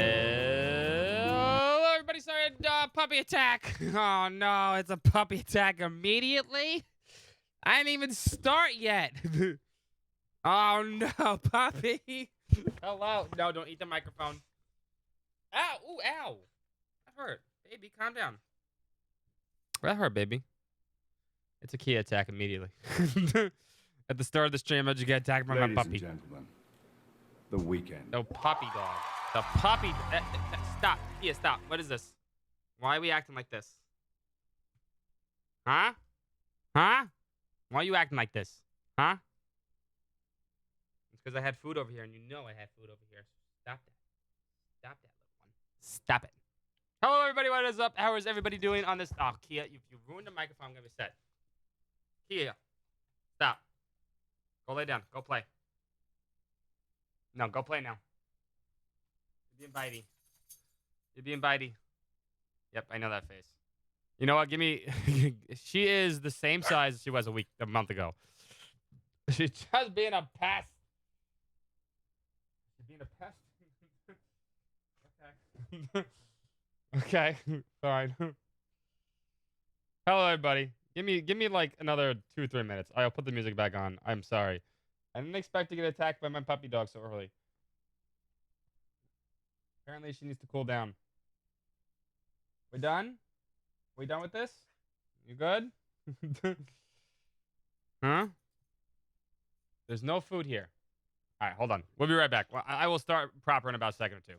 Hello, everybody. Sorry, puppy attack. Oh, no, it's a puppy attack immediately. I didn't even start yet. Oh, no, puppy. Hello. No, don't eat the microphone. Ow. Ooh, ow. That hurt. Baby, calm down. That hurt, baby. It's a key attack immediately. At the start of the stream, I just get attacked by my puppy. Ladies and gentlemen, the weekend. No puppy dog. The puppy. Stop. Kia, stop. What is this? Why are we acting like this? Huh? Huh? Why are you acting like this? Huh? It's because I had food over here, and you know I had food over here. Stop that. Stop that, little one. Stop it. Hello, everybody. What is up? How is everybody doing on this? Oh, Kia, you ruined the microphone. I'm going to be set. Kia, stop. Go lay down. Go play. No, go play now. You're being bitey. You're being bitey. Yep, I know that face. You know what? Give me... She is the same size as she was a month ago. She's just being a pest. She's being a pest? Okay. Okay, fine. Hello, everybody. Give me like another 2 or 3 minutes. I'll put the music back on. I'm sorry. I didn't expect to get attacked by my puppy dog so early. Apparently, she needs to cool down. We done? We done with this? You good? Huh? There's no food here. All right, hold on. We'll be right back. Well, I will start proper in about a second or two.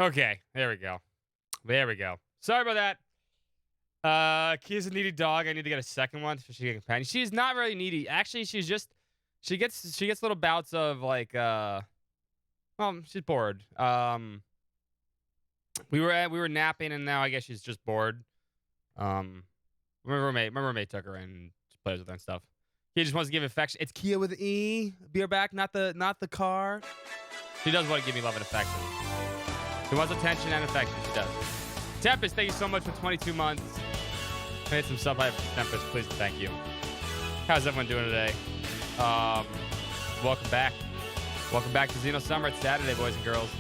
Okay, there we go. There we go. Sorry about that. Kia's a needy dog. I need to get a second one so she can companion. She's not really needy. Actually, she gets little bouts of like she's bored. We were napping and now I guess she's just bored. My roommate took her in and just plays with her and stuff. Kia just wants to give affection. It's Kia with an E. Be right back, not the car. She does want to give me love and affection. She wants attention and affection. She does. Tempest, thank you so much for 22 months. I made some sub hype for Tempest. Please, thank you. How's everyone doing today? Welcome back. Welcome back to XenoSummer. It's Saturday, boys and girls.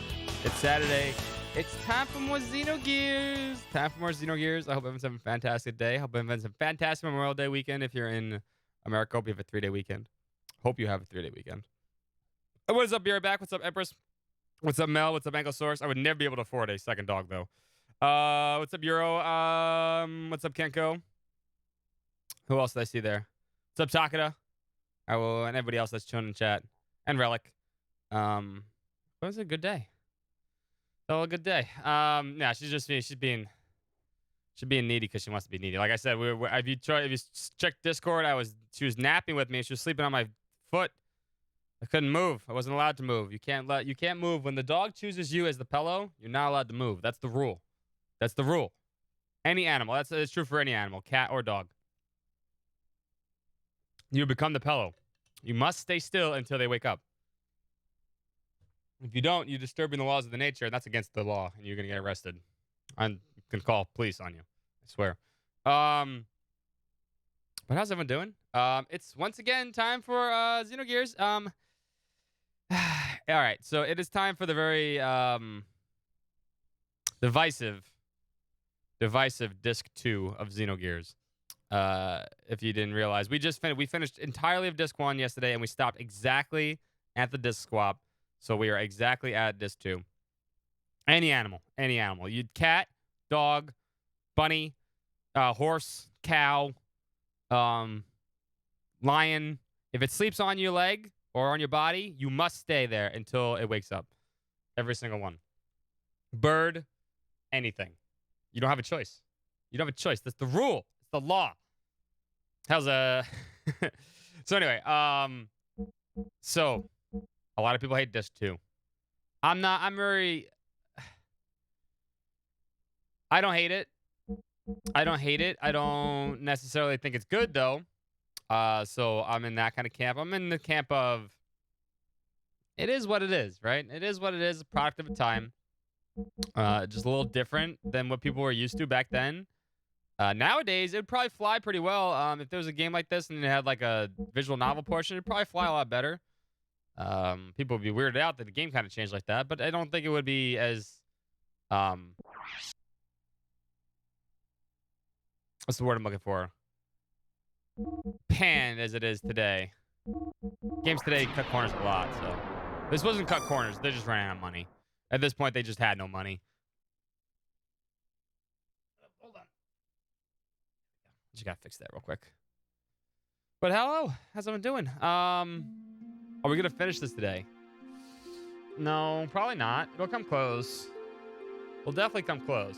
It's Saturday. It's time for more Xenogears. Time for more Xenogears. I hope everyone's having a fantastic day. Hope everyone's having a fantastic Memorial Day weekend. If you're in America, hope you have a 3-day weekend. Hope you have a 3-day weekend. What is up, Be Right Back? What's up, Empress? What's up, Mel? What's up, Ankylosaurus? I would never be able to afford a second dog, though. What's up, Euro? What's up, Kenko? Who else did I see there? What's up, Takada? I will, and everybody else that's chilling in chat. And Relic. It was a good day. Oh, a good day. Yeah, she's being needy because she wants to be needy. Like I said, if you check Discord, she was napping with me. She was sleeping on my foot. I couldn't move. I wasn't allowed to move. You can't move when the dog chooses you as the pillow. You're not allowed to move. That's the rule. That's the rule. Any animal. It's true for any animal, cat or dog. You become the pillow. You must stay still until they wake up. If you don't, you're disturbing the laws of the nature, and that's against the law, and you're gonna get arrested. I can call police on you. I swear. But how's everyone doing? It's once again time for Xenogears. All right, so it is time for the very divisive disc 2 of Xenogears. If you didn't realize, we finished entirely of disc 1 yesterday, and we stopped exactly at the disc swap. So we are exactly at disc 2. Any animal. You'd cat, dog, bunny, horse, cow, lion. If it sleeps on your leg or on your body, you must stay there until it wakes up. Every single one. Bird, anything. You don't have a choice. That's the rule. It's the law. How's So anyway, so a lot of people hate disc 2. I don't hate it. I don't necessarily think it's good, though. So I'm in that kind of camp. I'm in the camp of it is what it is, right? It is what it is, a product of a time. Just a little different than what people were used to back then. Nowadays, it would probably fly pretty well. If there was a game like this and it had like a visual novel portion, it'd probably fly a lot better. People would be weirded out that the game kind of changed like that, but I don't think it would be as what's the word I'm looking for? Panned as it is today. Games today cut corners a lot, so this wasn't cut corners. They just ran out of money. At this point, they just had no money. Hold on. Just gotta fix that real quick. But hello, how's everyone doing? Are we gonna finish this today? No, probably not. It'll come close. We'll definitely come close.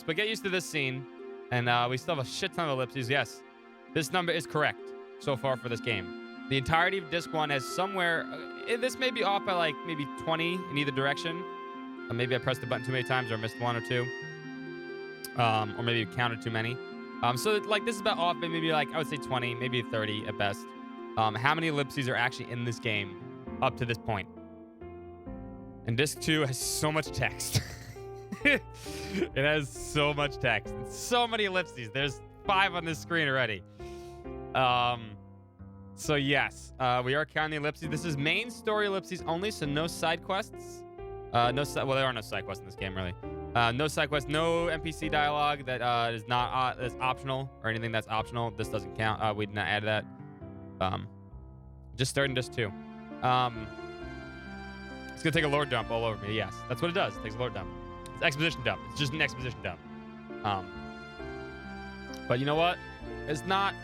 But get used to this scene. And we still have a shit ton of ellipses. Yes, this number is correct so far for this game. The entirety of disc 1 has somewhere... this may be off by like maybe 20 in either direction. Maybe I pressed the button too many times or missed one or two. Or maybe counted too many. So like this is about off by maybe like, I would say 20, maybe 30 at best. How many ellipses are actually in this game up to this point? And disc 2 has so much text. It has so much text and so many ellipses. There's 5 on this screen already. So yes, we are counting the ellipses. This is main story ellipses only, so no side quests. Well, there are no side quests in this game, really. No side quests, no NPC dialogue that is not that's optional or anything that's optional. This doesn't count. We did not add that. Just starting disc 2. It's gonna take a lore dump all over me. Yes, that's what it does. It takes a lore dump. It's exposition dump. It's just an exposition dump. But you know what? It's not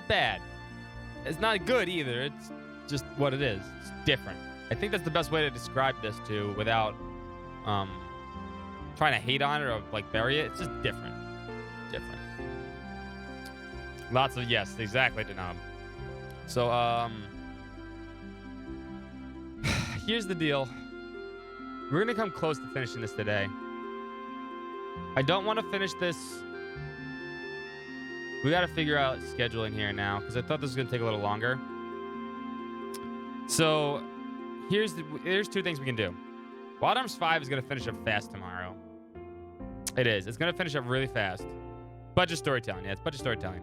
bad. It's not good either. It's just what it is. It's different. I think that's the best way to describe this too, without trying to hate on it or like bury it. It's just different. Lots of yes, exactly, Denab. So here's the deal. We're gonna come close to finishing this today. I don't want to finish this. We got to figure out scheduling here now because I thought this was gonna take a little longer. So here's 2 things we can do. Wild Arms 5 is gonna finish up fast tomorrow. It is. It's gonna finish up really fast. Budget storytelling. Yeah, it's budget storytelling.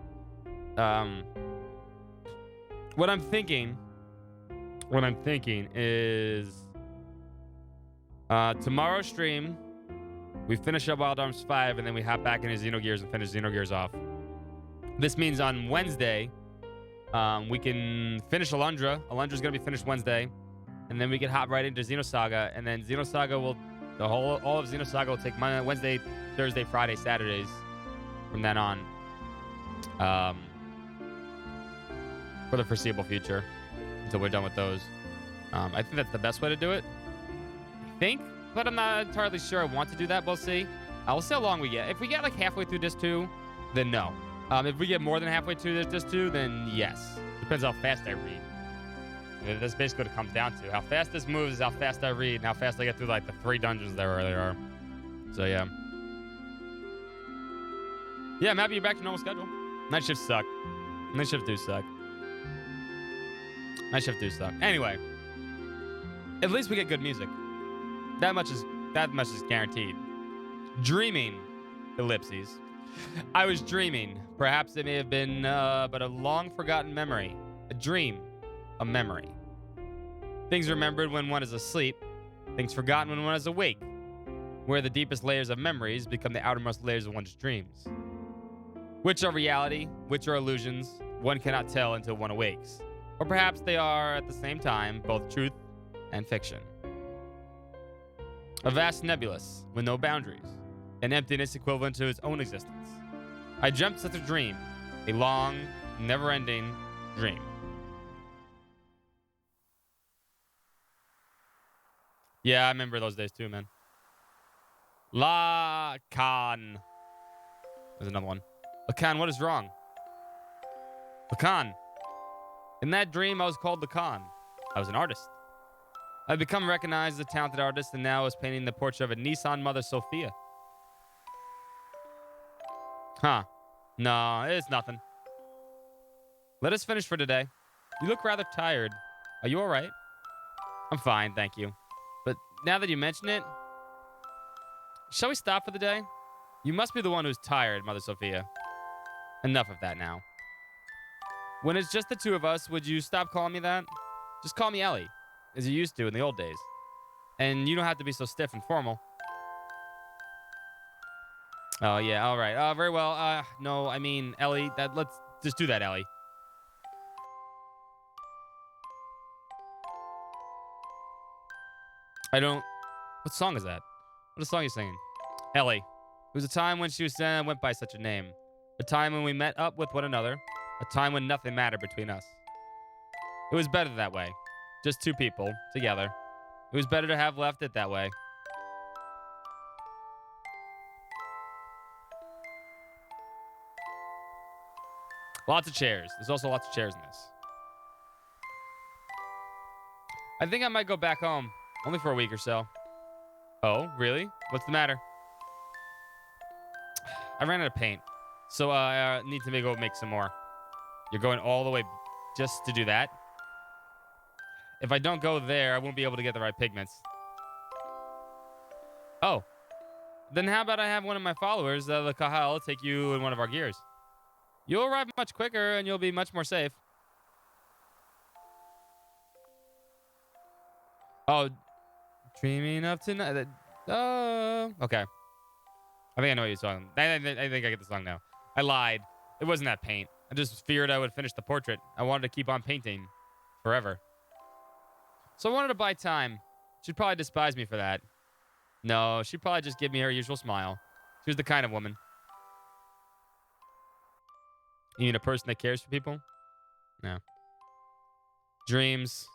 What I'm thinking is Tomorrow's stream, we finish up Wild Arms 5, and then we hop back into Xenogears and finish Xenogears off. This means on Wednesday, we can finish Alundra. Alundra's going to be finished Wednesday. And then we can hop right into Xenosaga. And then Xenosaga will... all of Xenosaga will take Monday, Wednesday, Thursday, Friday, Saturdays from then on. For the foreseeable future. Until we're done with those. I think that's the best way to do it. I think. But I'm not entirely sure I want to do that. We'll see. We'll see how long we get. If we get like halfway through Disc 2, then no. If we get more than halfway through Disc 2, then yes. Depends how fast I read. That's basically what it comes down to. How fast this moves is how fast I read, and how fast I get through like the 3 dungeons there are. So yeah. Yeah, I'm happy you're back to normal schedule. Night shifts suck. Night shifts do suck. Night shifts do suck. Anyway, at least we get good music. That much is guaranteed. Dreaming, ellipses. I was dreaming. Perhaps it may have been but a long forgotten memory. A dream. A memory. Things remembered when one is asleep. Things forgotten when one is awake. Where the deepest layers of memories become the outermost layers of one's dreams. Which are reality, which are illusions, one cannot tell until one awakes. Or perhaps they are at the same time both truth and fiction. A vast nebulous with no boundaries. An emptiness equivalent to its own existence. I dreamt such a dream. A long, never-ending dream. Yeah, I remember those days too, man. Lacan. There's another one. Lacan, what is wrong? Lacan. In that dream, I was called Lacan. I was an artist. I've become recognized as a talented artist, and now I was painting the portrait of a Nissan mother, Sophia. Huh. No, it's nothing. Let us finish for today. You look rather tired. Are you all right? I'm fine, thank you. But now that you mention it, shall we stop for the day? You must be the one who's tired, Mother Sophia. Enough of that now. When it's just the two of us, would you stop calling me that? Just call me Ellie, as you used to in the old days. And you don't have to be so stiff and formal. Oh, yeah, all right. Very well. No, I mean, Ellie, let's just do that, Ellie. What song is that? What song are you singing? Ellie. It was a time when she went by such a name. A time when we met up with one another. A time when nothing mattered between us. It was better that way. Just two people, together. It was better to have left it that way. Lots of chairs. There's also lots of chairs in this. I think I might go back home. Only for a week or so. Oh, really? What's the matter? I ran out of paint. So I need to go make some more. You're going all the way just to do that? If I don't go there, I won't be able to get the right pigments. Oh. Then how about I have one of my followers, the Kahal, take you in one of our gears? You'll arrive much quicker and you'll be much more safe. Oh. Dreaming of tonight. Oh. Okay. I think I know what you're talking. I think I get the song now. I lied. It wasn't that paint. I just feared I would finish the portrait. I wanted to keep on painting forever. So I wanted to buy time. She'd probably despise me for that. No, she'd probably just give me her usual smile. She was the kind of woman. You mean a person that cares for people? No. Dreams.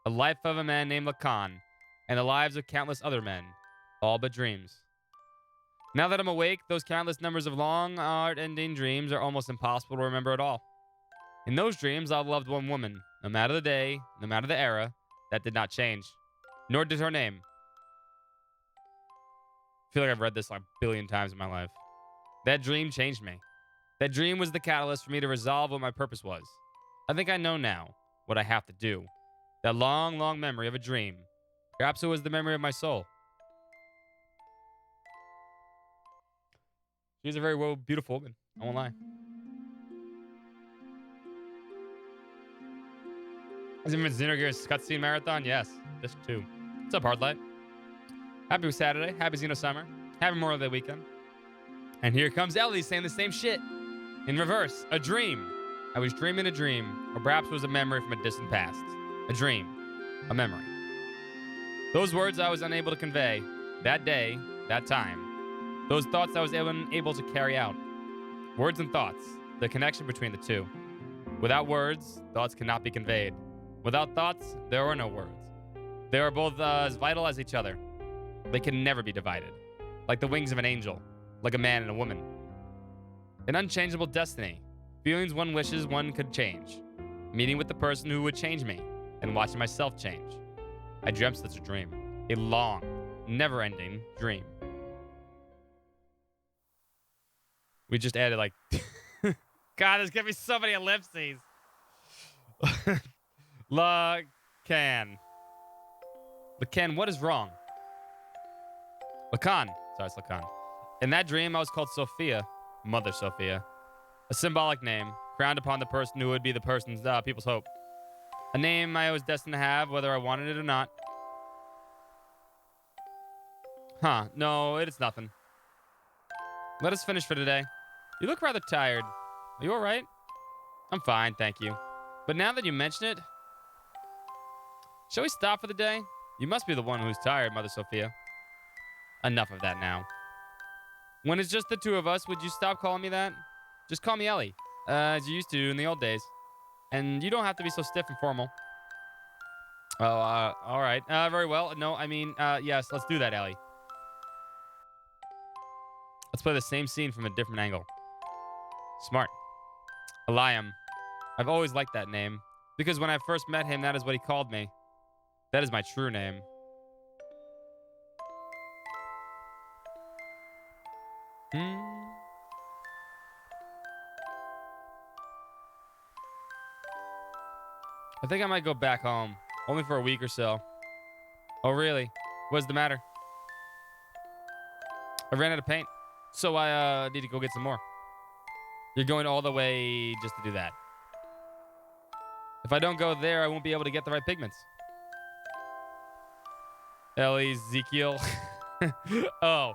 A life of a man named Lacan. And the lives of countless other men. All but dreams. Now that I'm awake, those countless numbers of long, art-ending dreams are almost impossible to remember at all. In those dreams, I loved one woman. No matter the day, no matter the era, that did not change. Nor did her name. I feel like I've read this like a billion times in my life. That dream changed me. That dream was the catalyst for me to resolve what my purpose was. I think I know now what I have to do. That long, long memory of a dream. Perhaps it was the memory of my soul. She's a very beautiful woman. I won't lie. Is it Xenogears cutscene marathon? Yes. Disc 2. What's up, Hardlight? Happy Saturday. Happy XenoSummer. Happy Memorial Day weekend. And here comes Ellie saying the same shit. In reverse. A dream. I was dreaming a dream. Or perhaps it was a memory from a distant past. A dream. A memory. Those words I was unable to convey. That day. That time. Those thoughts I was unable to carry out. Words and thoughts. The connection between the two. Without words, thoughts cannot be conveyed. Without thoughts, there are no words. They are both as vital as each other. They can never be divided. Like the wings of an angel. Like a man and a woman. An unchangeable destiny. Feelings one wishes one could change. Meeting with the person who would change me. And watching myself change. I dreamt such a dream. A long, never-ending dream. We just added like... God, there's gonna be so many ellipses. Lacan. Lacan, what is wrong? Lacan. Sorry, it's Lacan. In that dream, I was called Sophia. Mother Sophia. A symbolic name, crowned upon the person who would be the person's, people's hope. A name I was destined to have, whether I wanted it or not. Huh, no, it's nothing. Let us finish for today. You look rather tired. Are you alright? I'm fine, thank you. But now that you mention it... Shall we stop for the day? You must be the one who's tired, Mother Sophia. Enough of that now. When it's just the two of us, would you stop calling me that? Just call me Ellie, as you used to in the old days. And you don't have to be so stiff and formal. Oh, alright. Very well. No, I mean, yes, let's do that, Ellie. Let's play the same scene from a different angle. Smart. Eliam. I've always liked that name. Because when I first met him, that is what he called me. That is my true name. I think I might go back home. Only for a week or so. Oh, really? What's the matter? I ran out of paint. So I need to go get some more. You're going all the way just to do that. If I don't go there, I won't be able to get the right pigments. Ezekiel. Oh,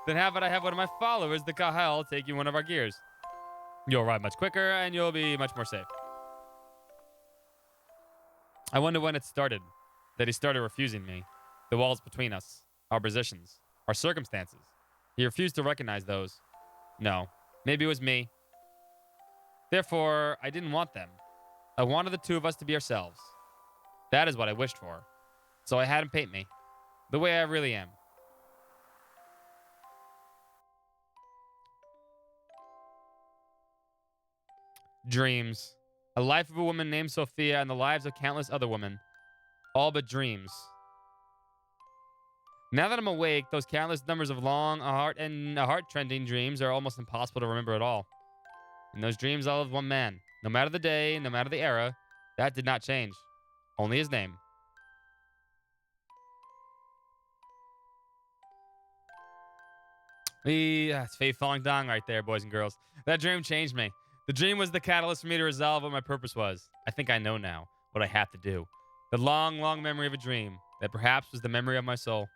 then how about I have one of my followers, the Kahal, take you one of our gears. You'll ride much quicker, and you'll be much more safe. I wonder when it started, that he started refusing me. The walls between us, our positions, our circumstances. He refused to recognize those. No, maybe it was me. Therefore, I didn't want them. I wanted the two of us to be ourselves. That is what I wished for. So I had him paint me. The way I really am. Dreams. A life of a woman named Sophia and the lives of countless other women. All but dreams. Now that I'm awake, those countless numbers of long, heart-trending dreams are almost impossible to remember at all. In those dreams, I loved one man. No matter the day, no matter the era, that did not change. Only his name. It's Faye Fong Dong right there, boys and girls. That dream changed me. The dream was the catalyst for me to resolve what my purpose was. I think I know now what I have to do. The long, long memory of a dream that perhaps was the memory of my soul.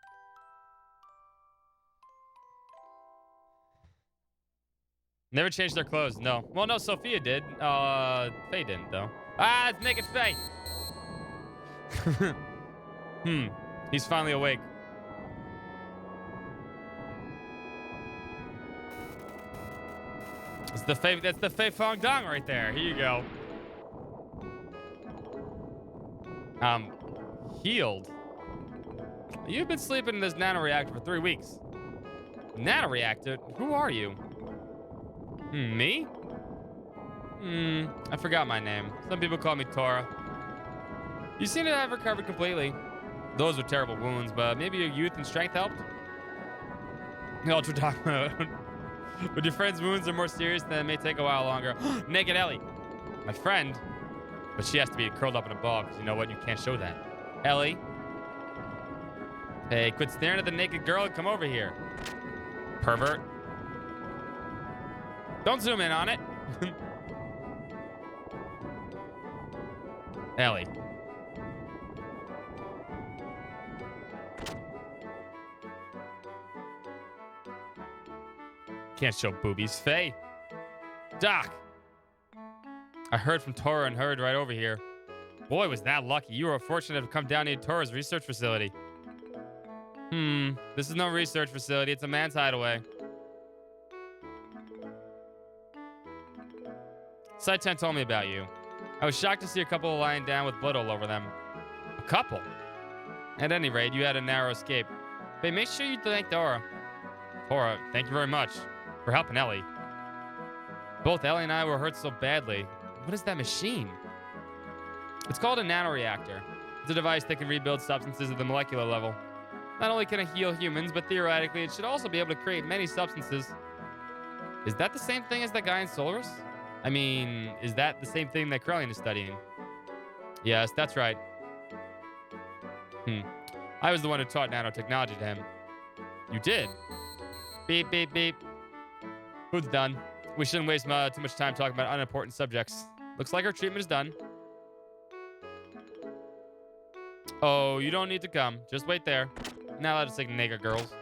Never changed their clothes, no. Well, no, Sophia did. Faye didn't, though. Ah, it's naked Faye! He's finally awake. That's the Faye Fong Dong right there. Here you go. Healed. You've been sleeping in this nanoreactor for 3 weeks. Nanoreactor? Who are you? Me? I forgot my name. Some people call me Tora. You seem to have recovered completely. Those were terrible wounds, but maybe your youth and strength helped? Ultra Dark Mode. But your friend's wounds are more serious, then it may take a while longer. Naked Ellie. My friend? But she has to be curled up in a ball, because you know what? You can't show that. Ellie? Hey, quit staring at the naked girl and come over here. Pervert. Don't zoom in on it. Can't show boobies. Faye. Doc. I heard from Tora and hurried right over here. Boy, was that lucky. You were fortunate to come down to Tora's research facility. This is no research facility. It's a man's hideaway. Saitan told me about you. I was shocked to see a couple lying down with blood all over them. A couple? At any rate, you had a narrow escape. But make sure you thank Tora. Tora, thank you very much for helping Ellie. Both Ellie and I were hurt so badly. What is that machine? It's called a nanoreactor. It's a device that can rebuild substances at the molecular level. Not only can it heal humans, but theoretically, it should also be able to create many substances. Is that the same thing as that guy in Solaris? I mean, is that the same thing that Krellian is studying? Yes, that's right. I was the one who taught nanotechnology to him. You did? Beep, beep, beep. Food's done. We shouldn't waste too much time talking about unimportant subjects. Looks like our treatment is done. Oh, you don't need to come. Just wait there. Now let us take nigger girls.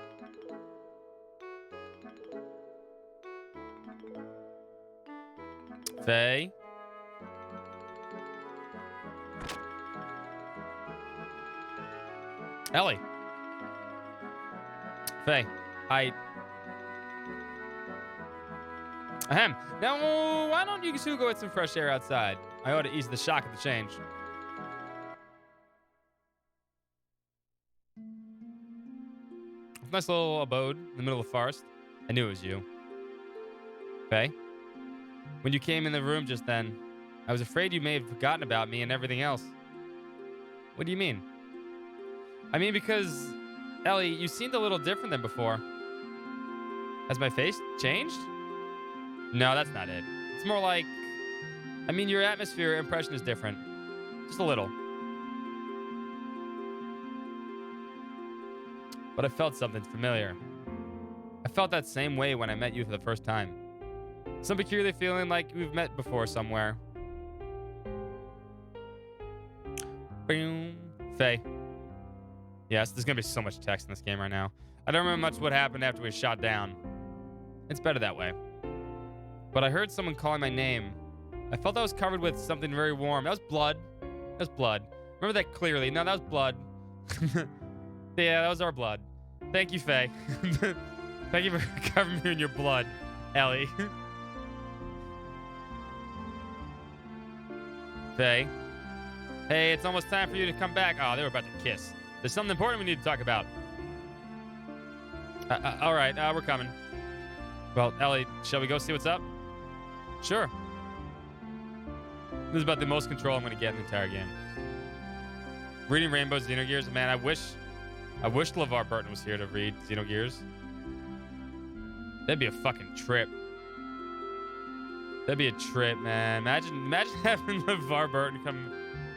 Faye? Ellie? Faye, Ahem. Now, why don't you two go get some fresh air outside? I ought to ease the shock of the change. Nice little abode in the middle of the forest. I knew it was you. Faye? When you came in the room just then, I was afraid you may have forgotten about me and everything else. What do you mean? I mean, because, Ellie, you seemed a little different than before. Has my face changed? No, that's not it. It's more like, I mean, your atmosphere impression is different. Just a little. But I felt something familiar. I felt that same way when I met you for the first time. Some peculiar feeling like we've met before somewhere. Boom. Faye. Yes, there's gonna be so much text in this game right now. I don't remember much what happened after we shot down. It's better that way. But I heard someone calling my name. I felt I was covered with something very warm. That was blood. That was blood. Remember that clearly. No, that was blood. Yeah, that was our blood. Thank you, Faye. Thank you for covering me in your blood, Ellie. Faye. Hey, it's almost time for you to come back. Oh, they were about to kiss. There's something important we need to talk about. All right, we're coming. Well, Ellie, shall we go see what's up? Sure. This is about the most control I'm going to get in the entire game. Reading Rainbow's Xenogears, man, I wish LeVar Burton was here to read Xenogears. That'd be a fucking trip. That'd be a trip, man. Imagine having LeVar Burton come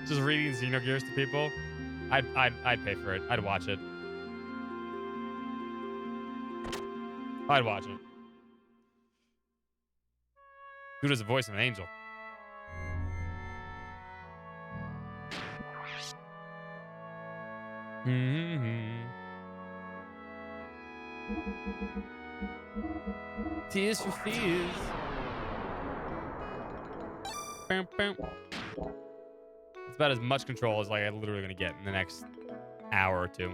just reading Xenogears to people. I'd pay for it. I'd watch it. I'd watch it. Dude has the voice of an angel. Tears for Fears. It's about as much control as I'm literally gonna get in the next hour or two.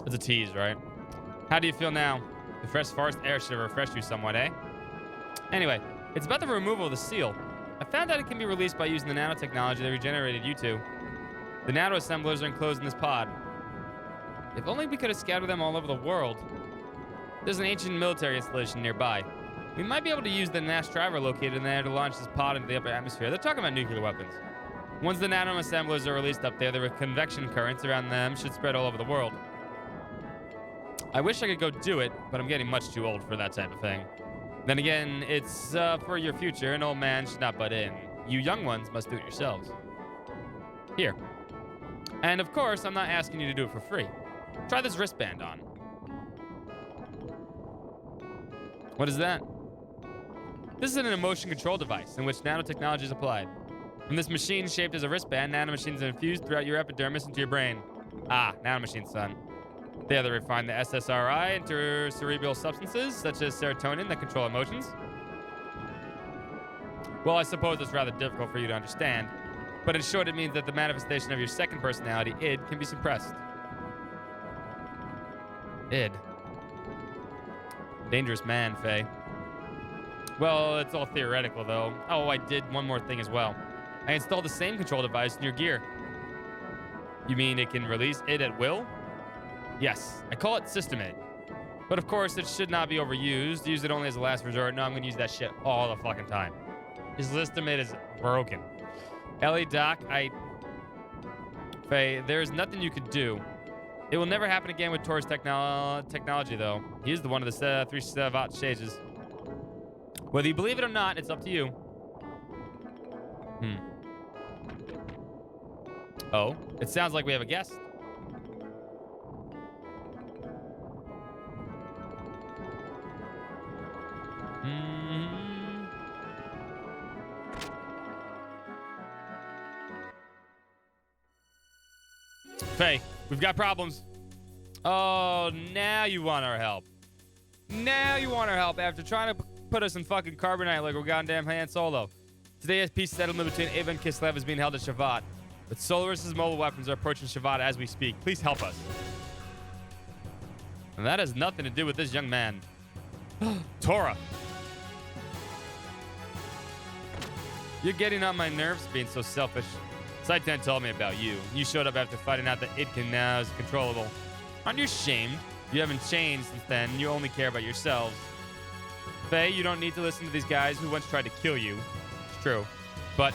It's a tease, right? How do you feel now? The fresh forest air should have refreshed you somewhat, eh? Anyway, it's about the removal of the seal. I found out it can be released by using the nanotechnology that regenerated you two. The nano assemblers are enclosed in this pod. If only we could have scattered them all over the world. There's an ancient military installation nearby. We might be able to use the NAS driver located in there to launch this pod into the upper atmosphere. They're talking about nuclear weapons. Once the nano assemblers are released up there, the convection currents around them should spread all over the world. I wish I could go do it, but I'm getting much too old for that type of thing. Then again, it's for your future. An old man should not butt in. You young ones must do it yourselves. Here. And of course, I'm not asking you to do it for free. Try this wristband on. What is that? This is an emotion control device in which nanotechnology is applied. From this machine shaped as a wristband, nanomachines are infused throughout your epidermis into your brain. Ah, nanomachines, son. They either refine the SSRI into cerebral substances, such as serotonin, that control emotions. Well, I suppose it's rather difficult for you to understand. But in short, it means that the manifestation of your second personality, id, can be suppressed. Id. Dangerous man, Faye. Well, it's all theoretical, though. Oh, I did one more thing as well. I installed the same control device in your gear. You mean it can release id at will? Yes, I call it System id. But of course, it should not be overused. Use it only as a last resort. No, I'm going to use that shit all the fucking time. His System id is broken. Ellie, Doc, Faye, there's nothing you could do. It will never happen again with Tor's technology, though. He is the one of the 3 Savat stages. Whether you believe it or not, it's up to you. Oh, it sounds like we have a guest. Faye, we've got problems. Oh, now you want our help. Now you want our help after trying to put us in fucking carbonite like we're goddamn Han Solo. Today, a peace settlement between Ava and Kislev is being held at Shavat. But Solaris' mobile weapons are approaching Shavat as we speak. Please help us. And that has nothing to do with this young man. Tora. You're getting on my nerves being so selfish. Saitan told me about you. You showed up after finding out that Idkin now is controllable. Aren't you ashamed? You haven't changed since then. You only care about yourselves. Faye, you don't need to listen to these guys who once tried to kill you. It's true. But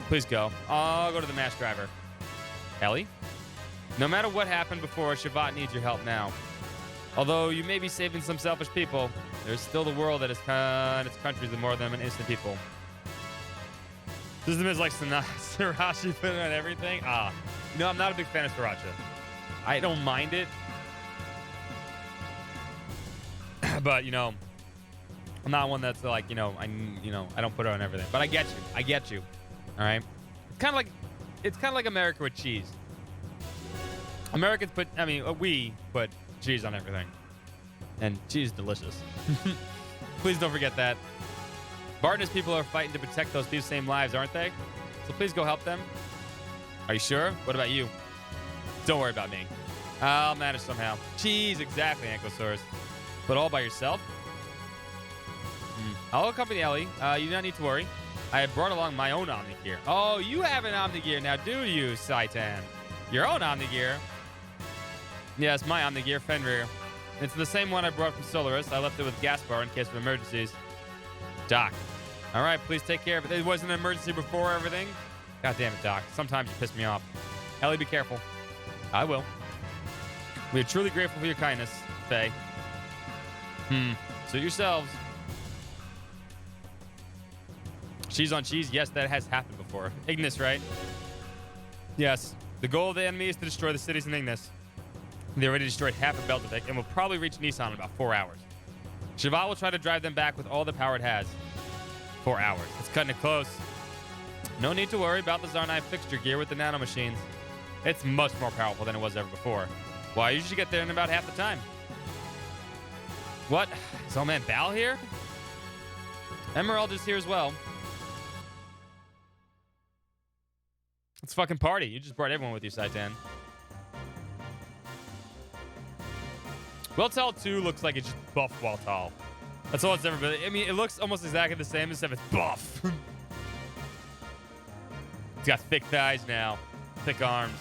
please go. I'll go to the mass driver. Ellie? No matter what happened before, Shavat needs your help now. Although you may be saving some selfish people, there's still the world that is its countries and more of them and innocent people. System is like Sriracha put on everything. No, I'm not a big fan of Sriracha. I don't mind it. But, I'm not one that's like, I don't put it on everything. But I get you. I get you. All right? It's kind of like America with cheese. Americans we put cheese on everything. And cheese is delicious. Please don't forget that. Bart and his people are fighting to protect those people's same lives, aren't they? So please go help them. Are you sure? What about you? Don't worry about me. I'll manage somehow. Cheese, exactly, Ankylosaurus. But all by yourself? I'll accompany Ellie. You don't need to worry. I have brought along my own Omnigear. Oh, you have an Omnigear now, do you, Saitan? Your own Omnigear? Yes, my Omnigear, Fenrir. It's the same one I brought from Solaris. I left it with Gaspar in case of emergencies. Doc. All right, please take care of it. It wasn't an emergency before everything. God damn it, Doc. Sometimes you piss me off. Ellie, be careful. I will. We are truly grateful for your kindness, Faye. Suit yourselves. Cheese on cheese? Yes, that has happened before. Ignis, right? Yes. The goal of the enemy is to destroy the cities in Ignis. They already destroyed half of Belzevik and will probably reach Nissan in about 4 hours. Shavat will try to drive them back with all the power it has. 4 hours. It's cutting it close. No need to worry about the Zarnai fixture gear with the nanomachines. It's much more powerful than it was ever before. Why, you should get there in about half the time. What? Is old man Bal here? Emerald is here as well. Let's fucking party. You just brought everyone with you, Saitan. Weltal 2 looks like it's just buff Weltal. That's all it's ever been. I mean, it looks almost exactly the same except it's buff. It's got thick thighs now. Thick arms.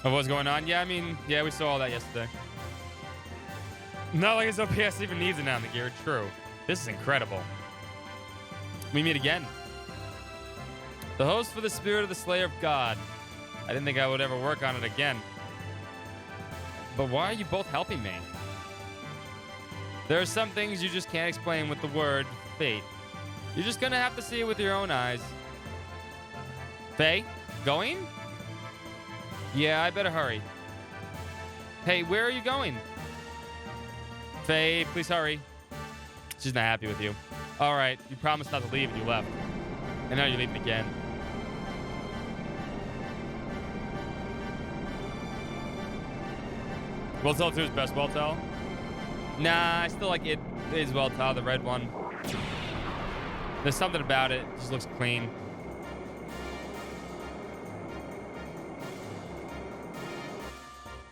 Of what's going on? Yeah, we saw all that yesterday. Not like his OPS even needs it now in the gear. True. This is incredible. We meet again. The host for the Spirit of the Slayer of God. I didn't think I would ever work on it again. But why are you both helping me? There are some things you just can't explain with the word fate. You're just gonna have to see it with your own eyes. Faye, going? Yeah, I better hurry. Hey, where are you going? Faye, please hurry. She's not happy with you. All right, you promised not to leave and you left. And now you're leaving again. Welltell 2 is best Welltell? Nah, I still like it. It is Welltell, the red one. There's something about it. It just looks clean.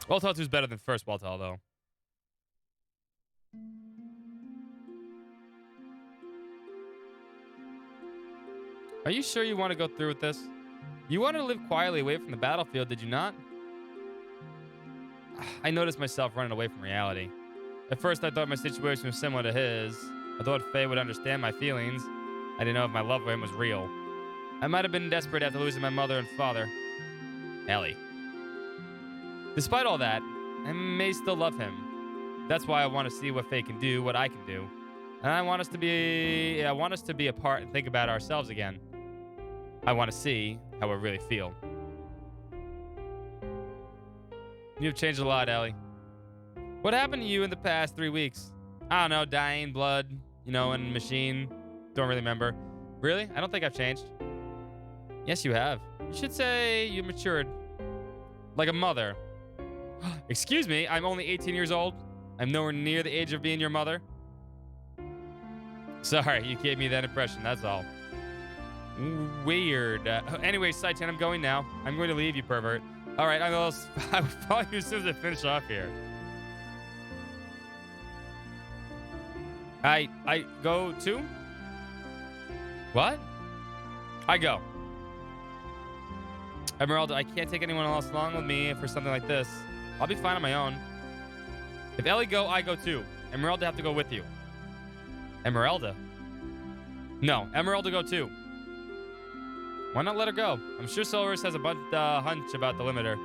Welltell 2 is better than first Welltell, though. Are you sure you want to go through with this? You wanted to live quietly away from the battlefield, did you not? I noticed myself running away from reality. At first, I thought my situation was similar to his. I thought Faye would understand my feelings. I didn't know if my love for him was real. I might have been desperate after losing my mother and father. Ellie. Despite all that, I may still love him. That's why I want to see what Faye can do, what I can do. And I want us to be apart and think about ourselves again. I want to see how we really feel. You've changed a lot, Ellie. What happened to you in the past 3 weeks? I don't know, dying, blood, and machine. Don't really remember. Really? I don't think I've changed. Yes, you have. You should say you matured. Like a mother. Excuse me, I'm only 18 years old. I'm nowhere near the age of being your mother. Sorry, you gave me that impression, that's all. Weird. Anyway, Saitan, I'm going now. I'm going to leave, you pervert. All right, I'll follow you as soon as I finish off here. I go too? What? I go. Emeralda, I can't take anyone else along with me for something like this. I'll be fine on my own. If Ellie go, I go too. Emeralda have to go with you. Emeralda? No, Emeralda go too. Why not let her go? I'm sure Solaris has a hunch about the limiter.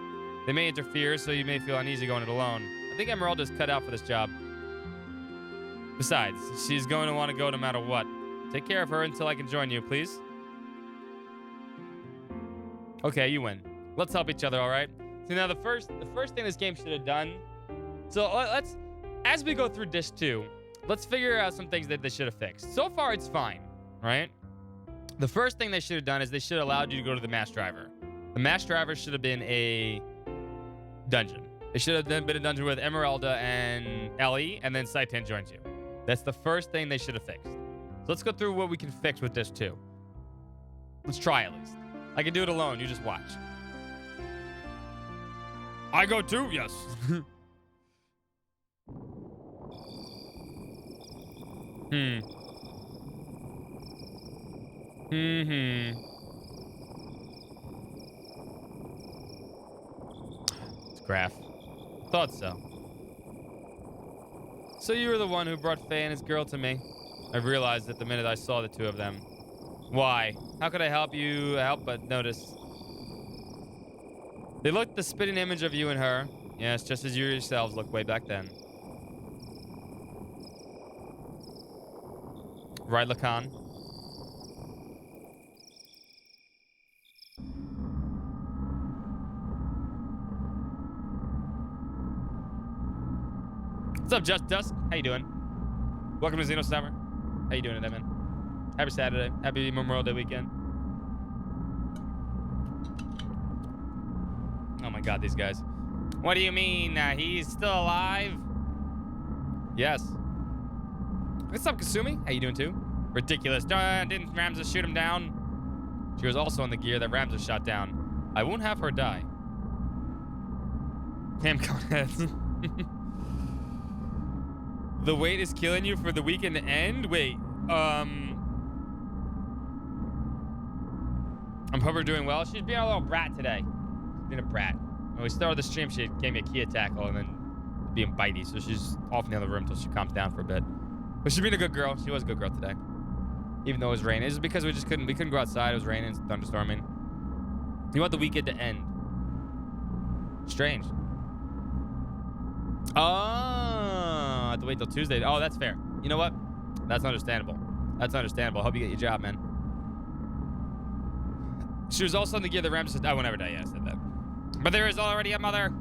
They may interfere, so you may feel uneasy going it alone. I think Emeralda's cut out for this job. Besides, she's going to want to go no matter what. Take care of her until I can join you, please. Okay, you win. Let's help each other, all right? So now the first thing this game should have done. So let's, as we go through Disc 2, let's figure out some things that they should have fixed. So far, it's fine, right? The first thing they should have done is they should have allowed you to go to the mass driver. The mass driver should have been a dungeon. It should have then been a dungeon with Emeralda and Ellie, and then Saitan joins you. That's the first thing they should have fixed. So let's go through what we can fix with Disc 2. Let's try at least. I can do it alone. You just watch. I go too? Yes. It's Graph. Thought so. So you were the one who brought Faye and his girl to me. I realized it the minute I saw the two of them. Why? How could I help but notice? They looked the spitting image of you and her. Yes, just as you yourselves looked way back then. Right, Lacan? What's up, Just Dusk? How you doing? Welcome to XenoSummer. How you doing today, man? Happy Saturday. Happy Memorial Day weekend. Oh my god, these guys. What do you mean? He's still alive? Yes. What's up, Kasumi? How you doing too? Ridiculous. Didn't Ramses shoot him down? She was also in the gear that Ramses shot down. I won't have her die. Damn coneheads. The wait is killing you for the weekend to end? Wait, I'm hoping doing well. She's being a little brat today. She's being a brat. When we started the stream, she gave me a Kia tackle and then being bitey, so she's off in the other room until she calms down for a bit. But she's being a good girl. She was a good girl today. Even though it was raining. It's because we couldn't go outside. It was raining, thunderstorming. You want the weekend to end. Strange. Oh, I have to wait till Tuesday. Oh, that's fair. You know what? That's understandable. That's understandable. Hope you get your job, man. She was also in the gear that Ramses... I will never die. Yeah, I said that. But there is already a mother.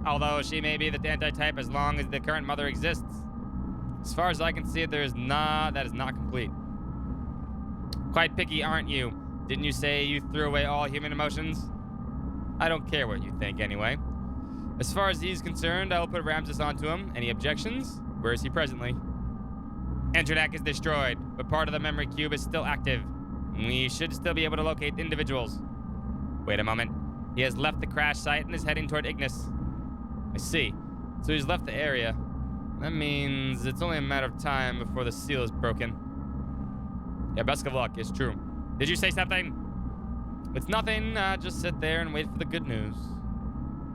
Although she may be the anti-type as long as the current mother exists. As far as I can see it, that is not complete. Quite picky, aren't you? Didn't you say you threw away all human emotions? I don't care what you think, anyway. As far as he's concerned, I will put Ramses onto him. Any objections? Where is he presently? Internet is destroyed, but part of the memory cube is still active. We should still be able to locate individuals. Wait a moment. He has left the crash site and is heading toward Ignis. I see. So he's left the area. That means it's only a matter of time before the seal is broken. Yeah, best of luck. It's true. Did you say something? It's nothing. Just sit there and wait for the good news.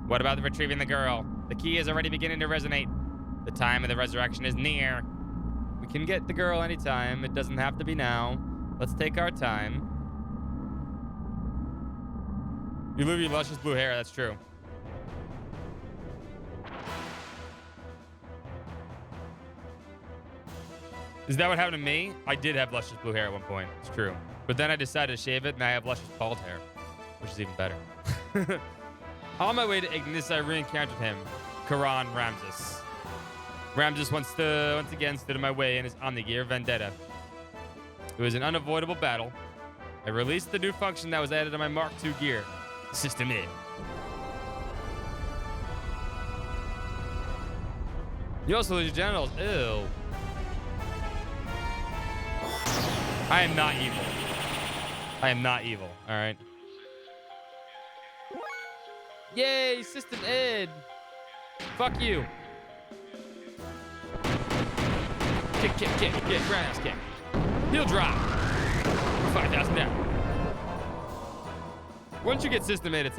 What about retrieving the girl? The key is already beginning to resonate. The time of the resurrection is near. We can get the girl anytime. It doesn't have to be now. Let's take our time. You lose your luscious blue hair. That's true. Is that what happened to me? I did have luscious blue hair at one point. It's true. But then I decided to shave it, and I have luscious bald hair, which is even better. On my way to Ignis, I re-encountered him, Karan Ramses. Ramses once again stood in my way in his Omnigear vendetta. It was an unavoidable battle. I released the new function that was added to my Mark II gear, System A. You also lose your genitals. Ew. I am not evil. I am not evil, all right? Yay, System Ed. Fuck you. Kick, roundhouse kick. Heel drop. 5,000 down. Once you get System Ed, it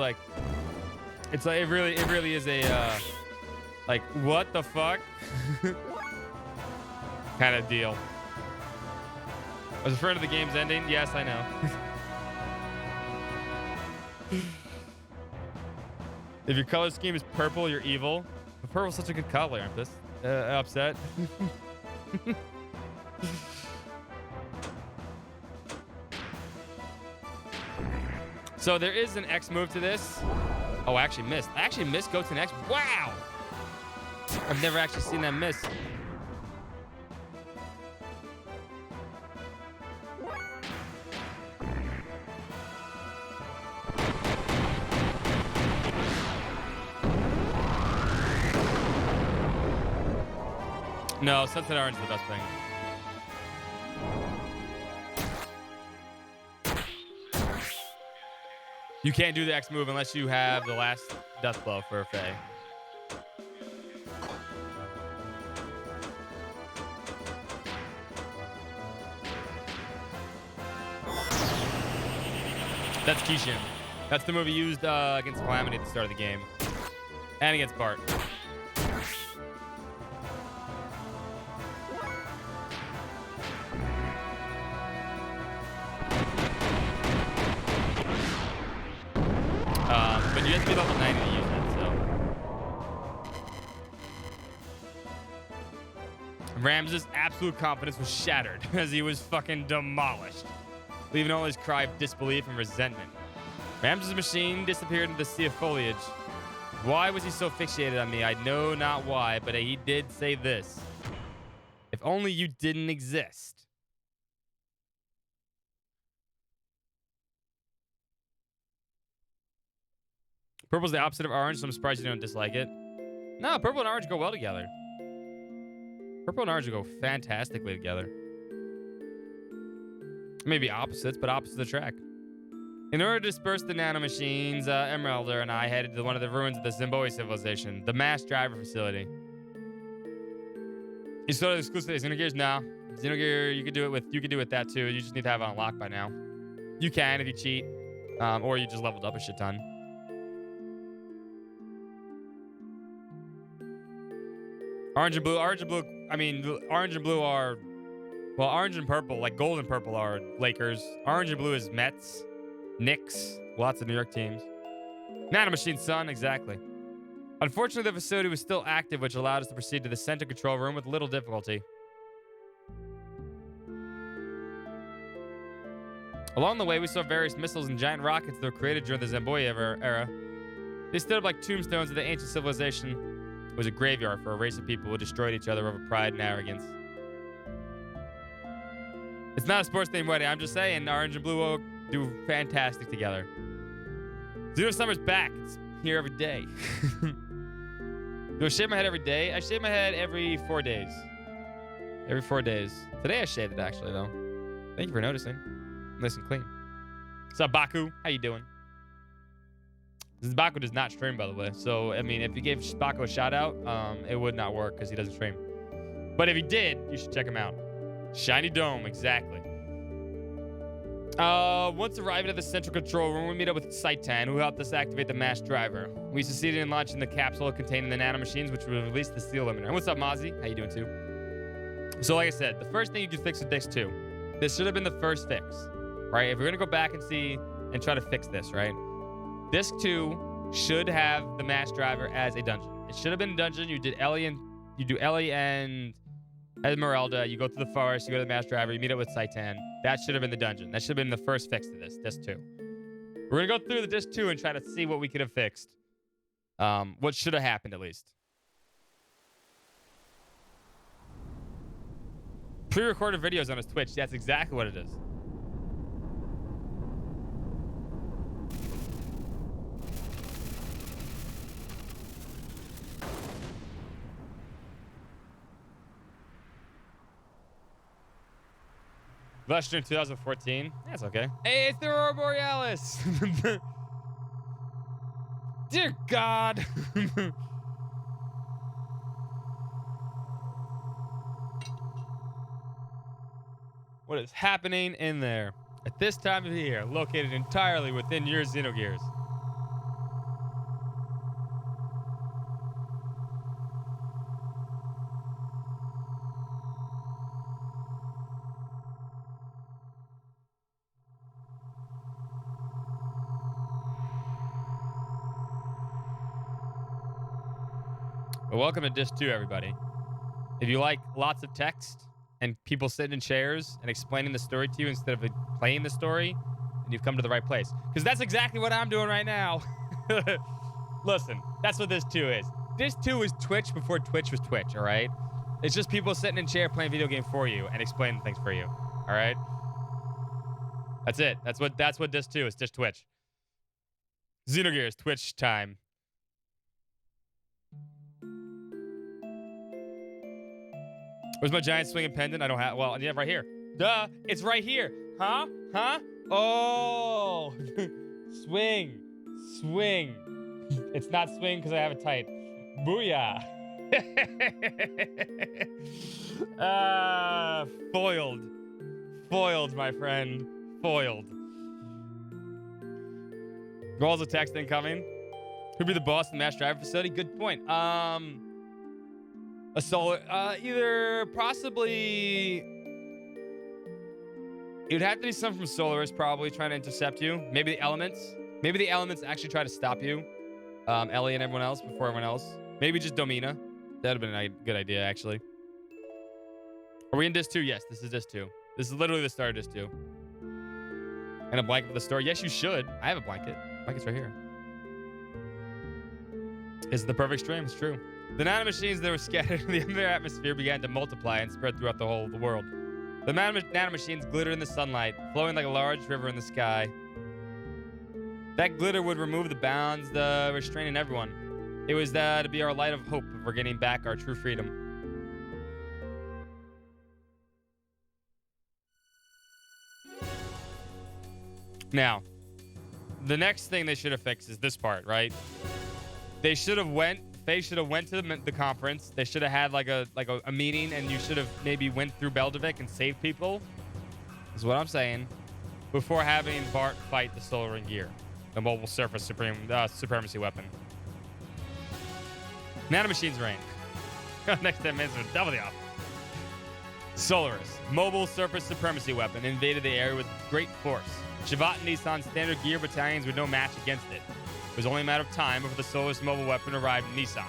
really is a, like, what the fuck? kind of deal. I was afraid of the game's ending. Yes, I know. If your color scheme is purple, you're evil. But purple's such a good color. I'm just upset. So there is an X move to this. Oh, I actually missed. I actually missed go to an X. Wow. I've never actually seen that miss. No, Sunset Orange is the best thing. You can't do the X move unless you have the last death blow for a Fae. That's Kishin. That's the move he used against Calamity at the start of the game. And against Bart. But you have to be level 90 to use it, so. Ramses' absolute confidence was shattered as he was fucking demolished, leaving only his cry of disbelief and resentment. Ramses' machine disappeared into the sea of foliage. Why was he so fixated on me? I know not why, but he did say this. If only you didn't exist. Purple's the opposite of orange, so I'm surprised you don't dislike it. No, purple and orange go well together. Purple and orange go fantastically together. Maybe opposites, but opposites attract. In order to disperse the nanomachines, Emeralder and I headed to one of the ruins of the Zimbabwe civilization, the mass driver facility. You still exclusively Xenogears? No. Xenogear, you could do it with that too. You just need to have it unlocked by now. You can if you cheat, or you just leveled up a shit ton. Orange and blue, I mean, orange and blue are, well, orange and purple, like gold and purple are Lakers. Orange and blue is Mets, Knicks, lots of New York teams. Nanomachine Sun, exactly. Unfortunately, the facility was still active, which allowed us to proceed to the center control room with little difficulty. Along the way, we saw various missiles and giant rockets that were created during the Zamboya era. They stood up like tombstones of the ancient civilization. It was a graveyard for a race of people who destroyed each other over pride and arrogance. It's not a sports theme wedding. I'm just saying, Orange and Blue will do fantastic together. XenoSummer's back. It's here every day. Do I shave my head every day? I shave my head every 4 days. Every 4 days. Today I shaved it, actually, though. Thank you for noticing. Nice and clean. What's up, Baku? How you doing? This Baku does not stream, by the way. So, I mean, if you gave Baku a shout-out, it would not work because he doesn't stream. But if he did, you should check him out. Shiny Dome, exactly. Once arriving at the central control room, we meet up with Saitan, who helped us activate the mass driver. We succeeded in launching the capsule containing the nanomachines, which will release the seal limiter. And what's up, Mozzie? How you doing, too? So, like I said, the first thing you can fix with Disc 2. This should have been the first fix, right? If we're going to go back and see and try to fix this, right? Disc 2 should have the mass driver as a dungeon. It should have been a dungeon. You do Ellie and Esmeralda. You go through the forest. You go to the mass driver. You meet up with Saitan. That should have been the dungeon. That should have been the first fix to this, Disc 2. We're going to go through the Disc 2 and try to see what we could have fixed. What should have happened, at least. Pre-recorded videos on his Twitch. That's exactly what it is. Last stream 2014. That's okay. Hey, it's the Aurora Borealis. Dear God. What is happening in there at this time of the year, located entirely within your Xenogears? Well, welcome to Disc 2, everybody. If you like lots of text and people sitting in chairs and explaining the story to you instead of playing the story, then you've come to the right place. Because that's exactly what I'm doing right now. Listen, that's what Disc 2 is. Disc 2 was Twitch before Twitch was Twitch, all right? It's just people sitting in chair playing video game for you and explaining things for you, all right? That's it. That's what Disc 2 is, just Twitch. Xenogears, Twitch time. Where's my giant swinging pendant? I don't have... Well, yeah, right here. Duh. It's right here. Huh? Huh? Oh. Swing. Swing. It's not swing because I have it tight. Booyah. Foiled. Foiled, my friend. Foiled. Rolls of text incoming. Who'd be the boss in the mass driver facility? Good point. A solar, either possibly, it would have to be someone from Solaris probably trying to intercept you. Maybe the elements. Maybe the elements actually try to stop you. Ellie and everyone else before everyone else. Maybe just Domina. That would have been a good idea, actually. Are we in Disc 2? Yes, this is Disc 2. This is literally the start of Disc 2. And a blanket for the story. Yes, you should. I have a blanket. Blanket's right here. It's the perfect stream. It's true. The nanomachines that were scattered in the under atmosphere began to multiply and spread throughout the whole of the world. The nanomachines glittered in the sunlight, flowing like a large river in the sky. That glitter would remove the bounds restraining everyone. It was to be our light of hope of regaining back our true freedom. Now, the next thing they should have fixed is this part, right? They should have went to the conference. They should have had like a meeting, and you should have maybe went through Beldevik and saved people. Is what I'm saying. Before having Bart fight the Solar Ring Gear, the mobile surface supremacy weapon. Nanomachines reign. Next 10 minutes with double the off. Solaris, mobile surface supremacy weapon, invaded the area with great force. Shavat and Nissan's standard gear battalions were no match against it. It was only a matter of time before the Solaris mobile weapon arrived in Nissan.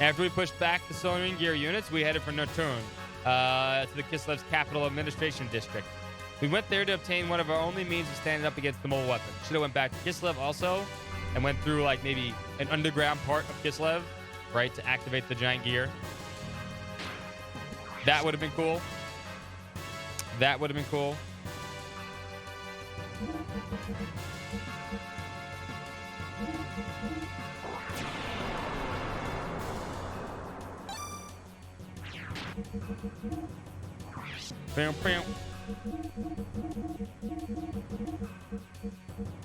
After we pushed back the Solar Gear units, we headed for Norturn, to the Kislev's capital administration district. We went there to obtain one of our only means of standing up against the mobile weapon. Should have went back to Kislev also and went through like maybe an underground part of Kislev, right, to activate the giant gear. That would have been cool. That would have been cool. Bam, bam.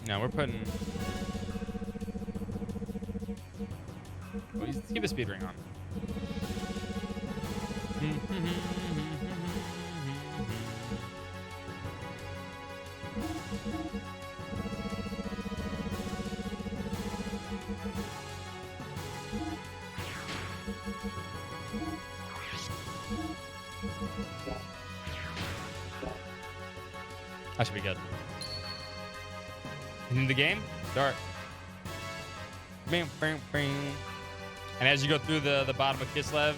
No, we're putting... Well, let's keep the speed ring on. That should be good. In the game, start. Bam, bam, bam. And as you go through the bottom of Kislev,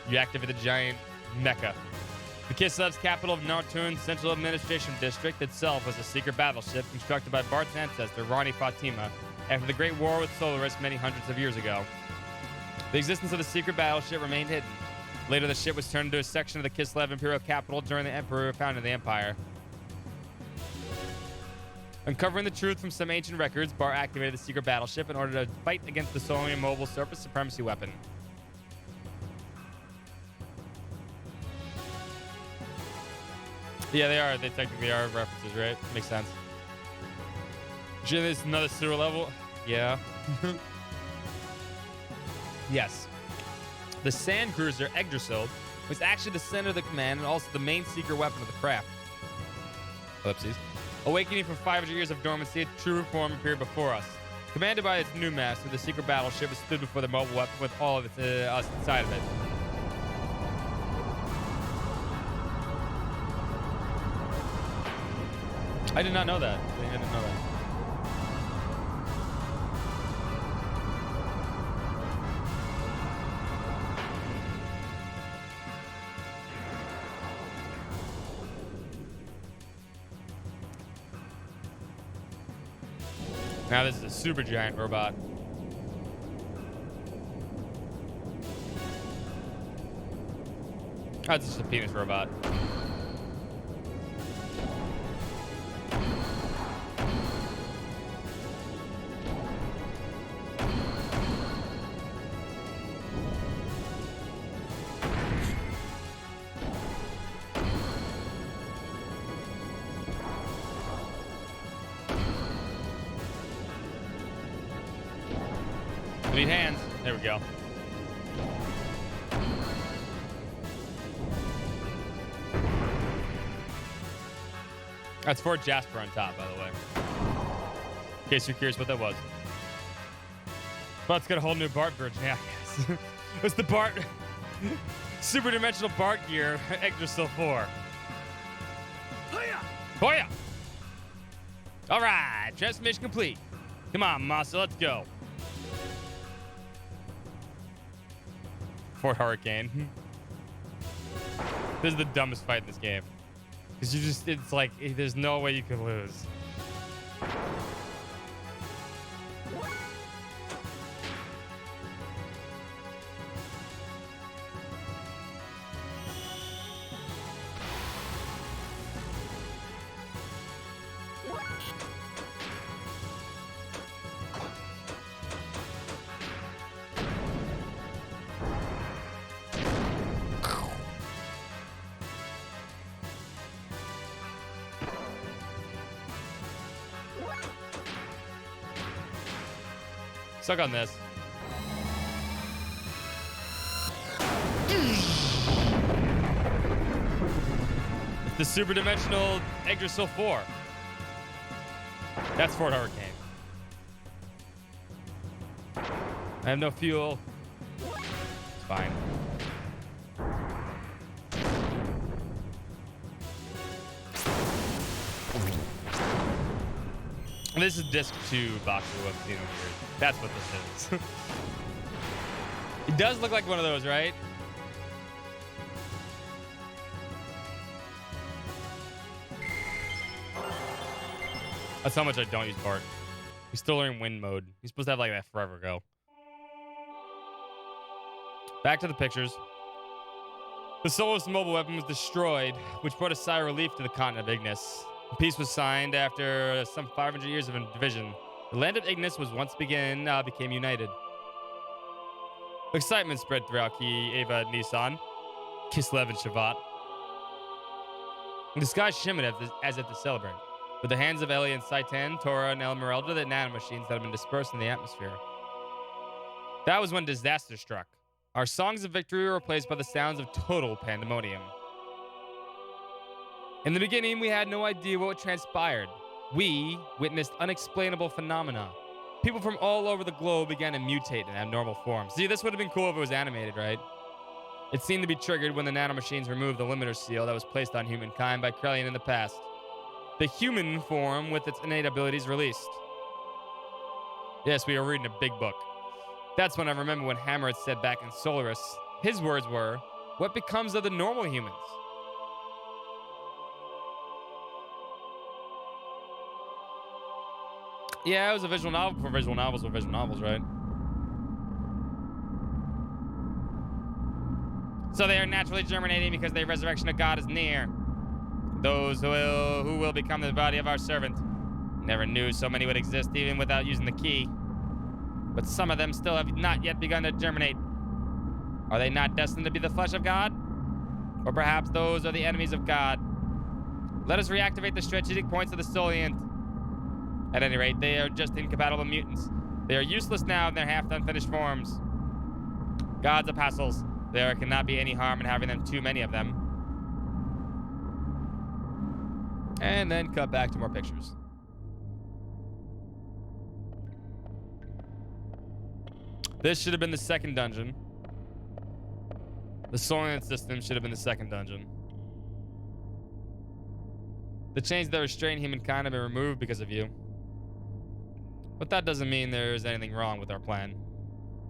you activate the giant mecha. The Kislev's capital of Nartun's Central Administration District itself was a secret battleship constructed by Bart's ancestor, Rani Fatima, after the Great War with Solaris many hundreds of years ago. The existence of the secret battleship remained hidden. Later, the ship was turned into a section of the Kislev Imperial capital during the Emperor founding the Empire. Uncovering the truth from some ancient records, Bart activated the secret battleship in order to fight against the Solian mobile surface supremacy weapon. Yeah, they are. They technically are references, right? Makes sense. Sure, there's another sewer level. Yeah. Yes. The sand cruiser Yggdrasil was actually the center of the command and also the main secret weapon of the craft. Ellipses. Awakening from 500 years of dormancy, a true reform appeared before us. Commanded by its new master, the secret battleship stood before the mobile weapon with all of us inside of it. I did not know that. I didn't know that. Now this is a super giant robot. That's just a penis robot. Need hands. There we go. That's Fort Jasper on top, by the way. In case you're curious what that was. But it's got a whole new Bart version. Yeah, I guess. It's the Bart super dimensional Bart gear, Yggdrasil 4. Hoya! All right, transformation complete. Come on, Masa, let's go. Fort Hurricane. This is the dumbest fight in this game. Because you just, it's like, there's no way you can lose. Suck on this. It's the super dimensional Yggdrasil 4. That's Fort Hurricane. I have no fuel. It's fine. And this is disc 2 Baku of Xenogears. That's what this is. It does look like one of those, right? That's how much I don't use Bart. He's still learning wind mode. He's supposed to have like that forever ago. Back to the pictures. The Solus mobile weapon was destroyed, which brought a sigh of relief to the continent of Ignis. Peace was signed after some 500 years of division. The land of Ignis was once again became united. Excitement spread throughout Eva Nissan, Kislev, and Shavat. The sky shimmered as if to celebrate. With the hands of Ellie and Saitan, Tora, and Elmerelda, the nanomachines that had been dispersed in the atmosphere. That was when disaster struck. Our songs of victory were replaced by the sounds of total pandemonium. In the beginning, we had no idea what transpired. We witnessed unexplainable phenomena. People from all over the globe began to mutate in abnormal forms. See, this would have been cool if it was animated, right? It seemed to be triggered when the nanomachines removed the limiter seal that was placed on humankind by Krellian in the past. The human form with its innate abilities released. Yes, we were reading a big book. That's when I remember when Hammer had said back in Solaris, his words were, "What becomes of the normal humans?" Yeah, it was a visual novel before visual novels were visual novels, right? So they are naturally germinating because the resurrection of God is near. Those who will become the body of our servant. Never knew so many would exist even without using the key. But some of them still have not yet begun to germinate. Are they not destined to be the flesh of God? Or perhaps those are the enemies of God? Let us reactivate the strategic points of the Solient. At any rate, they are just incompatible mutants. They are useless now in their half-unfinished forms. God's apostles. There cannot be any harm in having them too many of them. And then cut back to more pictures. This should have been the second dungeon. The Solient system should have been the second dungeon. The chains that restrain humankind have been removed because of you. But that doesn't mean there's anything wrong with our plan.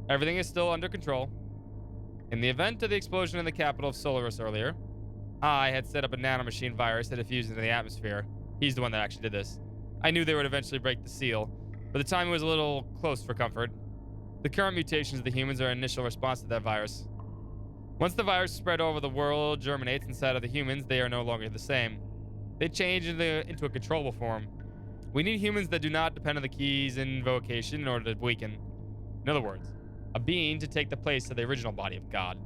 Everything is still under control. In the event of the explosion in the capital of Solaris earlier, I had set up a nanomachine virus that diffused into the atmosphere. He's the one that actually did this. I knew they would eventually break the seal, but the timing was a little close for comfort. The current mutations of the humans are an initial response to that virus. Once the virus spread over the world, germinates inside of the humans, they are no longer the same. They change into a controllable form. We need humans that do not depend on the key's invocation in order to weaken. In other words, a being to take the place of the original body of God.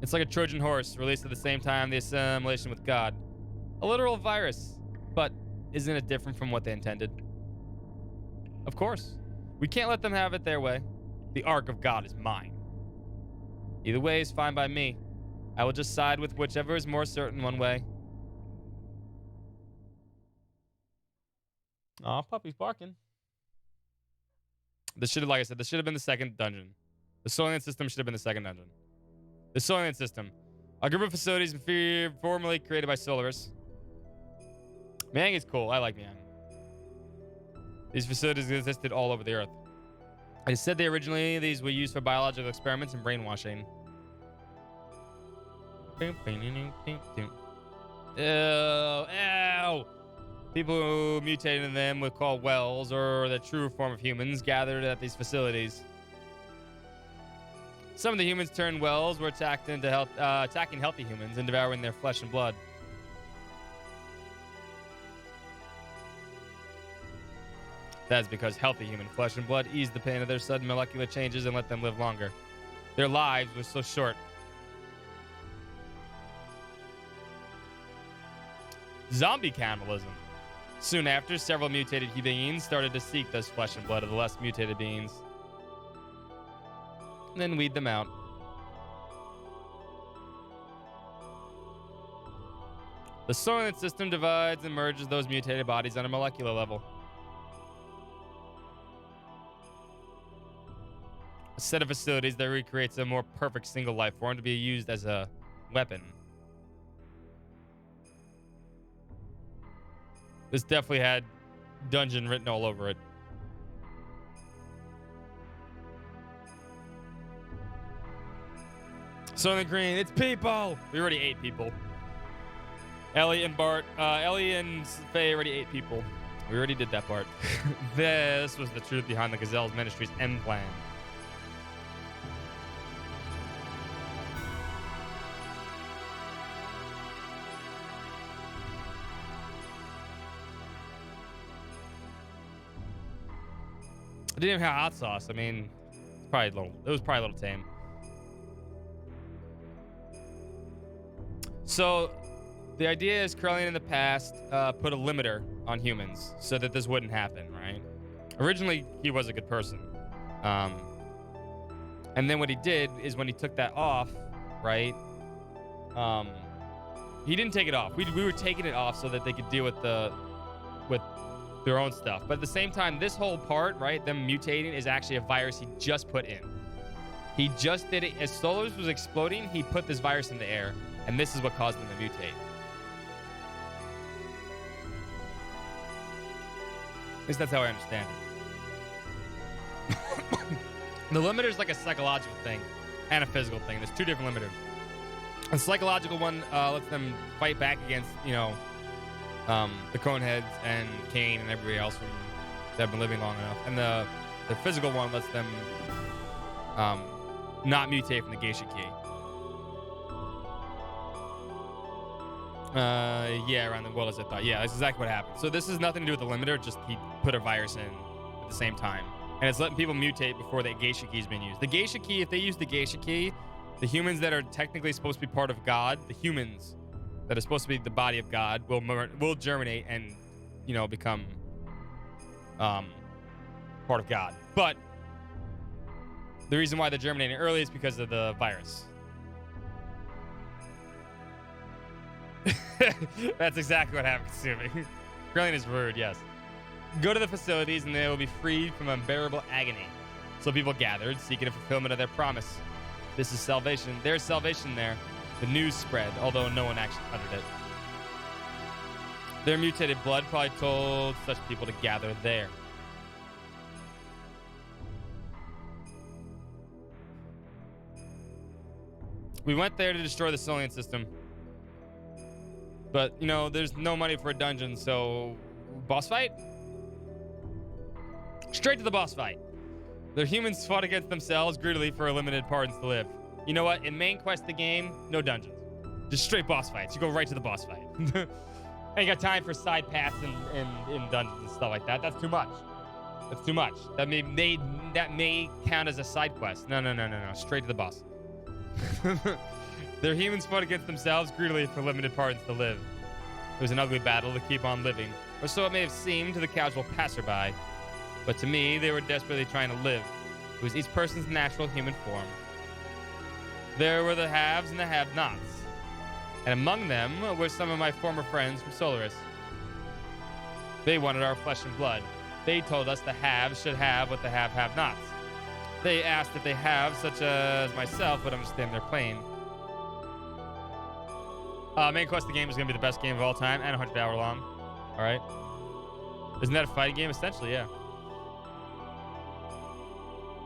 It's like a Trojan horse released at the same time the assimilation with God. A literal virus. But isn't it different from what they intended? Of course. We can't let them have it their way. The Ark of God is mine. Either way is fine by me. I will just side with whichever is more certain one way. Aw, puppy's barking. This should have, like I said, this should have been the second dungeon. The Solient system should have been the second dungeon. The Solient system. A group of facilities formerly created by Solaris. Mang is cool. I like Mang. These facilities existed all over the Earth. It is said these were used for biological experiments and brainwashing. Ew. People who mutated in them were called Wells, or the true form of humans, gathered at these facilities. Some of the humans turned Wells were attacking healthy humans and devouring their flesh and blood. That is because healthy human flesh and blood eased the pain of their sudden molecular changes and let them live longer. Their lives were so short. Zombie cannibalism. Soon after, several mutated beings started to seek this flesh and blood of the less mutated beings. And then weed them out. The Solient system divides and merges those mutated bodies on a molecular level. A set of facilities that recreates a more perfect single life form to be used as a weapon. This definitely had dungeon written all over it. Soylent Green, it's people! We already ate people. Ellie and Bart. Ellie and Faye already ate people. We already did that part. This was the truth behind the Gazelle's Ministry's end plan. I didn't even have hot sauce. I mean, it was probably a little tame. So, the idea is Krellian in the past put a limiter on humans so that this wouldn't happen, right? Originally, he was a good person. And then what he did is when he took that off, right? He didn't take it off. We were taking it off so that they could deal with their own stuff. But at the same time, this whole part, right, them mutating is actually a virus he just put in. He just did it. As Solos was exploding, he put this virus in the air. And this is what caused them to mutate. At least that's how I understand it. The limiter is like a psychological thing and a physical thing. There's two different limiters. The psychological one lets them fight back against, the Coneheads and Kane and everybody else that have been living long enough. And the physical one lets them not mutate from the Geisha Key. Around the world as I thought. Yeah, that's exactly what happened. So this has nothing to do with the limiter, just he put a virus in at the same time. And it's letting people mutate before the Geisha Key's been used. The Geisha Key, if they use the Geisha Key, the humans that are technically supposed to be part of God, the humans that are supposed to be the body of God, will germinate and, become part of God. But the reason why they're germinating early is because of the virus. That's exactly what happened, Kasumi. Krellian is rude, yes. Go to the facilities and they will be freed from unbearable agony. So people gathered, seeking a fulfillment of their promise. This is salvation. There's salvation there. The news spread, although no one actually uttered it. Their mutated blood probably told such people to gather there. We went there to destroy the Solian system. But, there's no money for a dungeon, so... Boss fight? Straight to the boss fight. The humans fought against themselves greedily for limited pardons to live. You know what? In main quest the game, no dungeons. Just straight boss fights. You go right to the boss fight. Ain't got time for side paths in dungeons and stuff like that. That's too much. That's too much. That may count as a side quest. No. Straight to the boss. Their humans fought against themselves greedily for limited pardons to live. It was an ugly battle to keep on living, or so it may have seemed to the casual passerby. But to me, they were desperately trying to live. It was each person's natural human form. There were the haves and the have-nots. And among them were some of my former friends from Solaris. They wanted our flesh and blood. They told us the haves should have what the have-nots. They asked if they have, such as myself, would understand their pain. Main quest of the game is going to be the best game of all time and 100 hour long. All right. Isn't that a fighting game? Essentially, yeah.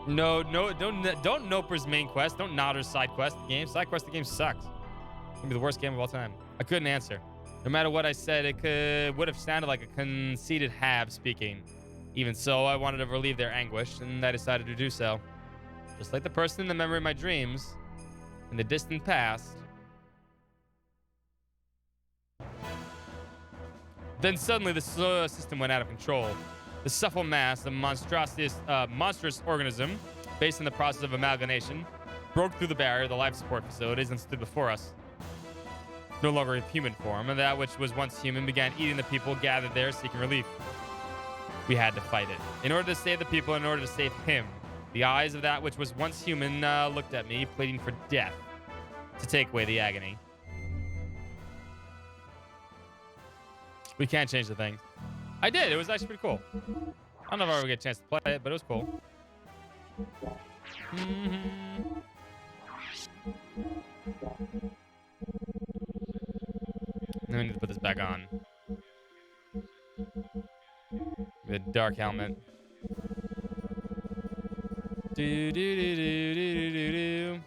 No, don't Noper's main quest. Don't Nodder's side quest the game. Side quest the game sucks. It's going to be the worst game of all time. I couldn't answer. No matter what I said, it would have sounded like a conceited have speaking. Even so, I wanted to relieve their anguish, and I decided to do so. Just like the person in the memory of my dreams, in the distant past. Then suddenly the system went out of control. The Suffle mass, a monstrous organism based in the process of amalgamation, broke through the barrier of the life support facilities and stood before us. No longer in human form, and that which was once human began eating the people gathered there seeking relief. We had to fight it. In order to save the people, in order to save him, the eyes of that which was once human looked at me, pleading for death to take away the agony. We can't change the thing. I did. It was actually pretty cool. I don't know if I ever get a chance to play it, but it was cool. Then we need to put this back on. The dark helmet. Do do do do do do do.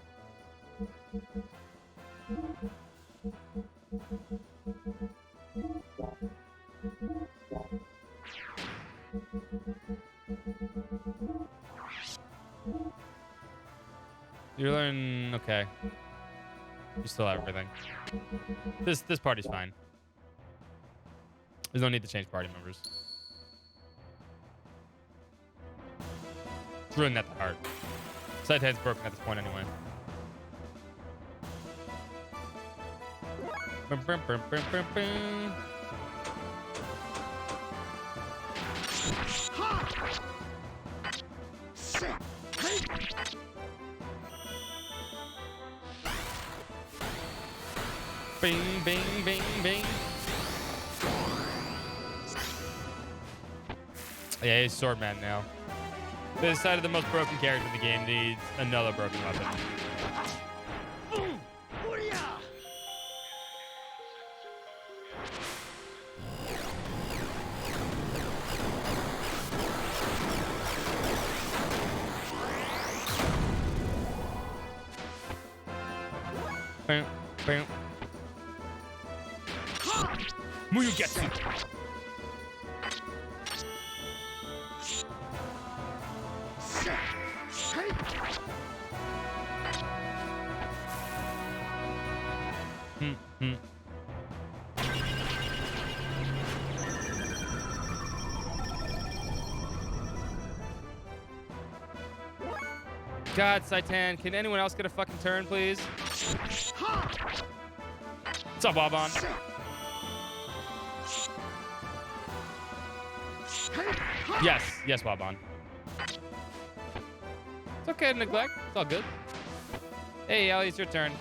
You learn. Okay. You still have everything. This party's fine. There's no need to change party members. It's really not that hard. Side head's broken at this point anyway. Bum, bum, bum, bum, bum, bum. Bing, bing, bing, bing. Yeah, he's Swordman now. They decided the most broken character in the game needs another broken weapon. Bam, bam. Muyugetsu. God, Saitan, can anyone else get a fucking turn, please? What's up, Wabon? Yes, yes, Wabon. It's okay to neglect. It's all good. Hey, Ellie, it's your turn.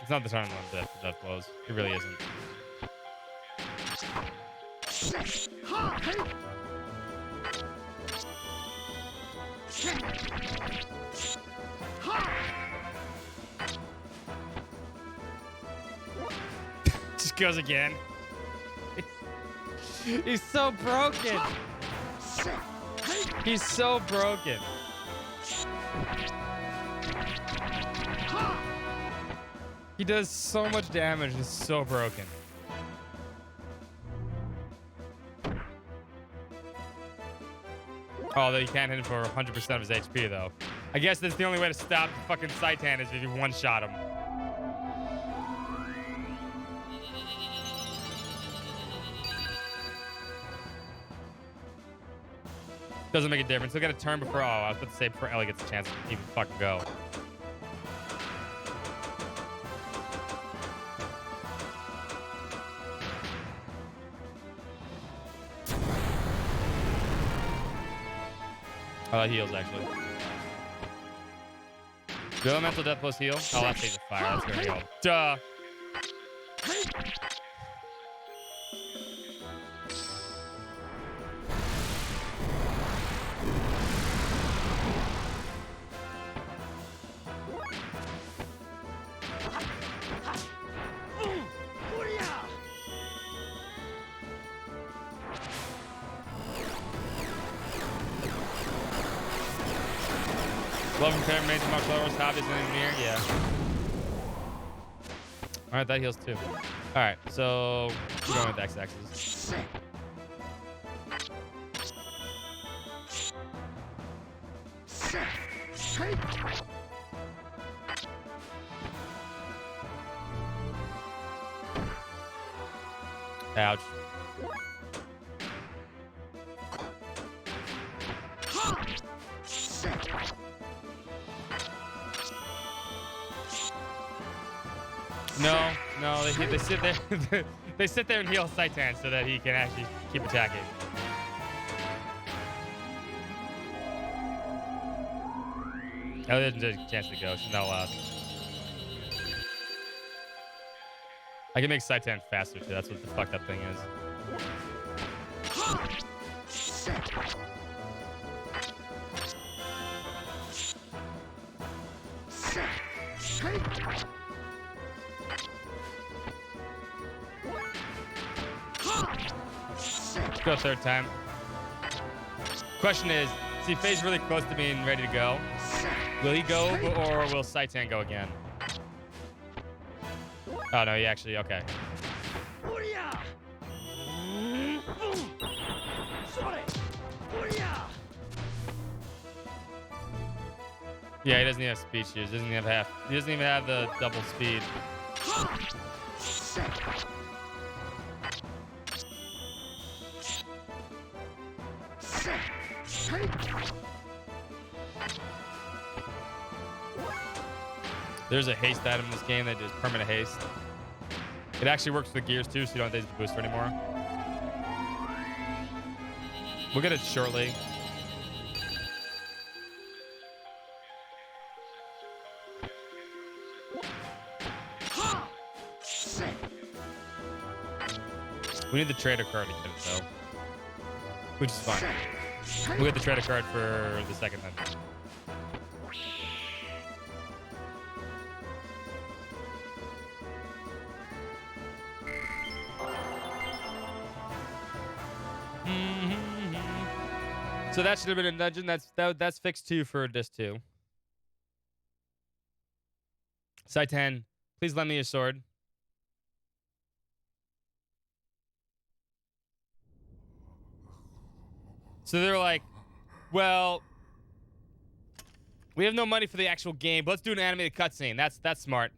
It's not the time when death blows. It really isn't. Just goes again. He's so broken. He's so broken. He does so much damage and is so broken. Although you can't hit him for 100% of his HP, though. I guess that's the only way to stop fucking Saitan is if you one-shot him. Doesn't make a difference. He'll get a turn before... Oh, I was about to say before Ellie gets a chance to even fucking go. Oh, that heals, actually. Do elemental death plus heal? Oh, that takes a fire. That's gonna go. Duh. Love and care, major martial arts, hobbies, and engineer. Yeah. All right, that heals too. All right, so we're going with X-axis. Ouch. No, they sit there. They sit there and heal Saitan so that he can actually keep attacking. Oh, there's a chance to go. She's not allowed. I can make Saitan faster too. That's what the fucked up thing is. Go third time. Question is, See, Faye's really close to being ready to go. Will he go, or will Saitan go again? Oh, no, he actually... Okay. Yeah, he doesn't even have speed shoes. He doesn't even have the double speed. There's a haste item in this game that does permanent haste. It actually works with the gears too, so you don't have to use the booster anymore. We'll get it shortly. We need the trader card to get it though, which is fine. We'll get the trader card for the second time. So that should have been a dungeon. That's fixed too for disc 2. Saitan, please lend me your sword. So they're like, well, we have no money for the actual game, but let's do an animated cutscene. That's smart.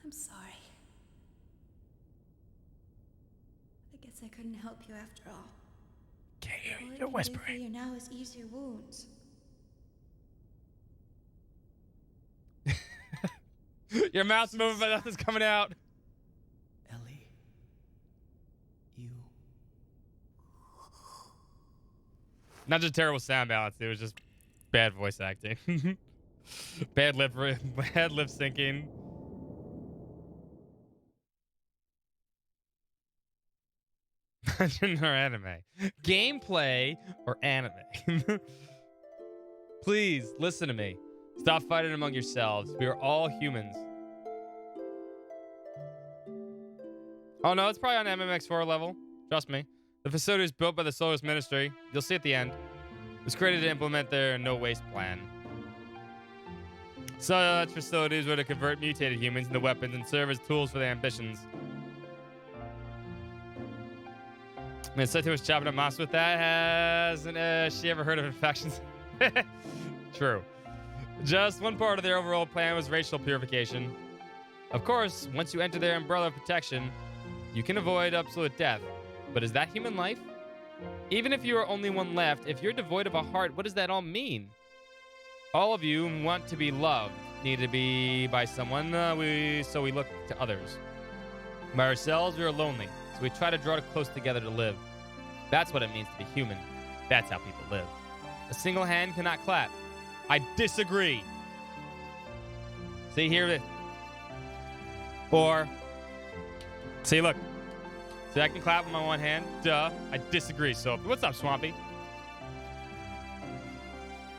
I'm sorry. I guess I couldn't help you after all. Can't hear you. All I You're can whispering. do for you now is ease your wounds. Your mouth's moving, but nothing's coming out. Ellie, you... Not just terrible sound balance. It was just bad voice acting. bad lip syncing. Dungeon or anime? Gameplay or anime? Please listen to me. Stop fighting among yourselves. We are all humans. Oh no, it's probably on MMX4 level. Trust me. The facility is built by the Solis Ministry. You'll see at the end. It was created to implement their no waste plan. Such facilities were to convert mutated humans into weapons and serve as tools for their ambitions. Man, Saito was chopping up moss with that. Hasn't she ever heard of infections? True. Just one part of their overall plan was racial purification. Of course, once you enter their umbrella of protection, you can avoid absolute death. But is that human life? Even if you are only one left, if you're devoid of a heart, what does that all mean? All of you want to be loved, need to be by someone, so we look to others. By ourselves, we are lonely, so we try to draw close together to live. That's what it means to be human. That's how people live. A single hand cannot clap. I disagree. See here, or see, look. See, I can clap with my one hand. Duh. I disagree. So, what's up, Swampy?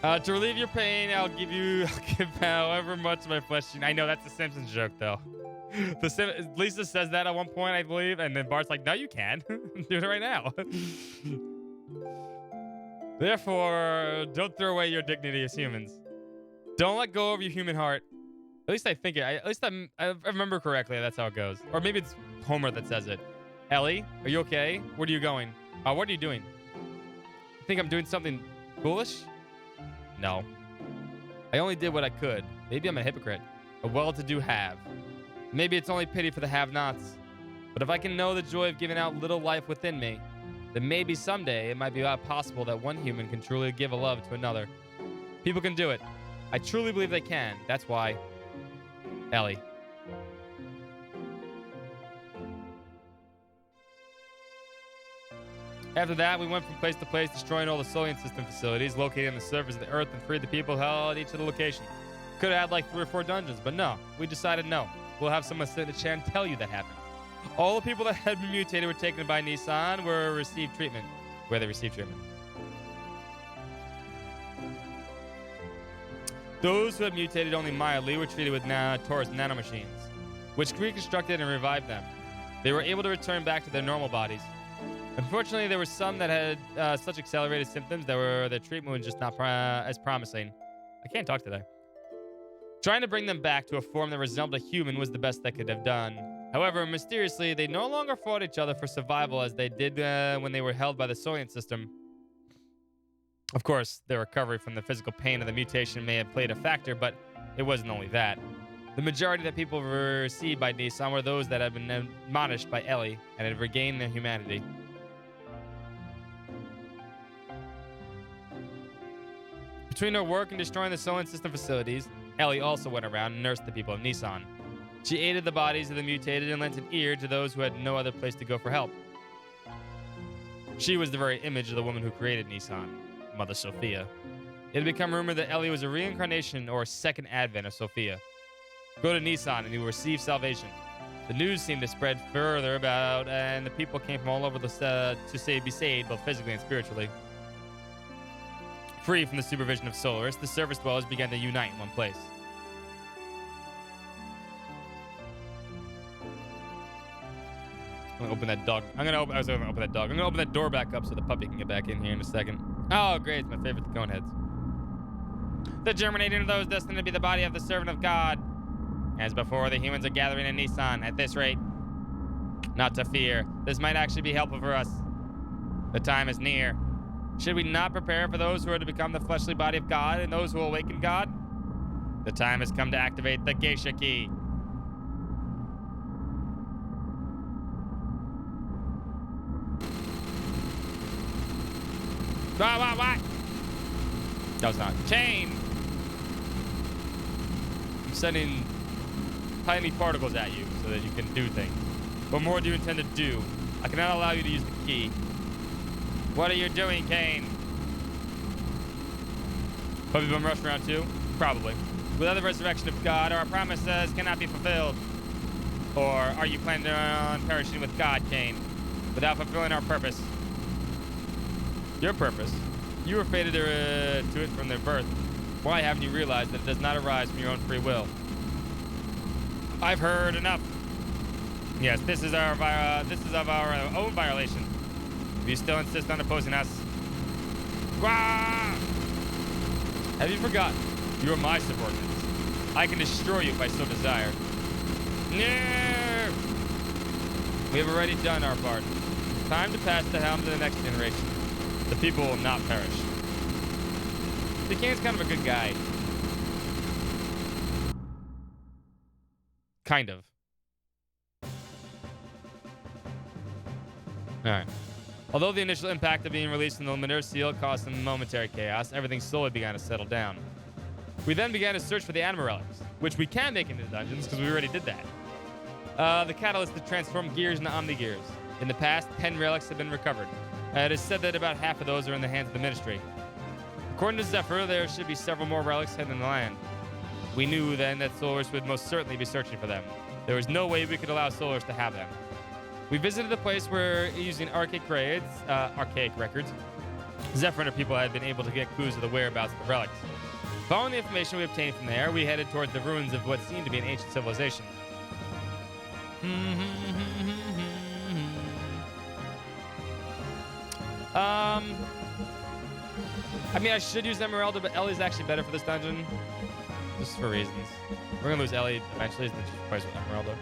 To relieve your pain, I'll give however much of my flesh. I know that's a Simpsons joke, though. Lisa says that at one point, I believe, and then Bart's like, "No, you can. Do it right now." Therefore, don't throw away your dignity as humans. Don't let go of your human heart. At least I think it. At least I remember correctly. That's how it goes. Or maybe it's Homer that says it. Ellie, are you okay? Where are you going? What are you doing? You think I'm doing something foolish? No. I only did what I could. Maybe I'm a hypocrite. A well-to-do have. Maybe it's only pity for the have-nots. But if I can know the joy of giving out little life within me, then maybe someday it might be possible that one human can truly give a love to another. People can do it. I truly believe they can. That's why. Ellie. After that, we went from place to place, destroying all the Solian system facilities located on the surface of the Earth and freed the people held at each of the locations. Could have had like 3 or 4 dungeons, but no. We decided no. We'll have someone sit in the chair and tell you that happened. All the people that had been mutated were taken by Nissan were received treatment. Where they received treatment. Those who had mutated only mildly were treated with Taurus nanomachines, which reconstructed and revived them. They were able to return back to their normal bodies. Unfortunately, there were some that had such accelerated symptoms that their treatment was just not as promising. I can't talk today. Trying to bring them back to a form that resembled a human was the best they could have done. However, mysteriously, they no longer fought each other for survival as they did when they were held by the Soylent system. Of course, their recovery from the physical pain of the mutation may have played a factor, but it wasn't only that. The majority that people received by Nissan were those that had been admonished by Ellie and had regained their humanity. Between her work in destroying the Soylent system facilities, Ellie also went around and nursed the people of Nissan. She aided the bodies of the mutated and lent an ear to those who had no other place to go for help. She was the very image of the woman who created Nissan, Mother Sophia. It had become rumored that Ellie was a reincarnation or second advent of Sophia. Go to Nissan and you will receive salvation. The news seemed to spread further about, and the people came from all over be saved, both physically and spiritually. Free from the supervision of Solaris, the surface dwellers began to unite in one place. I'm gonna open that dog. I was gonna open that dog. I'm gonna open that door back up so the puppy can get back in here in a second. Oh, great. It's my favorite, the cone heads. The germinating of those destined to be the body of the servant of God. As before, the humans are gathering in Nissan at this rate. Not to fear. This might actually be helpful for us. The time is near. Should we not prepare for those who are to become the fleshly body of God and those who will awaken God? The time has come to activate the Geisha key. What? That was not. Chain! I'm sending tiny particles at you so that you can do things. What more do you intend to do? I cannot allow you to use the key. What are you doing, Kane? Puppy Bum Rush round 2? Probably. Without the resurrection of God, our promises cannot be fulfilled. Or are you planning on perishing with God, Kane, without fulfilling our purpose? Your purpose? You were fated to it from their birth. Why haven't you realized that it does not arise from your own free will? I've heard enough. Yes, this is of our own violation. If you still insist on opposing us, Gwah! Have you forgotten? You are my subordinates. I can destroy you if I so desire. No! We have already done our part. Time to pass the helm to the next generation. The people will not perish. The king's kind of a good guy. Kind of. Alright. Although the initial impact of being released from the limiter seal caused some momentary chaos, everything slowly began to settle down. We then began to search for the anima relics, which we can make into dungeons because we already did that. The catalyst to transform gears into omni-gears. In the past, 10 relics have been recovered. It is said that about half of those are in the hands of the ministry. According to Zephyr, there should be several more relics hidden in the land. We knew then that Solaris would most certainly be searching for them. There was no way we could allow Solaris to have them. We visited the place where, using archaic records, Zephyr and her people had been able to get clues of the whereabouts of the relics. Following the information we obtained from there, we headed towards the ruins of what seemed to be an ancient civilization. I mean, I should use Emeralda, but Ellie's actually better for this dungeon. Just for reasons. We're gonna lose Ellie eventually, so just replace with Emeralda.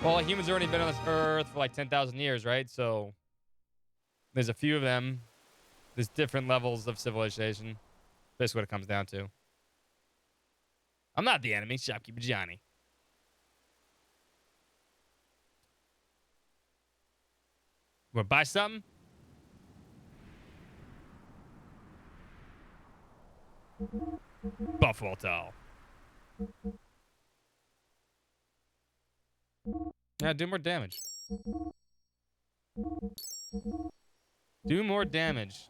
Well, humans have already been on this earth for like 10,000 years, right? So there's a few of them. There's different levels of civilization. That's what it comes down to. I'm not the enemy, Shopkeeper Johnny. Wanna buy something? Buffalo towel. Yeah, do more damage. Do more damage.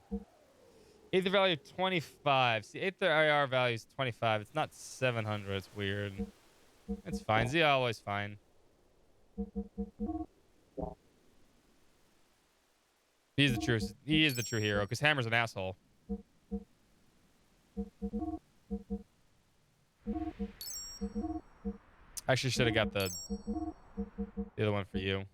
Aether value of 25. See, Aether IR value is 25. It's not 700. It's weird. It's fine. Z always fine. He is the true hero because Hammer's an asshole. Actually, should have got the other one for you.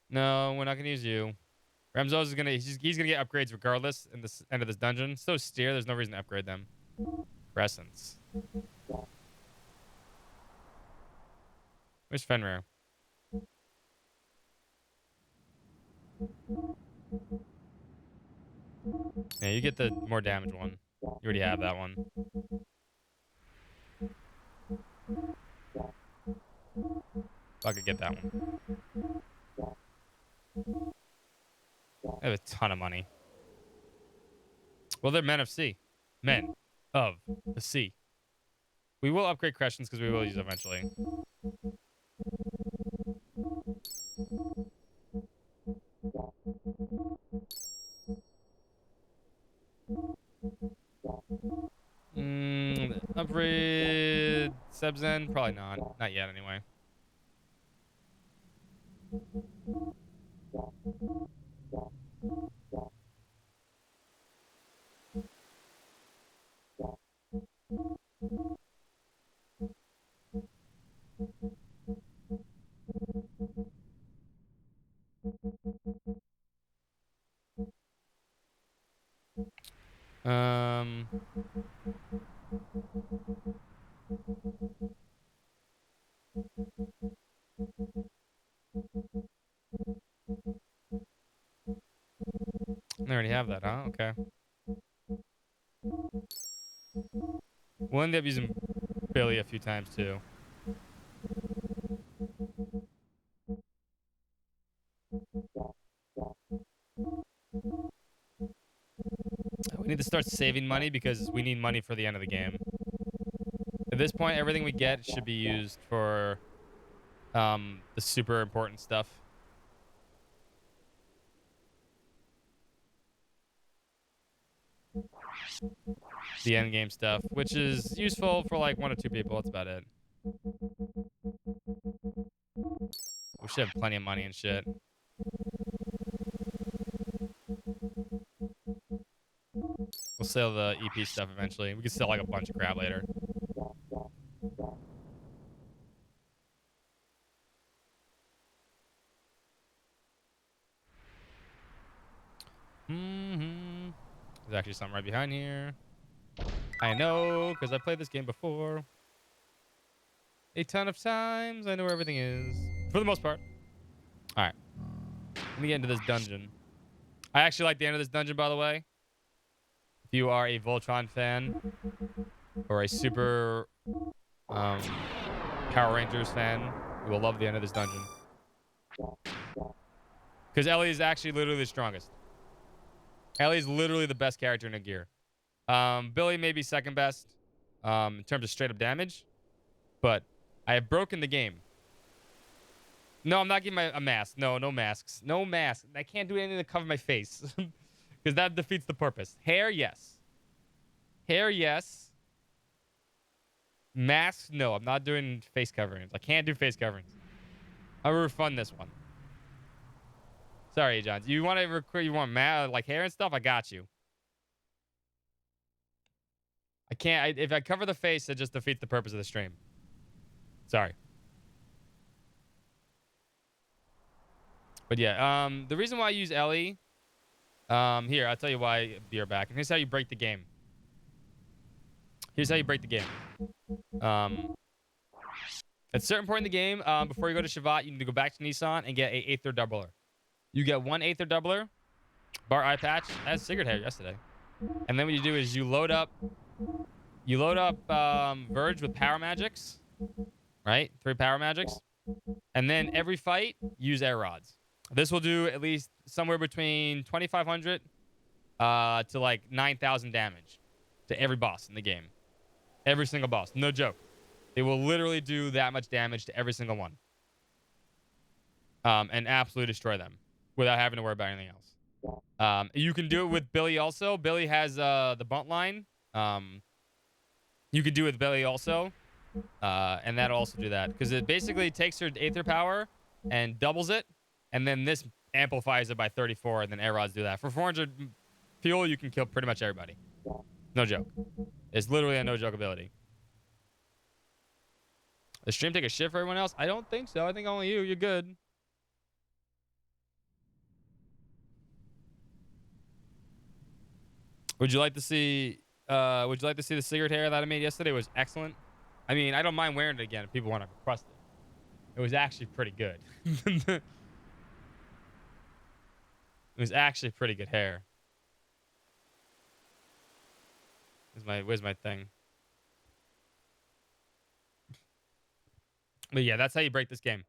No, we're not gonna use you. Ramzos is gonna he's gonna get upgrades regardless in this end of this dungeon. So steer, there's no reason to upgrade them. Crescents. Where's Fenrir? Yeah, you get the more damage one. You already have that one. I could get that one. I have a ton of money. Well, they're men of sea. Men of the sea. We will upgrade crescents because we will use it eventually. Upgrade Sebzen? Probably not. Not yet, anyway. Um. They already have that, huh? Okay. We'll end up using Billy a few times, too. We need to start saving money because we need money for the end of the game. At this point, everything we get should be used for the super important stuff. The end game stuff, which is useful for like 1 or 2 people. That's about it. We should have plenty of money and shit. We'll sell the EP stuff eventually. We can sell like a bunch of crap later. There's actually something right behind here. I know, because I played this game before. A ton of times. I know where everything is. For the most part. Alright. Let me get into this dungeon. I actually like the end of this dungeon, by the way. If you are a Voltron fan or a super Power Rangers fan, you will love the end of this dungeon. Because Ellie is actually literally the strongest. Ellie is literally the best character in a gear. Billy may be second best in terms of straight up damage, but I have broken the game. No, I'm not giving a mask. No masks. No masks. I can't do anything to cover my face because that defeats the purpose. Hair, yes. Hair, yes. Masks, no. I'm not doing face coverings. I can't do face coverings. I'll refund this one. Sorry, John. You want to record? You want like hair and stuff? I got you. I can't. If I cover the face, it just defeats the purpose of the stream. Sorry. But yeah, the reason why I use Ellie, here, I'll tell you why you're back. And here's how you break the game. Here's how you break the game. At a certain point in the game, before you go to Shavat, you need to go back to Nissan and get a Aether Doubler. You get 1 Aether Doubler, bar eye patch. I had Sigurd hair yesterday. And then what you do is you load up Verge with power magics, right? 3 power magics. And then every fight, use air rods. This will do at least somewhere between 2,500 to like 9,000 damage to every boss in the game. Every single boss. No joke. It will literally do that much damage to every single one. And absolutely destroy them without having to worry about anything else. You can do it with Billy also. Billy has the bunt line. You could do it with Belly also. And that'll also do that. Because it basically takes her Aether power and doubles it. And then this amplifies it by 34. And then air rods do that. For 400 fuel, you can kill pretty much everybody. No joke. It's literally a no joke ability. Does stream take a shit for everyone else? I don't think so. I think only you. You're good. Would you like to see the cigarette hair that I made yesterday? It was excellent. I mean, I don't mind wearing it again if people want to request it. It was actually pretty good. It was actually pretty good hair. Where's my thing? But yeah, that's how you break this game.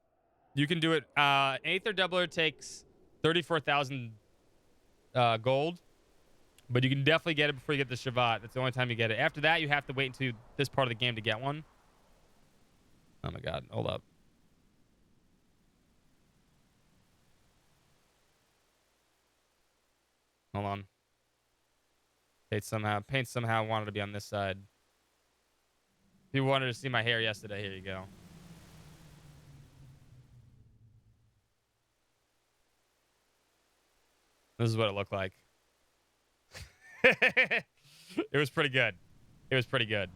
You can do it. Aether Doubler takes 34,000 gold. But you can definitely get it before you get the Shavat. That's the only time you get it. After that, you have to wait until this part of the game to get one. Oh my god. Hold up. Hold on. Paint somehow wanted to be on this side. If you wanted to see my hair yesterday, here you go. This is what it looked like. It was pretty good. It was pretty good.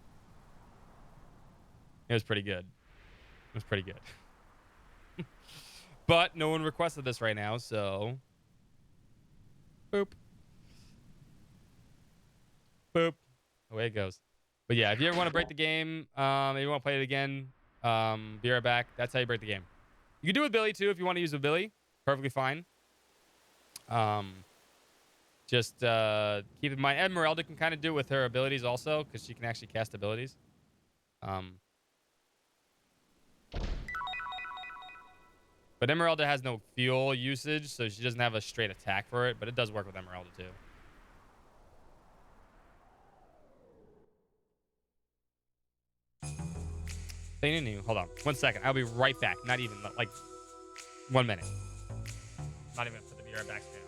It was pretty good. It was pretty good. But no one requested this right now, so boop. Boop. Away it goes. But yeah, if you ever want to break the game, if you want to play it again, be right back. That's how you break the game. You can do it with Billy too if you want to use with Billy. Perfectly fine. Just keep in mind, Esmeralda can kind of do it with her abilities also, because she can actually cast abilities. But Esmeralda has no fuel usage, so she doesn't have a straight attack for it, but it does work with Esmeralda too. Hold on. 1 second. I'll be right back. Not even, like, 1 minute. Not even put the be right back screen up.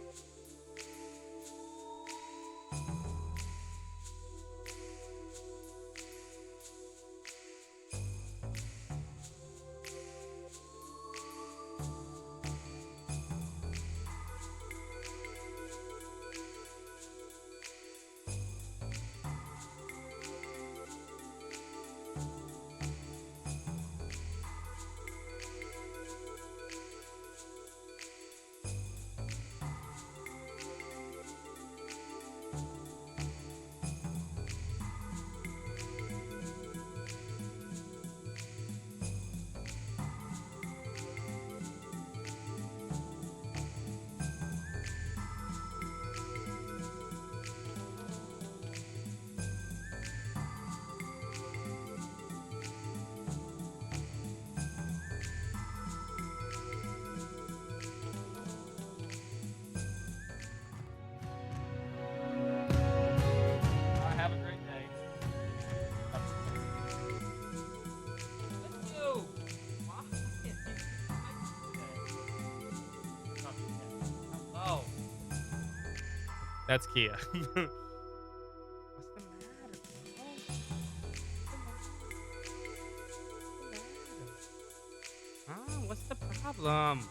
Have a great day. Let's go. Hello. That's Kia. What's the matter, bro? What's the problem?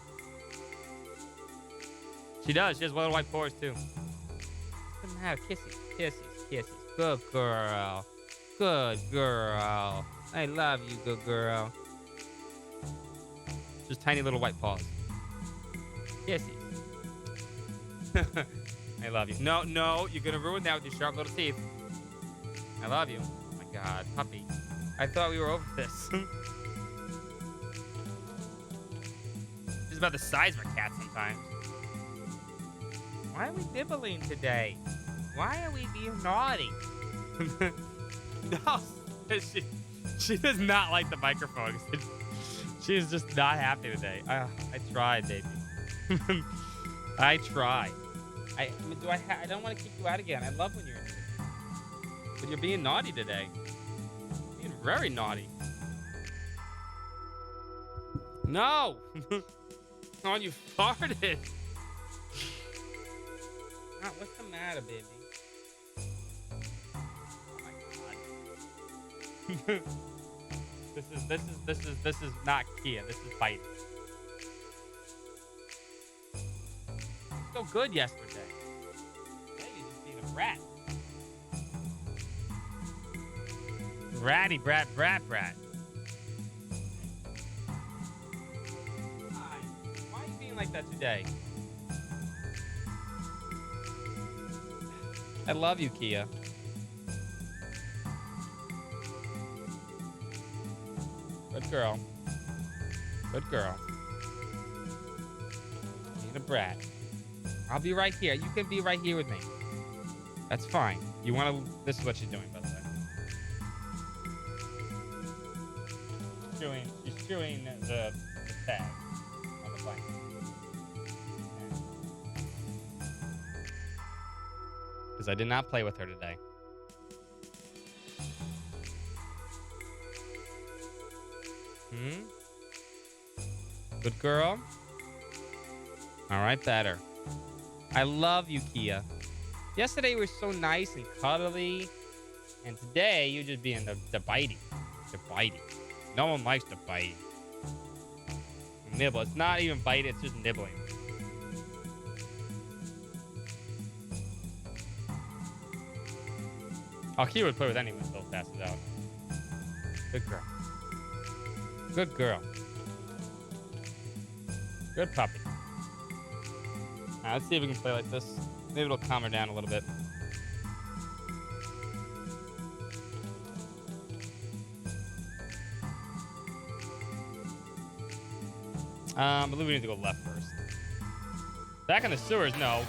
She does. She has little white pores too. What's the matter? Kisses, kisses, kisses. Good girl. Good girl. I love you, good girl. Just tiny little white paws. Kisses. I love you. No, no, you're gonna ruin that with your sharp little teeth. I love you. Oh my god, puppy. I thought we were over this. She's about the size of a cat sometimes. Why are we nibbling today? Why are we being naughty? No, she does not like the microphone. She is just not happy today. I tried, baby. I tried. I don't want to kick you out again. I love when you're in here. But you're being naughty today. You're being very naughty. No! Oh, you farted. What's the matter, baby? Oh my god. This is not Kia. This is biting. So good yesterday. Yeah, you just being a brat. Bratty brat. Why are you being like that today? I love you, Kia. Good girl. Good girl. Being a brat. I'll be right here. You can be right here with me. That's fine. You want to... This is what she's doing, by the way. She's chewing the tag on the blanket. Because I did not play with her today. Good girl. All right, better. I love you, Kia. Yesterday you were so nice and cuddly. And today you're just being the bitey. The bitey. No one likes the bite. Nibble. It's not even bite, it's just nibbling. Oh, Kia would play with anyone until it passes out. Good girl. Good girl. Good puppy. Alright, let's see if we can play like this. Maybe it'll calm her down a little bit. I believe we need to go left first. Back in the sewers, no.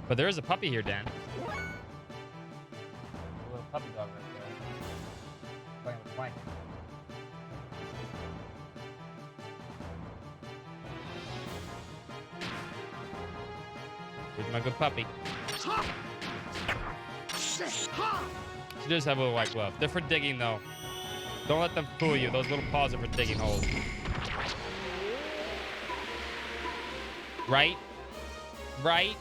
But there is a puppy here, Dan. A little puppy dog right there. Playing with Plank. Here's my good puppy. She does have a little white glove. They're for digging, though. Don't let them fool you. Those little paws are for digging holes. Right? Right?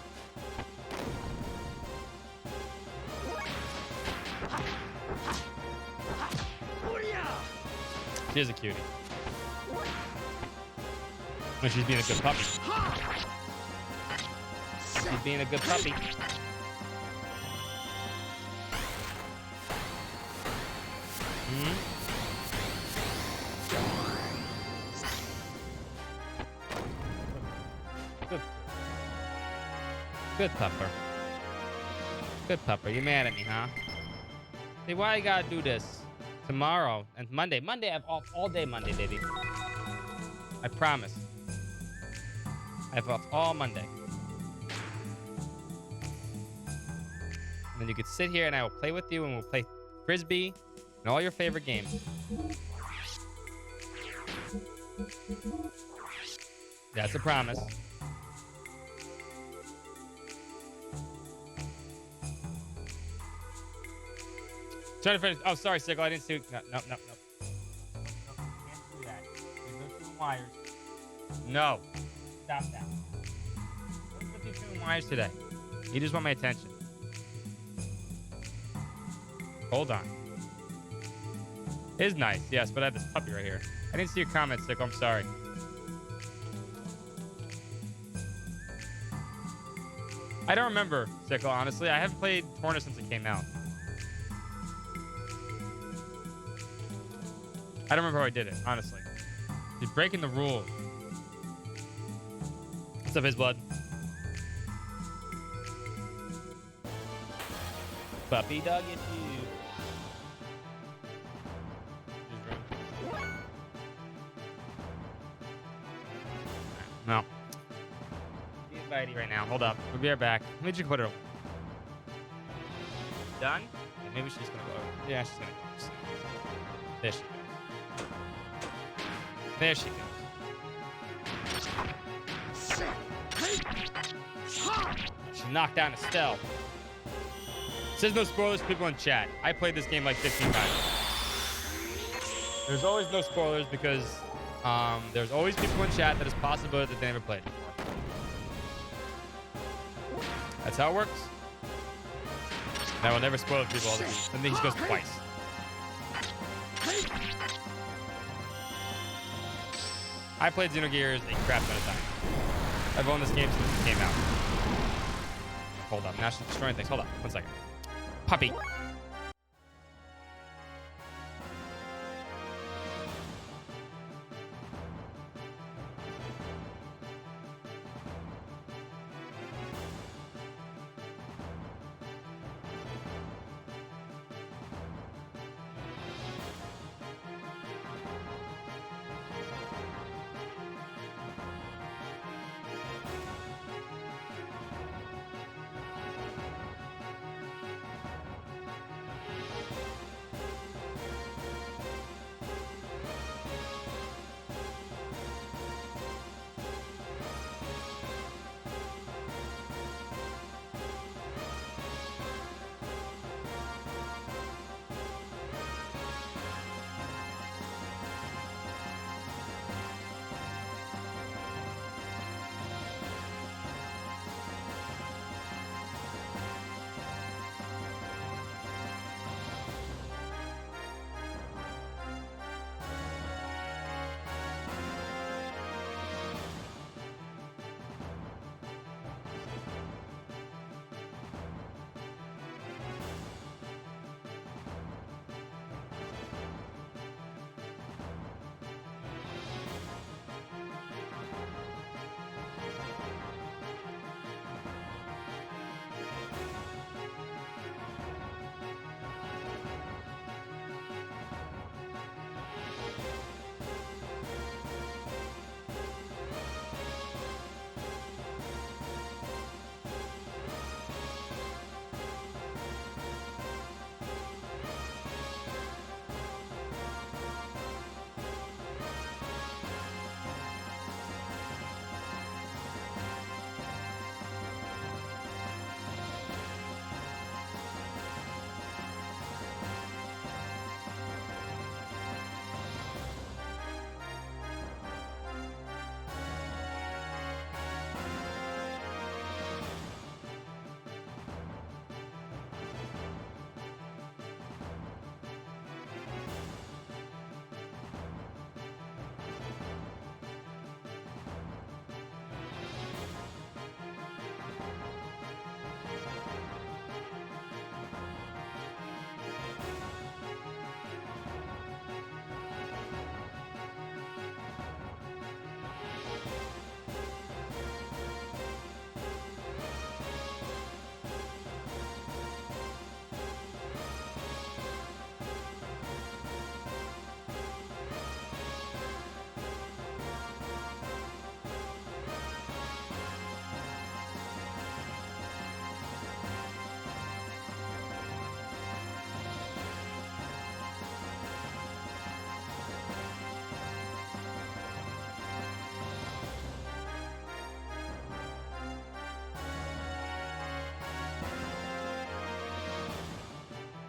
She is a cutie. When she's being a good puppy. She's being a good puppy. Good pupper. Good pupper. You mad at me, huh? Hey, why you gotta do this? Tomorrow and Monday. Monday, I have off all day Monday, baby. I promise. I have off all Monday. And then you could sit here and I will play with you and we'll play Frisbee and all your favorite games. That's a promise. Trying to finish. Oh, sorry, Sickle. I didn't see. No. Can't do that. There's no chewing wires. No. Stop that. What's with you chewing wires today? You just want my attention. Hold on. It is nice, yes, but I have this puppy right here. I didn't see your comment, Sickle. I'm sorry. I don't remember, Sickle, honestly. I haven't played Torna since it came out. I don't remember how I did it, honestly. He's breaking the rules. What's up, his blood? Puppy dog at you. No. Be bitey right now. Hold up. We'll be right back. Let me just put her. Done? Maybe she's gonna go. Yeah, she's gonna go. There she goes. There she goes. She knocked down Estelle. Says no spoilers, people in chat. I played this game like 15 times. There's always no spoilers because there's always people in chat that is possible that they never played it before. That's how it works. I will never spoil people all the time. And then he goes twice. I played Xenogears a crap ton of time. I've owned this game since it came out. Hold up. Now she's destroying things. Hold up. 1 second. Puppy.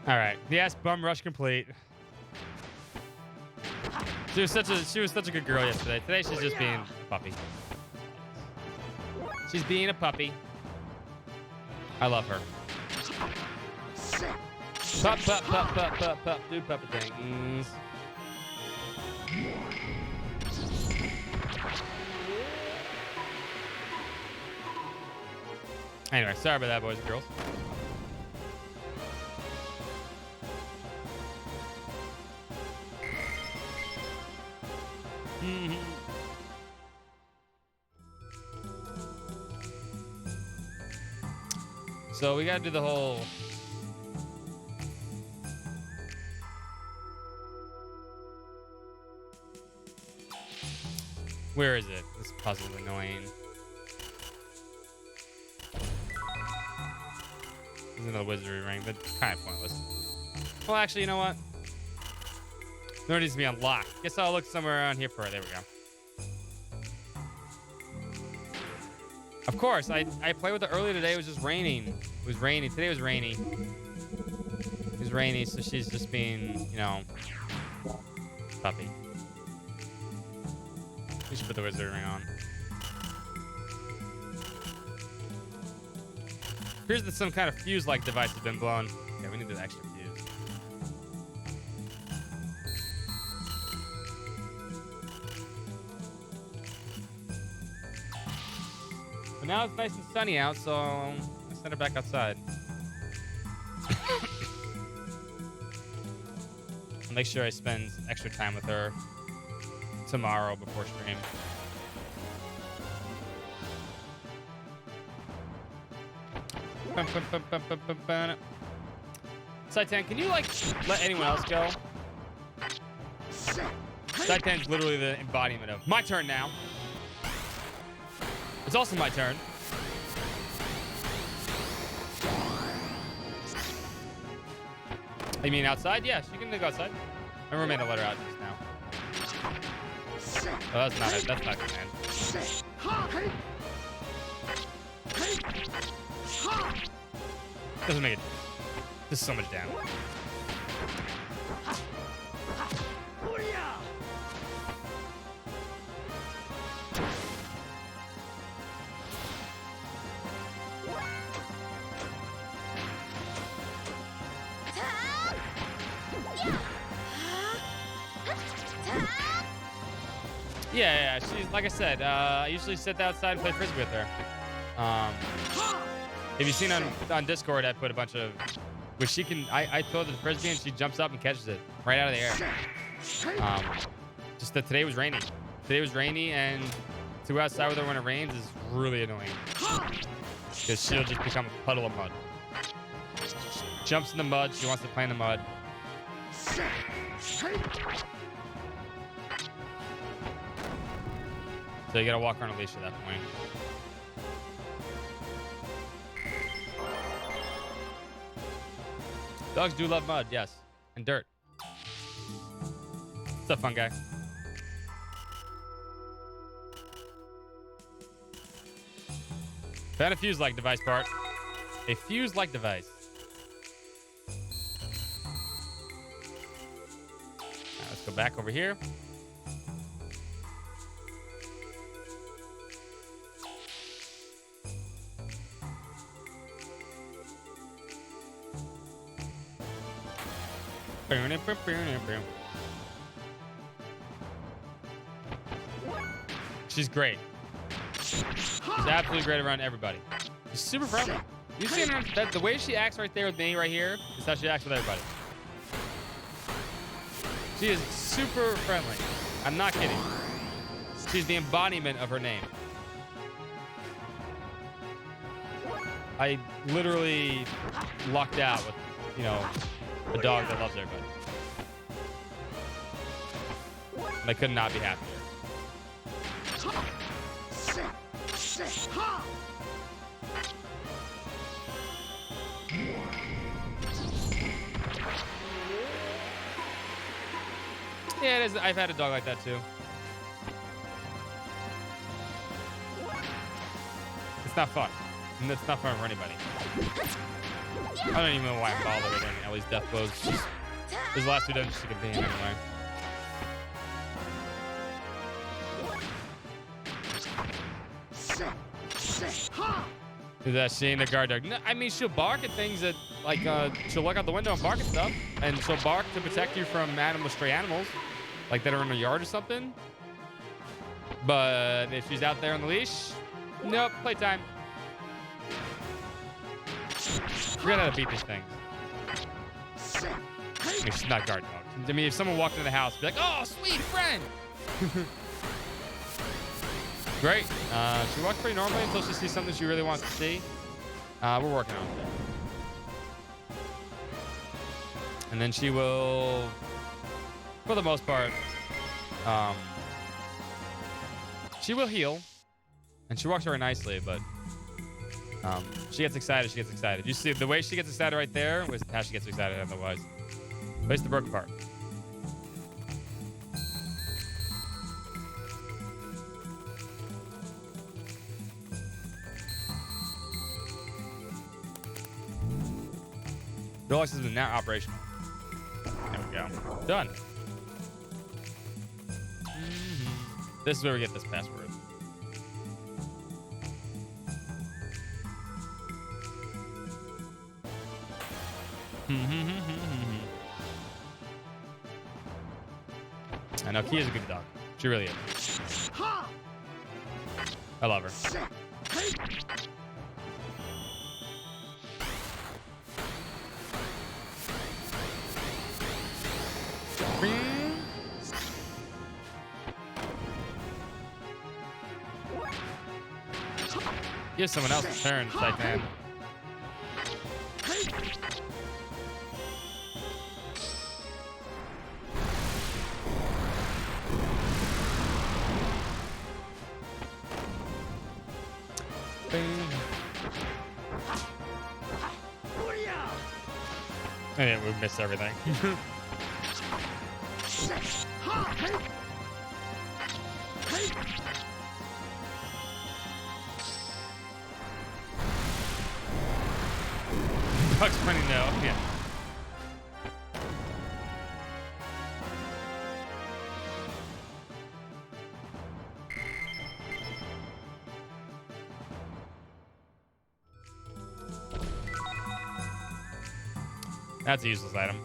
All right. Yes, bum rush complete. She was such a good girl yesterday. Today she's just being a puppy. She's being a puppy. I love her. Pup, pup, pup, pup, pup, pup. Do puppy things. Anyway, sorry about that, boys and girls. So we gotta do the whole... Where is it? This puzzle is annoying. There's another wizardry ring, but kind of pointless. Well, actually, you know what? There needs to be unlocked. Guess I'll look somewhere around here for it. There we go. Of course, I played with it earlier today. It was just raining. It was raining. Today was rainy. It was rainy, so she's just being, you know, puppy. We should put the wizard ring on. Appears that some kind of fuse-like device has been blown. Okay, we need the extra fuse. But now it's nice and sunny out, so I send her back outside. I'll make sure I spend extra time with her tomorrow before stream. Saitan, can you like let anyone else go? Saitan's literally the embodiment of my turn now. It's also my turn. You mean outside? Yeah, she can go outside. My roommate will let her out just now. Oh, that's not it. That's not good, man. Doesn't make it. This is so much damage. Yeah. She's like I said. I usually sit outside and play frisbee with her. If you've seen on Discord, I put a bunch of, which she can. I throw the frisbee and she jumps up and catches it right out of the air. Just that today was rainy. Today was rainy, and to go outside with her when it rains is really annoying because she'll just become a puddle of mud. She jumps in the mud. She wants to play in the mud. So you gotta walk her on a leash at that point. Dogs do love mud, yes. And dirt. What's up, fun guy? Found a fuse-like device part. A fuse-like device. Now let's go back over here. She's great. She's absolutely great around everybody. She's super friendly. You see her, the way she acts right there with me right here is how she acts with everybody. She is super friendly. I'm not kidding. She's the embodiment of her name. I literally lucked out with, you know, a dog that loves everybody. And I could not be happier. Yeah, it is. I've had a dog like that too. It's not fun. And it's not fun for anybody. I don't even know why I'm bothered with Ellie's death blows. This is the last 2 dungeons she could be in anyway. Is that she the guard dog? No, I mean, she'll bark at things that, like, she'll look out the window and bark at stuff. And she'll bark to protect you from stray animals, like that are in her yard or something. But if she's out there on the leash, nope, playtime. Forget how to beat these things. I mean, she's not guard dog. I mean, if someone walked into the house, be like, "Oh, sweet friend." Great. She walks pretty normally until she sees something she really wants to see. We're working on it. And then she will, for the most part, she will heal. And she walks very nicely, but she gets excited. She gets excited. You see the way she gets excited right there was how she gets excited otherwise. Place the broken part. Door locks is now operational. There we go. Done. This is where we get this password. I know Kia's a good dog. She really is. I love her. Give someone else a turn, like man. Yeah, we missed everything. Bugs Bunny, no. Yeah. That's a useless item.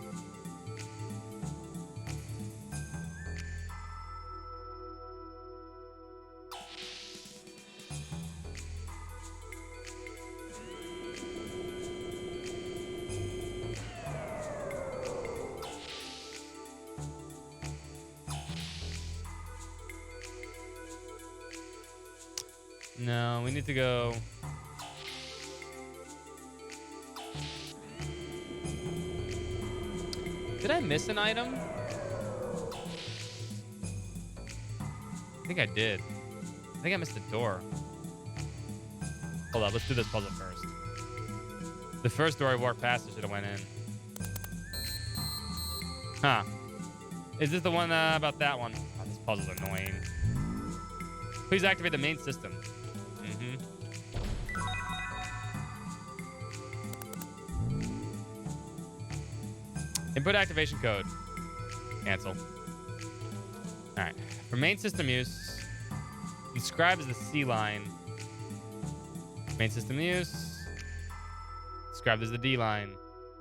No, we need to go. Did I miss an item? I think I did. I think I missed a door. Hold up, let's do this puzzle first. The first door I walked past, I should have went in. Huh. Is this the one about that one? Oh, this puzzle's annoying. Please activate the main system. Input activation code. Cancel. Alright. For main system use, describe as the C line. Main system use. Described as the D line.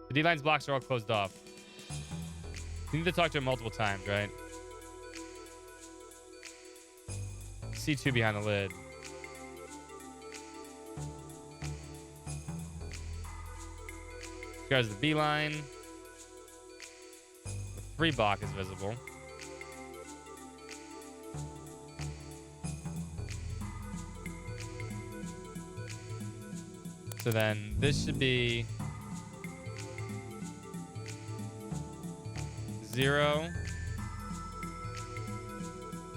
The D line's blocks are all closed off. You need to talk to him multiple times, right? C2 behind the lid. Describes the B line. The 3 block is visible. So then this should be 0,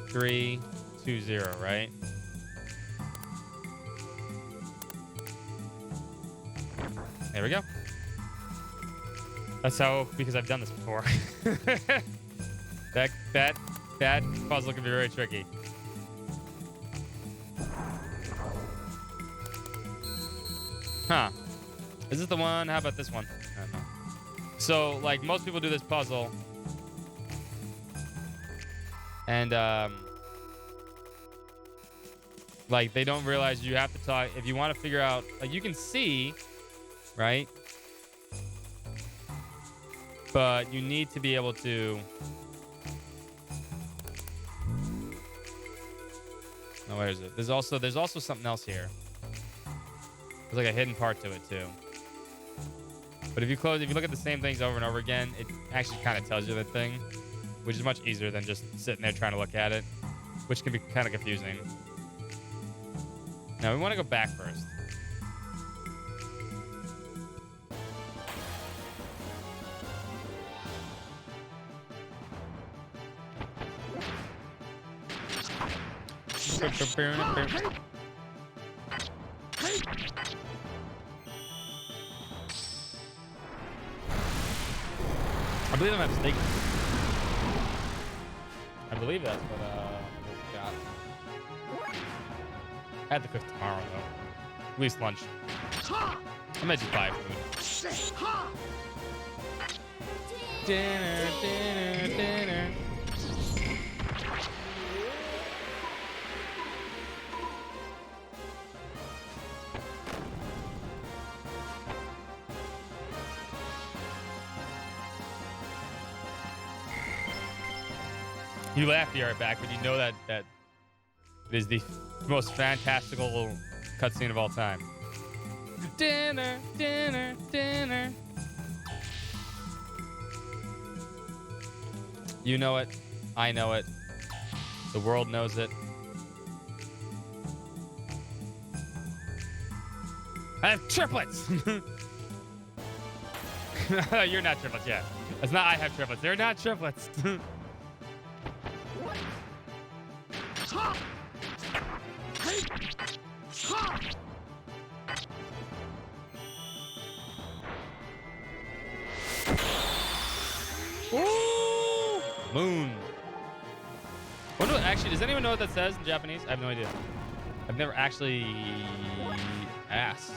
3, 2, 0, right? There we go. That's how, because I've done this before. that puzzle can be very tricky. Huh. Is this the one? How about this one? I don't know. So, like, most people do this puzzle. And, like, they don't realize you have to talk. If you want to figure out, like, you can see, right? But you need to be able to. Oh, where is it? There's also something else here. There's like a hidden part to it too. But if you look at the same things over and over again, it actually kind of tells you the thing, which is much easier than just sitting there trying to look at it, which can be kind of confusing. Now we want to go back first. I believe I'm mistaken. I believe that's what we got. I have to cook tomorrow though. At least lunch. I might just buy food. Dinner. You laugh the art back, but you know that it is the most fantastical cutscene of all time. Dinner, dinner, dinner. You know it. I know it. The world knows it. I have triplets. You're not triplets, yeah. It's not I have triplets. They're not triplets. Ooh, moon. Wonder what, actually, does anyone know what that says in Japanese? I have no idea. I've never actually asked.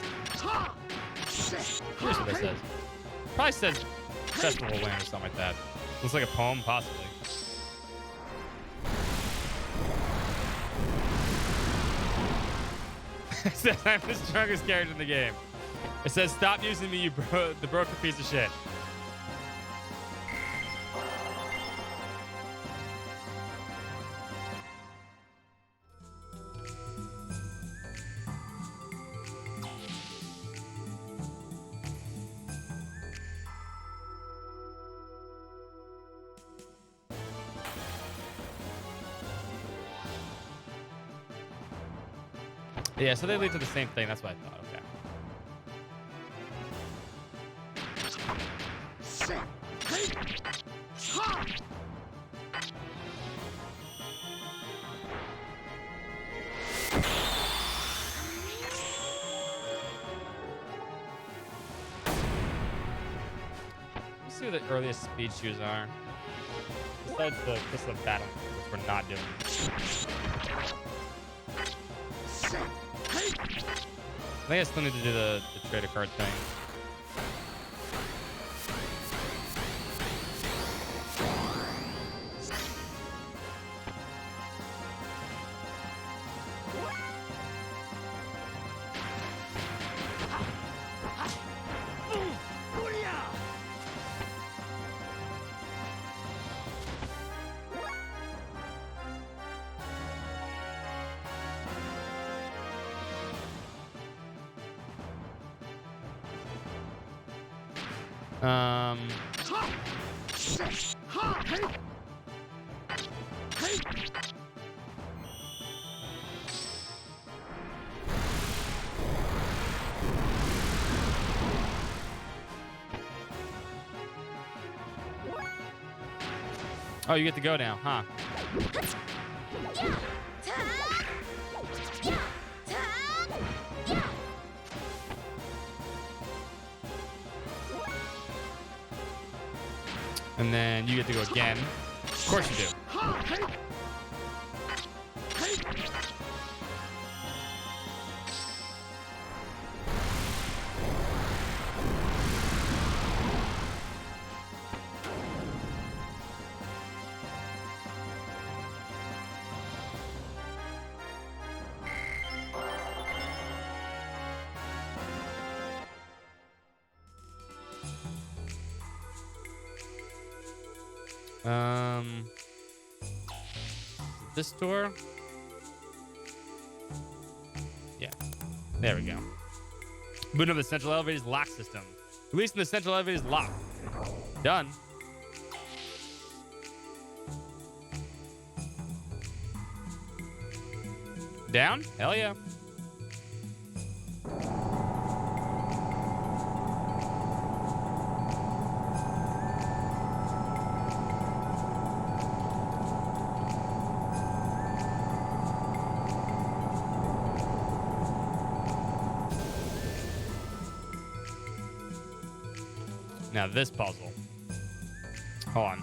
Here's what that says. Probably says festival land or something like that. Looks like a poem, possibly. It says I'm the strongest character in the game. It says stop using me, you the broken piece of shit. Yeah, so they lead to the same thing. That's what I thought. Okay. Let's see what the earliest speed shoes are. Besides the Crystal of Battle, which we're not doing. I think I still need to do the trader card thing. Oh, you get to go now, huh? And then you get to go again. Of course you do. This door? Yeah. There we go. Booting up the central elevator's lock system. Releasing the central elevator's lock. Done. Down? Hell yeah. Now this puzzle. Hold on.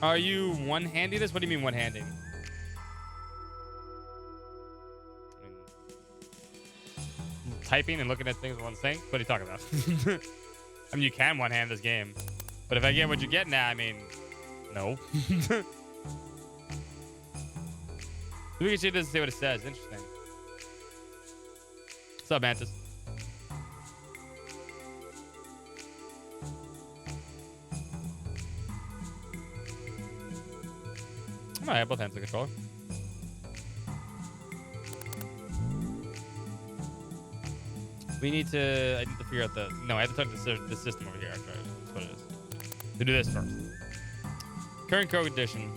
Are you one-handing this? What do you mean one-handing? Typing and looking at things in one sync? What are you talking about? I mean, you can one-hand this game. But if I get what you're getting at, I mean... No. We can see this and see what it says. Interesting. What's up, Mantis? I have both hands on the controller. We need to. I need to figure out the. No, I have to talk to the system over here. Actually, that's what it is. To do this first. Current code edition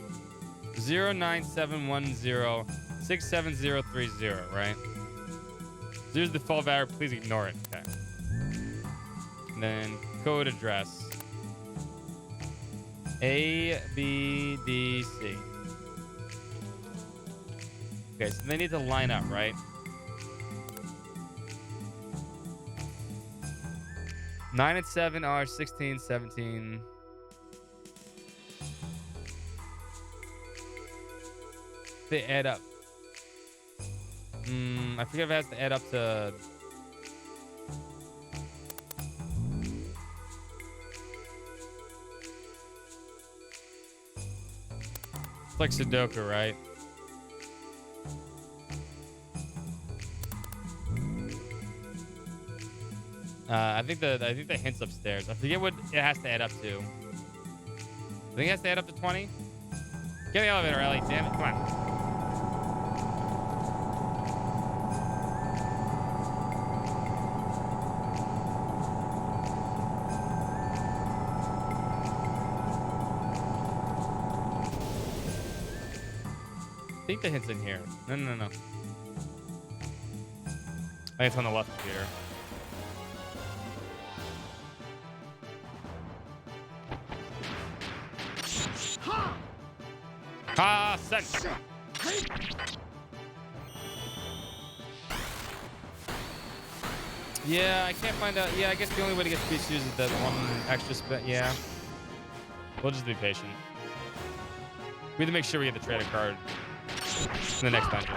09710673030. Right. Here's the default value. Please ignore it. Okay. And then code address A B D C. Okay, so they need to line up, right? 9 and 7 are 16, 17. They add up. I forget if it has to add up to. It's like Sudoku, right? I think the hint's upstairs. I forget what it has to add up to. I think it has to add up to 20. Get in the elevator, Ellie. Damn it! Come on. I think the hint's in here. No. I think it's on the left here. Sense. Yeah, I can't find out. Yeah, I guess the only way to get species is that one extra spin. Yeah. We'll just be patient. We have to make sure we get the trader card in the next dungeon.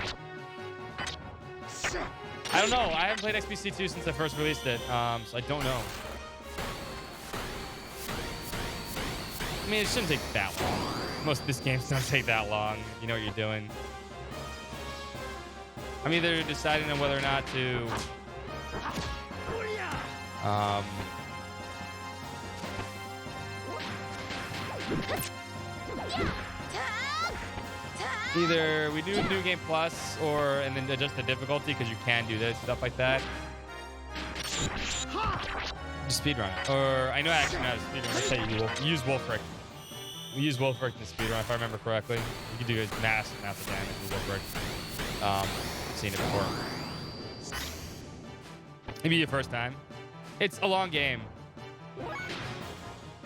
I don't know. I haven't played XBC2 since I first released it, so I don't know. I mean, it shouldn't take that long. Most of these games don't take that long. You know what you're doing. I'm either deciding on whether or not to either we do New Game Plus and then adjust the difficulty because you can do this stuff like that. Just speedrun it. Or I know actually not a speedrun. Let's say you use Wolfric. We use Wolfric in the speedrun, if I remember correctly. You can do a massive amount of damage with Wolfric. I've seen it before. Maybe your first time. It's a long game.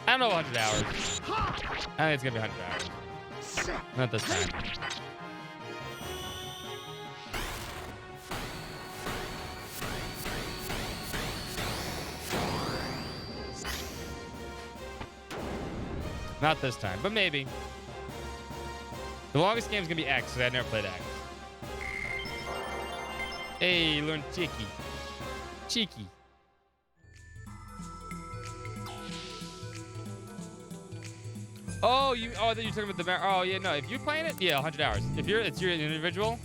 I don't know, 100 hours. I think it's gonna be 100 hours. Not this time. Not this time, but maybe. The longest game is gonna be X, because I've never played X. Hey, learn Cheeky. Cheeky. Oh, I thought you were talking about the. Oh, yeah, no. If you're playing it, yeah, 100 hours. If you're an individual,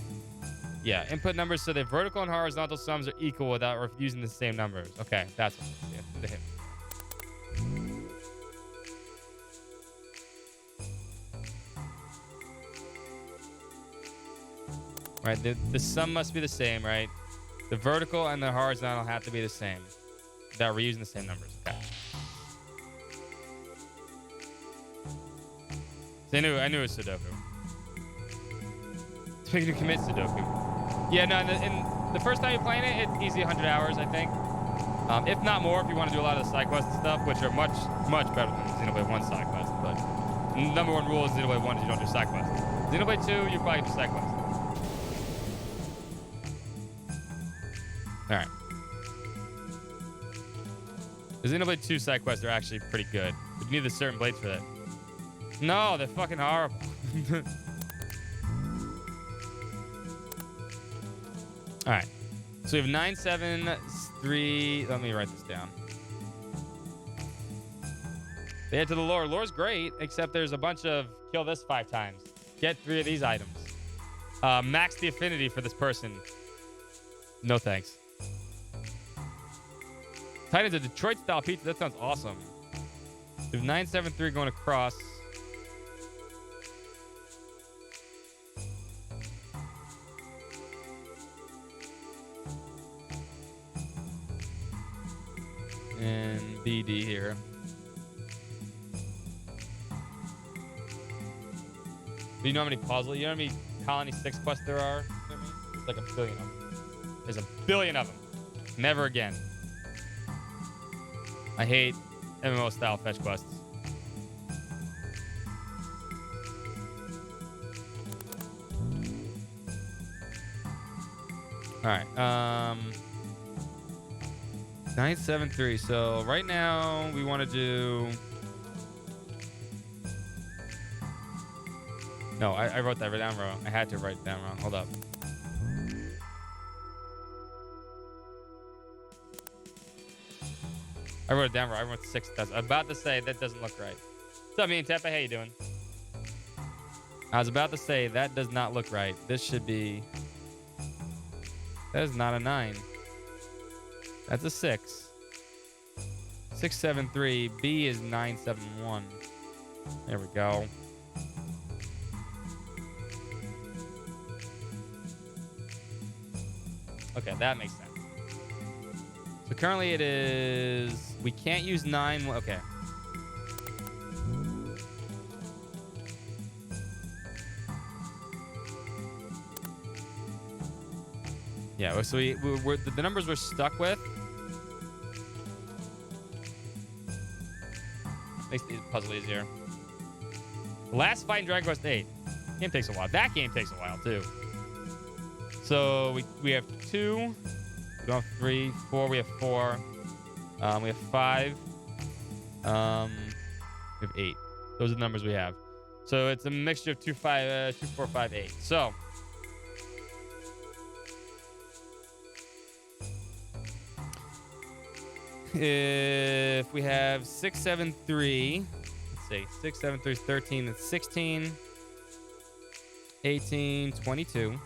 yeah. Input numbers so the vertical and horizontal sums are equal without using the same numbers. Okay, that's what it is. Yeah, the hint. Right, the sum must be the same, right? The vertical and the horizontal have to be the same. That we're using the same numbers. Okay. So I knew it was Sudoku. Speaking of commit Sudoku. Yeah, no, in the first time you're playing it, it's easy 100 hours, I think. If not more, if you want to do a lot of the side quests and stuff, which are much, much better than Xenoblade 1 side quest. But number one rule is Xenoblade 1 is you don't do side quests. Xenoblade 2, you probably do side quests. All right. The Xenoblade 2 side quests are actually pretty good. But you need the certain blades for that. No, they're fucking horrible. All right. So we have 9, 7, 3. Let me write this down. They add to the lore. Lore's great, except there's a bunch of kill this 5 times. Get 3 of these items. Max the affinity for this person. No thanks. Titans a Detroit style pizza. That sounds awesome. We have 973 going across. And BD here. Do you know how many puzzles? You know how many Colony 6 quests there are? You know what I mean? There's like a billion of them. There's a billion of them. Never again. I hate MMO style fetch quests. All right. 973. So right now we want to do. No, I wrote that down wrong. I had to write it down wrong. Hold up. I wrote it down wrong. I wrote 6. I'm about to say that doesn't look right. What's up, me and Tepe? How you doing? I was about to say that does not look right. This should be. That is not a 9. That's a 6. 673. B is 971. There we go. Okay, that makes sense. So currently it is. We can't use 9. Okay. Yeah, so we're the numbers we're stuck with. Makes the puzzle easier. The last fight in Dragon Quest VIII. Game takes a while. That game takes a while too. So we have 2. We don't have 3, 4. We have 4. We have 5. We have 8. Those are the numbers we have. So it's a mixture of 2, 4, 5, 8. So if we have 6, 7, 3, let's see, 6, 7, 3 is 13. That's 16, 18, 22.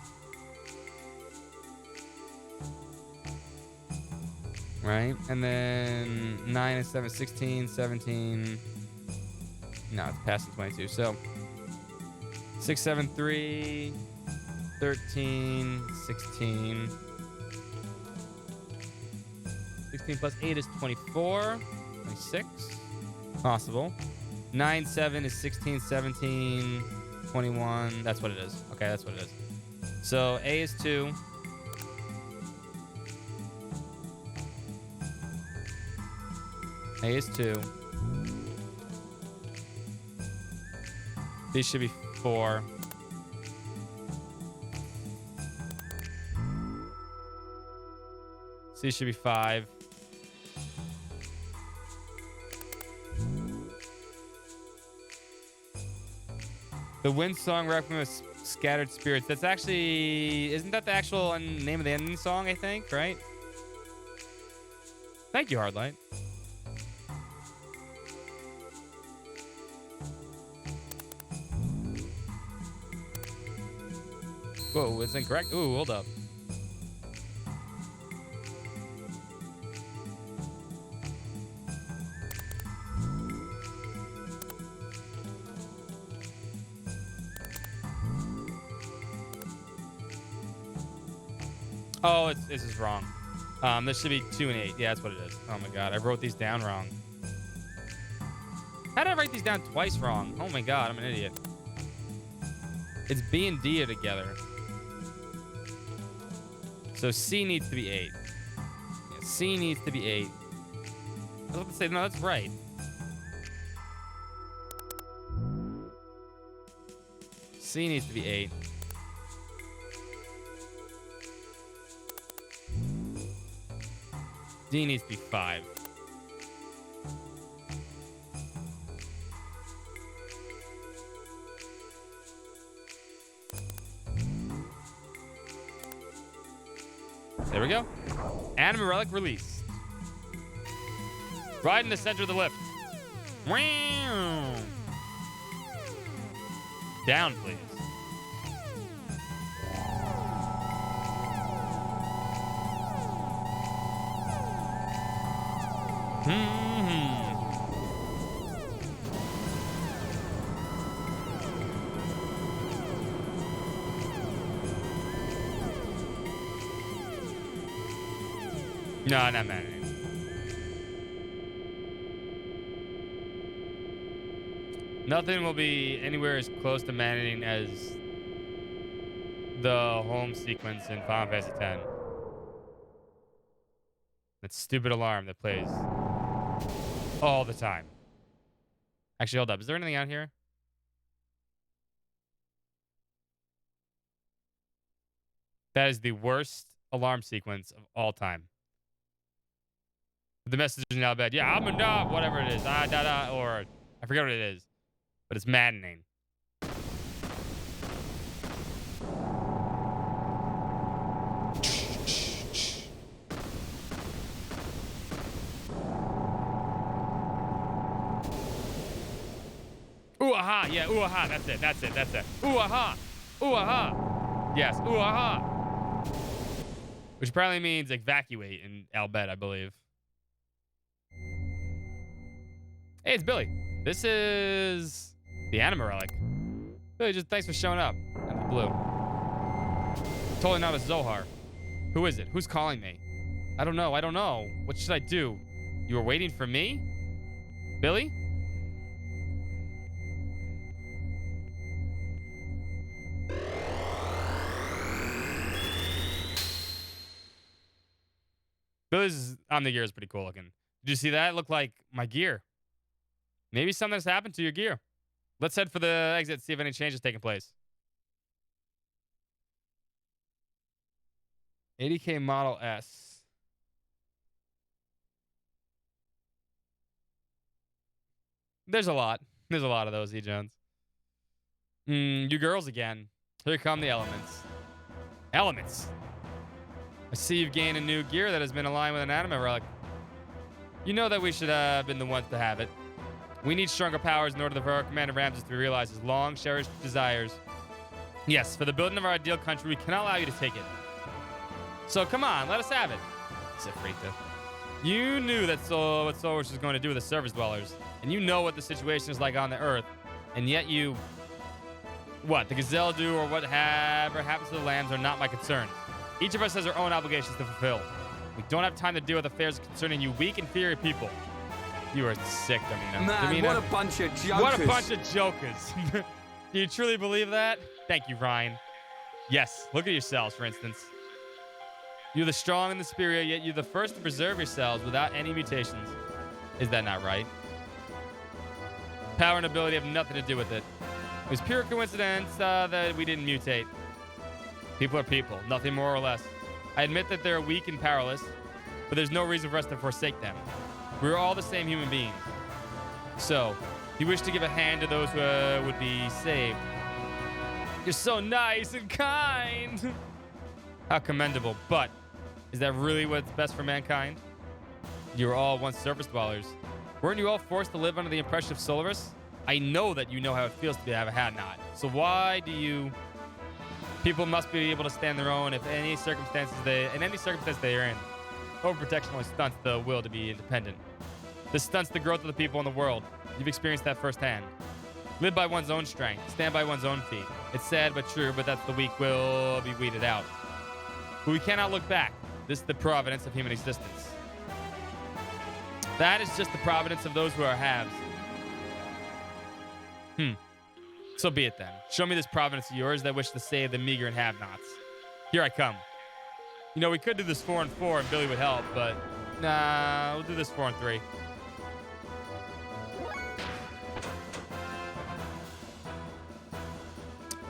Right? And then 9 and 7, 16, 17. No, it's passing 22. So 6, 7, 3, 13, 16. 16 plus 8 is 24. 26. Possible. 9, 7 is 16, 17, 21. That's what it is. Okay, that's what it is. So A is 2. A is 2. B should be 4. C should be 5. The Wind Song Requiem of Scattered Spirits. That's actually... Isn't that the actual name of the ending song, I think? Right? Thank you, Hardlight. Whoa, it's incorrect. Ooh, hold up. Oh, this is wrong. This should be 2 and 8. Yeah, that's what it is. Oh my god, I wrote these down wrong. How did I write these down twice wrong? Oh my god, I'm an idiot. It's B and D are together. So C needs to be 8. Yeah, C needs to be 8. I was about to say, no, that's right. C needs to be 8. D needs to be 5. There we go. Anima Relic release. Right in the center of the lift. Wow. Down, please. No, not mad. Nothing will be anywhere as close to managing as the home sequence in Final Fantasy X. That stupid alarm that plays all the time. Actually, hold up. Is there anything out here? That is the worst alarm sequence of all time. The message is now bad. Yeah, I'm a knob, whatever it is. Or I forget what it is. But it's maddening. Ooh, aha. Yeah, ooh, aha. That's it. That's it. That's it. Ooh, aha. Ooh, aha. Yes, ooh, aha. Which apparently means evacuate in Albet, I believe. Hey, it's Billy. This is the Anima Relic. Billy, just thanks for showing up. And the blue. Totally not a Zohar. Who is it? Who's calling me? I don't know. I don't know. What should I do? You were waiting for me? Billy? Billy's Omni-Gear is pretty cool looking. Did you see that? It looked like my gear. Maybe something's happened to your gear. Let's head for the exit, see if any changes taking place. 80K Model S. There's a lot. There's a lot of those, E-Jones. You girls again. Here come the elements. Elements. I see you've gained a new gear that has been aligned with an Anima Relic. You know that we should have been the ones to have it. We need stronger powers in order for our Commander Ramses to realize his long-cherished desires. Yes, for the building of our ideal country, we cannot allow you to take it. So come on, let us have it. Said Frita. You knew that what Solwich was going to do with the surface dwellers, and you know what the situation is like on the Earth, and yet you... What, the Gazelle do or whatever happens to the lambs are not my concern. Each of us has our own obligations to fulfill. We don't have time to deal with affairs concerning you weak, inferior people. You are sick, Domina. Man, what a bunch of jokers. What a bunch of jokers. Do you truly believe that? Thank you, Ryan. Yes, look at yourselves, for instance. You're the strong and the superior, yet you're the first to preserve yourselves without any mutations. Is that not right? Power and ability have nothing to do with it. It was pure coincidence that we didn't mutate. People are people, nothing more or less. I admit that they're weak and powerless, but there's no reason for us to forsake them. We're all the same human beings. So, you wish to give a hand to those who would be saved. You're so nice and kind. How commendable. But, is that really what's best for mankind? You were all once surface dwellers. Weren't you all forced to live under the impression of Solaris? I know that you know how it feels to have a had-not. So why do you... People must be able to stand their own in any circumstance they are in. Overprotection only stunts the will to be independent. This stunts the growth of the people in the world. You've experienced that firsthand. Live by one's own strength. Stand by one's own feet. It's sad but true, but that's the weak will be weeded out. But we cannot look back. This is the providence of human existence. That is just the providence of those who are haves. So be it then. Show me this providence of yours that wish to save the meager and have-nots. Here I come. You know, we could do this 4 and 4 and Billy would help, but nah, we'll do this 4 and 3.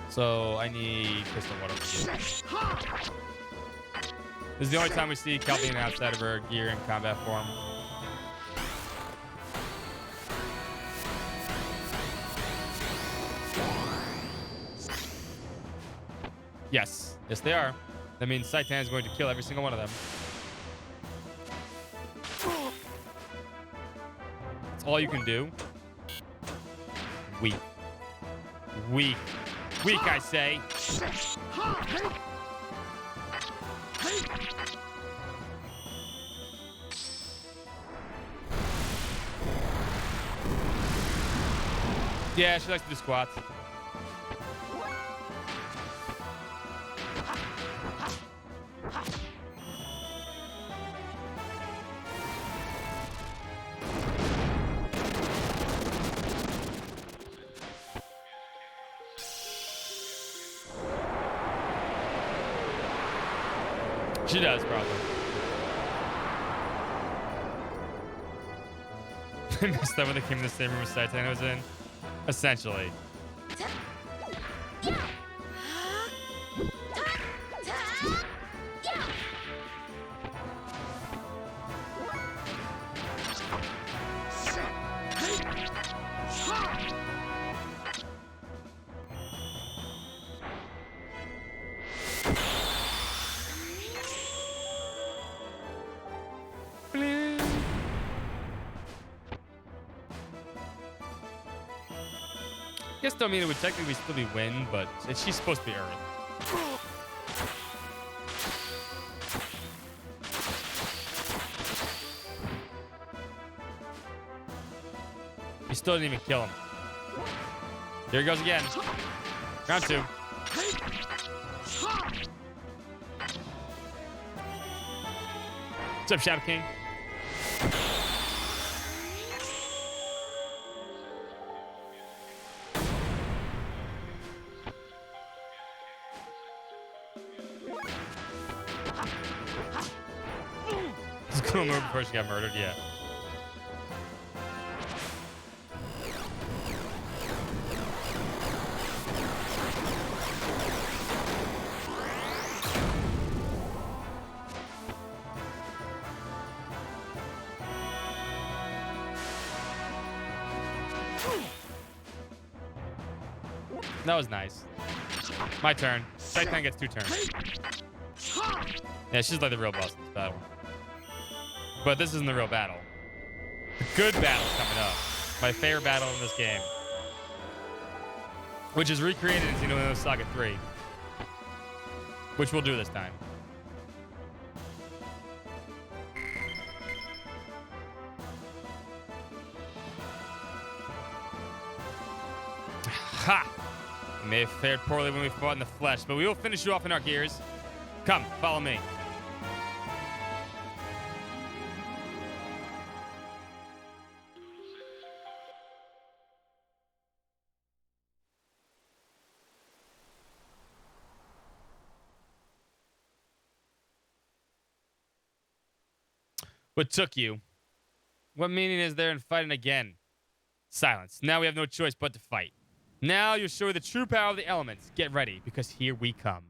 So I need crystal water for you. This is the only time we see Calvin outside of her gear in combat form. Yes. Yes, they are. That means Saitan is going to kill every single one of them. That's all you can do. Weak. Weak. Weak, I say. Yeah, she likes to do squats. She does, probably. I missed that when they came in the same room Saitan was in. Essentially. I guess don't mean it would technically still be wind, but she's supposed to be earth. You still didn't even kill him. Here he goes again. Round 2. What's up, Shadow King? Just go move before she got murdered, yeah. That was nice. My turn. Saitan gets 2 turns. Yeah, she's like the real boss in this battle. But this isn't the real battle. The good battle's coming up. My favorite battle in this game. Which is recreated in Xenogears Saga 3. Which we'll do this time. Ha! We may have fared poorly when we fought in the flesh, but we will finish you off in our gears. Come, follow me. What took you? What meaning is there in fighting again? Silence. Now we have no choice but to fight. Now you'll show the true power of the elements. Get ready, because here we come.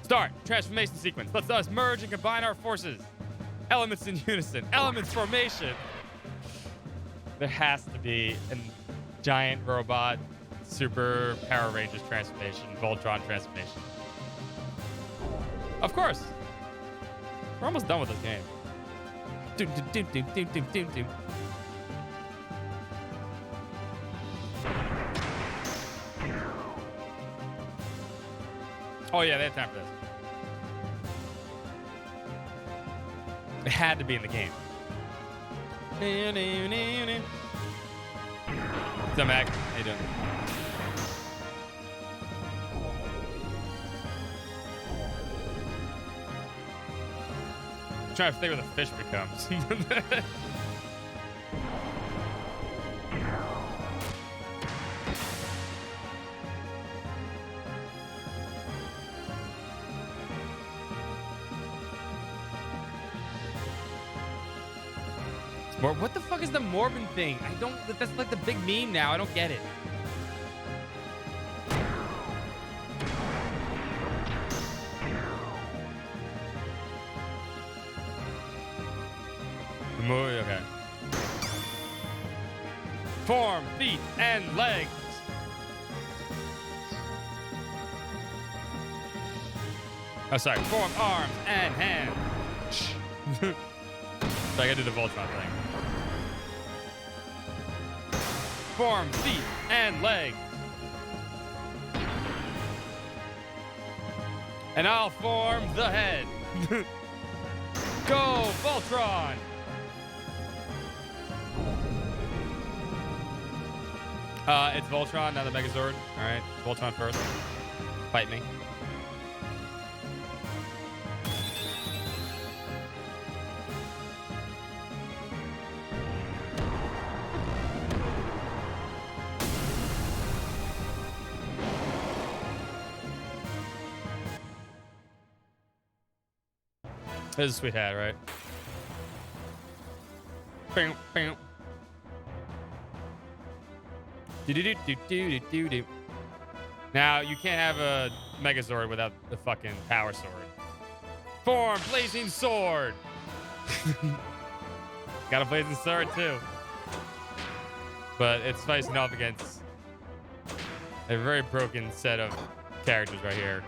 Start. Transformation sequence. Let us merge and combine our forces. Elements in unison. Elements formation. There has to be a giant robot Super Power Rangers transformation. Voltron transformation. Of course. We're almost done with this game. Doom, doom, doom, doom, doom, doom, doom, doom. Oh yeah, they had time for this. It had to be in the game. What's up, Mac? How you doing? I'm trying to think where the fish becomes. What the fuck is the Morbin thing? I don't. That's like the big meme now. I don't get it. Okay. Form, feet, and legs. Oh, sorry. Form, arms, and hands. So I gotta do the Voltron thing. Form, feet, and legs. And I'll form the head. Go, Voltron! It's Voltron, now the Megazord. All right, Voltron first. Fight me. This is a sweet hat, right? Bam, bam. Do-do-do-do-do-do-do. Now, you can't have a Megazord without the fucking power sword. Form Blazing Sword! Got a Blazing Sword, too. But it's facing off against a very broken set of characters right here.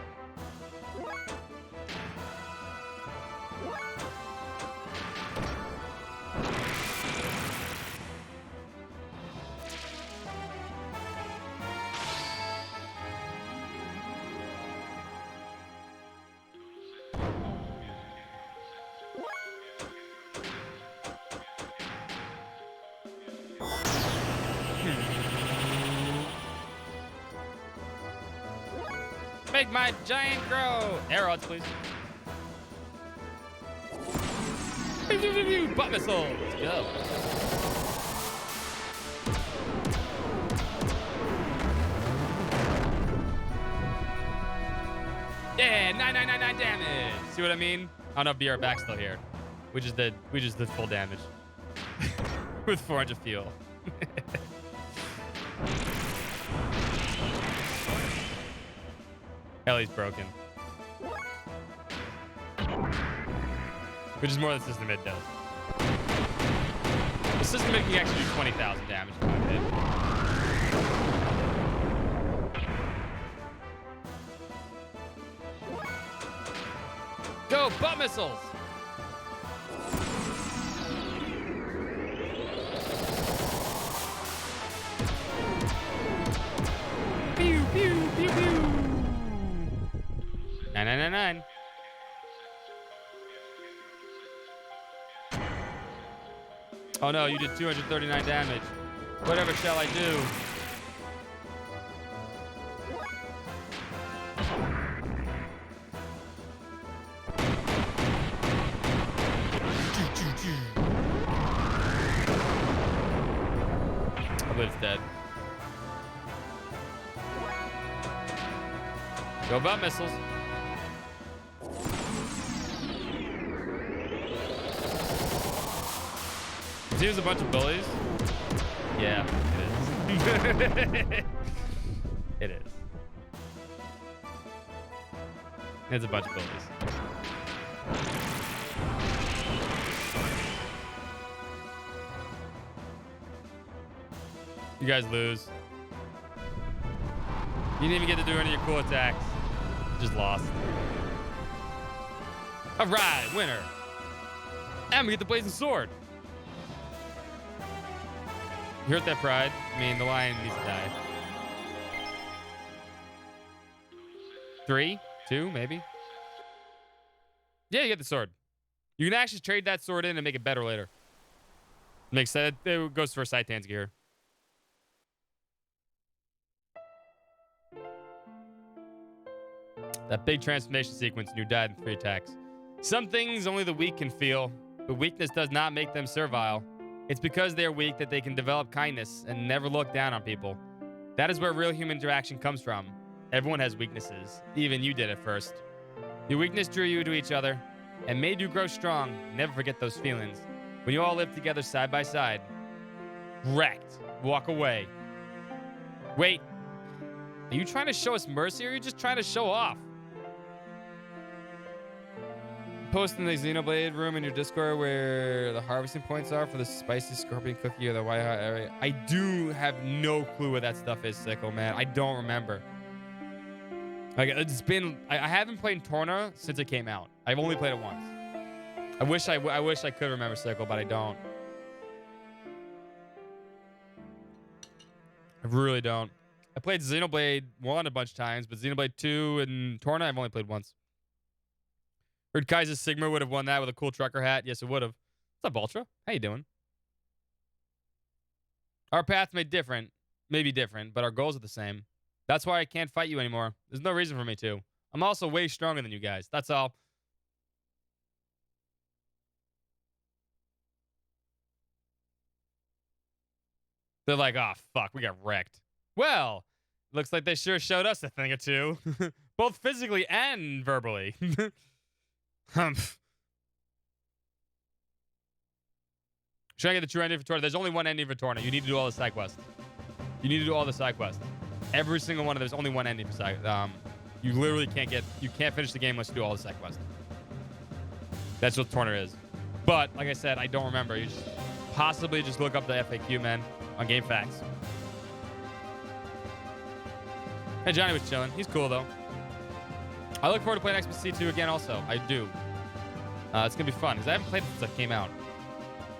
Make my giant grow. Air odds, please. Butt missile. Let's go. Yeah, 9999 damage. See what I mean? I don't know if BR back's still here. We just did full damage with 400 fuel. Ellie's broken. Which is more than System Mid does. The System Mid can actually do 20,000 damage in my opinion. Go, butt missiles! Pew, pew, pew, pew. 9999. Oh no, you did 239 damage. Whatever shall I do? I believe it's dead. Go about missiles. Seems a bunch of bullies. Yeah, it is. It is. It's a bunch of bullies. You guys lose. You didn't even get to do any of your cool attacks. Just lost. All right, winner. And we get the Blazing Sword. You hurt that pride. I mean, the lion needs to die. 3, 2, maybe. Yeah, you get the sword. You can actually trade that sword in and make it better later. Makes sense. It goes for Saitan's gear. That big transformation sequence and you died in 3 attacks. Some things only the weak can feel, but weakness does not make them servile. It's because they're weak that they can develop kindness and never look down on people. That is where real human interaction comes from. Everyone has weaknesses. Even you did at first. Your weakness drew you to each other and made you grow strong. Never forget those feelings. When you all live together side by side. Wrecked. Walk away. Wait. Are you trying to show us mercy or are you just trying to show off? Post in the Xenoblade room in your Discord where the harvesting points are for the spicy scorpion cookie or the white hot area. I do have no clue what that stuff is, Sickle, man. I don't remember. Like, it's been... I haven't played Torna since it came out. I've only played it once. I wish I could remember, Sickle, but I don't. I really don't. I played Xenoblade 1 a bunch of times, but Xenoblade 2 and Torna I've only played once. Heard Kaiser Sigma would have won that with a cool trucker hat. Yes, it would have. What's up, Ultra? How you doing? Our paths may different, may be different, but our goals are the same. That's why I can't fight you anymore. There's no reason for me to. I'm also way stronger than you guys. That's all. They're like, oh, fuck, we got wrecked. Well, looks like they sure showed us a thing or two. Both physically and verbally. Humph. Trying to get the true ending for Torna. There's only one ending for Torna. You need to do all the side quests. You need to do all the side quests. Every single one of there's only one ending for side. You literally can't finish the game unless you do all the side quests. That's what Torna is. But like I said, I don't remember. You just possibly just look up the FAQ, man, on Game Facts. And Johnny was chilling. He's cool though. I look forward to playing XBC2 again. Also, I do. It's gonna be fun because I haven't played it since it came out.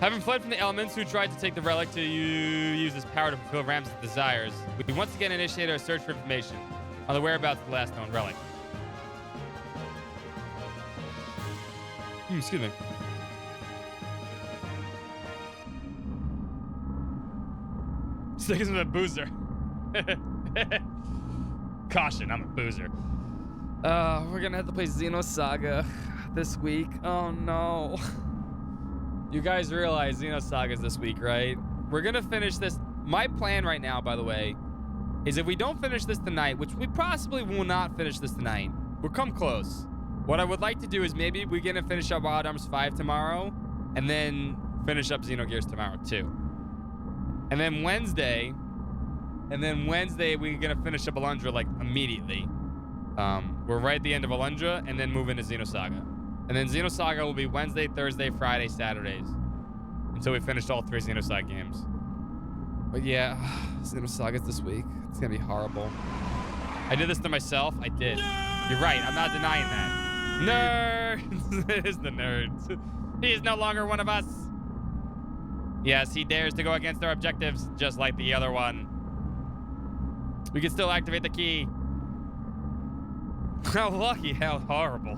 Having fled from the elements who tried to take the relic to use this power to fulfill Ramses' desires, we once again initiated our search for information on the whereabouts of the last known relic. Excuse me. Sticks with a boozer. Caution, I'm a boozer. We're gonna have to play XenoSaga this week. Oh no. You guys realize XenoSaga's this week, right? We're gonna finish this. My plan right now, by the way, is if we don't finish this tonight, which we possibly will not finish this tonight, we'll come close. What I would like to do is maybe we're gonna finish up Wild Arms 5 tomorrow, and then finish up Xenogears tomorrow too. And then Wednesday we're gonna finish up Alundra like immediately. We're right at the end of Alundra, and then move into XenoSaga. And then XenoSaga will be Wednesday, Thursday, Friday, Saturdays. Until we finished all 3 XenoSaga games. But yeah, XenoSaga's this week. It's gonna be horrible. I did this to myself. I did. You're right. I'm not denying that. Nerds! It is the nerds. He is no longer one of us. Yes, he dares to go against our objectives, just like the other one. We can still activate the key. How lucky, how horrible.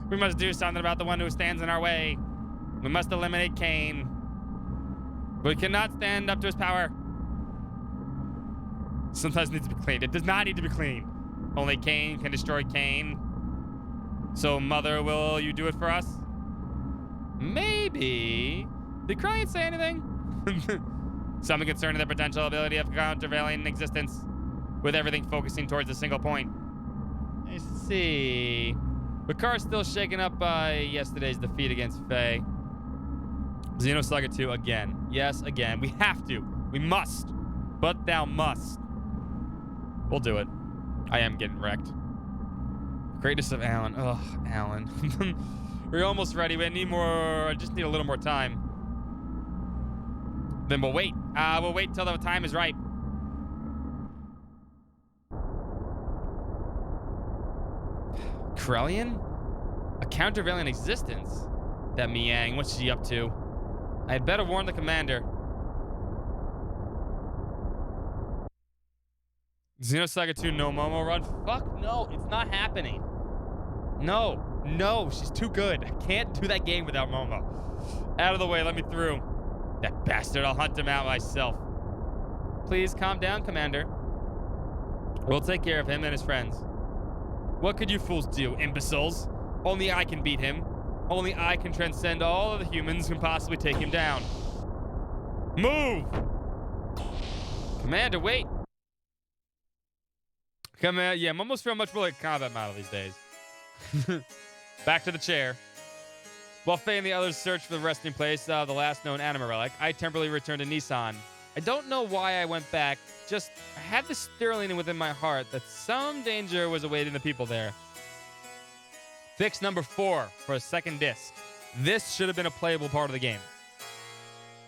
We must do something about the one who stands in our way. We must eliminate Cain. We cannot stand up to his power. Sometimes it needs to be cleaned. It does not need to be cleaned. Only Cain can destroy Cain. So, Mother, will you do it for us? Maybe. Did Cryan say anything? Something concerning the potential ability of countervailing existence, with everything focusing towards a single point. I see. Bakar's still shaken up by yesterday's defeat against Faye. XenoSaga 2 again. Yes, again. We have to. We must. But thou must. We'll do it. I am getting wrecked. Greatness of Alan. Ugh, Alan. We're almost ready. We need more. I just need a little more time. Then we'll wait. We'll wait till the time is right. Krellian? A countervailing existence? That Miang, what's she up to? I had better warn the commander. XenoSaga 2 no Momo run? Fuck no, it's not happening. No, she's too good. I can't do that game without Momo. Out of the way, let me through. That bastard, I'll hunt him out myself. Please calm down, Commander. We'll take care of him and his friends. What could you fools do, imbeciles? Only I can beat him. Only I can transcend all of the humans and possibly take him down. Move! Commander, wait. Commander, yeah, I'm almost feeling much more like a combat model these days. Back to the chair. While Faye and the others searched for the resting place of the last known anima relic, I temporarily returned to Nissan. I don't know why I went back, just I had this stirring within my heart that some danger was awaiting the people there. Fix number 4 for a second disc. This should have been a playable part of the game.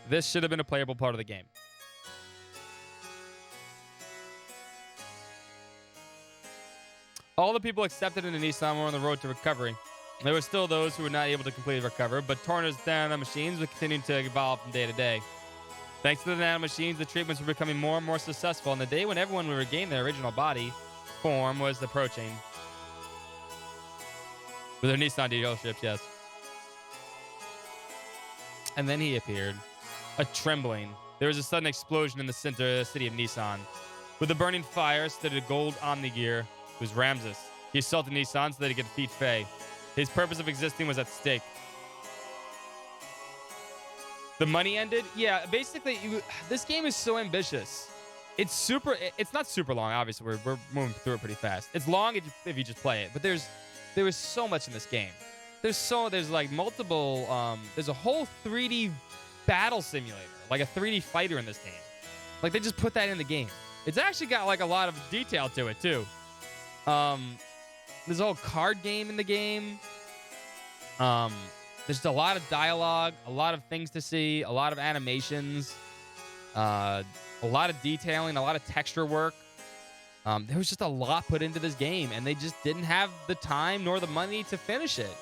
This should have been a playable part of the game. All the people accepted into Nissan were on the road to recovery. There were still those who were not able to completely recover, but Torna's nano machines were continuing to evolve from day to day. Thanks to the nano machines, the treatments were becoming more and more successful, and the day when everyone would regain their original body form was approaching. With their Nissan dealerships, yes. And then he appeared. A trembling, There was a sudden explosion in the center city of Nissan. With the burning fire stood a gold Omnigear. It was Ramses. He assaulted Nissan so that he could defeat Faye. His purpose of existing was at stake. The money ended? Yeah, basically, this game is so ambitious. It's not super long, obviously. We're moving through it pretty fast. It's long if you just play it, but there is so much in this game. There's like multiple, there's a whole 3D battle simulator, like a 3D fighter in this game. Like they just put that in the game. It's actually got like a lot of detail to it too. There's a whole card game in the game. There's just a lot of dialogue, a lot of things to see, a lot of animations, a lot of detailing, a lot of texture work. There was just a lot put into this game, and they just didn't have the time nor the money to finish it.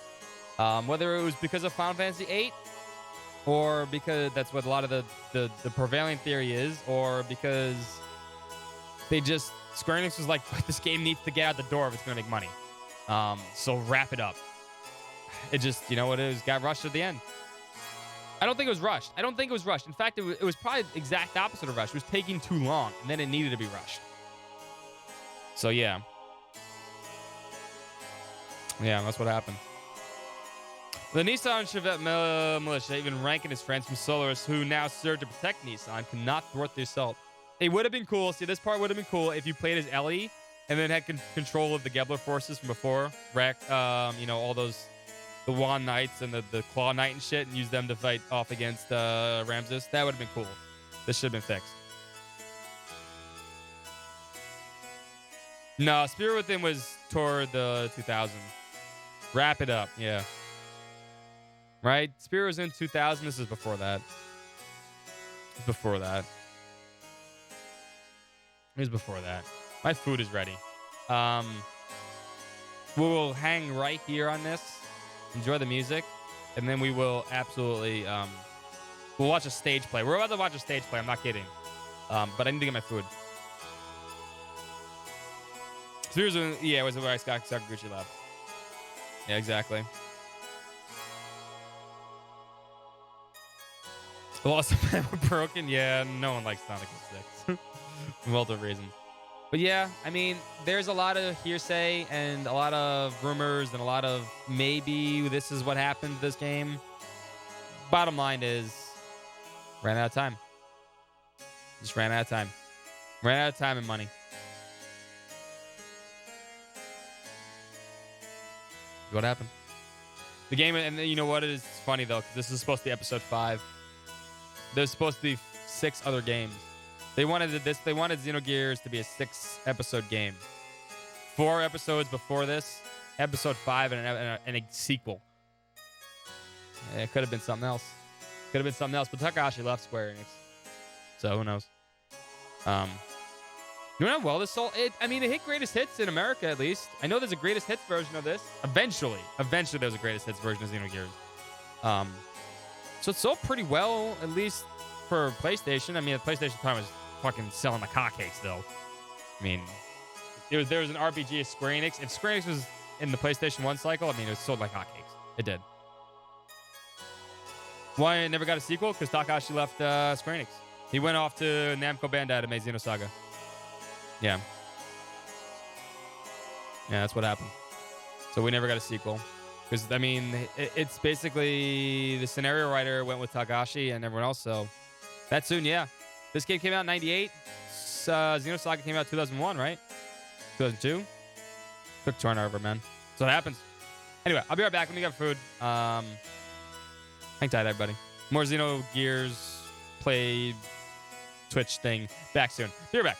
Whether it was because of Final Fantasy VIII, or because that's what a lot of the prevailing theory is, or because Square Enix was like, this game needs to get out the door if it's going to make money. So wrap it up. It just, you know what it is, got rushed at the end. I don't think it was rushed. In fact, it was probably the exact opposite of rushed. It was taking too long, and then it needed to be rushed. So, yeah. Yeah, that's what happened. The Nissan Chevette militia, even Rank and his friends from Solaris, who now serve to protect Nissan, cannot thwart the assault. It would have been cool. See, this part would have been cool if you played as Ellie and then had control of the Gebler forces from before. All those, the Wand Knights and the Claw Knight and shit, and use them to fight off against Ramses. That would have been cool. This should have been fixed. No, Spirit Within was toward the 2000. Wrap it up, yeah. Right? Spirit was in 2000. This is before that. It was before that. My food is ready. We'll hang right here on this. Enjoy the music. And then we will absolutely... we'll watch a stage play. We're about to watch a stage play. I'm not kidding. But I need to get my food. Spirit was in, yeah, it was where I got Sakaguchi left. Yeah, exactly. The lost of man were broken. Yeah, no one likes Sonic 6. For multiple reasons. But yeah, I mean, there's a lot of hearsay and a lot of rumors and a lot of maybe this is what happened to this game. Bottom line is, ran out of time. Just ran out of time. Ran out of time and money. What happened? The game, and you know what? It is funny though, because this is supposed to be episode 5. There's supposed to be 6 other games. They wanted Xenogears to be a 6-episode game. 4 episodes before this, episode 5, and a sequel. Yeah, it could have been something else. But Takahashi left Square Enix, so who knows? You know how well this sold? It hit greatest hits in America at least. I know there's a greatest hits version of this. Eventually there's a greatest hits version of Xenogears. So it sold pretty well, at least for PlayStation. I mean, the PlayStation time was fucking selling like hotcakes, though. I mean, there was an RPG at Square Enix. If Square Enix was in the PlayStation 1 cycle, I mean, it was sold like hotcakes. It did. Why it never got a sequel? Because Takahashi left Square Enix. He went off to Namco Bandai to make Xenosaga. Yeah. Yeah, that's what happened. So we never got a sequel. Because, I mean, it's basically the scenario writer went with Takahashi and everyone else. So that soon, yeah. This game came out in 98. Xenosaga came out 2001, right? 2002? Quick turnover, man. So it happens. Anyway, I'll be right back. Let me get food. Hang tight, everybody. More Xenogears play Twitch thing back soon. Be right back.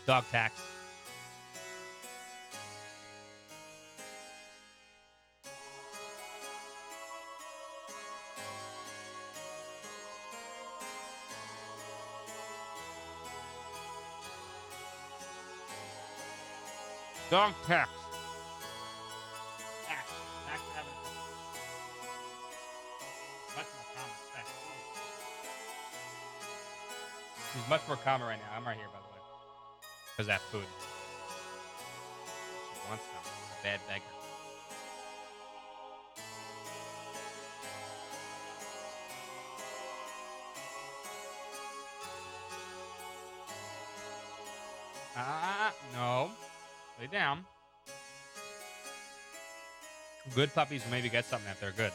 Dog tax. Dog tax. Tax. Tax for having much more calm. Tax. He's much more calmer right now. I'm right here, by the way. Because that food. She wants some. A bad beggar. No. Lay down. Good puppies will maybe get something if they're good.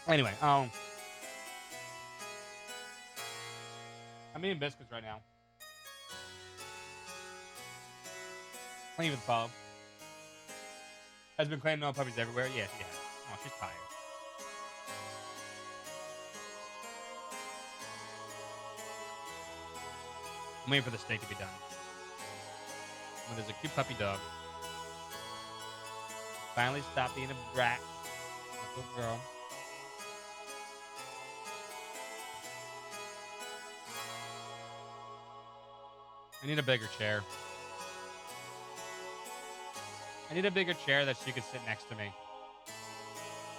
Anyway, I'm eating biscuits right now. Playing with Paul. Has been claiming no puppies everywhere. Yeah, she has. Oh, she's tired. I'm waiting for the steak to be done. When there's a cute puppy dog. Finally stopped being a brat. A good girl. I need a bigger chair. I need a bigger chair that she could sit next to me.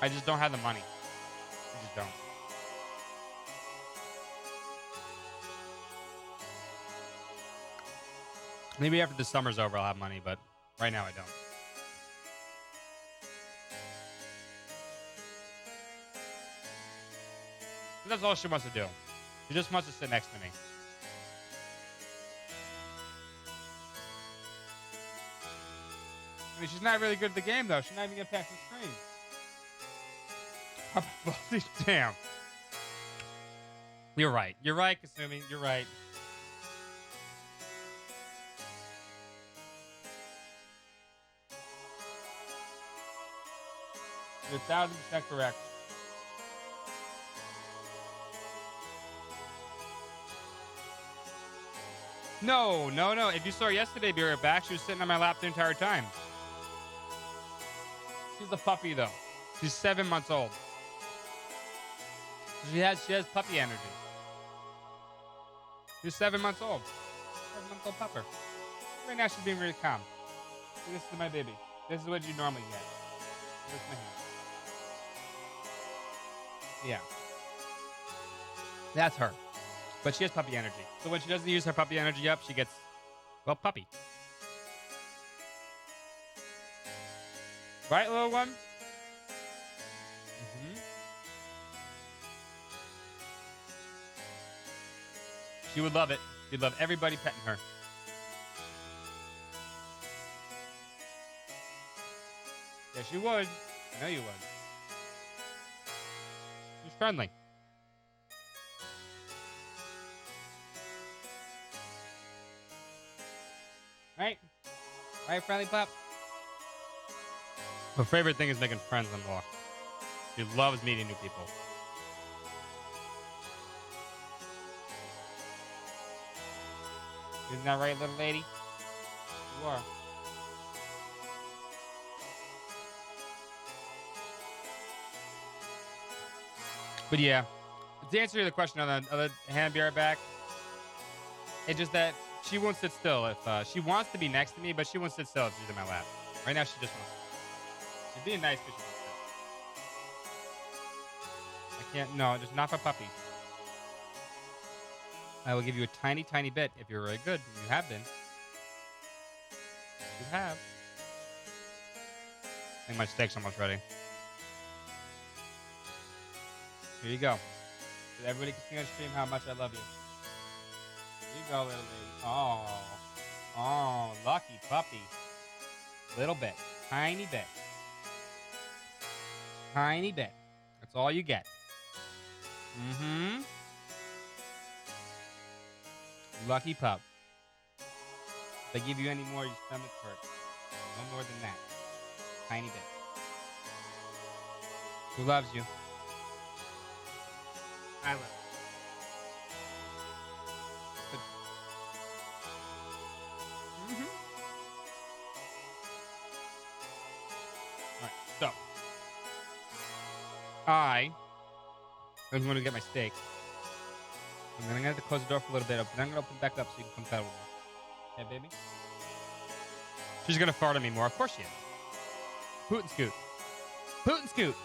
I just don't have the money. I just don't. Maybe after the summer's over, I'll have money, but right now I don't. And that's all she wants to do. She just wants to sit next to me. I mean, she's not really good at the game, though. She's not even getting past the screen. Damn. You're right. You're right, Kasumi. You're right. You're 1,000% correct. No. If you saw her yesterday, be right back. She was sitting on my lap the entire time. She's a puppy, though. She's 7 months old. She has puppy energy. She's 7 months old. 7-month-old pupper. Right now, she's being really calm. This is my baby. This is what you normally get. This is my hand. Yeah. That's her. But she has puppy energy. So when she doesn't use her puppy energy up, she gets, well, puppy. Right, little one? Mm-hmm. She would love it. She'd love everybody petting her. Yes, you would. I know you would. She's friendly. Right? Right, friendly pup? Her favorite thing is making friends on the walk. She loves meeting new people. Isn't that right, little lady? You are. But yeah, to answer the question on the other hand, be right back. It's just that she won't sit still. If she wants to be next to me, but she won't sit still if she's in my lap. Right now, she just wants. She's being nice, but she wants to. I can't. No, just not for puppies. I will give you a tiny, tiny bit if you're really good. You have been. You have. I think my steak's almost ready. Here you go. So everybody can see on stream how much I love you. Here you go, little lady. Oh, lucky puppy. Little bit. Tiny bit. Tiny bit. That's all you get. Mm-hmm. Lucky pup. If I give you any more, your stomach hurts. No more than that. Tiny bit. Who loves you? I love you. But, All right, so I am going to get my steak. And then I'm going to have to close the door for a little bit, but then I'm going to open it back up so you can come cuddle with me. Yeah, baby? She's going to fart on me more. Of course she is. Poot and scoot. Poot and scoot.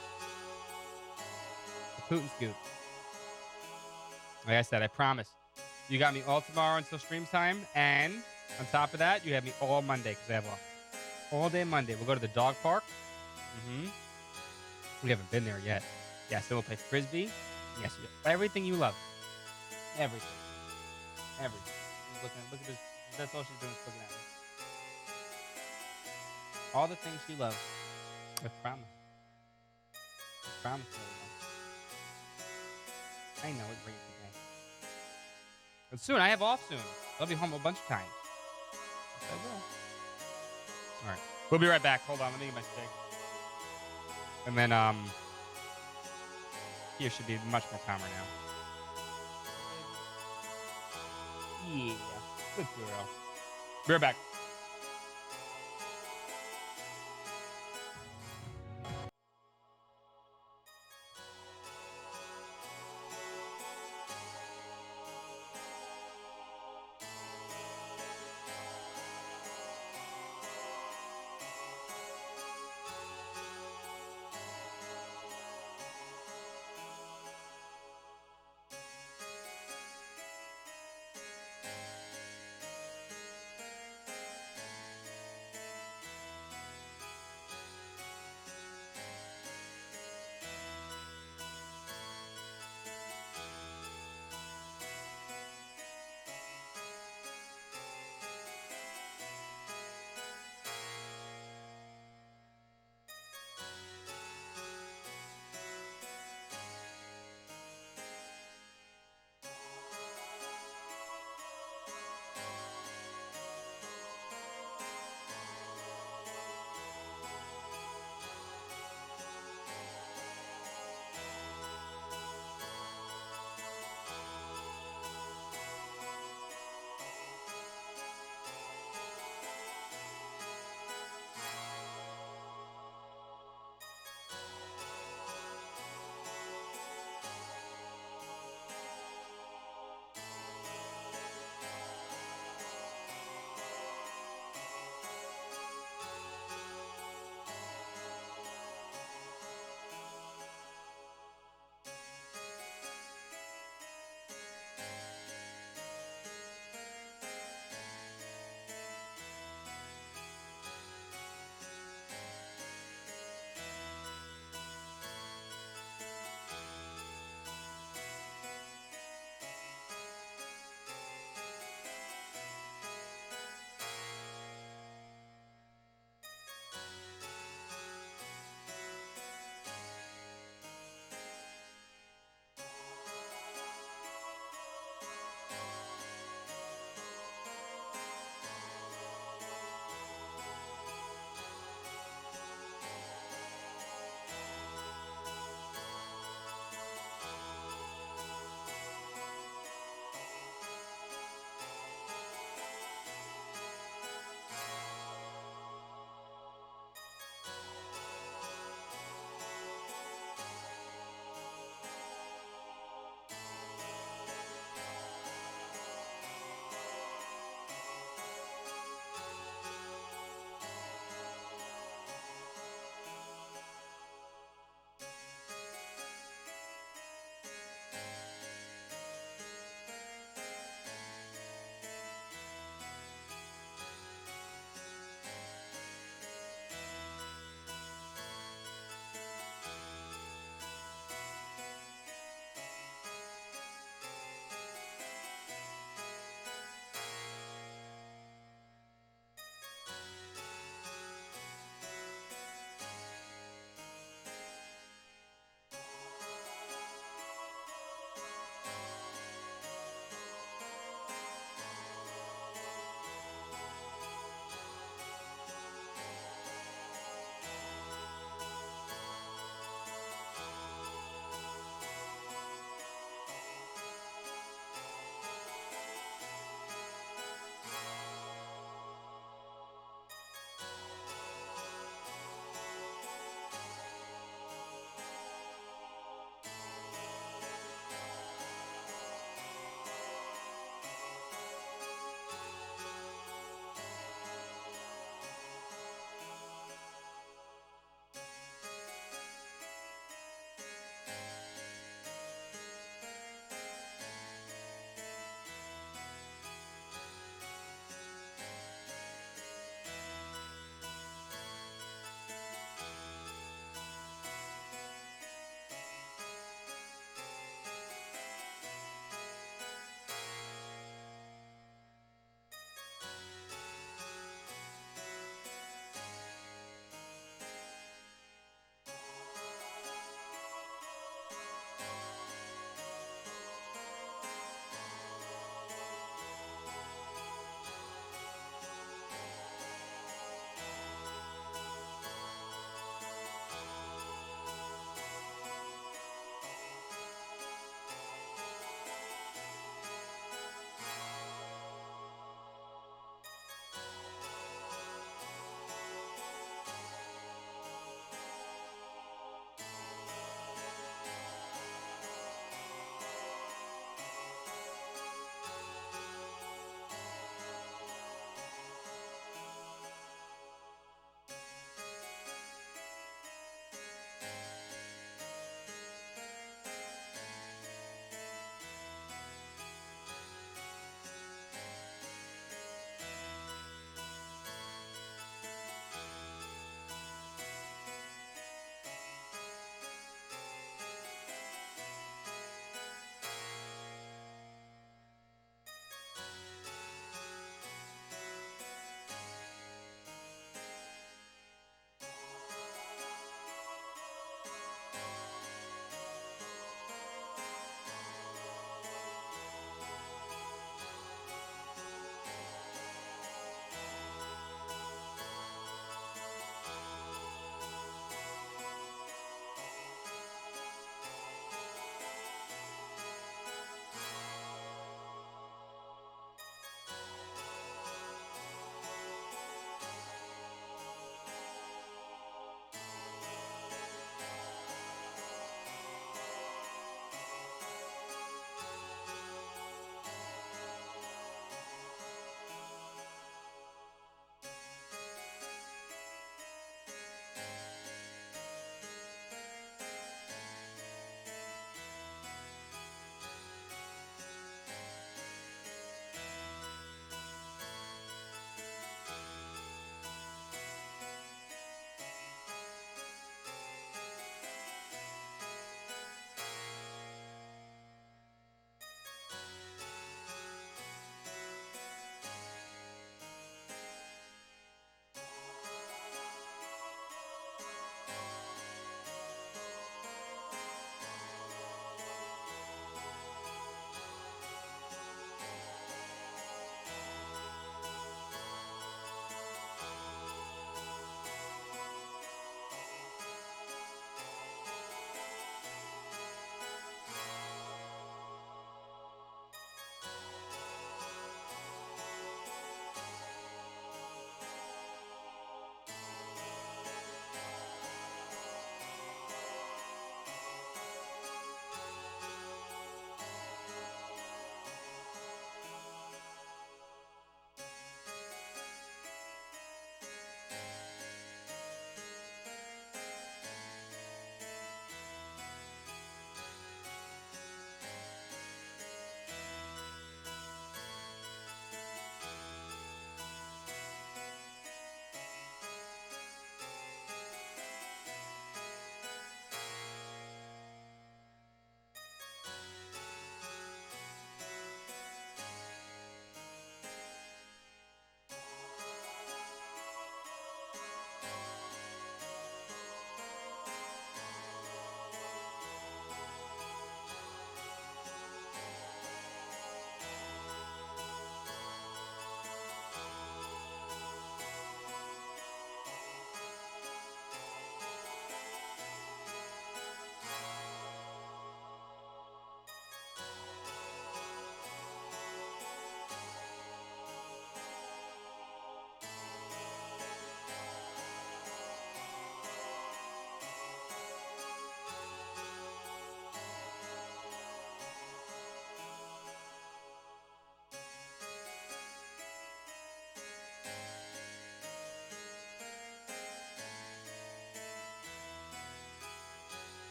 Poot and scoot. Like I said, I promise. You got me all tomorrow until stream time. And on top of that, you have me all Monday because I have off. All day Monday. We'll go to the dog park. We haven't been there yet. Yes, then we'll play Frisbee. Yes, everything you love. Everything. Everything. Look at this. That's all she's doing is looking at me. All the things she loves. I promise. I promise you. I know it brings me pain. But soon, I have off soon. I'll be home a bunch of times. Yes, I will. All right. We'll be right back. Hold on. Let me get my steak. And then, here should be much more calmer now. Yeah. Good girl. Be right back.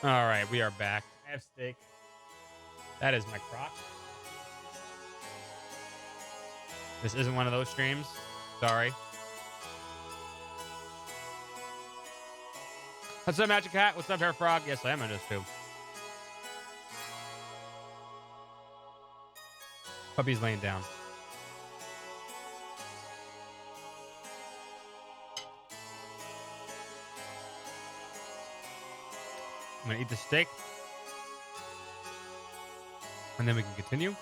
All right, we are back. I have steak. That is my crotch. This isn't one of those streams. Sorry. What's up, Magic Hat? What's up, Hair Frog? Yes, I am in this too. Puppy's laying down. I'm gonna eat the steak, and then we can continue.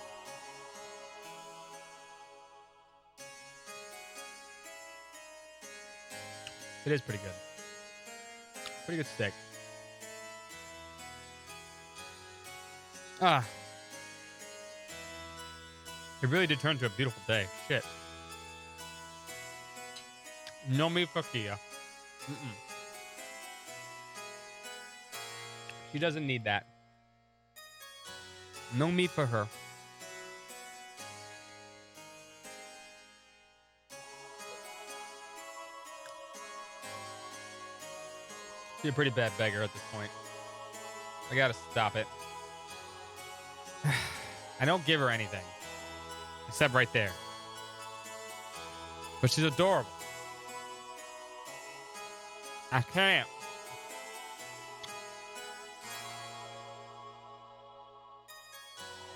It is pretty good. Pretty good steak. Ah. It really did turn into a beautiful day. Shit. No meat for Kia. Mm-mm. She doesn't need that. No meat for her. She's a pretty bad beggar at this point. I gotta stop it. I don't give her anything. Except right there. But she's adorable. I can't.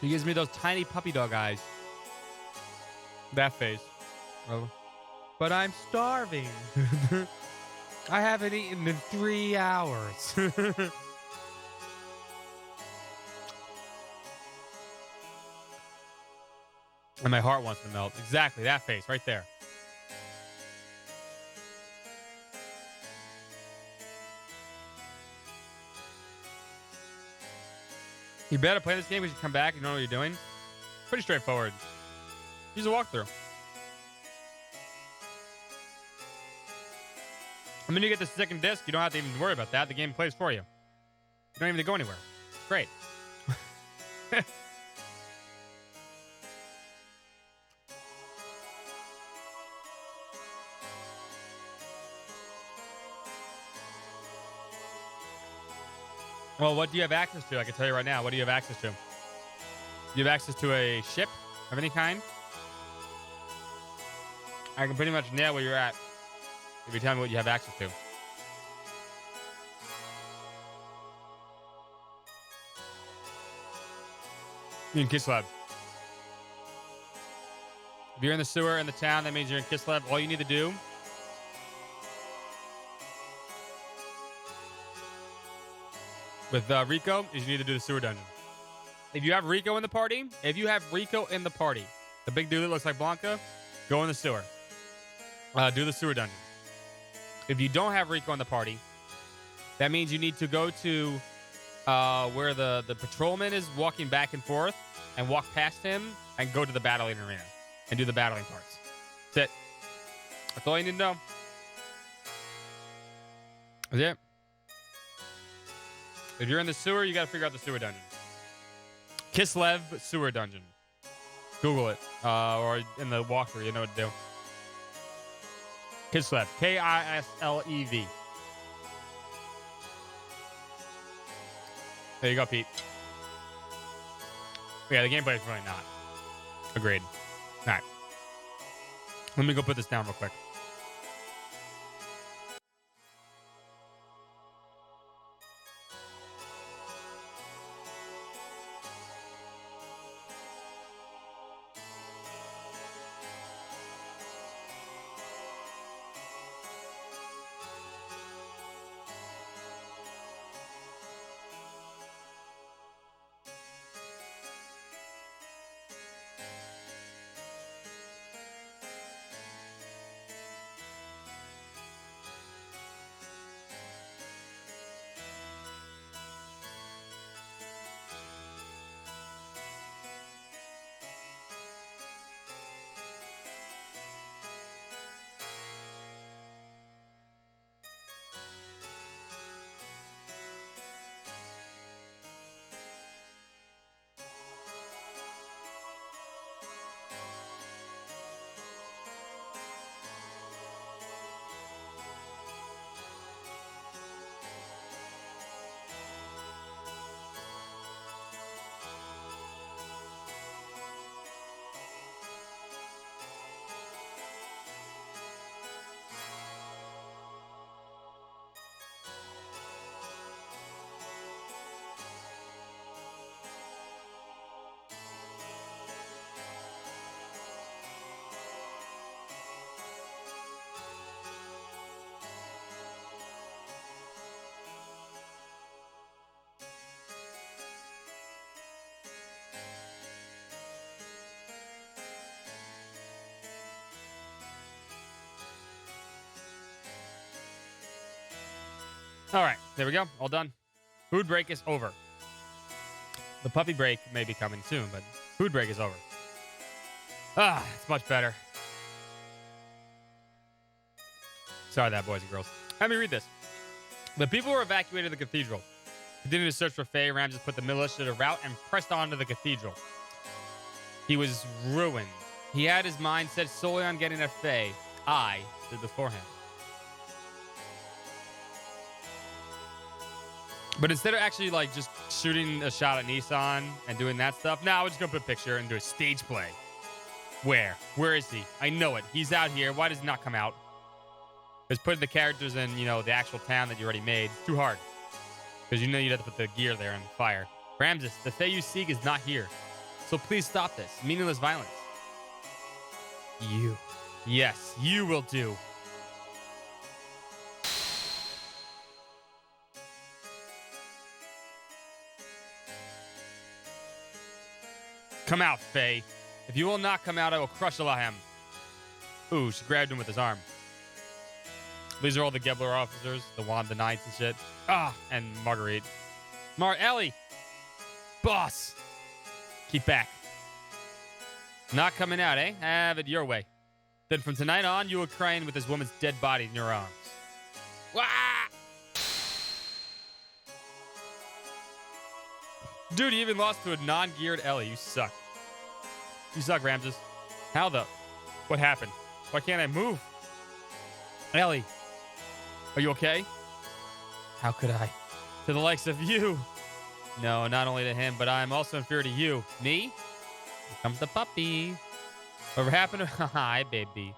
She gives me those tiny puppy dog eyes. That face. Oh. But I'm starving. I haven't eaten in 3 hours. And my heart wants to melt. Exactly, that face right there. You better play this game because you come back, you know what you're doing. Pretty straightforward. Use a walkthrough. And then you get the second disc, you don't have to even worry about that. The game plays for you. You don't even have to go anywhere. Great. Well, what do you have access to? I can tell you right now. What do you have access to? You have access to a ship of any kind? I can pretty much nail where you're at if you tell me what you have access to. You're in Kislev. If you're in the sewer in the town, that means you're in Kislev. All you need to do with Rico is you need to do the sewer dungeon. If you have Rico in the party, the big dude that looks like Blanca, go in the sewer. Do the sewer dungeon. If you don't have Rico in the party, that means you need to go to where the patrolman is walking back and forth and walk past him and go to the battling arena and do the battling parts. That's it. That's all you need to know. That's it. If you're in the sewer, you got to figure out the sewer dungeon. Kislev sewer dungeon. Google it. Or in the walkthrough, you know what to do. Kislev. Kislev. There you go, Pete. Yeah, the gameplay is really not. Agreed. All right. Let me go put this down real quick. All right, there we go. All done. Food break is over. The puppy break may be coming soon, but food break is over. It's much better. Sorry that, boys and girls. Let me read this. The people who evacuated the cathedral continued to search for Faye. Ramses put the militia to rout and pressed on to the cathedral. He was ruined. He had his mind set solely on getting at Faye. I stood before him. But instead of actually like just shooting a shot at Nissan and doing that stuff, now we're just gonna put a picture and do a stage play. Where? Where is he? I know it. He's out here. Why does he not come out? Because putting the characters in, you know, the actual town that you already made, it's too hard. Because you know you'd have to put the gear there and fire. Ramses, the Fae you seek is not here. So please stop this. Meaningless violence. You. Yes, you will do. Come out, Faye. If you will not come out, I will crush Alahem. Ooh, she grabbed him with his arm. These are all the Gebler officers, the Knights and shit. And Marguerite. Ellie! Boss! Keep back. Not coming out, eh? Have it your way. Then from tonight on, you will cry in with this woman's dead body in your arms. Wah! Dude, you even lost to a non-geared Ellie. You suck. You suck, Ramses. How the? What happened? Why can't I move? Ellie, are you okay? How could I? To the likes of you. No, not only to him, but I'm also inferior to you. Me? Here comes the puppy. Whatever happened to... Hi, baby.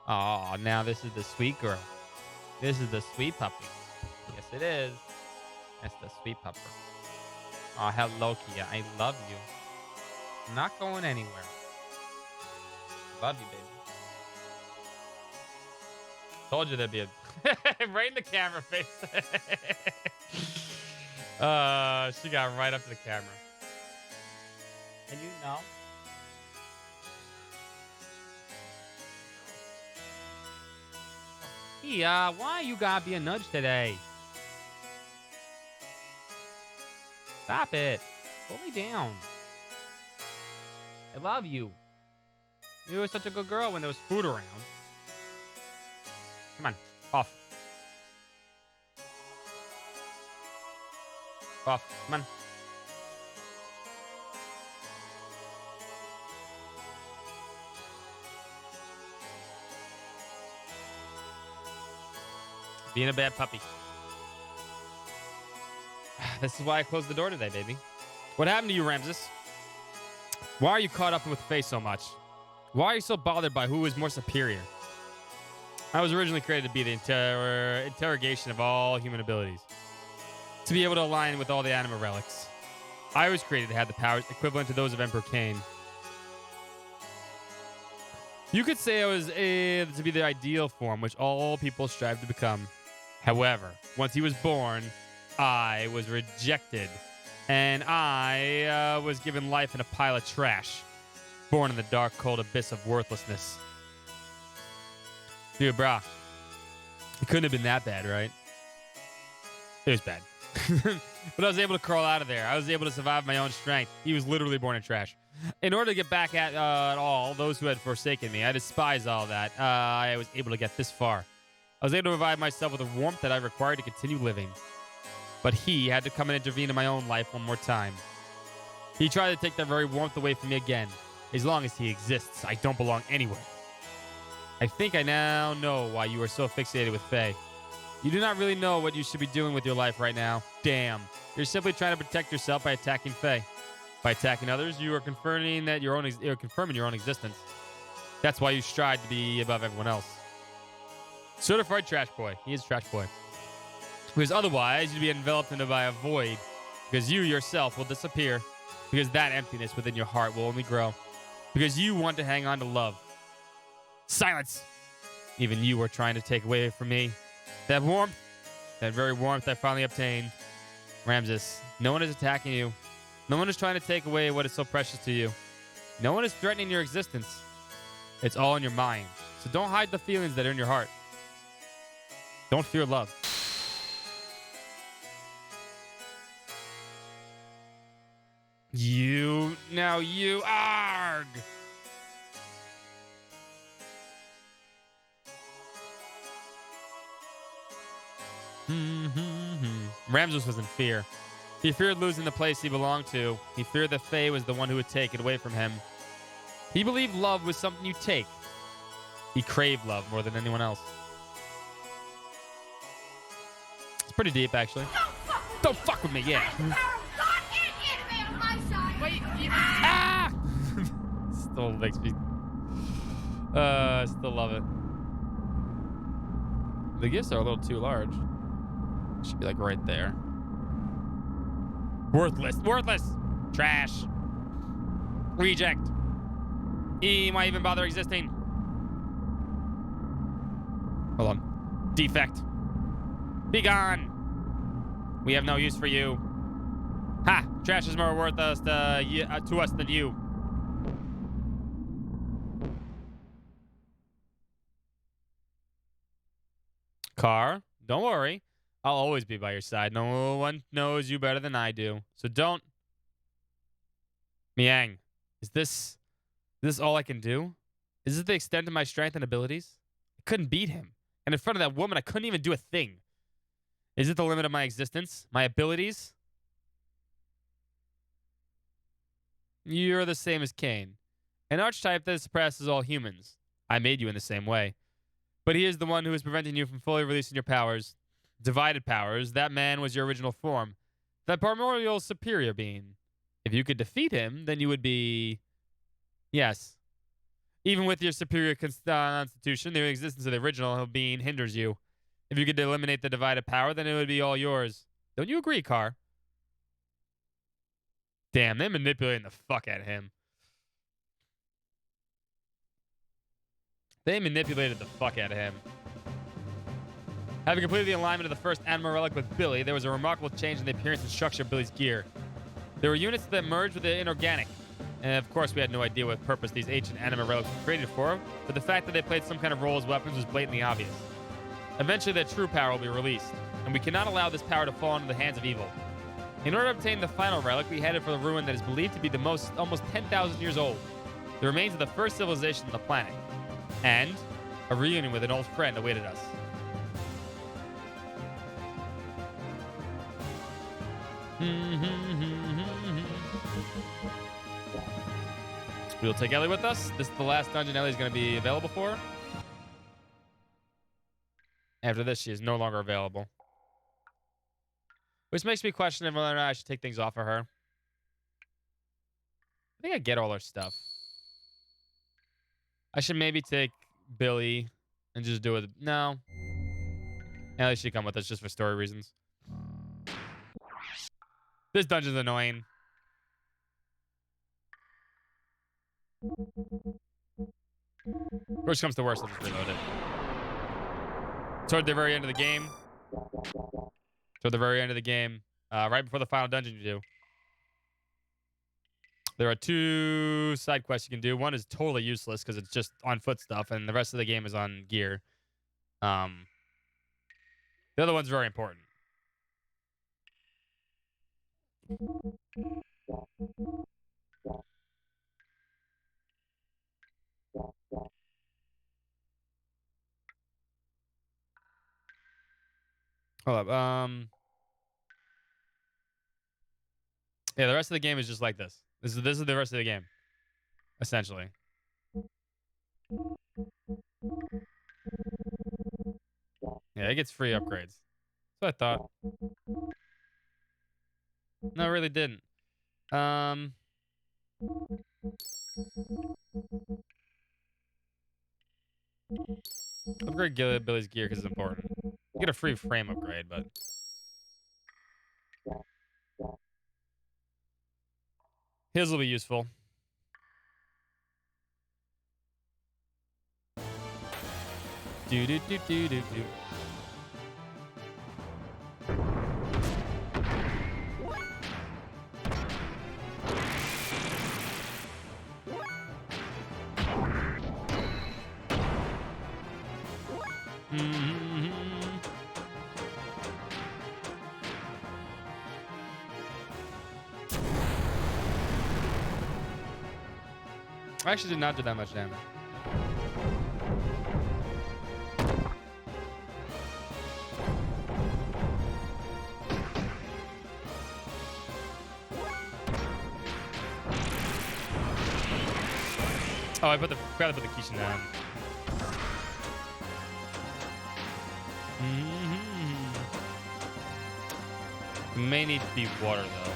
Oh, now this is the sweet girl. This is the sweet puppy. Yes, it is. That's the sweet pupper. Oh, hello, Kia. I love you. I'm not going anywhere. Love you, baby. Told you there'd be a... right in the camera face. She got right up to the camera. And you know... Kia, why you gotta be a nudge today? Stop it. Pull me down. I love you. You were such a good girl when there was food around. Come on. Off. Off. Come on. Being a bad puppy. This is why I closed the door today, baby. What happened to you, Ramses? Why are you caught up with Faye so much? Why are you so bothered by who is more superior? I was originally created to be the interrogation of all human abilities. To be able to align with all the anima relics. I was created to have the powers equivalent to those of Emperor Cain. You could say I was to be the ideal form, which all people strive to become. However, once he was born, I was rejected. And I was given life in a pile of trash. Born in the dark, cold abyss of worthlessness. Dude, brah. It couldn't have been that bad, right? It was bad. But I was able to crawl out of there. I was able to survive my own strength. He was literally born in trash. In order to get back at all those who had forsaken me, I despise all that. I was able to get this far. I was able to provide myself with the warmth that I required to continue living. But he had to come and intervene in my own life one more time. He tried to take that very warmth away from me again. As long as he exists, I don't belong anywhere. I think I now know why you are so fixated with Faye. You do not really know what you should be doing with your life right now. Damn. You're simply trying to protect yourself by attacking Faye. By attacking others, you are confirming that your own existence. That's why you strive to be above everyone else. Certified trash boy. He is trash boy. Because otherwise, you'd be enveloped into by a void. Because you yourself will disappear. Because that emptiness within your heart will only grow. Because you want to hang on to love. Silence! Even you are trying to take away from me. That warmth, that very warmth I finally obtained. Ramses, no one is attacking you. No one is trying to take away what is so precious to you. No one is threatening your existence. It's all in your mind. So don't hide the feelings that are in your heart. Don't fear love. You. Now you. Arg! Ramses was in fear. He feared losing the place he belonged to. He feared that Faye was the one who would take it away from him. He believed love was something you take. He craved love more than anyone else. It's pretty deep, actually. Don't fuck with me, yeah. Ah! Still makes me... I still love it. The gifts are a little too large. Should be like right there. Worthless. Worthless. Trash. Reject. Why even bother existing? Hold on. Defect. Be gone. We have no use for you. Ha! Trash is more worth us to us than you. Car, don't worry. I'll always be by your side. No one knows you better than I do. So don't... Miang, is this all I can do? Is this the extent of my strength and abilities? I couldn't beat him. And in front of that woman, I couldn't even do a thing. Is it the limit of my existence? My abilities? You're the same as Cain. An archetype that suppresses all humans. I made you in the same way. But he is the one who is preventing you from fully releasing your powers. Divided powers. That man was your original form. That primordial superior being. If you could defeat him, then you would be... Yes. Even with your superior constitution, the existence of the original being hinders you. If you could eliminate the divided power, then it would be all yours. Don't you agree, Carr? Damn, they're manipulating the fuck out of him. They manipulated the fuck out of him. Having completed the alignment of the first animal relic with Billy, there was a remarkable change in the appearance and structure of Billy's gear. There were units that merged with the inorganic. And of course, we had no idea what purpose these ancient animal relics were created for, but the fact that they played some kind of role as weapons was blatantly obvious. Eventually, their true power will be released, and we cannot allow this power to fall into the hands of evil. In order to obtain the final relic, we headed for the ruin that is believed to be the almost 10,000 years old. The remains of the first civilization on the planet. And a reunion with an old friend awaited us. We'll take Ellie with us. This is the last dungeon Ellie's going to be available for. After this, she is no longer available. Which makes me question whether or not I should take things off of her. I think I get all her stuff. I should maybe take Billy and just do it. No. Ellie should come with us just for story reasons. This dungeon's annoying. Worst comes to worst, I'll just reload it. Toward the very end of the game. Toward the very end of the game. Right before the final dungeon you do. There are 2 side quests you can do. One is totally useless because it's just on foot stuff, and the rest of the game is on gear. The other one's very important. Hold up. Yeah, the rest of the game is just like this. This is the rest of the game, essentially. Yeah, it gets free upgrades. That's what I thought. No, it really didn't. Upgrade Billy's gear because it's important. You get a free frame upgrade, but... His will be useful. Do do do do do do. I actually did not do that much damage. Oh, I forgot to put the Kishin down. May need to be water though.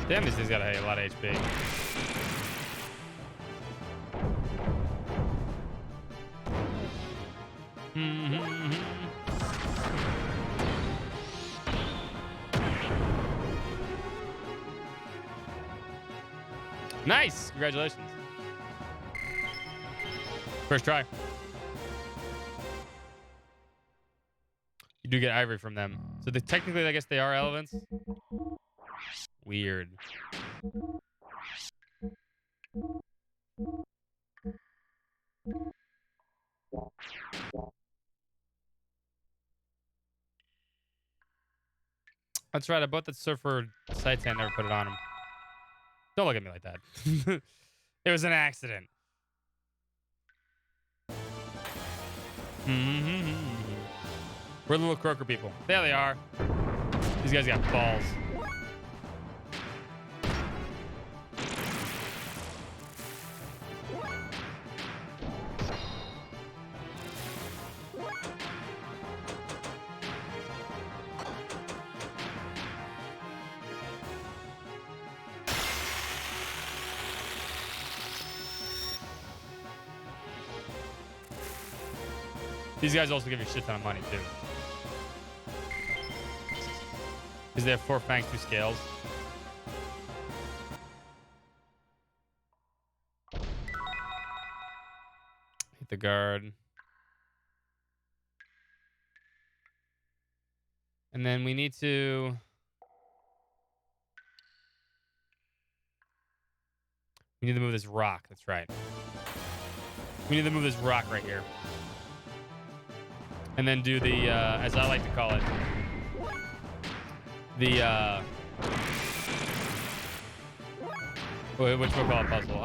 Damn, this thing's got a lot of HP. Nice! Congratulations. First try. You do get ivory from them. So technically, I guess they are elephants. Weird. That's right. I bought that surfer sight and never put it on him. Don't look at me like that. It was an accident. We're little croaker people. There they are. These guys got balls. These guys also give you a shit ton of money, too. Because they have 4 fangs, 2 scales. Hit the guard. And then we need to... We need to move this rock. That's right. We need to move this rock right here. And then do the, as I like to call it, the, which we'll call a puzzle.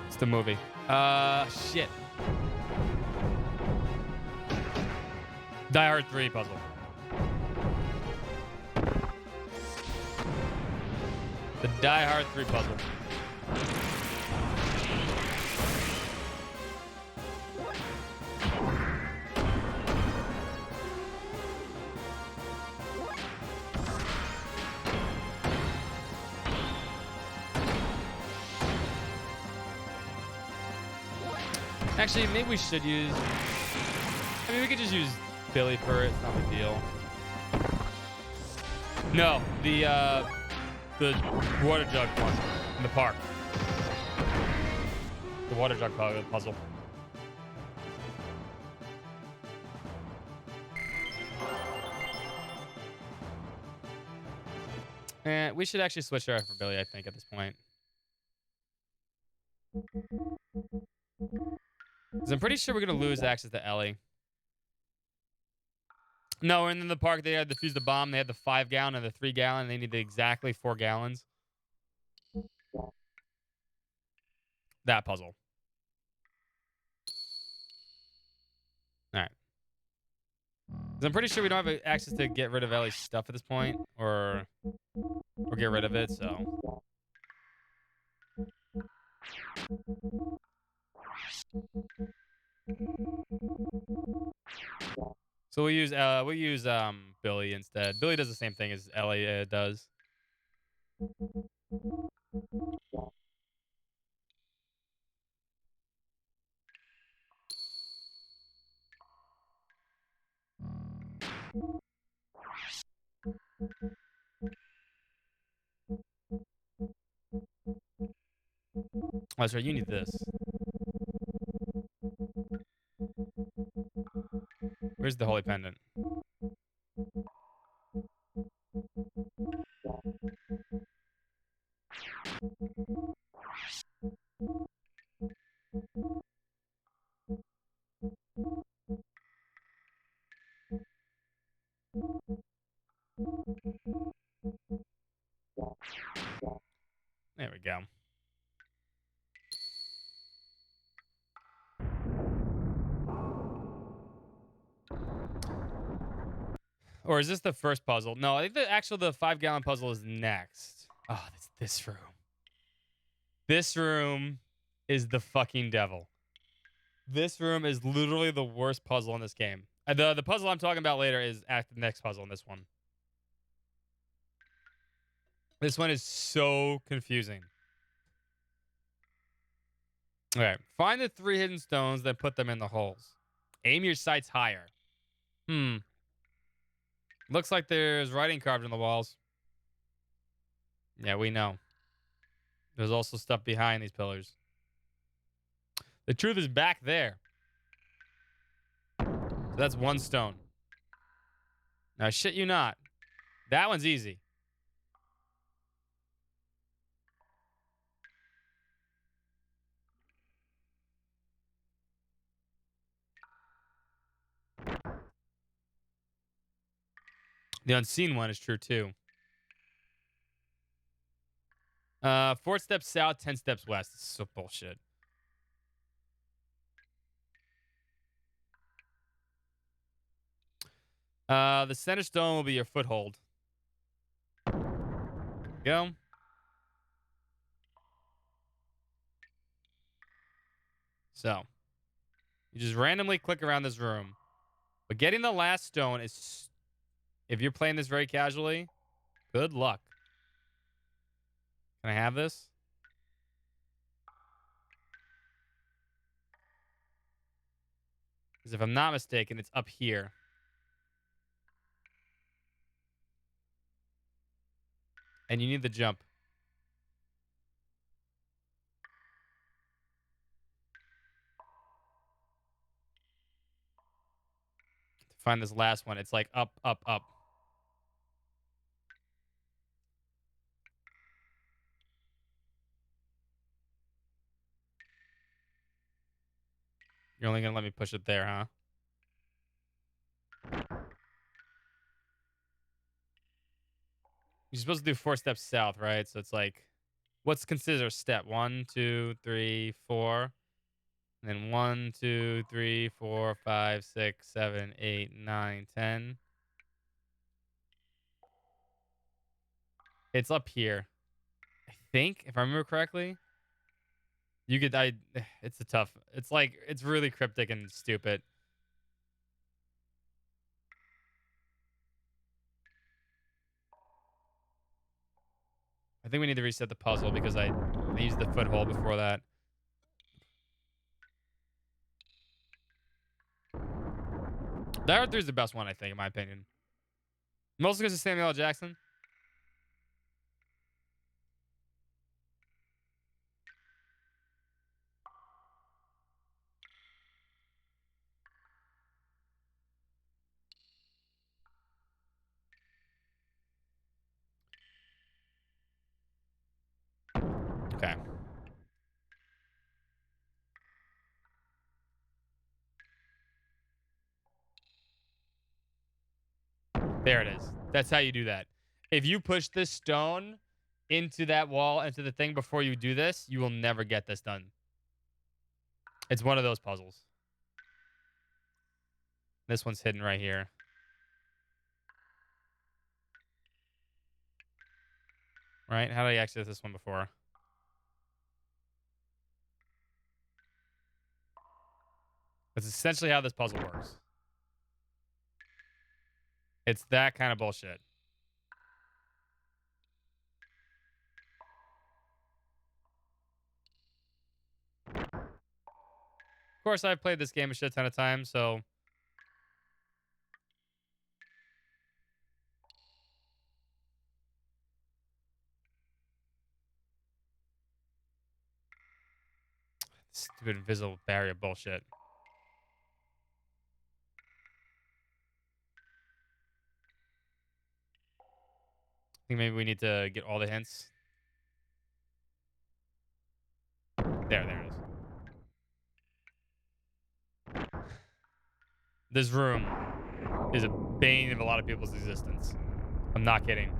It's the movie. Shit. Die Hard 3 puzzle. The Die Hard 3 puzzle. Actually, maybe we should use... I mean, we could just use Billy for it. It's not a big deal. No, the water jug one in the park. The water jug puzzle. And we should actually switch her for Billy, I think, at this point. Because I'm pretty sure we're going to lose access to Ellie. No, and in the park, they had to defuse the bomb. They had the 5-gallon and the 3-gallon. They need exactly 4 gallons. That puzzle. All right. 'Cause I'm pretty sure we don't have access to get rid of Ellie's stuff at this point. Or get rid of it, so... So we'll use Billy instead. Billy does the same thing as Ellie does. Oh, that's right. You need this. Where's the holy pendant? There we go. Or is this the first puzzle? No, I think the 5-gallon puzzle is next. Oh, that's this room. This room is the fucking devil. This room is literally the worst puzzle in this game. The puzzle I'm talking about later is at the next puzzle in this one. This one is so confusing. All right. Find the 3 hidden stones, then put them in the holes. Aim your sights higher. Looks like there's writing carved in the walls. Yeah, we know. There's also stuff behind these pillars. The truth is back there. So that's 1 stone. Now, shit you not. That one's easy. The unseen one is true, too. 4 steps south, 10 steps west. This is so bullshit. The center stone will be your foothold. Go. So, you just randomly click around this room. But getting the last stone is, if you're playing this very casually, good luck. Can I have this? Because if I'm not mistaken, it's up here. And you need the jump. To find this last one, it's like up, up, up. You're only going to let me push it there, huh? You're supposed to do 4 steps south, right? So it's like, what's considered a step? 1, 2, 3, 4. And then 1, 2, 3, 4, 5, 6, 7, 8, 9, 10. It's up here. I think, if I remember correctly. You could, it's a tough, it's like, it's really cryptic and stupid. I think we need to reset the puzzle because I used the foothold before that. That 3 is the best one, I think, in my opinion. Mostly because of Samuel L. Jackson. Okay. There it is. That's how you do that. If you push this stone into that wall, into the thing before you do this, you will never get this done. It's one of those puzzles. This one's hidden right here. Right? How did I access this one before? That's essentially how this puzzle works. It's that kind of bullshit. Of course, I've played this game a shit ton of times, so... Stupid invisible barrier bullshit. think maybe we need to get all the hints. There it is. This room is a bane of a lot of people's existence. I'm not kidding.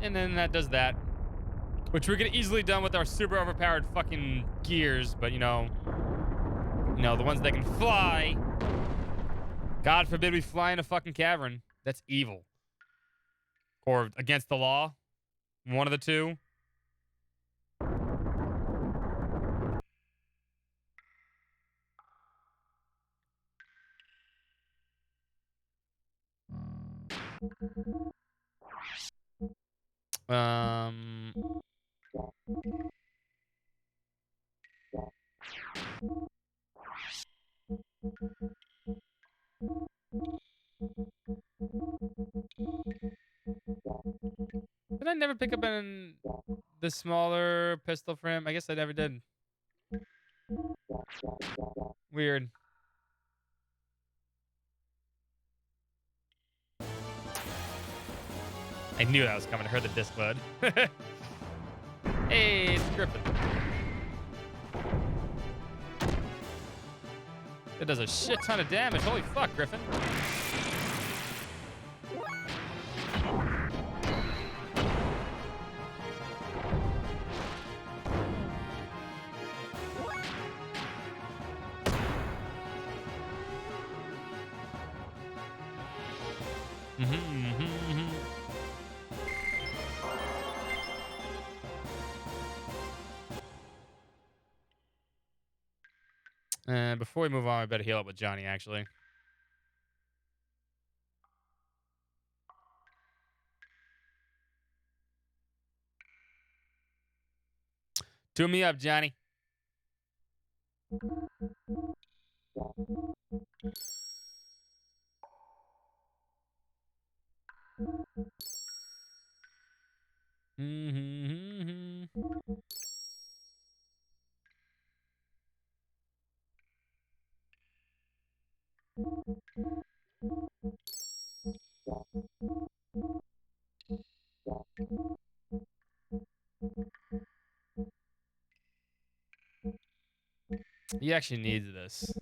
And then that does that. Which we could have easily done with our super overpowered fucking gears, but you know, the ones that can fly. God forbid we fly in a fucking cavern. That's evil. Or against the law. One of the two. Um. Did I never pick up in the smaller pistol frame? I guess I never did. Weird. I knew that was coming. I heard the disc load. Hey, it's Griffin. It does a shit ton of damage. Holy fuck, Griffin. Before we move on, I better heal up with Johnny, actually. Tune me up, Johnny. He actually needs this.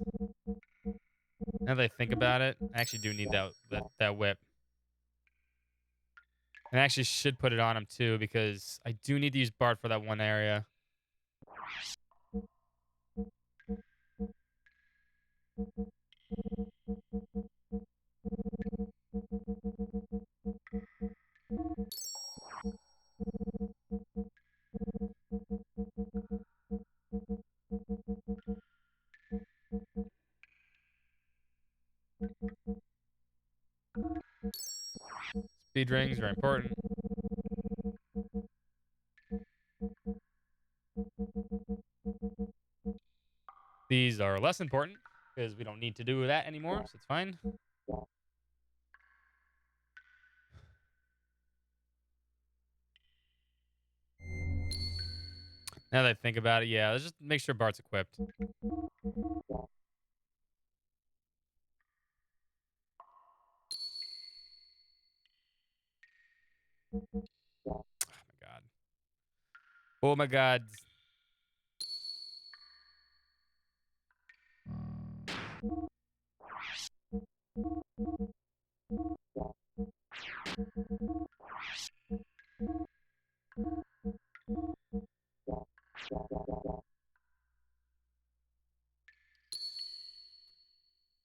Now that I think about it, I actually do need that whip. And I actually should put it on him too, because I do need to use Bart for that one area. Speed rings are important. These are less important because we don't need to do that anymore, so it's fine. Now that I think about it, yeah, let's just make sure Bart's equipped. Oh my god. Oh my god.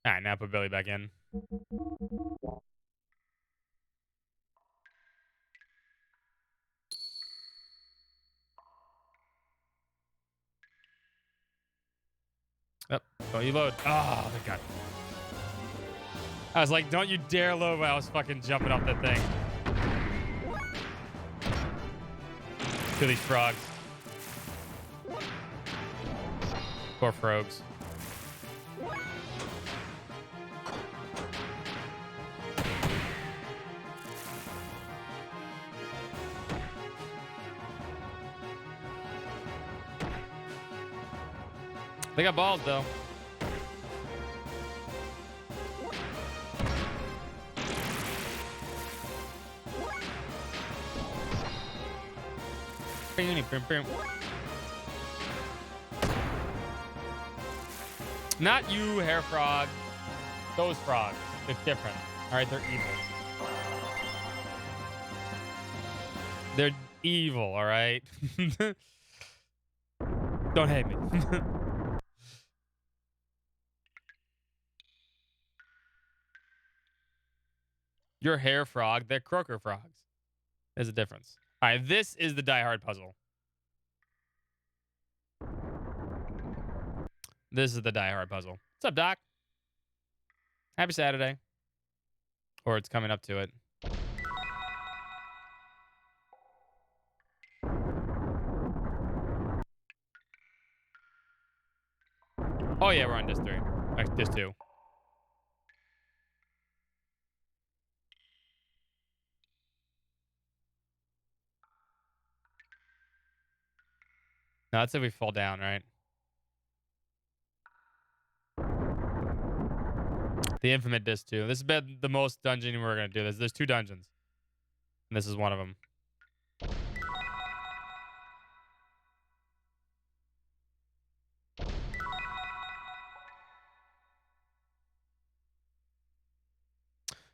Alright, now put Billy back in. Oh, don't you load. Oh, my god. I was like, don't you dare load when I was fucking jumping off that thing. Kill these frogs. Poor frogs. They got balls, though. Not you, hair frog. Those frogs. They're different. All right, they're evil. They're evil, all right? Don't hate me. Your hair frog, they're croaker frogs. There's a difference. All right, this is the Die Hard puzzle. This is the Die Hard puzzle. What's up, Doc? Happy Saturday. Or it's coming up to it. Oh, yeah, we're on disc 3. Disc 2. No, that's if we fall down, right? The Infinite Disc 2. This has been the most dungeon we're going to do. There's 2 dungeons. And this is one of them.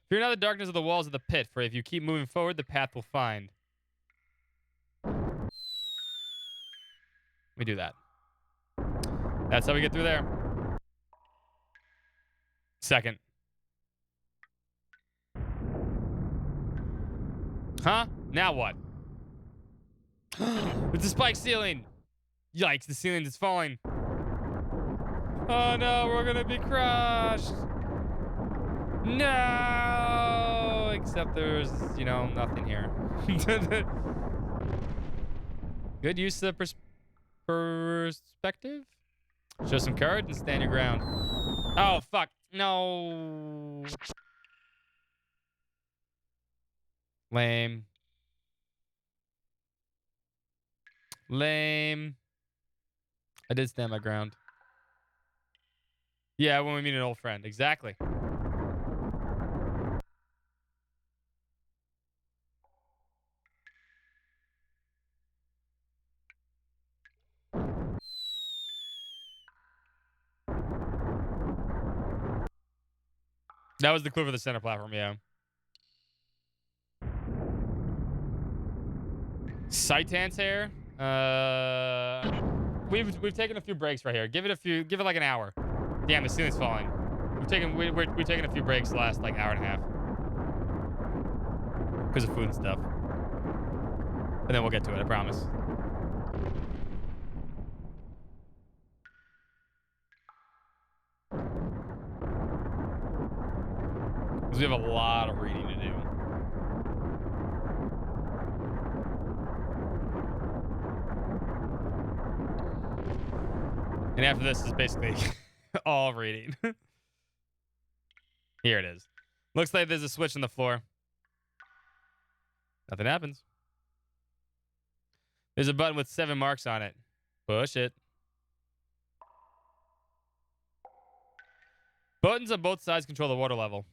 Fear not the darkness of the walls of the pit, for if you keep moving forward, the path will find. We do that. That's how we get through there. Second. Huh? Now what? It's a spike ceiling. Yikes, the ceiling is falling. Oh no, we're gonna be crushed. No! Except there's, you know, nothing here. Good use of the perspective. Show some courage and stand your ground. Oh, fuck. No. Lame. Lame. I did stand my ground. Yeah, when we meet an old friend. Exactly. That was the clue for the center platform, yeah. Saitan's hair. We've taken a few breaks right here. Give it like an hour. Damn, the ceiling's falling. We've taken a few breaks the last like hour and a half. Because of food and stuff. And then we'll get to it, I promise. Because we have a lot of reading to do. And after this is basically all reading. Here it is. Looks like there's a switch on the floor. Nothing happens. There's a button with 7 marks on it. Push it. Buttons on both sides control the water level.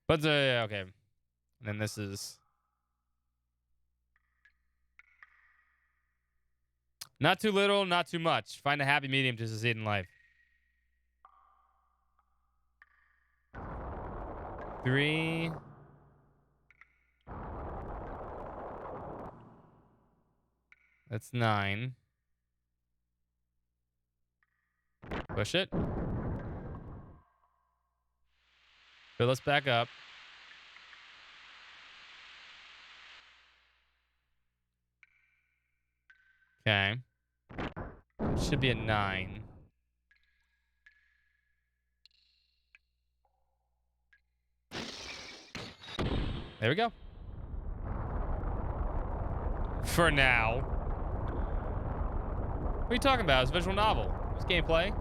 Buttons are, yeah, okay. And then this is... Not too little, not too much. Find a happy medium to succeed in life. 3. That's 9. Push it. Fill us back up. Okay. It should be a 9. There we go. For now. What are you talking about? It's a visual novel. It's gameplay.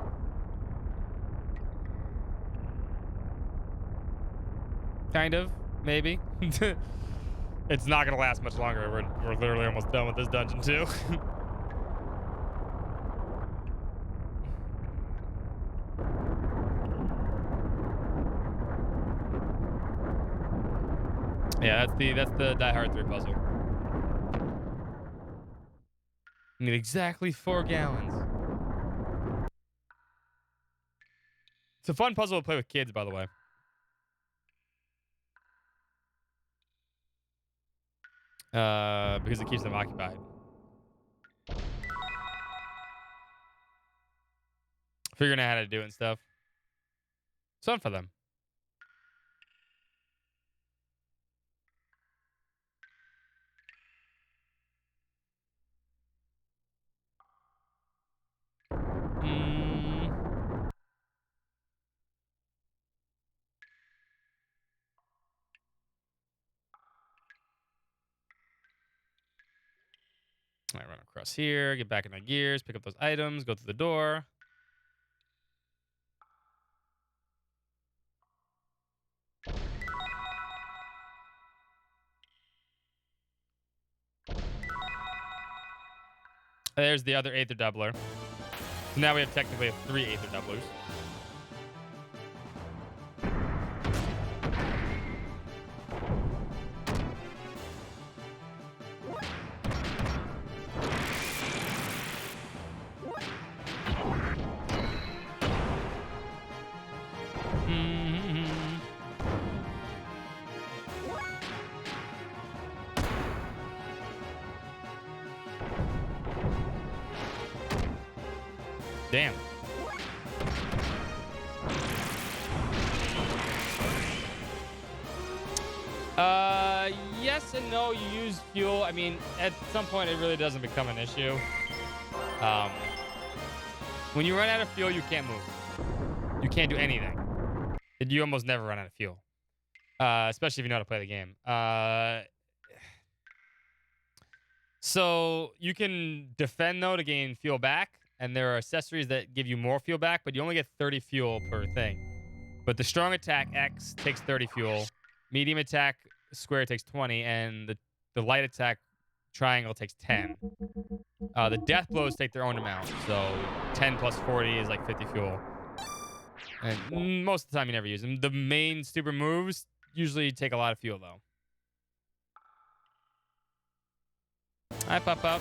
Kind of, maybe. It's not gonna last much longer. We're literally almost done with this dungeon too. Yeah, that's the Die Hard 3 puzzle. You need exactly 4 gallons. It's a fun puzzle to play with kids, by the way. Because it keeps them occupied. Figuring out how to do it and stuff. It's fun for them. I run across here, get back in my gears, pick up those items, go through the door. There's the other Aether Doubler. So now we have technically 3 Aether Doublers. Damn. Yes and no. You use fuel. I mean, at some point, it really doesn't become an issue. When you run out of fuel, you can't move. You can't do anything. You almost never run out of fuel, especially if you know how to play the game. So you can defend, though, to gain fuel back. And there are accessories that give you more fuel back, but you only get 30 fuel per thing. But the strong attack X takes 30 fuel. Medium attack square takes 20. And the light attack triangle takes 10. The death blows take their own amount. So 10 plus 40 is like 50 fuel. And most of the time you never use them. The main super moves usually take a lot of fuel, though. Hi, Pop Up.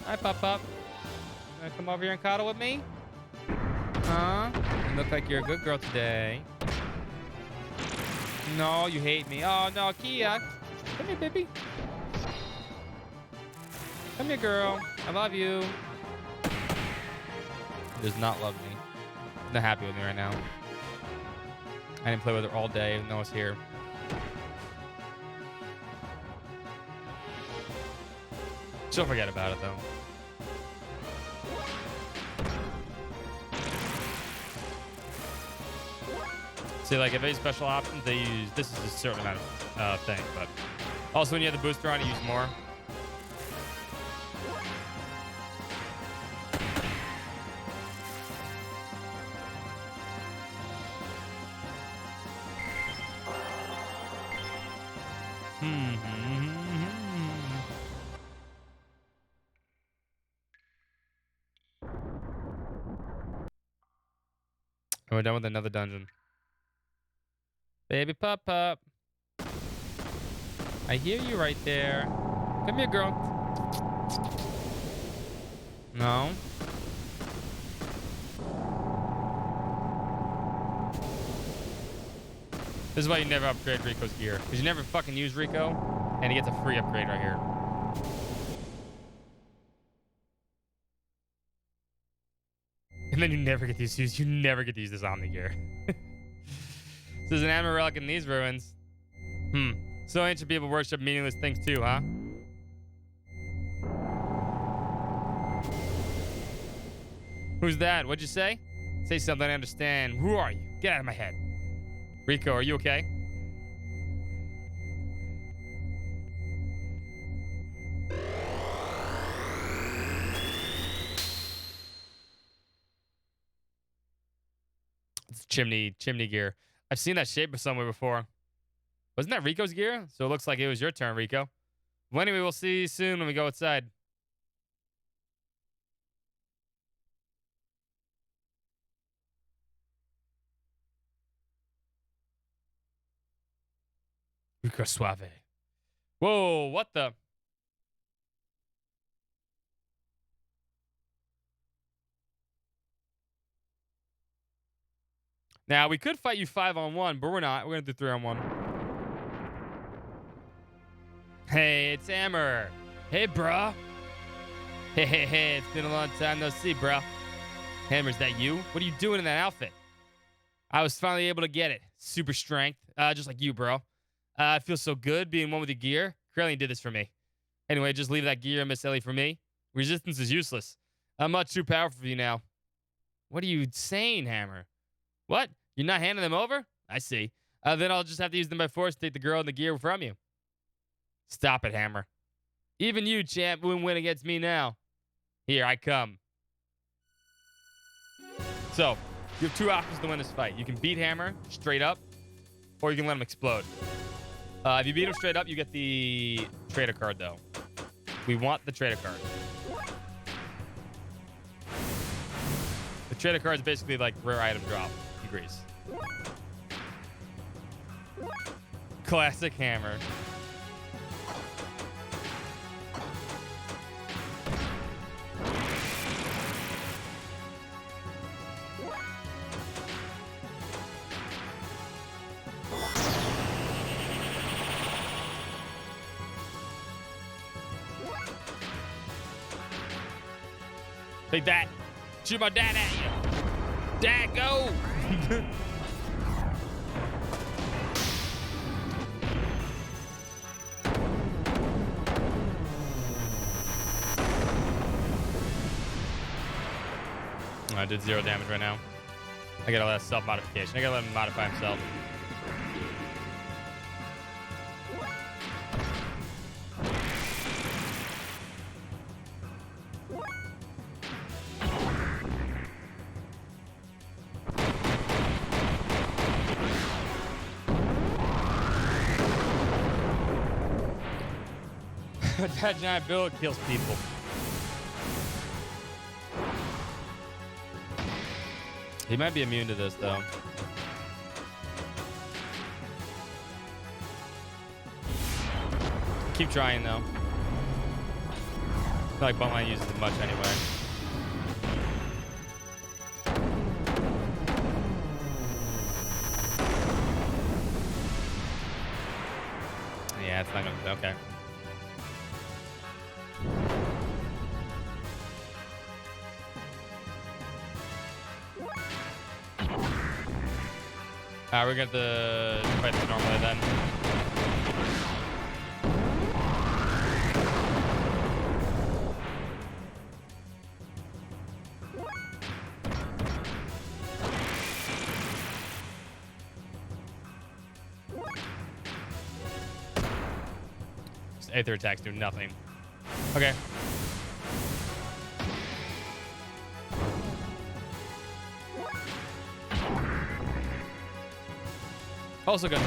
Hi, Pop Up. Wanna come over here and cuddle with me? Huh? You look like you're a good girl today. No, you hate me. Oh, no, Kia. Come here, baby. Come here, girl. I love you. She does not love me. She's not happy with me right now. I didn't play with her all day, even though I was here. She'll forget about it, though. See, like, if any special options, they use... This is a certain amount of thing, but... Also, when you have the booster on, you use more. And we're done with another dungeon. Baby Pop Pop. I hear you right there. Come here, girl. No. This is why you never upgrade Rico's gear. Because you never fucking use Rico. And he gets a free upgrade right here. And then you never get to use this Omni gear. There's an animal relic in these ruins. So ancient people worship meaningless things too, huh? Who's that? What'd you say? Say something I understand. Who are you? Get out of my head. Rico, are you okay? It's chimney gear. I've seen that shape somewhere before. Wasn't that Rico's gear? So it looks like it was your turn, Rico. Well, anyway, we'll see you soon when we go outside. Rico Suave. Whoa, what the? Now, we could fight you 5-on-1, but we're not. We're going to do 3-on-1. Hey, it's Hammer. Hey, bruh. Hey, it's been a long time no see, bruh. Hammer, is that you? What are you doing in that outfit? I was finally able to get it. Super strength, just like you, bro. It feels so good being one with your gear. Krellian did this for me. Anyway, just leave that gear, Miss Ellie, for me. Resistance is useless. I'm much too powerful for you now. What are you saying, Hammer? What? You're not handing them over? I see. Then I'll just have to use them by force to take the girl and the gear from you. Stop it, Hammer. Even you, champ, wouldn't win against me now. Here, I come. So, you have two options to win this fight. You can beat Hammer straight up, or you can let him explode. If you beat him straight up, you get the trader card, though. We want the trader card. The trader card is basically like rare item drop. He agrees. Classic Hammer. Take that. Shoot my dad at you. Dad, go. I did 0 damage right now. I gotta let self-modification. I gotta let him modify himself. That giant build kills people. He might be immune to this, though. Keep trying, though. I feel like Buntline uses it much anyway. Yeah, it's not gonna... Okay. We're going to fight this normally then. Just Aether attacks do nothing. Okay. Also good.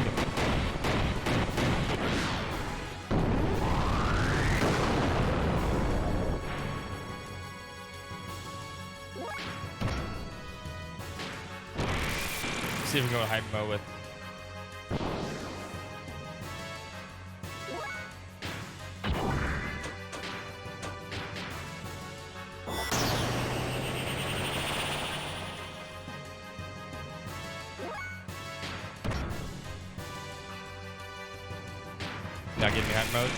See if we can go to hyper mode with. Not getting me hunt mode.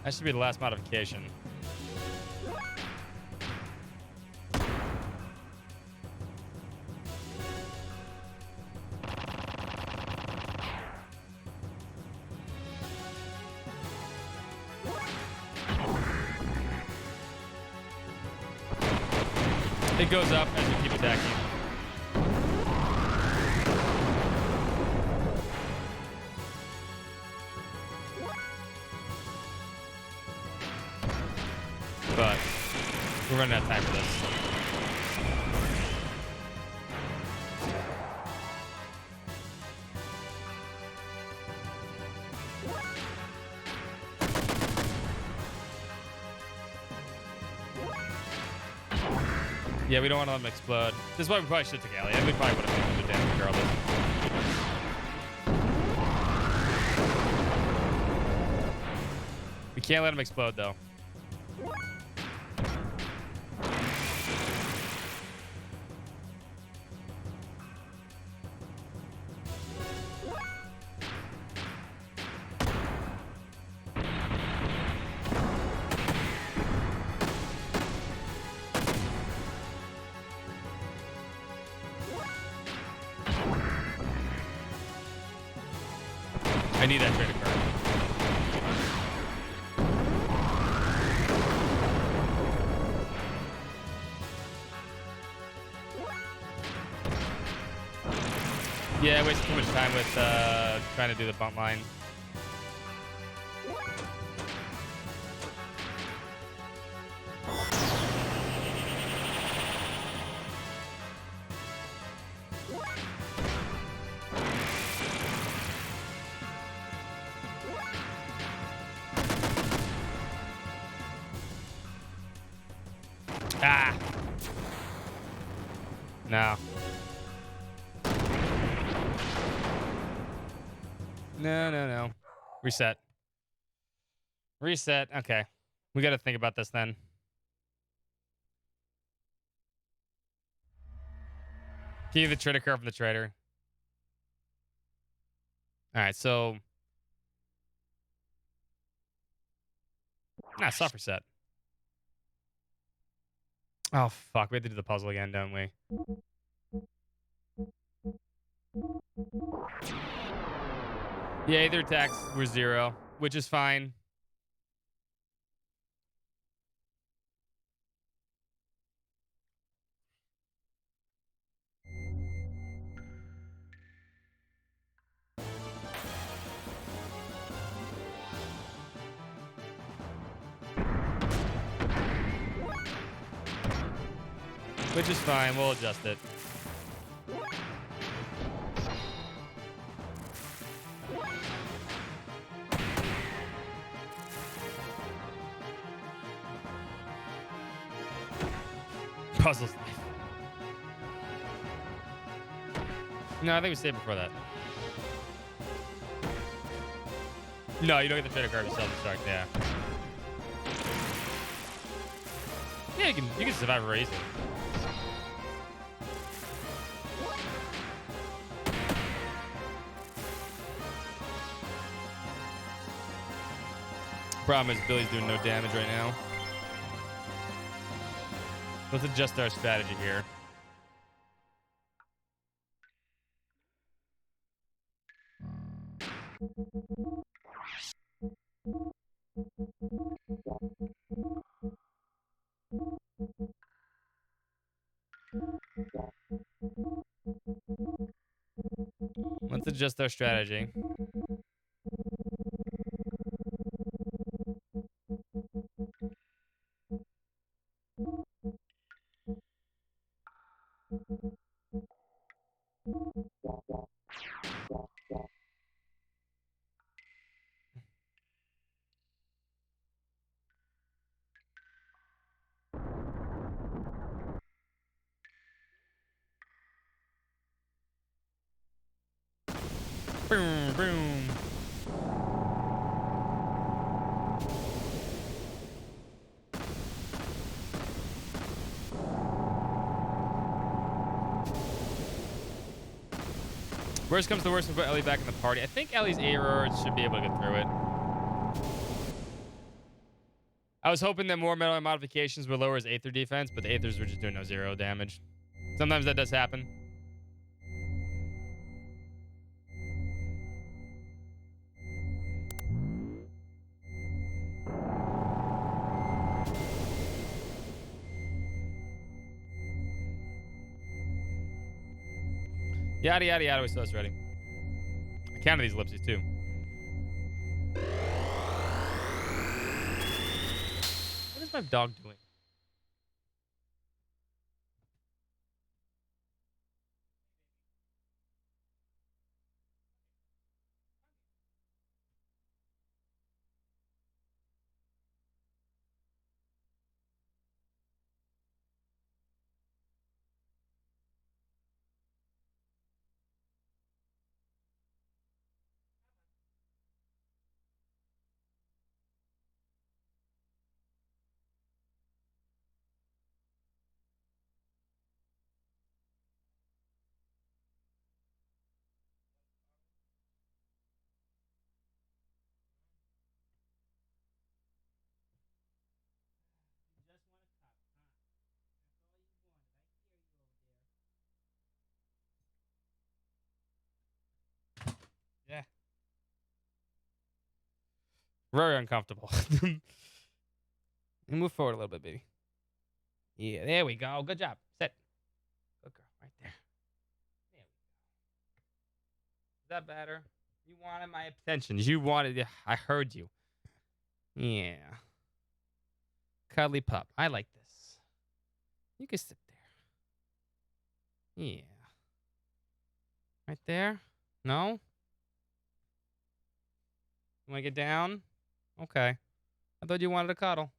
That should be the last modification. It goes up as you keep attacking. running out of time for this. Yeah, we don't want to let him explode. This is why we probably should have took Ellie. We probably would have been able to do damage regardless. We can't let him explode, though. I need that trader card. Yeah, I wasted too much time with trying to do the bump line. Ah! No. No. Reset. Reset. Okay. We got to think about this then. Key the trader card from the trader. All right, so. Nah, soft reset. Oh, fuck. We have to do the puzzle again, don't we? Yeah, their attacks were 0, which is fine. Which is fine. We'll adjust it. Puzzles. No, I think we saved before that. No, you don't get the trader card to self-destruct. Yeah. Yeah, you can survive very easily. Problem is Billy's doing no damage right now. Let's adjust our strategy here. Let's adjust our strategy. Boom, boom. Worst comes to worst, we put Ellie back in the party. I think Ellie's error should be able to get through it. I was hoping that more metal modifications would lower his Aether defense, but the Aethers were just doing no 0 damage. Sometimes that does happen. Yada, yada, yada. We still us ready. I counted these ellipses, too. What is my dog doing? Very uncomfortable. Move forward a little bit, baby. Yeah, there we go. Good job. Sit. Good girl. Right there. There we go. Is that better? You wanted my attention. You wanted. I heard you. Yeah. Cuddly pup. I like this. You can sit there. Yeah. Right there? No? You want to get down? Okay. I thought you wanted a cuddle.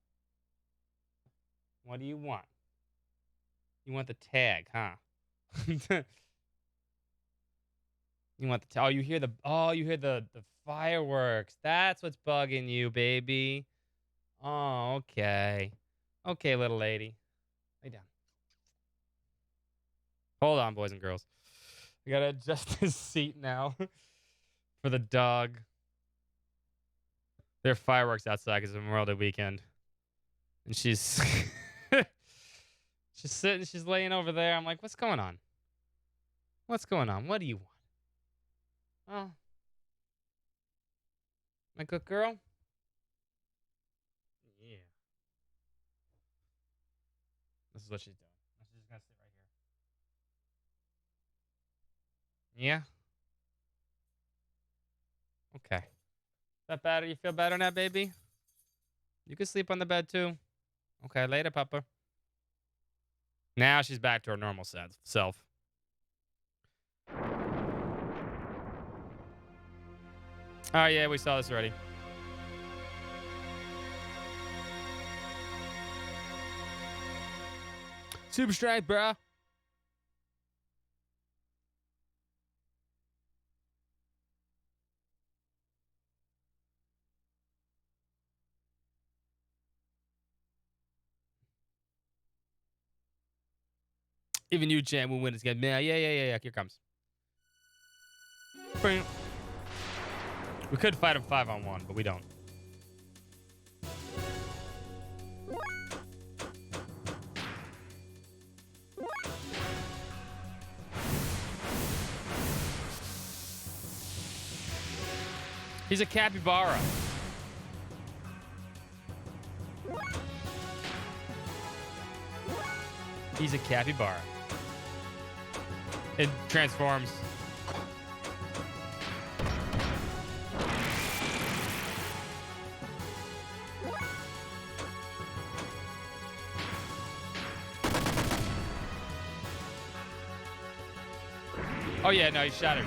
What do you want? You want the tag, huh? You want the you hear the fireworks. That's what's bugging you, baby. Oh, okay. Okay, little lady. Lay down. Hold on, boys and girls. I gotta adjust this seat now for the dog. There are fireworks outside because it's Memorial Day weekend. And she's she's sitting, she's laying over there. I'm like, what's going on? What's going on? What do you want? Oh. My good girl? Yeah. This is what she's doing. She's just gonna sit right here. Yeah? Okay. Is that better? You feel better now, baby? You can sleep on the bed too. Okay, later, Papa. Now she's back to her normal self. Oh, yeah, we saw this already. Super strike, bro. Even you, champ, will win this game. Yeah. Here comes. We could fight him 5-on-1, but we don't. He's a capybara. He's a capybara. It transforms. Oh yeah, no, he shot her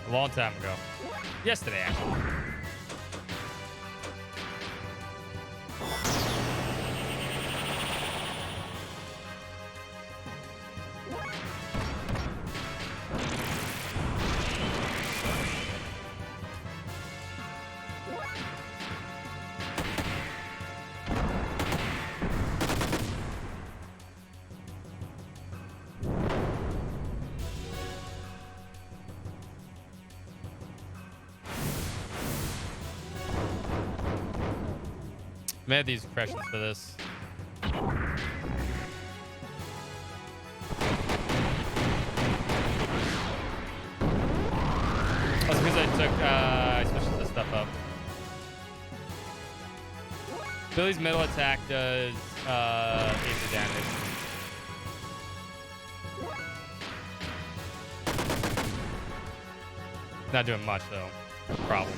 a long time ago. Yesterday, actually. I had these impressions for this. That's because I took, I switched this stuff up. Billy's middle attack does 80 damage. Not doing much though. Problem.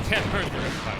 Can't hurt the rest of my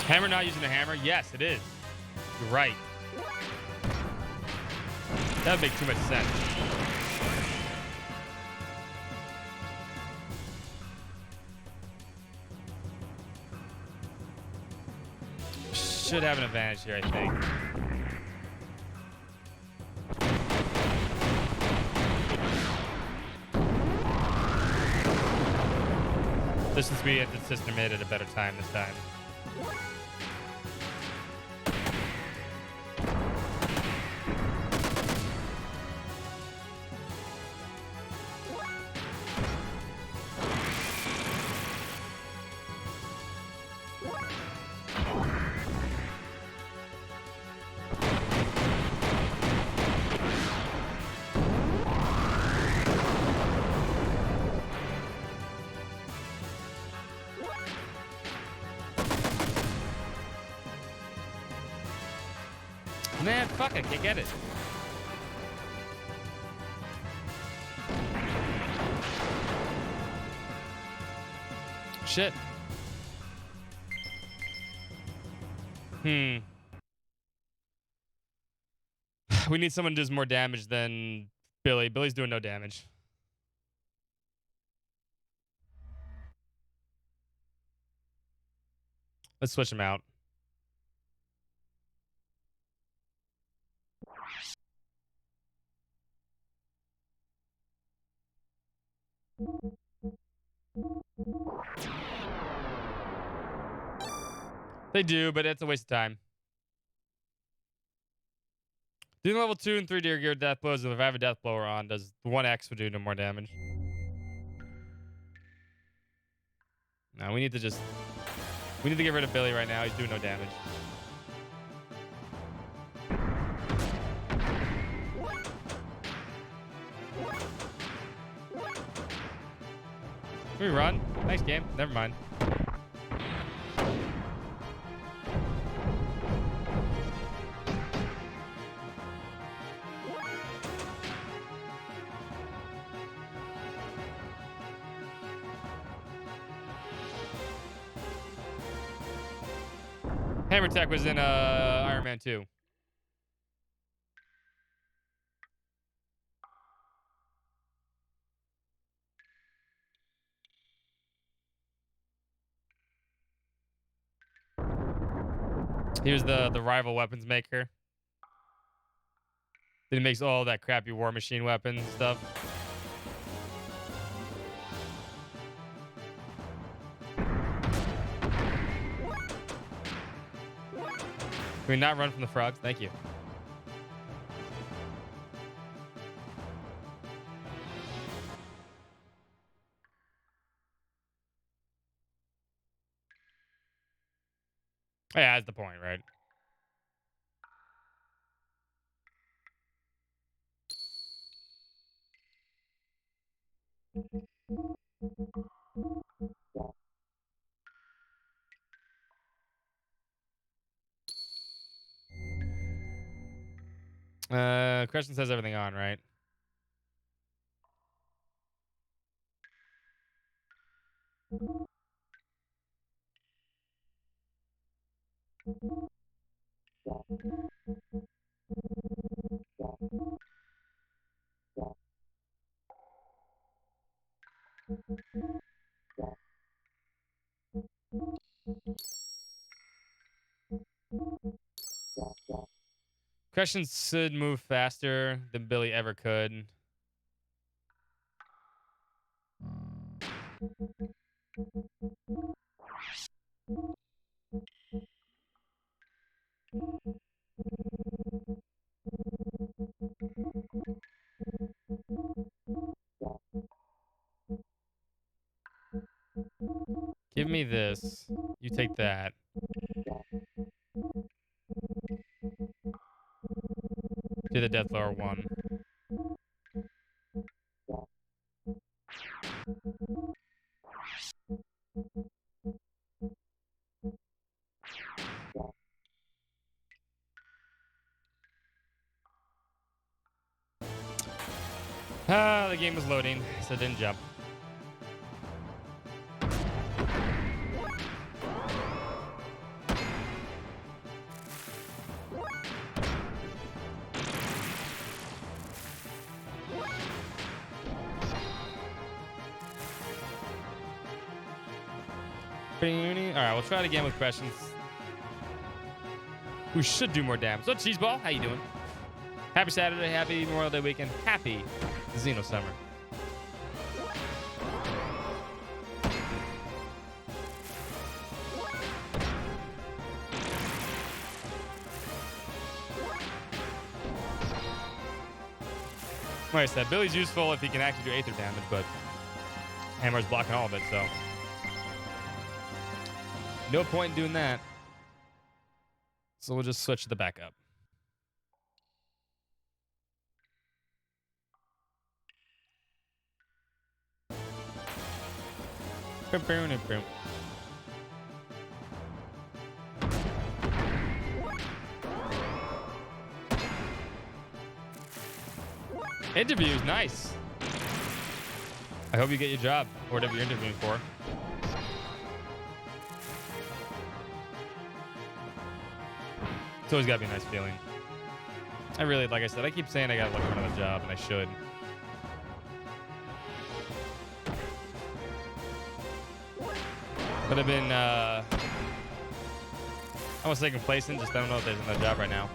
Hammer not using the hammer? Yes, it is. You're right. That would make too much sense. Should have an advantage here, I think. Distance we hit the system mid at a better time this time. Man, fuck, I can't get it. Shit. We need someone who does more damage than Billy. Billy's doing no damage. Let's switch him out. They do, but it's a waste of time. Doing level 2 and 3 deer gear death blows, if I have a death blower on, does 1x would do no more damage. No, we need to get rid of Billy right now. He's doing no damage. Can we run? Nice game. Never mind. Hammer Tech was in Iron Man 2. He was the rival weapons maker. Then he makes all that crappy War Machine weapons and stuff. Can we not run from the frogs? Thank you. Yeah, that's the point, right? Question says everything on, right? Question should move faster than Billy ever could. Give me this. You take that. Do the Death Lower 1. The game was loading, so it didn't jump. All right, we'll try it again with questions. Who should do more damage? So, Cheeseball, how you doing? Happy Saturday, happy Memorial Day weekend, happy XenoSummer. Like I said, Billy's useful if he can actually do Aether damage, but Hammer's blocking all of it, so no point in doing that. So we'll just switch to the backup. Interviews, nice. I hope you get your job, or whatever you're interviewing for. It's always gotta be a nice feeling. I really, like I said, I keep saying I gotta look for another job, and I should. But I've been, I won't say complacent, just I don't know if there's another job right now.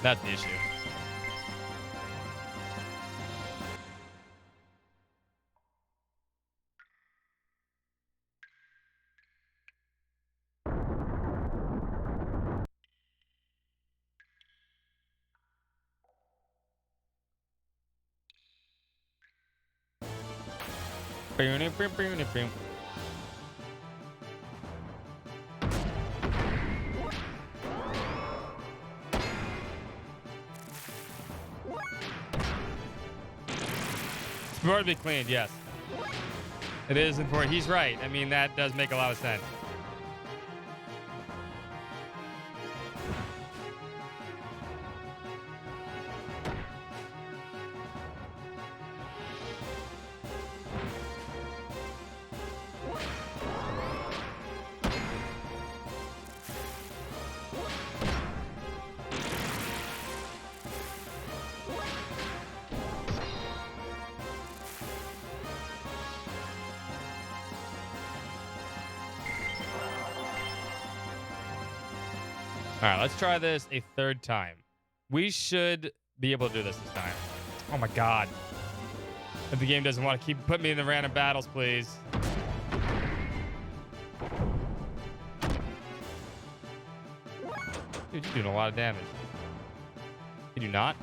That's the issue. It's important to be cleaned, yes. It is important. He's right. I mean, that does make a lot of sense. All right, let's try this a third time. We should be able to do this time. Oh my God. If the game doesn't want to keep putting me in the random battles, please. Dude, you're doing a lot of damage. Can you not?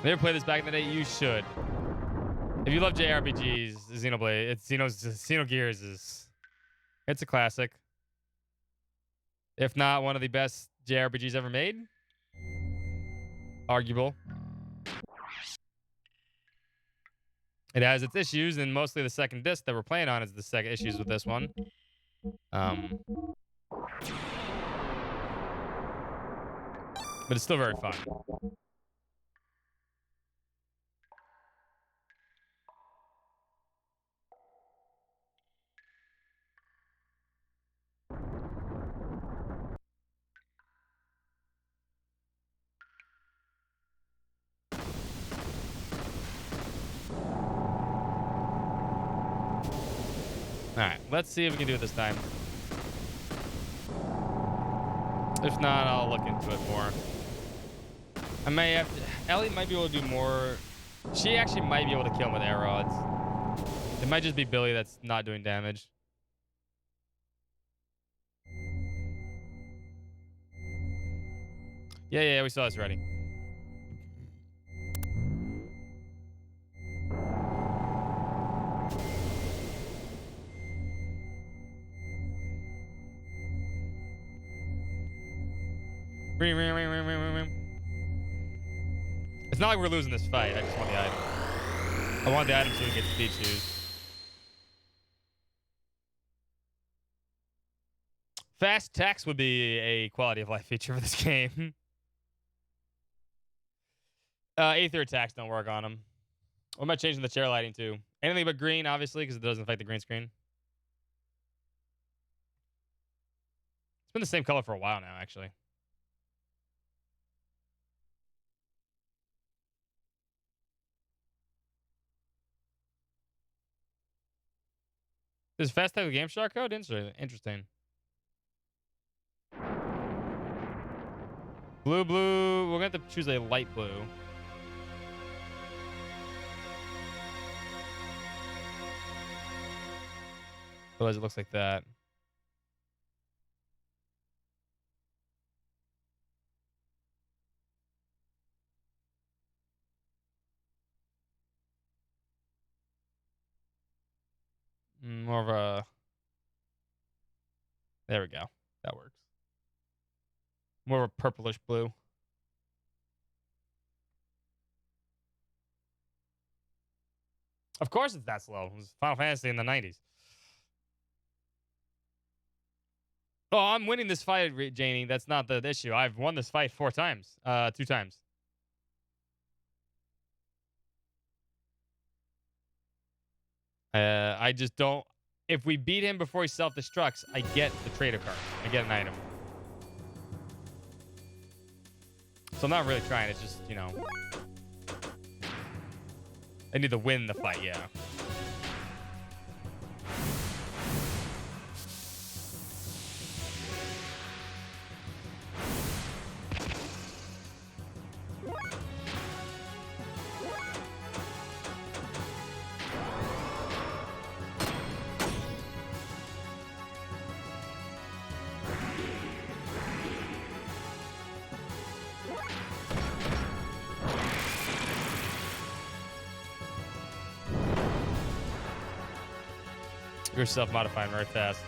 Never played this back in the day? You should. If you love JRPGs, Xenoblade, Xenogears is... It's a classic. If not one of the best JRPGs ever made. Arguable. It has its issues, and mostly the second disc that we're playing on is the second issues with this one. But it's still very fun. All right, let's see if we can do it this time. If not, I'll look into it more. I may have to... Ellie might be able to do more. She actually might be able to kill him with air rods. It might just be Billy that's not doing damage. Yeah, we saw this already. It's not like we're losing this fight. I just want the item. I want the item so we can get speed shoes. Fast text would be a quality of life feature for this game. Aether attacks don't work on them. What am I changing the chair lighting to? Anything but green, obviously, because it doesn't affect the green screen. It's been the same color for a while now, actually. Does Fast have a Game Shark code? Interesting. Blue. We're going to have to choose a light blue. Otherwise, it looks like that. More of a... There we go. That works. More of a purplish blue. Of course it's that slow. It was Final Fantasy in the 90s. Oh, I'm winning this fight, Janie. That's not the issue. I've won this fight 4 times. 2 times. I just don't... If we beat him before he self-destructs, I get the trader card. I get an item. So I'm not really trying. It's just, you know... I need to win the fight, yeah. You're self-modifying very fast.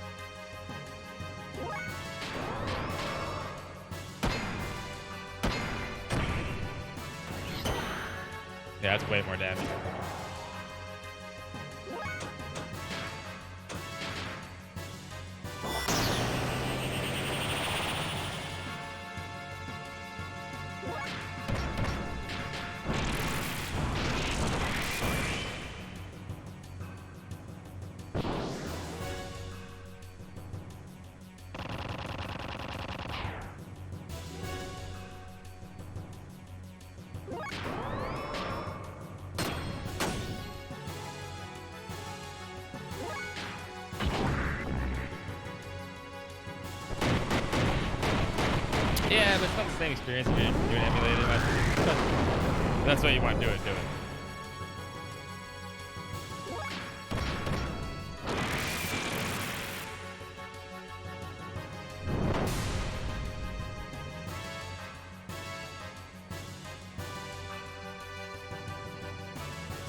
Yeah, that's way more damage. Yeah, but it's not the same experience if you're doing emulated. That's what you want to do it.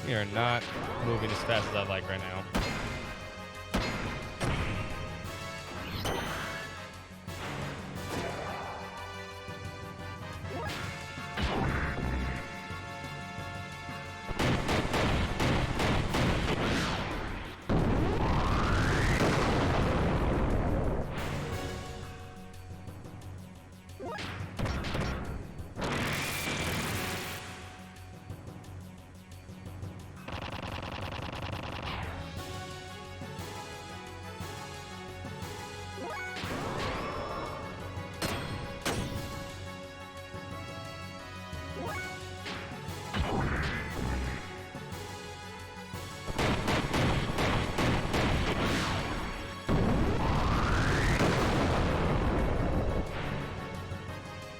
We are not moving as fast as I'd like right now.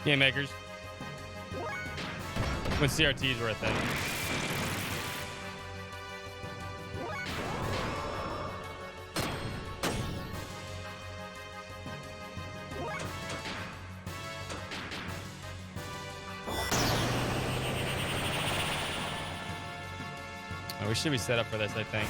Game makers. When CRTs were a thing. Oh, we should be set up for this, I think.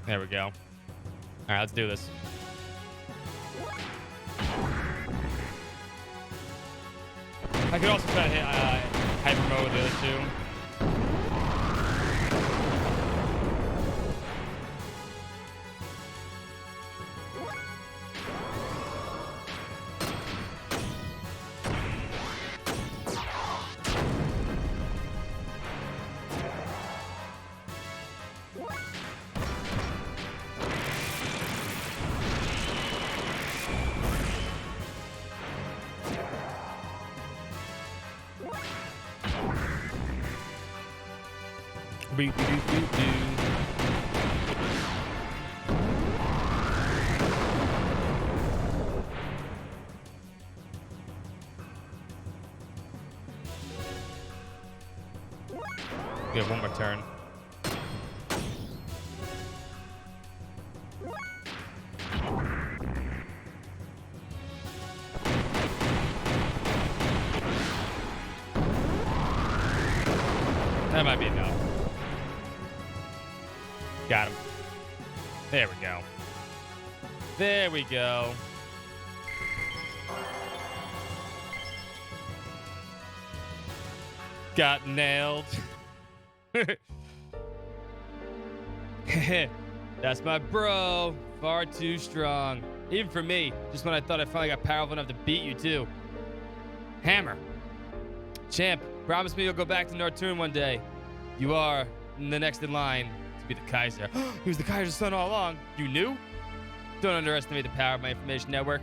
There we go. All right, let's do this. I could also try to hit hyper mode with the other two. We have one more turn. That might be enough. Got him. There we go. There we go. Got nailed. That's my bro. Far too strong. Even for me. Just when I thought I finally got powerful enough to beat you too. Hammer. Champ, promise me you'll go back to Norturn one day. You are the next in line to be the Kaiser. He was the Kaiser's son all along. You knew? Don't underestimate the power of my information network.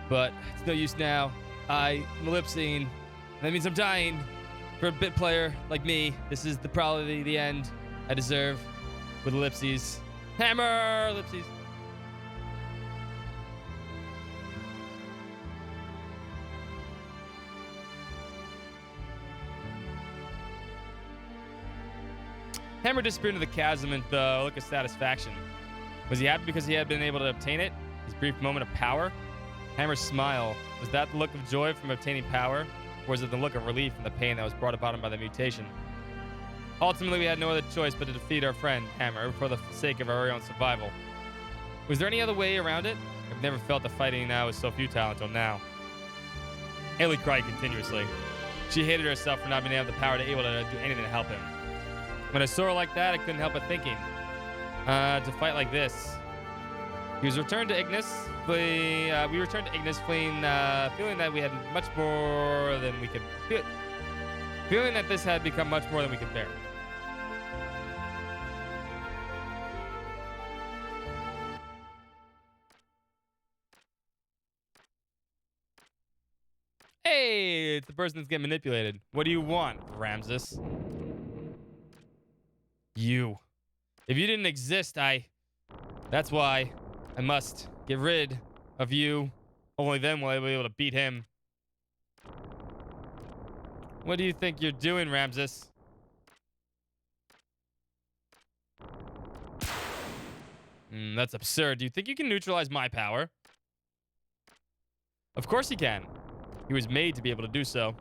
But it's no use now. I'm ellipsing. That means I'm dying. For a bit player like me, this is probably the end I deserve with ellipses. Hammer ellipses. Hammer disappeared into the chasm with a look of satisfaction. Was he happy because he had been able to obtain it? His brief moment of power? Hammer's smile. Was that the look of joy from obtaining power? Or was it the look of relief from the pain that was brought about him by the mutation? Ultimately, we had no other choice but to defeat our friend, Hammer, for the sake of our own survival. Was there any other way around it? I've never felt the fighting now was so futile until now. Ellie cried continuously. She hated herself for not being able the power to do anything to help him. When I saw her like that, I couldn't help but thinking, to fight like this. He was returned to Ignis. We returned to Ignis, feeling that we had much more than we could feeling that this had become much more than we could bear. Hey, it's the person that's getting manipulated. What do you want, Ramses? You. If you didn't exist, that's why I must get rid of you. Only then will I be able to beat him. What do you think you're doing, Ramses? That's absurd. Do you think you can neutralize my power? Of course he can. He was made to be able to do so.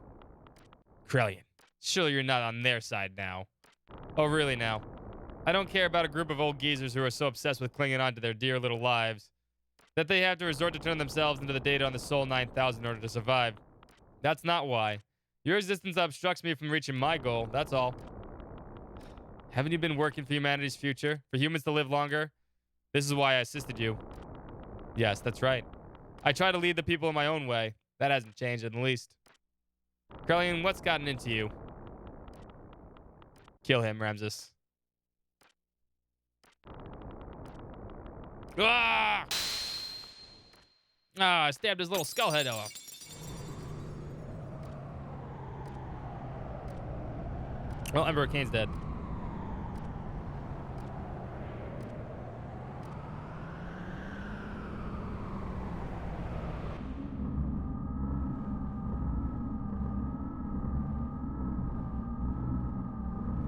Krellian, surely you're not on their side now. Oh, really now? I don't care about a group of old geezers who are so obsessed with clinging on to their dear little lives that they have to resort to turn themselves into the data on the Sol 9000 in order to survive. That's not why. Your existence obstructs me from reaching my goal, that's all. Haven't you been working for humanity's future? For humans to live longer? This is why I assisted you. Yes, that's right. I try to lead the people in my own way. That hasn't changed in the least. Krellian, what's gotten into you? Kill him, Ramses. Ah! Ah, I stabbed his little skull head off. Well, Emperor Kane's dead.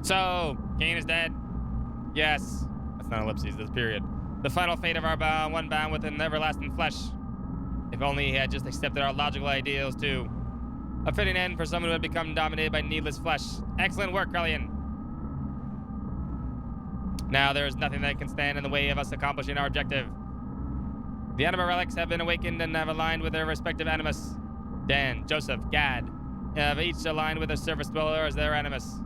So, Kane is dead? Yes. That's not ellipses, that's period. The final fate of our one bound with an everlasting flesh. If only he had just accepted our logical ideals too. A fitting end for someone who had become dominated by needless flesh. Excellent work, Krellian. Now there is nothing that can stand in the way of us accomplishing our objective. The anima relics have been awakened and have aligned with their respective animus. Dan, Joseph, Gad have each aligned with a surface dweller as their animus.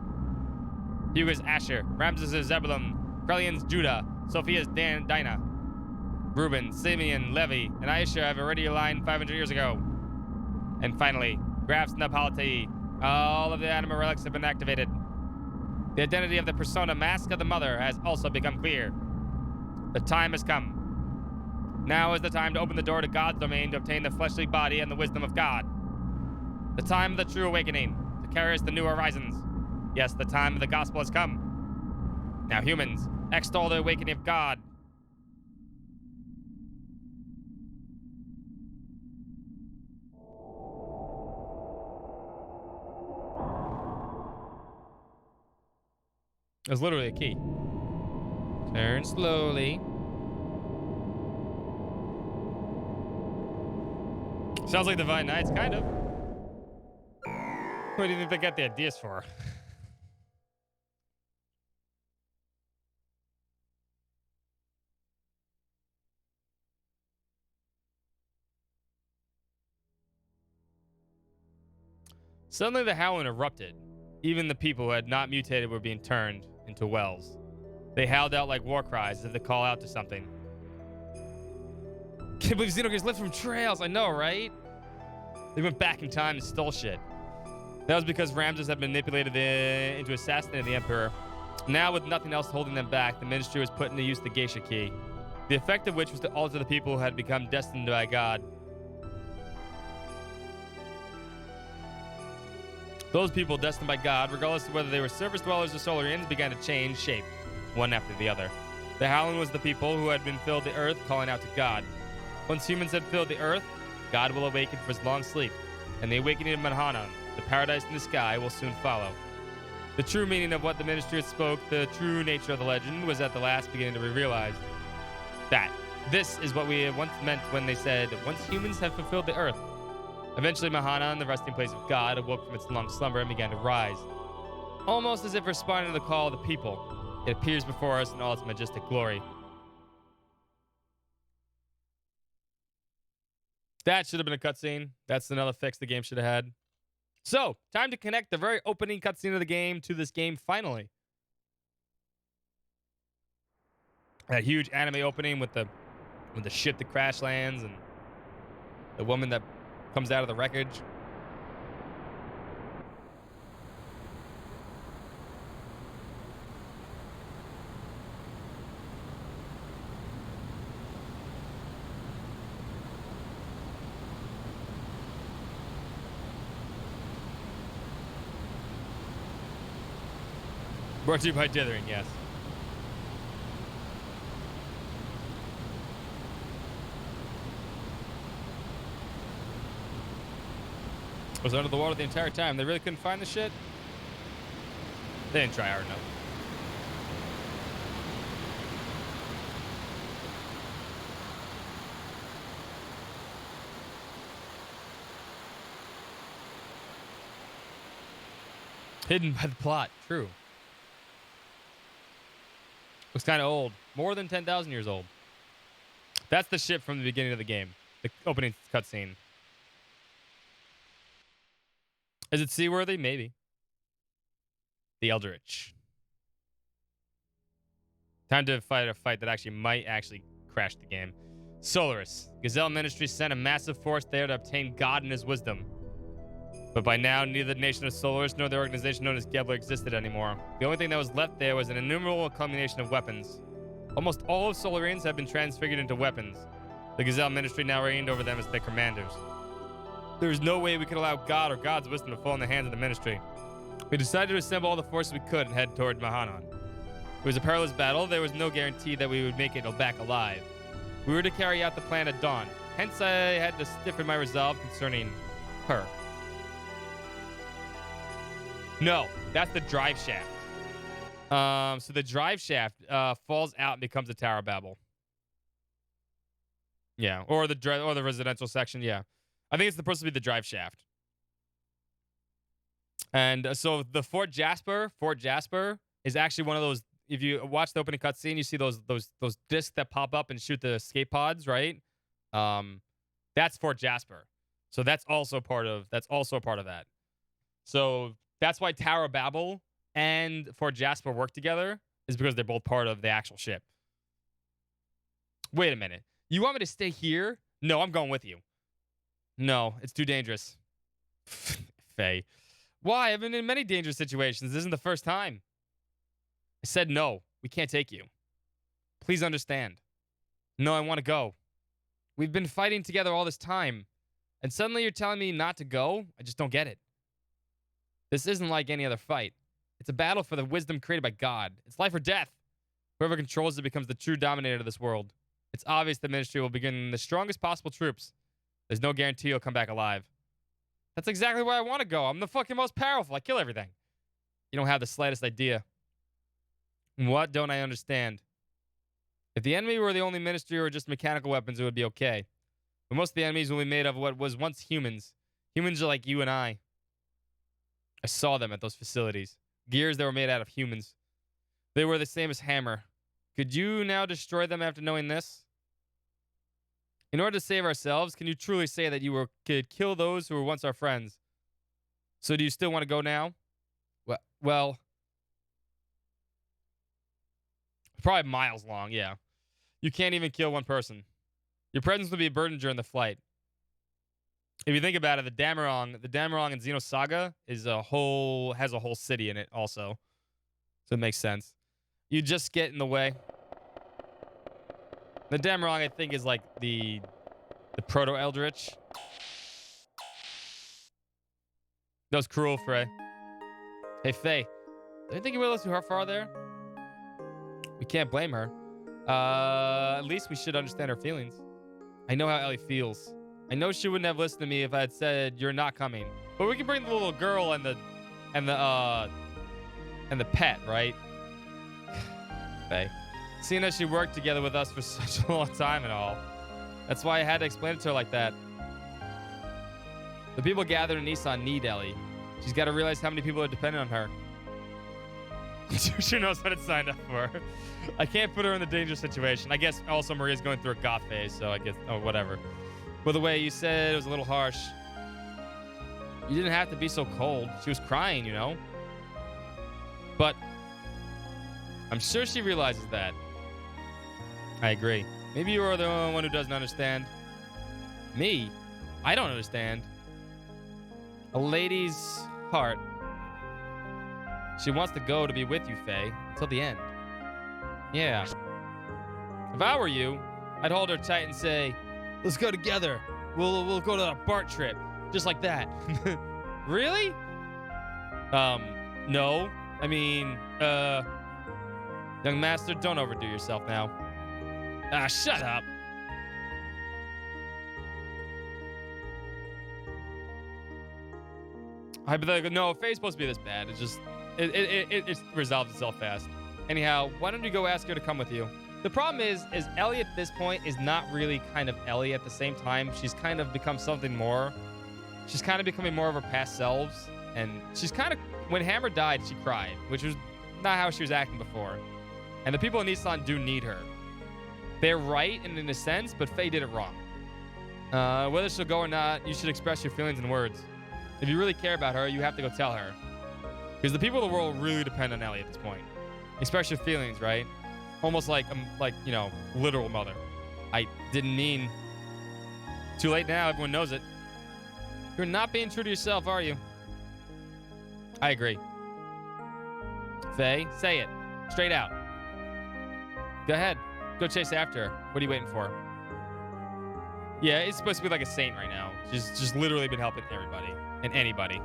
Hugo's Asher, Ramses' Zebulun, Krellian's Judah, Sophia's Dinah. Reuben, Simeon, Levi, and Aisha have already aligned 500 years ago. And finally, Graf's Napoliti. All of the anima relics have been activated. The identity of the persona mask of the mother has also become clear. The time has come. Now is the time to open the door to God's domain to obtain the fleshly body and the wisdom of God. The time of the true awakening, to carry us to new horizons. Yes, the time of the gospel has come. Now humans, extol the awakening of God. It's literally a key. Turn slowly. Sounds like Divine Knights, kind of. What do you think they got the ideas for? Suddenly the howling erupted. Even the people who had not mutated were being turned into wells. They howled out like war cries as if they call out to something. Can't believe Xenogears lived from trails. I know, right? They went back in time and stole shit. That was because Ramses had manipulated into assassinating the Emperor. Now, with nothing else holding them back, the Ministry was put into use the Geisha Key, the effect of which was to alter the people who had become destined by God. Those people destined by God, regardless of whether they were surface dwellers or Solarians, began to change shape, one after the other. The Howling was the people who had been filled the earth, calling out to God. Once humans had filled the earth, God will awaken from his long sleep, and the awakening of Manhanan, the paradise in the sky, will soon follow. The true meaning of what the ministry had spoke, the true nature of the legend, was at the last beginning to be realized. That this is what we had once meant when they said, once humans have fulfilled the earth. Eventually, Manhanan, the resting place of God, awoke from its long slumber and began to rise. Almost as if responding to the call of the people, it appears before us in all its majestic glory. That should have been a cutscene. That's another fix the game should have had. So, time to connect the very opening cutscene of the game to this game finally. That huge anime opening with the ship that crash lands and the woman that comes out of the wreckage. Brought to you by Dithering, yes. Was under the water the entire time. They really couldn't find the shit? They didn't try hard enough. Hidden by the plot. True. Looks kind of old. More than 10,000 years old. That's the ship from the beginning of the game. The opening cutscene. Is it seaworthy? Maybe. The Eldritch. Time to fight a fight that might crash the game. Solaris. Gazelle Ministry sent a massive force there to obtain God and his wisdom. But by now, neither the nation of Solaris nor the organization known as Gebler existed anymore. The only thing that was left there was an innumerable combination of weapons. Almost all of Solarians have been transfigured into weapons. The Gazelle Ministry now reigned over them as their commanders. There was no way we could allow God or God's wisdom to fall in the hands of the Ministry. We decided to assemble all the forces we could and head toward Manhanan. It was a perilous battle. There was no guarantee that we would make it back alive. We were to carry out the plan at dawn. Hence, I had to stiffen my resolve concerning her. No, that's the drive shaft. So the drive shaft falls out and becomes a Tower of Babel. Yeah, or the residential section. Yeah, I think it's supposed to be the drive shaft. And so the Fort Jasper is actually one of those. If you watch the opening cutscene, you see those discs that pop up and shoot the escape pods, right? That's Fort Jasper. So that's also part of that. So that's why Tower of Babel and Fort Jasper work together, is because they're both part of the actual ship. Wait a minute. You want me to stay here? No, I'm going with you. No, it's too dangerous. Faye. Why? I've been in many dangerous situations. This isn't the first time. I said no. We can't take you. Please understand. No, I want to go. We've been fighting together all this time, and suddenly you're telling me not to go? I just don't get it. This isn't like any other fight. It's a battle for the wisdom created by God. It's life or death. Whoever controls it becomes the true dominator of this world. It's obvious the Ministry will begin the strongest possible troops. There's no guarantee you'll come back alive. That's exactly where I want to go. I'm the fucking most powerful. I kill everything. You don't have the slightest idea. What don't I understand? If the enemy were the only ministry or just mechanical weapons, it would be okay. But most of the enemies will be made of what was once humans. Humans are like you and I. I saw them at those facilities. Gears that were made out of humans. They were the same as Hammer. Could you now destroy them after knowing this? In order to save ourselves, can you truly say that you could kill those who were once our friends? So do you still want to go now? Well, probably miles long, yeah. You can't even kill one person. Your presence will be a burden during the flight. If you think about it, the Damarong in XenoSaga has a whole city in it also. So it makes sense. You just get in the way. The Damarong, I think, is like the proto-Eldritch. That was cruel, Frey. Hey, Faye. Do you think you realize how far there? We can't blame her. At least we should understand her feelings. I know how Ellie feels. I know she wouldn't have listened to me if I had said you're not coming. But we can bring the little girl and the pet, right? Faye. Seeing as she worked together with us for such a long time and all. That's why I had to explain it to her like that. The people gathered in Nissan need Ellie. She's got to realize how many people are dependent on her. She knows what it's signed up for. I can't put her in the dangerous situation. I guess also Maria's going through a goth phase, so I guess, oh, whatever. By the way, you said it was a little harsh. You didn't have to be so cold. She was crying, you know? But I'm sure she realizes that. I agree. Maybe you are the only one who doesn't understand. Me? I don't understand. A lady's heart. She wants to go to be with you, Faye, until the end. Yeah. If I were you, I'd hold her tight and say, let's go together. We'll go to a BART trip. Just like that. Really? No. I mean, young master, don't overdo yourself now. Ah, shut up. Hypothetical. No, Faye's supposed to be this bad. It's just, it resolves itself fast. Anyhow, why don't you go ask her to come with you? The problem is Ellie at this point is not really kind of Ellie at the same time. She's kind of become something more. She's kind of becoming more of her past selves. And she's kind of, when Hammer died, she cried, which was not how she was acting before. And the people in Nissan do need her. They're right in a sense, but Faye did it wrong. Whether she'll go or not, you should express your feelings in words. If you really care about her, you have to go tell her. Because the people of the world really depend on Ellie at this point. Express your feelings, right? Almost like, you know, literal mother. I didn't mean. Too late now, everyone knows it. You're not being true to yourself, are you? I agree. Faye, say it. Straight out. Go ahead. Go chase after her. What are you waiting for? Yeah, it's supposed to be like a saint right now. She's just literally been helping everybody and anybody.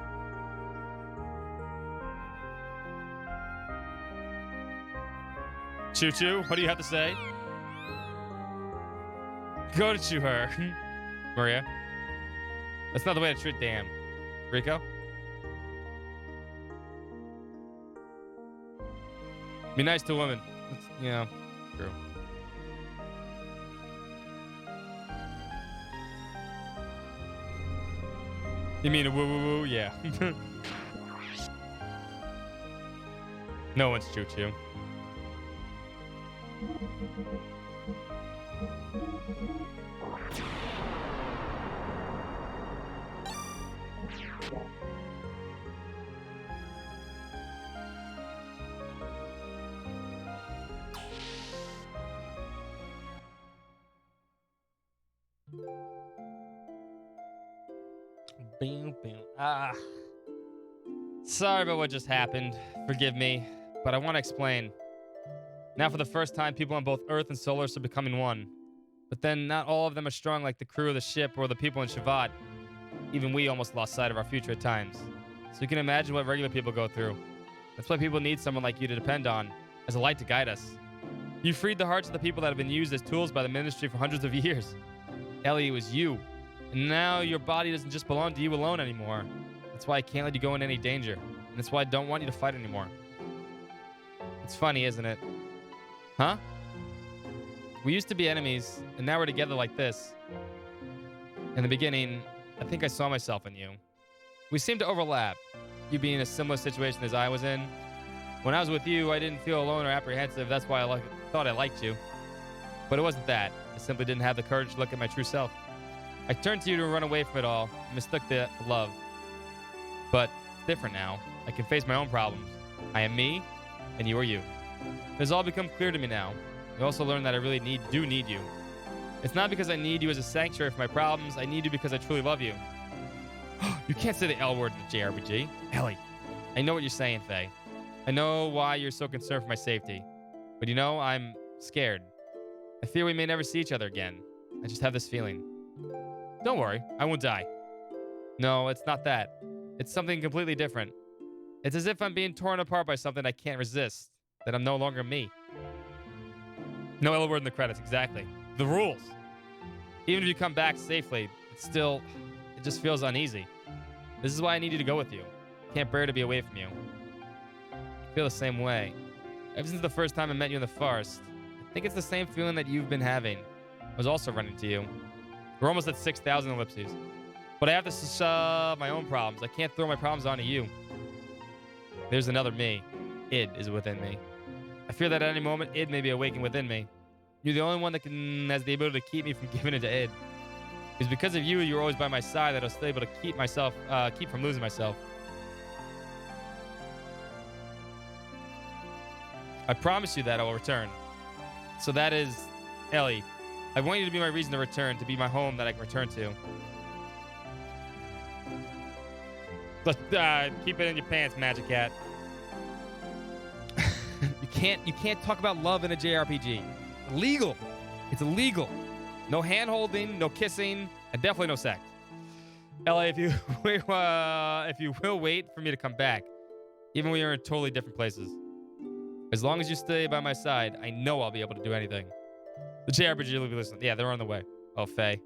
Choo Choo, what do you have to say? Go to chew her. Maria. That's not the way to treat Dan. Rico? Be nice to a woman. That's, you know, true. You mean a woo woo woo? Yeah. No one's Choo Choo. Ah. Sorry about what just happened. Forgive me, but I want to explain. Now for the first time, people on both Earth and Solis are becoming one. But then not all of them are strong like the crew of the ship or the people in Shavat. Even we almost lost sight of our future at times. So you can imagine what regular people go through. That's why people need someone like you to depend on as a light to guide us. You freed the hearts of the people that have been used as tools by the ministry for hundreds of years. Ellie, it was you. And now your body doesn't just belong to you alone anymore. That's why I can't let you go in any danger. And that's why I don't want you to fight anymore. It's funny, isn't it? Huh? We used to be enemies, and now we're together like this. In the beginning, I think I saw myself in you. We seem to overlap. You being in a similar situation as I was in. When I was with you, I didn't feel alone or apprehensive. That's why I thought I liked you. But it wasn't that. I simply didn't have the courage to look at my true self. I turned to you to run away from it all. I mistook that for love. But it's different now. I can face my own problems. I am me, and you are you. It has all become clear to me now. I also learned that I really do need you. It's not because I need you as a sanctuary for my problems. I need you because I truly love you. You can't say the L word in the JRPG. Ellie. I know what you're saying, Faye. I know why you're so concerned for my safety. But you know, I'm scared. I fear we may never see each other again. I just have this feeling. Don't worry, I won't die. No, it's not that. It's something completely different. It's as if I'm being torn apart by something I can't resist. That I'm no longer me. No L word in the credits, exactly. The rules. Even if you come back safely, it just feels uneasy. This is why I need you to go with you. Can't bear to be away from you. I feel the same way. Ever since the first time I met you in the forest, I think it's the same feeling that you've been having. I was also running to you. We're almost at 6,000 ellipses. But I have to solve my own problems. I can't throw my problems onto you. There's another me. Id is within me. I fear that at any moment, Id may be awakened within me. You're the only one that has the ability to keep me from giving into Id. It's because of you, you're always by my side, that I was still able to keep from losing myself. I promise you that I will return. So that is, Ellie. I want you to be my reason to return, to be my home that I can return to. Let's keep it in your pants, Magic Cat. You can't talk about love in a JRPG. It's illegal. It's illegal. No hand-holding, no kissing, and definitely no sex. Ellie, if you will wait for me to come back, even when you're in totally different places. As long as you stay by my side, I know I'll be able to do anything. The JRPG will be listening. Yeah, they're on the way. Oh, Faye.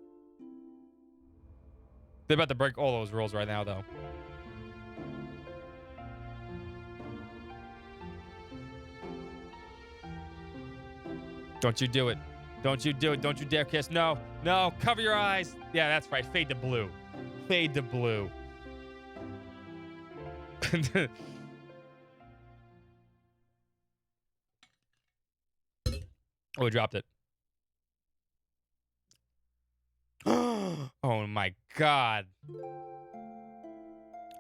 They're about to break all those rules right now, though. Don't you do it. Don't you do it. Don't you dare kiss. No. No. Cover your eyes. Yeah, that's right. Fade to blue. Fade to blue. Oh, we dropped it. Oh my God.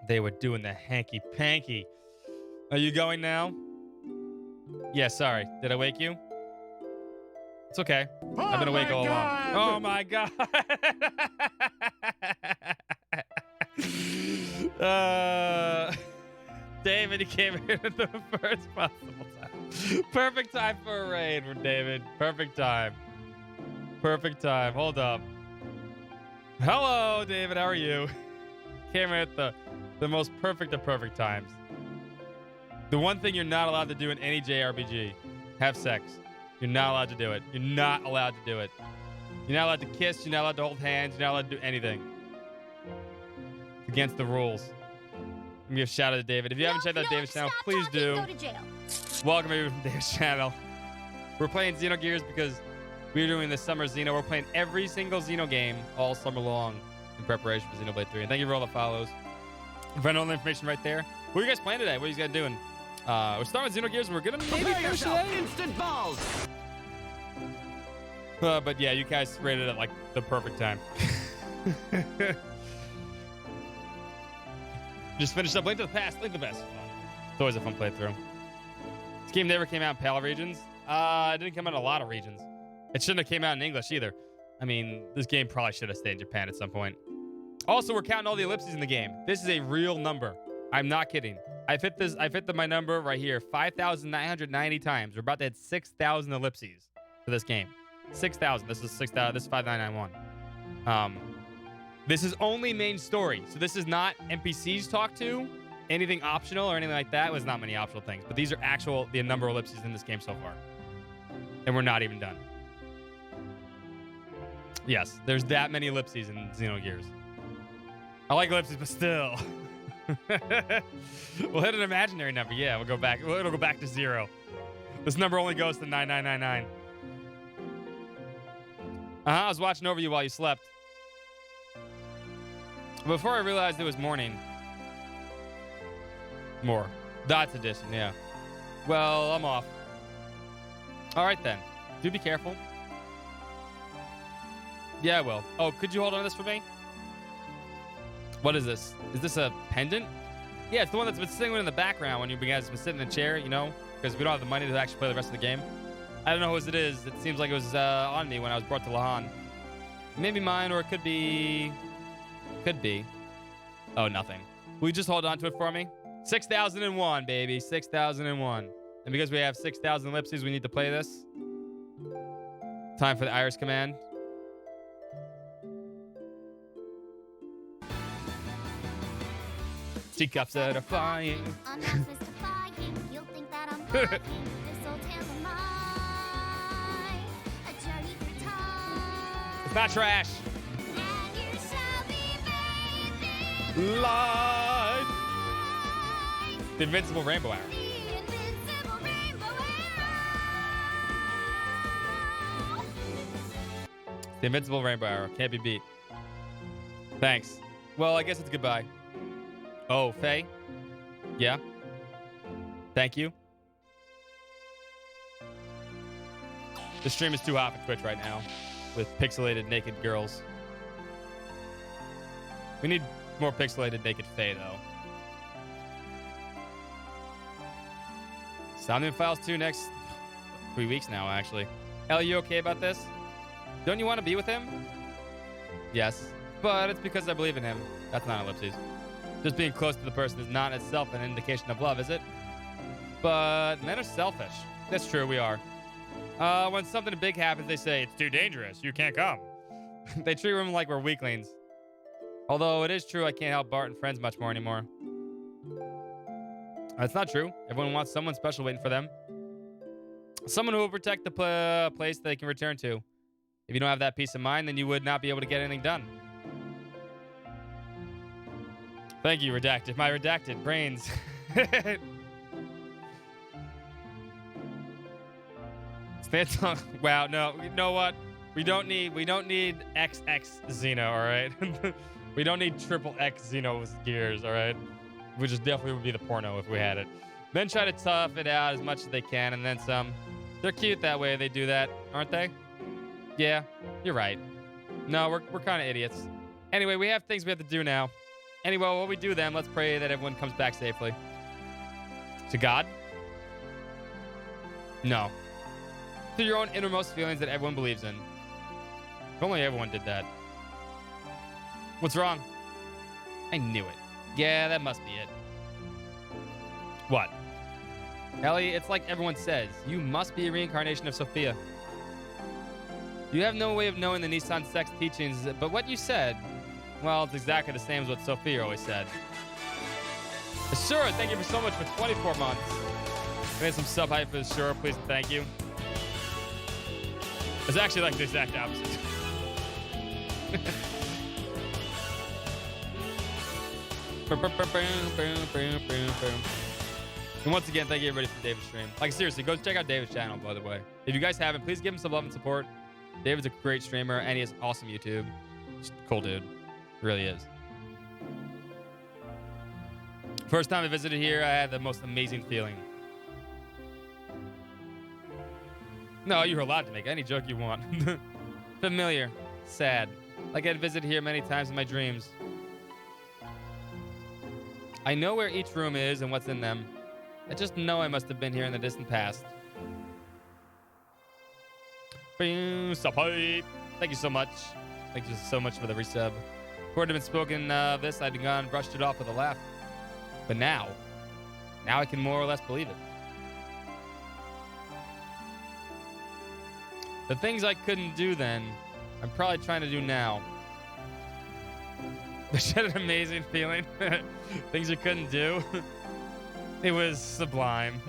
They were doing the hanky-panky. Are you going now? Yeah, sorry. Did I wake you? It's okay. I've been awake all along. Oh my God. David, you came here at the first possible time. Perfect time for a raid for David. Perfect time. Perfect time. Hold up. Hello, David. How are you? Came here at the most perfect of perfect times. The one thing you're not allowed to do in any JRPG, have sex. You're not allowed to do it. You're not allowed to do it. You're not allowed to kiss. You're not allowed to hold hands. You're not allowed to do anything. It's against the rules. I'm gonna give a shout out to David. If you haven't checked out David's channel, please do. Go to jail. Welcome everyone to David's channel. We're playing Xenogears because we're doing the summer Xeno. We're playing every single Xeno game all summer long in preparation for Xenoblade 3. And thank you for all the follows. Find all the information right there. What are you guys playing today? What are you guys doing? We're starting with Xenogears and we're gonna maybe finish today. Instant balls. But yeah, you guys rated it like the perfect time. Just finished up Link to the Past. Link to the Past. It's always a fun playthrough. This game never came out in PAL regions. It didn't come out in a lot of regions. It shouldn't have came out in English either. I mean, this game probably should have stayed in Japan at some point. Also, we're counting all the ellipses in the game. This is a real number. I'm not kidding. I've hit my number right here 5,990 times. We're about to hit 6,000 ellipses for this game. 6,000. This is 6,000. This is 5,991. This is only main story. So this is not NPCs talk to. anything optional or anything like that. Was not many optional things, but these are actual the number of ellipses in this game so far, and we're not even done. Yes, there's that many ellipses in Xenogears. I like ellipses, but still. We'll hit an imaginary number. Yeah, we'll go back. It'll go back to 0. This number only goes to 9999. I was watching over you while you slept. Before I realized it was morning. More. Dots edition, yeah. Well, I'm off. All right, then. Do be careful. Yeah, I will. Oh, could you hold on to this for me? What is this? Is this a pendant? Yeah, it's the one that's been sitting in the background when you guys been sitting in the chair, you know? Because we don't have the money to actually play the rest of the game. I don't know whose it is. It seems like it was on me when I was brought to Lahan. Maybe mine, or it could be... Could be. Oh, nothing. Will you just hold on to it for me? 6001, baby. 6001. And because we have 6,000 ellipses, we need to play this. Time for the Iris command. Teacups that are flying. Enough is defying. You'll think that I'm lying. This old tale of mine. A journey through time. It's not trash. And you shall be bathed in Live. The Invincible Rainbow Arrow. the invincible rainbow arrow. The Invincible Rainbow Arrow. Can't be beat. Thanks. Well, I guess it's goodbye. Oh, Faye? Yeah? Thank you. The stream is too hot for Twitch right now with pixelated naked girls. We need more pixelated naked Faye, though. Sound Files 2 next 3 weeks now, actually. Ellie, you okay about this? Don't you want to be with him? Yes, but it's because I believe in him. That's not ellipses. Just being close to the person is not itself an indication of love, is it? But men are selfish. That's true, we are. When something big happens, they say, it's too dangerous, you can't come. They treat women like we're weaklings. Although it is true I can't help Bart and friends much more anymore. That's not true. Everyone wants someone special waiting for them. Someone who will protect the place they can return to. If you don't have that peace of mind, then you would not be able to get anything done. Thank you, Redacted. My redacted brains. Wow, no. You know what? We don't need XX Xeno, all right? We don't need triple X Xenogears, all right? Which is definitely would be the porno if we had it. Men try to tough it out as much as they can and then some. They're cute that way. They do that, aren't they? Yeah, you're right. No, we're kind of idiots. Anyway, we have things we have to do now. Anyway, while we do them, let's pray that everyone comes back safely. To God? No. To your own innermost feelings that everyone believes in. If only everyone did that. What's wrong? I knew it. Yeah, that must be it. What? Ellie, it's like everyone says. You must be a reincarnation of Sophia. You have no way of knowing the Nissan sex teachings, but what you said... Well, it's exactly the same as what Sophia always said. Sure, thank you for so much for 24 months. We had some sub hype for sure, please and thank you. It's actually like the exact opposite. And once again, thank you everybody for David's stream. Like seriously, go check out David's channel, by the way. If you guys haven't, please give him some love and support. David's a great streamer and he has awesome YouTube. Just cool dude. Really is. First time I visited here, I had the most amazing feeling. No, you're allowed to make any joke you want. Familiar. Sad. Like I'd visited here many times in my dreams. I know where each room is and what's in them. I just know I must have been here in the distant past. Thank you so much. Thank you so much for the resub. Before it had been spoken of this, I'd gone brushed it off with a laugh. But now I can more or less believe it. The things I couldn't do then, I'm probably trying to do now. The shit had an amazing feeling. Things you couldn't do. It was sublime.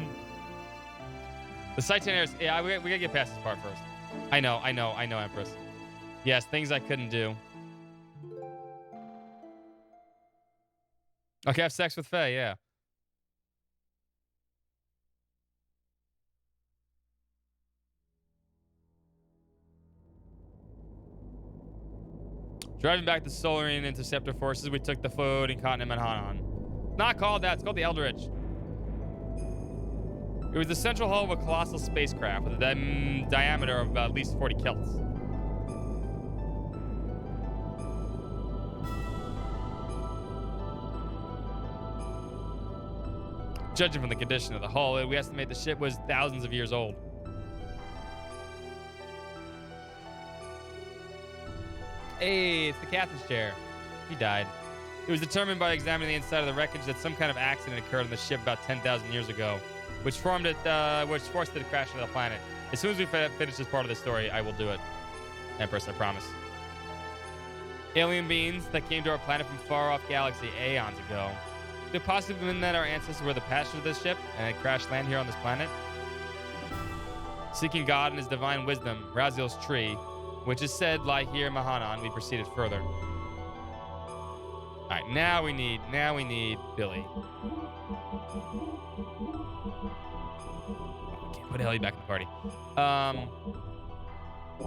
The Titanic. Yeah, we gotta get past this part first. I know, Empress. Yes, things I couldn't do. Okay, have sex with Faye, yeah. Driving back the Solarian Interceptor forces, we took the floating continent Manhanan. Not called that, it's called the Eldritch. It was the central hull of a colossal spacecraft with a diameter of at least 40 kilts. Judging from the condition of the hull, we estimate the ship was thousands of years old. Hey, it's the captain's chair. He died. It was determined by examining the inside of the wreckage that some kind of accident occurred on the ship about 10,000 years ago, which forced it to crash into the planet. As soon as we finish this part of the story, I will do it. Empress, I promise. Alien beings that came to our planet from far-off galaxy eons ago. Could it possibly mean that our ancestors were the passengers of this ship and had crashed land here on this planet? Seeking God and his divine wisdom, Raziel's tree, which is said lie here in Mahanan, we proceeded further. All right, now we need Billy. Okay, put Ellie back in the party.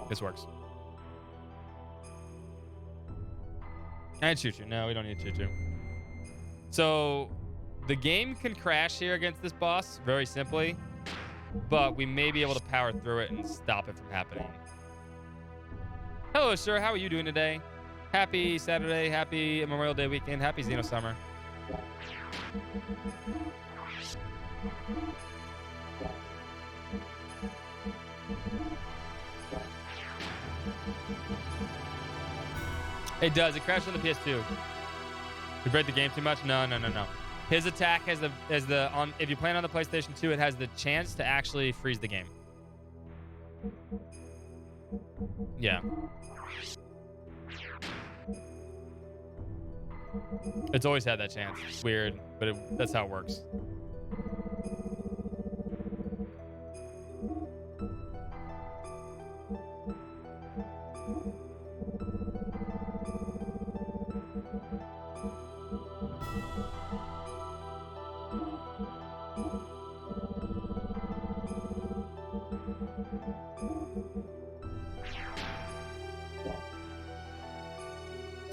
This works. And Choo Choo. No, we don't need Choo Choo. So the game can crash here against this boss very simply, but we may be able to power through it and stop it from happening. Hello, sir. How are you doing today? Happy Saturday. Happy Memorial Day weekend. Happy XenoSummer. It does. It crashed on the PS2. We break the game too much? No. His attack has if you play it on the PlayStation 2, it has the chance to actually freeze the game. Yeah. It's always had that chance. It's weird, but that's how it works.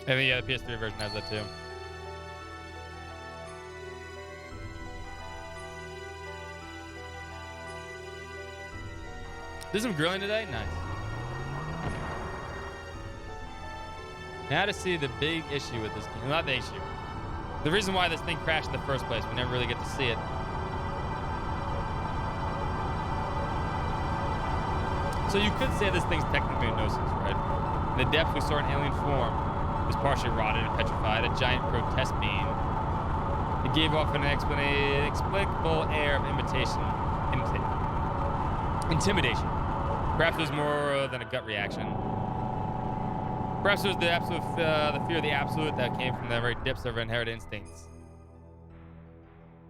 I think, yeah, the PS3 version has that too. Did some grilling today? Nice. Now to see the big issue with this game. Not the issue. The reason why this thing crashed in the first place. We never really get to see it. So you could say this thing's technically a gnosis, right? In the depths we saw an alien form. It was partially rotted and petrified, a giant grotesque being. It gave off an inexplicable air of intimidation. Perhaps it was more than a gut reaction. Perhaps it was the fear of the absolute that came from the very depths of our inherited instincts.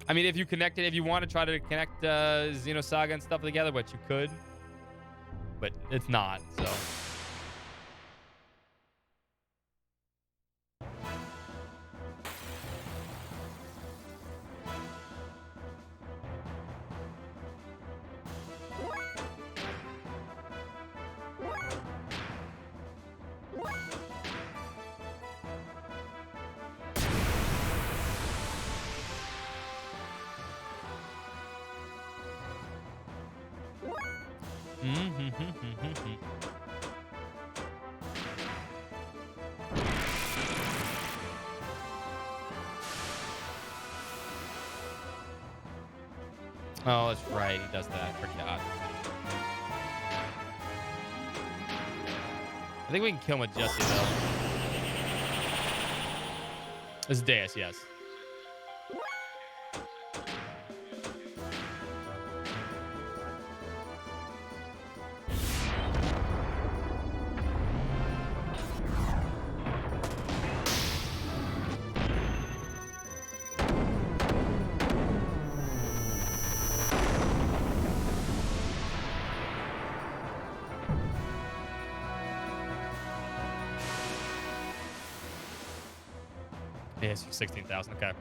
I mean, if you want to try to connect Xenosaga and stuff together, which you could, but it's not, so. Oh, that's right. He does that. I forgot. I think we can kill him with Jesse, though. This is Deus, yes. Yeah, so 16,000. Okay.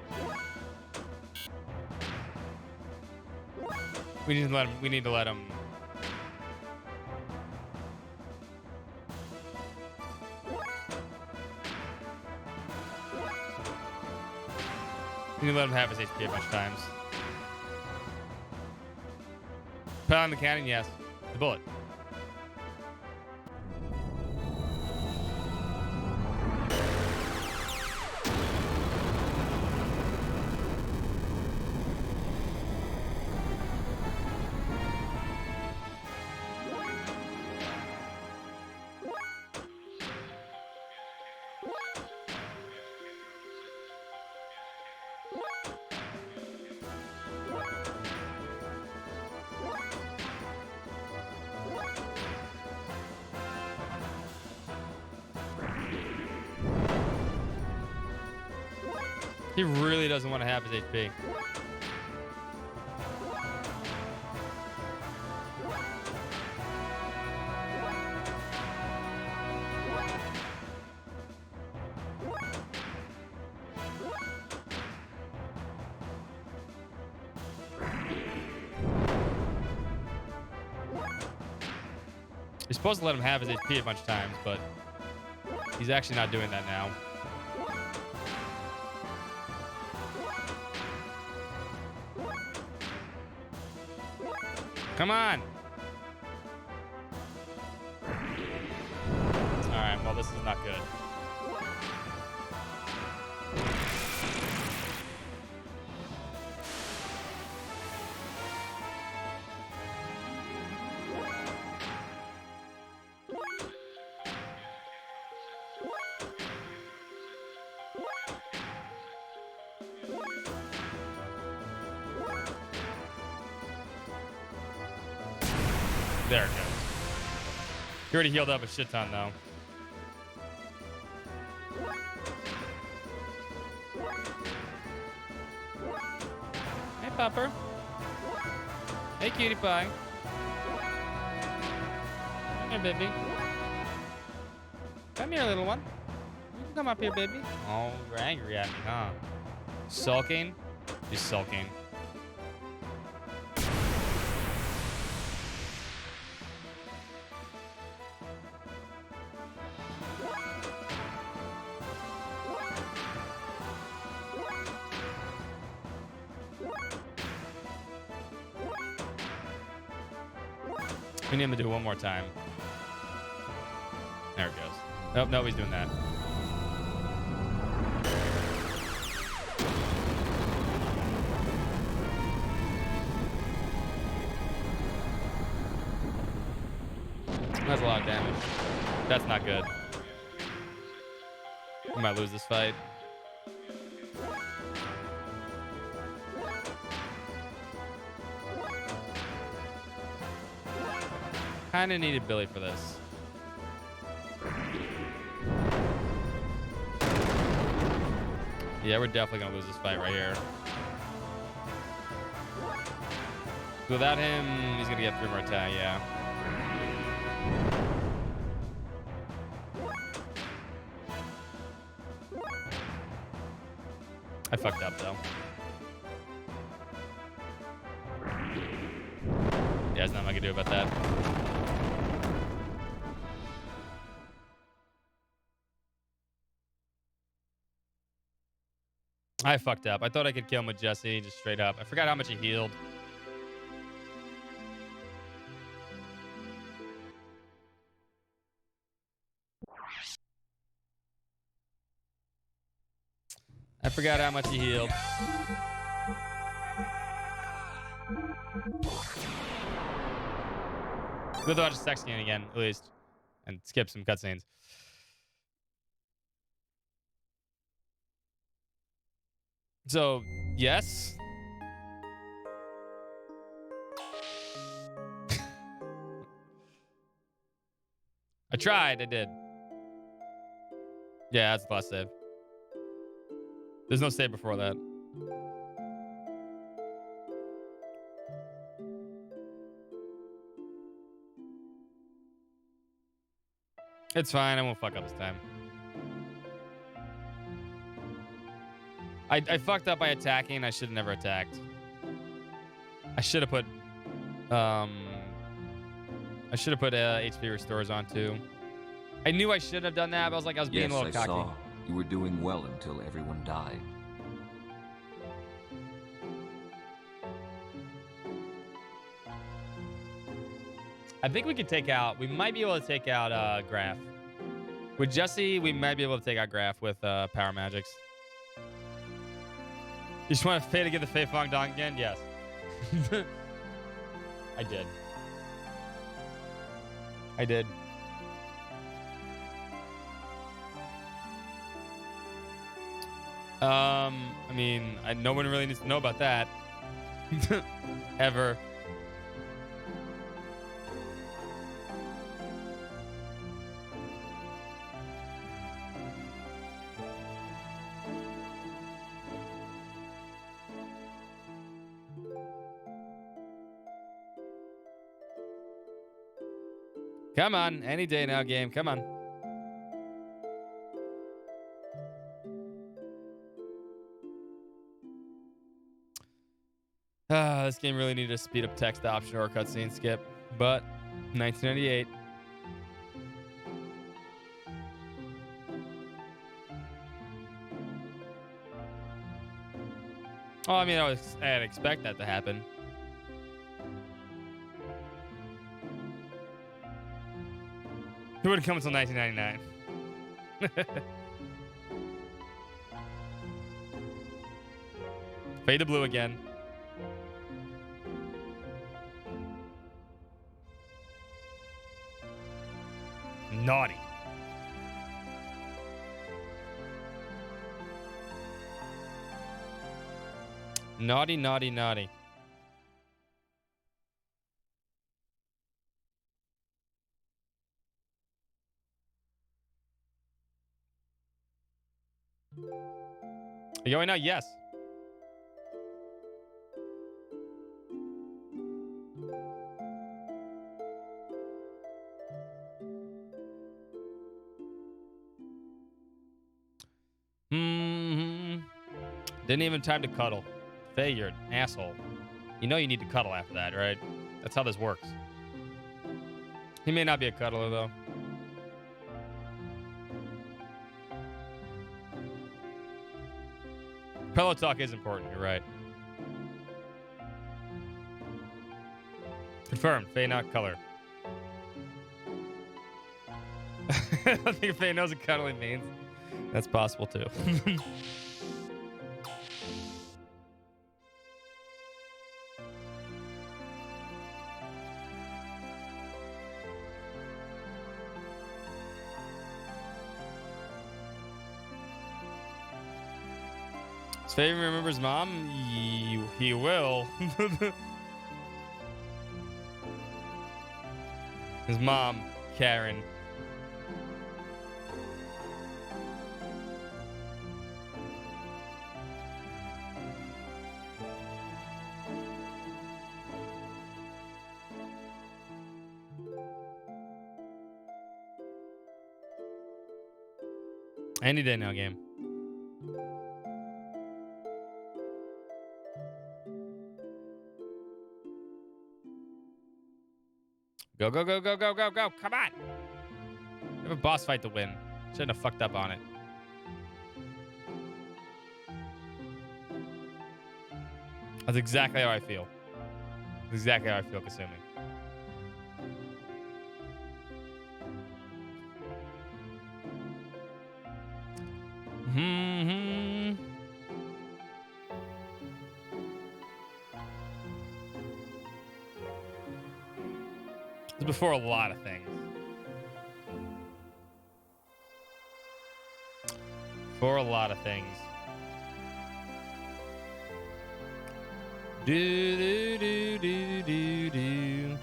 We need to let him. We need to let him. We need to let him have his HP a bunch of times. Put on the cannon, yes. The bullet. He really doesn't want to have his HP. You're supposed to let him have his HP a bunch of times, but he's actually not doing that now. Come on. All right, well, this is not good. There it goes. He already healed up a shit ton, though. Hey, Pupper. Hey, cutie pie. Come here, baby. Come here, little one. You can come up here, baby. Oh, you're angry at me, huh? Sulking? He's sulking. We need him to do it one more time. There it goes. Nope, no, he's doing that. That's a lot of damage. That's not good. We might lose this fight. Kinda needed Billy for this. Yeah, we're definitely gonna lose this fight right here. Without him, he's gonna get 3 more attack, yeah. I fucked up though. Yeah, there's nothing I can do about that. I fucked up. I thought I could kill him with Jesse, just straight up. I forgot how much he healed. I forgot how much he healed. Good though, I just sexing again, at least. And skip some cutscenes. So, yes. I tried, I did. Yeah, that's the last save. There's no save before that. It's fine, I won't fuck up this time. I fucked up by attacking. I should have never attacked. I should have put HP restores on too. I knew I shouldn't have done that, but I was like, I was being Yes, a little I cocky. saw. You were doing well until everyone died. I think we could take out. We might be able to take out Graph. With Jesse, we might be able to take out Graph with Power Magics. You just want to pay to get the Fei Fong Dong again? Yes. I did. I did. I mean, no one really needs to know about that. Ever. Come on, any day now, game. Come on. This game really needed a speed up text option or a cutscene skip, but 1998. Oh, I mean, I'd expect that to happen. It wouldn't come until 1999. Fade to blue again. Naughty. Naughty, naughty, naughty. Are you going now? Yes. Didn't even time to cuddle. Faye, you're an asshole. You know you need to cuddle after that, right? That's how this works. He may not be a cuddler, though. Pillow talk is important, you're right. Confirmed, Faye not color. I don't think Faye knows what cuddling means. That's possible, too. If Faye remembers mom, he will. His mom, Karen. Any day now, game. Go, go, go, go, go, go, go. Come on. We have a boss fight to win. Shouldn't have fucked up on it. That's exactly how I feel. That's exactly how I feel, Kasumi. It's before a lot of things. For a lot of things. Do do do do do do.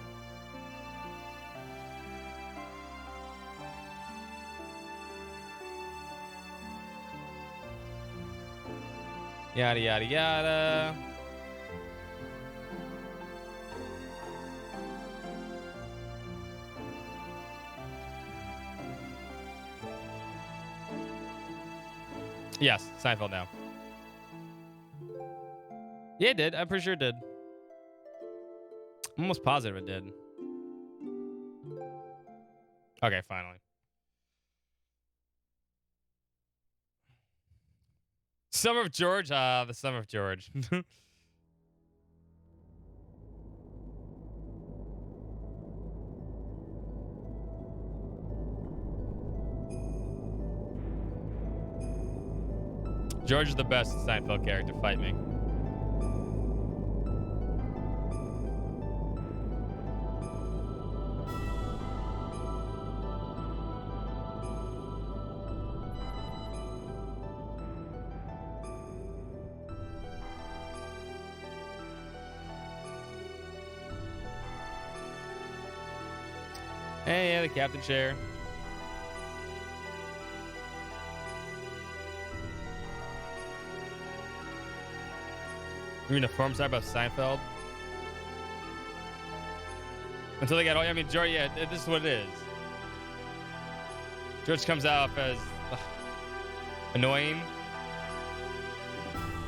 Yada yada yada. Yes, Seinfeld now. Yeah, it did. I'm pretty sure it did. I'm almost positive it did. Okay, finally. Summer of George. The Summer of George. George is the best Seinfeld character. Fight me. Hey, yeah, the captain chair. You mean the forum side about Seinfeld? Until they get all, I mean, George, yeah, this is what it is. George comes out as annoying,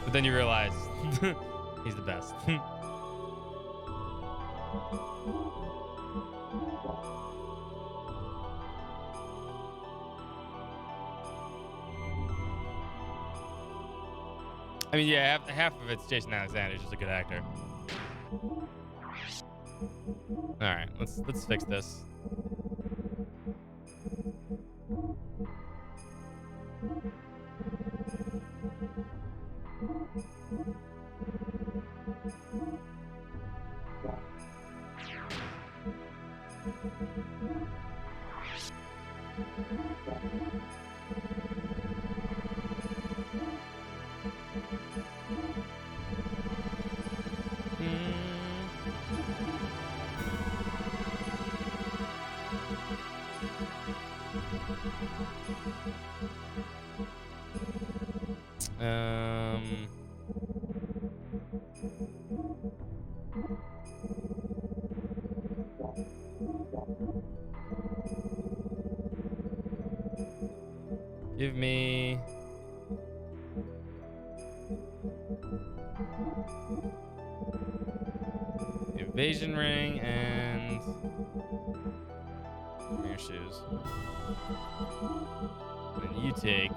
but then you realize he's the best. I mean, yeah, half of it's Jason Alexander. He's just a good actor. All right, let's fix this. Give me evasion ring and your shoes. And you take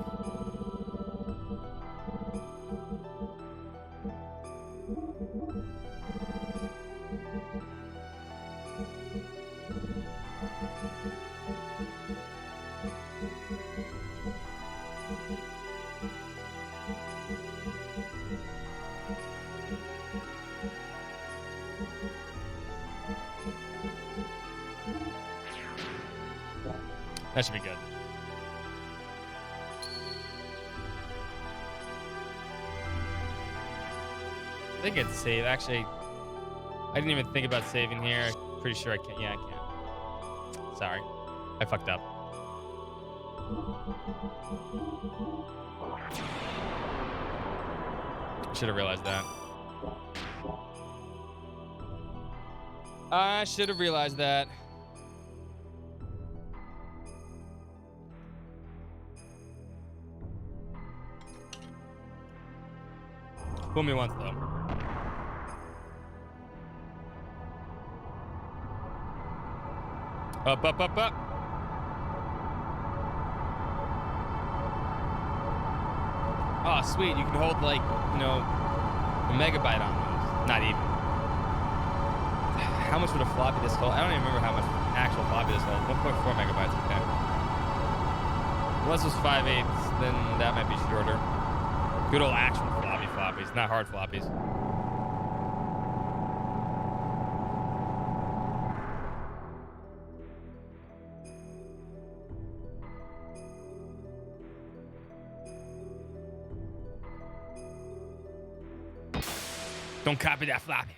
that should be good. I think it's save. Actually, I didn't even think about saving here. Pretty sure I can. Yeah, I can. Sorry, I fucked up. Should have realized that. I should have realized that. Fool me once, though. Up, up, up, up. Oh, sweet. You can hold, like, you know, a megabyte on those. Not even. How much would a floppy disk hold? I don't even remember how much actual floppy disk holds. 1.4 megabytes, okay. Unless it was 5/8, then that might be shorter. Good old actual floppies, not hard floppies. Don't copy that floppy.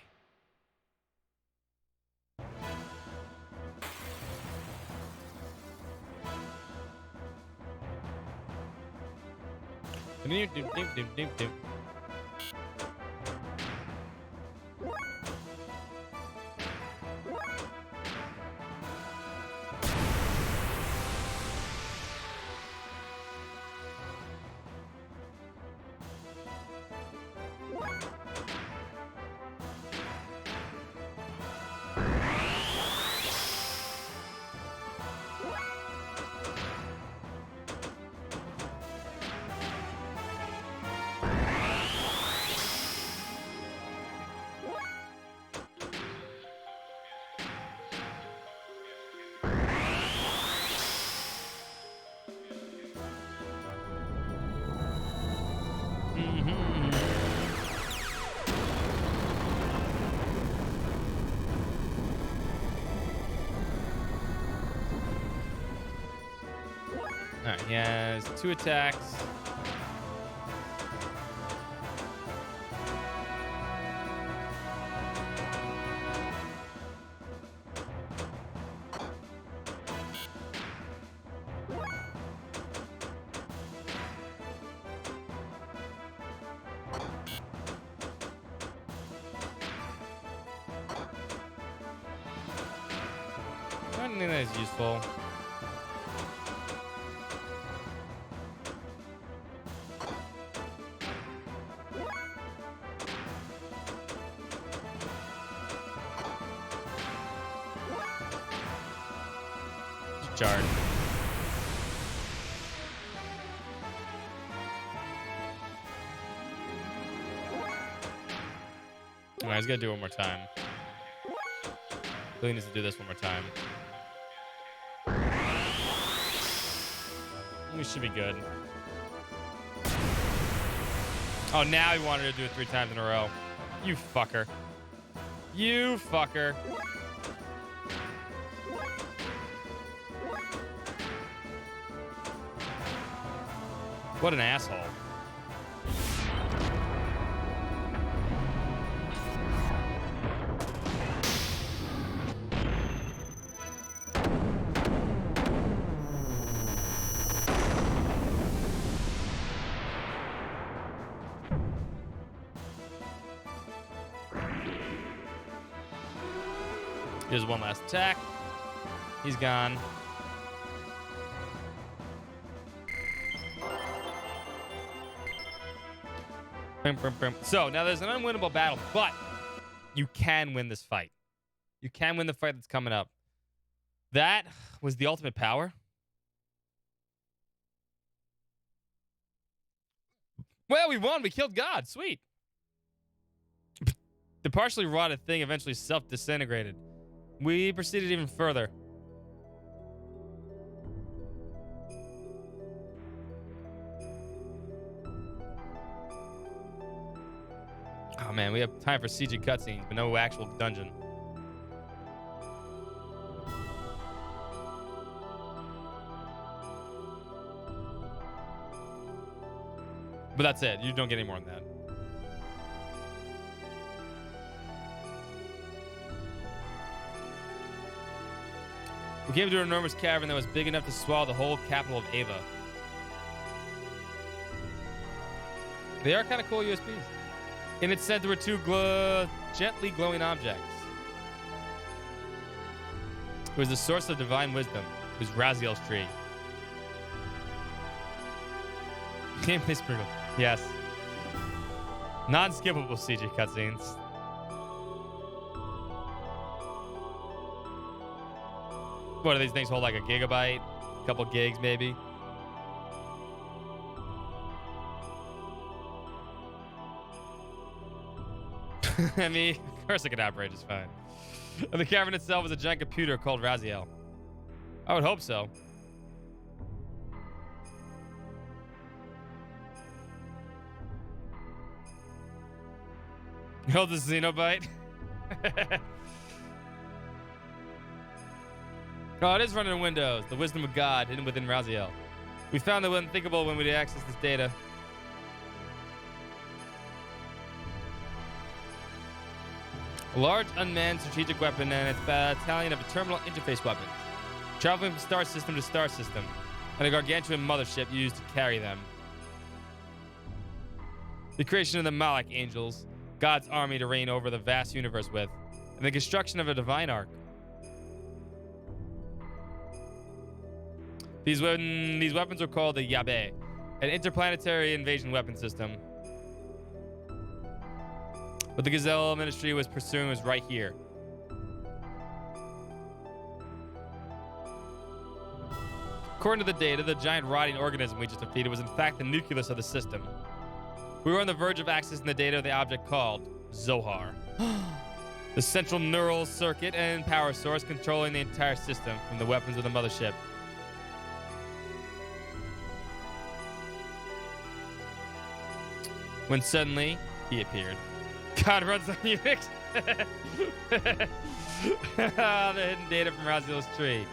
He has 2 attacks. I don't think that's useful. Jarred. Alright, he's gotta do it one more time. Really needs to do this one more time. We should be good. Oh, now he wanted to do it 3 times in a row. You fucker. You fucker. What an asshole. Here's one last attack. He's gone. So now there's an unwinnable battle, but you can win this fight. You can win the fight that's coming up. That was the ultimate power. Well, we won. We killed God. Sweet. The partially rotted thing eventually self-disintegrated. We proceeded even further. Oh man, we have time for CG cutscenes, but no actual dungeon. But that's it. You don't get any more than that. We came to an enormous cavern that was big enough to swallow the whole capital of Ava. They are kind of cool USBs. In its center were 2 gently glowing objects. It was the source of divine wisdom. It was Raziel's tree. Gameplay sprinkled. Yes. Non-skippable CG cutscenes. What do these things hold? Like a gigabyte? A couple gigs, maybe? I mean, of course it could operate just fine. And the cavern itself was a giant computer called Raziel. I would hope so. Held the Xenobite. Oh, it is running in Windows. The wisdom of God hidden within Raziel. We found the unthinkable when we accessed this data. A large unmanned strategic weapon and its battalion of terminal interface weapons, traveling from star system to star system, and a gargantuan mothership used to carry them. The creation of the Malak angels, God's army to reign over the vast universe with, and the construction of a divine ark. These weapons were called the Yabe, an interplanetary invasion weapon system. What the Gazelle Ministry was pursuing was right here. According to the data, the giant rotting organism we just defeated was in fact the nucleus of the system. We were on the verge of accessing the data of the object called Zohar. The central neural circuit and power source controlling the entire system from the weapons of the mothership. When suddenly, he appeared. God runs on Unix. The hidden data from Raziel's tree.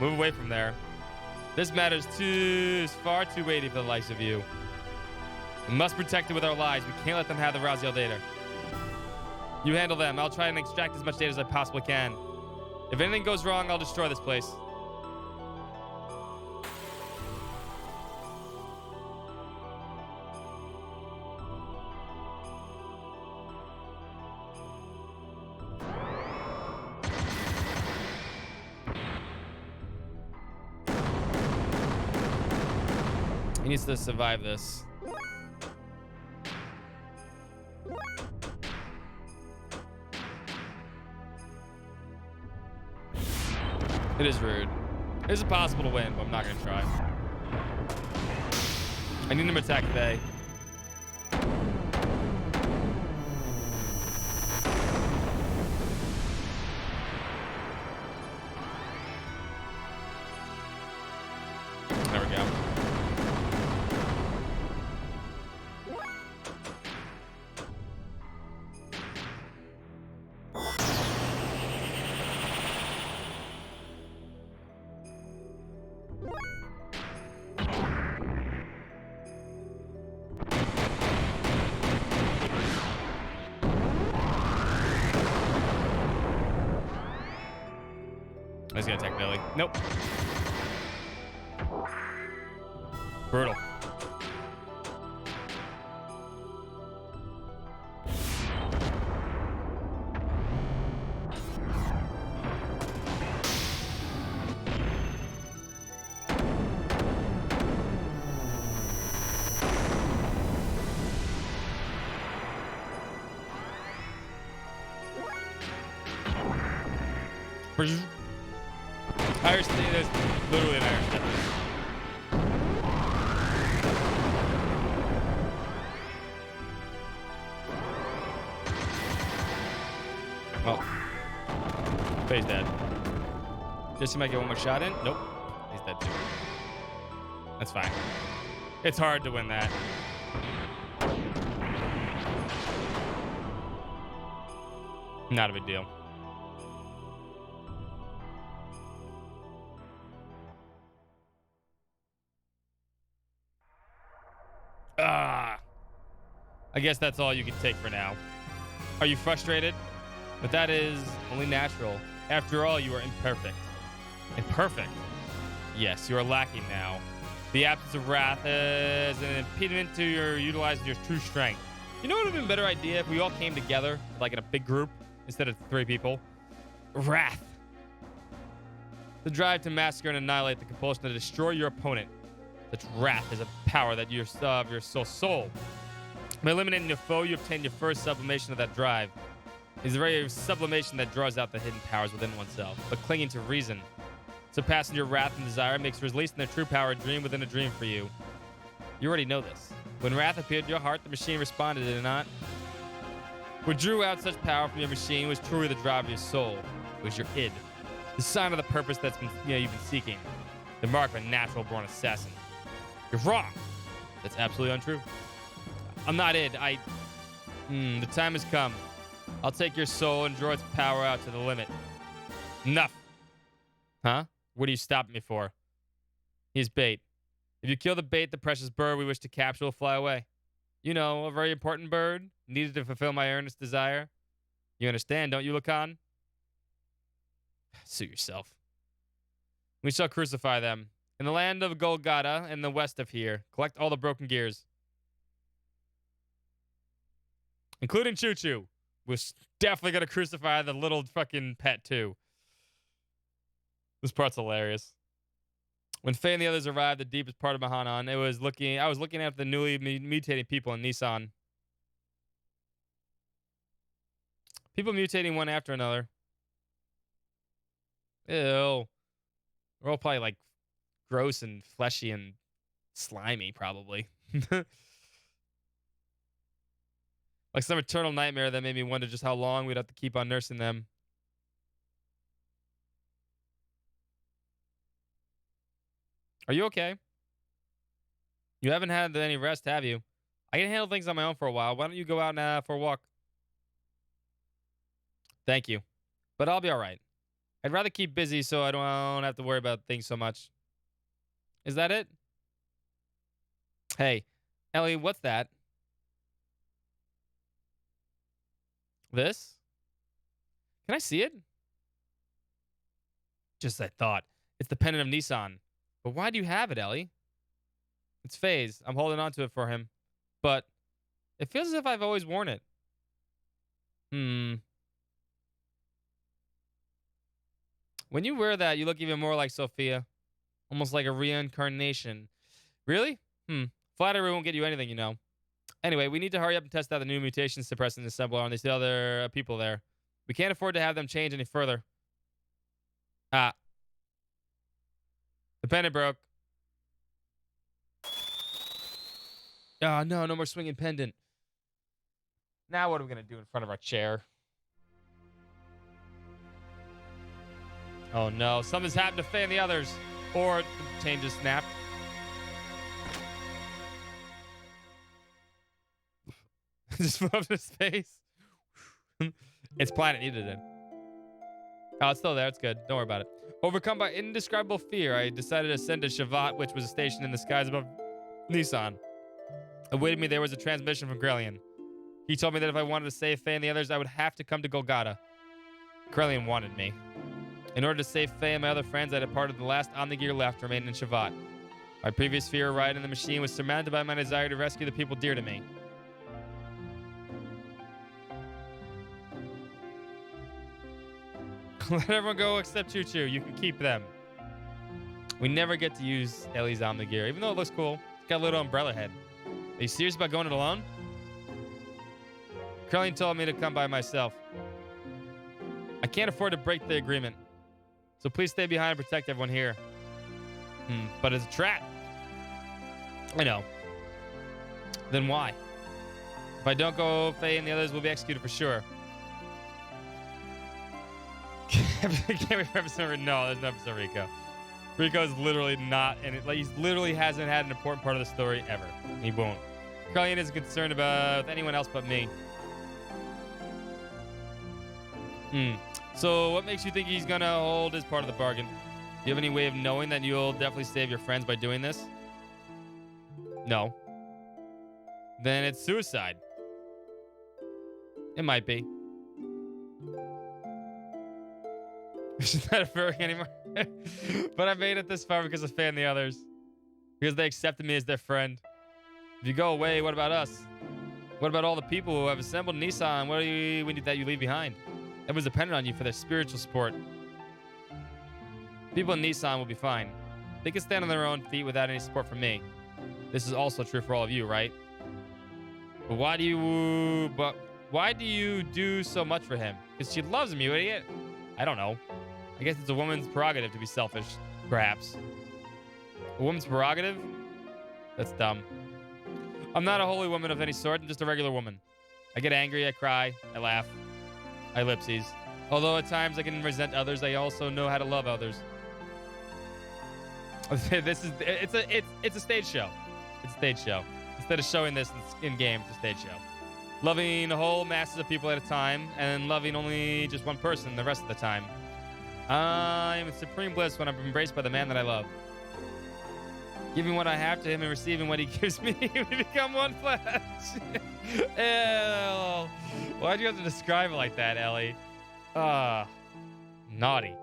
Move away from there. This matters is far too weighty for the likes of you. We must protect it with our lives. We can't let them have the Raziel data. You handle them. I'll try and extract as much data as I possibly can. If anything goes wrong, I'll destroy this place. He needs to survive this. It is rude. It is possible to win, but I'm not going to try. I need him to attack today. There we go. He's gonna attack Billy. Nope. Brutal. Irish, there's literally an Irish step. Oh. Faye's dead. Jesse might get one more shot in. Nope. He's dead too. That's fine. It's hard to win that. Not a big deal. I guess that's all you can take for now. Are you frustrated? But that is only natural. After all, you are imperfect. Imperfect? Yes, you are lacking now. The absence of wrath is an impediment to your utilizing your true strength. You know what would have been a better idea if we all came together, like in a big group, instead of 3 people? Wrath. The drive to massacre and annihilate, the compulsion to destroy your opponent. Such wrath is a power that you of your soul. By eliminating your foe, you obtain your first sublimation of that drive. It is the very sublimation that draws out the hidden powers within oneself. But clinging to reason, surpassing your wrath and desire, makes releasing their true power a dream within a dream for you. You already know this. When wrath appeared in your heart, the machine responded, did it not? What drew out such power from your machine was truly the drive of your soul. It was your id. The sign of the purpose that's been you've been seeking. The mark of a natural-born assassin. You're wrong. That's absolutely untrue. I'm not id. The time has come. I'll take your soul and draw its power out to the limit. Enough. Huh? What are you stopping me for? He's bait. If you kill the bait, the precious bird we wish to capture will fly away. You know, a very important bird, needed to fulfill my earnest desire. You understand, don't you, Lacan? Suit yourself. We shall crucify them. In the land of Golgotha, in the west of here, collect all the broken gears. Including Choo Choo. We're definitely going to crucify the little fucking pet, too. This part's hilarious. When Faye and the others arrived, the deepest part of Mahanon, I was looking at the newly mutating people in Nissan. People mutating one after another. Ew. We're all probably like gross and fleshy and slimy, probably. Like some eternal nightmare that made me wonder just how long we'd have to keep on nursing them. Are you okay? You haven't had any rest, have you? I can handle things on my own for a while. Why don't you go out for a walk? Thank you. But I'll be all right. I'd rather keep busy so I don't have to worry about things so much. Is that it? Hey, Ellie, what's that? This? Can I see it? Just as I thought. It's the pendant of Nissan. But why do you have it, Ellie? It's Faye's. I'm holding on to it for him. But it feels as if I've always worn it. When you wear that, you look even more like Sophia. Almost like a reincarnation. Really? Flattery won't get you anything, you know. Anyway, we need to hurry up and test out the new mutation suppressant assembler on these other people there. We can't afford to have them change any further. Ah. The pendant broke. Oh, no, no more swinging pendant. Now what are we going to do in front of our chair? Oh, no. Something's happened to Faye and the others. Or the chain just snapped. Just flew up to space. Its planet needed it. Oh, it's still there. It's good. Don't worry about it. Overcome by indescribable fear, I decided to send to Shavat, which was stationed in the skies above Nissan. Awaiting me there was a transmission from Grelian. He told me that if I wanted to save Faye and the others, I would have to come to Golgotha. Grelian wanted me. In order to save Faye and my other friends, I departed the last Omnigear left remaining in Shavat. My previous fear of riding the machine was surmounted by my desire to rescue the people dear to me. Let everyone go except Choo Choo. You can keep them. We never get to use Ellie's Omnigear, even though it looks cool. It's got a little umbrella head. Are you serious about going it alone? Krellian told me to come by myself. I can't afford to break the agreement. So please stay behind and protect everyone here. But it's a trap. I know. Then why? If I don't go, Faye and the others will be executed for sure. Can't we episode? No, there's no episode Rico. Rico is literally not in it. Like, he literally hasn't had an important part of the story ever. He won't. Krellian isn't concerned about anyone else but me. So what makes you think he's gonna hold his part of the bargain? Do you have any way of knowing that you'll definitely save your friends by doing this? No. Then it's suicide. It might be. She's not a furry anymore. But I made it this far because of Faye and the others. Because they accepted me as their friend. If you go away, what about us? What about all the people who have assembled Nissan? What do we need that you leave behind? Everyone's dependent on you for their spiritual support. People in Nissan will be fine. They can stand on their own feet without any support from me. This is also true for all of you, right? But why do you do so much for him? Because she loves him, you idiot. I don't know. I guess it's a woman's prerogative to be selfish, perhaps. A woman's prerogative? That's dumb. I'm not a holy woman of any sort. I'm just a regular woman. I get angry, I cry, I laugh, I ellipses. Although at times I can resent others, I also know how to love others. It's a stage show. It's a stage show. Instead of showing this in game, it's a stage show. Loving whole masses of people at a time and loving only just one person the rest of the time. I'm in supreme bliss when I'm embraced by the man that I love. Giving what I have to him and receiving what he gives me, we become one flesh. Ew. Why'd you have to describe it like that, Ellie? Naughty.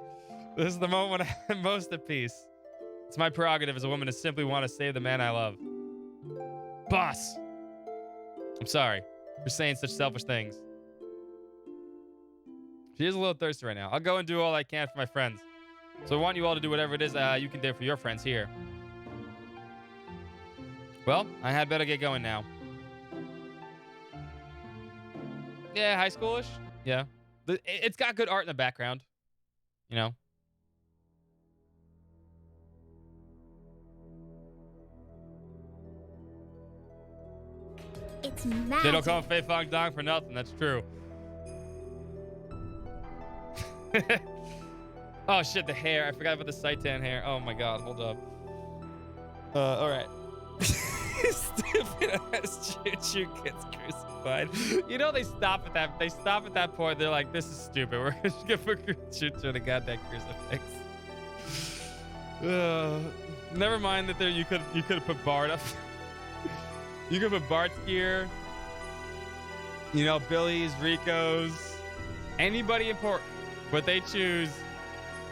This is the moment when I'm most at peace. It's my prerogative as a woman to simply want to save the man I love. Boss! I'm sorry for saying such selfish things. She is a little thirsty right now. I'll go and do all I can for my friends. So I want you all to do whatever it is you can do for your friends here. Well, I had better get going now. Yeah, high schoolish. Yeah. It's got good art in the background. You know. It's magic. They don't call him Fei Fong Dong for nothing. That's true. Oh, shit, the hair. I forgot about the Seitan hair. Oh, my God. Hold up. All right. Stupid ass Choo Choo gets crucified. You know they stop at that. They stop at that point. They're like, "This is stupid. We're just gonna put Choo Choo in a goddamn crucifix." Never mind that there you could have put Bart up. You could put Bart's gear. You know, Billy's, Rico's, anybody important, but they choose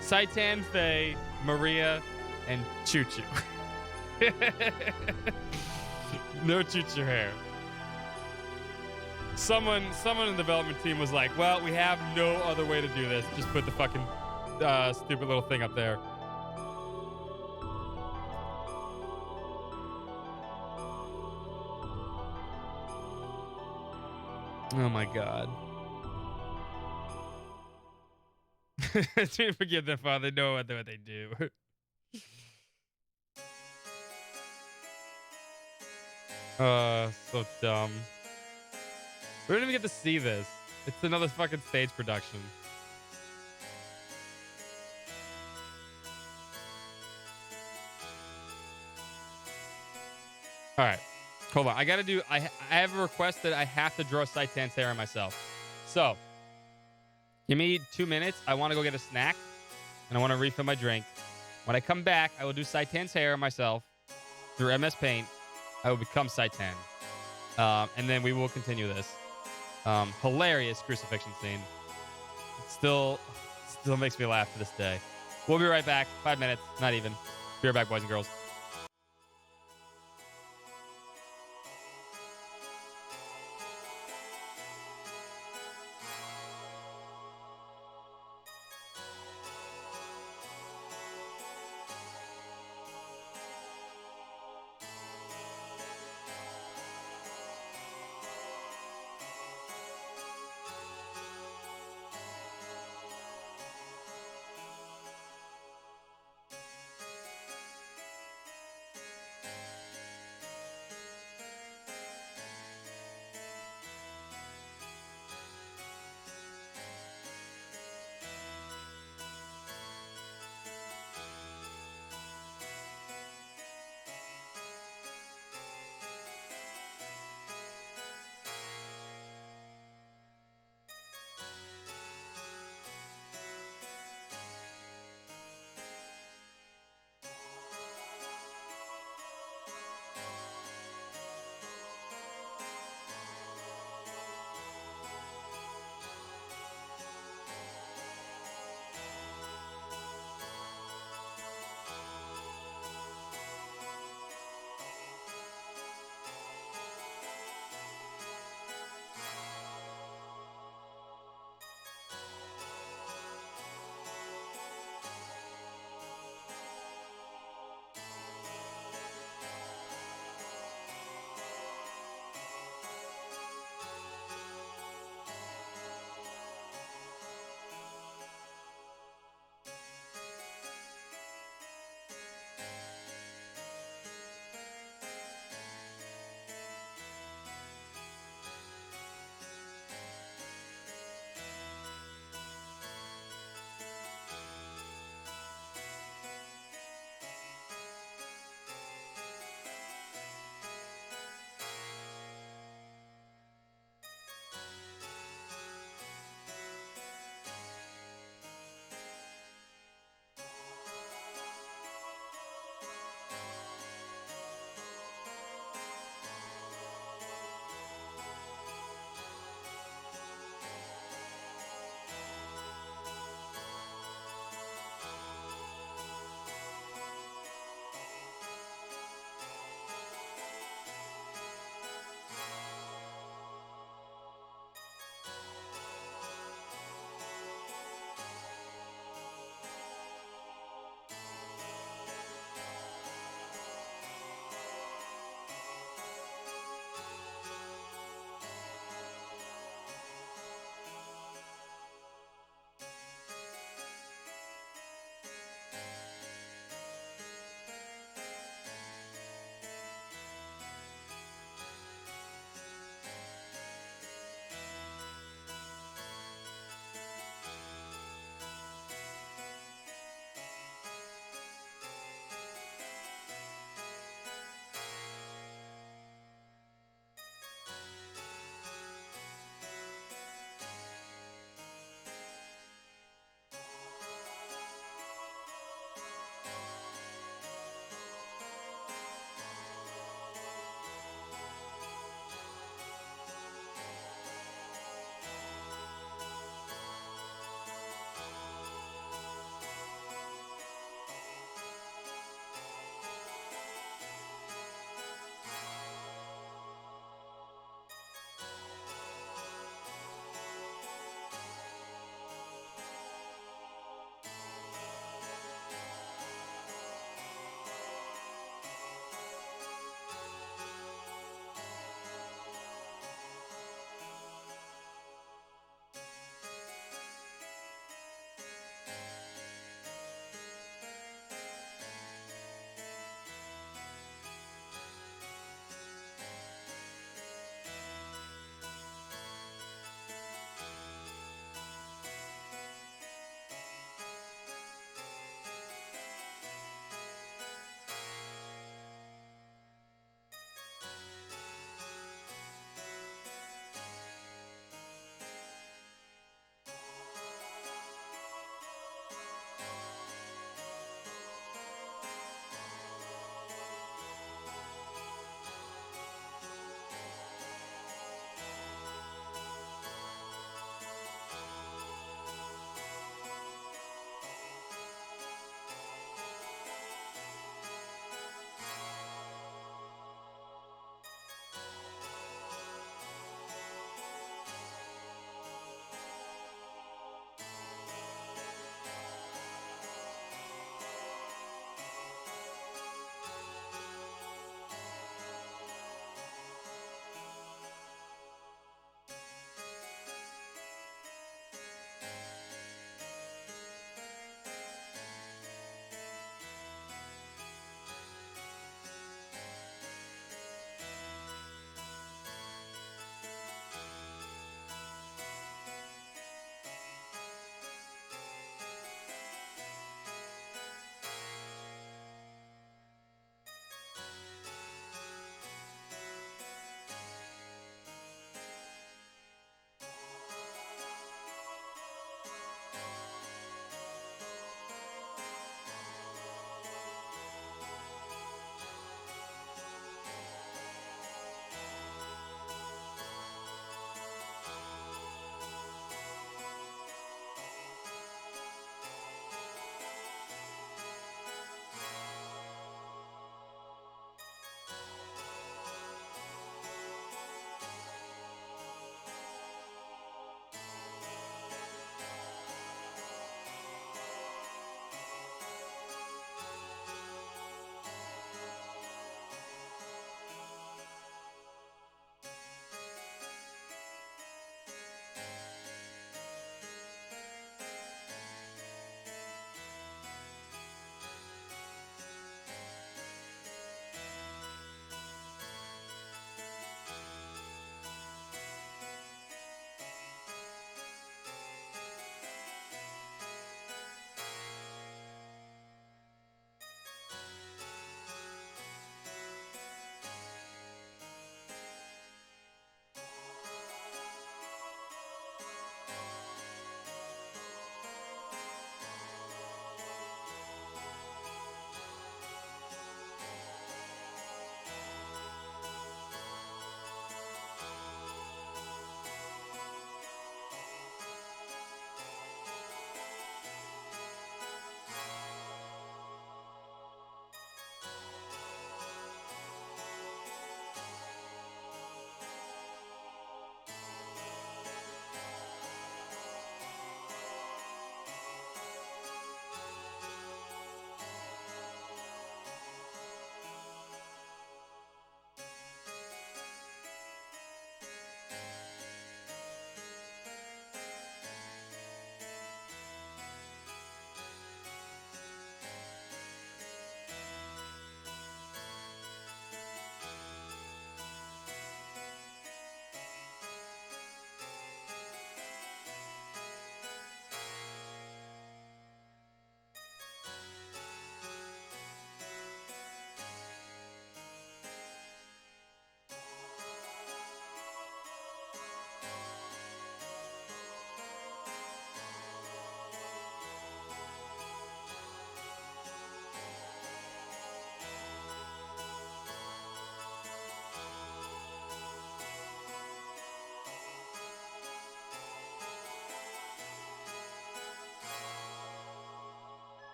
Saitan, Faye, Maria, and Choo Choo. No Choo Choo hair. Someone in the development team was like, well, we have no other way to do this. Just put the fucking stupid little thing up there. Oh my god. Forgive them, Father. They know what they do. So dumb. We don't even get to see this. It's another fucking stage production. All right. Hold on. I have a request that I have to draw Saitan's hair myself. So, give me 2 minutes. I want to go get a snack, and I want to refill my drink. When I come back, I will do Saitan's hair myself through MS Paint. I will become Saitan. And then we will continue this. Hilarious crucifixion scene. It still makes me laugh to this day. We'll be right back. 5 minutes. Not even. Be right back, boys and girls.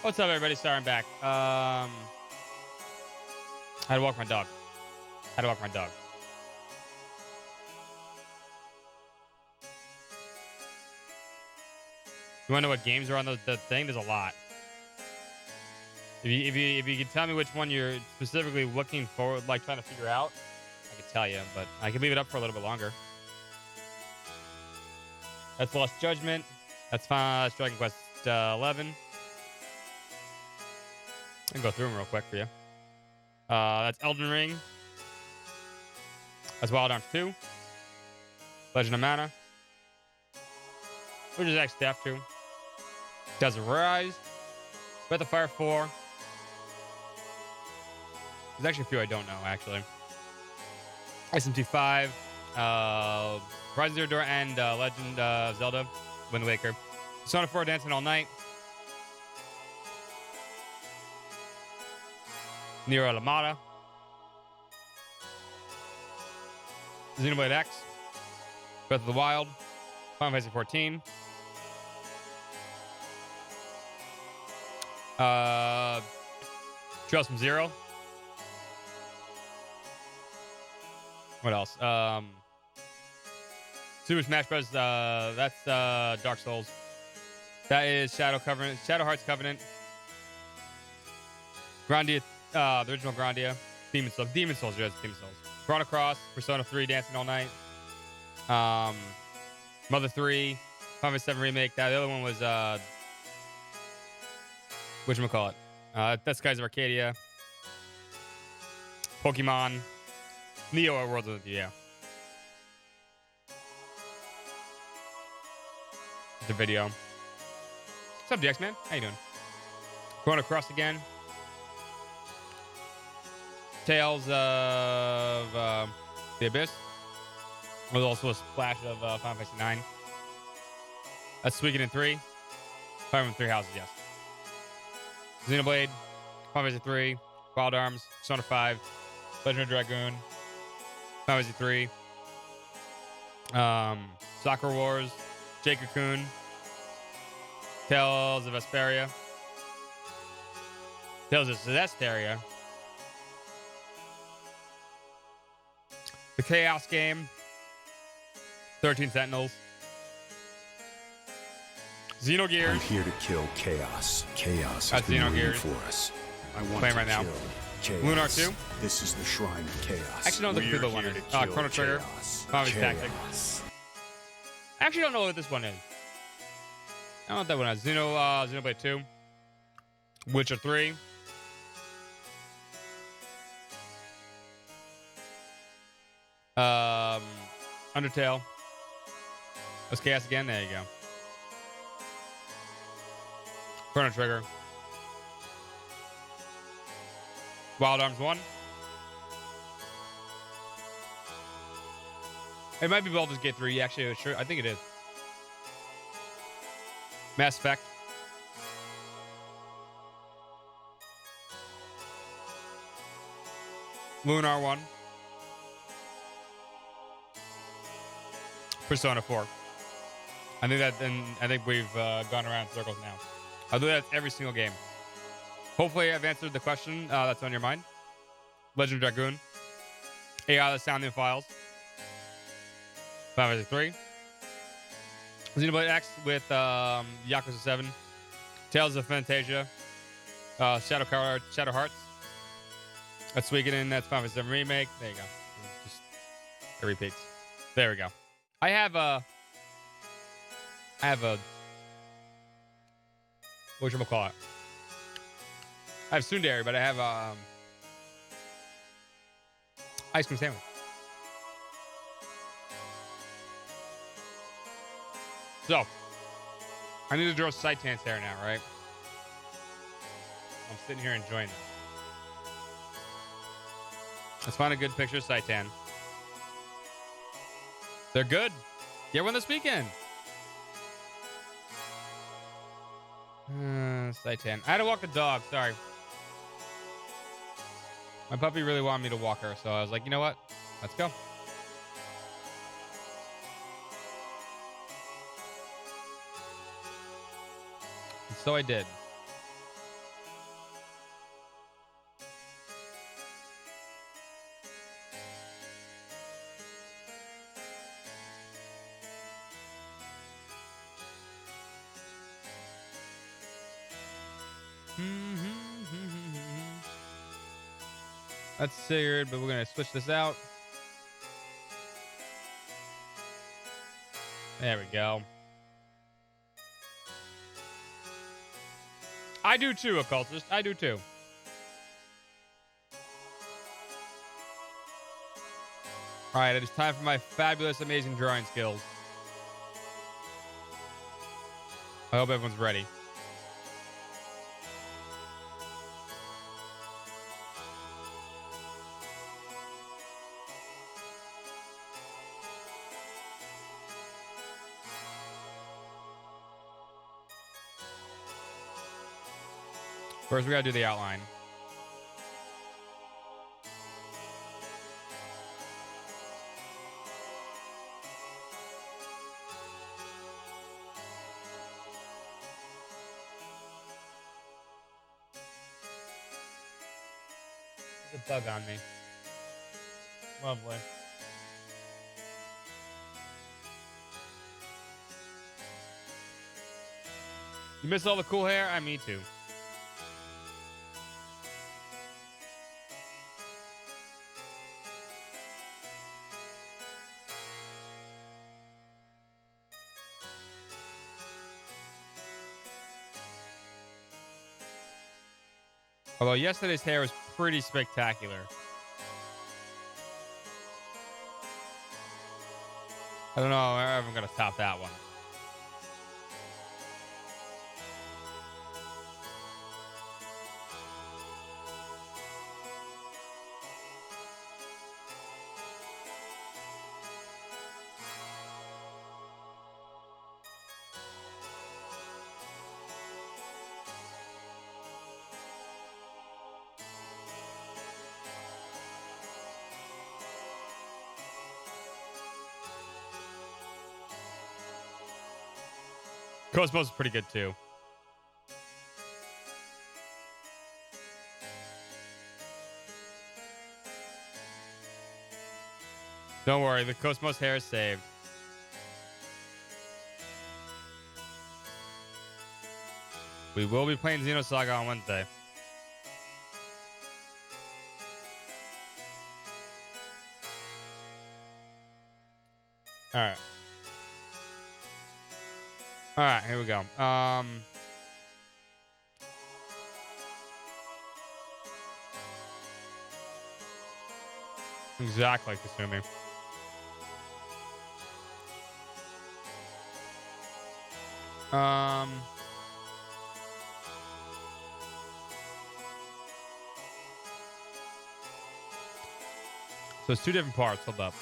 What's up, everybody? Sorry, I'm back. I had to walk my dog. You want to know what games are on the thing? There's a lot. If you could tell me which one you're specifically looking forward, like trying to figure out, I could tell you, but I could leave it up for a little bit longer. That's Lost Judgment. That's fine. That's Dragon Quest 11. I can go through them real quick for you. That's Elden Ring. That's Wild Arms 2. Legend of Mana. Which is actually Death 2. Desert Rise. Breath of Fire 4. There's actually a few I don't know, actually. SMT 5. Horizon Zero Dawn and Legend of Zelda. Wind Waker. Persona 4 Dancing All Night. Nier Automata. Xenoblade X. Breath of the Wild. Final Fantasy 14. Trails from Zero. What else? Super Smash Bros. That's Dark Souls. That is Shadow Hearts Covenant. Grandia, the original Grandia. Demon Souls, yes, Demon Souls. Chrono Cross, Persona 3, Dancing All Night. Mother 3, Final Fantasy 7 Remake. The other one was whatchamacallit? That's Skies of Arcadia. Pokemon. Neo Worlds of yeah. The video. What's up, DX man? How you doing? Chrono Cross again. Tales of the Abyss. There's also a splash of Final Fantasy 9. That's Suikoden 3. Fire Emblem 3 Houses, yes. Xenoblade, Final Fantasy 3, Wild Arms, Persona 5, Legend of Dragoon, Final Fantasy 3, Sakura Wars, Jake-Cocoon, Tales of Vesperia, Tales of Celesteria, The Chaos Game, 13 Sentinels, Xenogears. I'm here to kill chaos. Chaos That's has been waiting Xenogears. for us. I want Playing to right now. kill chaos. Lunar 2. This is the shrine of chaos. Actually, don't look through the one. We're here to kill Chrono Trigger. chaos. Final Fantasy Tactics. Chaos. I actually don't know what this one is. I don't know what that one is. Xenoblade 2. Witcher 3. Undertale. That's Chaos again. There you go. Chrono Trigger. Wild Arms 1. It might be Baldur's Gate 3. Actually, sure. I think it is. Mass Effect. Lunar 1. Persona 4. I think we've gone around in circles now. I'll do that every single game. Hopefully, I've answered the question that's on your mind. Legend of Dragoon. AI the Sounding Files. Final Fantasy 3. Xenoblade X with Yakuza 7. Tales of Fantasia. Shadow Hearts. That's Suikoden. That's Final Fantasy 7 Remake. There you go. Just it repeats. There we go. I have a whatchamacallit? I have Tsundere, but I have ice cream sandwich. So, I need to draw Saitan's hair now, right? I'm sitting here enjoying this. Let's find a good picture of Saitan. They're good. Get one this weekend. Saitan. I had to walk the dog. Sorry. My puppy really wanted me to walk her, so I was like, you know what? Let's go. And so I did. That's Sigurd, but we're gonna switch this out. There we go. I do too, occultist. I do too. All right, it is time for my fabulous, amazing drawing skills. I hope everyone's ready. First, we gotta do the outline. There's a bug on me. Lovely. You miss all the cool hair? Me too. Although yesterday's hair was pretty spectacular. I don't know. I'm going to top that one. Cosmos is pretty good too. Don't worry, the Cosmos hair is saved. We will be playing Xenosaga on Wednesday. All right. All right, here we go. Exactly, Kasumi. So it's two different parts. Hold up.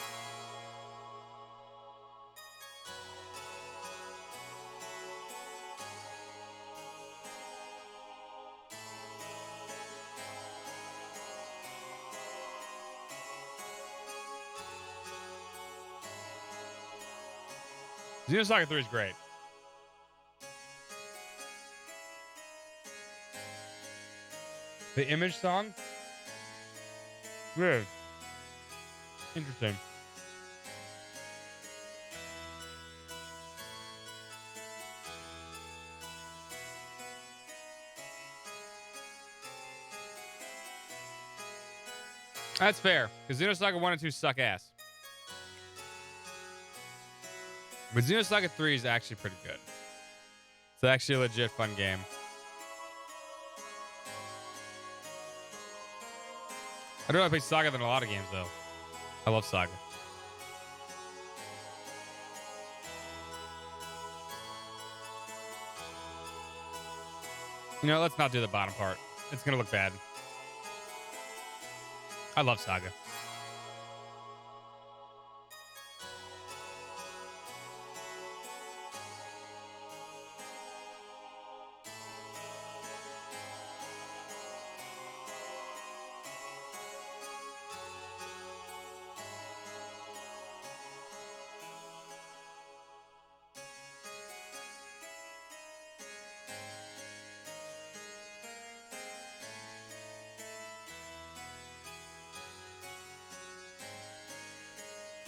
Xenosaga 3 is great. The image song? Weird. Interesting. That's fair, because Xenosaga 1 and 2 suck ass. But Xenosaga 3 is actually pretty good. It's actually a legit fun game. I'd rather play Saga than a lot of games, though. I love Saga. You know, let's not do the bottom part. It's going to look bad. I love Saga.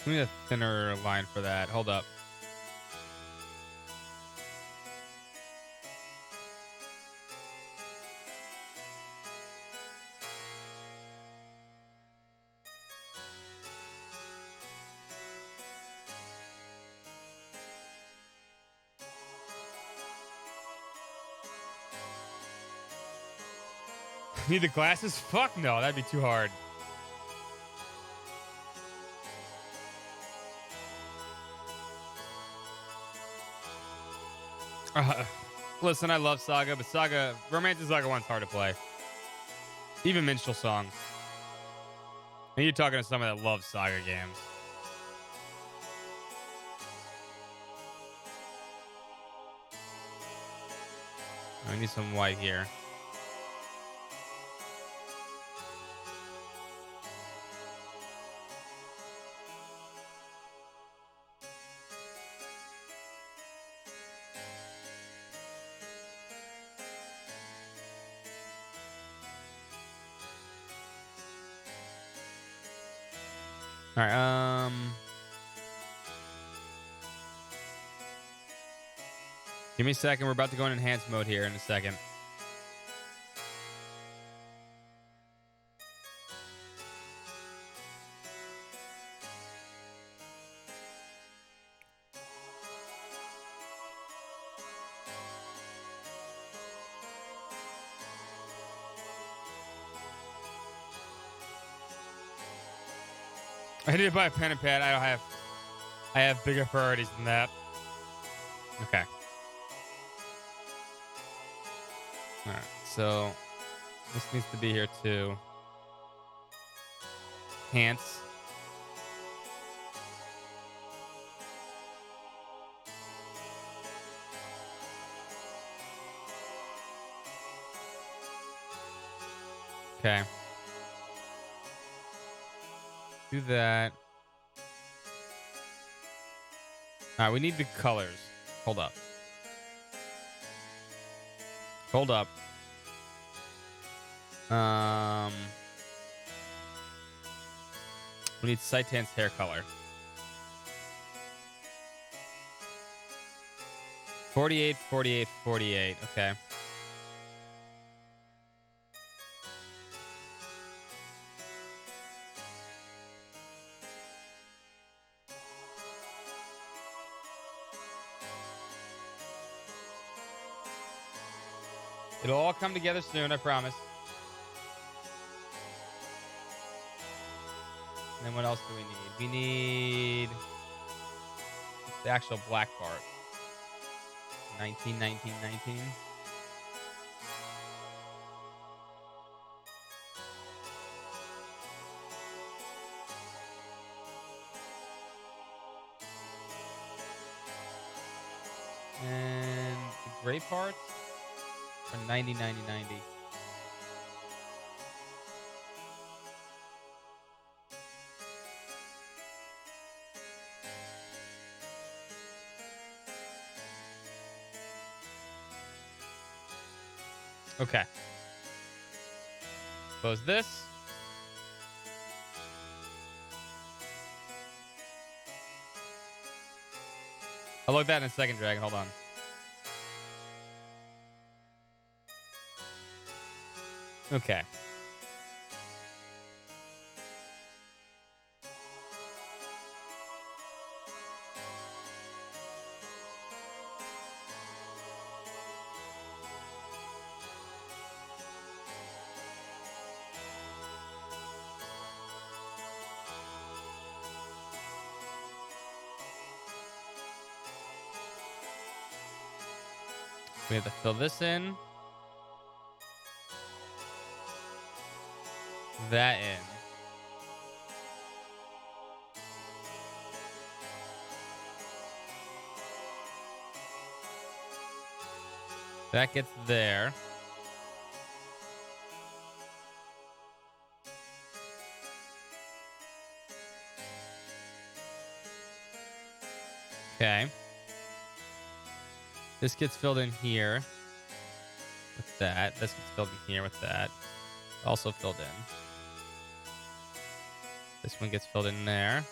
We need a thinner line for that. Hold up. Need the glasses? Fuck no, that'd be too hard. Listen, I love Saga, but Romance of Saga 1's hard to play. Even Minstrel Song. And you're talking to someone that loves Saga games. I need some white here. All right, give me a second. We're about to go in enhanced mode here in a second. I need to buy a pen and pad. I have bigger priorities than that. Okay. All right. So this needs to be here too. Pants. Okay. Do that. All right, we need the colors. Hold up. Hold up. We need Saitan's hair color. 48, 48, 48. Okay. It'll all come together soon, I promise. And then what else do we need? We need the actual black part. 19, 19, 19. And the gray parts are 90, 90, 90. Okay. Close this. I'll look at that in a second, Dragon. Hold on. Okay. We have to fill this in. That in. That gets there. Okay. This gets filled in here with that. This gets filled in here with that. Also filled in. This one gets filled in there.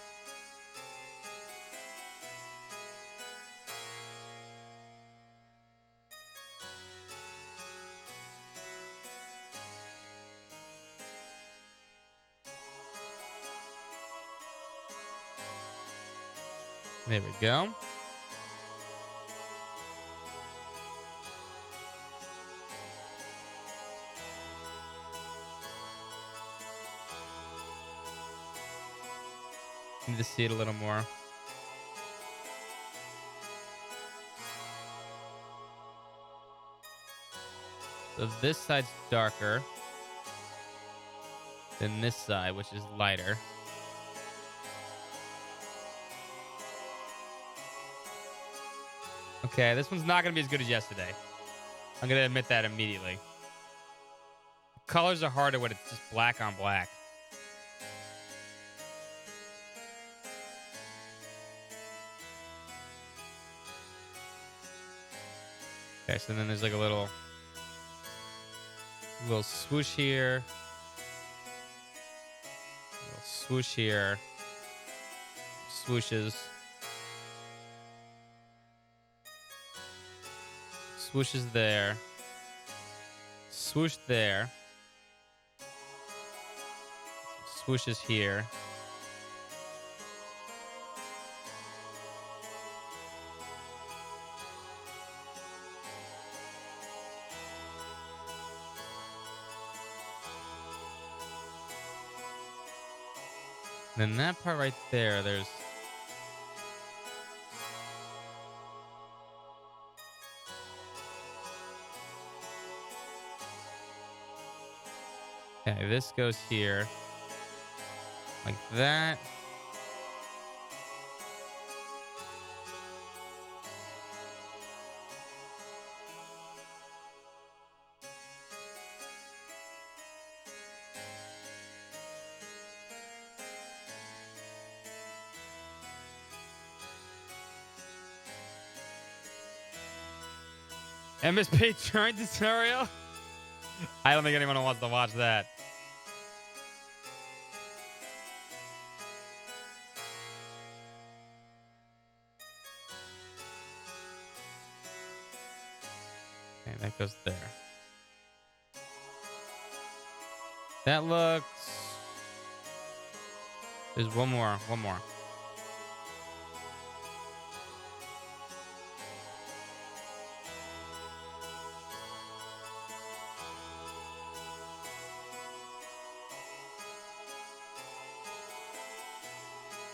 There we go. Need to see it a little more. So this side's darker than this side, which is lighter. Okay, this one's not going to be as good as yesterday. I'm going to admit that immediately. Colors are harder when it's just black on black. Okay, so then there's like a little swoosh here. A little swoosh here. Swooshes. Swooshes there. Swoosh there. Swooshes here. And then that part right there, there's... Okay, this goes here. Like that. MSP trying tutorial? I don't think anyone wants to watch that. Okay, that goes there. That looks... There's one more.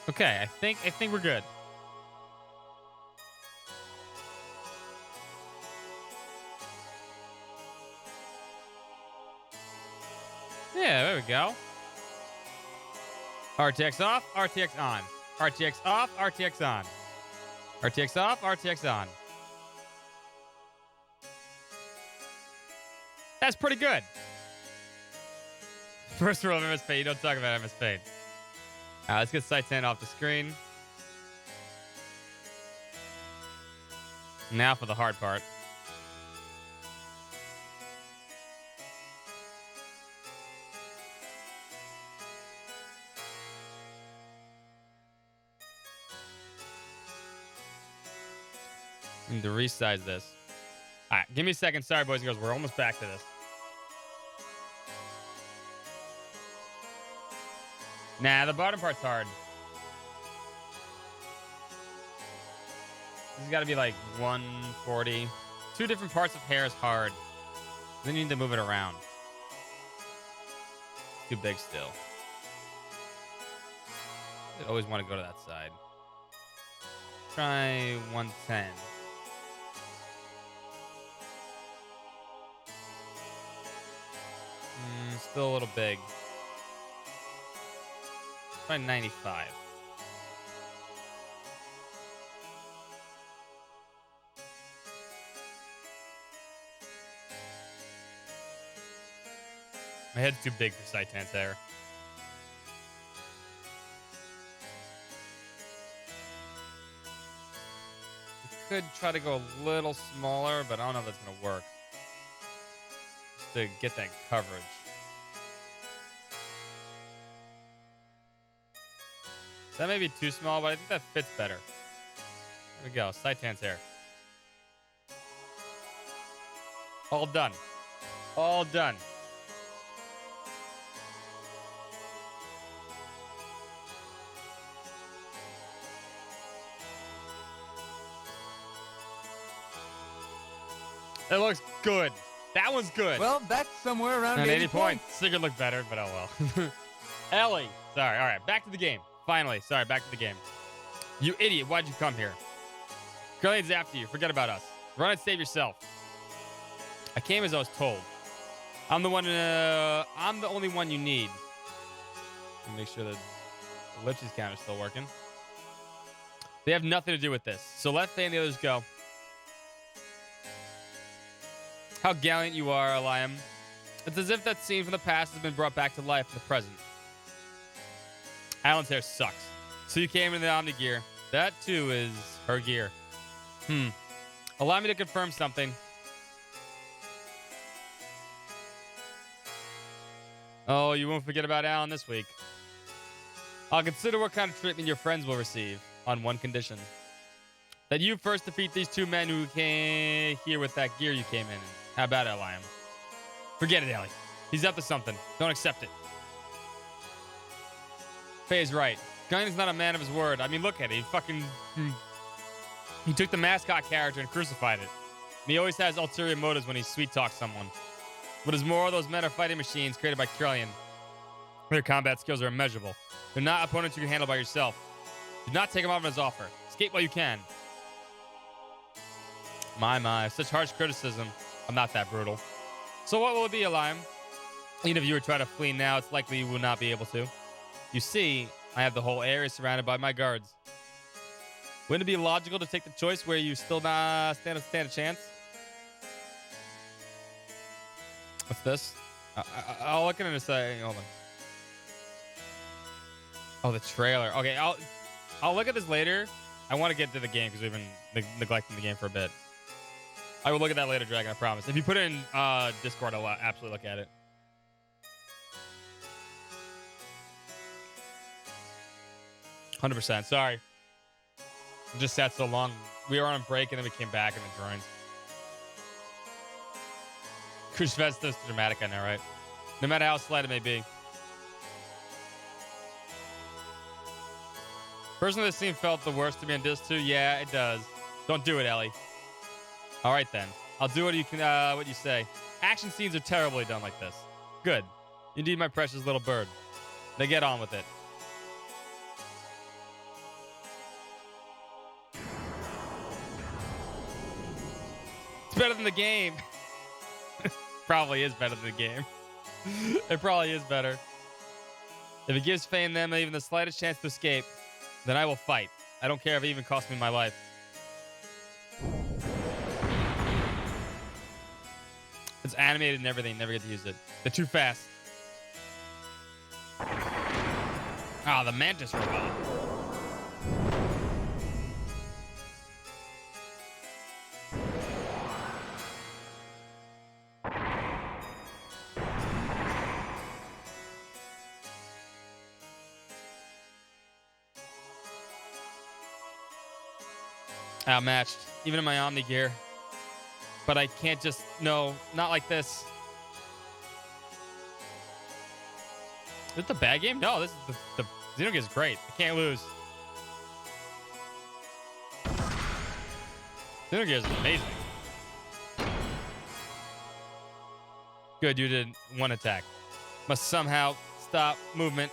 Okay, I think we're good. Yeah, there we go. RTX off, RTX on. RTX off, RTX on. RTX off, RTX on. That's pretty good. First rule of MS Paint, you don't talk about MS Paint. Let's get Site 10 off the screen. Now for the hard part. Need to resize this. All right, give me a second. Sorry, boys and girls. We're almost back to this. Nah, the bottom part's hard. This has got to be like 140. Two different parts of hair is hard. Then you need to move it around. It's too big still. I always want to go to that side. Try 110. Still a little big. Try 95. My head's too big for Saitan's hair. We could try to go a little smaller, but I don't know if that's going to work. Just to get that coverage. That may be too small, but I think that fits better. There we go. Saitan's hair. All done. All done. It looks good. That one's good. Well, that's somewhere around And 80 points. Still could look better, but oh well. Ellie. Sorry. All right. Back to the game. Finally. Sorry, back to the game. You idiot. Why'd you come here? Curlian's after you. Forget about us. Run and save yourself. I came as I was told. I'm the only one you need. Let me make sure that the Lich's counter's still working. They have nothing to do with this. So let Faye and the others go. How gallant you are, Eliam. It's as if that scene from the past has been brought back to life in the present. Alan's hair sucks. So you came in the Omni gear. That, too, is her gear. Allow me to confirm something. Oh, you won't forget about Alan this week. I'll consider what kind of treatment your friends will receive on one condition. That you first defeat these two men who came here with that gear you came in. How about it, Eliam? Forget it, Ellie. He's up to something. Don't accept it. Faye's right. Gunning's not a man of his word. I mean, look at it. He took the mascot character and crucified it. And he always has ulterior motives when he sweet-talks someone. What is more, those men are fighting machines created by Kirlian. Their combat skills are immeasurable. They're not opponents you can handle by yourself. Do not take him up on his offer. Escape while you can. My. Such harsh criticism. I'm not that brutal. So what will it be, Eliam? Even if you were trying to flee now, it's likely you will not be able to. You see, I have the whole area surrounded by my guards. Wouldn't it be logical to take the choice where you still not stand a chance? What's this? I'll look at it in a second. Hold on. Oh, the trailer. Okay, I'll look at this later. I want to get to the game because we've been neglecting the game for a bit. I will look at that later, Dragon, I promise. If you put it in Discord, I'll absolutely look at it. %. Sorry. It just sat so long. We were on a break and then we came back and the drawings. Cruise Fest is dramatic, I know, right? No matter how slight it may be. Personally, this scene felt the worst to me on disc 2. Yeah, it does. Don't do it, Ellie. All right, then. I'll do what you say. Action scenes are terribly done like this. Good. Indeed, my precious little bird. Now get on with it. It's better than the game. Probably is better than the game. It probably is better. If it gives Faye and them even the slightest chance to escape, then I will fight. I don't care if it even costs me my life. It's animated and everything. Never get to use it. They're too fast. Ah, the Mantis robot. Outmatched, even in my Omni gear. But I can't just, no, not like this. Is it the bad game? No, this is the Xenogears is great. I can't lose. Xenogears is amazing. Good, you did one attack. Must somehow stop movement.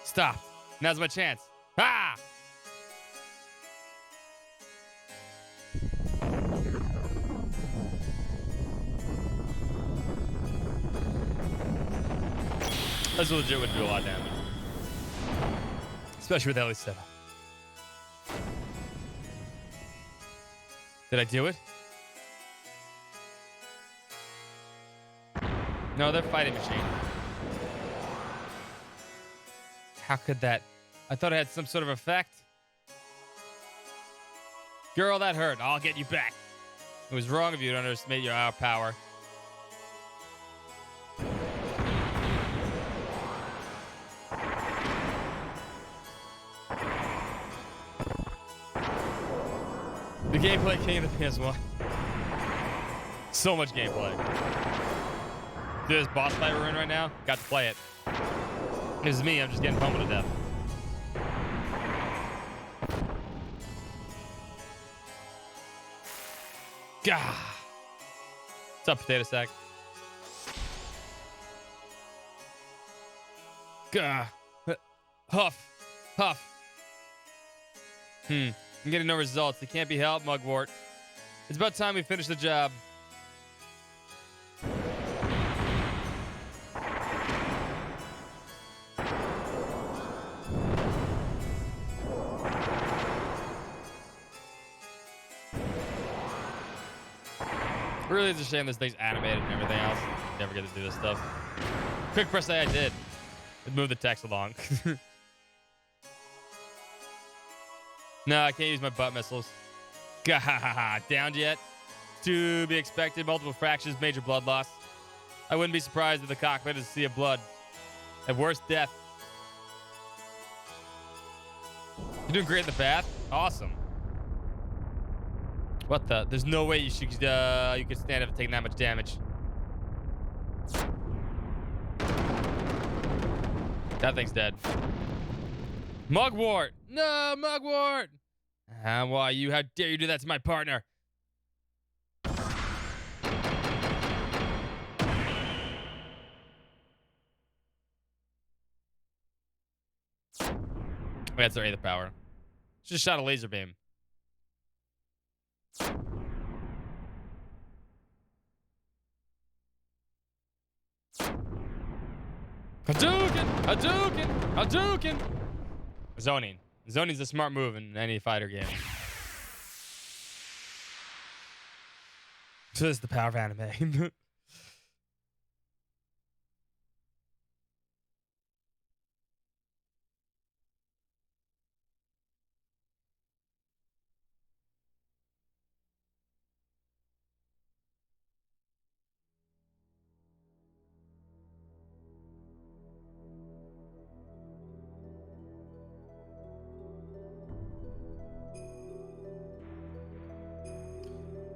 Stop. Now's my chance. Ah! This legit would do a lot of damage. Especially with Ellie's setup. Did I do it? No, they're fighting machine. How could that? I thought it had some sort of effect. Girl, that hurt. I'll get you back. It was wrong of you to underestimate our power. The gameplay came to PS1. So much gameplay. Dude, this boss fight we're in right now, got to play it. This is me, I'm just getting pummeled to death. Gah. What's up, potato sack? Gah. Huff. Huff. I'm getting no results. It can't be helped, Mugwort. It's about time we finish the job. Really, it's a shame this thing's animated and everything else. Never get to do this stuff. Quick press A, I did. It moved the text along. No, I can't use my butt missiles. Gah, downed yet? To be expected, multiple fractures, major blood loss. I wouldn't be surprised if the cockpit is a sea of blood. At worst, death. You're doing great in the bath? Awesome. What the? There's no way you could stand up taking that much damage. That thing's dead. Mugwort! No, Mugwort! Why you? How dare you do that to my partner? That's already the power. Just shot a laser beam. Hadouken! Hadouken! Hadouken! Zoning. Zoning's a smart move in any fighter game. So this is the power of anime.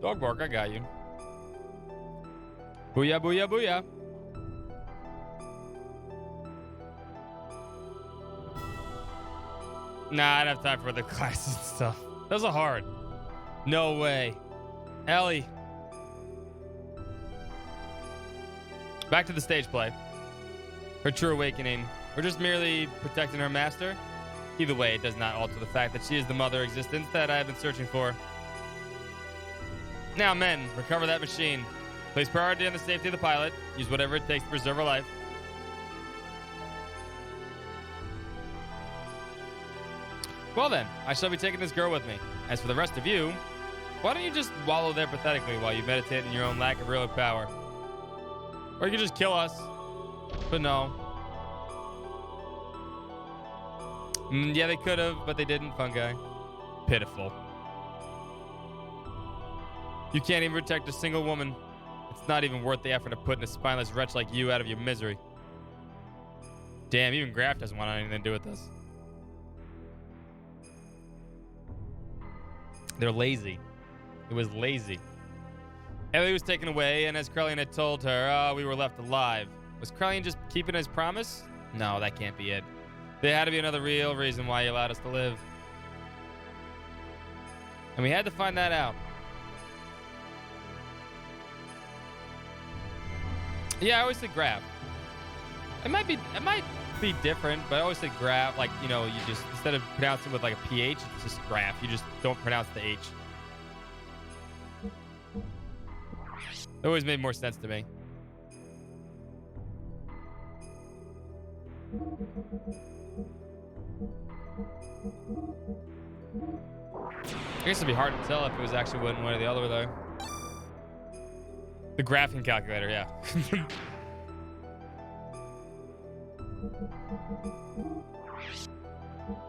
Dog bark, I got you. Booyah, booyah, booyah. Nah, I don't have time for the classes and stuff. Those are hard. No way. Ellie. Back to the stage play. Her true awakening. We're just merely protecting her master. Either way, it does not alter the fact that she is the mother existence that I have been searching for. Now, men, recover that machine. Place priority on the safety of the pilot. Use whatever it takes to preserve her life. Well then, I shall be taking this girl with me. As for the rest of you, why don't you just wallow there pathetically while you meditate in your own lack of real power? Or you could just kill us. But no. Yeah, they could have, but they didn't, fungi. Pitiful. You can't even protect a single woman. It's not even worth the effort of putting a spineless wretch like you out of your misery. Damn, even Graf doesn't want anything to do with this. They're lazy. It was lazy. Ellie was taken away, and as Krellian had told her, we were left alive. Was Krellian just keeping his promise? No, that can't be it. There had to be another real reason why he allowed us to live. And we had to find that out. Yeah, I always said Graf. It might be different, but I always said Graf. Like, you know, you just, instead of pronouncing with like a PH, it's just Graf. You just don't pronounce the H. It always made more sense to me. I guess it'd be hard to tell if it was actually one or the other, though. The graphing calculator, yeah.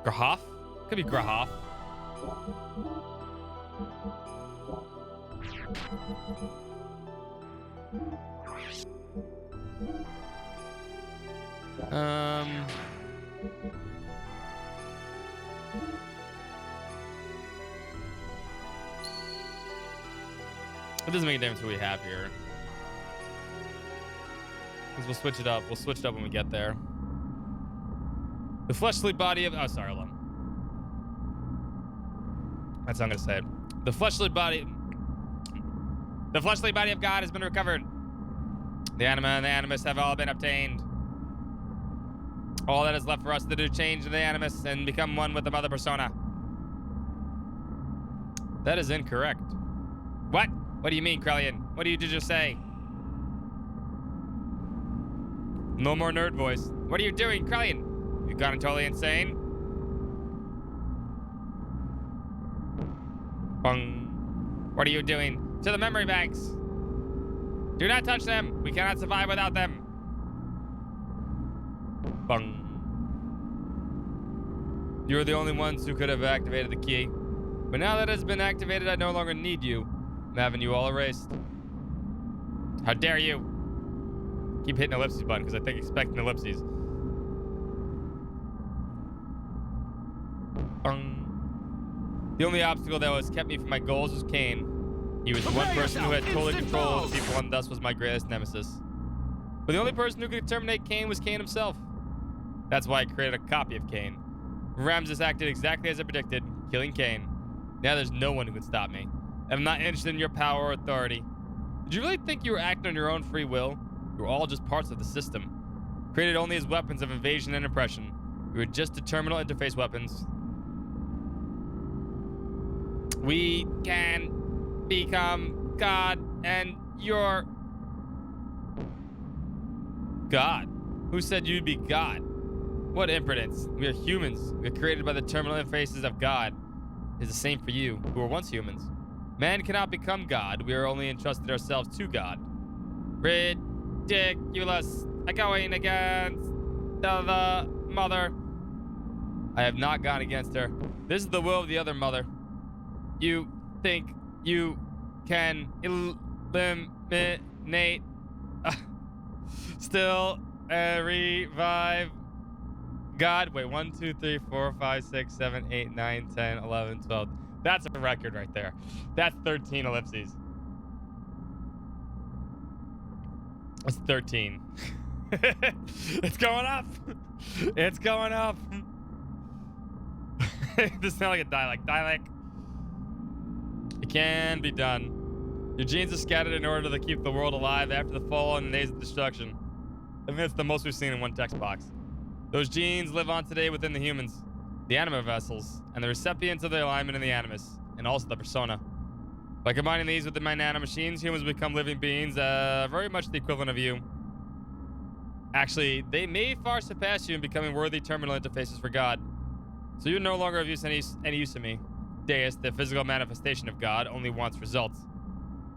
Grahoff? Could be Grahoff. It doesn't make a difference who we have here. Because we'll switch it up. We'll switch it up when we get there. The fleshly body of... Oh, sorry, hold on. That's how I'm going to say it. The fleshly body... The fleshly body of God has been recovered. The anima and the animus have all been obtained. All that is left for us to do, change the animus and become one with the mother persona. That is incorrect. What? What do you mean, Krellian? What did you just say? No more nerd voice. What are you doing, Krellian? You've gone totally insane? Bung. What are you doing? To the memory banks. Do not touch them. We cannot survive without them. Bung. You are the only ones who could have activated the key. But now that it has been activated, I no longer need you. I'm having you all erased. How dare you? Keep hitting the ellipses button because I think expecting ellipses. The only obstacle that was kept me from my goals was Cain. He was the one person who had total control of people and thus was my greatest nemesis. But the only person who could terminate Cain was Cain himself. That's why I created a copy of Cain. Ramses acted exactly as I predicted, killing Cain. Now there's no one who can stop me. I'm not interested in your power or authority. Did you really think you were acting on your own free will? You were all just parts of the system, created only as weapons of invasion and oppression. We were just terminal interface weapons. We can become God, and you're God. Who said you'd be God? What impudence. We are humans. We are created by the terminal interfaces of God. It is the same for you, who were once humans. Man cannot become God. We are only entrusted ourselves to God. Ridiculous. Going against the mother. I have not gone against her. This is the will of the other mother. You think you can eliminate, still revive God. Wait, 1, 2, 3, 4, 5, 6, 7, 8, 9, 10, 11, 12. That's a record right there. That's 13 ellipses. That's 13. It's going up. It's going up. This sounds like a dialect. Dialect. It can be done. Your genes are scattered in order to keep the world alive after the fall and the days of destruction. I think that's the most we've seen in one text box. Those genes live on today within the humans, the anima vessels, and the recipients of the alignment in the animus, and also the persona. By combining these with the my nanomachines, humans become living beings, very much the equivalent of you. Actually, they may far surpass you in becoming worthy terminal interfaces for God. So you're no longer of any use to me. Deus, the physical manifestation of God, only wants results.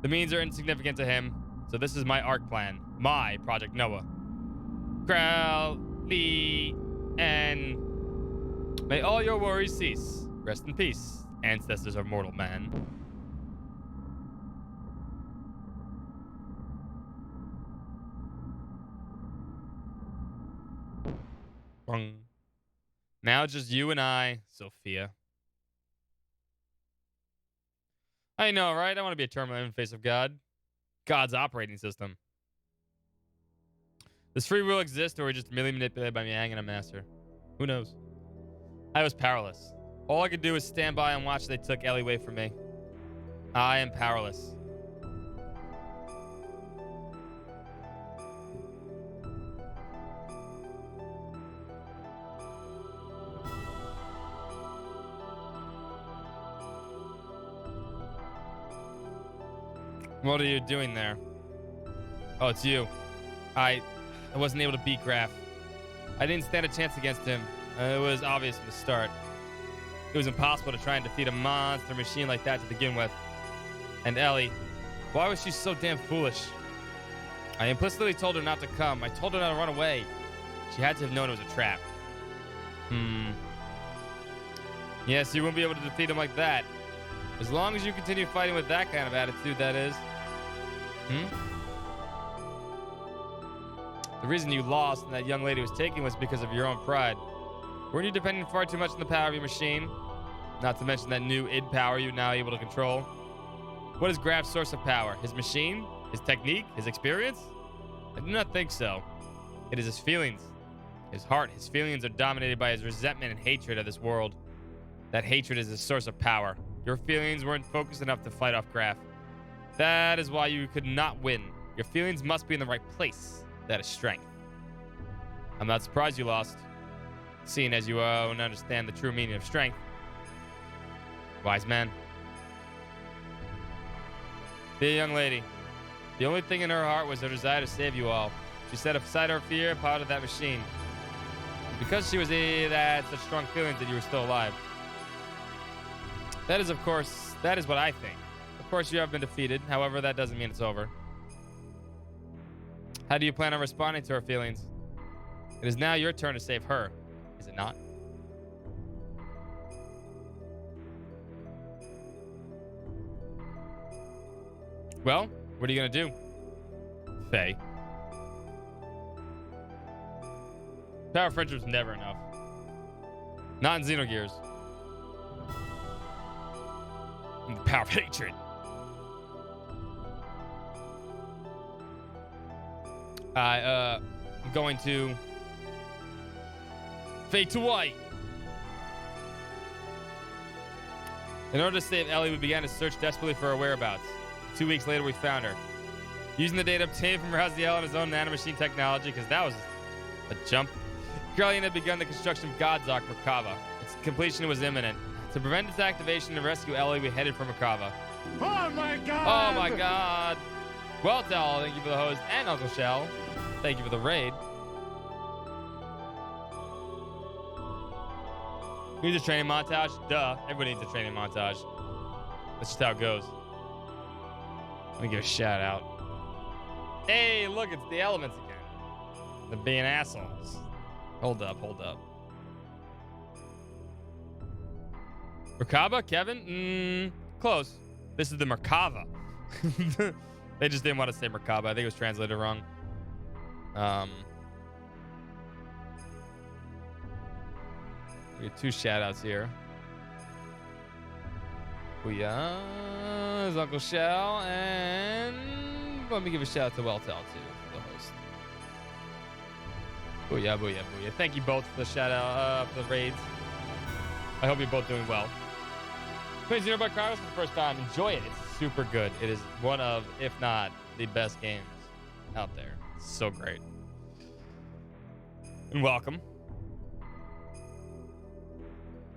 The means are insignificant to him, so this is my arc plan, my Project Noah. Crowley, and may all your worries cease. Rest in peace, ancestors of mortal man. Bung. Now just you and I, Sophia. I know, right? I want to be a terminal interface of God. God's operating system. Does free will exist, or are we just merely manipulated by Yang and a master? Who knows? I was powerless. All I could do was stand by and watch they took Ellie away from me. I am powerless. What are you doing there? Oh, it's you. I wasn't able to beat Graf. I didn't stand a chance against him. It was obvious from the start. It was impossible to try and defeat a monster machine like that to begin with. And Ellie, why was she so damn foolish? I implicitly told her not to come. I told her not to run away. She had to have known it was a trap. Yes, you won't be able to defeat him like that. As long as you continue fighting with that kind of attitude, that is. The reason you lost and that young lady was taken was because of your own pride. Weren't you depending far too much on the power of your machine? Not to mention that new id power you're now able to control. What is Graf's source of power? His machine? His technique? His experience? I do not think so. It is his feelings. His heart. His feelings are dominated by his resentment and hatred of this world. That hatred is his source of power. Your feelings weren't focused enough to fight off Graf. That is why you could not win. Your feelings must be in the right place. That is strength. I'm not surprised you lost, seeing as you don't understand the true meaning of strength. Wise man. Dear young lady, the only thing in her heart was her desire to save you all. She set aside her fear, powered that machine. Because she was had such strong feelings that you were still alive. That is, of course, that is what I think. Of course, you have been defeated. However, that doesn't mean it's over. How do you plan on responding to her feelings? It is now your turn to save her, is it not? Well, what are you going to do? Faye. Power of friendship is never enough. Not in Xenogears. The power of hatred. I'm going to fade to white. In order to save Ellie, we began to search desperately for her whereabouts. 2 weeks later, we found her. Using the data obtained from Raziel and his own nanomachine technology, because that was a jump, Krellian had begun the construction of Godzak Merkava. Its completion was imminent. To prevent its activation and rescue Ellie, we headed for Merkava. Oh my god! Oh my god! Well, Tal, thank you for the host, and Uncle Shell, thank you for the raid. Needs a training montage? Duh. Everybody needs a training montage. That's just how it goes. Let me give a shout out. Hey, look, it's the elements again. They're being assholes. Hold up, hold up. Merkava, Kevin? Close. This is the Merkava. They just didn't want to say Merkava. I think it was translated wrong. We get 2 shout outs here. Booyah is Uncle Shell, and let me give a shout out to Welltel too, for the host. Booyah, booyah, booyah. Thank you both for the shout out, for the raids. I hope you're both doing well. Playing Xenogears Chronicles for the first time. Enjoy it. It's super good. It is one of, if not, the best games out there. It's so great. And welcome.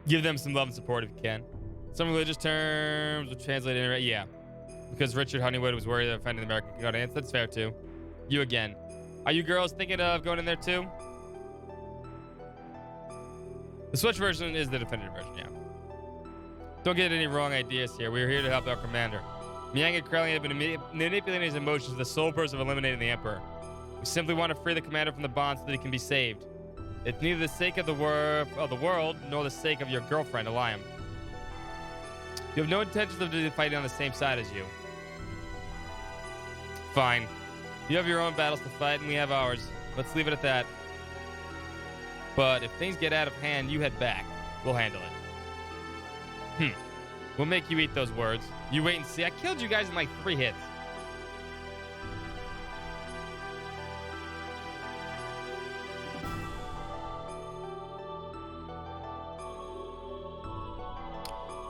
Give them some love and support if you can. Some religious terms will translate in. Yeah. Because Richard Honeywood was worried of offending the American audience. That's fair too. You again. Are you girls thinking of going in there too? The Switch version is the definitive version, yeah. Don't get any wrong ideas here. We're here to help our commander. Miang and Krellian have been manipulating his emotions for the sole purpose of eliminating the Emperor. We simply want to free the commander from the bond so that he can be saved. It's neither the sake of the world nor the sake of your girlfriend, Eliam. You have no intentions of fighting on the same side as you. Fine. You have your own battles to fight, and we have ours. Let's leave it at that. But if things get out of hand, you head back. We'll handle it. We'll make you eat those words. You wait and see. I killed you guys in like 3 hits.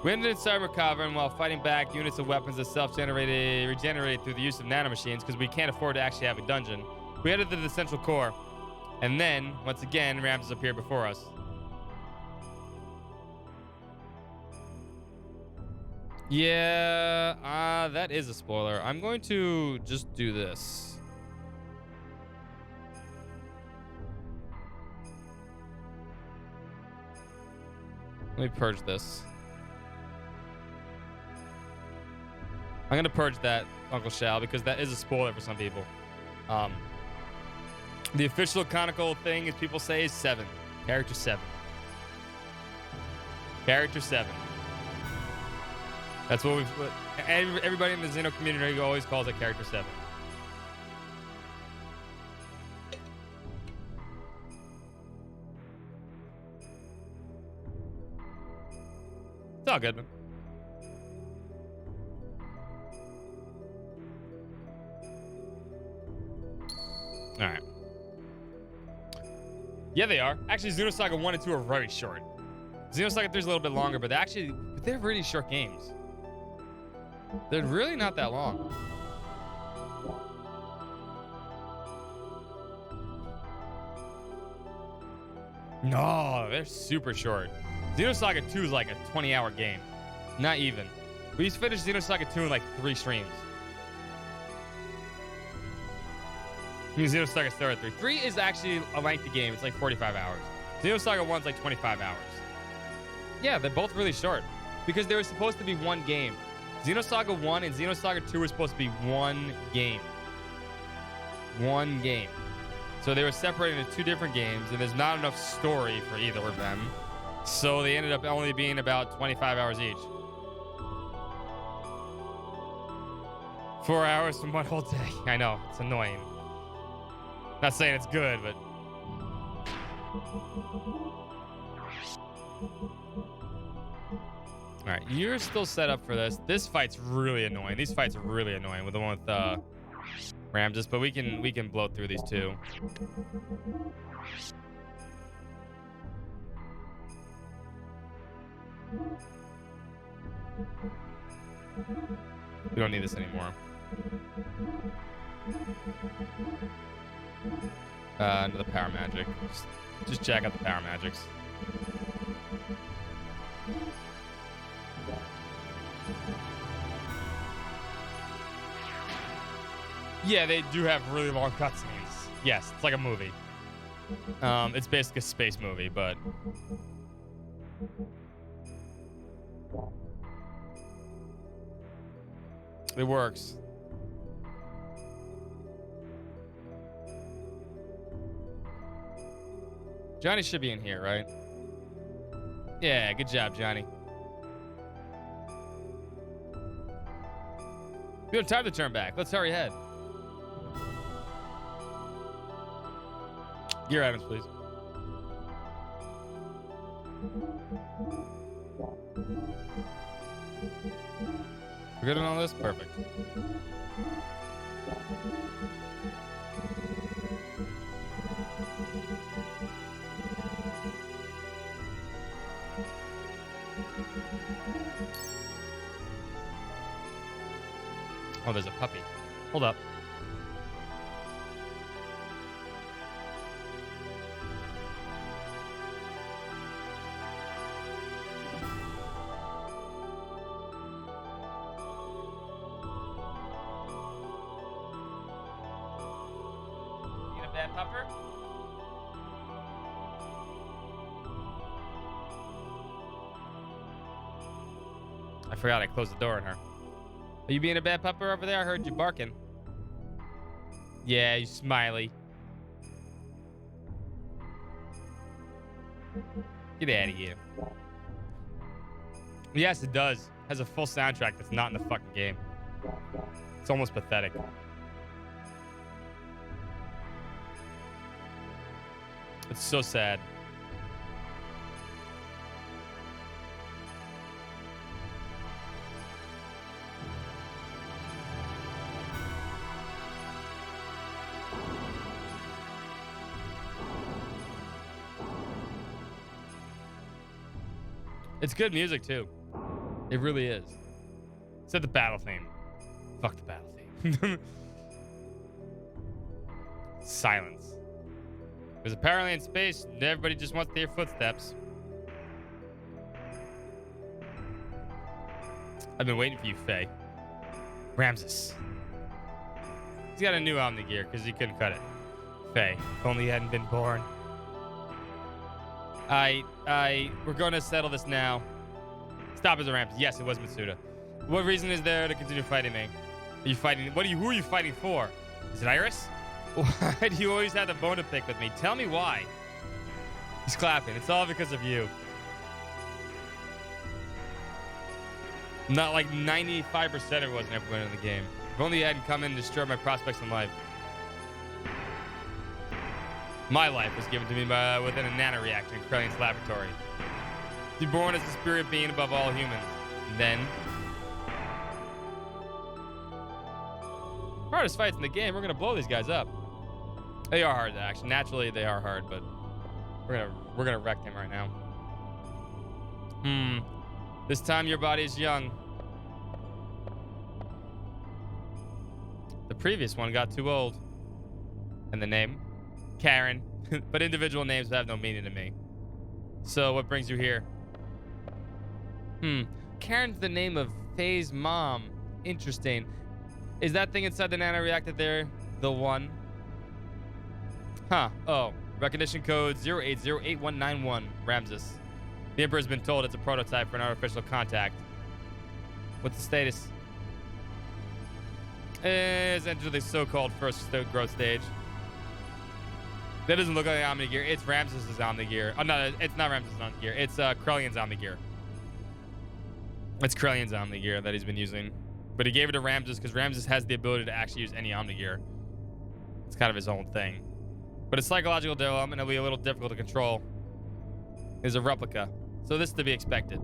We ended in Cyber Cavern while fighting back units of weapons that regenerated through the use of nanomachines because we can't afford to actually have a dungeon. We headed to the central core. And then, once again, Ramses appeared before us. Yeah, that is a spoiler. I'm going to just do this. Let me purge this. I'm going to purge that, Uncle Shao, because that is a spoiler for some people. The official canonical thing, as people say, is 7. Character 7. Character 7. That's what everybody in the Xeno community always calls it, Character 7. It's all good, man. All right. Yeah, they are. Actually, Xenosaga 1 and 2 are very short. Xenosaga 3 is a little bit longer, but they're really short games. They're really not that long. No, they're super short. Xenosaga 2 is like a 20-hour game. Not even. We just finished Xenosaga 2 in like 3 streams. I mean, Xenosaga started 3. 3 is actually a lengthy game. It's like 45 hours. Xenosaga 1's like 25 hours. Yeah, they're both really short. Because they were supposed to be one game. Xenosaga 1 and Xenosaga 2 were supposed to be one game. One game. So they were separated into 2 different games, and there's not enough story for either of them. So they ended up only being about 25 hours each. 4 hours from one whole day. I know, it's annoying. Not saying it's good, but... Alright, you're still set up for this. This fight's really annoying. These fights are really annoying with the one with Ramses, but we can blow through these two. We don't need this anymore. Another power magic. Just check out the power magics. Yeah, they do have really long cutscenes. Yes, it's like a movie. It's basically a space movie, but... it works. Johnny should be in here, right? Yeah, good job, Johnny. We don't have time to turn back. Let's hurry ahead. Gear items, please. We're good on all this? Perfect. Oh, there's a puppy. Hold up. You a bad pupper? I forgot I closed the door on her. Are you being a bad pupper over there? I heard you barking. Yeah, you smiley. Get out of here. Yes, it does. Has a full soundtrack that's not in the fucking game. It's almost pathetic. It's so sad. It's good music, too. It really is. Except the battle theme. Fuck the battle theme. Silence. Because apparently in space, everybody just wants to hear footsteps. I've been waiting for you, Faye. Ramses. He's got a new Omni-Gear because he couldn't cut it. Faye, if only he hadn't been born. We're going to settle this now. Stop as a Ramses. Yes, it was Mitsuda. What reason is there to continue fighting me? Are you fighting? Who are you fighting for? Is it Iris? Why do you always have the bone to pick with me? Tell me why. He's clapping. It's all because of you. Not like 95% of it wasn't everyone in the game. If only you hadn't come in and destroyed my prospects in life. My life was given to me within a nanoreactor in Krellion's laboratory. To be born as a spirit being above all humans. And then... hardest fights in the game, we're going to blow these guys up. They are hard, actually. Naturally, they are hard, but we're gonna wreck them right now. This time your body is young. The previous one got too old. And the name? Karen. But individual names have no meaning to me. So what brings you here? Karen's the name of Faye's mom. Interesting. Is that thing inside the nanoreactor there the one? Huh. Oh. Recognition code 0808191. Ramses. The Emperor's been told it's a prototype for an artificial contact. What's the status? It's entered the so-called first growth stage. That doesn't look like an Omni-Gear. It's Ramses' Omni-Gear. Oh, no, it's not Ramses' Omni-Gear. It's Krellion's Omni-Gear. It's Krellion's Omni-Gear that he's been using. But he gave it to Ramses because Ramses has the ability to actually use any Omni-Gear. It's kind of his own thing. But its psychological development will be a little difficult to control. It's a replica. So this is to be expected.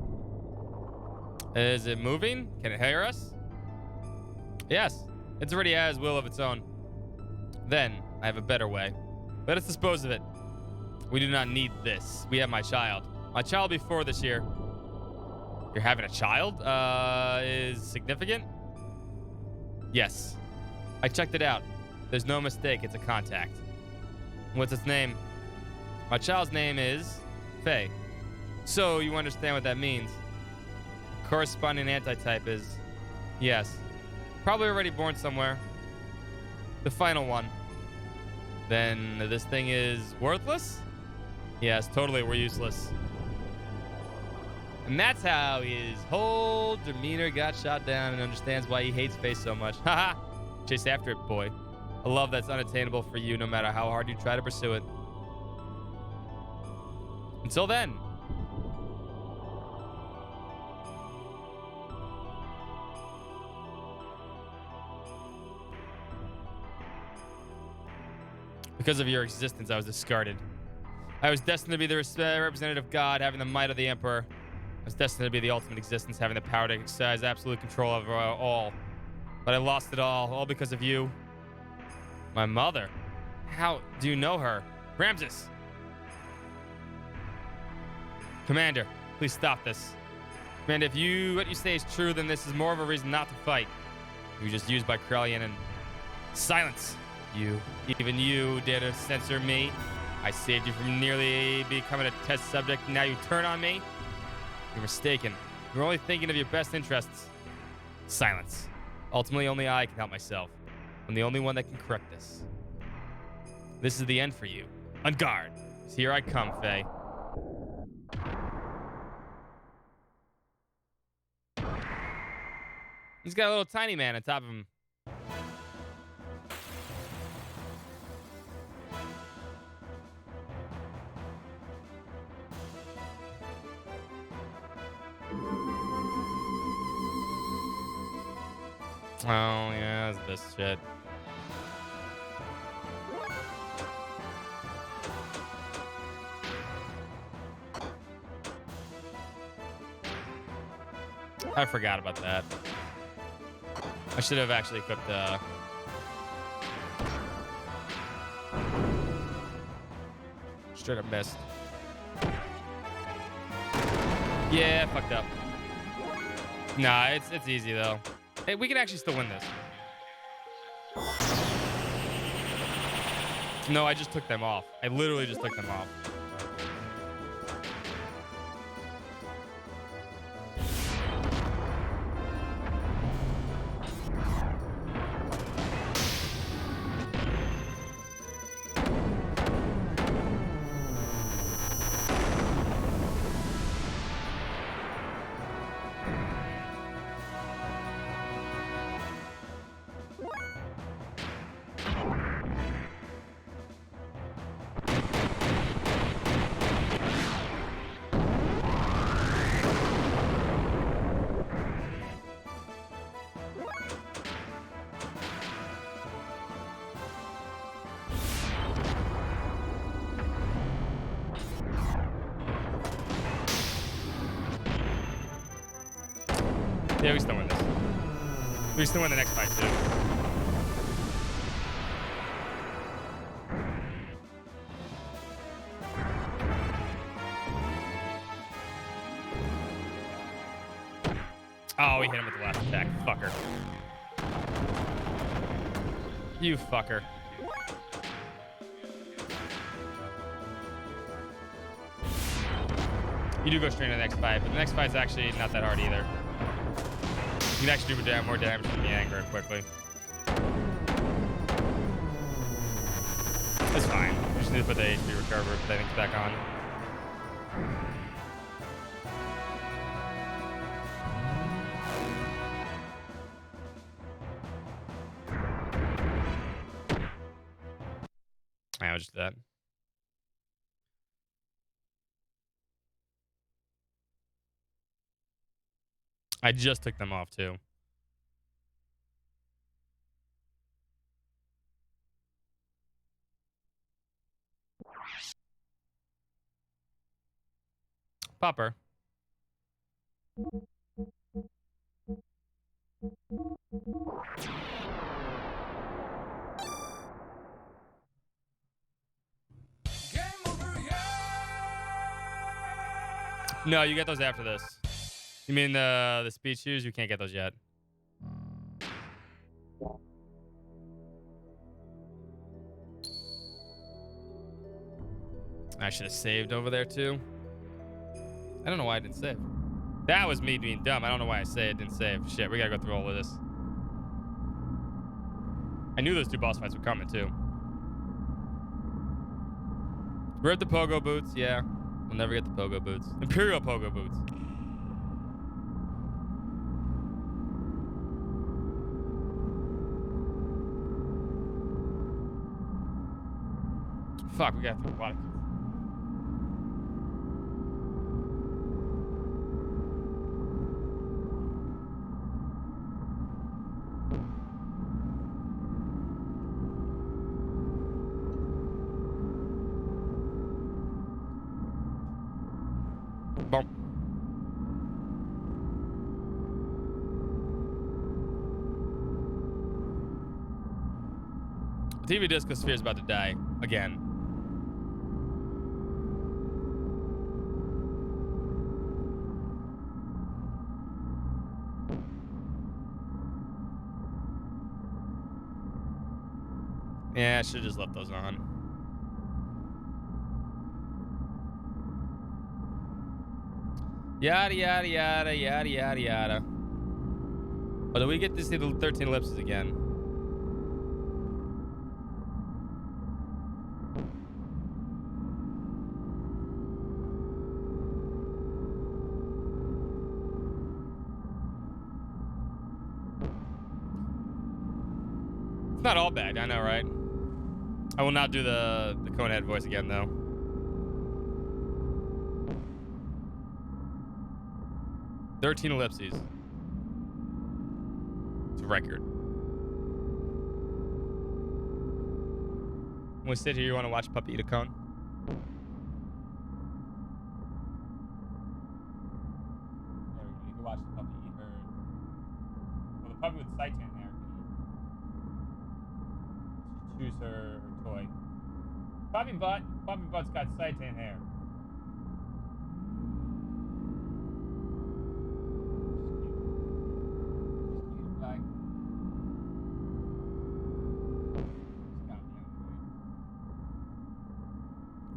Is it moving? Can it hear us? Yes. It's already has will of its own. Then, I have a better way. Let us dispose of it. We do not need this. We have my child. My child before this year. You're having a child? Is significant? Yes. I checked it out. There's no mistake. It's a contact. What's its name? My child's name is Faye. So you understand what that means. Corresponding antitype is yes. Probably already born somewhere. The final one. Then this thing is worthless? Yes, totally, we're useless. And that's how his whole demeanor got shot down and understands why he hates Faye so much. Haha! Chase after it, boy. A love that's unattainable for you no matter how hard you try to pursue it. Until then. Because of your existence, I was discarded. I was destined to be the representative of God, having the might of the Emperor. I was destined to be the ultimate existence, having the power to exercise absolute control over all. But I lost it all because of you. My mother? How do you know her? Ramses! Commander, please stop this. Commander, if what you say is true, then this is more of a reason not to fight. You were just used by Krellion and... Silence! Even you dare to censor me. I saved you from nearly becoming a test subject, and now you turn on me? You're mistaken. You're only thinking of your best interests. Silence. Ultimately, only I can help myself. I'm the only one that can correct this. This is the end for you. On guard. Here I come, Faye. He's got a little tiny man on top of him. Oh, yeah, it's this shit. I forgot about that. I should have actually equipped straight up missed. Yeah, fucked up. Nah, it's easy though. Hey, we can actually still win this. No, I just took them off. I literally just took them off. Yeah, we still win this. We still win the next fight, too. Oh, we hit him with the last attack. Fucker. You fucker. You do go straight into the next fight, but the next fight's actually not that hard either. You can actually do more damage from the anger quickly. It's fine. We just need to put the HP recover things back on. I was just that. I just took them off too. Popper. No, you get those after this. You mean the speed shoes? You can't get those yet. I should have saved over there too. I don't know why I didn't save. That was me being dumb. I don't know why I didn't save. Shit, we gotta go through all of this. I knew those two boss fights were coming too. Rip the pogo boots, yeah. We'll never get the pogo boots. Imperial pogo boots. Fuck, we got through a lot of kids. Boom. The TV disco sphere is about to die again. Yeah, I should have just left those on. Yada, yada, yada, yada, yada, yada. But do we get to see the 13 ellipses again? It's not all bad, I know, right? I will not do the Conehead voice again, though. "13 ellipses. It's a record. When we sit here, you want to watch Puppy eat a cone? Yeah, we need to watch the puppy eat her. Well, the puppy with Saitan there can choose her toy. Puppy Butt's got Saitan hair.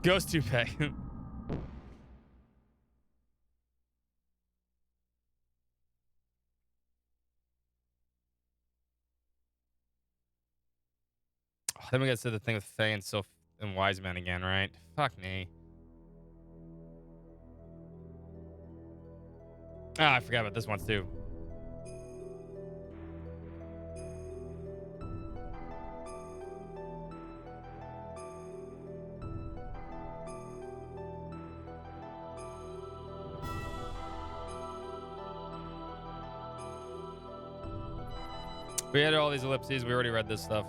Ghost toupee. Then we got to the thing with Faye and Soph and Wise Man again, right? Fuck me. Ah, I forgot about this one too. We had all these ellipses. We already read this stuff.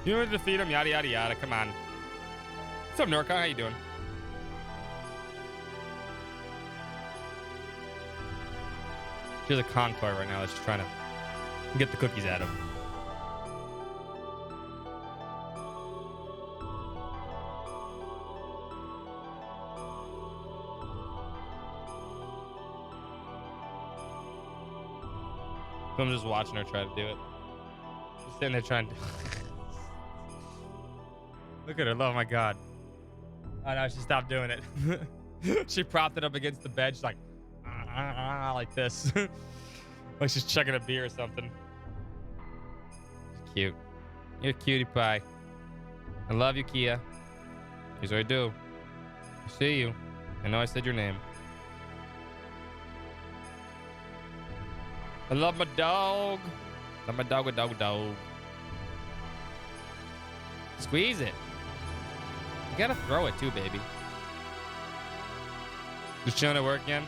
You want to defeat him? Yada, yada, yada. Come on. What's up, Norca? How you doing? She's a con toy right now. She's trying to Get the cookies at him. I'm just watching her try to do it. Just sitting there trying to. Look at her. Oh my god. Oh no, she stopped doing it. She propped it up against the bed. She's like, like this. Like she's chugging a beer or something. Cute. You're a cutie pie. I love you, Kia. Here's what I do. I see you. I know I said your name. I love my dog. Love my dog, a dog, dog. Squeeze it. You gotta throw it too, baby. Just showing it work again.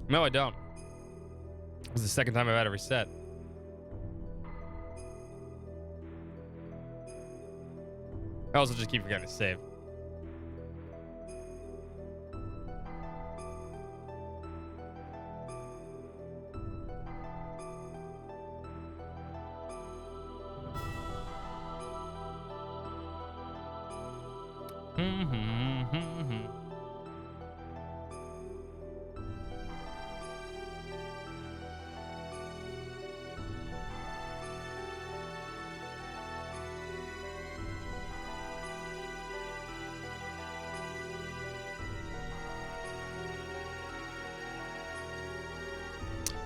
No, I don't. This is the second time I've had a reset. I also just keep forgetting to save.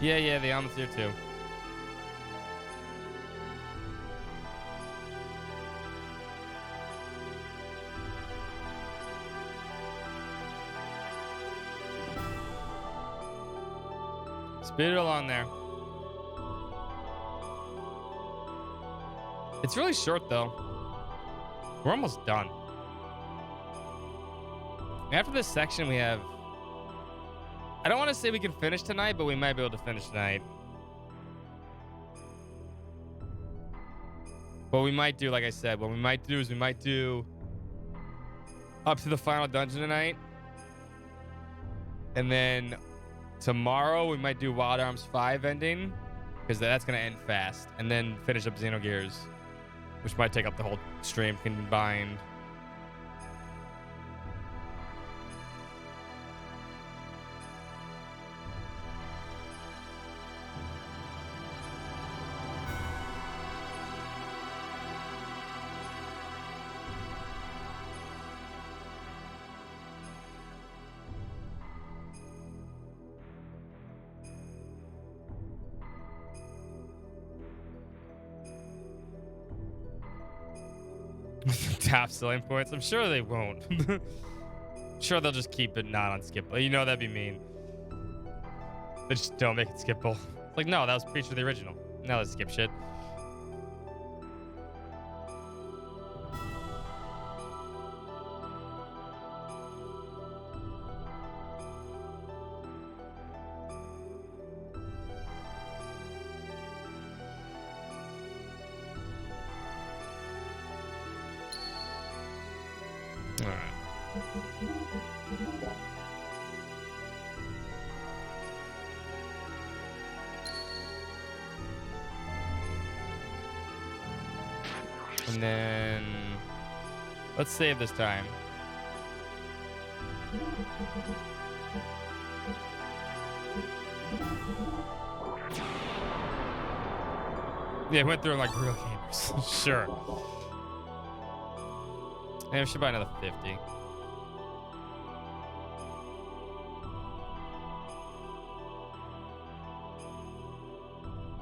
Yeah, the omelet's here too. Speed it along there. It's really short though. We're almost done. After this section we have, I don't want to say we can finish tonight, but we might be able to finish tonight. What we might do, like I said, what we might do is we might do up to the final dungeon tonight. And then tomorrow we might do Wild Arms 5 ending, because that's going to end fast. And then finish up Xenogears, which might take up the whole stream combined. Top selling points. I'm sure they won't. Sure, they'll just keep it not on skippable. You know that'd be mean. They just don't make it skippable. It's like, no, that was featured the original. Now let's skip shit. And then let's save this time. Yeah, went through like real gamers. Sure. Yeah, we should buy another 50.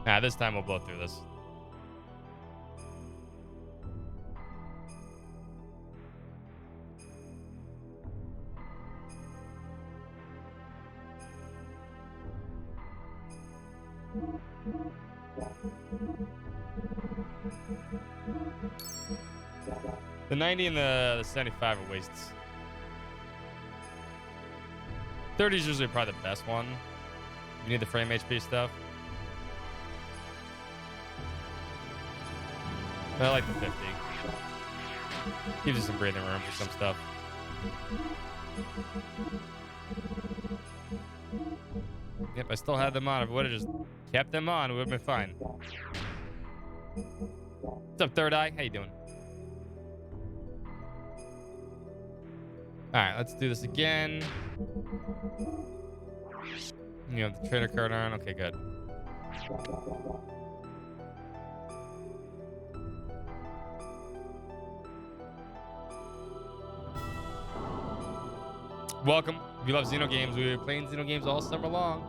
Nah, this time we'll blow through this. The 90 and the 75 are wastes. 30 is usually probably the best one. You need the frame HP stuff. But I like the 50. Gives you some breathing room for some stuff. Yep, I still had them on. If I would have just kept them on, it would have been fine. What's up, Third Eye? How you doing? All right, let's do this again. You have the trader card on. Okay, good. Welcome. If you love Xenogames, we were playing Xenogames all summer long.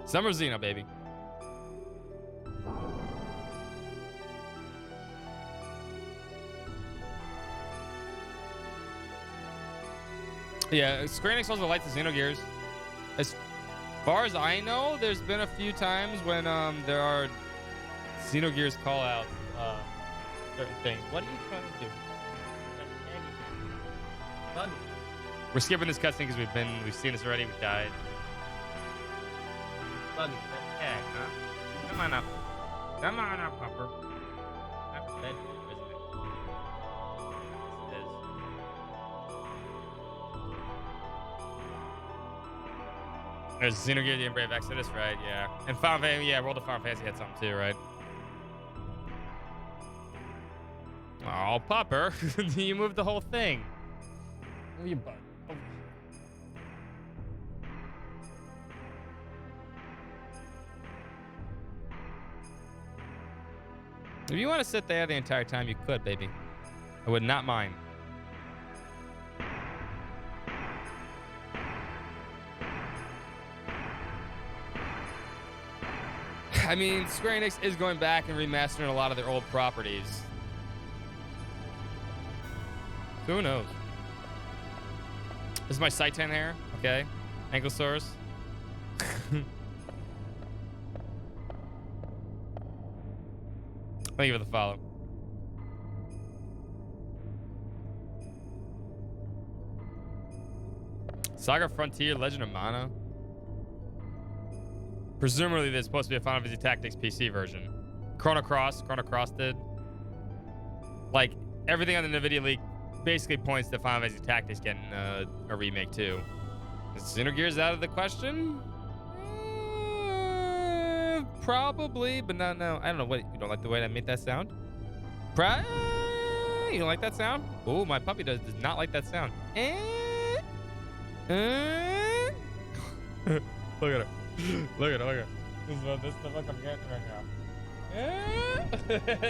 Summer Xeno, baby. Yeah, Square Enix also likes the Xenogears. As far as I know, there's been a few times when there are Xenogears call out certain things. What are you trying to do? Buggy. We're skipping this cutscene because we've seen this already. We died. Buggy, heck, huh? Come on up. Come on up, Pupper. That's the bedroom, isn't it? Yes, it is. There's Xenogears, the Brave Exodus, right? Yeah. And Final Fantasy, yeah, World of Final Fantasy had something too, right? Oh, Pupper. You moved the whole thing. Move your butt. If you want to sit there the entire time, you could, baby. I would not mind. I mean, Square Enix is going back and remastering a lot of their old properties. So who knows? This is my Seitan hair, okay? Ankylosaurus. Thank you for the follow. Saga Frontier, Legend of Mana. Presumably, there's supposed to be a Final Fantasy Tactics PC version. Chrono Cross did. Like, everything on the NVIDIA leak basically points to Final Fantasy Tactics getting a remake too. Is Xenogears out of the question? Probably, but not now. I don't know. What, you don't like the way I made that sound? You don't like that sound? Oh, my puppy does not like that sound. Look at her. Look at her. This is the look I'm getting right now.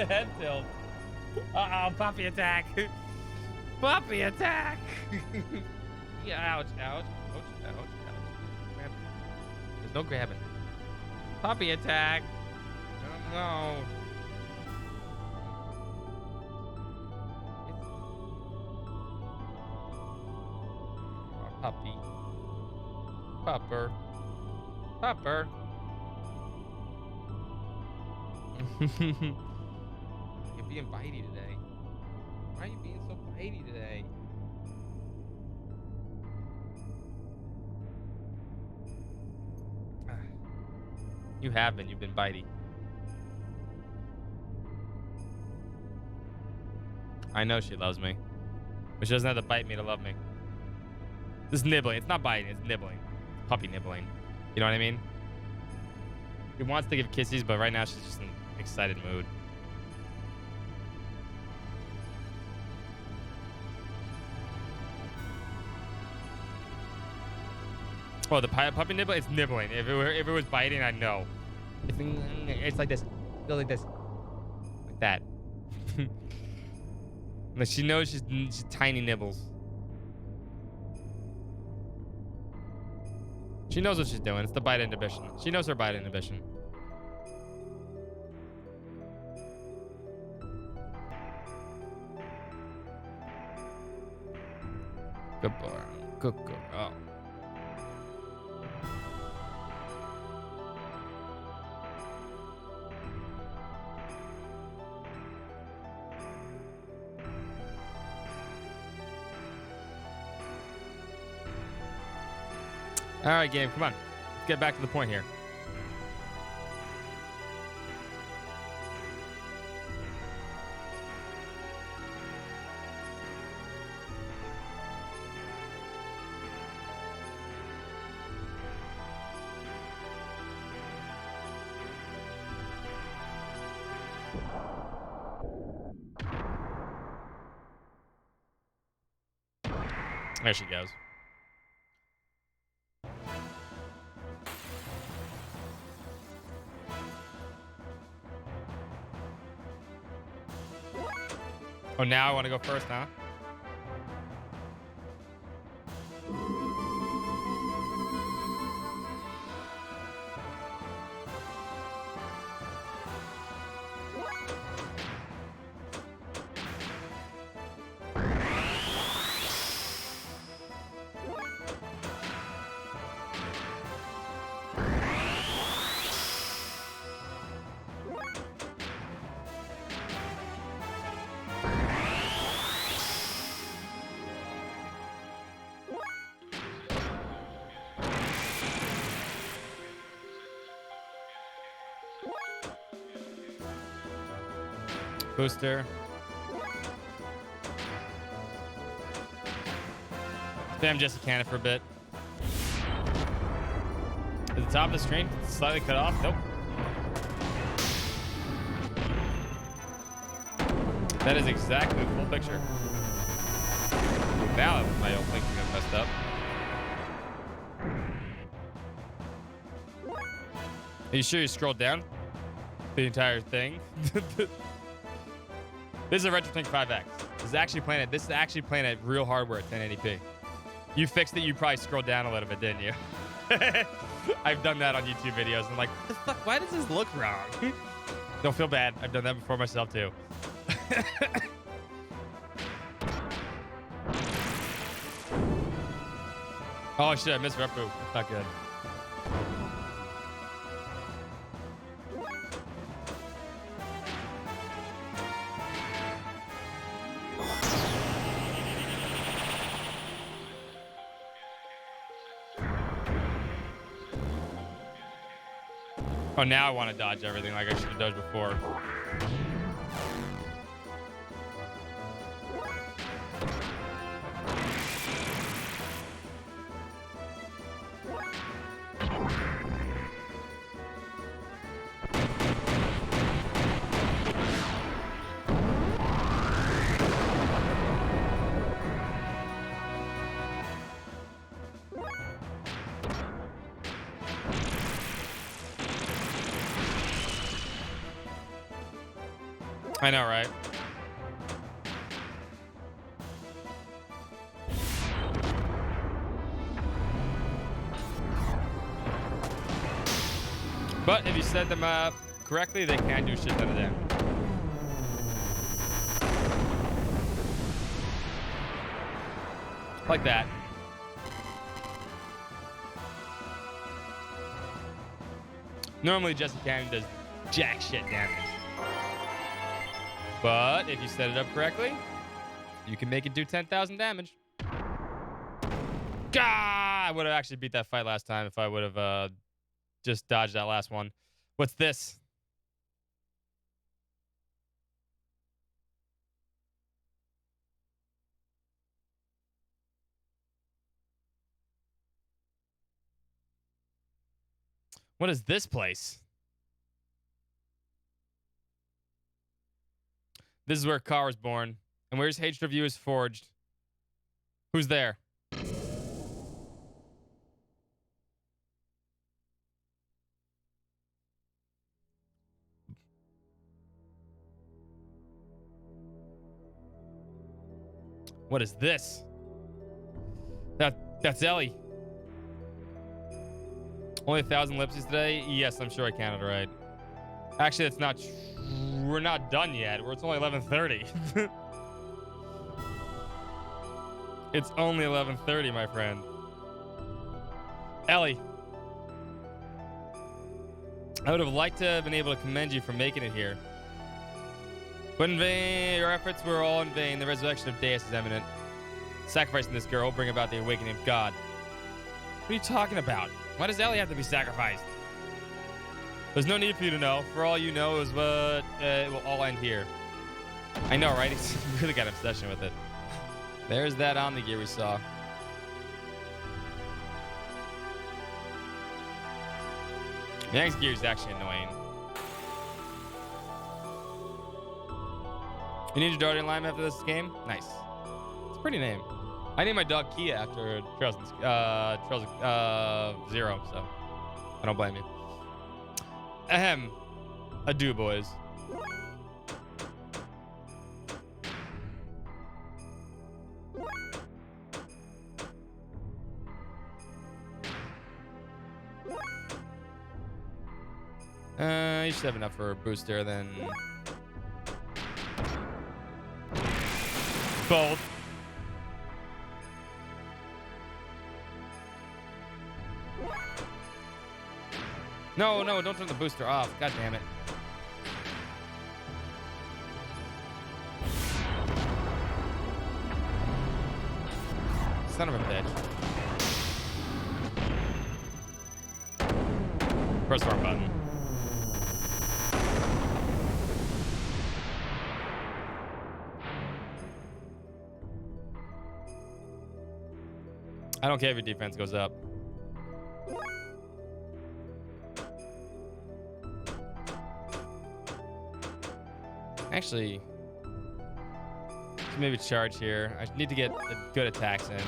Head tilt. Uh-oh, puppy attack. Puppy attack. Yeah, ouch, ouch, ouch, ouch, ouch. Grab. There's no grabbing. Puppy attack. Oh, no. Oh, puppy. Pupper. Pupper. You're being bitey today. Why are you being so bitey today? You have been. You've been bitey. I know she loves me. But she doesn't have to bite me to love me. This is nibbling. It's not biting. It's nibbling. It's puppy nibbling. You know what I mean? She wants to give kisses, but right now she's just in an excited mood. Oh, the puppy nibble? It's nibbling. If it was biting, I know. It's like this. It goes like this. Like that. Like she knows she's tiny nibbles. She knows what she's doing. It's the bite inhibition. She knows her bite inhibition. Good boy. Good girl. Oh. All right, game, come on. Let's get back to the point here. There she goes. Oh, now I want to go first, huh? Booster. Spam Jesse Cannon for a bit. At the top of the screen, slightly cut off. Nope. That is exactly the full picture. Now my old link got messed up. Are you sure you scrolled down the entire thing? This is a RetroTink 5X. This is actually playing at real hardware at 1080p. You fixed it. You probably scrolled down a little bit, didn't you? I've done that on YouTube videos. I'm like, what the fuck? Why does this look wrong? Don't feel bad. I've done that before myself too. Oh shit! I missed Repu. That's not good. Oh, now I want to dodge everything like I should have dodged before. I know, right? But if you set them up correctly, they can do shit ton of damage. Like that. Normally, Jesse Cannon does jack shit damage. But if you set it up correctly, you can make it do 10,000 damage. Gah! I would have actually beat that fight last time if I would have just dodged that last one. What's this? What is this place? This is where Car was born. And where's Hatred of You is forged. Who's there? What is this? That's Ellie. Only 1,000 ellipses today? Yes, I'm sure I counted right. Actually, that's not we're not done yet. It's only 11:30. It's only 11:30, my friend. Ellie. I would have liked to have been able to commend you for making it here. But in vain, your efforts were all in vain. The resurrection of Deus is imminent. Sacrificing this girl will bring about the awakening of God. What are you talking about? Why does Ellie have to be sacrificed? There's no need for you to know. For all you know, it will all end here. I know, right? He's really got an obsession with it. There's that Omni-Gear we saw. The next gear is actually annoying. You need your Guardian Lime after this game? Nice. It's a pretty name. I named my dog Kia after Charles Zero, so I don't blame you. Ahem. Adieu, boys. You should have enough for a booster, then. Both. No, no, don't turn the booster off. God damn it. Son of a bitch. Press the wrong button. I don't care if your defense goes up. Actually, maybe charge here. I need to get good attacks in.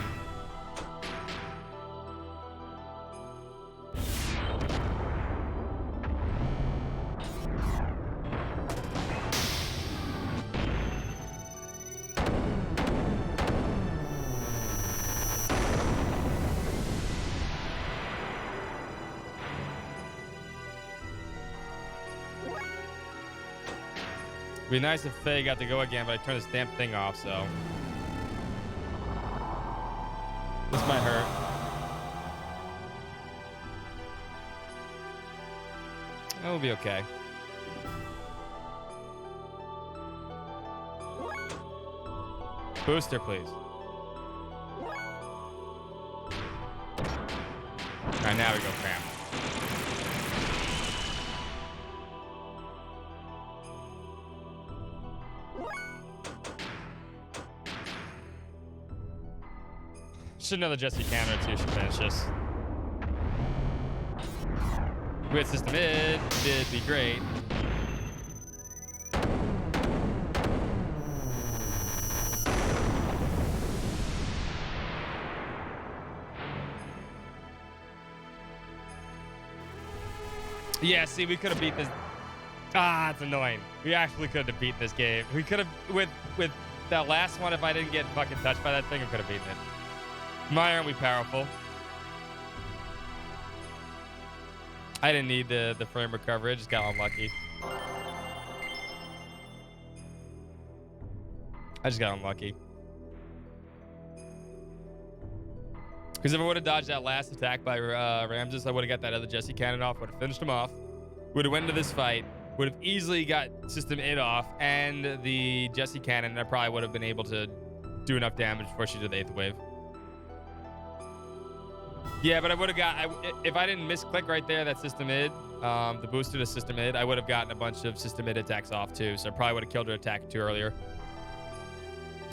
It'd be nice if Faye got to go again, but I turned this damn thing off, so. This might hurt. It'll be okay. Booster, please. Alright, now we go cram. Should know the Jesse Cannon too should finish this. We had system mid, it'd be great. Yeah, see, we could have beat this. Ah, it's annoying. We actually could have beat this game. We could have, with that last one, if I didn't get fucking touched by that thing, we could have beaten it. My, aren't we powerful? I didn't need the frame recovery. I just got unlucky. I just got unlucky. Because if I would have dodged that last attack by Ramses, I would have got that other Jesse Cannon off, would have finished him off, would have went into this fight, would have easily got System 8 off, and the Jesse Cannon, and I probably would have been able to do enough damage before she did the 8th wave. Yeah, but I would have got, if I didn't misclick right there, that System Mid, the booster to System Mid, I would have gotten a bunch of System Mid attacks off too, so I probably would have killed her attack too earlier.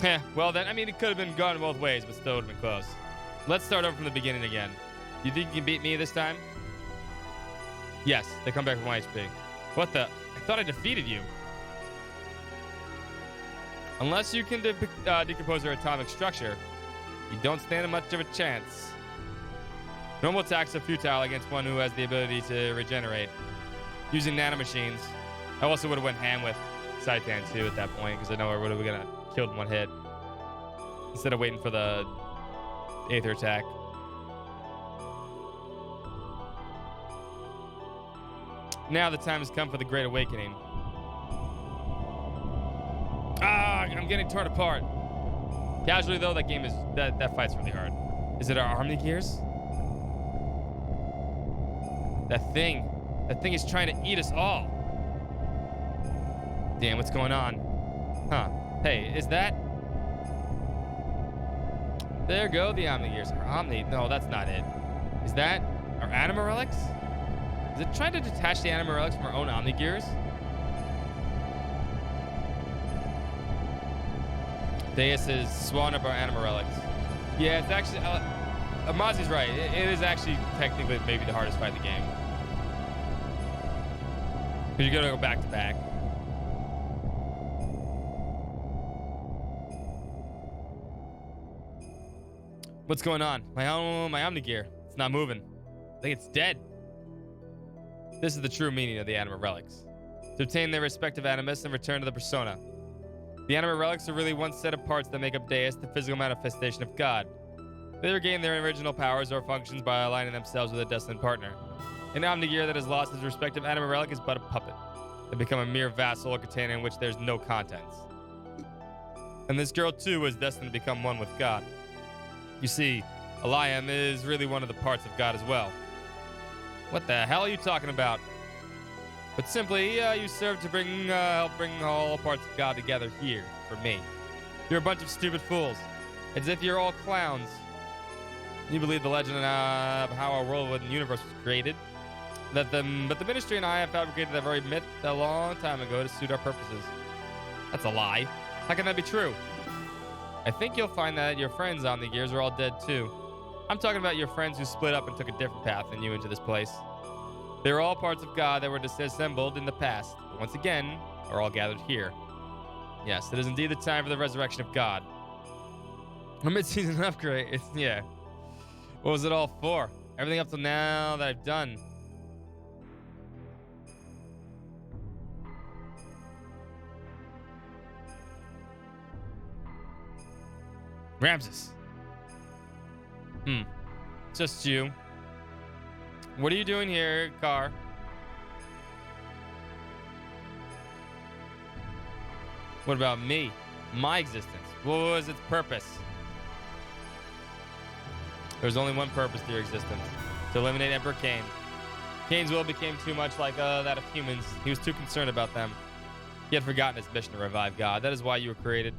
Yeah, well then, I mean, it could have been gone both ways, but still would have been close. Let's start over from the beginning again. You think you can beat me this time? Yes, they come back with 1 HP. What the? I thought I defeated you. Unless you can decompose her atomic structure, you don't stand much of a chance. Normal attacks are futile against one who has the ability to regenerate. Using nanomachines, I also would have went ham with Saitan too at that point, because I know I would have gonna killed in 1 hit. Instead of waiting for the Aether attack. Now the time has come for the Great Awakening. Ah, I'm getting torn apart. Casually though, that game is that fight's really hard. Is it our Xenogears? That thing is trying to eat us all. Damn, what's going on? Huh? Hey, is that? There go the Xenogears. Or Omni? No, that's not it. Is that our Anima Relics? Is it trying to detach the Anima Relics from our own Xenogears? Deus is swallowing up our Anima Relics. Yeah, it's actually... Amazi's right. It is actually technically maybe the hardest fight in the game. Because you gotta go back to back. What's going on? My Omnigear. It's not moving. I think it's dead. This is the true meaning of the anima relics. To obtain their respective animus and return to the persona. The anima relics are really one set of parts that make up Deus, the physical manifestation of God. They regain their original powers or functions by aligning themselves with a destined partner. An Omnigear that has lost his respective anima relic is but a puppet. They become a mere vassal or container in which there's no contents. And this girl too was destined to become one with God. You see, Eliam is really one of the parts of God as well. What the hell are you talking about? But simply, you serve to help bring all parts of God together here, for me. You're a bunch of stupid fools. As if you're all clowns. You believe the legend of how our world and universe was created? But the Ministry and I have fabricated that very myth a long time ago to suit our purposes. That's a lie. How can that be true? I think you'll find that your friends on the Gears are all dead too. I'm talking about your friends who split up and took a different path than you into this place. They were all parts of God that were disassembled in the past, but once again are all gathered here. Yes, it is indeed the time for the resurrection of God. A mid-season upgrade. Yeah. What was it all for? Everything up till now that I've done. Ramses. Just you. What are you doing here, car? What about me? My existence. What was its purpose? There's only one purpose to your existence. To eliminate Emperor Cain. Cain's will became too much like that of humans. He was too concerned about them. He had forgotten his mission to revive God. That is why you were created.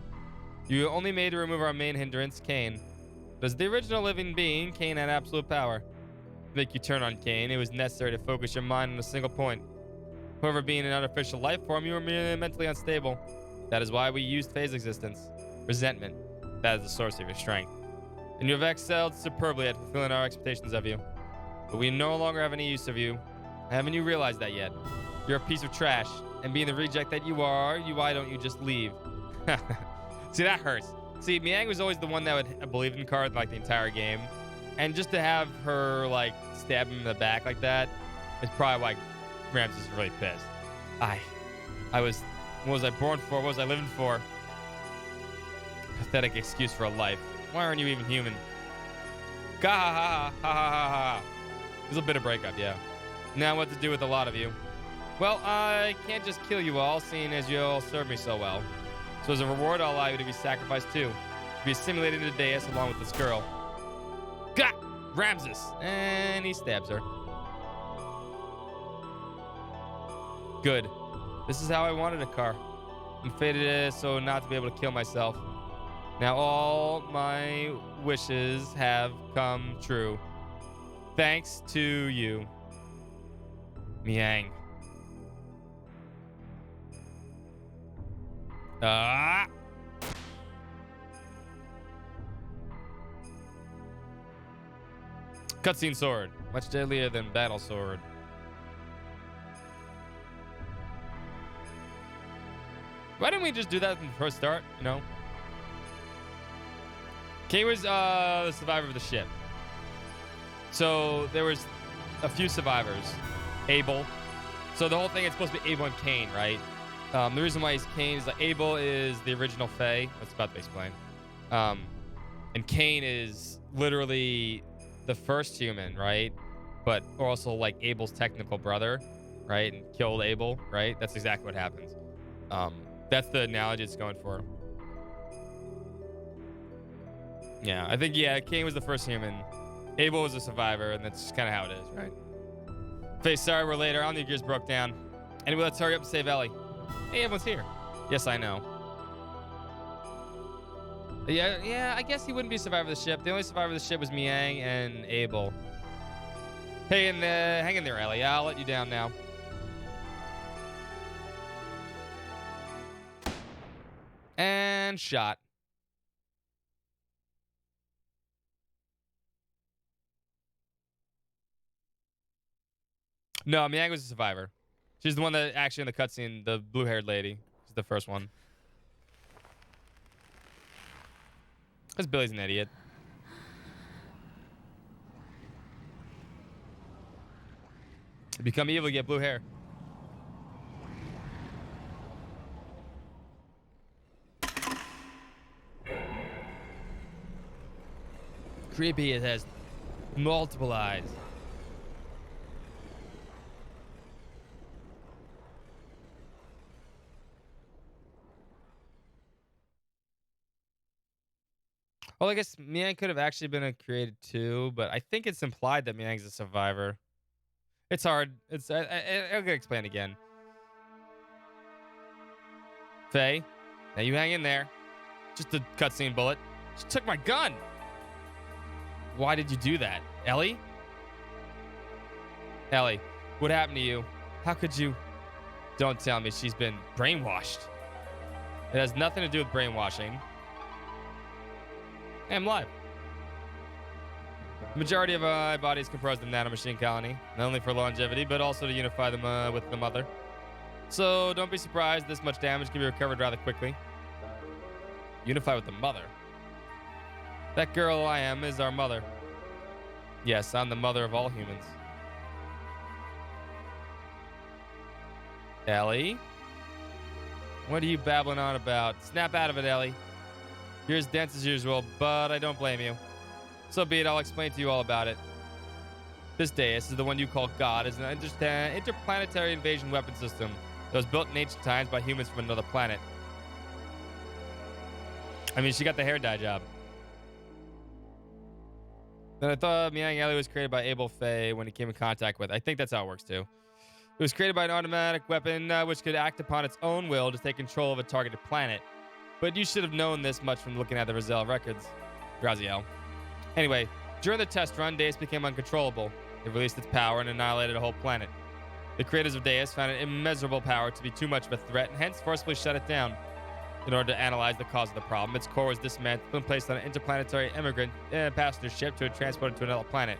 You were only made to remove our main hindrance, Cain. But as the original living being, Cain had absolute power. To make you turn on Cain, it was necessary to focus your mind on a single point. However, being an artificial life form, you were merely mentally unstable. That is why we used phase existence. Resentment. That is the source of your strength. And you have excelled superbly at fulfilling our expectations of you. But we no longer have any use of you. Haven't you realized that yet? You're a piece of trash. And being the reject that you are, why don't you just leave? See, that hurts. See, Miang was always the one that would believe in Card like the entire game. And just to have her like stab him in the back like that is probably why Ramses is really pissed. What was I born for? What was I living for? Pathetic excuse for a life. Why aren't you even human? Gah ha ha ha ha ha ha. There's a bit of breakup, yeah. Now what to do with a lot of you? Well, I can't just kill you all, seeing as you all serve me so well. So as a reward, I'll allow you to be sacrificed too. To be assimilated into Deus along with this girl. Gah! Ramses! And he stabs her. Good. This is how I wanted a car. I'm fated so not to be able to kill myself. Now all my wishes have come true. Thanks to you. Miang. Cutscene sword. Much deadlier than battle sword. Why didn't we just do that from the first start, you know? Cain was the survivor of the ship. So there was a few survivors. Abel. So the whole thing is supposed to be Abel and Cain, right? The reason why he's Cain is that Abel is the original Fae. That's about to explain. And Cain is literally the first human, right? But also like Abel's technical brother, right? And killed Abel, right? That's exactly what happens. That's the analogy it's going for. Yeah, I think, yeah, Cain was the first human. Abel was a survivor, and that's just kind of how it is, right? Faye, sorry we're later. Xenogears broke down. Anyway, let's hurry up and save Ellie. Hey, everyone's here. Yes, I know. Yeah, I guess he wouldn't be a survivor of the ship. The only survivor of the ship was Miang and Abel. Hey, hang in there, Ellie. I'll let you down now. And shot. No, Miang was a survivor. She's the one that actually in the cutscene, the blue-haired lady. She's the first one. Because Billy's an idiot. You become evil, you get blue hair. Creepy, it has multiple eyes. Well, I guess Miang could have actually been created too, but I think it's implied that Miang's a survivor. It's hard. I'll explain again. Faye, now you hang in there. Just a cutscene bullet. She took my gun. Why did you do that? Ellie? Ellie, what happened to you? How could you? Don't tell me she's been brainwashed. It has nothing to do with brainwashing. I'm live. The majority of my body is composed of nanomachine colony, not only for longevity, but also to unify them with the mother. So don't be surprised this much damage can be recovered rather quickly. Unify with the mother? That girl I am is our mother. Yes, I'm the mother of all humans. Ellie? What are you babbling on about? Snap out of it, Ellie. You're as dense as usual, but I don't blame you. So be it, I'll explain to you all about it. This Deus is the one you call God, is an interplanetary invasion weapon system that was built in ancient times by humans from another planet. I mean, she got the hair dye job. Then I thought Miang Ellie was created by Abel Faye when he came in contact with. I think that's how it works too. It was created by an automatic weapon which could act upon its own will to take control of a targeted planet. But you should have known this much from looking at the Rizal records. Graziel. Anyway, during the test run, Deus became uncontrollable. It released its power and annihilated a whole planet. The creators of Deus found its immeasurable power to be too much of a threat and hence forcibly shut it down. In order to analyze the cause of the problem, its core was dismantled and placed on an interplanetary immigrant passenger ship to be transported to another planet.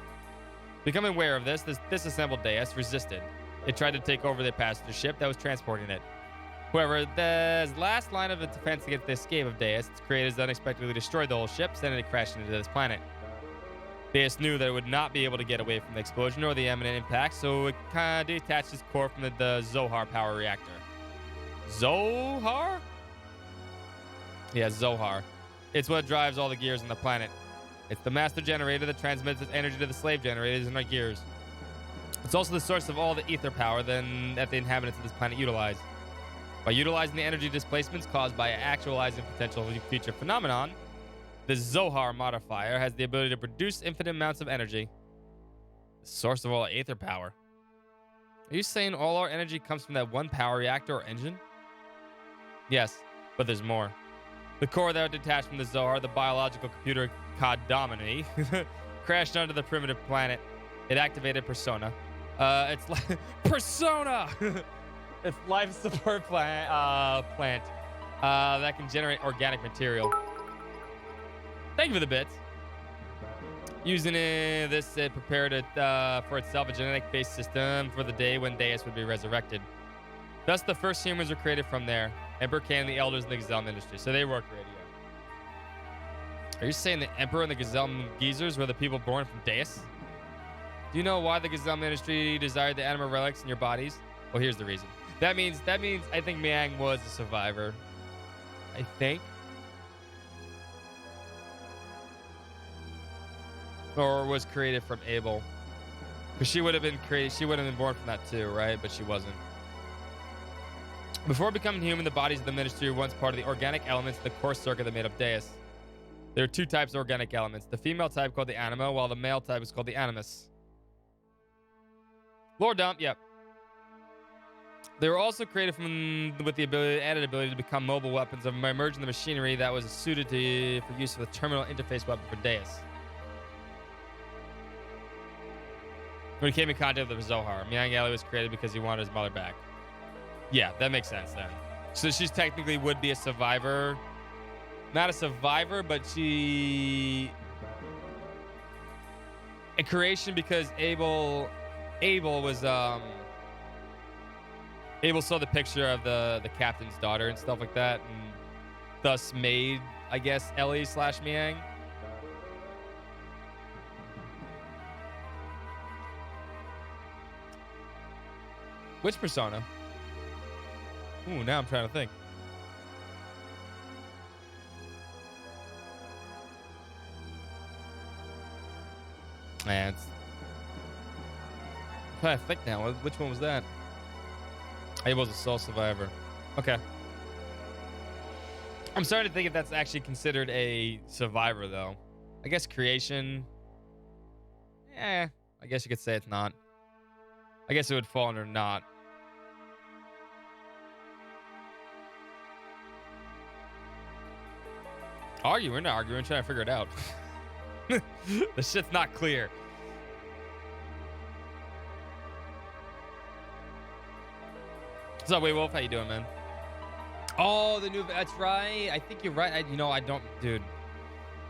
Becoming aware of this disassembled Deus resisted. It tried to take over the passenger ship that was transporting it. However, the last line of defense against the escape of Deus, its creators unexpectedly destroyed the whole ship, sending it crashing into this planet. Deus knew that it would not be able to get away from the explosion or the imminent impact, so it kind of detached its core from the Zohar power reactor. Zohar? Yeah, Zohar. It's what drives all the gears on the planet. It's the master generator that transmits its energy to the slave generators in our gears. It's also the source of all the ether power that the inhabitants of this planet utilize. By utilizing the energy displacements caused by actualizing potential future phenomenon, the Zohar modifier has the ability to produce infinite amounts of energy. The source of all ether power. Are you saying all our energy comes from that one power reactor or engine? Yes, but there's more. The core that was detached from the Zohar, the biological computer Kadomini, crashed onto the primitive planet. It activated Persona. It's like Persona! It's life support plant that can generate organic material. Thank you for the bits. Using this, it prepared it for itself a genetic-based system for the day when Deus would be resurrected. Thus, the first humans were created from there. Emperor Cain and the elders in the Gazelle industry. So they were created, yeah. Are you saying the Emperor and the Gazelle geezers were the people born from Deus? Do you know why the Gazelle ministry desired the animal relics in your bodies? Well, here's the reason. That means I think Miang was a survivor. I think. Or was created from Abel. Because she would have been born from that too, right? But she wasn't. Before becoming human, the bodies of the ministry were once part of the organic elements of the core circuit that made up Deus. There are two types of organic elements. The female type called the anima, while the male type is called the animus. Lore dump, yep. They were also created with the added ability to become mobile weapons by merging the machinery that was suited for use with a terminal interface weapon for Deus. When he came in contact with the Zohar, Miang Ellie was created because he wanted his mother back. Yeah, that makes sense then. So she's technically would be a survivor. Not a survivor, but she... a creation because Abel was... Abel saw the picture of the captain's daughter and stuff like that, and thus made, I guess, Ellie / Miang. Which persona? Ooh, now I'm trying to think. Man, it's... I'm trying to think now. Which one was that? It was a Soul Survivor. Okay. I'm starting to think if that's actually considered a survivor, though. I guess creation... I guess you could say it's not. I guess it would fall under not. Arguing, not arguing, trying to figure it out. The shit's not clear. What's up, Way Wolf? How you doing, man? Oh, the new... That's right. I think you're right. I don't... Dude.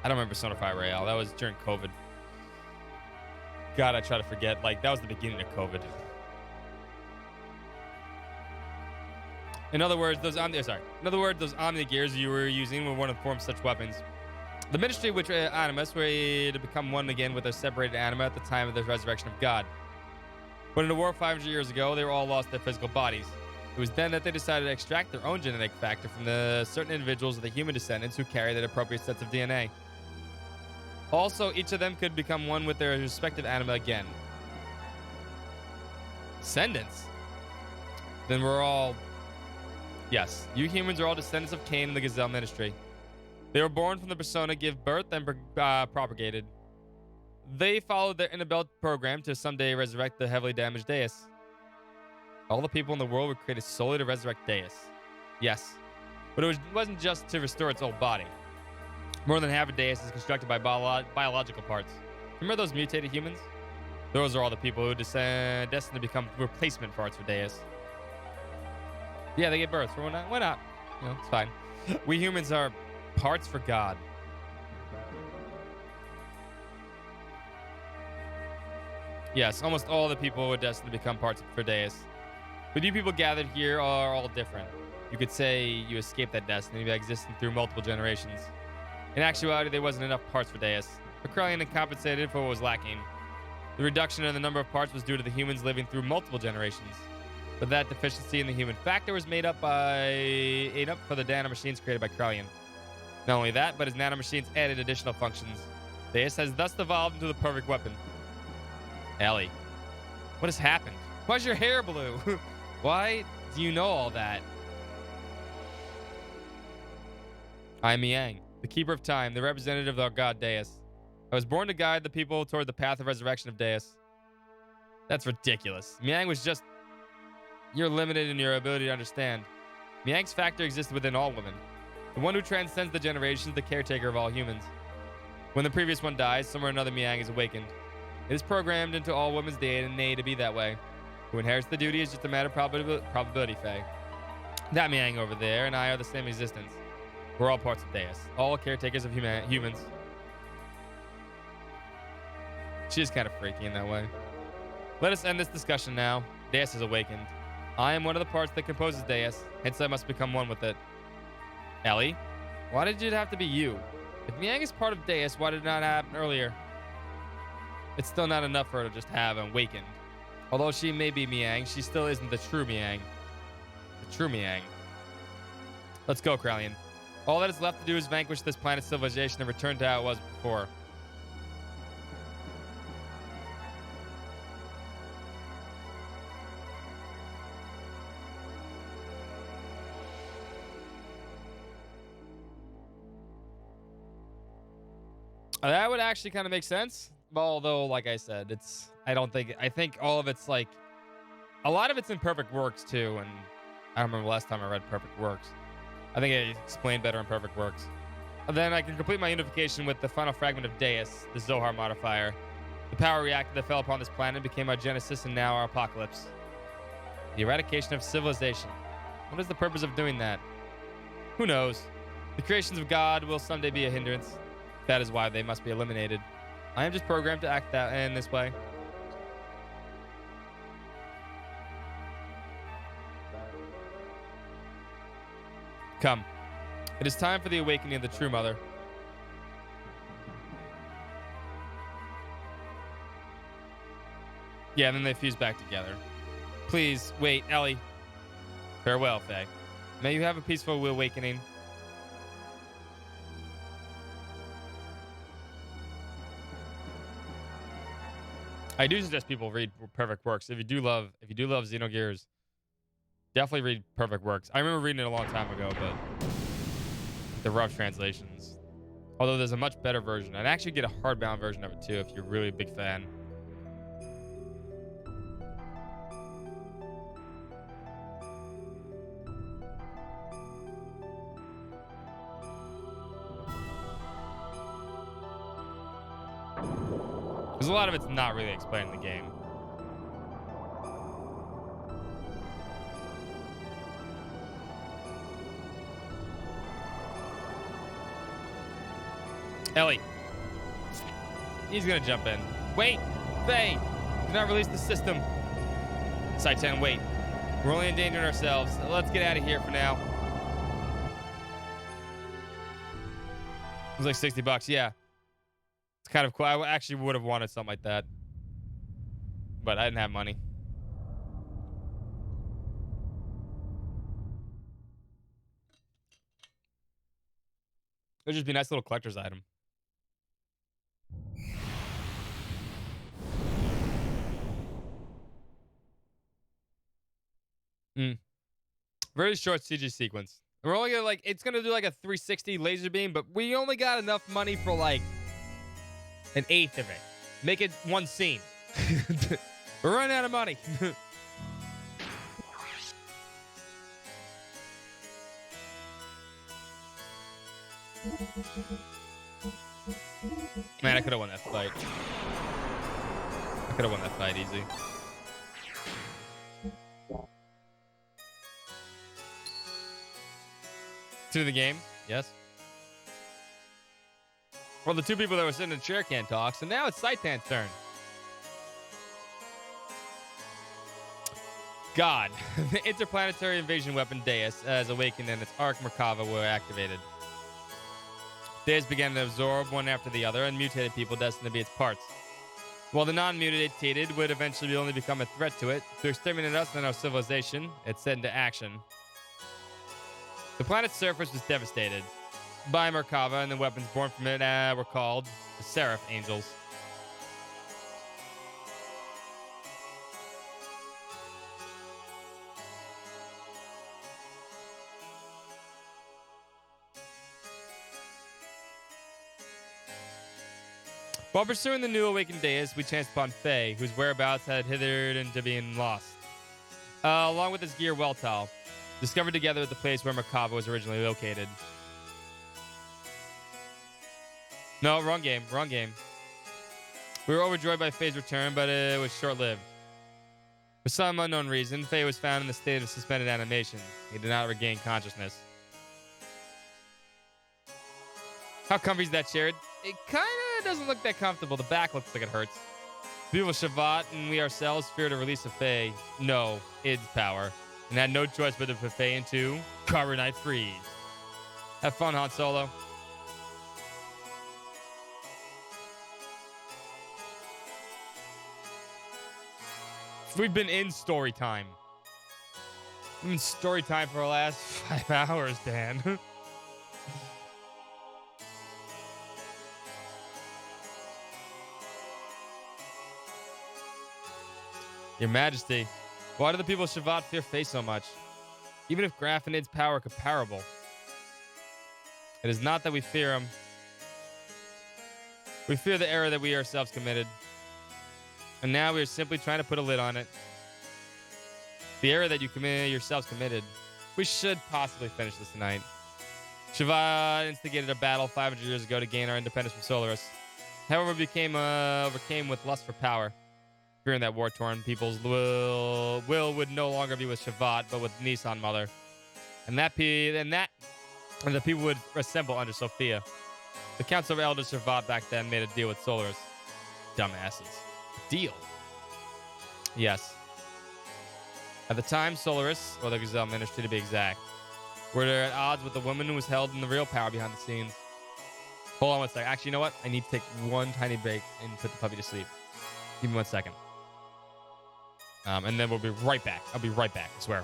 I don't remember Persona 5 Royale. That was during COVID. God, I try to forget. Like, that was the beginning of COVID. In other words, those Xenogears you were using were one of the forms of such weapons. The ministry which Animus were to become one again with their separated anima at the time of the resurrection of God. But in a war 500 years ago, they were all lost their physical bodies. It was then that they decided to extract their own genetic factor from the certain individuals of the human descendants who carry their appropriate sets of DNA. Also, each of them could become one with their respective anima again. Descendants? Then we're all... Yes, you humans are all descendants of Cain and the Gazelle ministry. They were born from the persona, give birth, and propagated. They followed their inbuilt program to someday resurrect the heavily damaged Deus. All the people in the world were created solely to resurrect Deus. Yes, but it wasn't just to restore its old body. More than half of Deus is constructed by biological parts. Remember those mutated humans? Those are all the people who destined to become replacement parts for Deus. Yeah, they gave birth. So why not? You know, it's fine. We humans are parts for God. Yes, almost all the people were destined to become parts for Deus. But you people gathered here are all different. You could say you escaped that destiny by existing through multiple generations. In actuality, there wasn't enough parts for Deus. Krellian compensated for what was lacking. The reduction in the number of parts was due to the humans living through multiple generations. But that deficiency in the human factor was made up for the nanomachines created by Krellian. Not only that, but his nanomachines added additional functions. Deus has thus evolved into the perfect weapon. Ellie, what has happened? Why's your hair blue? Why do you know all that? I am Yang, the keeper of time, the representative of our god Deus. I was born to guide the people toward the path of resurrection of Deus. That's ridiculous. Miang was just... You're limited in your ability to understand. Miang's factor exists within all women. The one who transcends the generations, the caretaker of all humans. When the previous one dies, somewhere another Miang is awakened. It is programmed into all women's DNA to be that way. Who inherits the duty is just a matter of probability, Faye. That Miang over there and I are the same existence. We're all parts of Deus. All caretakers of humans. She is kind of freaky in that way. Let us end this discussion now. Deus is awakened. I am one of the parts that composes Deus, hence I must become one with it. Ellie, why did it have to be you? If Miang is part of Deus, why did it not happen earlier? It's still not enough for her to just have awakened. Although she may be Miang, she still isn't the true Miang. The true Miang. Let's go, Krellian. All that is left to do is vanquish this planet's civilization and return to how it was before. That would actually kind of make sense. Although, like I said, I think all of it's like, a lot of it's in Perfect Works too. And I don't remember last time I read Perfect Works. I think it explained better in Perfect Works. And then I can complete my unification with the final fragment of Deus, the Zohar modifier. The power reactor that fell upon this planet became our genesis and now our apocalypse. The eradication of civilization. What is the purpose of doing that? Who knows? The creations of God will someday be a hindrance. That is why they must be eliminated. I am just programmed to act in this way. Come. It is time for the awakening of the true mother. Yeah, and then they fuse back together. Please, wait, Ellie. Farewell, Faye. May you have a peaceful awakening. I do suggest people read Perfect Works. If you do love Xenogears, definitely read Perfect Works. I remember reading it a long time ago, but the rough translations. Although there's a much better version. I'd actually get a hardbound version of it too if you're really a big fan. Because a lot of it's not really explained in the game. Ellie. He's gonna jump in. Wait! Faye! Do not release the system. Saitan, wait. We're only endangering ourselves. Let's get out of here for now. It was like $60, yeah. It's kind of cool. I actually would have wanted something like that. But I didn't have money. It'd just be a nice little collector's item. Very short CG sequence. We're only gonna it's gonna do like a 360 laser beam, but we only got enough money for like an eighth of it. Make it one scene. We're running out of money. Man, I could have won that fight. I could have won that fight easy. To the game, yes. Well, the two people that were sitting in the chair can't talk, so now it's Saitan's turn. God, the interplanetary invasion weapon Deus has awakened and its Arc Merkava were activated. Deus began to absorb one after the other and mutated people destined to be its parts. While the non-mutated would eventually only become a threat to it, to exterminate us and our civilization, it set into action. The planet's surface was devastated by Merkava, and the weapons born from it were called the Seraph Angels. While pursuing the new awakened Deus, we chanced upon Faye, whose whereabouts had hitherto been lost. Along with his gear Weltal, discovered together at the place where Merkava was originally located. No, wrong game. We were overjoyed by Faye's return, but it was short-lived. For some unknown reason, Faye was found in a state of suspended animation. He did not regain consciousness. How comfy is that chair? It kind of doesn't look that comfortable. The back looks like it hurts. Beautiful Shavat and we ourselves feared a release of Faye. No, id's power. And had no choice but to put Faye into Carbonite Freeze. Have fun, Han Solo. We've been in story time. We've been in story time for the last 5 hours, Dan. Your Majesty, why do the people of Shavat fear Faye so much? Even if Graf and Id's power are comparable. It is not that we fear him. We fear the error that we ourselves committed. And now we are simply trying to put a lid on it. The error that you yourselves committed. We should possibly finish this tonight. Shavat instigated a battle 500 years ago to gain our independence from Solaris. However, we overcame with lust for power. Fearing that war-torn people's will would no longer be with Shavat, but with Nissan Mother. And the people would assemble under Sophia. The Council of Elders Shavat back then made a deal with Solaris. Dumbasses. Deal? Yes. At the time, Solaris, or the Gazelle Ministry to be exact, were at odds with the woman who was held in the real power behind the scenes. Hold on one second. Actually, you know what? I need to take one tiny break and put the puppy to sleep. Give me 1 second. And then we'll be right back. I'll be right back, I swear.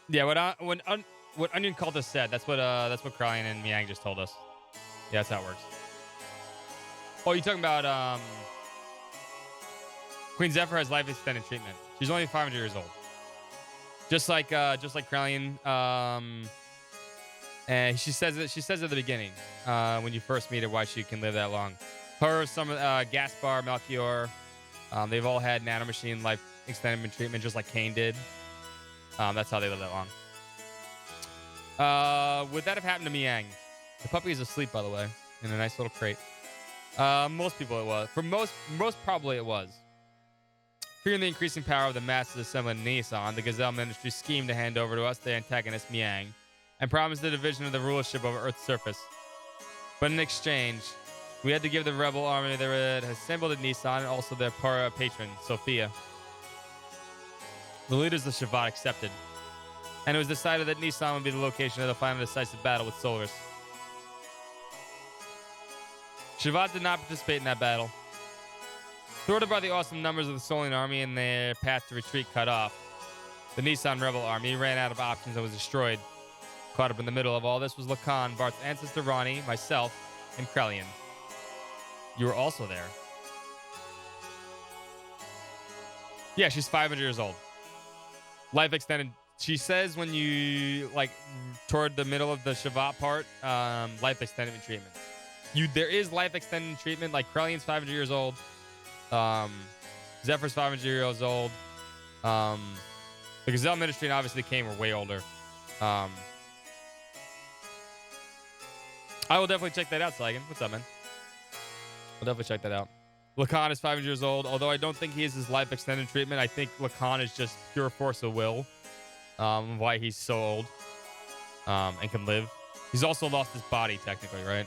Yeah, what Onion Cultist said. That's what Krallian and Miang just told us. Yeah, that's how it works. Oh, you talking about Queen Zephyr has life extended treatment. She's only 500 years old. Just like Krallian. And she says at the beginning, when you first meet her, why she can live that long. Her, some Gaspar, Melchior, they've all had nanomachine life extended treatment, just like Kane did. That's how they live that long. Would that have happened to Miang? The puppy is asleep, by the way, in a nice little crate. Most people it was. For most probably it was. Fearing the increasing power of the masses assembling Nissan, the Gazelle Ministry schemed to hand over to us the antagonist Miang and promised the division of the rulership over Earth's surface. But in exchange, we had to give the rebel army that had assembled at Nissan and also their patron, Sophia. The leaders of Shabbat accepted, and it was decided that Nissan would be the location of the final decisive battle with Solaris. Shabbat did not participate in that battle. Thwarted by the awesome numbers of the Solian army and their path to retreat cut off, the Nissan rebel army ran out of options and was destroyed. Caught up in the middle of all this was Lacan, Bart's ancestor Ronnie, myself, and Krellian. You were also there. Yeah, she's 500 years old. Life extended. She says when you, like, toward the middle of the Shabbat part, life extended treatment. There is life extended treatment. Like, Krellian's 500 years old. Zephyr's 500 years old. The Gazelle Ministry and obviously Kane were way older. I will definitely check that out, Sligan. What's up, man? I'll definitely check that out. Lacan is 500 years old, although I don't think he is his life extended treatment. I think Lacan is just pure force of will. Why he's so old and can live. He's also lost his body, technically, right?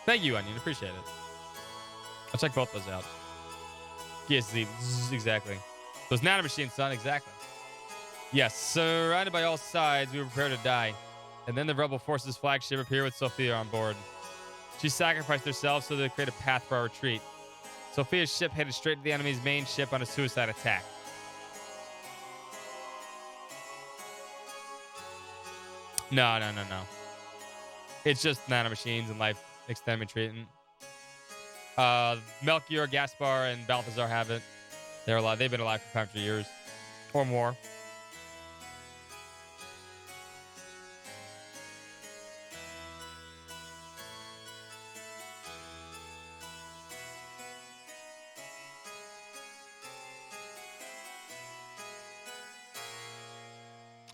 Thank you, Onion. Appreciate it. I'll check both those out. Yes, exactly. Those nanomachines, son, exactly. Yes, surrounded by all sides, we were prepared to die. And then the rebel forces flagship appeared with Sophia on board. She sacrificed herself so they could create a path for our retreat. Sophia's ship headed straight to the enemy's main ship on a suicide attack. No. It's just nanomachines and life extended treatment. Melchior, Gaspar, and Balthazar have it. They're alive. They've been alive for 500 years or more.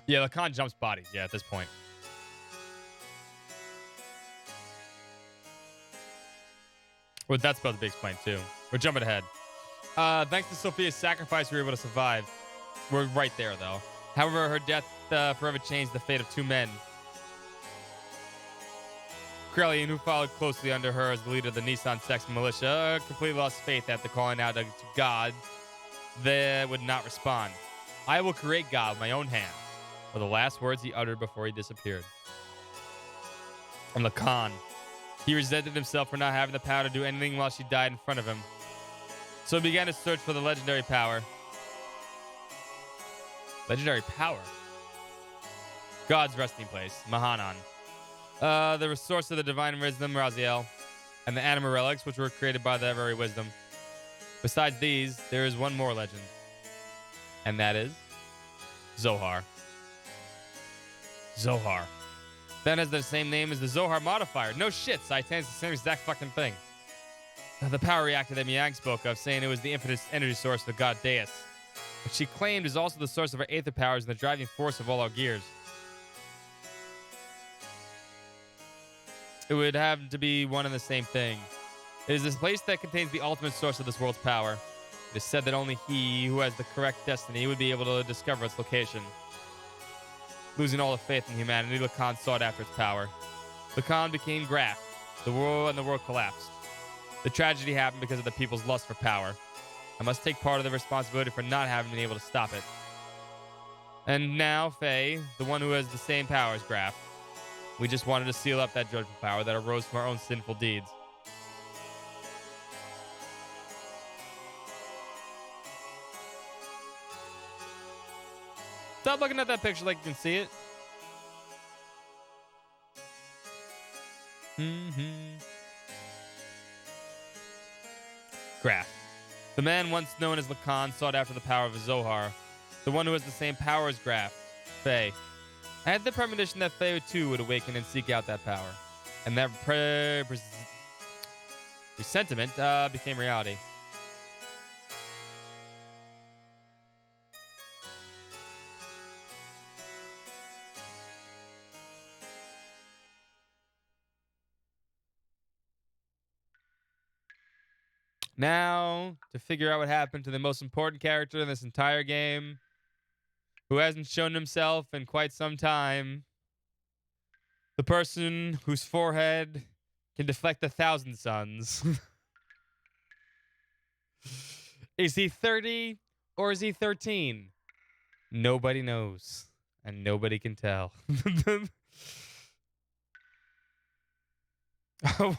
Yeah, Lacan jumps bodies. Yeah, at this point. Well, that's about to be explained too. We're jumping ahead. Thanks to Sophia's sacrifice, we were able to survive. We're right there, though. However, her death forever changed the fate of two men. Krelian, who followed closely under her as the leader of the Nissan Sex militia, completely lost faith after calling out to God. They would not respond. I will create God with my own hands, were the last words he uttered before he disappeared. And Lacan. He resented himself for not having the power to do anything while she died in front of him. So he began to search for the legendary power. Legendary power? God's resting place, Mahanan. The source of the divine wisdom, Raziel. And the anima relics, which were created by the very wisdom. Besides these, there is one more legend. And that is Zohar. Zohar. Then has the same name as the Zohar modifier. No shit, Saitan's the same exact fucking thing. The power reactor that Miang spoke of, saying it was the infinite energy source of the god Deus, which she claimed is also the source of our aether powers and the driving force of all our gears. It would have to be one and the same thing. It is this place that contains the ultimate source of this world's power. It is said that only he who has the correct destiny would be able to discover its location. Losing all the faith in humanity, Lacan sought after its power. Lacan became Graf. The world collapsed. The tragedy happened because of the people's lust for power. I must take part of the responsibility for not having been able to stop it. And now, Faye, the one who has the same power as Graf. We just wanted to seal up that dreadful power that arose from our own sinful deeds. Stop looking at that picture like you can see it. Graf. The man once known as Lacan sought after the power of Zohar. The one who has the same power as Graf. Faye. I had the premonition that Faye too would awaken and seek out that power. And that presentiment became reality. Now, to figure out what happened to the most important character in this entire game, who hasn't shown himself in quite some time, the person whose forehead can deflect 1,000 suns. Is he 30 or is he 13? Nobody knows, and nobody can tell.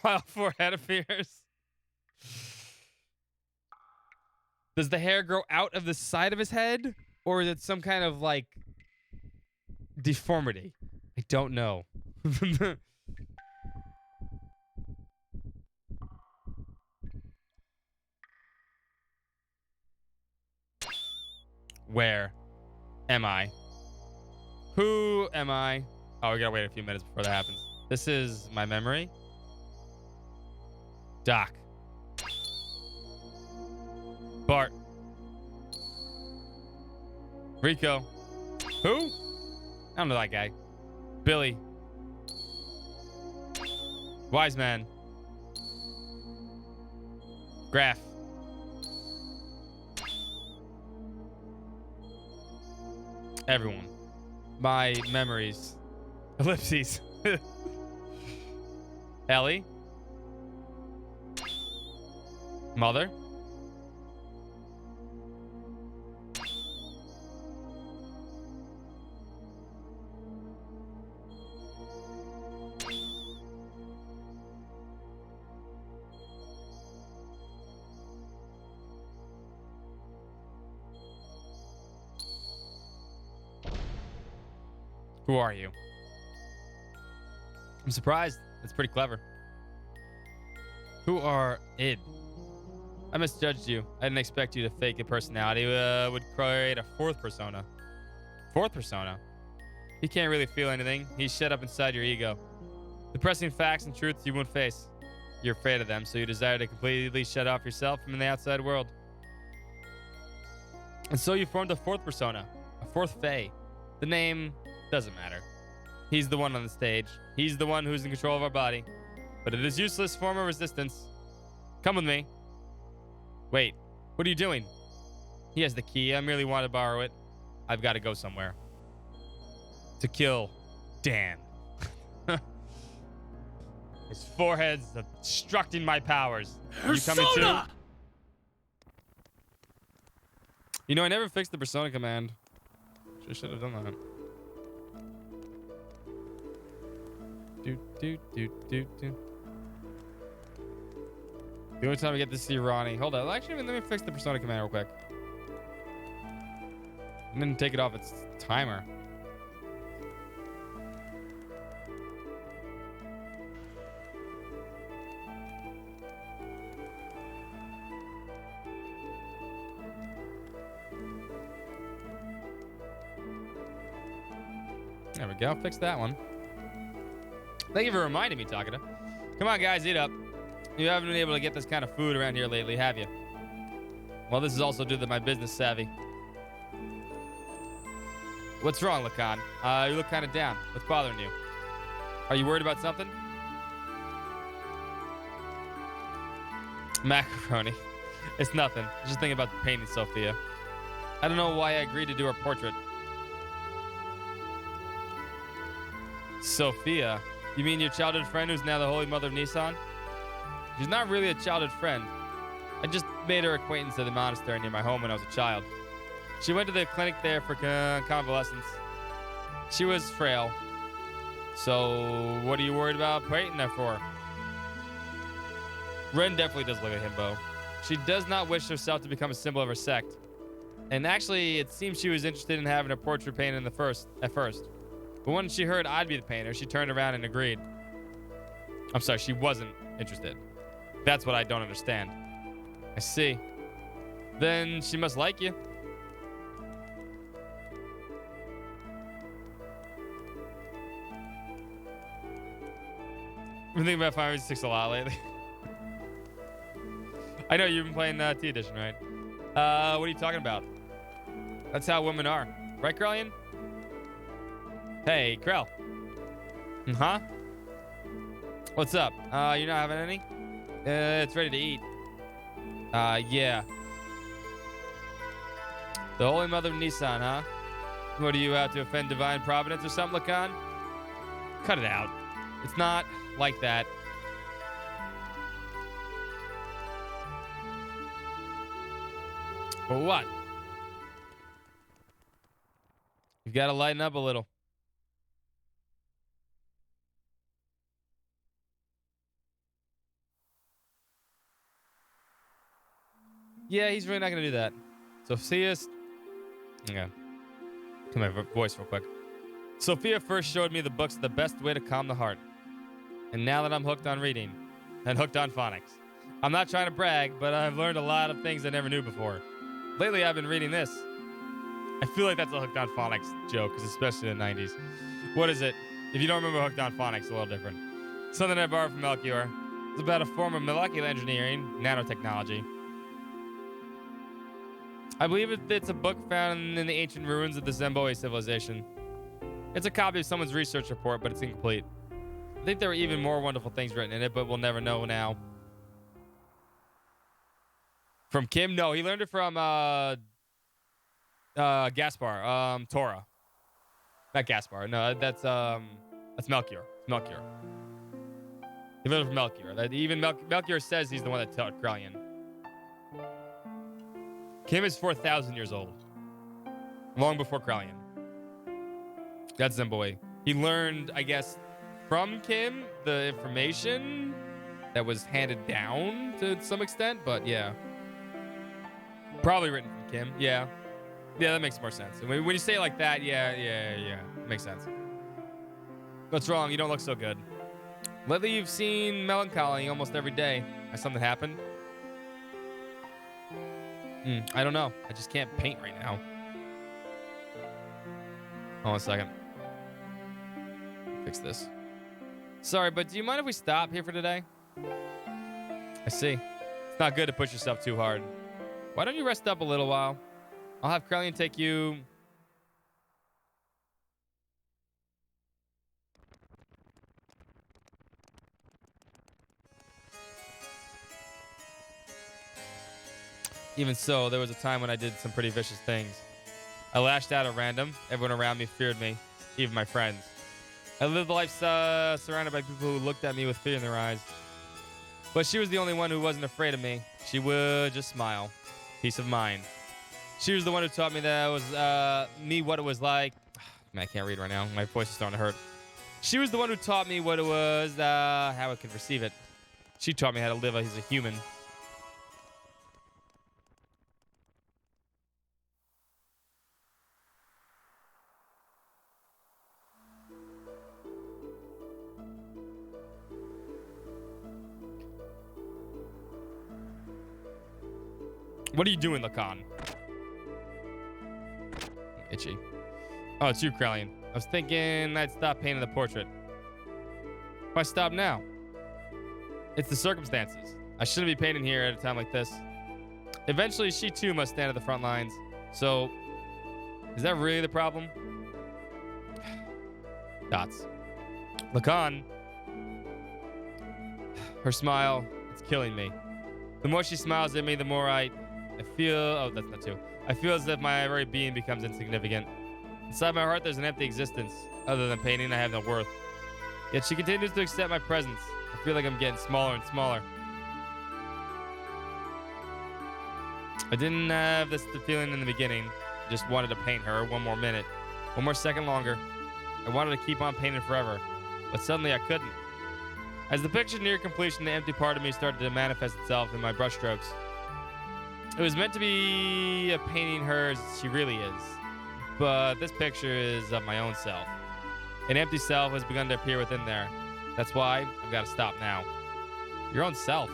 While forehead appears. Does the hair grow out of the side of his head? Or is it some kind of, like, deformity? I don't know. Where am I? Who am I? Oh, we gotta wait a few minutes before that happens. This is my memory. Doc. Bart. Rico. Who? I don't know that guy. Billy. Wise Man. Graf. Everyone. My memories. Ellipses. Ellie. Mother. Who are you? I'm surprised. That's pretty clever. Who are id? I misjudged you. I didn't expect you to fake a personality. Would create a fourth persona. Fourth persona? He can't really feel anything. He's shut up inside your ego. Depressing facts and truths you won't face. You're afraid of them, so you desire to completely shut off yourself from the outside world. And so you formed a fourth persona. A fourth Fae. The name doesn't matter. He's the one on the stage. He's the one who's in control of our body. But it is useless form of resistance. Come with me. Wait, what are you doing? He has the key. I merely want to borrow it. I've got to go somewhere. To kill Dan. His forehead's obstructing my powers. You coming too? You know, I never fixed the persona command. Should have done that. Do. The only time I get to see Ronnie. Hold on. Actually, let me fix the persona command real quick. And then take it off its timer. There we go. Fix that one. Thank you for reminding me, Takeda. Come on, guys. Eat up. You haven't been able to get this kind of food around here lately, have you? Well, this is also due to my business savvy. What's wrong, Lacan? You look kind of down. What's bothering you? Are you worried about something? Macaroni. It's nothing. Just thinking about painting Sophia. I don't know why I agreed to do her portrait. Sophia? You mean your childhood friend who's now the Holy Mother of Nissan? She's not really a childhood friend. I just made her acquaintance at the monastery near my home when I was a child. She went to the clinic there for convalescence. She was frail. So, what are you worried about painting her for? Ren definitely does look at himbo. She does not wish herself to become a symbol of her sect. And actually, it seems she was interested in having a portrait painted at first. But when she heard I'd be the painter, she turned around and agreed. I'm sorry, she wasn't interested. That's what I don't understand. I see. Then she must like you. I've been thinking about Final Fantasy 6 a lot lately. I know you've been playing T Edition, right? What are you talking about? That's how women are. Right, Krellian? Hey, Krell. Huh? What's up? You're not having any? It's ready to eat. Yeah. The Holy Mother of Nissan, huh? What, are you out to offend divine providence or something, Lacan? Cut it out. It's not like that. But what? You've got to lighten up a little. Yeah, he's really not going to do that. Sophia's... Okay. Come here, voice real quick. Sophia first showed me the books the best way to calm the heart. And now that I'm hooked on reading, and hooked on phonics. I'm not trying to brag, but I've learned a lot of things I never knew before. Lately, I've been reading this. I feel like that's a hooked on phonics joke, especially in the 90s. What is it? If you don't remember hooked on phonics, it's a little different. Something I borrowed from Melchior. It's about a form of molecular engineering, nanotechnology. I believe it's a book found in the ancient ruins of the Zemboe civilization. It's a copy of someone's research report, but it's incomplete. I think there were even more wonderful things written in it, but we'll never know now. From Kim? No, he learned it from Gaspar. Tora. Not Gaspar. No, that's Melchior. It's Melchior. He learned it from Melchior. Even Melchior says he's the one that taught Krellian. Kim is 4,000 years old. Long before Krellian. That's Zemboe. He learned, I guess, from Kim the information that was handed down to some extent, but yeah. Probably written from Kim. Yeah. Yeah, that makes more sense. When you say it like that, yeah. It makes sense. What's wrong? You don't look so good. Lately, you've seen melancholy almost every day. Has something happened? I don't know. I just can't paint right now. Hold on a second. Fix this. Sorry, but do you mind if we stop here for today? I see. It's not good to push yourself too hard. Why don't you rest up a little while? I'll have Krellian take you... Even so, there was a time when I did some pretty vicious things. I lashed out at random. Everyone around me feared me, even my friends. I lived a life surrounded by people who looked at me with fear in their eyes. But she was the only one who wasn't afraid of me. She would just smile. Peace of mind. She was the one who taught me that it was me what it was like. Man, I can't read right now. My voice is starting to hurt. She was the one who taught me what it was, how I could receive it. She taught me how to live as a human. What are you doing, Lacan? Itchy. Oh, it's you, Krellian. I was thinking I'd stop painting the portrait. Why stop now? It's the circumstances. I shouldn't be painting here at a time like this. Eventually, she too must stand at the front lines. So, is that really the problem? Dots. Lacan. Her smile, it's killing me. The more she smiles at me, the more I feel... Oh, that's not true. I feel as if my very being becomes insignificant. Inside my heart, there's an empty existence. Other than painting, I have no worth. Yet she continues to accept my presence. I feel like I'm getting smaller and smaller. I didn't have this feeling in the beginning. I just wanted to paint her one more minute. One more second longer. I wanted to keep on painting forever. But suddenly I couldn't. As the picture neared completion, the empty part of me started to manifest itself in my brushstrokes. It was meant to be a painting her as she really is, but this picture is of my own self. An empty self has begun to appear within there. That's why I've got to stop now. Your own self.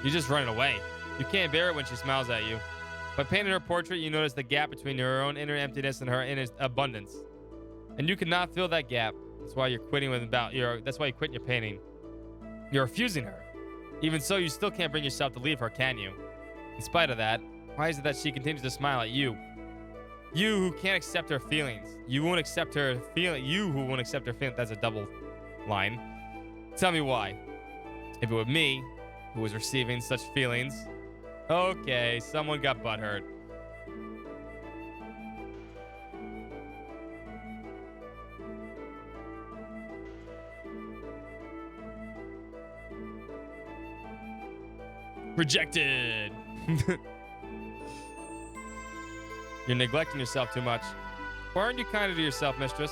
You're just running away. You can't bear it when she smiles at you. By painting her portrait, you notice the gap between your own inner emptiness and her inner abundance. And you cannot fill that gap. That's why you're quitting that's why you quit your painting. You're refusing her. Even so, you still can't bring yourself to leave her, can you? In spite of that, why is it that she continues to smile at you? You who can't accept her feelings. You won't accept her feeling. You who won't accept her feelings. That's a double line. Tell me why. If it were me, who was receiving such feelings. Okay, someone got butthurt. Rejected. You're neglecting yourself too much. Why aren't you kinder to yourself, mistress?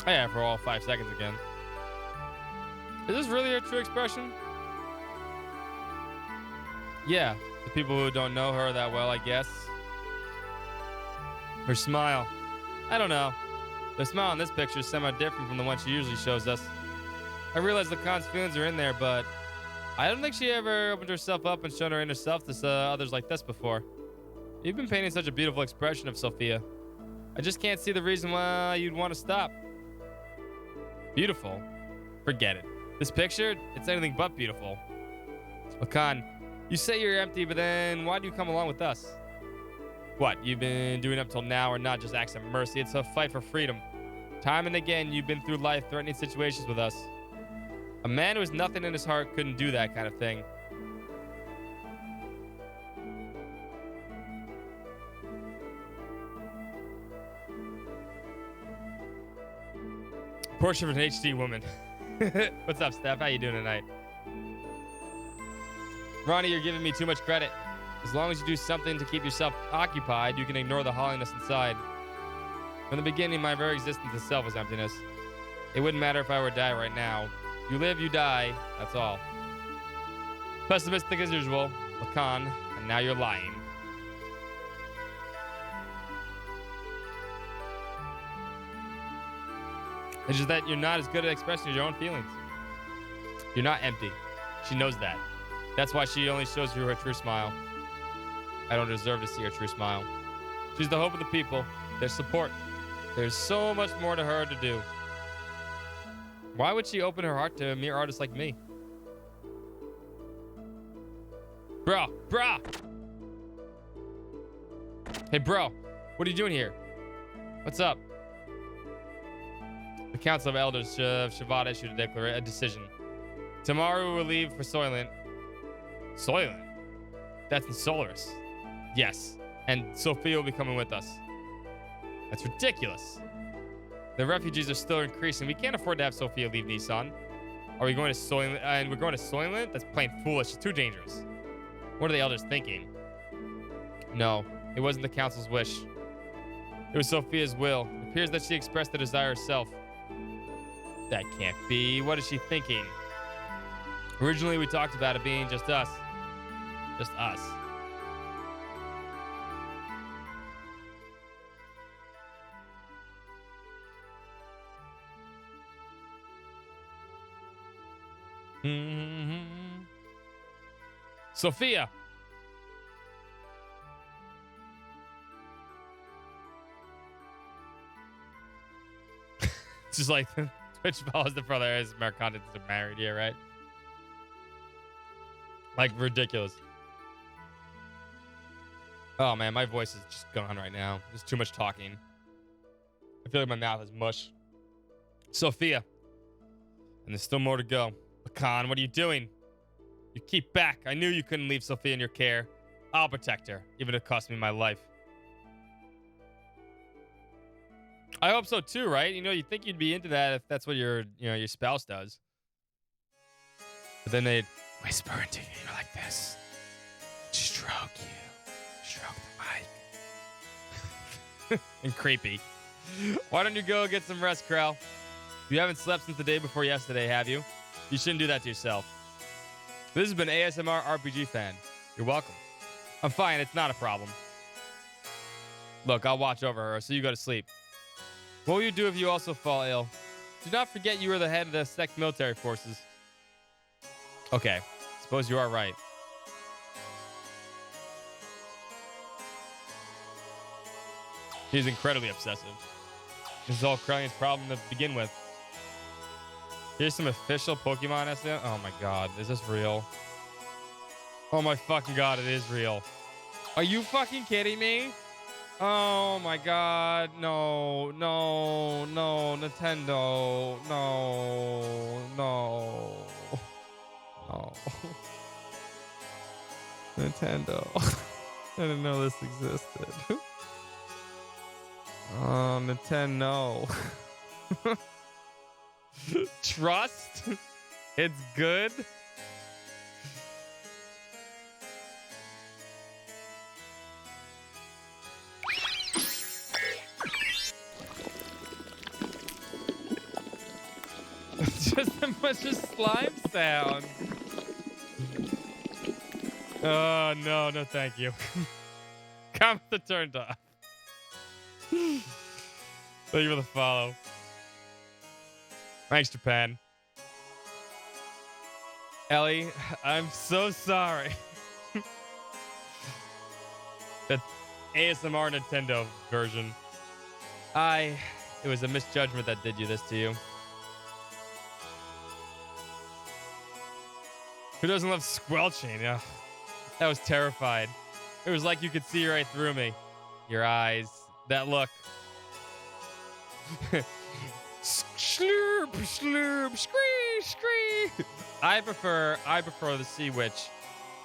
Oh yeah, for all 5 seconds again. Is this really her true expression? Yeah, the people who don't know her that well, I guess. Her smile. I don't know. The smile in this picture is somewhat different from the one she usually shows us. I realize Lacan's feelings are in there, but I don't think she ever opened herself up and shown her inner self to others like this before. You've been painting such a beautiful expression of Sophia. I just can't see the reason why you'd want to stop. Beautiful? Forget it. This picture, it's anything but beautiful. Lacan, you say you're empty, but then why do you come along with us? What you've been doing up till now are not just acts of mercy, it's a fight for freedom. Time and again, you've been through life-threatening situations with us. A man who has nothing in his heart couldn't do that kind of thing. Portrait of an HD woman. What's up, Steph? How you doing tonight? Ronnie, you're giving me too much credit. As long as you do something to keep yourself occupied, you can ignore the hollowness inside. From the beginning, my very existence itself was emptiness. It wouldn't matter if I were to die right now. You live, you die. That's all. Pessimistic as usual, Lacan, and now you're lying. It's just that you're not as good at expressing your own feelings. You're not empty. She knows that. That's why she only shows you her true smile. I don't deserve to see her true smile. She's the hope of the people, their support. There's so much more to her to do. Why would she open her heart to a mere artist like me? Bro. Hey, bro. What are you doing here? What's up? The Council of Elders of Shabbat issued a decision. Tomorrow we will leave for Soylent. Soylent? That's in Solaris. Yes. And Sophia will be coming with us. That's ridiculous. The refugees are still increasing. We can't afford to have Sophia leave Nissan. Are we going to Soylent? And we're going to Soylent? That's plain foolish. It's too dangerous. What are the elders thinking? No, it wasn't the council's wish. It was Sophia's will. It appears that she expressed the desire herself. That can't be. What is she thinking? Originally, we talked about it being just us. Just us. Sophia! Just like Twitch follows the brother as Marcondes are married here, right? Like, ridiculous. Oh, man, my voice is just gone right now. There's too much talking. I feel like my mouth is mush. Sophia. And there's still more to go. Lacan, what are you doing? You keep back. I knew you couldn't leave Sophia in your care. I'll protect her, even if it cost me my life. I hope so too, right? You know, you'd think you'd be into that if that's what your spouse does. But then they'd whisper into your ear like this. Stroke you. Stroke the mic. And creepy. Why don't you go get some rest, Krell? You haven't slept since the day before yesterday, have you? You shouldn't do that to yourself. This has been ASMR RPG Fan. You're welcome. I'm fine. It's not a problem. Look, I'll watch over her, so you go to sleep. What will you do if you also fall ill? Do not forget you are the head of the sect military forces. Okay. Suppose you are right. He's incredibly obsessive. This is all Krellion's problem to begin with. Here's some official Pokemon SDM. Oh my god, is this real? Oh my fucking god, it is real. Are you fucking kidding me? Oh my god, no, Nintendo, no. Nintendo. I didn't know this existed. Oh, Nintendo. Trust? It's good? Just a bunch of slime sound. Oh, no, thank you. Comment the turned off. Thank you for the follow. Thanks, Japan. Ellie, I'm so sorry. That ASMR Nintendo version. It was a misjudgment that did you this to you. Who doesn't love squelching? Yeah, that was terrified. It was like you could see right through me. Your eyes, that look. Slurp, slurp, scree, scree. I prefer the Sea Witch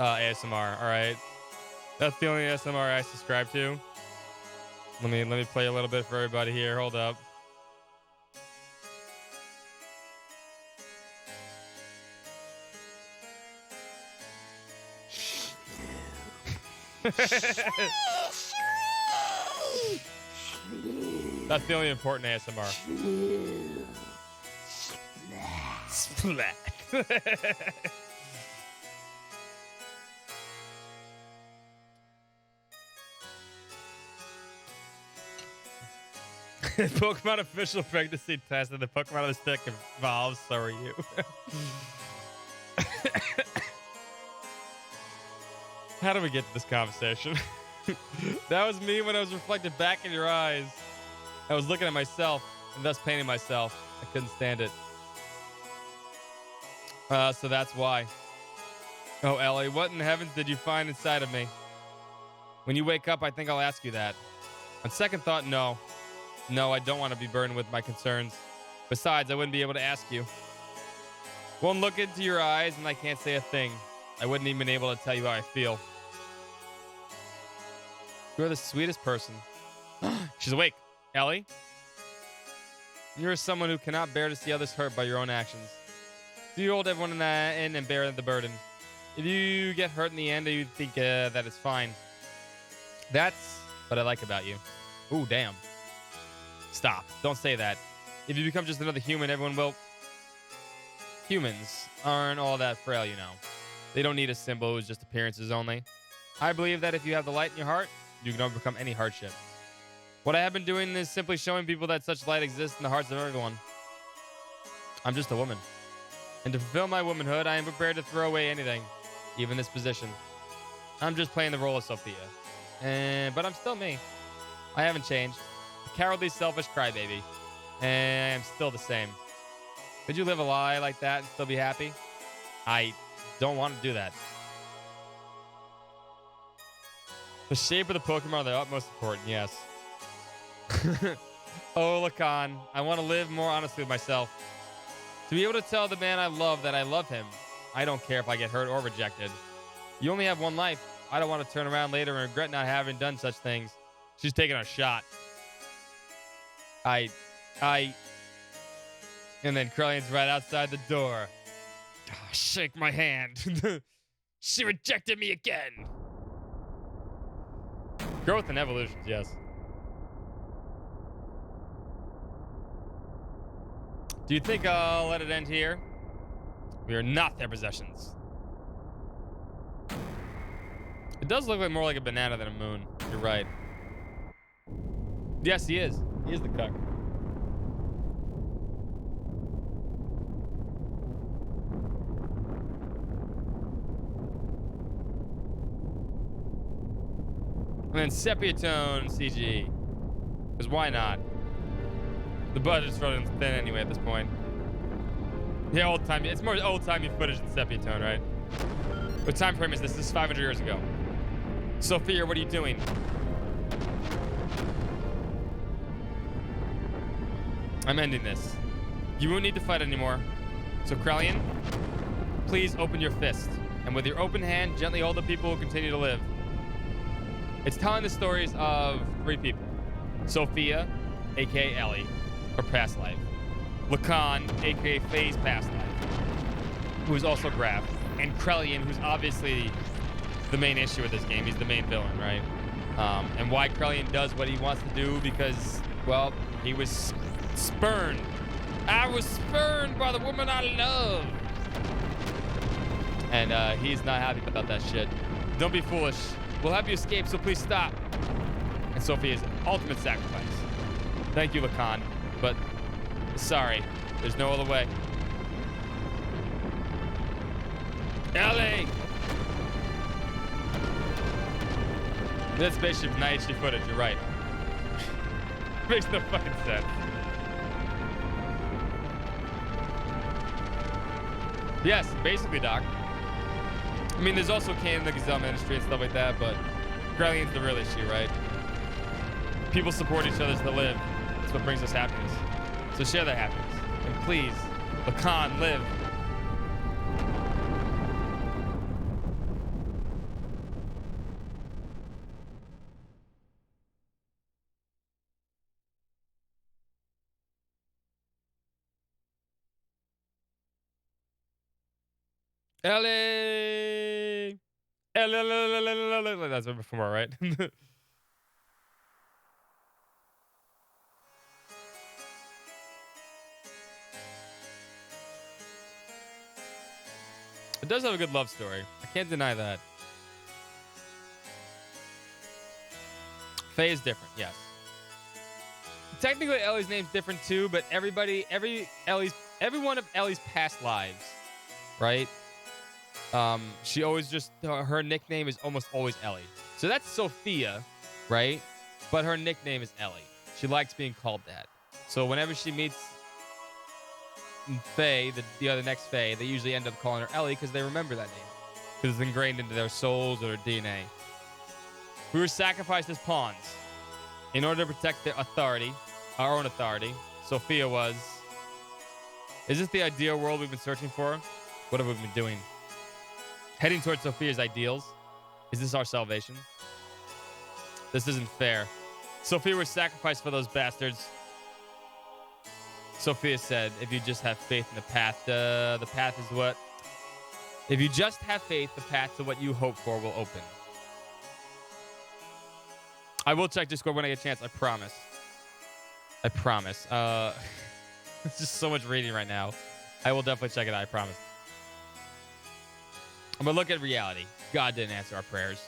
ASMR. All right, that's the only ASMR I subscribe to. Let me play a little bit for everybody here. Hold up. That's the only important ASMR. Splat. Pokemon official pregnancy test and the Pokemon on the stick evolves, so are you. How do we get to this conversation? That was me when I was reflected back in your eyes. I was looking at myself and thus painting myself. I couldn't stand it. So that's why. Oh, Ellie, what in the heavens did you find inside of me? When you wake up, I think I'll ask you that. On second thought, no. No, I don't want to be burdened with my concerns. Besides, I wouldn't be able to ask you. One look into your eyes and I can't say a thing. I wouldn't even be able to tell you how I feel. You're the sweetest person. She's awake. Ellie? You're someone who cannot bear to see others hurt by your own actions. So you hold everyone in and bear the burden. If you get hurt in the end, you think that it's fine. That's what I like about you. Ooh, damn. Stop. Don't say that. If you become just another human, everyone will... Humans aren't all that frail, you know. They don't need a symbol who's just appearances only. I believe that if you have the light in your heart, you can overcome any hardship. What I have been doing is simply showing people that such light exists in the hearts of everyone. I'm just a woman. And to fulfill my womanhood, I am prepared to throw away anything, even this position. I'm just playing the role of Sophia. But I'm still me. I haven't changed. A cowardly, selfish crybaby. And I'm still the same. Could you live a lie like that and still be happy? I don't want to do that. The shape of the Pokemon are the utmost important, yes. Oh, Lacan, I want to live more honestly with myself. To be able to tell the man I love that I love him. I don't care if I get hurt or rejected. You only have one life. I don't want to turn around later and regret not having done such things. She's taking a shot. And then Krellion's right outside the door. Oh, shake my hand. She rejected me again. Growth and evolution, yes. Do you think I'll let it end here? We are not their possessions. It does look like more like a banana than a moon. You're right. Yes, he is. He is the cuck. And then sepia tone CG. Because why not? The budget's running thin anyway at this point. Yeah, old timey. It's more old timey footage than sepia tone, right? What time frame is this? This is 500 years ago. Sophia, what are you doing? I'm ending this. You won't need to fight anymore. So Krellion, please open your fist. And with your open hand, gently hold the people who continue to live. It's telling the stories of 3 people. Sophia, a.k.a. Ellie, her past life. Lacan, a.k.a. Faye's past life, who's also Graf. And Krellion, who's obviously the main issue with this game. He's the main villain, right? And why Krellion does what he wants to do because, well, he was spurned. I was spurned by the woman I love. And he's not happy about that shit. Don't be foolish. We'll have you escape, so please stop. And Sophia's ultimate sacrifice. Thank you, Lacan, but sorry, there's no other way. Ellie! That spaceship night HD footage, you're right. Makes no fucking sense. Yes, basically, Doc. I mean, there's also canon in the Gazelle Ministry and stuff like that, but Grellion's the real issue, right? People support each other to live. That's what brings us happiness. So share that happiness. And please, Lacan, live. Ellie! Ellie! That's before, right? It does have a good love story. I can't deny that. Faye is different, yes. Technically, Ellie's name's different too, but every one of Ellie's past lives, right? She always just her nickname is almost always Ellie. So that's Sophia, right? But her nickname is Ellie. She likes being called that. So whenever she meets Faye, the next Faye, they usually end up calling her Ellie because they remember that name. Because it's ingrained into their souls or their DNA. We were sacrificed as pawns in order to protect their authority, our own authority. Sophia was. Is this the ideal world we've been searching for? What have we been doing? Heading towards Sophia's ideals? Is this our salvation? This isn't fair. Sophia was sacrificed for those bastards. Sophia said, if you just have faith in the path is what? If you just have faith, the path to what you hope for will open. I will check Discord when I get a chance. I promise. I promise. It's just so much reading right now. I will definitely check it out. I promise. But look at reality. God didn't answer our prayers.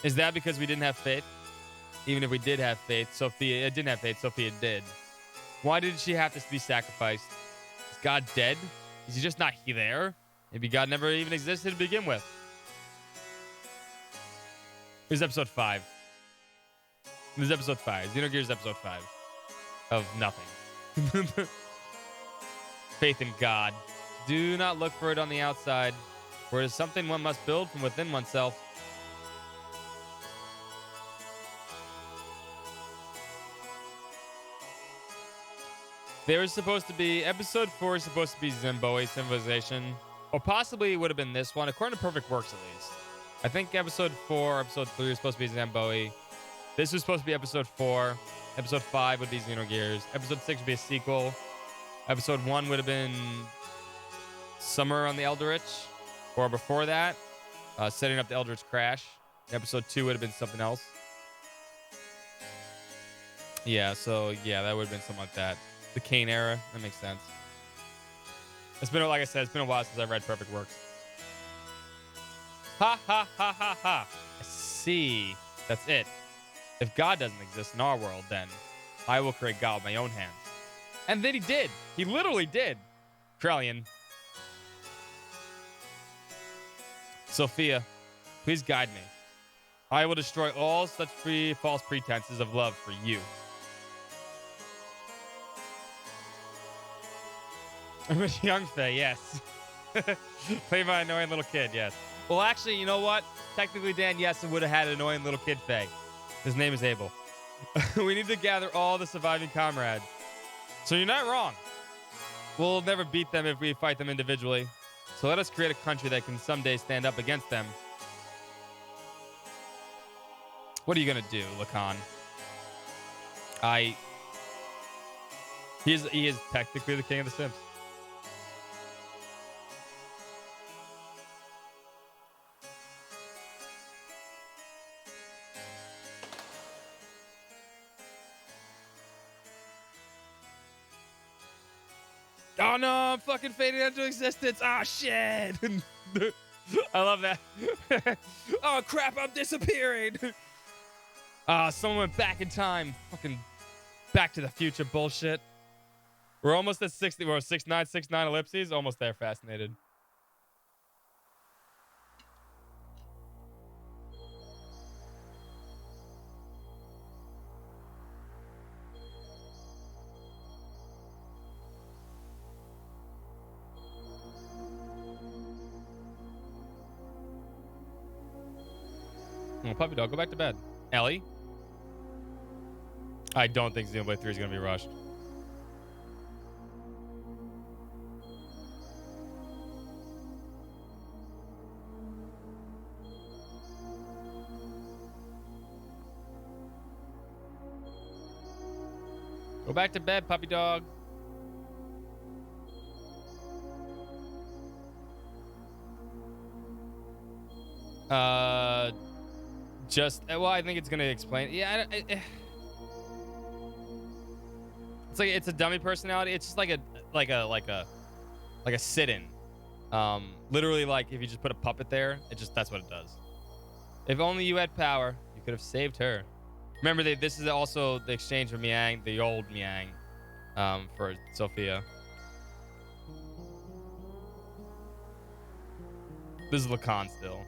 Is that because we didn't have faith? Even if we did have faith, Sophia didn't have faith. Sophia did. Why did she have to be sacrificed? Is God dead? Is he just not there? Maybe God never even existed to begin with. Here's episode 5. This is episode 5. Xenogears episode 5. Of nothing. Faith in God. Do not look for it on the outside, for it is something one must build from within oneself. There was supposed to be, episode 4 is supposed to be Zemboe Civilization, or possibly it would have been this one, according to Perfect Works at least. I think episode 4, episode 3 was supposed to be Zemboe. This was supposed to be episode 4. Episode 5 would be Xenogears. Episode 6 would be a sequel. Episode 1 would have been Summer on the Eldritch, or before that, setting up the Eldritch Crash. Episode 2 would have been something else. Yeah, so yeah, that would have been something like that. The Kane era, that makes sense. It's been, like I said, it's been a while since I read Perfect Works. Ha ha ha ha ha. I see. That's it. If God doesn't exist in our world, then I will create God with my own hands. And then he did. He literally did. Krellian. Sophia, please guide me. I will destroy all such false pretenses of love for you. I'm a young Faye, yes. Played by an annoying little kid, yes. Well, actually, you know what? Technically, Dan, yes, it would have had an annoying little kid Faye. His name is Abel. We need to gather all the surviving comrades. So you're not wrong. We'll never beat them if we fight them individually. So let us create a country that can someday stand up against them. What are you going to do, Lacan? He is technically the king of the Sims. Oh no, I'm fucking fading into existence. Ah, shit. I love that. Oh crap, I'm disappearing. Someone went back in time. Fucking Back to the Future bullshit. We're almost at 60. We're 6969 ellipses. Almost there. Fascinated. Oh, puppy dog, go back to bed. Ellie? I don't think Xenoblade 3 is going to be rushed. Go back to bed, puppy dog. Well, I think it's gonna explain. Yeah, it's like it's a dummy personality. It's just like a sit-in. Literally, like if you just put a puppet there, that's what it does. If only you had power, you could have saved her. Remember, this is also the exchange for Miang, the old Miang, for Sophia. This is Lacan still.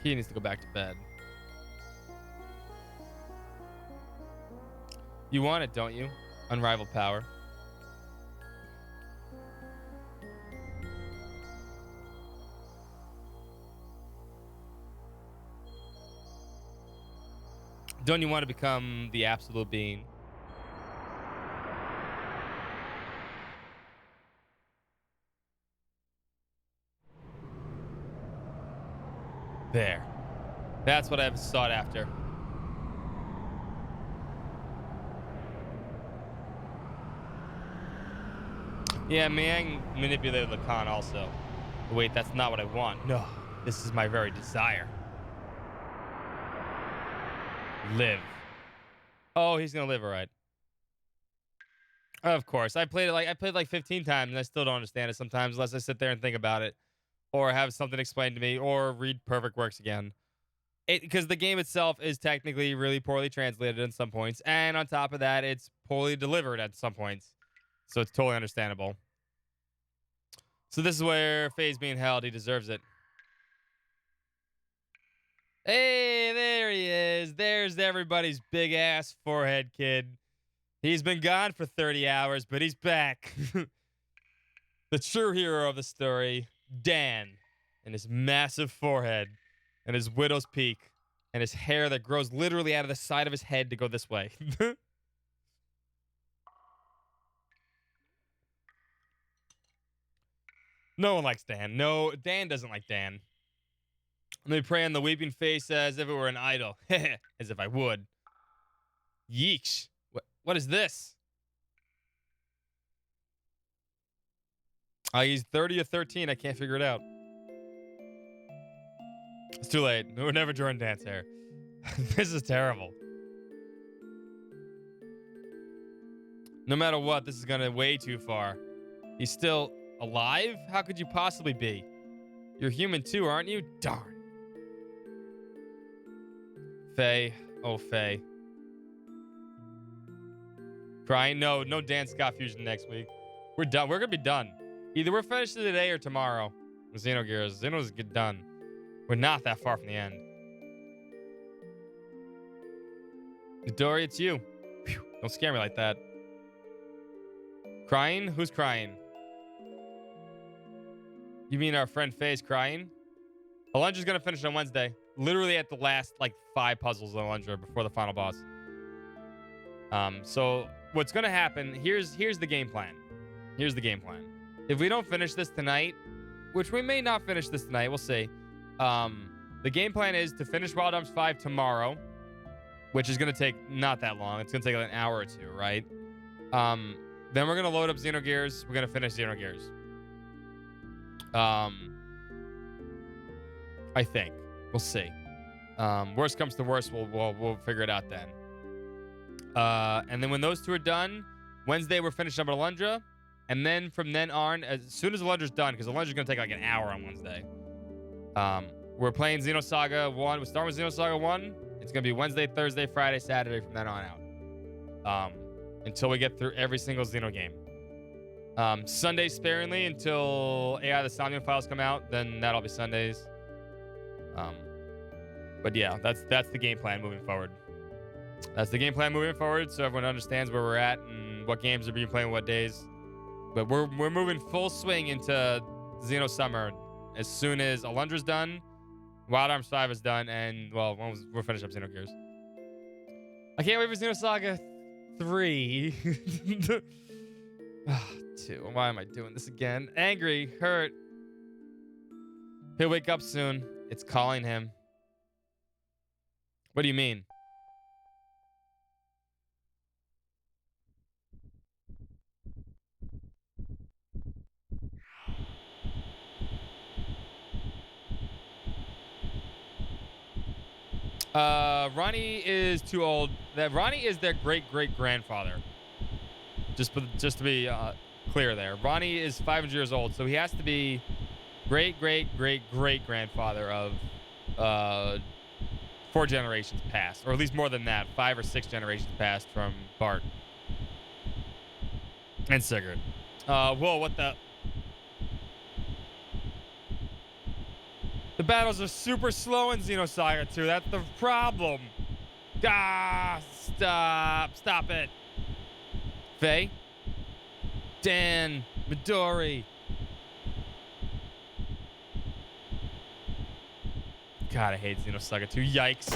He needs to go back to bed. You want it, don't you? Unrivaled power. Don't you want to become the absolute being? There. That's what I've sought after. Yeah, Miang manipulated Lacan also. Wait, that's not what I want. No, this is my very desire. Live. Oh, he's gonna live, all right. Of course. I played like 15 times and I still don't understand it sometimes unless I sit there and think about it. Or have something explained to me, or read Perfect Works again. Because the game itself is technically really poorly translated at some points, and on top of that, it's poorly delivered at some points. So it's totally understandable. So this is where Faye's being held. He deserves it. Hey, there he is. There's everybody's big ass forehead kid. He's been gone for 30 hours, but he's back. The true hero of the story, Dan, and his massive forehead, and his widow's peak, and his hair that grows literally out of the side of his head to go this way. No one likes Dan. No, Dan doesn't like Dan. Let me pray on the weeping face as if it were an idol. As if I would. Yeesh. What is this? He's 30 or 13. I can't figure it out. It's too late. We're never drawing Dan's hair. This is terrible. No matter what, this is going way too far. He's still alive? How could you possibly be? You're human too, aren't you? Darn. Faye. Oh, Faye. Crying? No Dan Scott Fusion next week. We're done. We're going to be done. Either we're finished today or tomorrow with Xenogears. Xeno's get done. We're not that far from the end. Dory, it's you. Whew, don't scare me like that. Crying? Who's crying? You mean our friend Faye's crying? Alundra's gonna finish on Wednesday. Literally at the last, 5 puzzles of Alundra before the final boss. So what's gonna happen, here's the game plan. Here's the game plan. If we don't finish this tonight, which we may not finish this tonight, we'll see. The game plan is to finish Wild Arms 5 tomorrow, which is gonna take not that long. It's gonna take an hour or two, right? Then we're gonna load up Xenogears. We're gonna finish Xenogears. I think. We'll see. Worst comes to worst, we'll figure it out then. And then when those two are done, Wednesday we're finishing up at Alundra. And then from then on, as soon as Alundra's done, because Alundra's going to take an hour on Wednesday, we're playing Xenosaga 1. We're starting with Xenosaga 1. It's going to be Wednesday, Thursday, Friday, Saturday from then on out. Until we get through every single Xeno game. Sundays sparingly until AI the Somnium files come out. Then that'll be Sundays. But yeah, that's the game plan moving forward. That's the game plan moving forward, so everyone understands where we're at and what games are being played on what days. But we're moving full swing into XenoSummer as soon as Alundra's done, Wild Arms 5 is done, and we're finished up Xenogears. I can't wait for Xenosaga 3. 2. Why am I doing this again? Angry, hurt. He'll wake up soon. It's calling him. What do you mean? Ronnie is too old. That Ronnie is their great-great-grandfather. Just to be clear there. Ronnie is 500 years old, so he has to be great-great-great-great-grandfather of 4 generations past, or at least more than that, 5 or 6 generations past from Bart and Sigurd. Whoa, what the? The battles are super slow in Xenosaga 2. That's the problem. Ah, stop it. Faye, Dan, Midori. God, I hate Xenosaga 2. Yikes.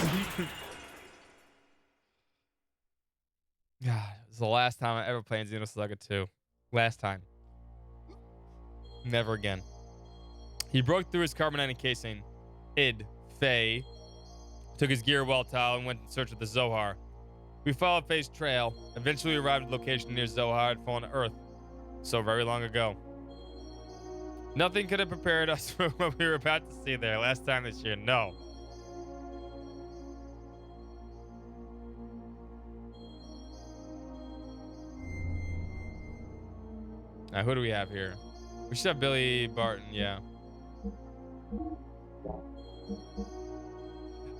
God, this is the last time I ever played Xenosaga 2. Last time. Never again. He broke through his carbonite encasing. Faye, took his gear well tile and went in search of the Zohar. We followed Faye's trail. Eventually arrived at a location near Zohar had fallen to Earth so very long ago. Nothing could have prepared us for what we were about to see there last time this year. No. Now, who do we have here? We should have Billy Barton, yeah.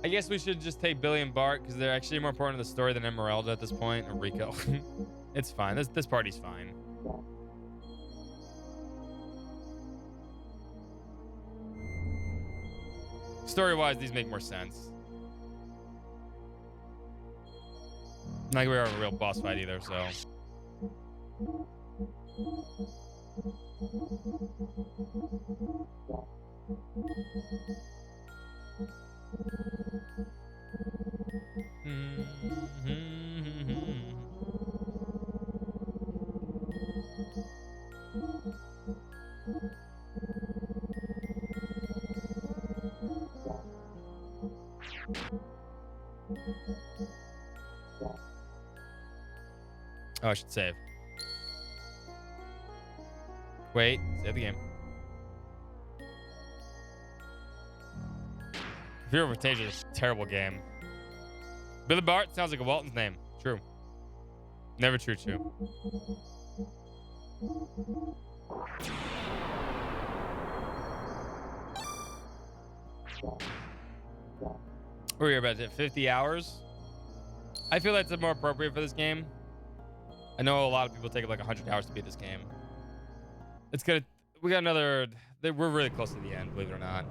I guess we should just take Billy and Bart because they're actually more important to the story than Emeralda at this point, or Rico. It's fine. This party's fine. Story-wise, these make more sense. Not like we are a real boss fight either, so. Oh, I should save. Wait, save the game. Fear of Fantasia is a terrible game. Billy Bart sounds like a Walton's name. True. Never true. We're about to hit 50 hours. I feel that's more appropriate for this game. I know a lot of people take like 100 hours to beat this game. It's gonna. We got another. We're really close to the end, believe it or not.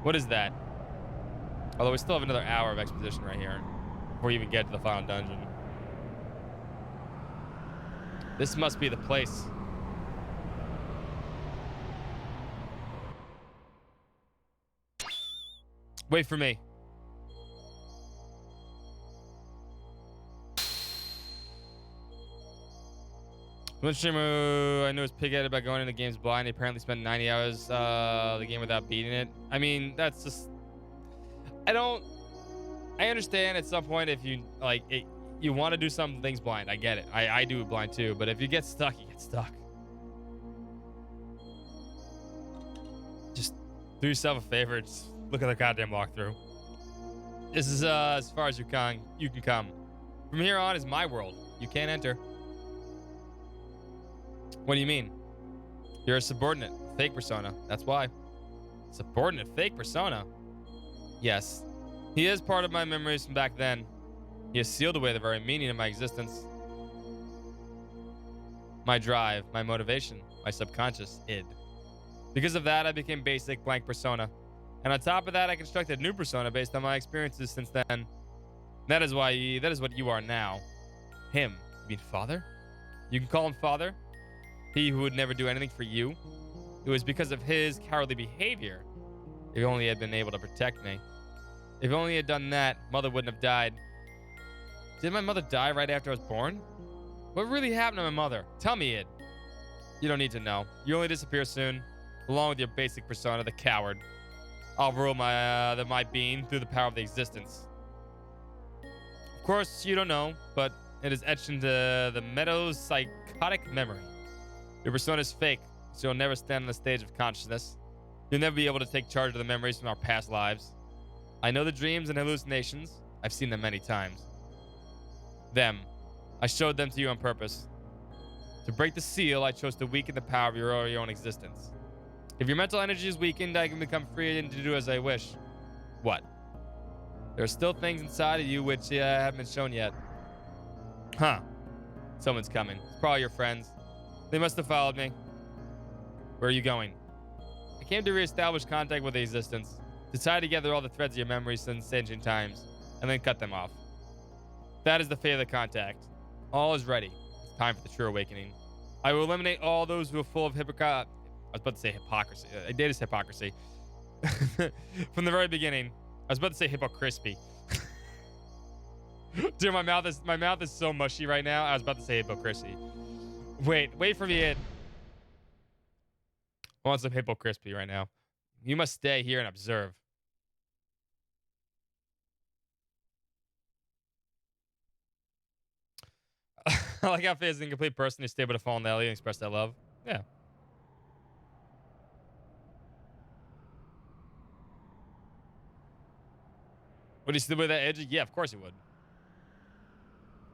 What is that? Although we still have another hour of exposition right here before we even get to the final dungeon. This must be the place. Wait for me. One streamer I know is pig-headed about going into games blind. He apparently spent 90 hours the game without beating it. I mean, that's just... I understand at some point if you, like, you want to do some things blind. I get it. I do it blind too. But if you get stuck, you get stuck. Just do yourself a favor. Just look at the goddamn walkthrough. This is as far as you can come. From here on is my world. You can't enter. What do you mean? You're a subordinate, fake persona. That's why. Subordinate, fake persona? Yes. He is part of my memories from back then. He has sealed away the very meaning of my existence. My drive, my motivation, my subconscious id. Because of that, I became basic blank persona. And on top of that, I constructed a new persona based on my experiences since then. That is what you are now. Him. You mean father? You can call him father? He who would never do anything for you. It was because of his cowardly behavior. If only he had been able to protect me. If only he had done that, Mother wouldn't have died. Did my mother die right after I was born? What really happened to my mother? Tell me, Id. You don't need to know. You only disappear soon, along with your basic persona, the coward. I'll rule my being through the power of the existence. Of course, you don't know, but it is etched into the Meadow's psychotic memory. Your persona is fake, so you'll never stand on the stage of consciousness. You'll never be able to take charge of the memories from our past lives. I know the dreams and hallucinations. I've seen them many times. Them. I showed them to you on purpose. To break the seal, I chose to weaken the power of your own existence. If your mental energy is weakened, I can become free and to do as I wish. What? There are still things inside of you which haven't been shown yet. Huh. Someone's coming. It's probably your friends. They must have followed me. Where are you going? I came to reestablish contact with the existence. To tie together all the threads of your memories since ancient times, and then cut them off. That is the fate of the contact. All is ready. It's time for the true awakening. I will eliminate all those who are full of hypocrite. I was about to say hypocrisy. I did say hypocrisy. From the very beginning. I was about to say hypocrispy. Dude, my mouth is so mushy right now. I was about to say hypocrisy. Wait for me in. I want some hypocrispy right now. You must stay here and observe. I like how Faye is an incomplete person who's able to fall in Ellie and express that love. Yeah. Would he still with that edge? Yeah, of course he would.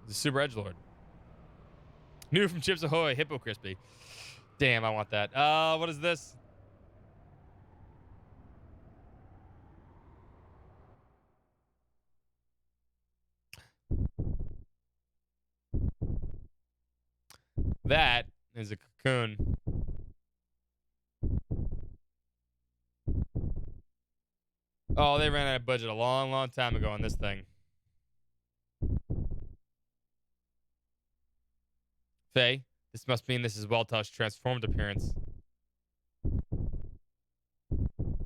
He's a super edgelord. New from Chips Ahoy, Hippo Crispy. Damn, I want that. What is this? That is a cocoon. Oh, they ran out of budget a long time ago on this thing. Faye, this must mean this is Weltosh's transformed appearance.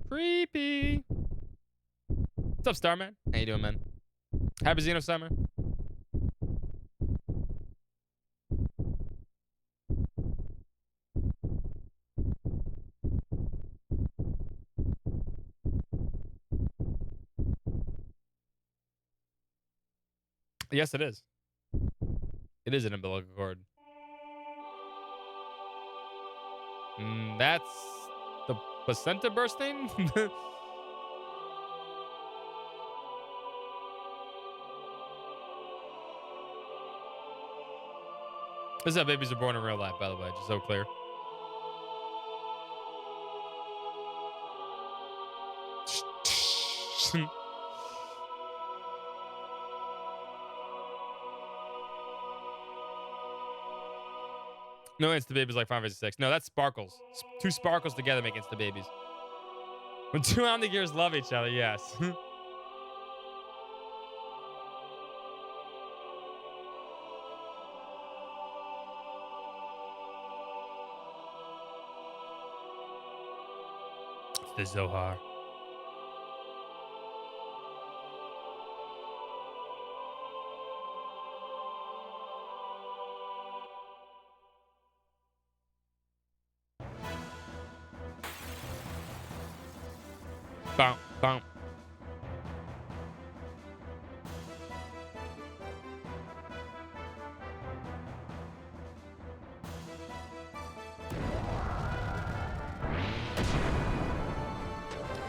Creepy. What's up, Starman? How you doing, man? Happy XenoSummer. Yes, it is. It is an umbilical cord. That's the placenta bursting? This is how babies are born in real life, by the way, just so clear. No insta babies like Final Fantasy 6. No, that's sparkles. Two sparkles together make insta babies. When two Xenogears love each other, yes. It's the Zohar. Bump, bump.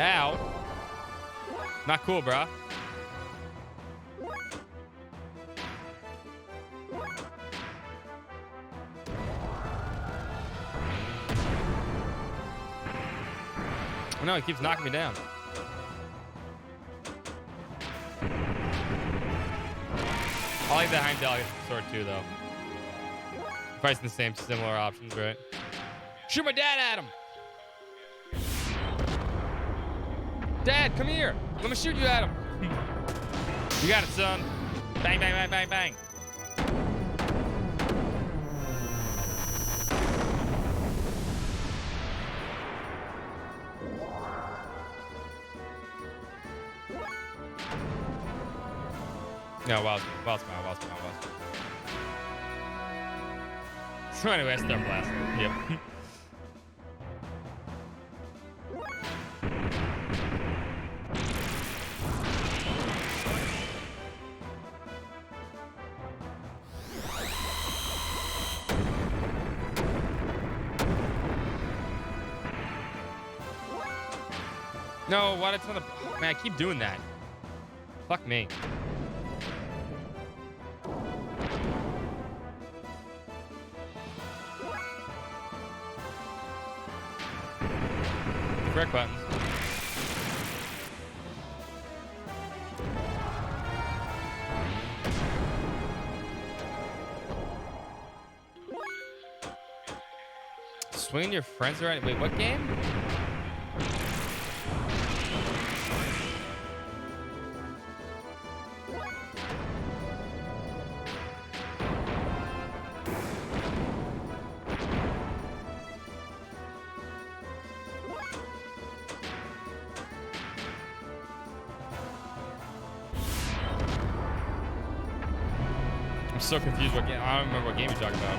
Ow. Not cool, bruh. Oh, no, he keeps knocking me down. I like the Heimdall sword too, though. Fighting the same similar options, right? Shoot my dad at him! Dad, come here! Let me shoot you at him! You got it, son. Bang, bang, bang, bang, bang. No, wild smile. So anyway, I start blasting. Yep. No, why did I tell the... Man, I keep doing that. Fuck me. The correct buttons. Swinging your friends around. Wait, what game? I'm so confused. What game? I don't remember what game you're talking about.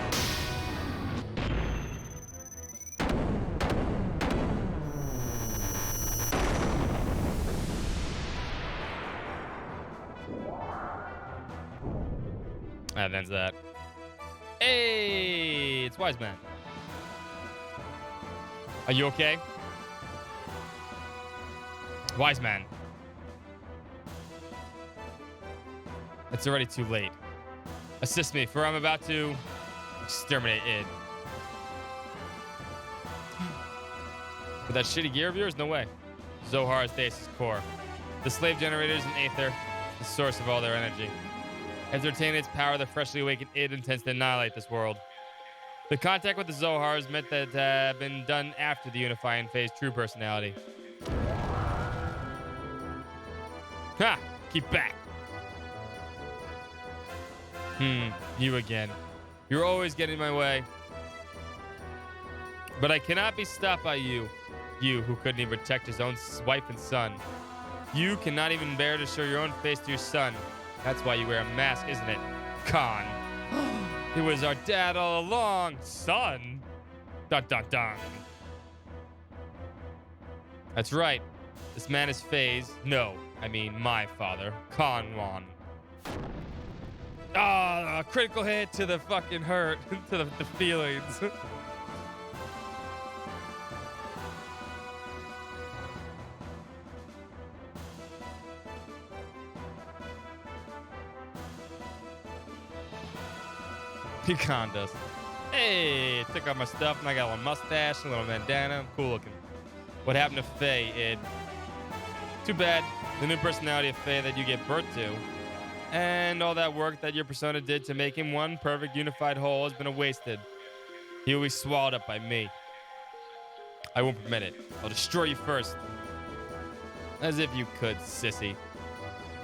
That ends that. Hey, it's Wise Man. Are you okay? Wise Man. It's already too late. Assist me, for I'm about to exterminate id. With that shitty gear of yours? No way. Zohar is Theus' core. The slave generators and Aether, the source of all their energy. As they retain its power, the freshly awakened id intends to annihilate this world. The contact with the Zohars meant that had been done after the unifying phase true personality. Ha! Keep back! You again. You're always getting in my way. But I cannot be stopped by you. You who couldn't even protect his own wife and son. You cannot even bear to show your own face to your son. That's why you wear a mask, isn't it? Khan. It was our dad all along, son. Dun dun dun. That's right. This man is Faye's. No, I mean my father, Khan Wan. Ah, critical hit to the fucking hurt, to the feelings. He conned us. Hey, took off my stuff and I got a little mustache, a little bandana. I'm cool looking. What happened to Faye, id? Too bad. The new personality of Faye that you gave birth to, and all that work that your persona did to make him one perfect unified whole has been wasted. He will be swallowed up by me. I won't permit it. I'll destroy you first. As if you could, sissy.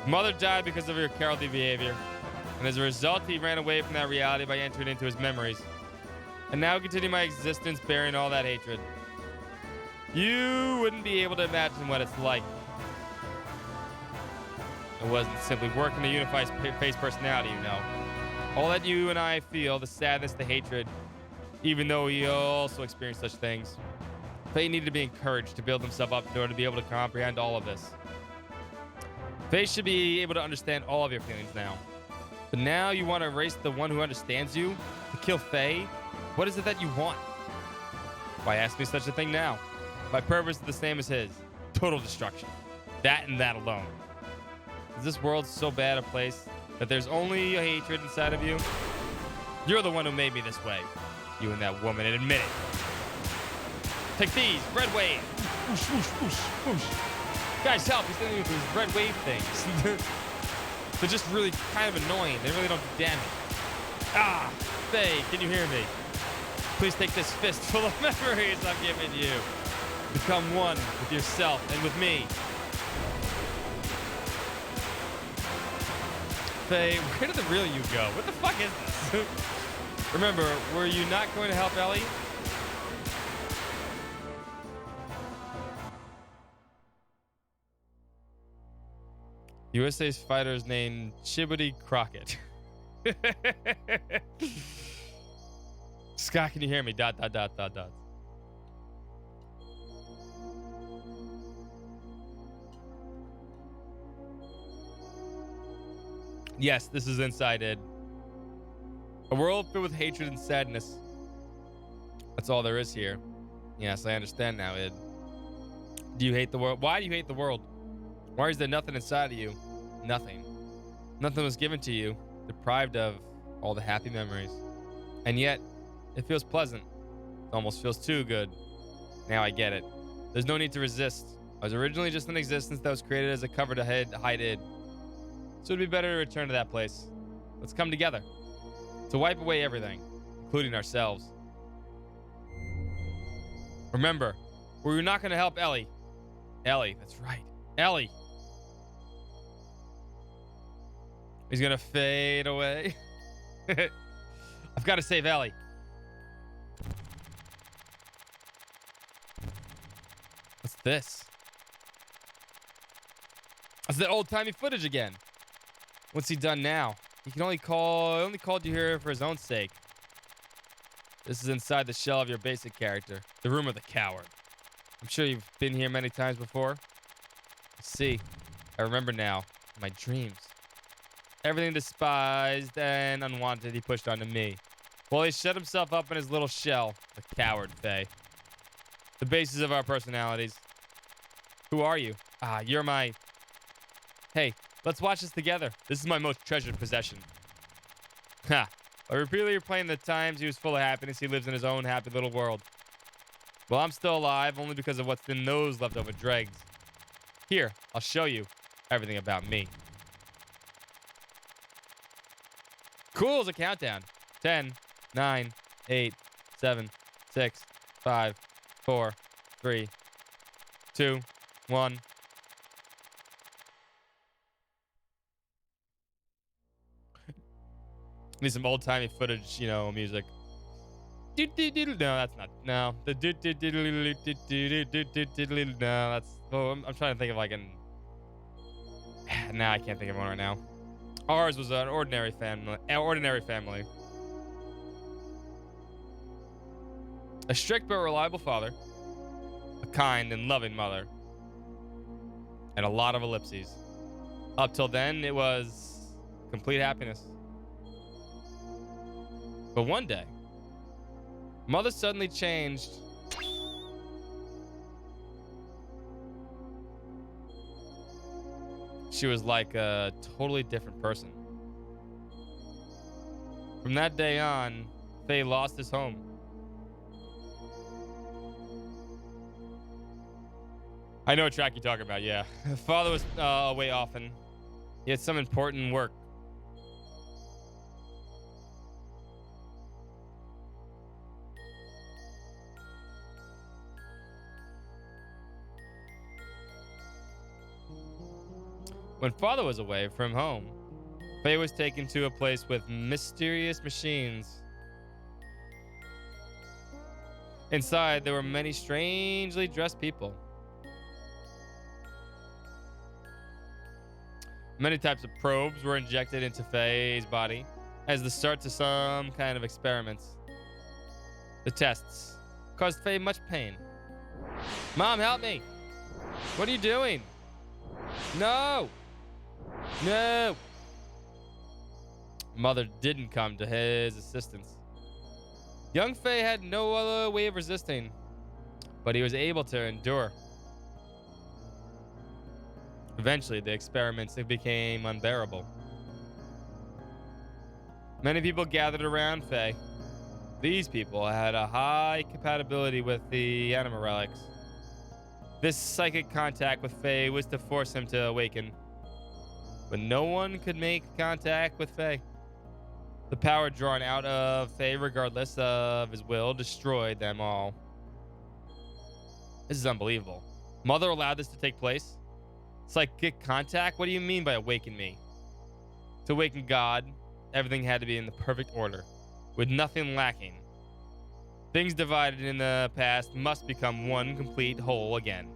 Mother died because of your cowardly behavior. And as a result, he ran away from that reality by entering into his memories. And now I continue my existence bearing all that hatred. You wouldn't be able to imagine what it's like. It wasn't simply working to unify face personality, you know. All that you and I feel, the sadness, the hatred, even though we also experience such things. Faye needed to be encouraged to build himself up in order to be able to comprehend all of this. Faye should be able to understand all of your feelings now. But now you want to erase the one who understands you? To kill Faye? What is it that you want? Why ask me such a thing now? My purpose is the same as his. Total destruction. That and that alone. Is this world so bad a place that there's only a hatred inside of you? You're the one who made me this way. You and that woman, and admit it. Take these, red wave. Whoosh, whoosh, whoosh, whoosh. Guys, help, he's doing these red wave things. They're just really kind of annoying. They really don't do damage. Ah, Faye, can you hear me? Please take this fist full of memories I'm giving you. Become one with yourself and with me. Faye, where did the real you go? What the fuck is this? Remember, were you not going to help Ellie? USA's fighter is named Chibity Crockett. Scott, can you hear me? ... Yes, this is inside id. A world filled with hatred and sadness. That's all there is here. Yes, I understand now, id. Do you hate the world? Why do you hate the world? Why is there nothing inside of you? Nothing. Nothing was given to you, deprived of all the happy memories. And yet, it feels pleasant. It almost feels too good. Now I get it. There's no need to resist. I was originally just an existence that was created as a cover to hide it. So it'd be better to return to that place. Let's come together. To wipe away everything, including ourselves. Remember, we're not going to help Ellie. Ellie, that's right. Ellie. He's going to fade away. I've got to save Ellie. What's this? That's that old-timey footage again. What's he done now? He only called you here for his own sake. This is inside the shell of your basic character, the room of the coward. I'm sure you've been here many times before. See, I remember now, my dreams. Everything despised and unwanted he pushed onto me. Well, he shut himself up in his little shell, the coward Faye. The basis of our personalities. Who are you? You're my... Hey, let's watch this together. This is my most treasured possession. Ha! I repeatedly replaying the times he was full of happiness. He lives in his own happy little world. Well, I'm still alive only because of what's in those leftover dregs. Here, I'll show you everything about me. Cool as a countdown. 10, 9, 8, 7, 6, 5, 4, 3, 2, 1. Need some old-timey footage, music. No, that's not. No. No, that's... Oh, I'm trying to think if I can... Nah, I can't think of one right now. Ours was an ordinary family. A strict but reliable father. A kind and loving mother. And a lot of ellipses. Up till then, it was complete happiness. But one day, mother suddenly changed. She was like a totally different person. From that day on, Faye lost his home. I know what track you're talking about, yeah. Father was away often. He had some important work. When father was away from home, Faye was taken to a place with mysterious machines. Inside, there were many strangely dressed people. Many types of probes were injected into Faye's body as the start to some kind of experiments. The tests caused Faye much pain. Mom, help me! What are you doing? No! No! Mother didn't come to his assistance. Young Faye had no other way of resisting, but he was able to endure. Eventually, the experiments became unbearable. Many people gathered around Faye. These people had a high compatibility with the anima relics. This psychic contact with Faye was to force him to awaken. But no one could make contact with Faye. The power drawn out of Faye, regardless of his will, destroyed them all. This is unbelievable. Mother allowed this to take place? Psychic contact? What do you mean by awaken me? To awaken God, everything had to be in the perfect order, with nothing lacking. Things divided in the past must become one complete whole again.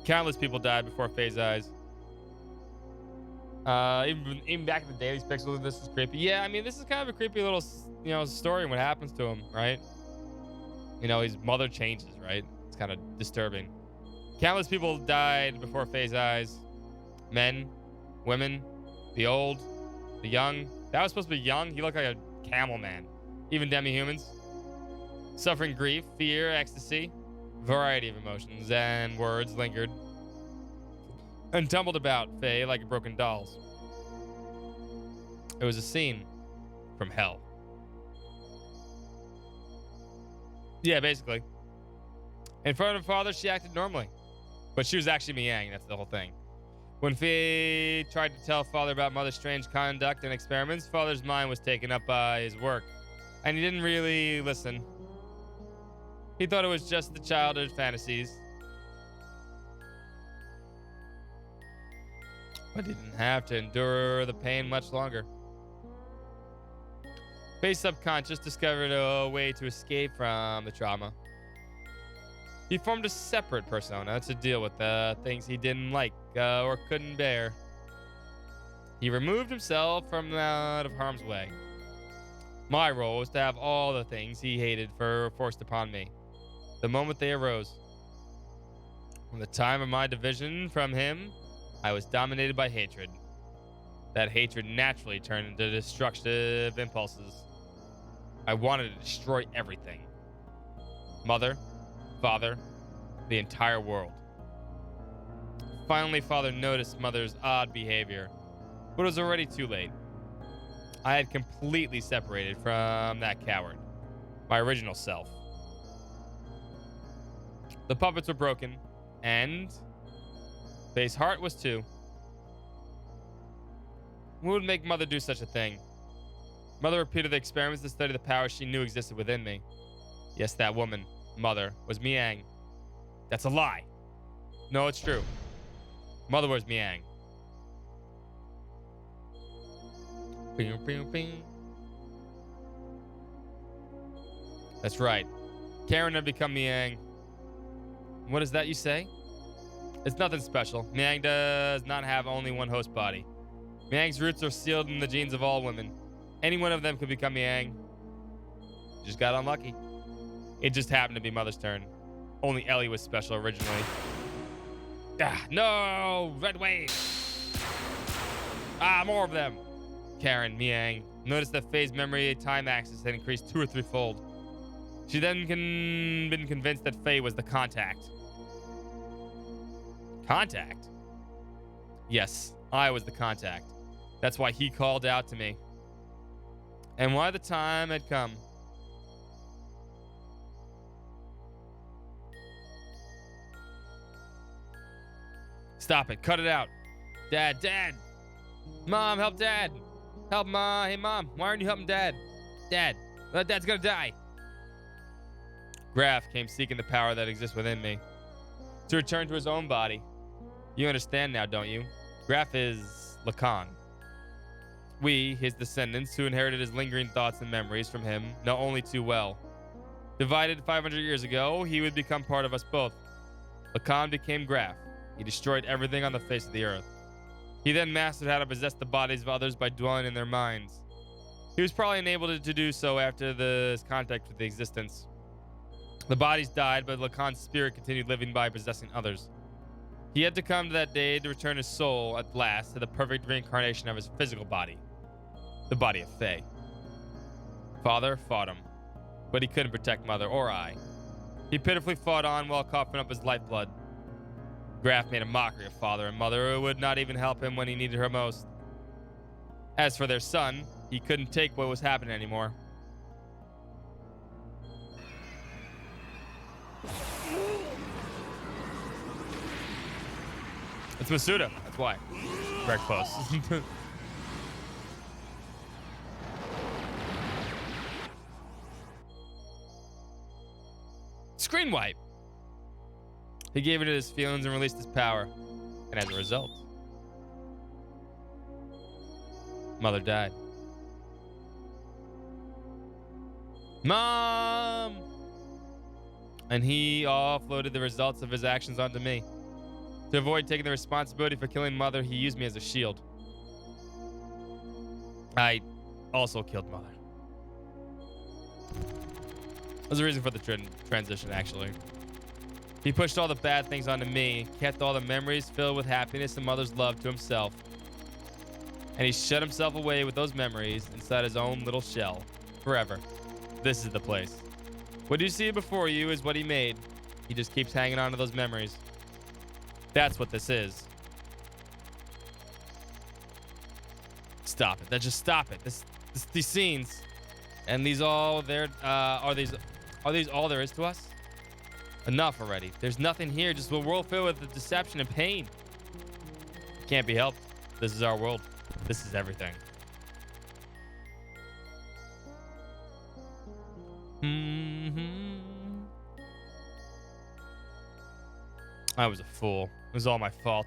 Countless people died before Faye's eyes. Even back in the day, these pixels, this is creepy. Yeah, I mean, this is kind of a creepy little, story and what happens to him, right? His mother changes, right? It's kind of disturbing. Countless people died before Faye's eyes. Men, women, the old, the young. That was supposed to be young. He looked like a camel man. Even demi-humans. Suffering grief, fear, ecstasy. Variety of emotions and words lingered. and tumbled about Faye like broken dolls. It was a scene from hell. Yeah, basically. In front of her father, she acted normally. But she was actually Miang, that's the whole thing. When Faye tried to tell father about mother's strange conduct and experiments, father's mind was taken up by his work, and he didn't really listen. He thought it was just the childhood fantasies. But didn't have to endure the pain much longer. Faye's subconscious discovered a way to escape from the trauma. He formed a separate persona to deal with the things he didn't like or couldn't bear. He removed himself from out of harm's way. My role was to have all the things he hated forced upon me, the moment they arose. From the time of my division from him, I was dominated by hatred. That hatred naturally turned into destructive impulses. I wanted to destroy everything. Mother, father, the entire world. Finally, father noticed mother's odd behavior, but it was already too late. I had completely separated from that coward, my original self. The puppets were broken, and Faye's heart was too. What would make mother do such a thing? Mother repeated the experiments to study the power she knew existed within me. Yes, that woman, mother, was Miang. That's a lie. No, it's true. Mother was Miang. Bing, bing, bing. That's right. Karen had become Miang. What is that you say? It's nothing special. Miang does not have only one host body. Miang's roots are sealed in the genes of all women. Any one of them could become Miang. Just got unlucky. It just happened to be Mother's turn. Only Ellie was special originally. Ah, no! Red wave! Ah, more of them! Karen, Miang, noticed that Faye's memory time axis had increased 2 or 3-fold. She then been convinced that Faye was the contact. Contact? Yes, I was the contact. That's why he called out to me. And why the time had come. Stop it. Cut it out. Dad, Dad. Mom, help Dad. Help Mom. Hey, Mom, why aren't you helping Dad? Dad, Dad's gonna die. Graf came seeking the power that exists within me to return to his own body. You understand now, don't you? Graf is Lacan. We, his descendants, who inherited his lingering thoughts and memories from him, know only too well. Divided 500 years ago, he would become part of us both. Lacan became Graf. He destroyed everything on the face of the earth. He then mastered how to possess the bodies of others by dwelling in their minds. He was probably enabled to do so after his contact with the existence. The bodies died, but Lacan's spirit continued living by possessing others. He had to come to that day to return his soul at last to the perfect reincarnation of his physical body, the body of Faye. Father fought him, but he couldn't protect Mother or I. He pitifully fought on while coughing up his lifeblood. Graf made a mockery of Father and Mother, who would not even help him when he needed her most. As for their son, he couldn't take what was happening anymore. It's Masuda, that's why. Very close. Screen wipe. He gave into his feelings and released his power. And as a result, Mother died. Mom! And he offloaded the results of his actions onto me. To avoid taking the responsibility for killing Mother, he used me as a shield. I also killed Mother. That was the reason for the transition, actually. He pushed all the bad things onto me, kept all the memories filled with happiness and Mother's love to himself. And he shut himself away with those memories inside his own little shell. Forever. This is the place. What you see before you is what he made. He just keeps hanging on to those memories. That's what this is. stop it. Just stop it. These scenes, and these all there. Are these all there is to us? Enough already. There's nothing here. Just a world filled with deception and pain. Can't be helped. This is our world. This is everything. I was a fool. It was all my fault.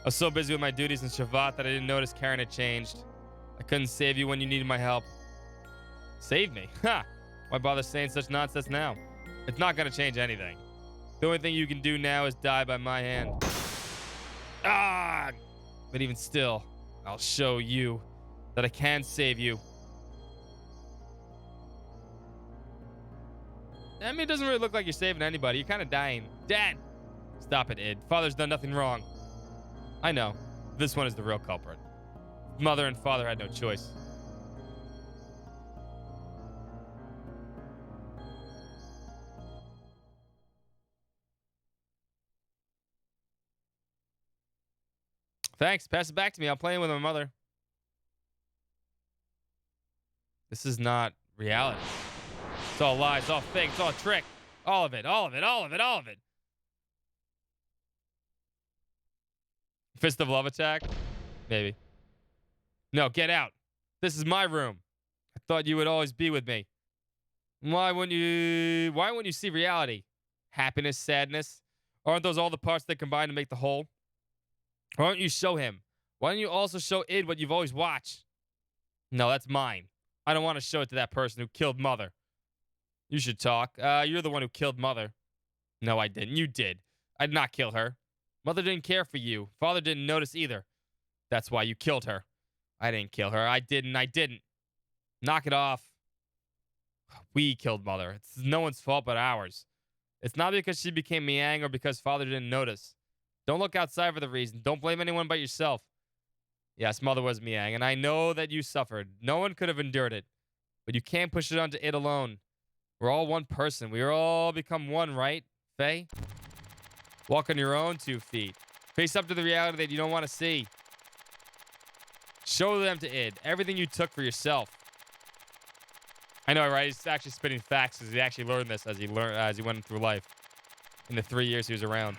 I was so busy with my duties in Shavat that I didn't notice Karen had changed. I couldn't save you when you needed my help. Save me? Ha! Why bother saying such nonsense now? It's not gonna change anything. The only thing you can do now is die by my hand. Ah! But even still, I'll show you that I can save you. I mean, it doesn't really look like you're saving anybody. You're kind of dying. Dad! Stop it, Id. Father's done nothing wrong. I know. This one is the real culprit. Mother and father had no choice. Thanks. Pass it back to me. I'm playing with my mother. This is not reality. It's all lies. It's all fake. It's all a trick. All of it. All of it. All of it. All of it. Fist of love attack? Maybe. No, get out. This is my room. I thought you would always be with me. Why wouldn't you see reality? Happiness, sadness? Aren't those all the parts that combine to make the whole? Why don't you show him? Why don't you also show Id what you've always watched? No, that's mine. I don't want to show it to that person who killed Mother. You should talk. You're the one who killed Mother. No, I didn't. You did. I did not kill her. Mother didn't care for you. Father didn't notice either. That's why you killed her. I didn't kill her. I didn't. Knock it off. We killed Mother. It's no one's fault but ours. It's not because she became Miang or because Father didn't notice. Don't look outside for the reason. Don't blame anyone but yourself. Yes, Mother was Miang, and I know that you suffered. No one could have endured it. But you can't push it onto it alone. We're all one person. We all become one, right, Faye? Walk on your own 2 feet. Face up to the reality that you don't want to see. Show them to Id everything you took for yourself. I know, right? He's actually spitting facts because he actually learned this as he went through life in the 3 years he was around.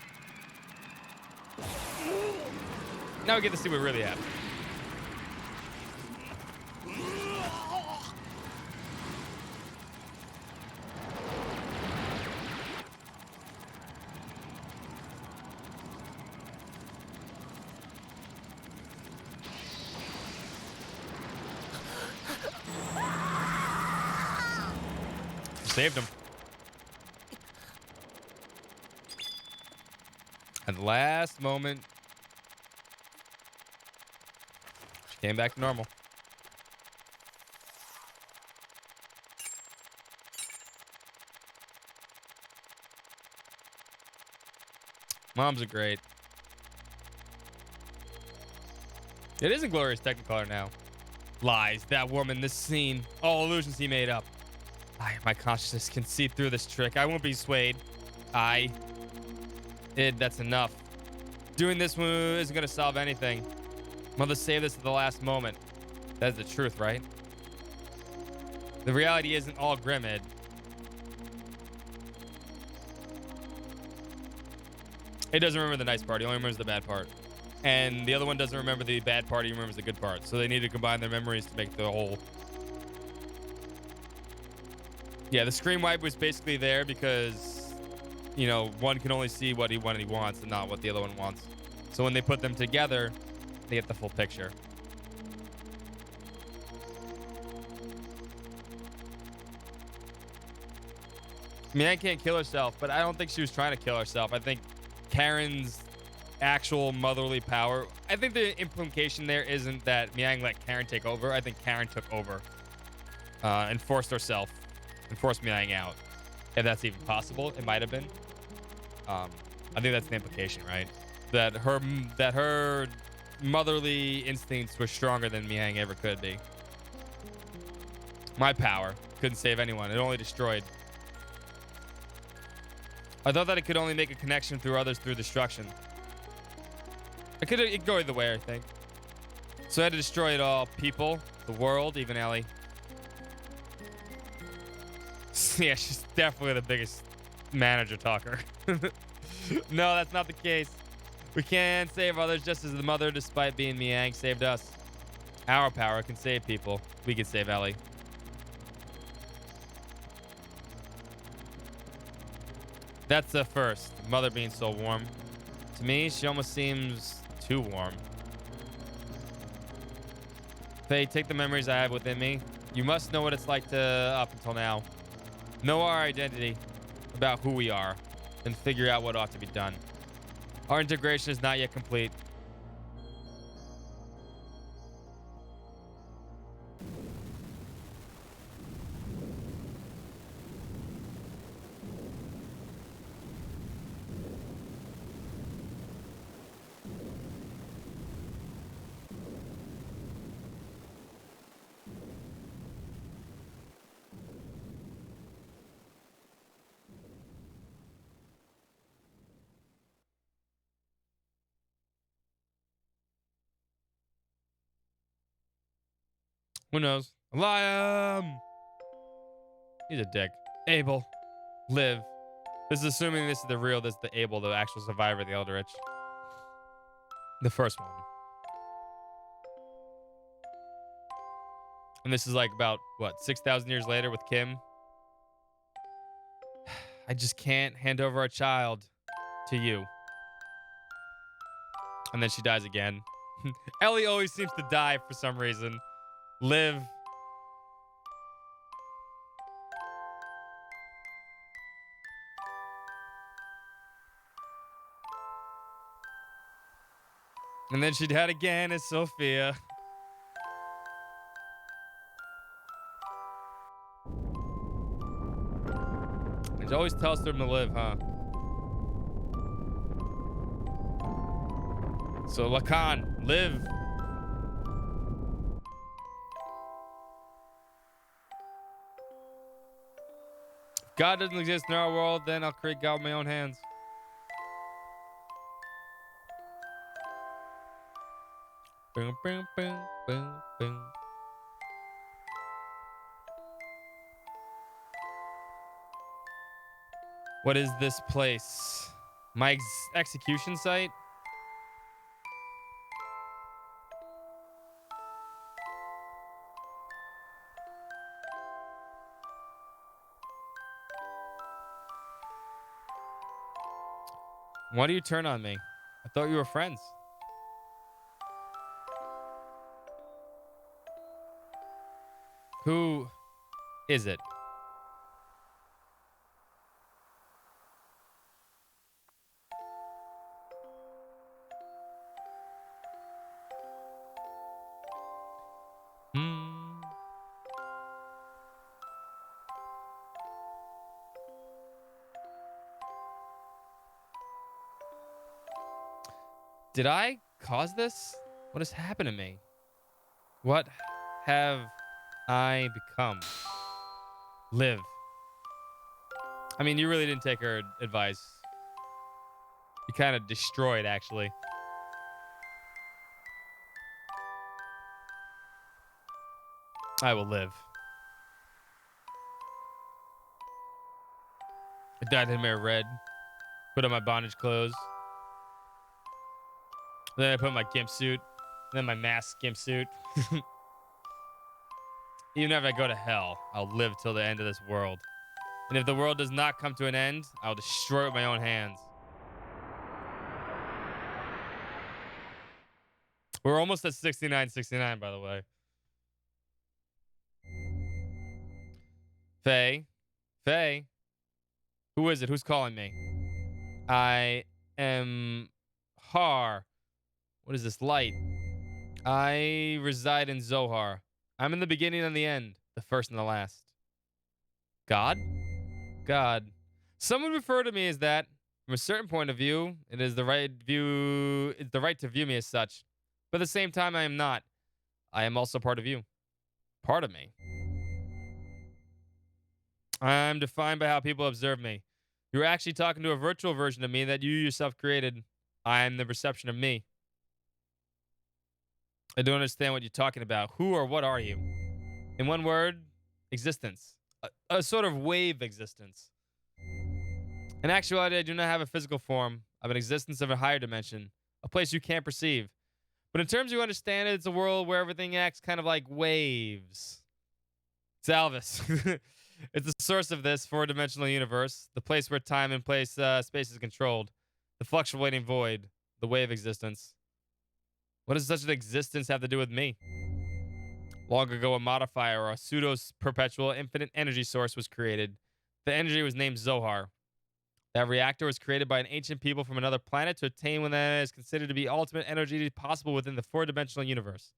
Now we get to see what really happened. Saved him. At the last moment, she came back to normal. Moms are great. It is in glorious Technicolor now. Lies. That woman, this scene. All illusions he made up. My consciousness can see through this trick. I won't be swayed. That's enough. Doing this isn't going to solve anything. Mother saved this at the last moment. That's the truth, right? The reality isn't all grim, Id. It doesn't remember the nice part. He only remembers the bad part. And the other one doesn't remember the bad part. He remembers the good part. So they need to combine their memories to make the whole. Yeah, the screen wipe was basically there because, you know, one can only see what he wants and not what the other one wants. So when they put them together, they get the full picture. I mean, I can't kill herself, but I don't think she was trying to kill herself. I think Karen's actual motherly power. I think the implication there isn't that Miang let Karen take over. I think Karen took over and forced herself. And force Miang out. If that's even possible, it might have been. I think that's the implication, right? That her motherly instincts were stronger than Miang ever could be. My power couldn't save anyone. It only destroyed. I thought that it could only make a connection through others through destruction. It could go either way, I think. So I had to destroy it all. People, the world, even Ellie. Yeah, she's definitely the biggest manager talker. No, that's not the case. We can save others just as the mother, despite being Miang, saved us. Our power can save people. We can save Ellie. That's the first. Mother being so warm. To me, she almost seems too warm. Faye, take the memories I have within me. You must know what it's like to, up until now, know our identity, about who we are, and figure out what ought to be done. Our integration is not yet complete. Who knows? Liam! He's a dick. Abel. Live. This is assuming this is the real, this is the Abel, the actual survivor of the Eldritch. The first one. And this is like about, what, 6,000 years later with Kim? I just can't hand over a child to you. And then she dies again. Ellie always seems to die for some reason. Live. And then she died again as Sophia. It always tells them to live, huh? So Lacan, live. If God doesn't exist in our world, then I'll create God with my own hands. Boom, boom, boom, boom, boom. What is this place? My execution site? Why do you turn on me? I thought you were friends. Who is it? Did I cause this? What has happened to me? What have I become? Live. I mean, you really didn't take her advice. You kind of destroyed, actually. I will live. I dyed him hair red. Put on my bondage clothes. Then I put on my gimp suit. Then my mask gimp suit. Even if I go to hell, I'll live till the end of this world. And if the world does not come to an end, I'll destroy it with my own hands. We're almost at 69, by the way. Faye? Faye? Who is it? Who's calling me? I am Har. What is this light? I reside in Zohar. I'm in the beginning and the end, the first and the last. God? God. Some would refer to me as that. From a certain point of view, it is the right view. It's the right to view me as such. But at the same time, I am not. I am also part of you. Part of me. I'm defined by how people observe me. You're actually talking to a virtual version of me that you yourself created. I am the perception of me. I don't understand what you're talking about. Who or what are you? In one word, existence. A sort of wave existence. In actuality, I do not have a physical form of an existence of a higher dimension, a place you can't perceive. But in terms you understand it, it's a world where everything acts kind of like waves. Salvis. It's the source of this four-dimensional universe, the place where time and space is controlled, the fluctuating void, the wave existence. What does such an existence have to do with me? Long ago, a modifier or a pseudo-perpetual infinite energy source was created. The energy was named Zohar. That reactor was created by an ancient people from another planet to attain what is considered to be ultimate energy possible within the four-dimensional universe.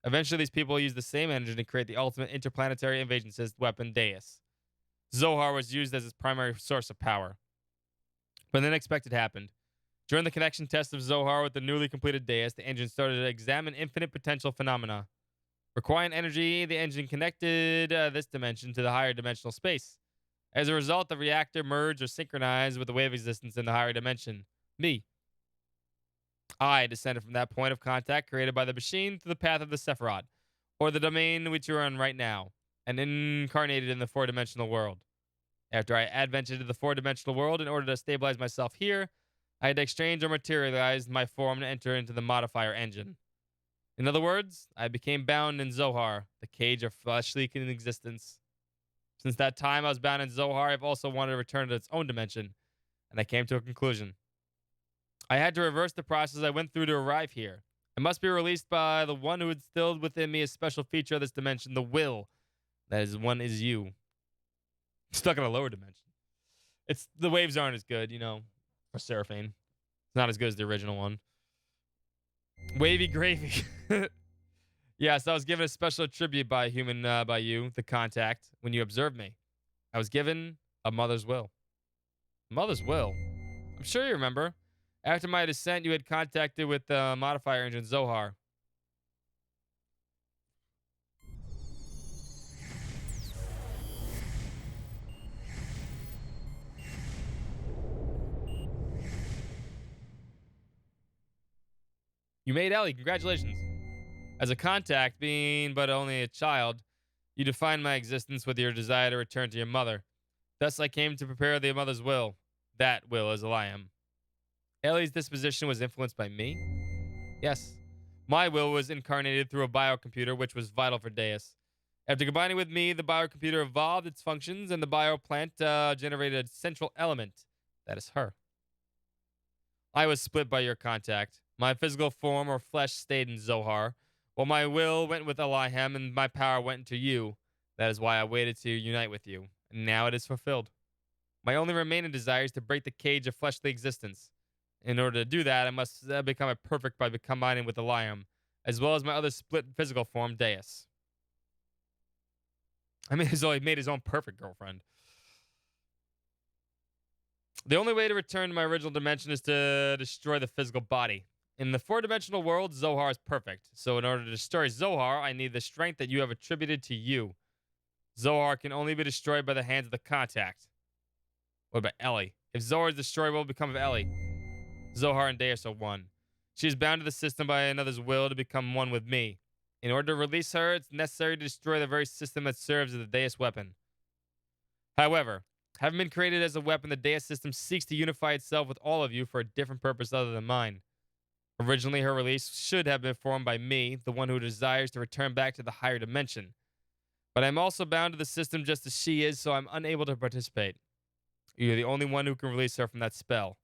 Eventually, these people used the same energy to create the ultimate interplanetary invasion system weapon, Deus. Zohar was used as its primary source of power. But the unexpected happened. During the connection test of Zohar with the newly completed Deus, the engine started to examine infinite potential phenomena. Requiring energy, the engine connected this dimension to the higher dimensional space. As a result, the reactor merged or synchronized with the wave existence in the higher dimension. Me. I descended from that point of contact created by the machine to the path of the Sephiroth, or the domain which you're on right now, and incarnated in the four-dimensional world. After I adventured to the four-dimensional world in order to stabilize myself here, I had to exchange or materialize my form to enter into the modifier engine. In other words, I became bound in Zohar, the cage of fleshly existence. Since that time I was bound in Zohar, I've also wanted to return to its own dimension, and I came to a conclusion. I had to reverse the process I went through to arrive here. I must be released by the one who instilled within me a special feature of this dimension, the will. That is one is you. Stuck in a lower dimension. The waves aren't as good, for Seraphine. It's not as good as the original one. Wavy gravy. Yes, I was given a special tribute by you, the contact, when you observed me. I was given a mother's will. Mother's will? I'm sure you remember. After my descent, you had contacted with the modifier engine Zohar. You made Ellie. Congratulations. As a contact, being but only a child, you defined my existence with your desire to return to your mother. Thus, I came to prepare the mother's will. That will is I am. Ellie's disposition was influenced by me? Yes. My will was incarnated through a biocomputer, which was vital for Deus. After combining with me, the biocomputer evolved its functions, and the bioplant generated a central element. That is her. I was split by your contact. My physical form or flesh stayed in Zohar, while my will went with Elihem and my power went into you. That is why I waited to unite with you, and now it is fulfilled. My only remaining desire is to break the cage of fleshly existence. In order to do that, I must become a perfect by combining with Elihem, as well as my other split physical form, Deus. I mean, he made his own perfect girlfriend. The only way to return to my original dimension is to destroy the physical body. In the four-dimensional world, Zohar is perfect. So in order to destroy Zohar, I need the strength that you have attributed to you. Zohar can only be destroyed by the hands of the contact. What about Ellie? If Zohar is destroyed, what will become of Ellie? Zohar and Deus are one. She is bound to the system by another's will to become one with me. In order to release her, it's necessary to destroy the very system that serves as the Deus weapon. However, having been created as a weapon, the Deus system seeks to unify itself with all of you for a different purpose other than mine. Originally, her release should have been formed by me, the one who desires to return back to the higher dimension. But I'm also bound to the system just as she is, so I'm unable to participate. You're the only one who can release her from that spell.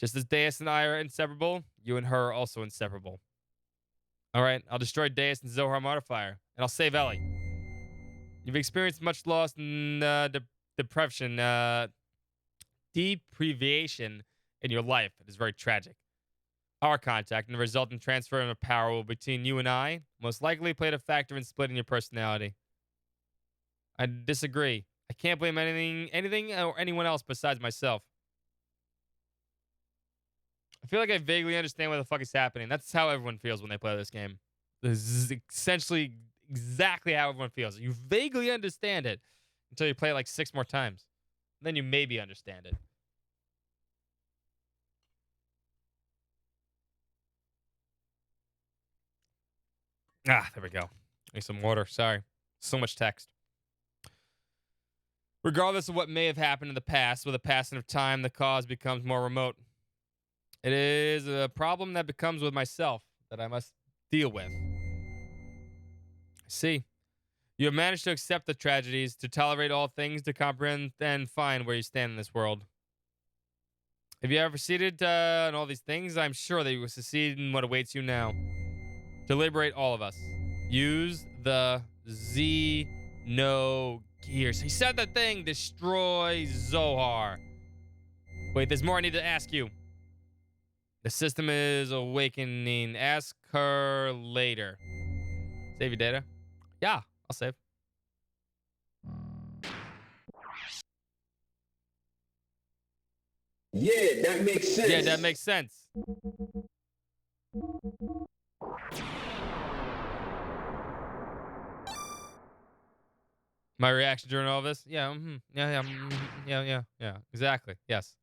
Just as Deus and I are inseparable, you and her are also inseparable. Alright, I'll destroy Deus and Zohar modifier, and I'll save Ellie. You've experienced much loss and deprivation in your life. It is very tragic. Our contact and the resultant transfer of power between you and I most likely played a factor in splitting your personality. I disagree. I can't blame anything or anyone else besides myself. I feel like I vaguely understand what the fuck is happening. That's how everyone feels when they play this game. This is essentially exactly how everyone feels. You vaguely understand it until you play it like 6 more times. Then you maybe understand it. Ah, there we go. Need some water. Sorry. So much text. Regardless of what may have happened in the past, with the passing of time, the cause becomes more remote. It is a problem that becomes with myself that I must deal with. See, you have managed to accept the tragedies, to tolerate all things, to comprehend and find where you stand in this world. If you ever succeeded in all these things, I'm sure that you will succeed in what awaits you now. To liberate all of us, use the Xenogears. He said the thing, destroy Zohar. Wait, there's more I need to ask you. The system is awakening. Ask her later. Save your data? Yeah, I'll save. Yeah, that makes sense. Yeah, that makes sense. My reaction during all this? Yeah, yeah. Exactly. Yes.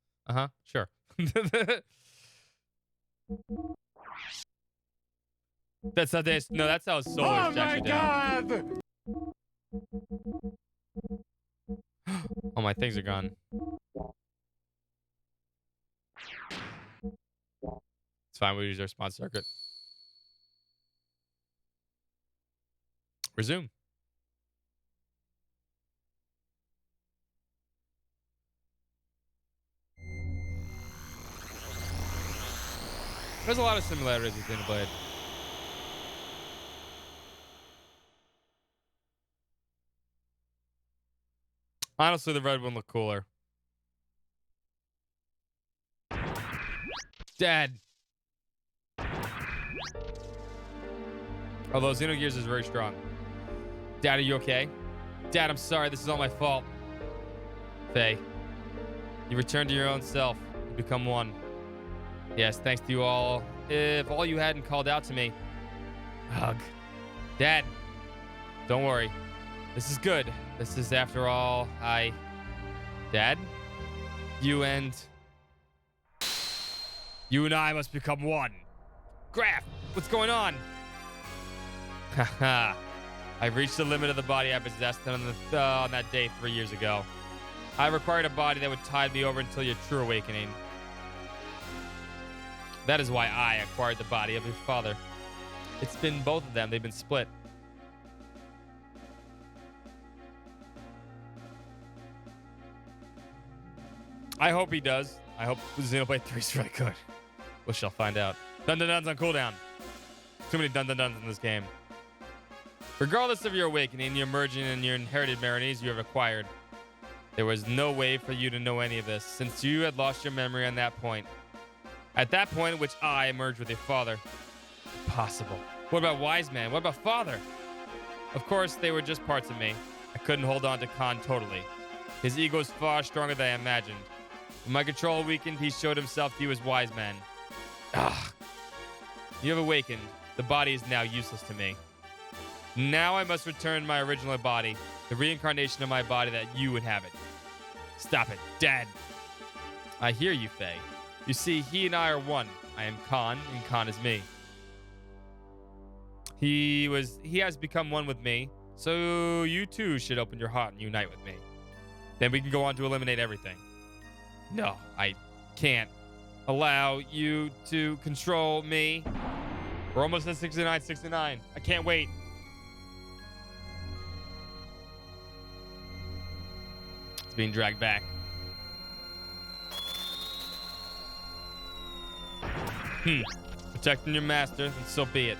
Sure. That's how they. No, that's how solar is actually down. Oh, my things are gone. It's fine. We use our response circuit. Resume. There's a lot of similarities with Xenoblade. Honestly, the red one looked cooler. Dad. Although Xenogears is very strong. Dad, are you okay? Dad, I'm sorry. This is all my fault. Faye, you return to your own self. You become one. Yes, thanks to you all. If all you hadn't called out to me. Ugh. Dad, don't worry. This is good. This is, after all, Dad? You and I must become one. Graph, what's going on? Haha. I've reached the limit of the body I possessed on that day 3 years ago. I required a body that would tide me over until your true awakening. That is why I acquired the body of your father. It's been both of them. They've been split. I hope he does. I hope Xenoblade 3 is really good. We shall find out. Dun-dun-duns on cooldown. Too many dun-dun-duns in this game. Regardless of your awakening, your merging, and your inherited marinies you have acquired, there was no way for you to know any of this, since you had lost your memory on that point. At that point at which I merged with your father. Impossible. What about Wise Man? What about Father? Of course, they were just parts of me. I couldn't hold on to Khan totally. His ego is far stronger than I imagined. When my control weakened, he showed himself to you as Wise Man. Ah. You have awakened. The body is now useless to me. Now I must return my original body, the reincarnation of my body that you inhabit. Stop it, Dad. I hear you, Faye. You see, he and I are one. I am Khan, and Khan is me. He has become one with me, so you too should open your heart and unite with me. Then we can go on to eliminate everything. No, I can't allow you to control me. We're almost at 69. I can't wait. It's being dragged back. Protecting your master, then so be it.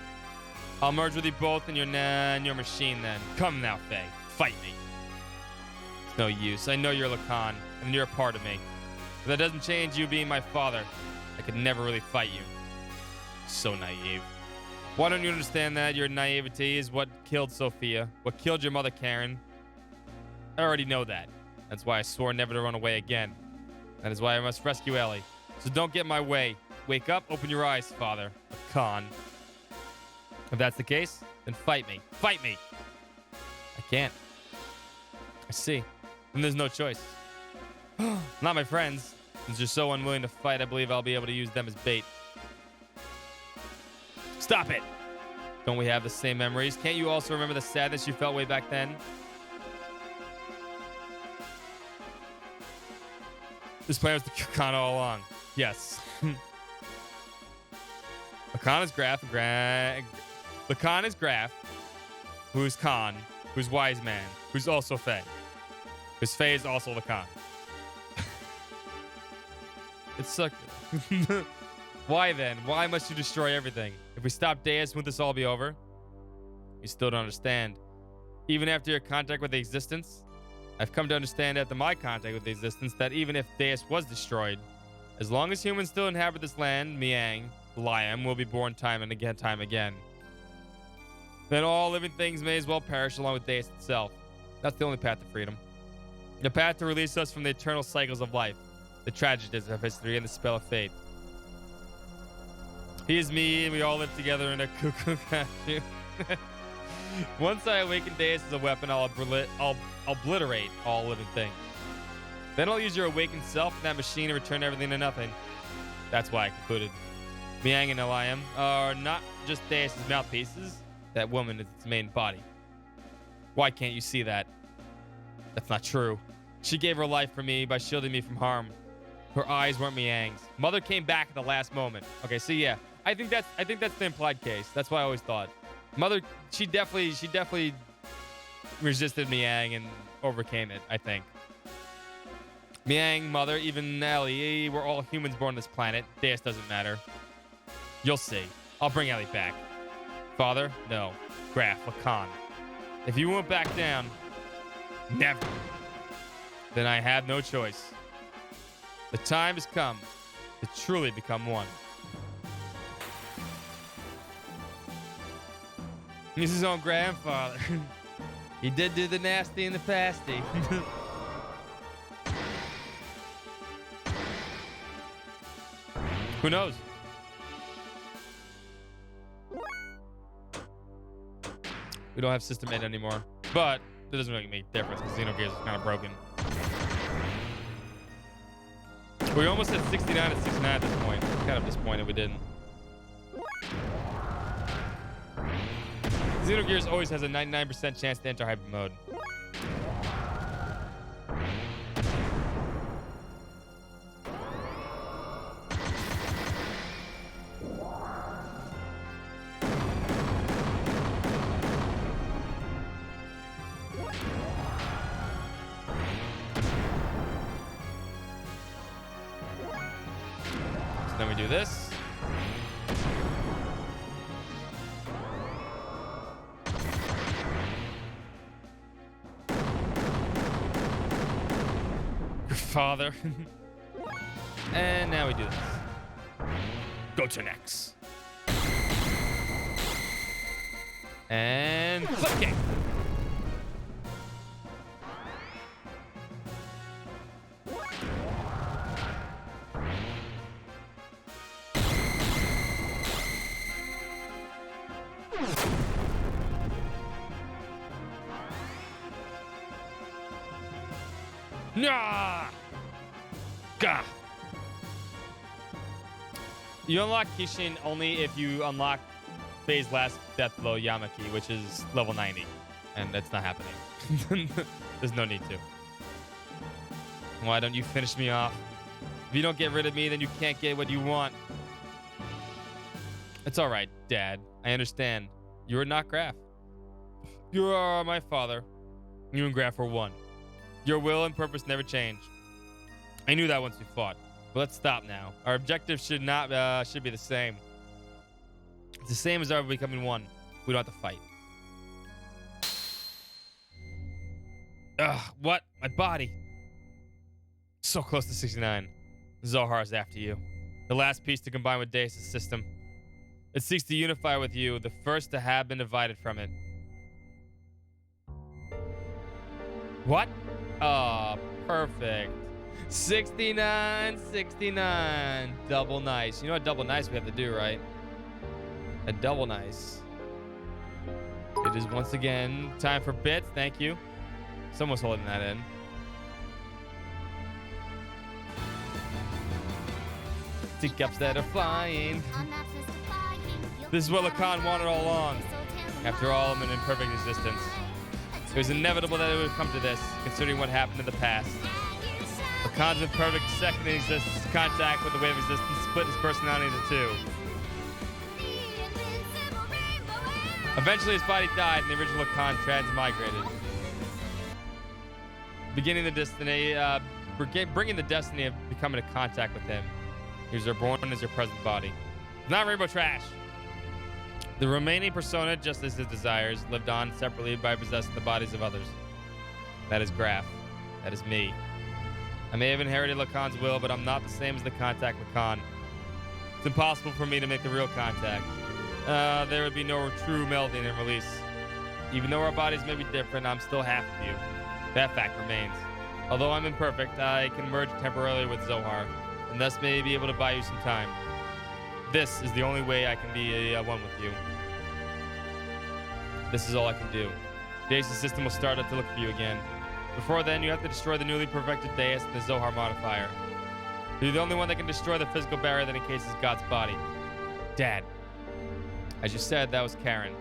I'll merge with you both in your machine then. Come now, Faye. Fight me. It's no use. I know you're Lacan, and you're a part of me. But that doesn't change you being my father. I could never really fight you. So naive. Why don't you understand that your naivety is what killed Sophia? What killed your mother, Karen? I already know that. That's why I swore never to run away again. That is why I must rescue Ellie. So don't get in my way. Wake up, open your eyes, father. Khan. If that's the case, then fight me. Fight me! I can't. I see. And there's no choice. Not my friends. Since you're so unwilling to fight, I believe I'll be able to use them as bait. Stop it! Don't we have the same memories? Can't you also remember the sadness you felt way back then? This plan was to kill Khan all along. Yes. Khan is Graf. The Khan is Graf, who's Khan, who's Wise Man, who's also Faye. Because Faye is also the Khan. It sucked. Why then? Why must you destroy everything? If we stop Deus, wouldn't this all be over? You still don't understand. Even after your contact with the existence, I've come to understand after my contact with the existence that even if Deus was destroyed, as long as humans still inhabit this land, Miang, Liam, will be born time and again. Then all living things may as well perish along with Deus itself. That's the only path to freedom. The path to release us from the eternal cycles of life, the tragedies of history, and the spell of fate. He is me, and we all live together in a cuckoo costume. Once I awaken Deus as a weapon, I'll obliterate all living things. Then I'll use your awakened self in that machine and return everything to nothing. That's why I concluded. Miang and Eliam are not just Deus' mouthpieces. That woman is its main body. Why can't you see that? That's not true. She gave her life for me by shielding me from harm. Her eyes weren't Miang's. Mother came back at the last moment. Okay, so yeah, I think that's the implied case. That's what I always thought. Mother, she definitely resisted Miang and overcame it, I think. Miang, Mother, even Ellie, we're all humans born on this planet. Deus doesn't matter. You'll see. I'll bring Ellie back. Father, no. Graf, Lacan. If you won't back down, never. Then I have no choice. The time has come to truly become one. He's his own grandfather. He did do the nasty and the pasty. Who knows? We don't have System 8 anymore. But it doesn't really make a difference because Xenogears is kind of broken. We almost hit 69 and 69 at this point. Kind of disappointed we didn't. Xenogears always has a 99% chance to enter hyper mode. So then we do this. Father. And now we do this. Go to next. And flip kick. Nah. Gah. You unlock Kishin only if you unlock Faye's last death blow, Yamaki, which is level 90. And that's not happening. There's no need to. Why don't you finish me off? If you don't get rid of me, then you can't get what you want. It's all right, Dad. I understand. You are not Graf. You are my father. You and Graf were one. Your will and purpose never changed. I knew that once we fought. But let's stop now. Our objective should be the same. It's the same as our becoming one. We don't have to fight. Ugh, what? My body. So close to 69. Zohar is after you. The last piece to combine with Deus' system. It seeks to unify with you, the first to have been divided from it. What? Oh, perfect. 69, 69. Double nice. You know what double nice we have to do, right? A double nice. It is once again time for bits. Thank you. Someone's holding that in. Teacups that are flying. I'm not mystifying. You'll This is what Lacan wanted all along. After all, I'm an imperfect existence. It was inevitable that it would come to this, considering what happened in the past. Lacan's imperfect second existence contact with the wave of existence split his personality into two. Eventually, his body died, and the original Lacan transmigrated, beginning the destiny, bringing the destiny of becoming in contact with him. He was reborn as your present body. It's not rainbow trash. The remaining persona, just as his desires, lived on separately by possessing the bodies of others. That is Graph. That is me. I may have inherited Lacan's will, but I'm not the same as the contact Lacan. It's impossible for me to make the real contact. There would be no true melding and release. Even though our bodies may be different, I'm still half of you. That fact remains. Although I'm imperfect, I can merge temporarily with Zohar, and thus may be able to buy you some time. This is the only way I can be one with you. This is all I can do. Deus' system will start up to look for you again. Before then, you have to destroy the newly perfected Deus and the Zohar modifier. You're the only one that can destroy the physical barrier that encases God's body. Dad. As you said, that was Karen.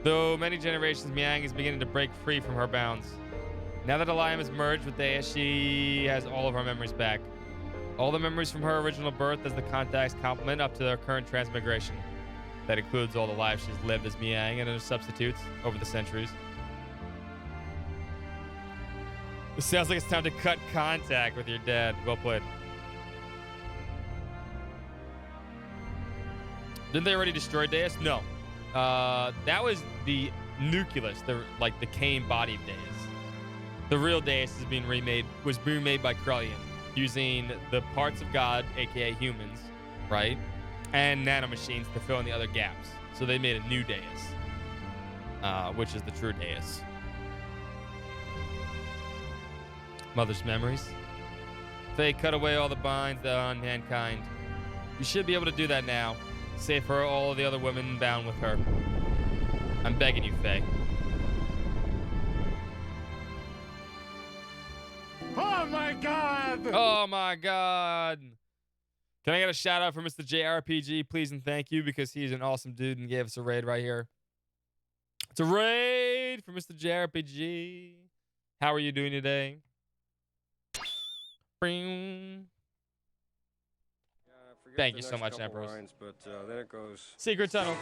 Though many generations, Miang is beginning to break free from her bounds. Now that Eliam has merged with Deus, she has all of her memories back. All the memories from her original birth as the contact's complement up to their current transmigration. That includes all the lives she's lived as Miang and her substitutes over the centuries. It sounds like it's time to cut contact with your dad. Well played. Didn't they already destroy Deus? No. That was the nucleus, the cane-bodied Deus. The real Deus was being remade by Krellian, using the parts of God, aka humans, right? And nanomachines to fill in the other gaps. So they made a new Deus, which is the true Deus. Mother's memories. They cut away all the binds on mankind. You should be able to do that now. Save for all the other women bound with her. I'm begging you, Faye. Oh my God! Oh my God! Can I get a shout out for Mr. JRPG, please and thank you, because he's an awesome dude and gave us a raid right here. It's a raid for Mr. JRPG. How are you doing today? Thank you so much, Emperor. But then it goes. Secret tunnel.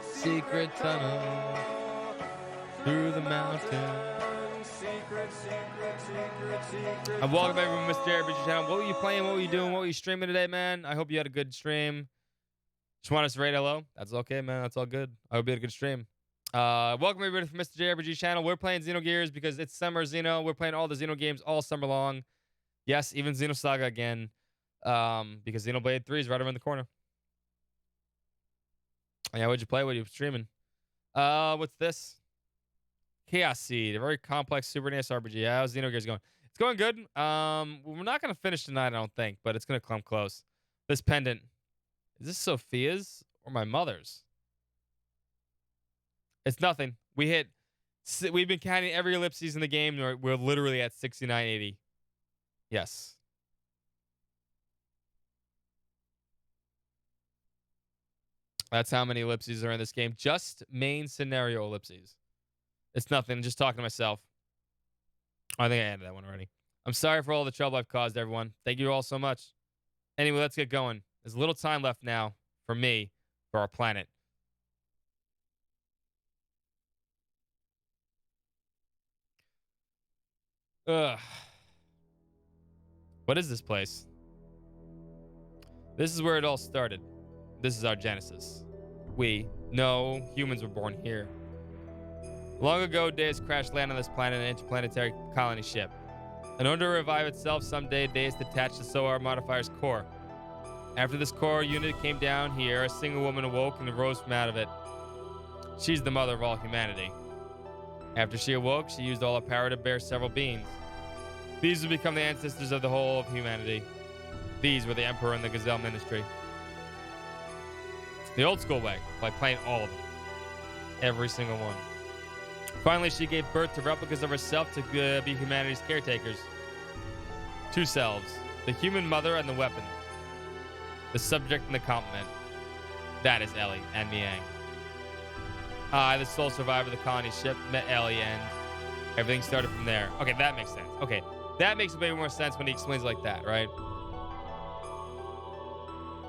Secret tunnel. Through the mountain. And welcome everyone, Mr. JRPG channel. What were you playing? What were you doing? What were you streaming today, man? I hope you had a good stream. Just want us to rate hello? That's okay, man. That's all good. I hope you had a good stream. Welcome everybody from Mr. JRPG channel. We're playing Xenogears because it's summer Xeno. We're playing all the Xeno games all summer long. Yes, even Xenosaga again. Because Xenoblade 3 is right around the corner. Yeah, what'd you play? What are you streaming? What's this? Chaos Seed, a very complex Super NES RPG. How's Xenogears going? It's going good. We're not gonna finish tonight, I don't think, but it's gonna come close. This pendant. Is this Sophia's or my mother's? It's nothing. We've been counting every ellipses in the game. We're literally at 6980. Yes. That's how many ellipses are in this game. Just main scenario ellipses. It's nothing. Just talking to myself. I think I ended that one already. I'm sorry for all the trouble I've caused everyone. Thank you all so much. Anyway, let's get going. There's a little time left now for me, for our planet. Ugh. What is this place? This is where it all started. This is our genesis. Humans were born here. Long ago, Deus crashed land on this planet in an interplanetary colony ship. In order to revive itself, someday Deus detached the Zohar modifier's core. After this core unit came down here, a single woman awoke and arose from out of it. She's the mother of all humanity. After she awoke, she used all her power to bear several beings. These would become the ancestors of the whole of humanity. These were the Emperor and the Gazelle Ministry. The old school way, by playing all of them. Every single one. Finally, she gave birth to replicas of herself to be humanity's caretakers. Two selves, the human mother and the weapon, the subject and the complement. That is Ellie and Miang. I, the sole survivor of the colony ship, met Ellie, and everything started from there. Okay, that makes sense. Okay, that makes way more sense when he explains it like that, right?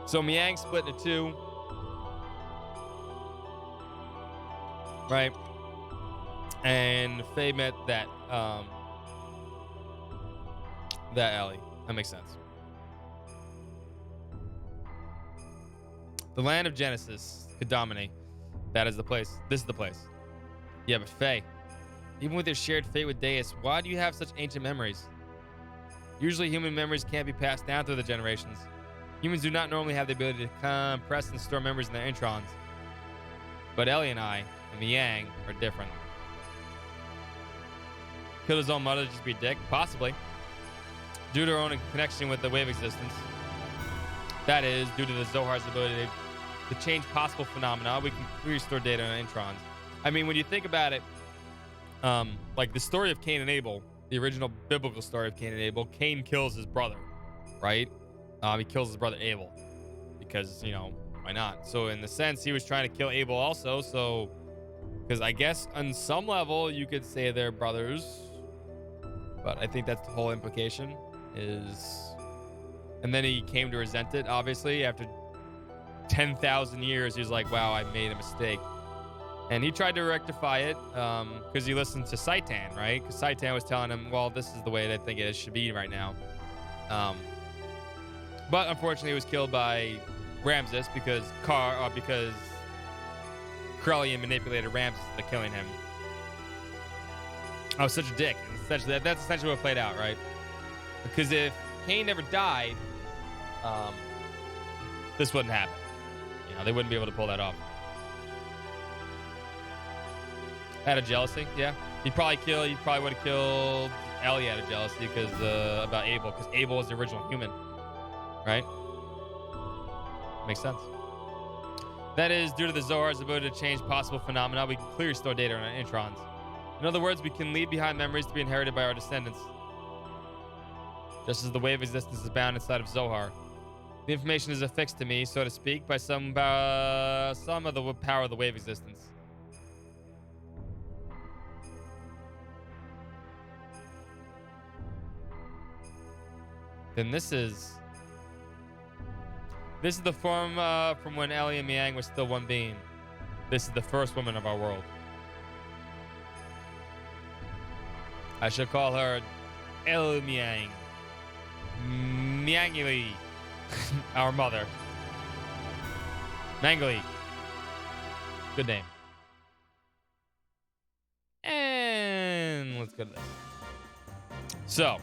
So Miang split into two, right? And Faye met that Ellie. That makes sense. The land of Genesis could dominate. That is the place. This is the place. Yeah, but Faye, even with your shared fate with Deus, why do you have such ancient memories? Usually human memories can't be passed down through the generations. Humans do not normally have the ability to compress and store memories in their introns. But Ellie and I, and the Yang, are different. Killed his own mother to just be a dick? Possibly. Due to her own connection with the wave existence. That is, due to the Zohar's ability to change possible phenomena, we can restore data on introns. I mean, when you think about it, like the story of Cain and Abel, the original biblical story of Cain and Abel, Cain kills his brother, right? He kills his brother Abel because, you know, why not? So in the sense, he was trying to kill Abel also. So, because I guess on some level you could say they're brothers, but I think that's the whole implication is. And then he came to resent it, obviously, after 10,000 years. He was like, wow, I made a mistake. And he tried to rectify it because he listened to Saitan, right? Because Saitan was telling him, well, this is the way that I think it should be right now. But unfortunately, he was killed by Ramses because Krellian manipulated Ramses into killing him. I was such a dick. That's essentially what played out, right? Because if Cain never died, this wouldn't happen. You know, they wouldn't be able to pull that off. Out of jealousy, yeah. He probably would have killed Ellie out of jealousy because about Abel, because Abel was the original human, right? Makes sense. That is, due to the Zohar's ability to change possible phenomena, we can clearly store data on our introns. In other words, we can leave behind memories to be inherited by our descendants. Just as the wave existence is bound inside of Zohar. The information is affixed to me, so to speak, by some of the power of the wave existence. Then this is the form from when Ellie and Miang were still one being. This is the first woman of our world. I shall call her El Miang. Miangli. Our mother. Mangli. Good name. And let's go to this. So,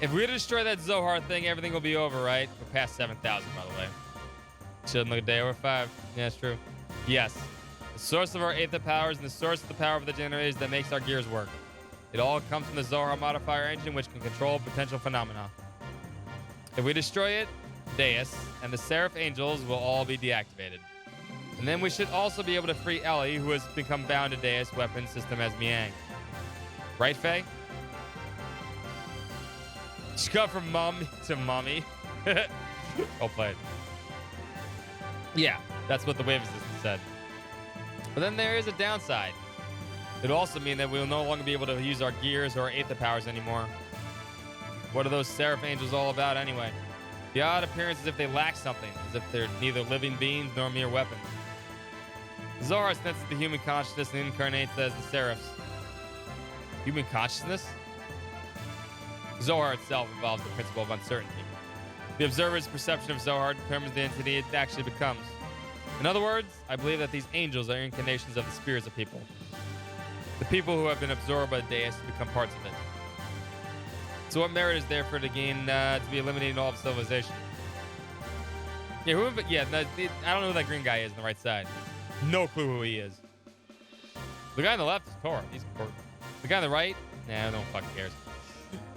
if we destroy that Zohar thing, everything will be over, right? We're past 7,000, by the way. Shouldn't look a day over 5. Yeah, that's true. Yes. The source of our Aether powers and the source of the power of the generators that makes our gears work. It all comes from the Zohar modifier engine, which can control potential phenomena. If we destroy it, Deus and the Seraph Angels will all be deactivated. And then we should also be able to free Ellie, who has become bound to Deus' weapon system as Miang. Right, Faye? She got from mom to mommy. Well played. Yeah, that's what the wave assistant said. But then there is a downside. It'll also mean that we'll no longer be able to use our gears or our Aether powers anymore. What are those Seraph Angels all about anyway? The odd appearance as if they lack something, as if they're neither living beings nor mere weapons. Zohar senses the human consciousness and incarnates as the Seraphs. Human consciousness? Zohar itself involves the principle of uncertainty. The observer's perception of Zohar determines the entity it actually becomes. In other words, I believe that these angels are incarnations of the spirits of people. The people who have been absorbed by the Deus become parts of it. So what merit is there for it to gain to be eliminating all of civilization? Yeah, I don't know who that green guy is on the right side. No clue who he is. The guy on the left is Torah. He's important. The guy on the right? Nah, no one fucking cares.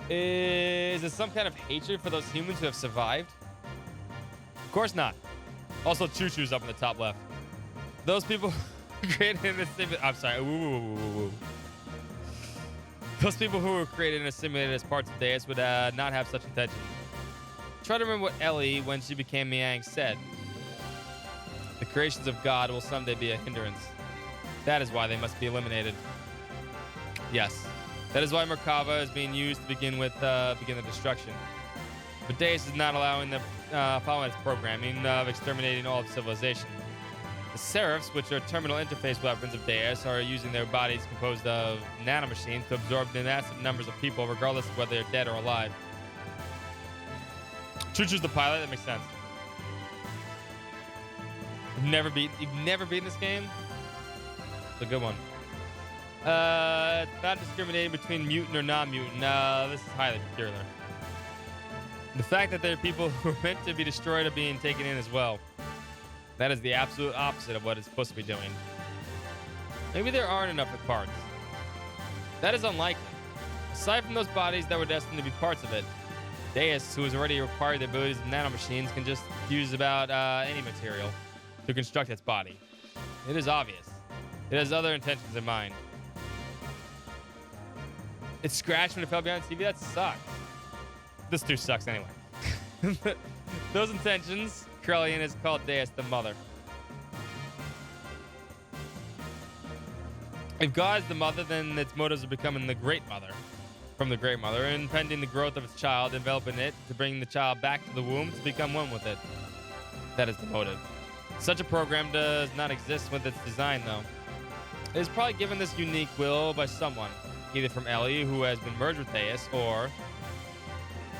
Is it some kind of hatred for those humans who have survived? Of course not. Also, Choo Choo's up in the top left. Those people created in this simulator. I'm sorry. Ooh. Those people who were created in a simulator as parts of Deus would not have such intention. Try to remember what Ellie, when she became Miang, said. The creations of God will someday be a hindrance. That is why they must be eliminated. Yes, that is why Merkava is being used to begin the destruction. But Deus is not allowing the following its programming of exterminating all of civilization. The Seraphs, which are terminal interface weapons of Deus, are using their bodies composed of nanomachines to absorb the massive numbers of people, regardless of whether they're dead or alive. Choo-choo's the pilot. That makes sense. You've never beaten this game? It's a good one. It's not discriminating between mutant or non-mutant. No, this is highly peculiar. The fact that there are people who are meant to be destroyed are being taken in as well. That is the absolute opposite of what it's supposed to be doing. Maybe there aren't enough parts. That is unlikely. Aside from those bodies that were destined to be parts of it, Deus, who has already acquired the abilities of nanomachines, can just use about any material to construct its body. It is obvious. It has other intentions in mind. It scratched when it fell behind the TV? That sucks. This dude sucks anyway. Those intentions, Krellian has called Deus the mother. If God is the mother, then its motives are becoming the great mother. From the great mother, impending the growth of its child, enveloping it to bring the child back to the womb to become one with it. That is the motive. Such a program does not exist with its design, though. It is probably given this unique will by someone, either from Ellie, who has been merged with Deus, or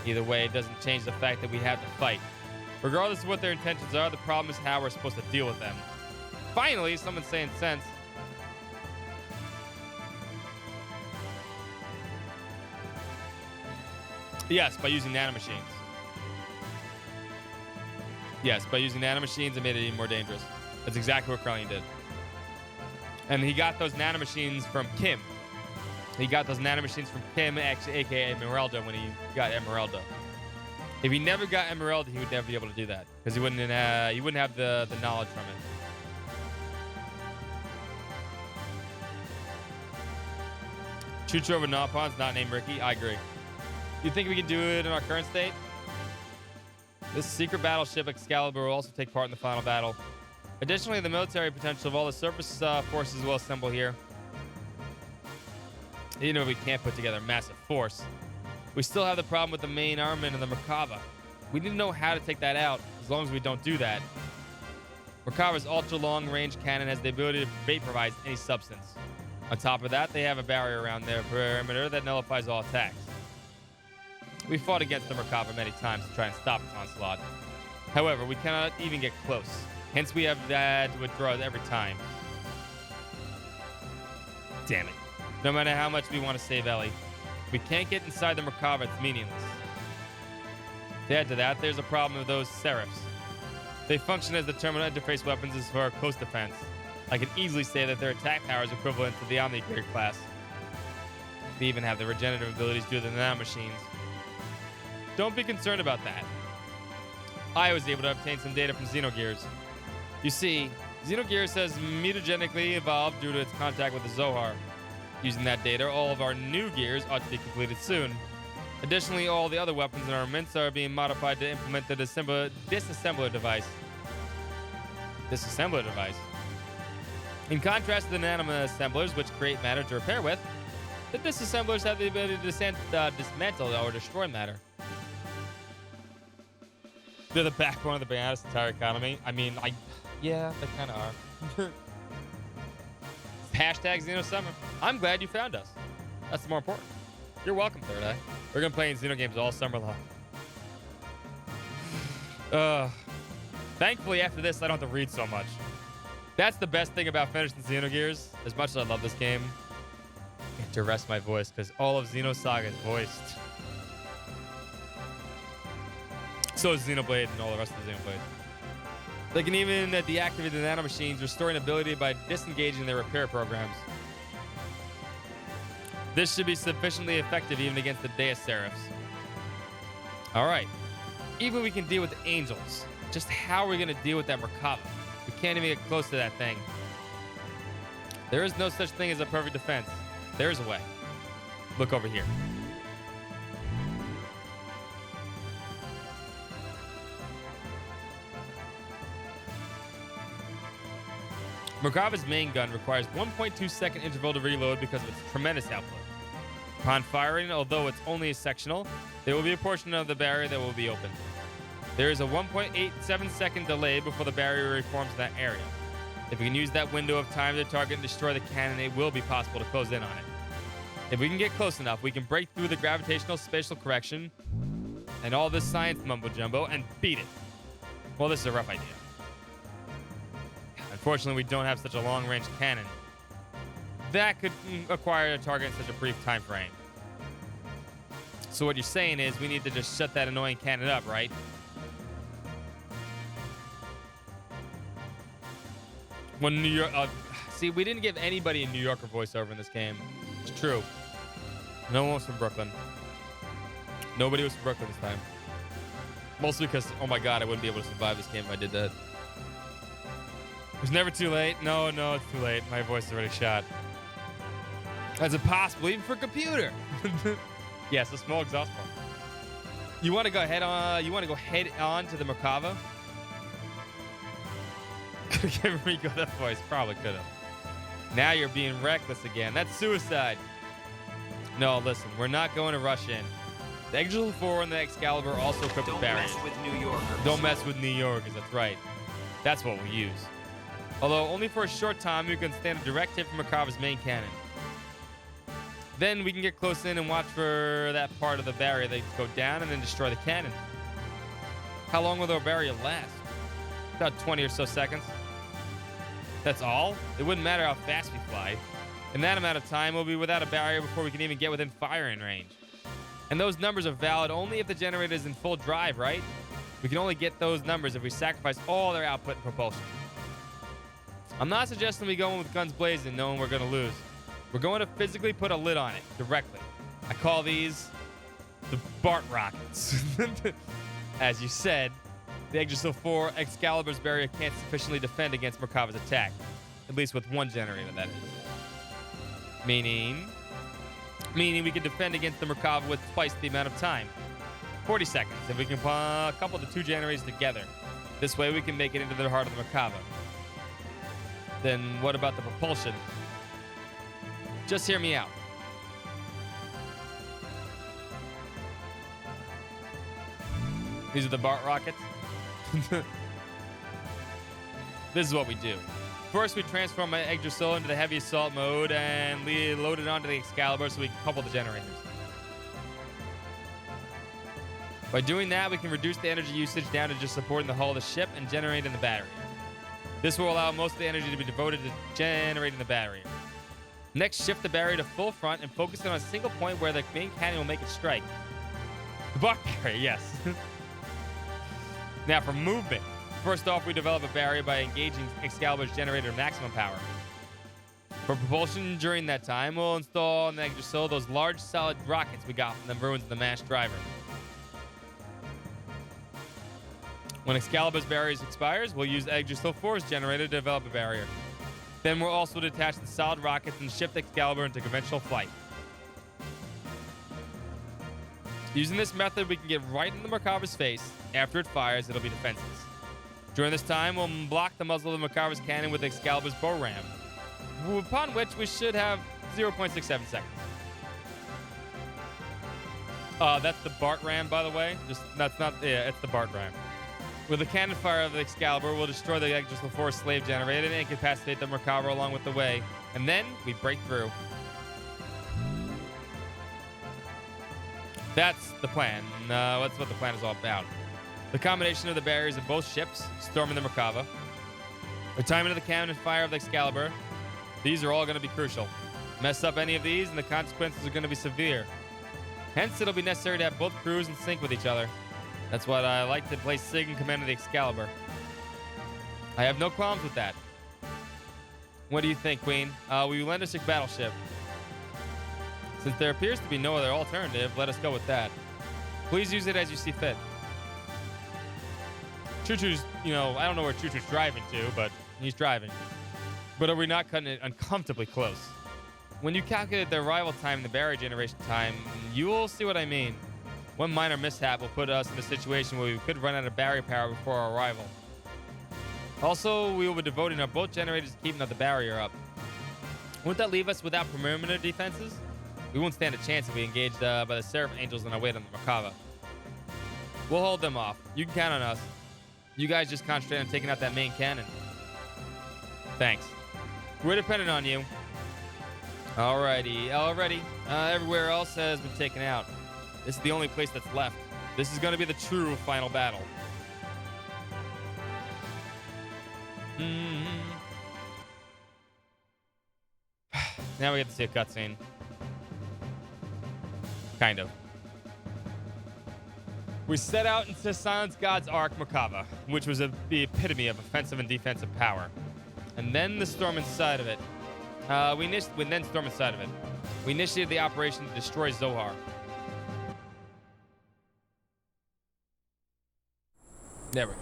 either way, it doesn't change the fact that we have to fight. Regardless of what their intentions are, the problem is how we're supposed to deal with them. Finally, someone's saying sense. Yes, by using nanomachines. Yes, by using nanomachines, it made it even more dangerous. That's exactly what Krellian did. And he got those nanomachines from Kim. He got those nanomachines from Kim, actually, aka Emeralda, when he got Emeralda. If he never got Emeralda, he would never be able to do that because he wouldn't have the knowledge from it. Chucho over Naupon's not named Ricky. I agree. You think we can do it in our current state? This secret battleship Excalibur will also take part in the final battle. Additionally, the military potential of all the surface forces will assemble here. Even if we can't put together a massive force, we still have the problem with the main armament of the Merkava. We need to know how to take that out. As long as we don't do that, Merkava's ultra-long-range cannon has the ability to vaporize any substance. On top of that, they have a barrier around their perimeter that nullifies all attacks. We fought against the Merkava many times to try and stop its onslaught. However, we cannot even get close. Hence, we have had to withdraw every time. Damn it. No matter how much we want to save Ellie, we can't get inside the Merkava. It's meaningless. To add to that, there's a problem with those Seraphs. They function as the terminal interface weapons for our close defense. I can easily say that their attack power is equivalent to the Omni-Gear class. They even have the regenerative abilities due to the nanomachines. Don't be concerned about that. I was able to obtain some data from Xenogears. You see, Xenogears has mutagenically evolved due to its contact with the Zohar. Using that data, all of our new gears ought to be completed soon. Additionally, all the other weapons and armaments are being modified to implement the disassembler device. Disassembler device. In contrast to the nano-assemblers, which create matter to repair with, the disassemblers have the ability to dismantle or destroy matter. They're the backbone of the Bayonet's entire economy. I mean, yeah, they kind of are. Hashtag XenoSummer. I'm glad you found us. That's more important. You're welcome, Third Eye. We're going to play in Xenogames all summer long. Thankfully, after this, I don't have to read so much. That's the best thing about finishing Xenogears. As much as I love this game, I get to rest my voice because all of Xenosaga is voiced. So is Xenoblade and all the rest of the Xenoblade. They can even deactivate the nanomachines, restoring ability by disengaging their repair programs. This should be sufficiently effective even against the Deus Seraphs. All right. Even we can deal with the angels. Just how are we going to deal with that Merkava? We can't even get close to that thing. There is no such thing as a perfect defense. There is a way. Look over here. Merkava's main gun requires 1.2 second interval to reload because of its tremendous output. Upon firing, although it's only a sectional, there will be a portion of the barrier that will be open. There is a 1.87 second delay before the barrier reforms in that area. If we can use that window of time to target and destroy the cannon, it will be possible to close in on it. If we can get close enough, we can break through the gravitational spatial correction and all this science mumbo-jumbo and beat it. Well, this is a rough idea. Unfortunately, we don't have such a long-range cannon. That could acquire a target in such a brief time frame. So what you're saying is we need to just shut that annoying cannon up, right? When New York... see, we didn't give anybody a New Yorker voiceover in this game. It's true. No one was from Brooklyn. Nobody was from Brooklyn this time. Mostly because, oh my god, I wouldn't be able to survive this game if I did that. It's never too late. No, it's too late. My voice is already shot. That's impossible, even for a computer. Yes, a small exhaust pump. You want to go head on? You want to go head on to the Merkava? Could have given Rico that voice. Probably could have. Now you're being reckless again. That's suicide. No, listen. We're not going to rush in. The Extra 4 and the Excalibur are also equipped with barriers. Don't mess with New Yorkers. Don't mess with New Yorkers. That's right. That's what we use. Although only for a short time, we can stand a direct hit from Merkava's main cannon. Then we can get close in and watch for that part of the barrier that go down and then destroy the cannon. How long will the barrier last? About 20 or so seconds. That's all? It wouldn't matter how fast we fly. In that amount of time, we'll be without a barrier before we can even get within firing range. And those numbers are valid only if the generator is in full drive, right? We can only get those numbers if we sacrifice all their output and propulsion. I'm not suggesting we go in with guns blazing knowing we're going to lose. We're going to physically put a lid on it directly. I call these the BART rockets. As you said, the Extra 4 Excalibur's barrier can't sufficiently defend against Merkava's attack. At least with one generator, that is. Meaning we can defend against the Merkava with twice the amount of time. 40 seconds, if we can couple the two generators together. This way we can make it into the heart of the Merkava. Then what about the propulsion? Just hear me out. These are the BART rockets. This is what we do. First, we transform my Yggdrasil into the heavy assault mode and load it onto the Excalibur so we can couple the generators. By doing that, we can reduce the energy usage down to just supporting the hull of the ship and generating the battery. This will allow most of the energy to be devoted to generating the barrier. Next, shift the barrier to full front and focus it on a single point where the main cannon will make it strike. The BART barrier, yes. Now for movement. First off, we develop a barrier by engaging Excalibur's generator to maximum power. For propulsion during that time, we'll install on the Yggdrasil those large solid rockets we got from the ruins of the MASH driver. When Excalibur's barrier expires, we'll use Yggdrasil 4's generator to develop a barrier. Then we'll also detach the solid rockets and shift Excalibur into conventional flight. Using this method, we can get right in the Merkava's face. After it fires, it'll be defenseless. During this time, we'll block the muzzle of the Merkava's cannon with Excalibur's bow ram, upon which we should have 0.67 seconds. That's the BART ram, by the way. It's the BART ram. With the cannon fire of the Excalibur, we'll destroy the Yggdrasil 4 slave generator and incapacitate the Merkava along with the way. And then we break through. That's the plan. That's what the plan is all about. The combination of the barriers of both ships, storming the Merkava, the timing of the cannon and fire of the Excalibur, these are all going to be crucial. Mess up any of these and the consequences are going to be severe. Hence, it'll be necessary to have both crews in sync with each other. That's what I like to place Sig in command of the Excalibur. I have no qualms with that. What do you think, Queen? Will you lend us your battleship? Since there appears to be no other alternative, let us go with that. Please use it as you see fit. Choo-choo's, I don't know where Choo-choo's driving to, but he's driving. But are we not cutting it uncomfortably close? When you calculate the arrival time and the barrier generation time, you will see what I mean. One minor mishap will put us in a situation where we could run out of barrier power before our arrival. Also, we will be devoting our boat generators to keeping the barrier up. Won't that leave us without perimeter defenses? We won't stand a chance if we engaged by the Seraph Angels on our way to the Merkava. We'll hold them off. You can count on us. You guys just concentrate on taking out that main cannon. Thanks. We're dependent on you. Alrighty. Everywhere else has been taken out. This is the only place that's left. This is going to be the true final battle. Now we get to see a cutscene. Kind of. We set out into Silence God's Ark, Merkava, which was the epitome of offensive and defensive power. And then the storm inside of it. We initiated the operation to destroy Zohar. There we go.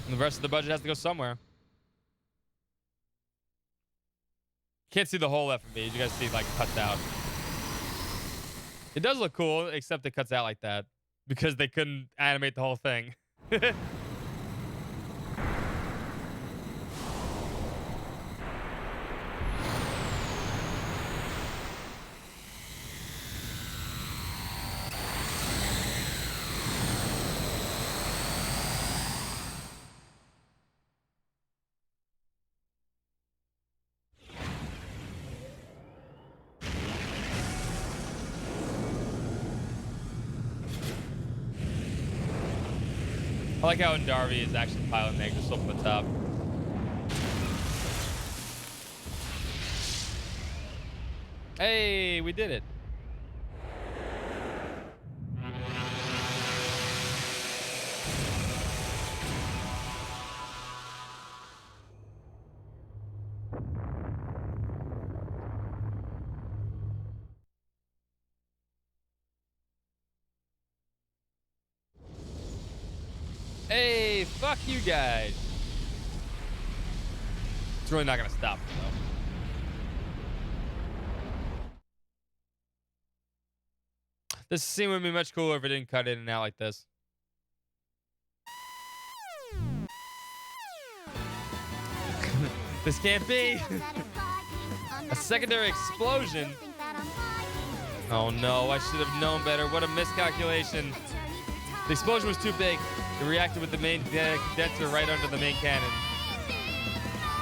And the rest of the budget has to go somewhere. Can't see the whole FMV. You guys see like cuts out. It does look cool, except it cuts out like that because they couldn't animate the whole thing. I like how Darby is actually piloting the Exo from the top. Hey, we did it. Hey, fuck you guys. It's really not gonna stop them, though. This scene would be much cooler if it didn't cut in and out like this. This can't be. A secondary explosion. Oh no, I should have known better. What a miscalculation. The explosion was too big. It reacted with the main condenser right under the main cannon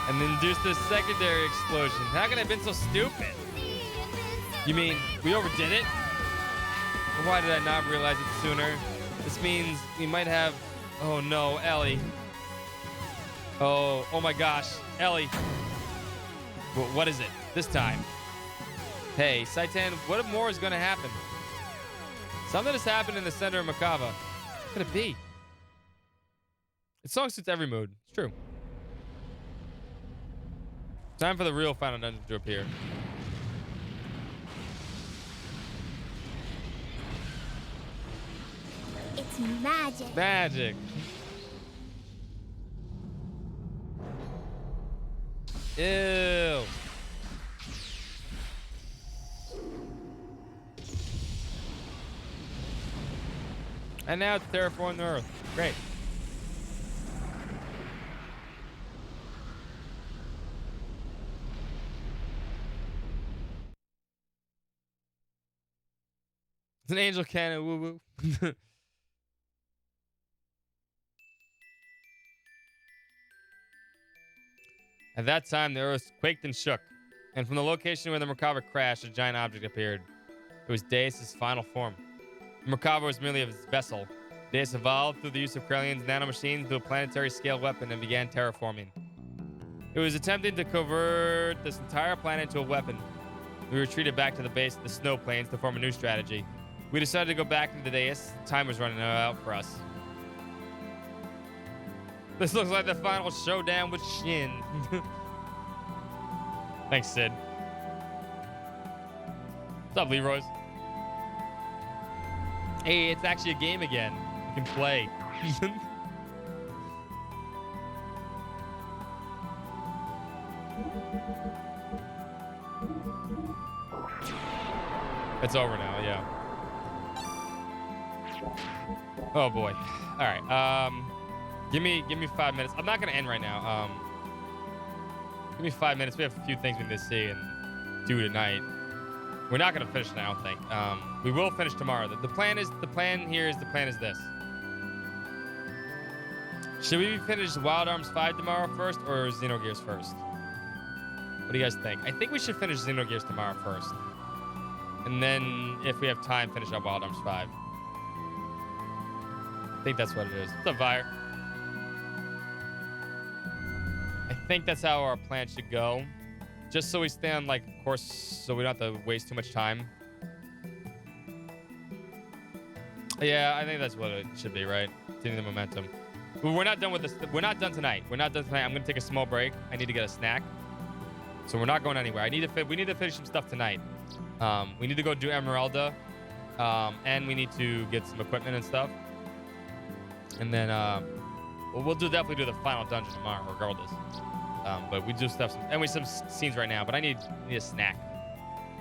and induced a secondary explosion. How could I have been so stupid? You mean we overdid it? Or why did I not realize it sooner? This means we might have... Oh no, Ellie. Oh my gosh, Ellie. What is it this time? Hey, Saitan, what more is going to happen? Something has happened in the center of Merkava. What could it be? This song suits every mood. It's true. Time for the real final dungeon to appear. It's magic. Magic. Ew. And now it's terraforming the Earth. Great. It's an angel cannon. Woo woo. At that time, the Earth quaked and shook, and from the location where the Merkava crashed, a giant object appeared. It was Deus' final form. The Merkava was merely his vessel. Deus evolved through the use of Krellion's nanomachines to a planetary-scale weapon and began terraforming. It was attempting to convert this entire planet into a weapon. We retreated back to the base of the snow plains to form a new strategy. We decided to go back into Deus. Time was running out for us. This looks like the final showdown with Shin. Thanks, Sid. What's up, Leroy's? Hey, it's actually a game again. You can play. It's over now, yeah. Oh boy. All right. Give me 5 minutes. I'm not gonna end right now. Give me 5 minutes. We have a few things we need to see and do tonight. We're not gonna finish tonight, I don't think. We will finish tomorrow. The plan is this. Should we finish Wild Arms 5 tomorrow first or Xenogears first? What do you guys think? I think we should finish Xenogears tomorrow first. And then, if we have time, finish up Wild Arms 5. I think that's what it is. What's up, Fire? I think that's how our plan should go. Just so we stay on, like, course, so we don't have to waste too much time. Yeah, I think that's what it should be, right? Getting the momentum. But we're not done with this. We're not done tonight. I'm going to take a small break. I need to get a snack. So we're not going anywhere. We need to finish some stuff tonight. We need to go do Emeralda. And we need to get some equipment and stuff. And then we'll definitely do the final dungeon tomorrow, regardless. But we do stuff, and we have some scenes right now. But I need a snack.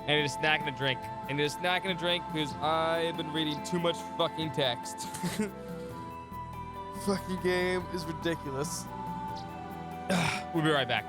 I need a snack and a drink. I need a snack and a drink because I've been reading too much fucking text. Fucking game is ridiculous. We'll be right back.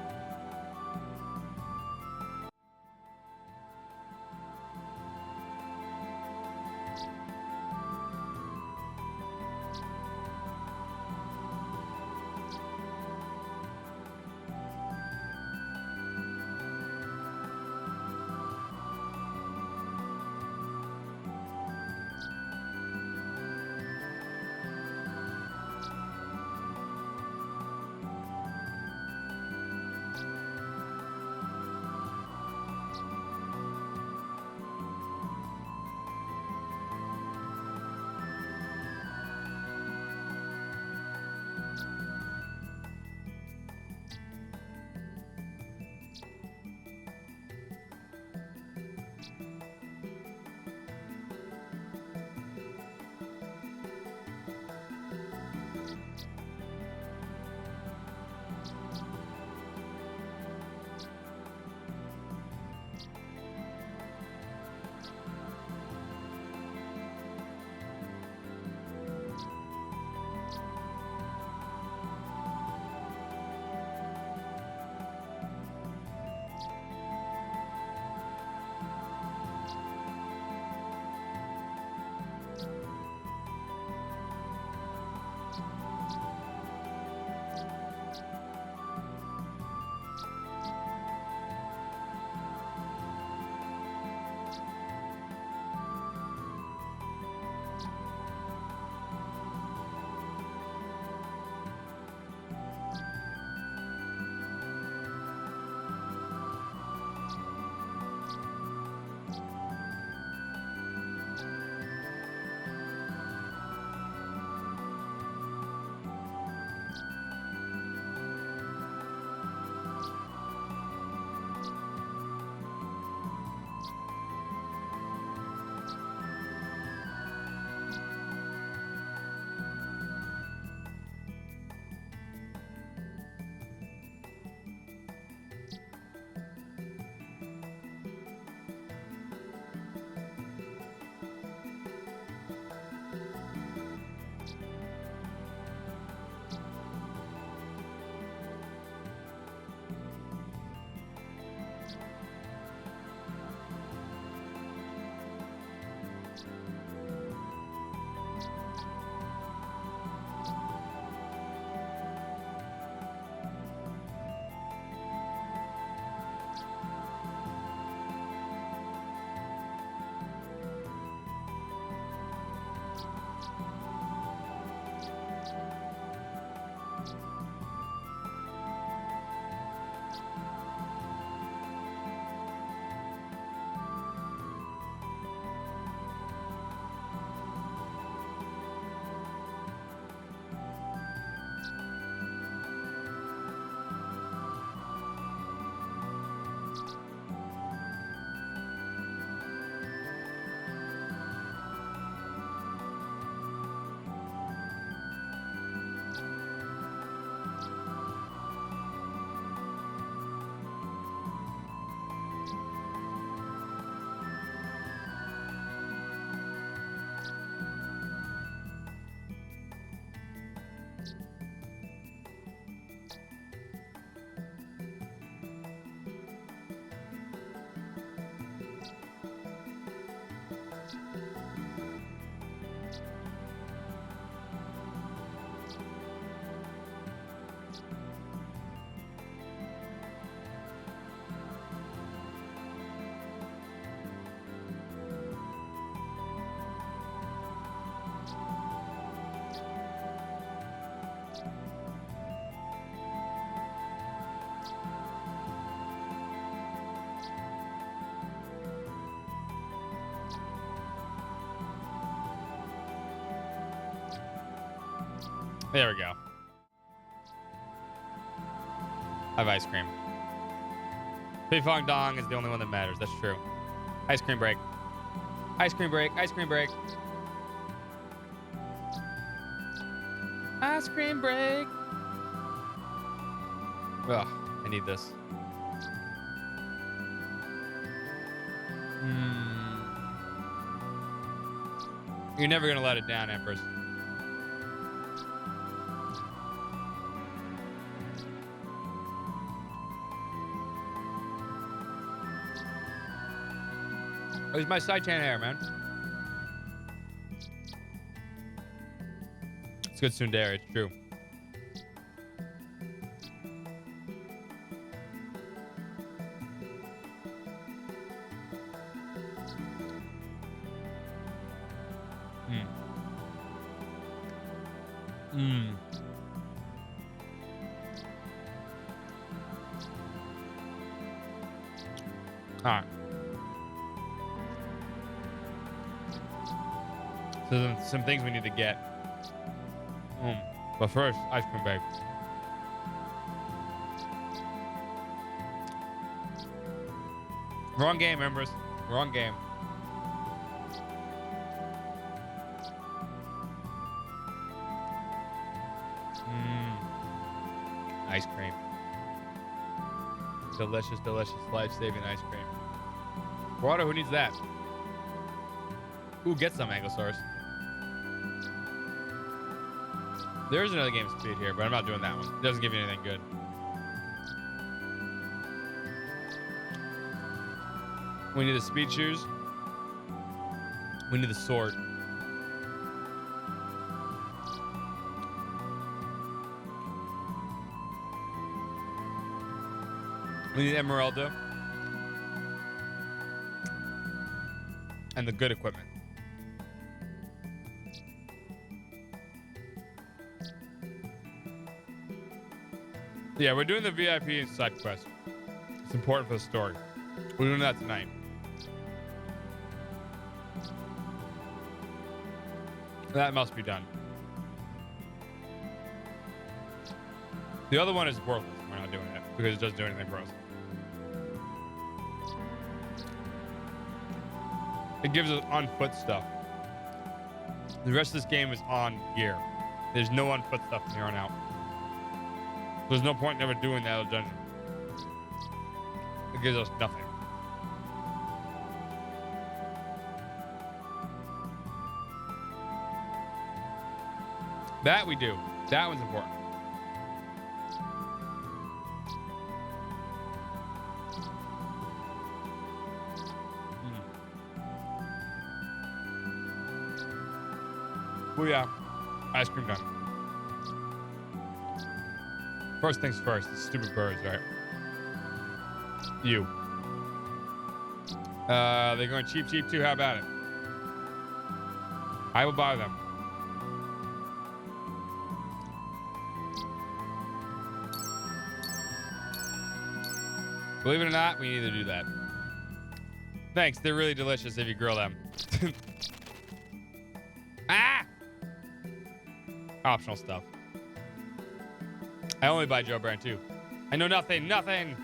There we go. I have ice cream. Ping Pong Dong is the only one that matters. That's true. Ice cream break. Ice cream break. Ice cream break. Ice cream break. Ugh, I need this. You're never gonna let it down, Empress. Where's my side tan hair, man? It's good tsundere, it's true. All right. So some things we need to get. But first, ice cream bag. Wrong game, members. Wrong game. Ice cream. Delicious, delicious, life-saving ice cream. Water, who needs that? Ooh, get some Ankylosaurus. There's another game speed here, but I'm not doing that one. It doesn't give you anything good. We need the speed shoes. We need the sword. We need Emeralda. And the good equipment. Yeah, we're doing the VIP and side quest. It's important for the story. We're doing that tonight. That must be done. The other one is worthless. We're not doing it because it doesn't do anything for us. It gives us on foot stuff. The rest of this game is on gear. There's no on foot stuff from here on out. There's no point in ever doing that other dungeon. It gives us nothing. That we do. That one's important. Oh yeah. Ice cream done. First things first, the stupid birds, right? You. They're going cheap, cheap too. How about it? I will buy them. Believe it or not, we need to do that. Thanks. They're really delicious if you grill them. Ah! Optional stuff. I only buy Joe Brand too. I know nothing. Nothing.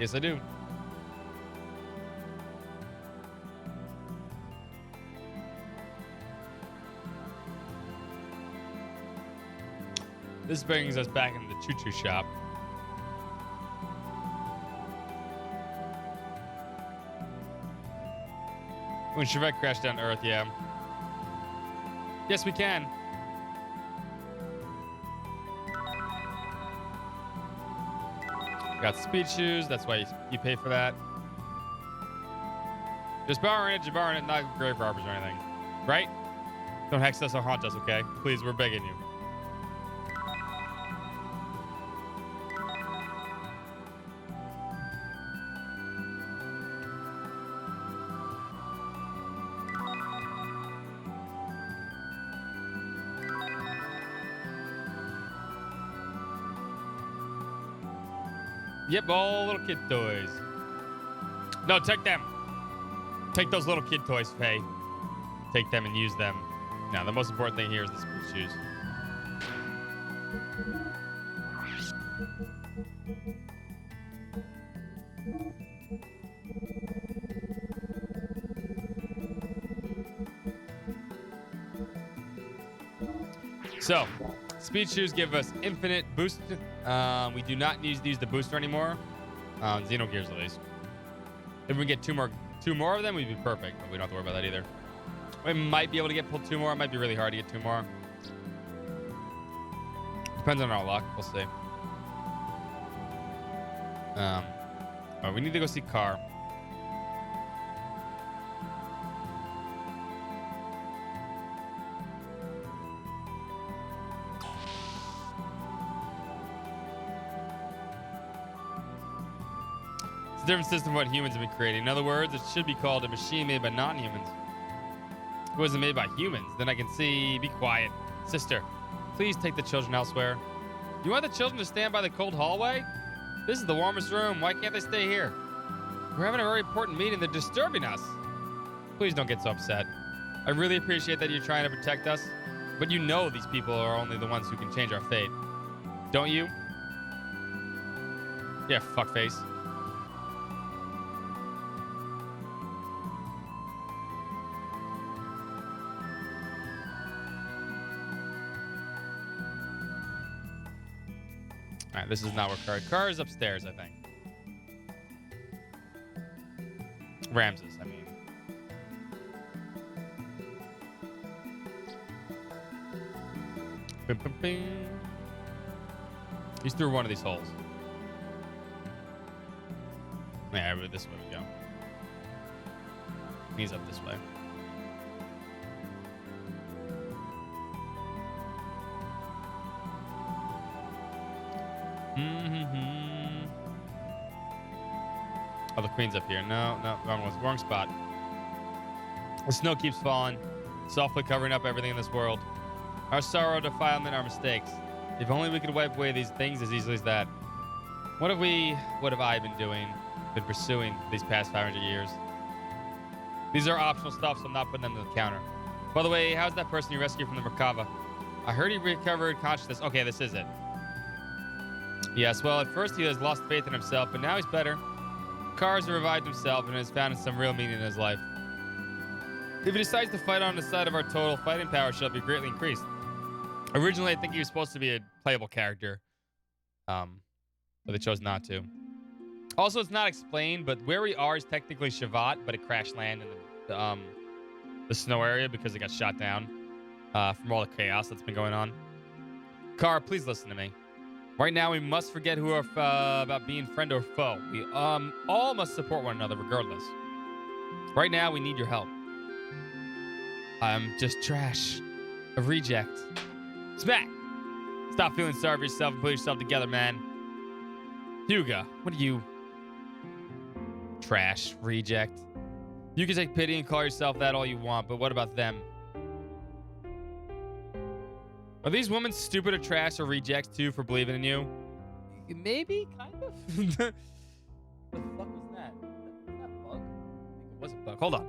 Yes, I do. This brings us back into the choo-choo shop. When Chevette crashed down to Earth, yeah. Yes, we can. Got speed shoes. That's why you pay for that. Just borrowing it, you're borrowing it, not grave robbers or anything. Right? Don't hex us or haunt us, okay? Please, we're begging you. Yep, all little kid toys. No, take them. Take those little kid toys, Faye. Take them and use them. Now, the most important thing here is the speed shoes. So, speed shoes give us infinite boost. We do not need to use the booster anymore. Xenogears, at least. If we get two more of them, we'd be perfect. But we don't have to worry about that either. We might be able to get pulled 2 more. It might be really hard to get 2 more. Depends on our luck. We'll see. Oh, we need to go see Car. It's a different system of what humans have been creating. In other words, it should be called a machine made by non-humans. If it wasn't made by humans, then I can see. Be quiet. Sister, please take the children elsewhere. You want the children to stand by the cold hallway? This is the warmest room. Why can't they stay here? We're having a very important meeting. They're disturbing us. Please don't get so upset. I really appreciate that you're trying to protect us, but you know these people are only the ones who can change our fate. Don't you? Yeah, fuckface. All right, this is not where Car is upstairs, I think. Ramses, I mean. Bing, bing, bing. He's through one of these holes. Yeah, this way we go. He's up this way. Oh, the queen's up here. No, wrong spot. The snow keeps falling, softly covering up everything in this world. Our sorrow, defilement, our mistakes. If only we could wipe away these things as easily as that. What have I been doing, been pursuing these past 500 years? These are optional stuff, so I'm not putting them to the counter. By the way, how's that person you rescued from the Merkava? I heard he recovered consciousness. Okay, this is it. Yes, well, at first he has lost faith in himself, but now he's better. Kars has revived himself and has found some real meaning in his life. If he decides to fight on the side of our total, fighting power shall be greatly increased. Originally, I think he was supposed to be a playable character, but they chose not to. Also, it's not explained, but where we are is technically Shavat, but it crash landed in the snow area because it got shot down from all the chaos that's been going on. Kar, please listen to me. Right now, we must forget who are about being friend or foe. We all must support one another regardless. Right now, we need your help. I'm just trash. A reject. Smack! Stop feeling sorry for yourself and put yourself together, man. Hyuga, what are you? Trash. Reject. You can take pity and call yourself that all you want, but what about them? Are these women stupid or trash or rejects too for believing in you? Maybe, kind of. What the fuck was that? Was that a bug? I think it was a bug. Hold on.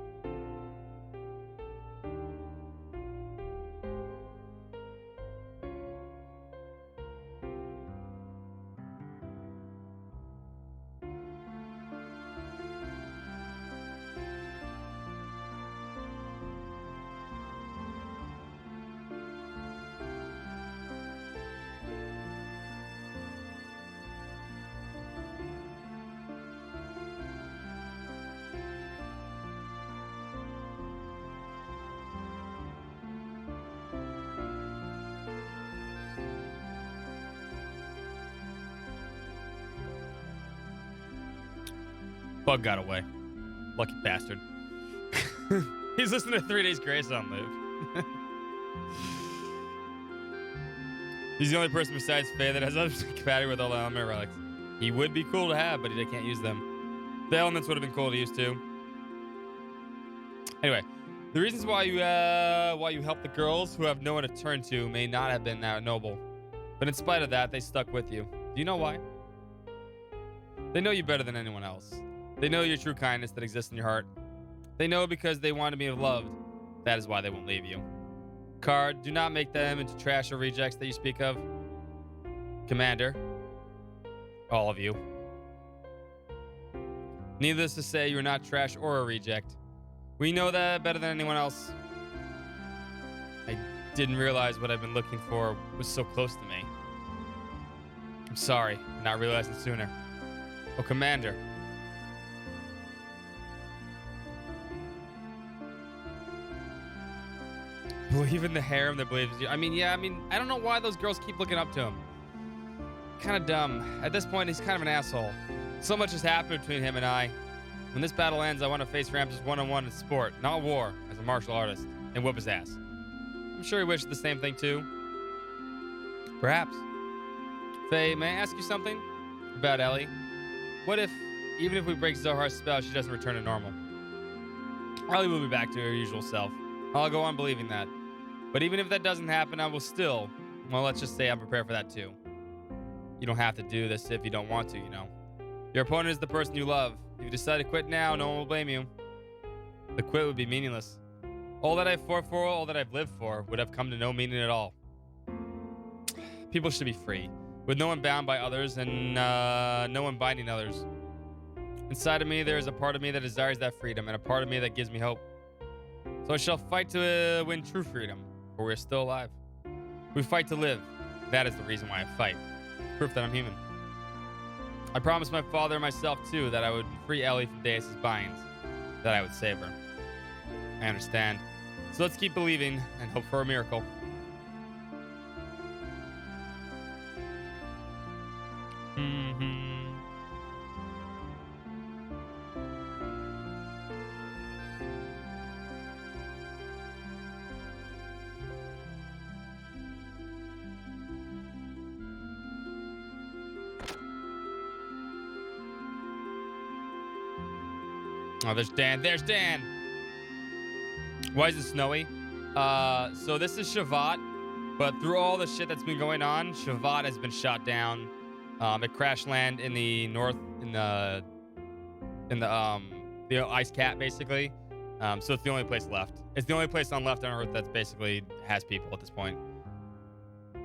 Bug got away. Lucky bastard. He's listening to 3 Days Grace on loop. He's the only person besides Faye that has others compatible with all the element relics. He would be cool to have, but he can't use them. The elements would have been cool to use too. Anyway, the reasons why you help the girls who have no one to turn to may not have been that noble. But in spite of that, they stuck with you. Do you know why? They know you better than anyone else. They know your true kindness that exists in your heart. They know because they want to be loved. That is why they won't leave you. Card, do not make them into trash or rejects that you speak of. Commander. All of you. Needless to say, you're not trash or a reject. We know that better than anyone else. I didn't realize what I've been looking for was so close to me. I'm sorry for not realizing sooner. Oh, Commander. Believe in the harem that believes you. I mean, I don't know why those girls keep looking up to him. Kind of dumb. At this point, he's kind of an asshole. So much has happened between him and I. When this battle ends, I want to face Ramses one-on-one in sport, not war, as a martial artist, and whoop his ass. I'm sure he wishes the same thing too. Perhaps. Faye, may I ask you something? About Ellie? What if, even if we break Zohar's spell, she doesn't return to normal? Ellie will be back to her usual self. I'll go on believing that. But even if that doesn't happen, I will still, well, let's just say I'm prepared for that too. You don't have to do this if you don't want to, you know. Your opponent is the person you love. If you decide to quit now, no one will blame you. The quit would be meaningless. All that I've fought for, all that I've lived for, would have come to no meaning at all. People should be free, with no one bound by others and no one binding others. Inside of me, there is a part of me that desires that freedom and a part of me that gives me hope. So I shall fight to win true freedom, for we are still alive. We fight to live. That is the reason why I fight. Proof that I'm human. I promised my father and myself, too, that I would free Ellie from Deus' binds, that I would save her. I understand. So let's keep believing and hope for a miracle. Oh, there's Dan. There's Dan. Why is it snowy? So this is Shavat, but through all the shit that's been going on, Shavat has been shot down. It crash land in the north, in the ice cap, basically. So it's the only place left. It's the only place on left on Earth that's basically has people at this point.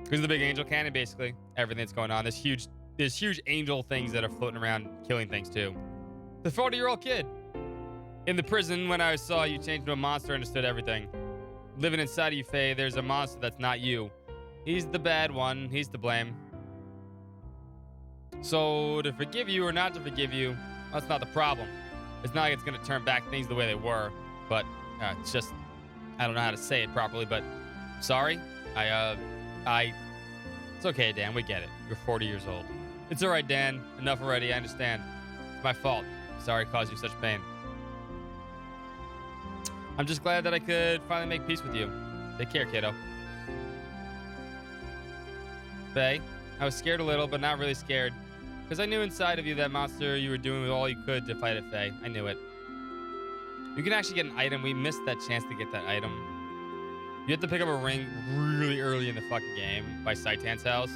Because of the big angel cannon, basically everything that's going on. There's huge angel things that are floating around, killing things too. The 40-year-old kid. In the prison, when I saw you change into a monster, I understood everything. Living inside of you, Faye, there's a monster that's not you. He's the bad one. He's to blame. So, to forgive you or not to forgive you, that's not the problem. It's not like it's going to turn back things the way they were. But, it's just, I don't know how to say it properly, but sorry. It's okay, Dan. We get it. You're 40 years old. It's all right, Dan. Enough already. I understand. It's my fault. Sorry I caused you such pain. I'm just glad that I could finally make peace with you. Take care, kiddo. Faye, I was scared a little, but not really scared. Because I knew inside of you that monster you were doing with all you could to fight it, Faye. I knew it. You can actually get an item. We missed that chance to get that item. You have to pick up a ring really early in the fucking game by Saitan's house.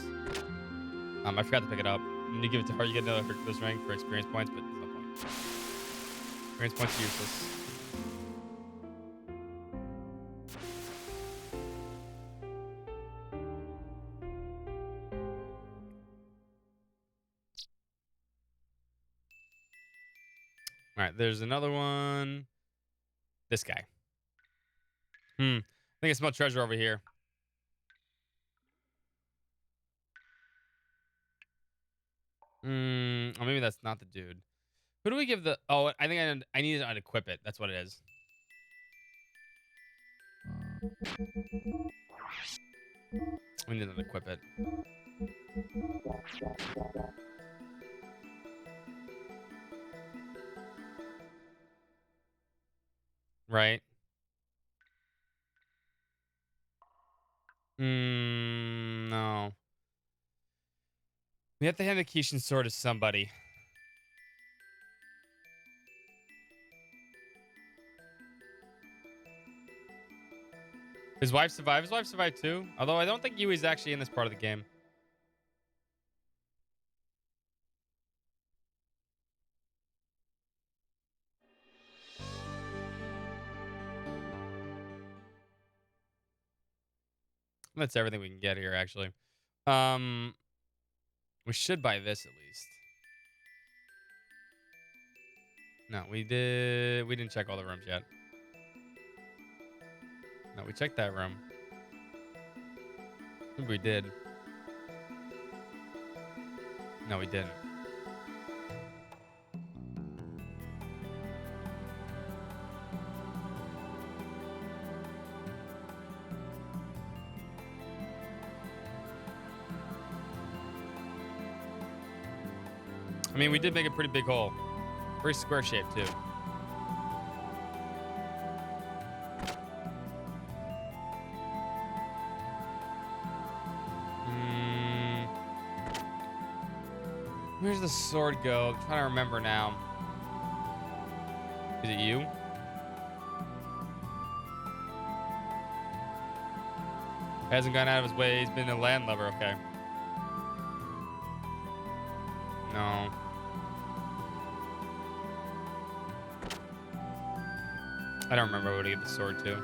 I forgot to pick it up. When you give it to her, you get another this ring for experience points, but there's no point. Experience points are useless. All right, there's another one. This guy. I think I smell treasure over here. Or maybe that's not the dude. Who do we give the... Oh, I think I need to unequip it. That's what it is. We need to unequip it. Right? No. We have to hand the Kishin sword to somebody. His wife survived. His wife survived too. Although I don't think Yui's actually in this part of the game. That's everything we can get here, actually. We should buy this at least. No, we didn't check all the rooms yet. No, we checked that room. Maybe we did. No, we didn't. I mean, we did make a pretty big hole. Very square shape, too. Where's the sword go? I'm trying to remember now. Is it you? Hasn't gone out of his way. He's been a landlubber. Okay. No. I don't remember where to get the sword to.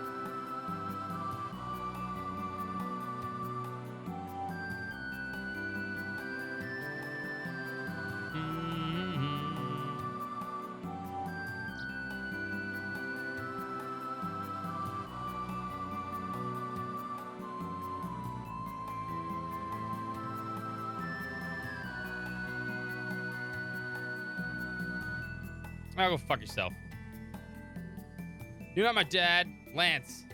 I'll go fuck yourself. You're not my dad, Lance.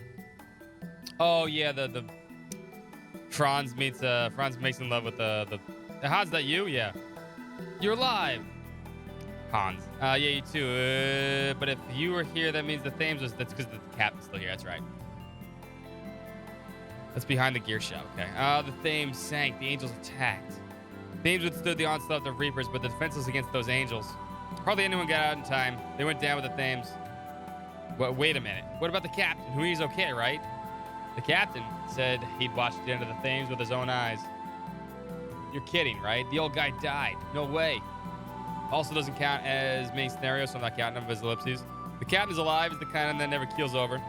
Oh yeah, the Franz makes in love with the Hans. That you? Yeah. You're alive, Hans. Yeah, you too. But if you were here, that means the Thames was. That's because the captain's still here. That's right. That's behind the gear shop. Okay. The Thames sank. The angels attacked. Thames withstood the onslaught of the Reapers, but the defenseless against those angels. Hardly anyone got out in time. They went down with the Thames. Wait a minute. What about the captain? Who he's okay, right? The captain said he'd watched the end of the Thames with his own eyes. You're kidding, right? The old guy died. No way. Also doesn't count as main scenario, so I'm not counting him as ellipses. The captain's alive is the kind that never keels over.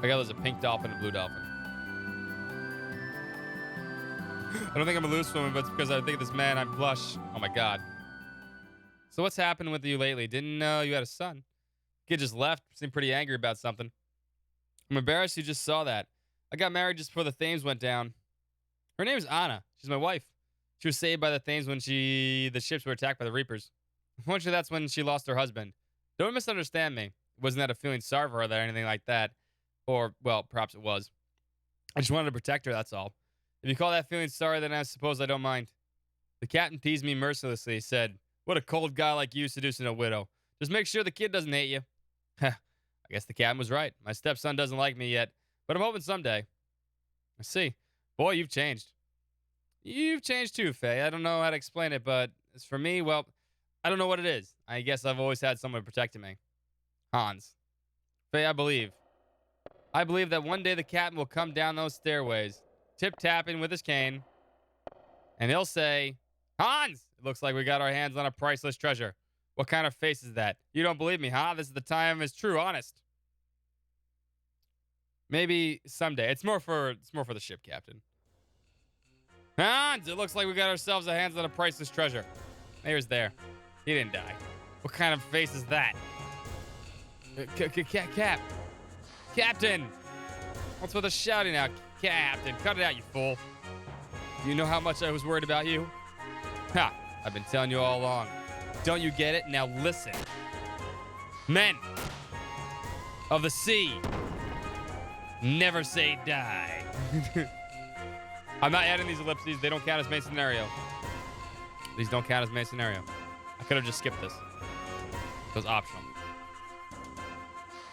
I got there's a pink dolphin and a blue dolphin. I don't think I'm a loose woman, but it's because I think of this man, I blush. Oh my God. So what's happened with you lately? Didn't know you had a son. Kid just left. Seemed pretty angry about something. I'm embarrassed you just saw that. I got married just before the Thames went down. Her name is Anna. She's my wife. She was saved by the Thames when the ships were attacked by the Reapers. Unfortunately, that's when she lost her husband. Don't misunderstand me. It wasn't that a feeling sorry for her or anything like that. Or, well, perhaps it was. I just wanted to protect her, that's all. If you call that feeling sorry, then I suppose I don't mind. The captain teased me mercilessly. He said, what a cold guy like you seducing a widow. Just make sure the kid doesn't hate you. I guess the captain was right. My stepson doesn't like me yet, but I'm hoping someday. I see. Boy, you've changed. You've changed too, Faye. I don't know how to explain it, but as for me, well, I don't know what it is. I guess I've always had someone protecting me. Hans. Faye, I believe that one day the captain will come down those stairways, tip-tapping with his cane, and he'll say, Hans, it looks like we got our hands on a priceless treasure. What kind of face is that? You don't believe me, huh? This is the time is true, honest. Maybe someday. It's more for the ship, Captain. Hans, it looks like we got ourselves our hands on a priceless treasure. Here's there. He didn't die. What kind of face is that? Captain! What's with the shouting out? Captain, cut it out, you fool. Do you know how much I was worried about you? Ha! I've been telling you all along. Don't you get it? Now listen. Men of the sea, never say die. I'm not adding these ellipses. They don't count as main scenario. These don't count as main scenario. I could have just skipped this. It was optional.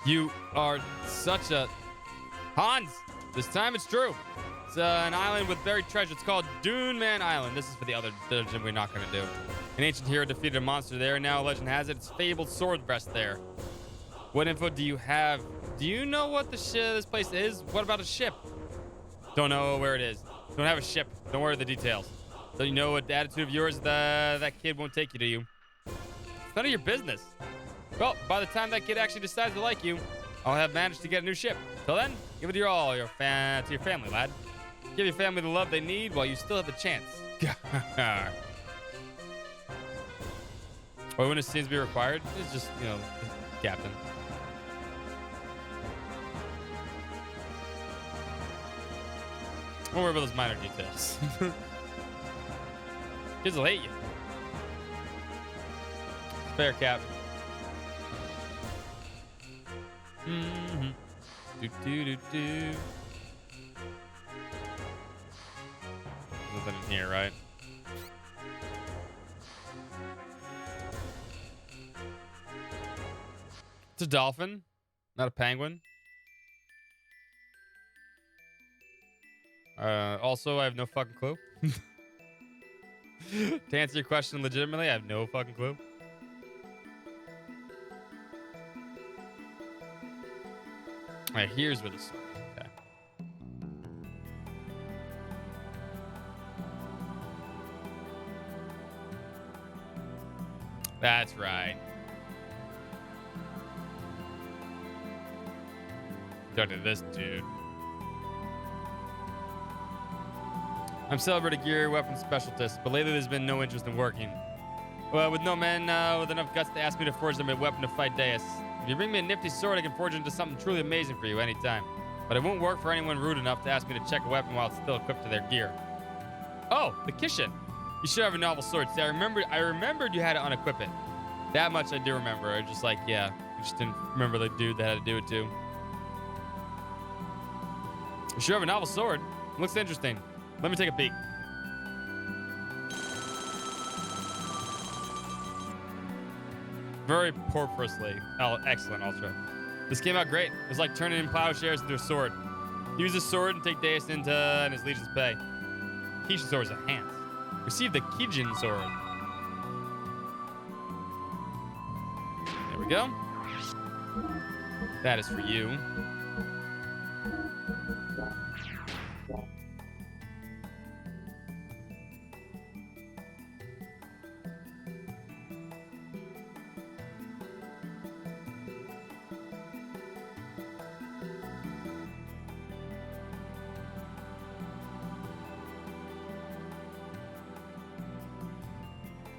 You are such a... Hans! This time it's true. It's an island with buried treasure. It's called Dune Man Island. This is for the other dungeon we're not going to do. An ancient hero defeated a monster there, and now legend has it it's fabled sword breast there. What info do you have? Do you know what this place is? What about a ship? Don't know where it is. Don't have a ship. Don't worry the details. So you know what attitude of yours that kid won't take you to you. It's none of your business. Well, by the time that kid actually decides to like you, I'll have managed to get a new ship. Till then, give it to to your family, lad. Give your family the love they need while you still have the chance. Or when it seems to be required, it's just, you know, captain. Don't worry about those minor details. Kids will hate you. Fair, Captain. Mm-hmm. Do. Nothing in here, right? It's a dolphin, not a penguin. Also, I have no fucking clue. To answer your question legitimately, I have no fucking clue. All right, here's where the story is. Okay. That's right. Talk to this dude. I'm celebrating gear weapons specialist, but lately there's been no interest in working. Well, with no men with enough guts to ask me to forge them a weapon to fight Deus. If you bring me a nifty sword, I can forge it into something truly amazing for you anytime. But it won't work for anyone rude enough to ask me to check a weapon while it's still equipped to their gear. Oh, the Kishin. You should have a novel sword. See, I remembered you had to unequip it. That much I do remember. I just like, yeah, I just didn't remember the dude that had to do it too. You should have a novel sword. It looks interesting. Let me take a peek. Very purposely. Oh, excellent, Ultra. This came out great. It was like turning in plowshares into a sword. Use a sword and take Deus into and his legion's pay. Kishin sword is enhanced. Receive the Kijin sword. There we go. That is for you.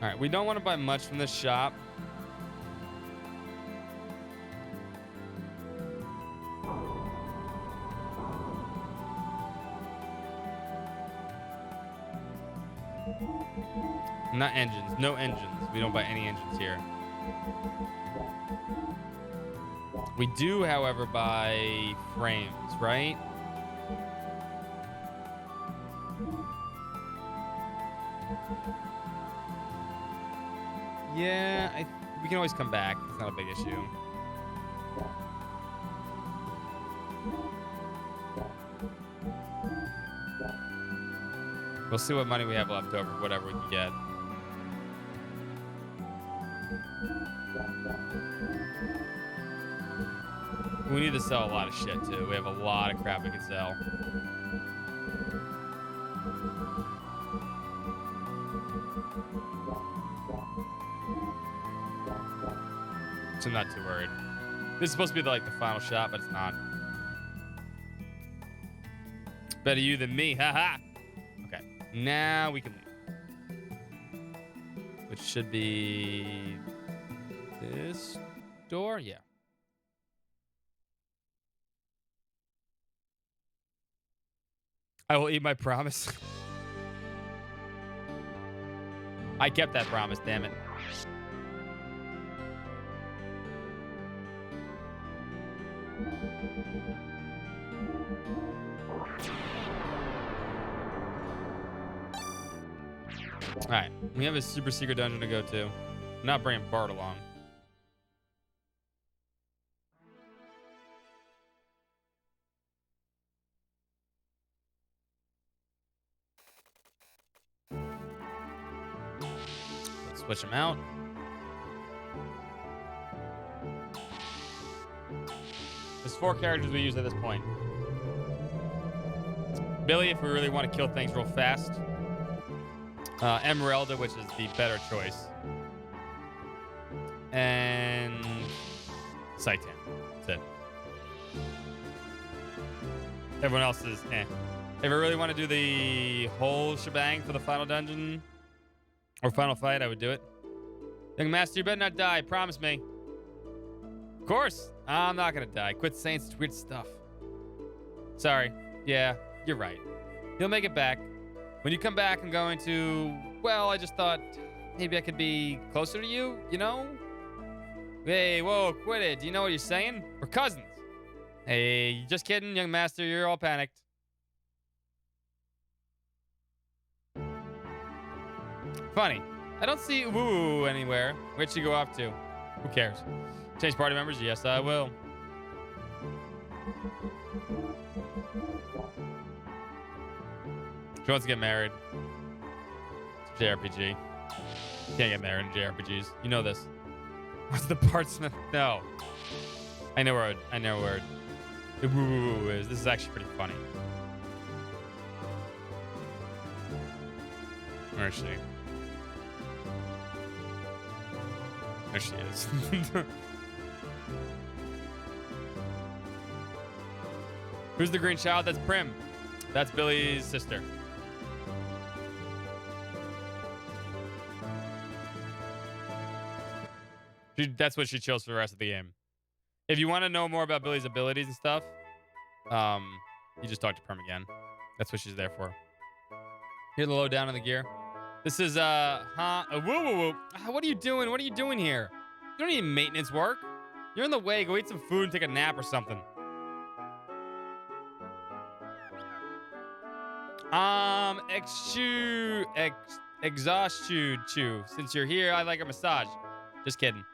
All right, we don't want to buy much from this shop. Not engines. No engines. We don't buy any engines here. We do, however, buy frames, right? Yeah, we can always come back. It's not a big issue. We'll see what money we have left over, whatever we can get. We need to sell a lot of shit, too. We have a lot of crap we can sell. So I'm not too worried. This is supposed to be like the final shot, but it's not. Better you than me, haha. Okay, now we can leave. Which should be this door, yeah. I will eat my promise. I kept that promise, damn it. All right, we have a super secret dungeon to go to. I'm not bringing Bart along. Let's switch them out. 4 characters we use at this point. Billy, if we really want to kill things real fast. Emeralda, which is the better choice. And Saitan. That's it. Everyone else is eh. If I really want to do the whole shebang for the final dungeon or final fight, I would do it. Young Master, you better not die. Promise me. Of course. I'm not going to die. Quit saying such weird stuff. Sorry. Yeah, you're right. You'll make it back. When you come back, I'm going to... Well, I just thought maybe I could be closer to you, you know? Hey, whoa, quit it. Do you know what you're saying? We're cousins. Hey, just kidding, young master. You're all panicked. Funny. I don't see woo anywhere. Where'd she go off to? Who cares? Change party members? Yes, I will. She wants to get married. It's a JRPG. You can't get married in JRPGs. You know this. What's the partsman? No. I know word. I know word. The woo is. This is actually pretty funny. Where is she? There she is. Who's the green child? That's Prim. That's Billy's sister. That's what she chose for the rest of the game. If you want to know more about Billy's abilities and stuff, you just talk to Prim again. That's what she's there for. Hear the lowdown on the gear. This is, woo woo woo. What are you doing? What are you doing here? You don't need maintenance work. You're in the way. Go eat some food and take a nap or something. Exhaust chew. Since you're here, I'd like a massage. Just kidding.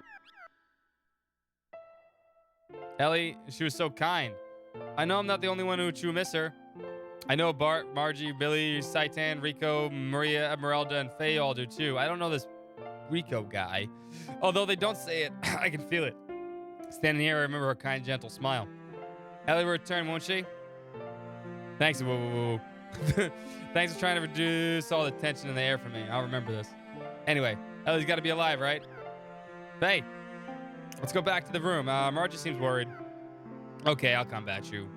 Ellie, she was so kind. I know I'm not the only one who miss her. I know Bart, Margie, Billy, Saitan, Rico, Maria, Esmeralda, and Faye all do too. I don't know this Rico guy. Although they don't say it, I can feel it. Standing here, I remember her kind, gentle smile. Ellie will return, won't she? Thanks, woo. Thanks for trying to reduce all the tension in the air for me. I'll remember this. Anyway, Ellie's got to be alive, right? Faye, let's go back to the room. Margie seems worried. Okay, I'll combat you.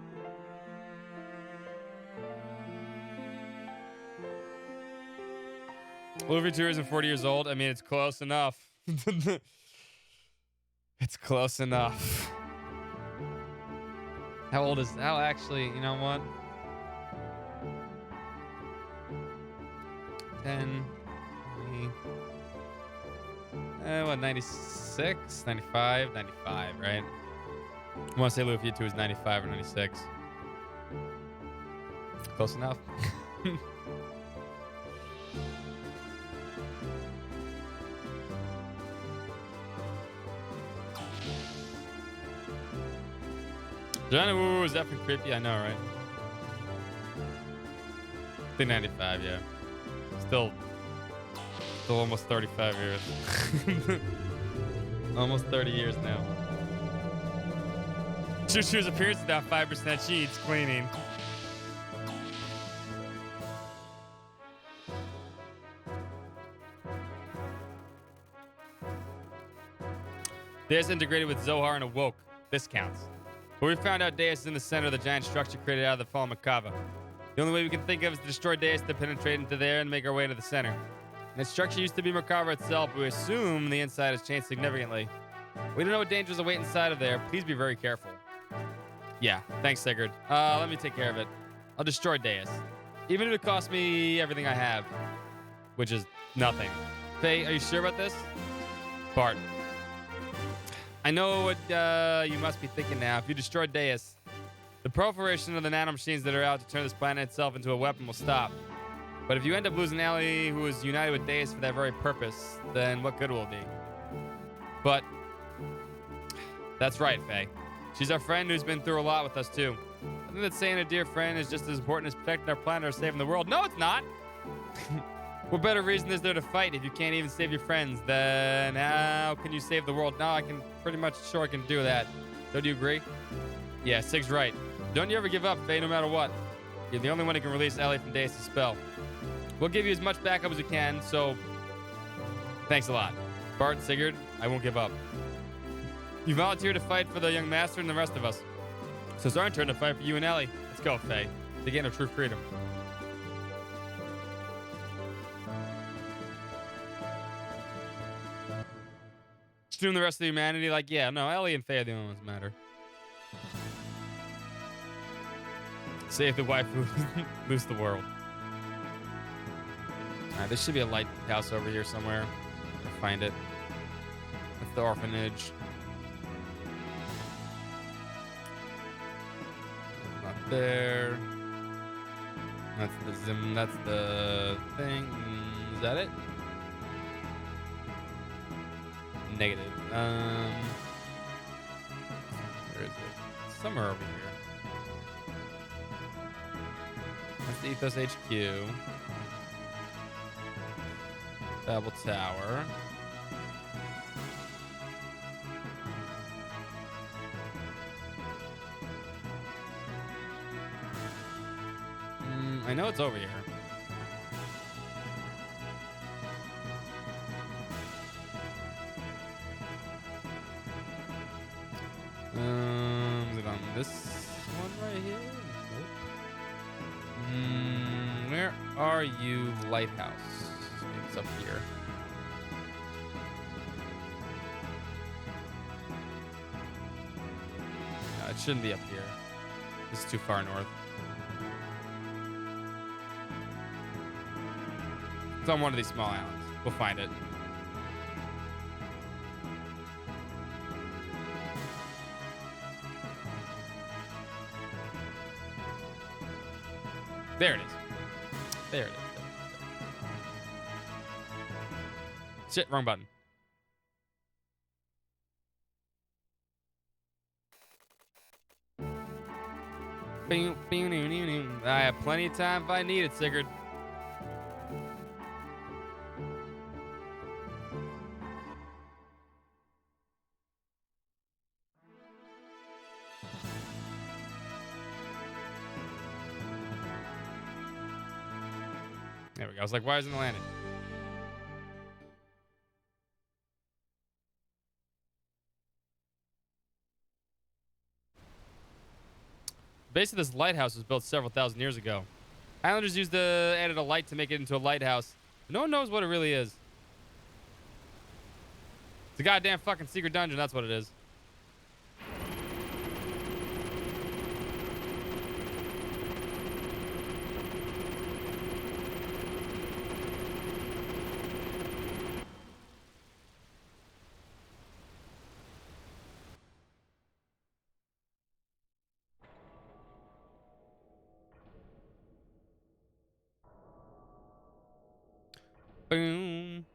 Luffy 2 isn't 40 years old. I mean, it's close enough. It's close enough. How actually, you know what? 10, 20, what, 96? 95? 95, right? I want to say Luffy 2 is 95 or 96. Close enough. Johnny Woo is effing creepy, I know, right? I think 95, yeah. Still almost 35 years. Almost 30 years now. Choo-Choo's appearance is down 5%. She eats cleaning. Deus integrated with Zohar and awoke. This counts. But we found out Deus is in the center of the giant structure created out of the fallen Makava. The only way we can think of is to destroy Deus to penetrate into there and make our way to the center. And the structure used to be Makava itself, but we assume the inside has changed significantly. We don't know what dangers await inside of there. Please be very careful. Yeah, thanks, Sigurd. Let me take care of it. I'll destroy Deus. Even if it costs me everything I have. Which is nothing. Faye, are you sure about this? Bart. I know what you must be thinking now. If you destroy Deus, the proliferation of the nanomachines that are out to turn this planet itself into a weapon will stop. But if you end up losing Ellie, who is united with Deus for that very purpose, then what good will it be? But that's right, Faye. She's our friend who's been through a lot with us, too. I think that saying a dear friend is just as important as protecting our planet or saving the world. No, it's not! What better reason is there to fight if you can't even save your friends? Then how can you save the world? No, I can pretty much sure I can do that. Don't you agree? Yeah, Sig's right. Don't you ever give up, Faye, no matter what. You're the only one who can release Ellie from Dace's spell. We'll give you as much backup as we can, so thanks a lot. Bart and Sigurd, I won't give up. You volunteered to fight for the young master and the rest of us. So it's our turn to fight for you and Ellie. Let's go, Faye. The gain of true freedom. Assume the rest of humanity, like, yeah, no, Ellie and Faye are the only ones that matter. Save the wife who loose the world. Alright, there should be a lighthouse over here somewhere. I'll find it. That's the orphanage. Not there. That's the Zim. That's the thing. Is that it? Negative. Where is it? Somewhere over here. That's the Ethos HQ. Babel Tower. I know it's over here. Is it on this one right here? Nope. Where are you, Lighthouse? Maybe it's up here. No, it shouldn't be up here. This is too far north. It's on one of these small islands. We'll find it. There it is. There it is. Shit, wrong button. I have plenty of time if I need it, Sigurd. There we go. I was like, why isn't it landing? Basically, this lighthouse was built several thousand years ago. Islanders added a light to make it into a lighthouse. No one knows what it really is. It's a goddamn fucking secret dungeon. That's what it is. Boom.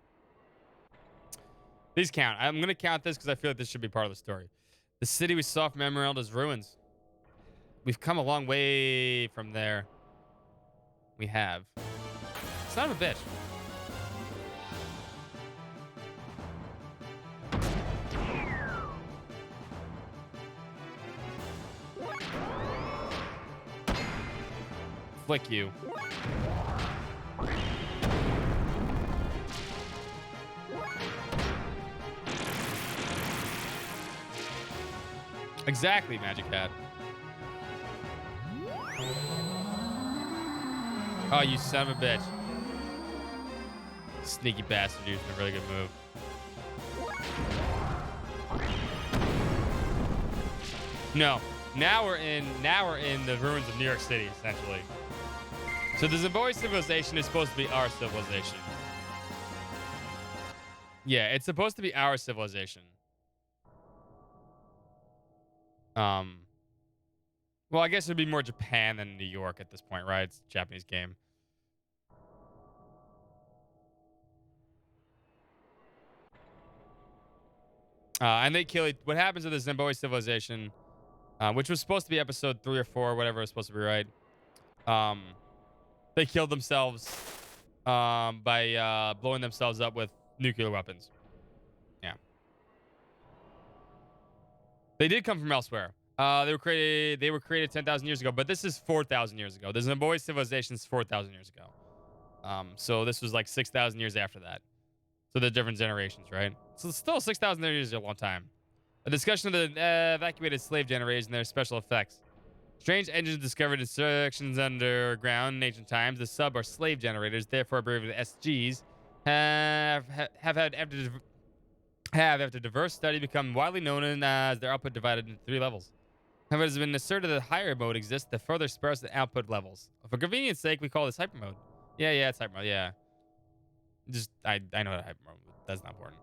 These count. I'm going to count this because I feel like this should be part of the story. The city we saw from Emeralda's ruins. We've come a long way from there. We have. Son of a bitch. Flick you. Exactly, Magic Hat. Oh, you son of a bitch. Sneaky bastard using a really good move. No. Now we're in the ruins of New York City, essentially. So the Zimboe civilization is supposed to be our civilization. Yeah, it's supposed to be our civilization. Well, I guess it'd be more Japan than New York at this point, right? It's a Japanese game. And they kill it. What happens with the Zimboe civilization, which was supposed to be episode 3 or 4, whatever it was supposed to be, right? They killed themselves by blowing themselves up with nuclear weapons. Yeah. They did come from elsewhere. They were created 10,000 years ago, but this is 4,000 years ago. The Zamboy civilization is 4,000 years ago. So this was like 6,000 years after that. So they're different generations, right? So still 6,000 years is a long time. A discussion of the evacuated slave generators and their special effects. Strange engines discovered in sections underground in ancient times. The sub or slave generators, therefore abbreviated SGs, have after diverse study become widely known as their output divided into 3 levels. However, it has been asserted that a higher mode exists that further sparse the output levels. For convenience sake, we call this hyper mode. Yeah, it's hyper mode. Yeah. Just I know that hyper mode. That's not important.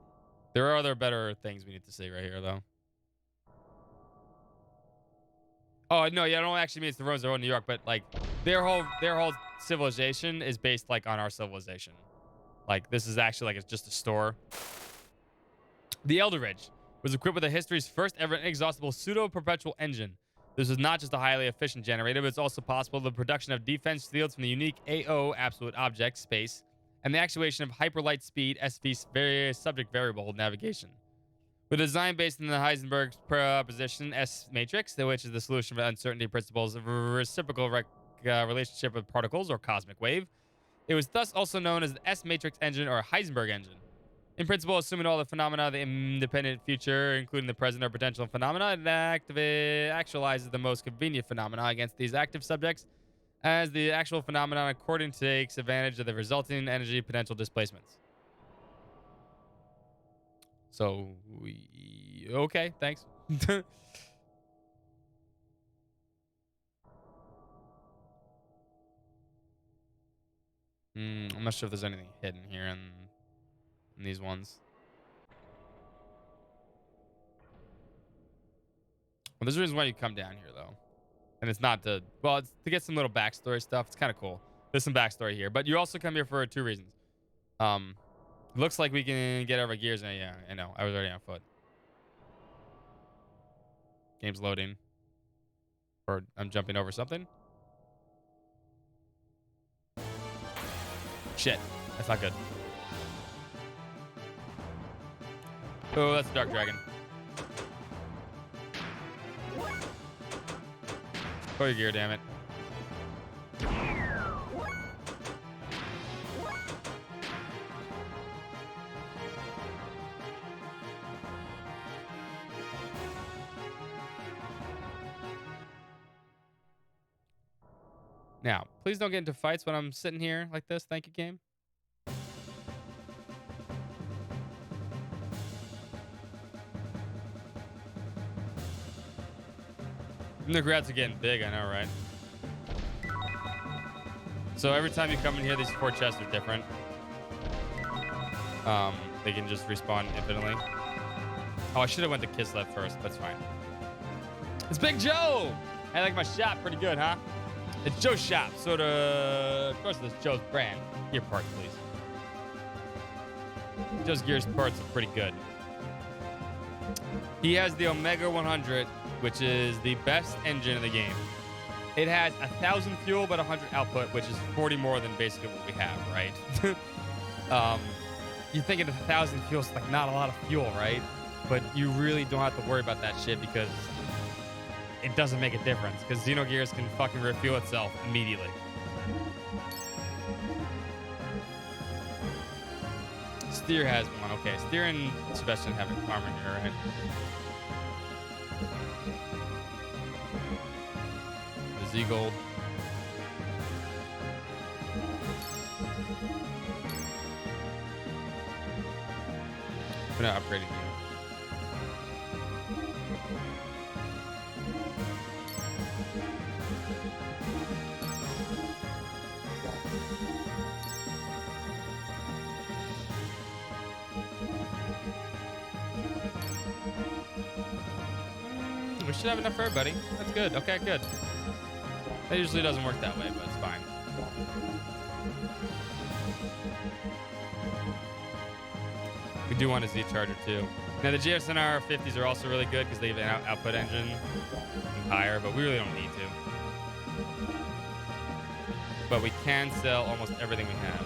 There are other better things we need to say right here, though. Oh no, yeah, I don't actually mean it's the Romans or New York, but like their whole civilization is based like on our civilization. Like this is actually like it's just a store. The Elder Ridge was equipped with the history's first ever inexhaustible pseudo-perpetual engine. This is not just a highly efficient generator, but it's also possible the production of defense fields from the unique AO absolute object space and the actuation of hyperlight speed SV subject variable navigation. With a design based on the Heisenberg proposition S matrix, which is the solution for uncertainty principles of a reciprocal relationship with particles or cosmic wave, it was thus also known as the S matrix engine or Heisenberg engine. In principle, assuming all the phenomena of the independent future, including the present or potential phenomena, it actualizes the most convenient phenomena against these active subjects, as the actual phenomenon according takes advantage of the resulting energy potential displacements. So, okay, thanks. I'm not sure if there's anything hidden here in these ones. Well, there's a reason why you come down here, though. And it's not to, well, it's to get some little backstory stuff. It's kind of cool. There's some backstory here. But you also come here for 2 reasons. Looks like we can get over gears. Yeah, I know. I was already on foot. Game's loading. Or I'm jumping over something. Shit. That's not good. Oh, that's a dark dragon. Pull your gear, damn it. Now, please don't get into fights when I'm sitting here like this. Thank you, game. The grats are getting big, I know, right? So every time you come in here, these 4 chests are different. They can just respawn infinitely. Oh, I should have went to Kislev first. That's fine. It's Big Joe! I like my shop pretty good, huh? It's Joe's shop. So of course, this Joe's brand. Gear parts, please. Joe's Gears parts are pretty good. He has the Omega 100, which is the best engine in the game. It has 1,000 fuel, but 100 output, which is 40 more than basically what we have, right? You think of 1,000 fuel, it's like not a lot of fuel, right? But you really don't have to worry about that shit because it doesn't make a difference. Because Xenogears can fucking refuel itself immediately. Steer has one. Okay, Steer and Sebastian have armor here, right? The Z-Gold. We're not upgrading you. We should have enough for everybody. That's good. Okay, good. That usually doesn't work that way, but it's fine. We do want a Z charger too. Now the GSNR 50s are also really good because they have an output engine and higher, but we really don't need to. But we can sell almost everything we have.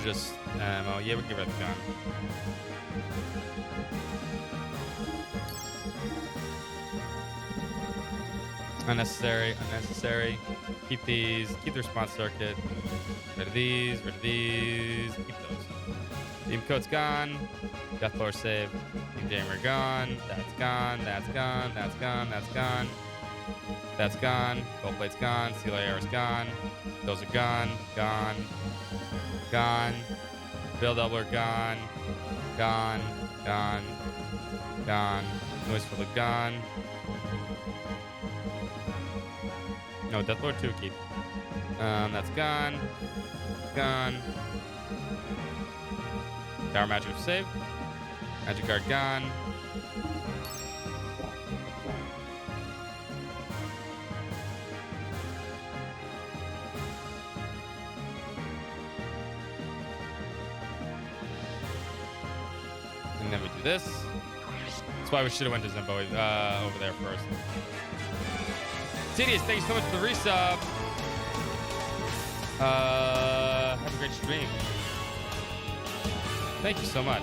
are just ammo. Yeah, we can get rid of the gun. Unnecessary, unnecessary. Keep these. Keep the response circuit. Rid of these, rid of these. Keep those. Beam coat's gone. Death floor save. Beam jammer gone. That's gone. That's gone. That's gone. That's gone. That's gone. Gold plate's gone. Seal air is gone. Those are gone. Gone. Gone. Build doubler gone. Gone. Gone. Gone. Noise filter gone. No, Death Lord 2 keep. That's gone. Gone. Tower magic save. Magic guard gone. And then we do this. That's why we should have went to Zimbo over there first. Tedious, thank you so much for the resub. Have a great stream. Thank you so much.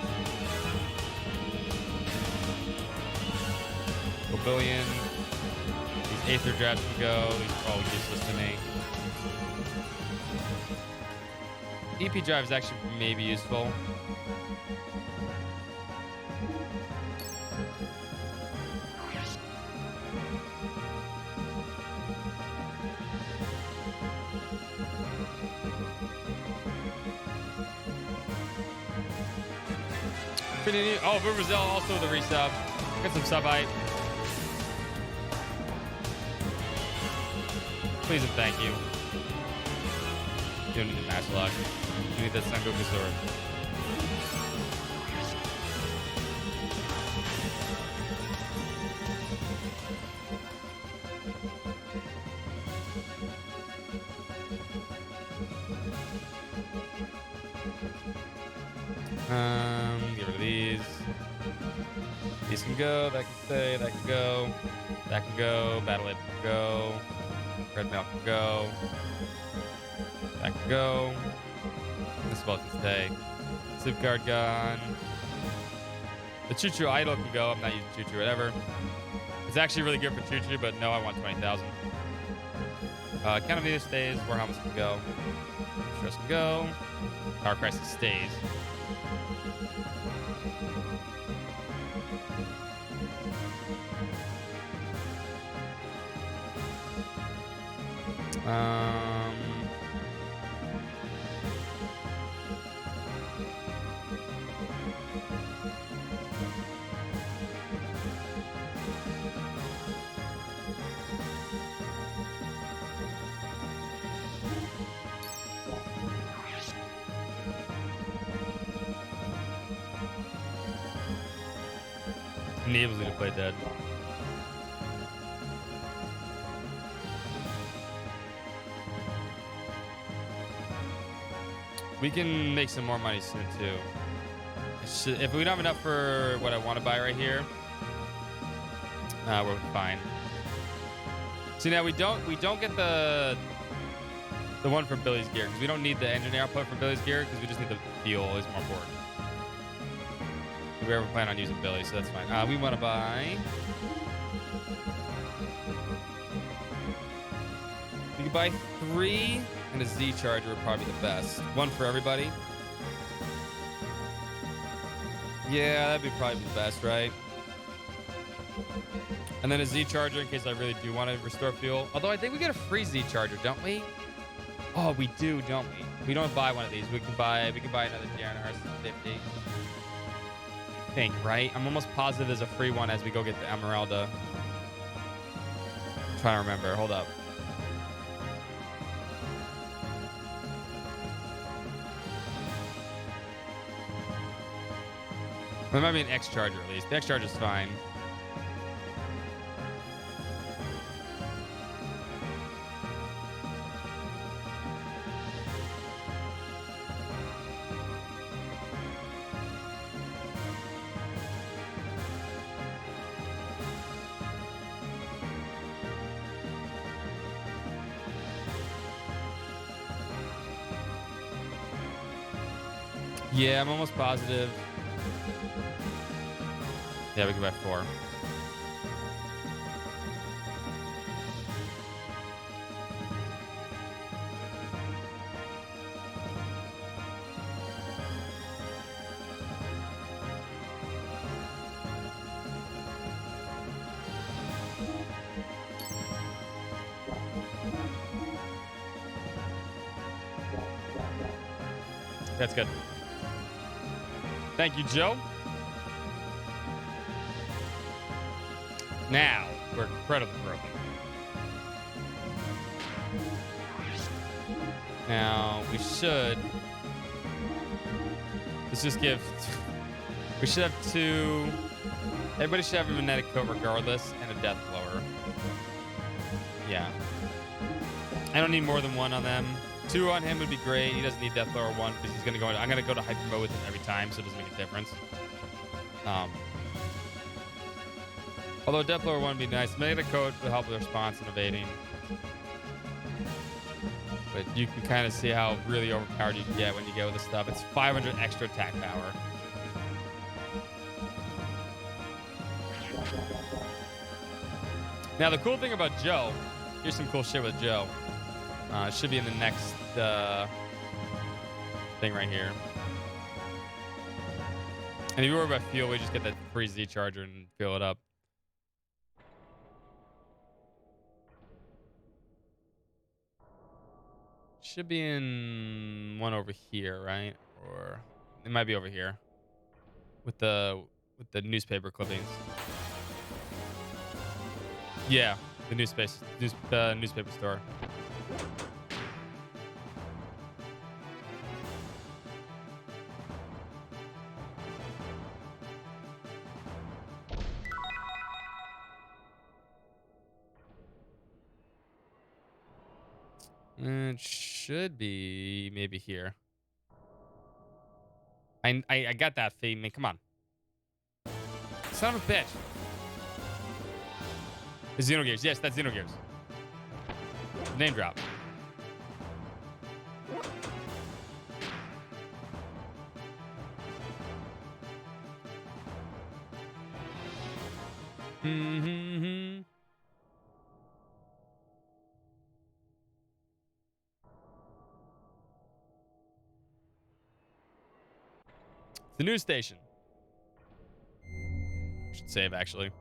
Billion. These Aether drafts can go. These are all useless to me. EP drive is actually maybe useful. Oh, Brazil also the resub. Get some sub height. Please and thank you. You don't need the match lock. You need that Sengoku sword. Get rid of these. These can go, that can stay, that can go. That can go, Battle Ape can go. Red Milk can go. That can go. This spell can stay. Sleep guard gone. The Choo Choo idol can go. I'm not using Choo Choo, whatever. It's actually really good for Choo Choo, but no, I want 20,000. Count of Venus stays. Warhelmets can go. Stress can go. Power Crisis stays. Enables you to play dead. We can make some more money soon too. If we don't have enough for what I want to buy right here, we're fine. See, now we don't get the one for Billy's gear because we don't need the engine output for Billy's gear because we just need the fuel is more important. We ever plan on using Billy, so that's fine. We want to buy. We can buy 3, and a Z charger would probably be the best. One for everybody. Yeah, that'd be probably the best, right? And then a Z charger in case I really do want to restore fuel. Although I think we get a free Z charger, don't we? Oh, we do, don't we? We don't buy one of these. We can buy another DRNR 50. I think, right? I'm almost positive there's a free one as we go get the Emeralda. I'm trying to remember. Hold up. There might be an X charger at least. The X charger is fine. Yeah, I'm almost positive. Yeah, we can buy 4. That's good. Thank you, Joe. Now, we're incredibly broken. Now, we should... Let's just give... We should have 2... Everybody should have a magnetic coat regardless, and a death blower. Yeah. I don't need more than 1 on them. 2 on him would be great. He doesn't need death blower 1 because he's gonna go. I'm gonna go to hyper mode with him every time, so it doesn't make a difference. Although death blower 1 would be nice. Magnetic coat will help with response and evading. But you can kind of see how really overpowered you can get when you get with this stuff. It's 500 extra attack power. Now the cool thing about Joe, here's some cool shit with Joe. It should be in the next thing right here. And if you worry about fuel, we just get that free Z charger and fill it up. Should be in one over here, right? Or it might be over here with the newspaper clippings. Yeah, the newspaper store. It should be maybe here. I got that theme. Man, come on. Son of a bitch. It's Xenogears. Yes, that's Xenogears. Name drop. Mm-hmm. It's the news station. Should save, actually.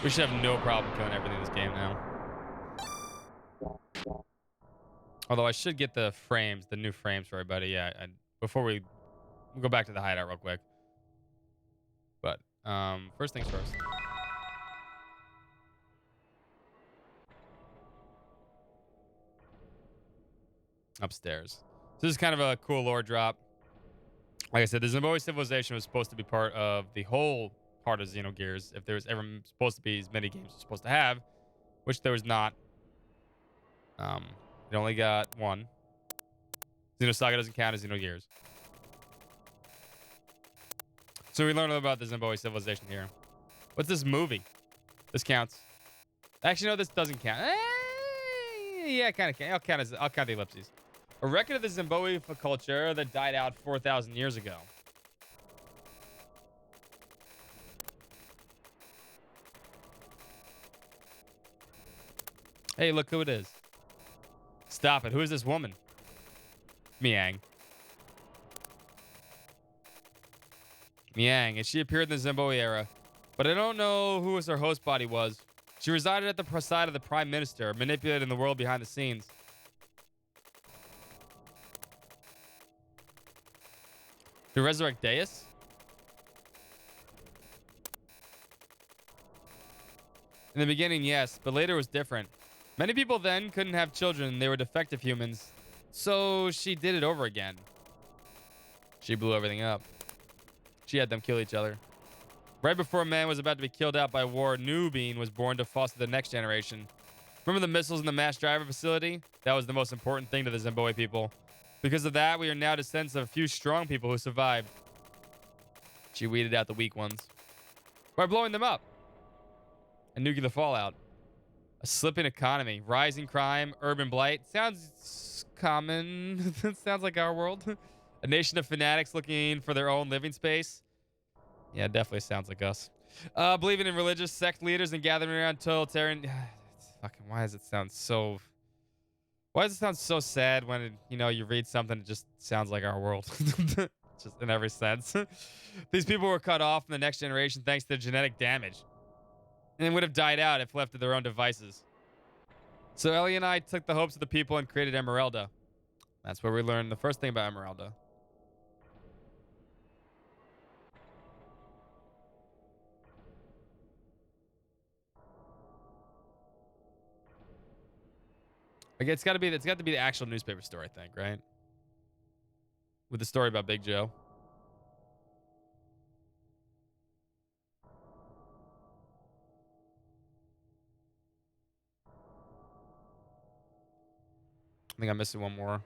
We should have no problem killing everything in this game now. Although I should get the frames, the new frames for everybody. Yeah, before we go back to the hideout real quick. But first things first. Upstairs. So this is kind of a cool lore drop. Like I said, the Zamboi civilization was supposed to be part of the whole part of Xenogears. If there was ever supposed to be as many games as supposed to have, which there was not. It only got 1. Xenosaga doesn't count as Xenogears. So we learned about the Zamboi civilization here. What's this movie? This counts. Actually, no, this doesn't count. Yeah, kind of count. I'll count the ellipses. A record of the Zamboi culture that died out 4,000 years ago. Hey, look who it is. Stop it. Who is this woman? Miang. Miang, and she appeared in the Zamboi era. But I don't know who her host body was. She resided at the side of the Prime Minister, manipulating the world behind the scenes. To resurrect Deus? In the beginning, yes, but later it was different. Many people then couldn't have children. They were defective humans. So she did it over again. She blew everything up. She had them kill each other. Right before man was about to be killed out by war, New Being was born to foster the next generation. Remember the missiles in the mass driver facility? That was the most important thing to the Zamboi people. Because of that, we are now descendants of a few strong people who survived. She weeded out the weak ones. by blowing them up and nuclear the fallout. A slipping economy, rising crime, urban blight. Sounds common. Sounds like our world. A nation of fanatics looking for their own living space. Yeah, definitely sounds like us. Believing in religious sect leaders and gathering around totalitarian. Fucking, why does it sound so? Why does it sound so sad when you read something that just sounds like our world, just in every sense? These people were cut off from the next generation thanks to genetic damage, and would have died out if left to their own devices. So Ellie and I took the hopes of the people and created Emeralda. That's where we learned the first thing about Emeralda. Like it's got to be the actual newspaper story, I think, right? With the story about Big Joe. I think I'm missing one more.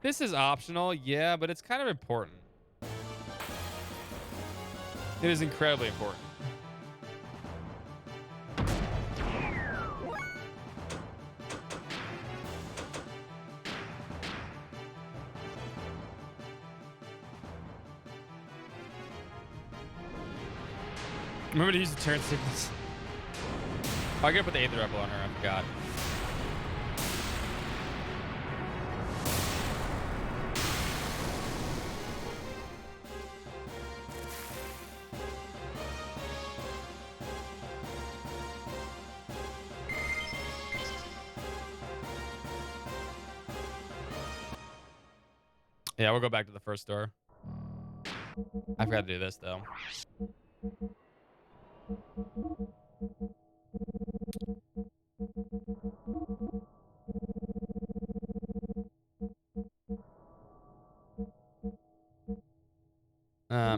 This is optional, yeah, but it's kind of important. It is incredibly important. Remember to use the turn signals. Oh, I gotta put the Aether Rebel on her. I forgot. Yeah, we'll go back to the first door. I forgot to do this though.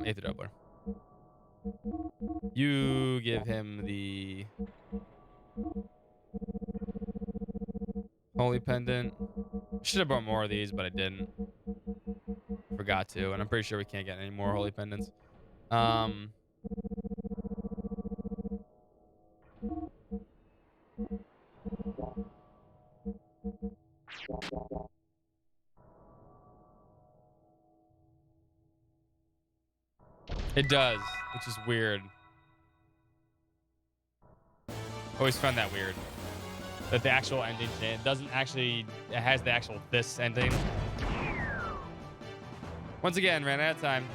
Aether Doubler. You give him the Holy Pendant. Should have bought more of these, but I didn't. Forgot to, and I'm pretty sure we can't get any more Holy Pendants. It does, which is weird. Always found that weird. That the actual ending doesn't actually, it has the actual this ending. Once again, ran out of time.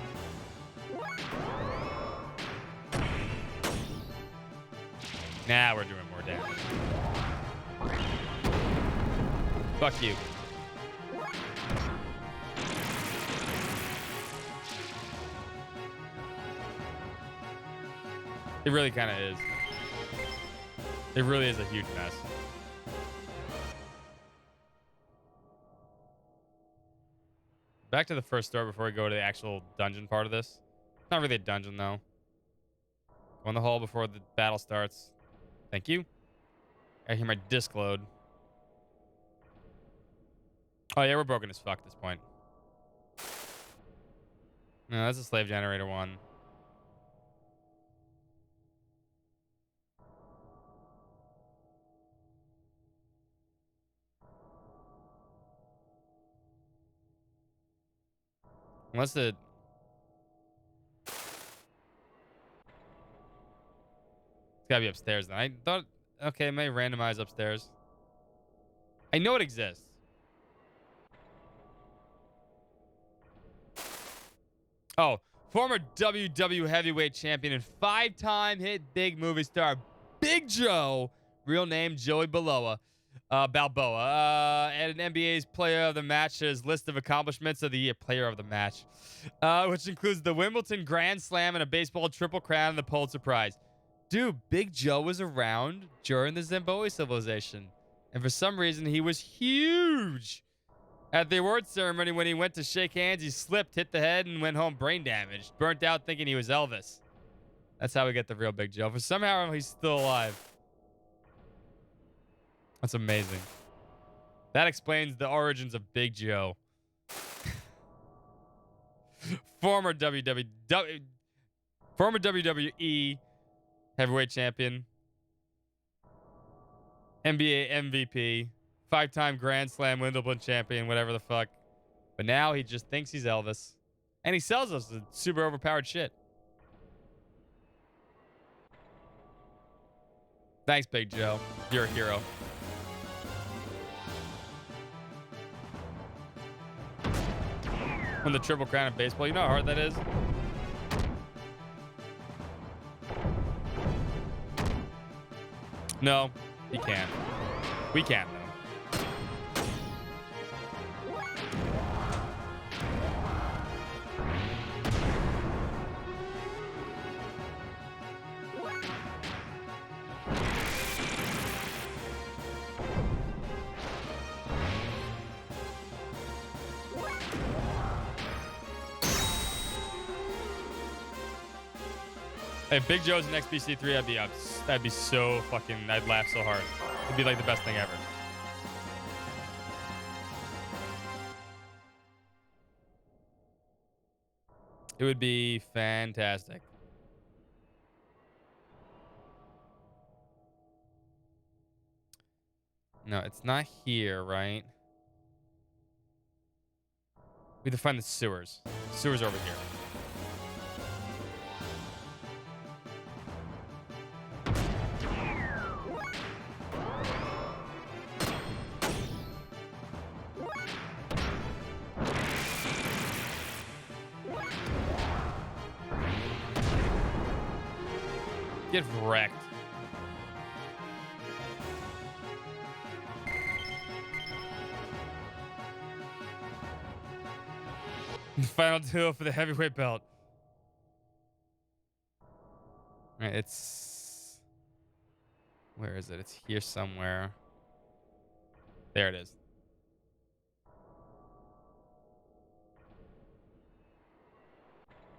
Now we're doing more damage. Fuck you. It really kind of is. It really is a huge mess. Back to the first door before we go to the actual dungeon part of this. Not really a dungeon, though. Go in the hall before the battle starts. Thank you. I hear my disc load. Oh, yeah, we're broken as fuck at this point. No, that's a slave generator one. Unless it... It's gotta be upstairs then. I thought... Okay, it may randomize upstairs. I know it exists. Oh, former WW heavyweight champion and 5-time hit big movie star Big Joe, real name Joey Balboa, and an NBA's player of the match. His list of accomplishments of the year, player of the match, which includes the Wimbledon Grand Slam and a baseball Triple Crown and the Pulitzer Prize. Dude, Big Joe was around during the Zamboni civilization, and for some reason he was huge. At the award ceremony, when he went to shake hands, he slipped, hit the head, and went home brain damaged. Burnt out thinking he was Elvis. That's how we get the real Big Joe. For somehow he's still alive. That's amazing. That explains the origins of Big Joe. Former WWE heavyweight champion, NBA MVP, 5-time Grand Slam Wimbledon champion, whatever the fuck. But now he just thinks he's Elvis. And he sells us the super overpowered shit. Thanks, Big Joe. You're a hero. Won the Triple Crown in baseball. You know how hard that is? No, he can't. We can't, though. If Big Joe's in XBC3, I'd be so fucking, I'd laugh so hard. It'd be like the best thing ever. It would be fantastic. No, it's not here, right? We have to find the sewers. Sewers over here. Get wrecked. Final duel for the heavyweight belt. All right, it's... Where is it? It's here somewhere. There it is.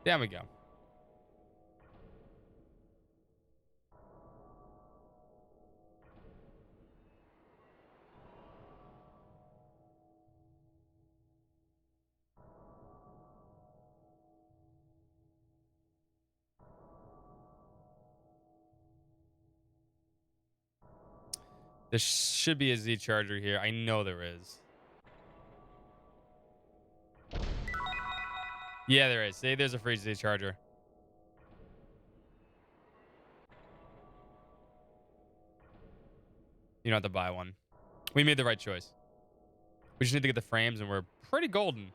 There we go. There should be a Z charger here. I know there is. Yeah, there is. See, there's a free Z charger. You don't have to buy one. We made the right choice. We just need to get the frames, and we're pretty golden.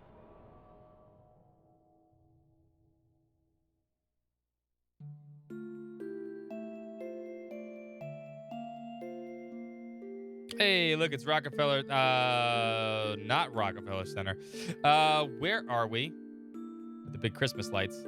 Hey, look, it's Rockefeller. Not Rockefeller Center. Where are we? With the big Christmas lights.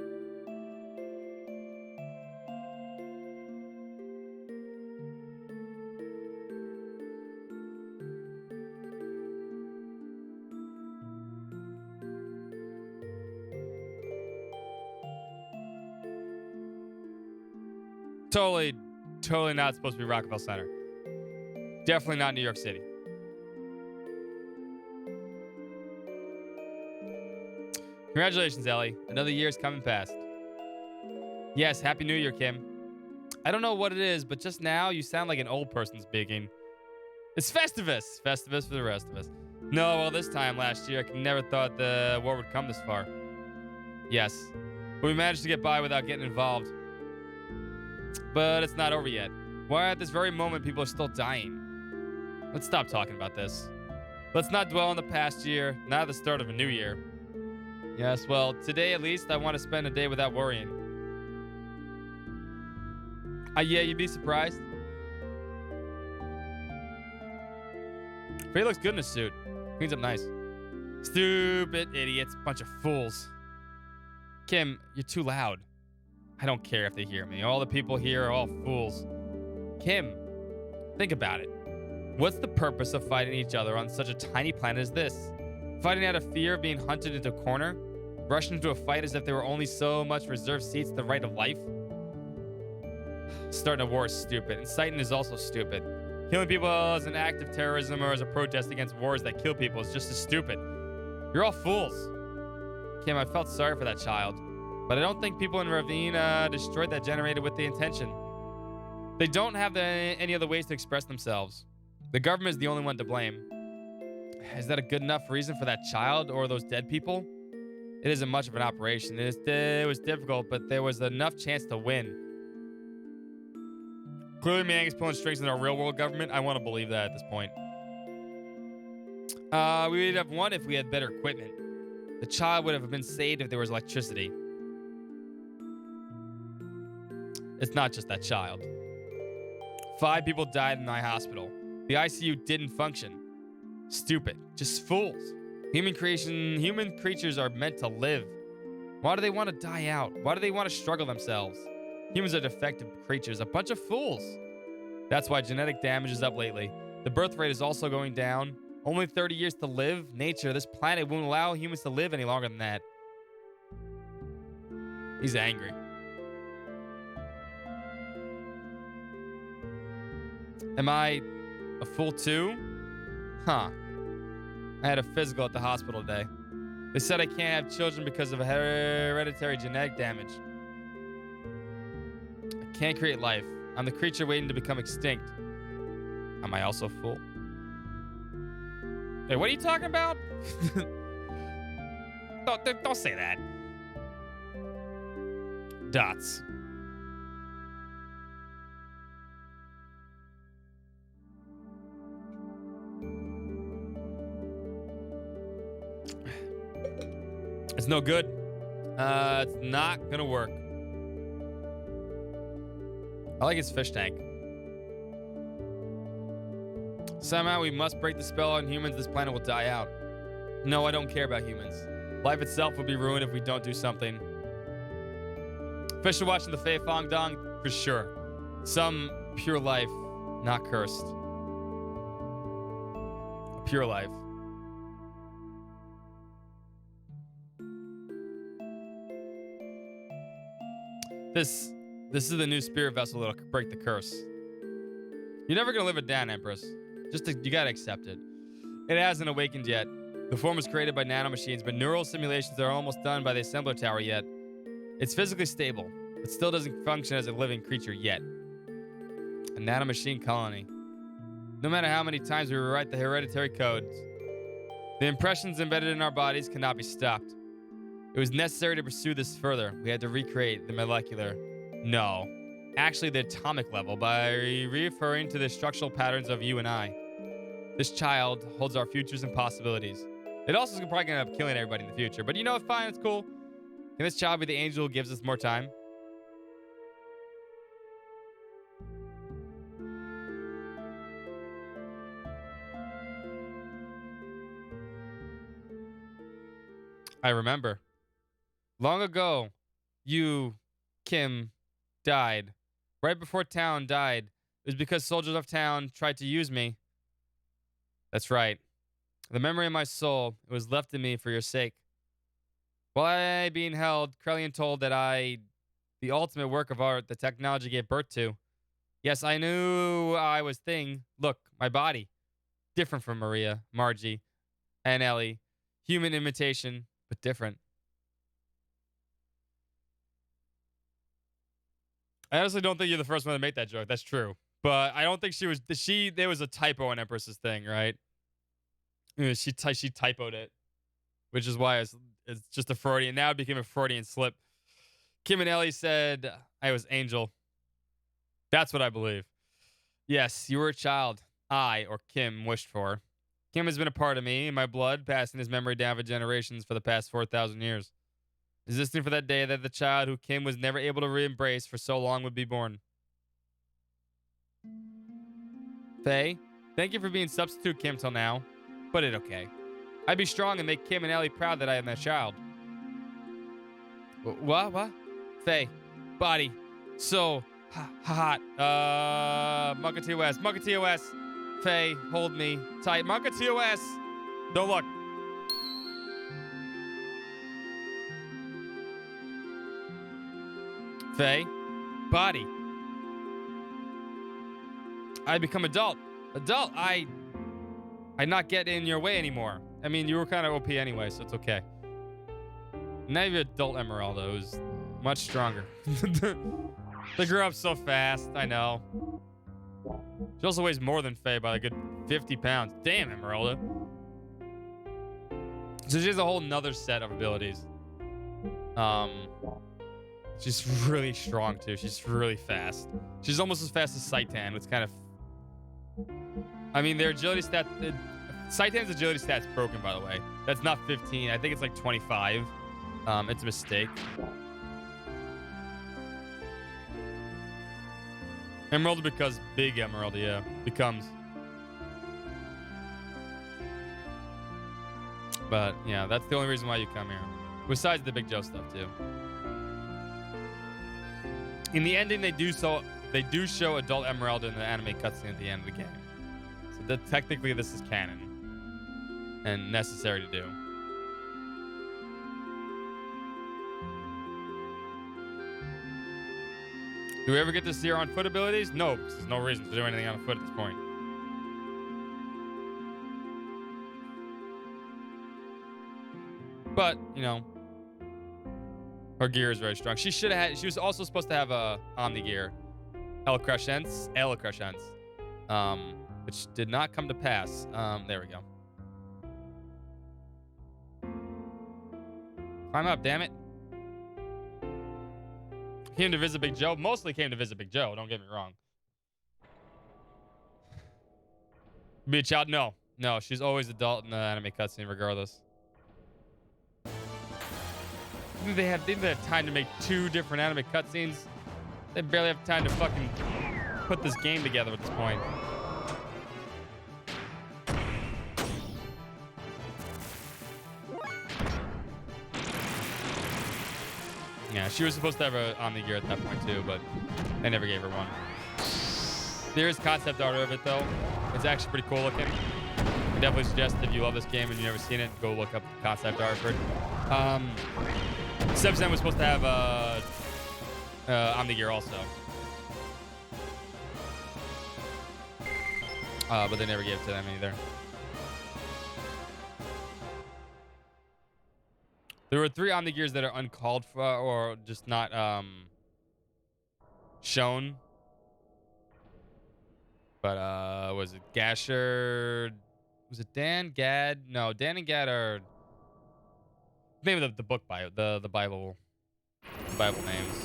Totally not supposed to be Rockefeller Center. Definitely not New York City. Congratulations, Ellie. Another year's coming past. Yes, Happy New Year, Kim. I don't know what it is, but just now you sound like an old person speaking. It's Festivus. Festivus for the rest of us. No, well, this time last year, I never thought the war would come this far. Yes, but we managed to get by without getting involved. But it's not over yet. Why at this very moment people are still dying? Let's stop talking about this. Let's not dwell on the past year, not at the start of a new year. Yes, well, today at least, I want to spend a day without worrying. Yeah, you'd be surprised. But he looks good in a suit. Cleans up nice. Stupid idiots. Bunch of fools. Kim, you're too loud. I don't care if they hear me. All the people here are all fools. Kim, think about it. What's the purpose of fighting each other on such a tiny planet as this? Fighting out of fear of being hunted into a corner? Rushing into a fight as if there were only so much reserved seats to the right of life? Starting a war is stupid. Inciting is also stupid. Killing people as an act of terrorism or as a protest against wars that kill people is just as stupid. You're all fools. Kim, I felt sorry for that child, but I don't think people in Ravine destroyed that generator with the intention. They don't have any other ways to express themselves. The government is the only one to blame. Is that a good enough reason for that child or those dead people? It isn't much of an operation. It was difficult, but there was enough chance to win. Clearly, Mang is pulling strings in our real-world government. I want to believe that at this point. We would have won if we had better equipment. The child would have been saved if there was electricity. It's not just that child. 5 people died in my hospital. The ICU didn't function. Stupid. Just fools. Human creatures are meant to live. Why do they want to die out? Why do they want to struggle themselves? Humans are defective creatures. A bunch of fools. That's why genetic damage is up lately. The birth rate is also going down. Only 30 years to live. Nature, this planet won't allow humans to live any longer than that. He's angry. Am I a fool too? Huh. I had a physical at the hospital today. They said I can't have children because of hereditary genetic damage. I can't create life. I'm the creature waiting to become extinct. Am I also a fool? Hey, what are you talking about? Don't say that. Dots. It's no good. It's not gonna work. I like his fish tank. Somehow we must break the spell on humans. This planet will die out. No, I don't care about humans. Life itself will be ruined if we don't do something. Fish are watching the Fei Fong Dong for sure. Some pure life, not cursed. A pure life. This is the new spirit vessel that'll break the curse. You're never gonna live it down, Empress. You gotta accept it. It hasn't awakened yet. The form was created by nanomachines, but neural simulations are almost done by the assembler tower yet. It's physically stable, but still doesn't function as a living creature yet. A nanomachine colony. No matter how many times we rewrite the hereditary codes, the impressions embedded in our bodies cannot be stopped. It was necessary to pursue this further. We had to recreate the molecular, no, actually the atomic level by referring to the structural patterns of you and I. This child holds our futures and possibilities. It also is probably going to end up killing everybody in the future, but you know what? Fine, it's cool. Can this child be the angel who gives us more time? I remember. Long ago, you, Kim, died. Right before town died. It was because soldiers of town tried to use me. That's right. The memory of my soul, it was left in me for your sake. While I being held, Krellian told that the ultimate work of art the technology gave birth to. Yes, I knew I was thing. Look, my body. Different from Maria, Margie, and Ellie. Human imitation, but different. I honestly don't think you're the first one to make that joke. That's true. But I don't think there was a typo on Empress's thing, right? She typoed it, which is why it's just a Freudian. Now it became a Freudian slip. Kim and Ellie said I was Angel. That's what I believe. Yes, you were a child I, or Kim, wished for. Kim has been a part of me, my blood, passing his memory down for generations for the past 4,000 years. Existing for that day that the child who Kim was never able to re-embrace for so long would be born. Faye, thank you for being substitute Kim till now, but it's okay. I'd be strong and make Kim and Ellie proud that I am their child. What? Faye, body, so hot. Monka TOS. Faye, hold me tight. Monka TOS. Don't look. Faye, body. I become adult. Adult, I not get in your way anymore. I mean, you were kind of OP anyway, so it's okay. Now you have adult Emeralda, who's much stronger. They grew up so fast, I know. She also weighs more than Faye by a good 50 pounds. Damn, Emeralda. So she has a whole nother set of abilities. She's really strong too. She's really fast. She's almost as fast as Saitan, which kind of... I mean, their agility stat... Saitan's agility stat's broken, by the way. That's not 15. I think it's like 25. It's a mistake. Emeralda because big Emeralda, yeah. Becomes. But, yeah, that's the only reason why you come here. Besides the Big Joe stuff, too. In the ending, they do show adult Emeralda in the anime cutscene at the end of the game. So that technically this is canon. And necessary to do. Do we ever get to see her on foot abilities? No, because there's no reason to do anything on foot at this point. But, you know, her gear is very strong. She should have had, she was also supposed to have a Omni gear. El Crescents, which did not come to pass. There we go. Climb up, damn it. Came to visit Big Joe. Mostly came to visit Big Joe. Don't get me wrong. Be a child? No. No, she's always adult in the anime cutscene regardless. They have time to make 2 different anime cutscenes. They barely have time to fucking put this game together at this point. Yeah, she was supposed to have an Omni gear at that point too, but they never gave her one. There is concept art of it though. It's actually pretty cool looking. I definitely suggest if you love this game and you've never seen it, go look up the concept art for it. 7% was supposed to have Omni gear also. But they never gave it to them either. There were 3 Omni gears that are uncalled for or just not shown. But was it Gasher? Was it Dan? Gad? No, Dan and Gad are the name of the book bio, the Bible names.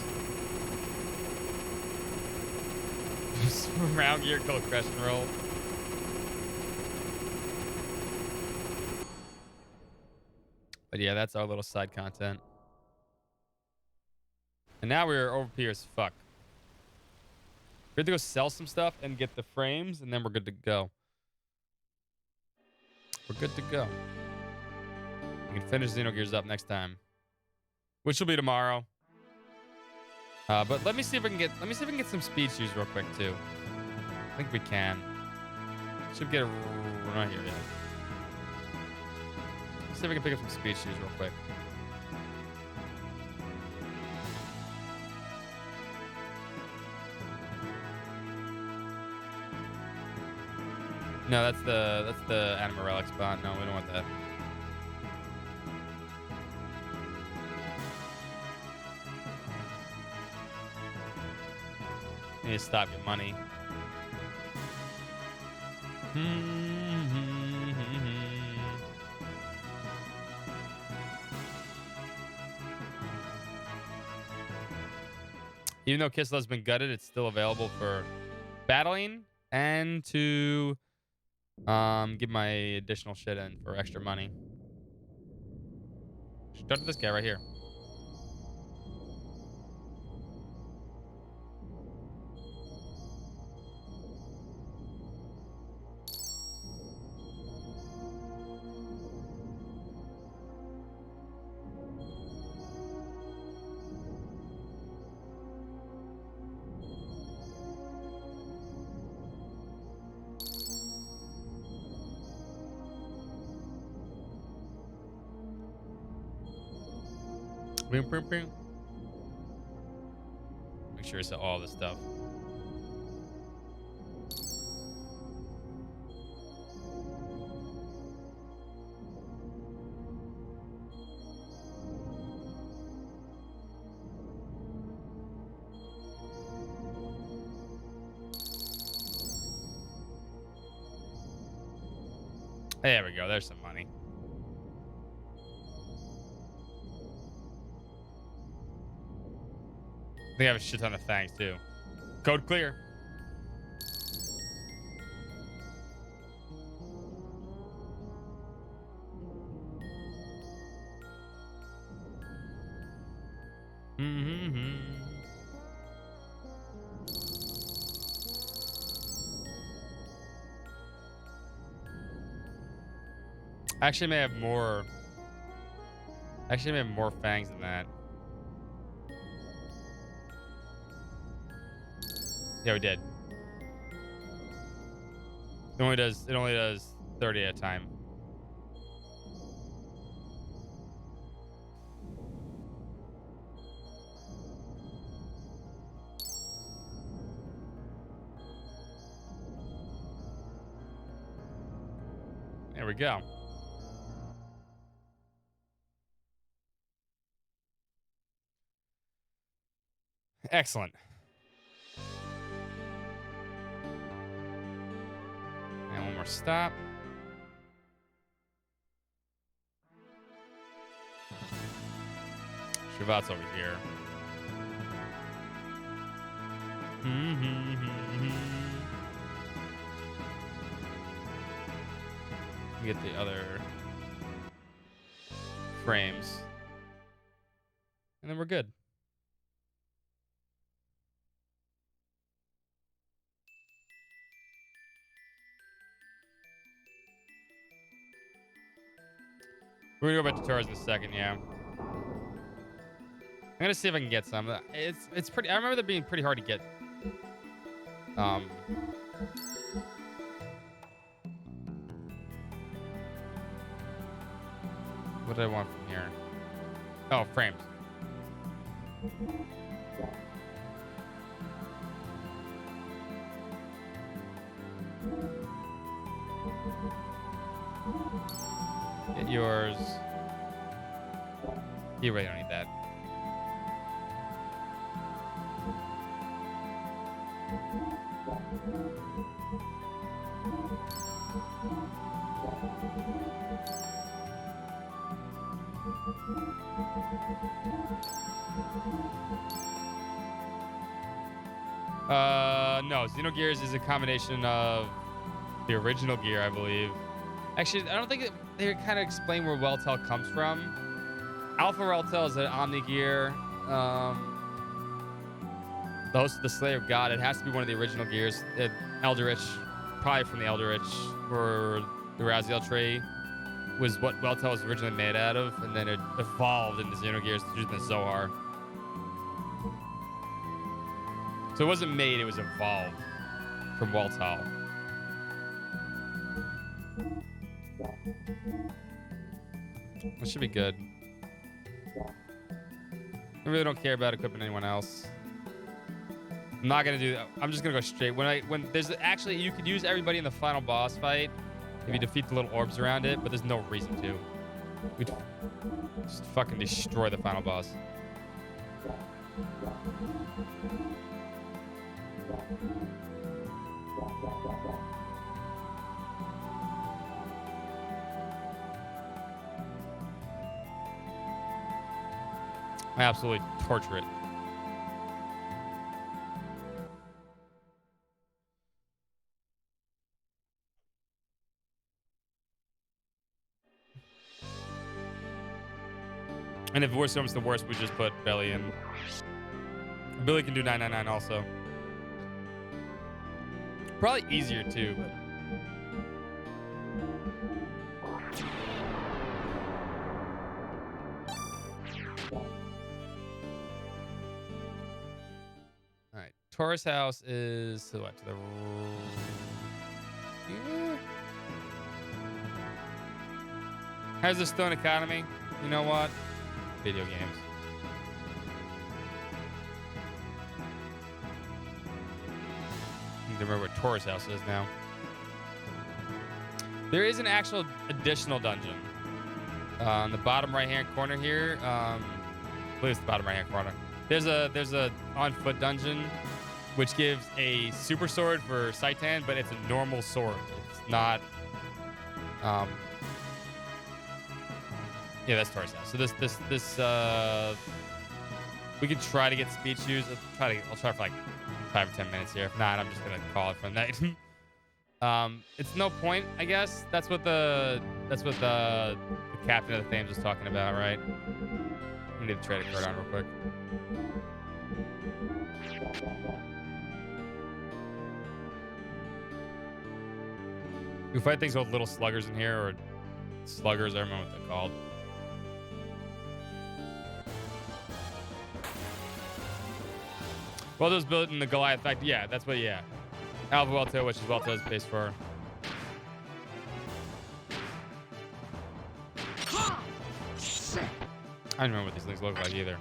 Round gear called Crescent Roll. But yeah, that's our little side content. And now we're over here as fuck. We have to go sell some stuff and get the frames, and then we're good to go. We're good to go. We can finish Xenogears up next time, which will be tomorrow. But let me see if I can get some speed shoes real quick too. I think we can. Should get a right here. Yeah. Let's see if I can pick up some speed shoes real quick. No, that's the Anima Relic spot. No, we don't want that. You need to stop your money. Even though Kisleva's been gutted, it's still available for battling and to get my additional shit in for extra money. Start with this guy right here. Boom, boom, boom. Make sure it's all this stuff. There we go. There's some money. They have a shit ton of fangs too. Code clear. Actually, may have more. Actually, may have more fangs than that. Yeah, we did. It only does 30 at a time. There we go. Excellent. And one more stop. Shavat's over here. Get the other frames. And then we're good. We're gonna go back to tours in a second, yeah. I'm gonna see if I can get some. It's pretty. I remember that being pretty hard to get. What do I want from here? Oh, frames. Get yours. You really don't need that. No, Xenogears is a combination of the original gear, I believe. Actually, I don't think they kind of explain where Weltel comes from. Alpha Weltel is an Omni gear. The host of the Slayer of God. It has to be one of the original gears. Eldritch, probably from the Eldritch or the Raziel tree, was what Weltel was originally made out of, and then it evolved into Xenogears using the Zohar. So it wasn't made, it was evolved from Weltel. That should be good. I really don't care about equipping anyone else. I'm not gonna do that. I'm just gonna go straight. When there's actually, you could use everybody in the final boss fight if you defeat the little orbs around it, but there's no reason to. We'd just fucking destroy the final boss. I absolutely torture it. And if worse comes to worst, we just put Belly in. Billy can do 999 also. Probably easier too, but. Alright. Taurus house is to what? To the. Yeah. How's the Stone Economy? You know what? Video games. I need to remember what Taurus house is now. There is an actual additional dungeon on the bottom right hand corner here. I believe it's the bottom right hand corner. There's a on foot dungeon which gives a super sword for Saitan, but it's a normal sword. It's not Um, yeah, that's Tori's house. So this we could try to get speed shoes. I'll try for like 5 or 10 minutes here. If not, I'm just gonna call it for the night. It's no point, I guess. That's what the captain of the Thames was talking about, right? I need to trade a card on real quick. We fight things with little sluggers in here, or sluggers, I don't remember what they're called. Well, those built in the Goliath fact, yeah, that's what, yeah. Alpha Weltail, which is Weltail's base for. I don't remember what these things look like either.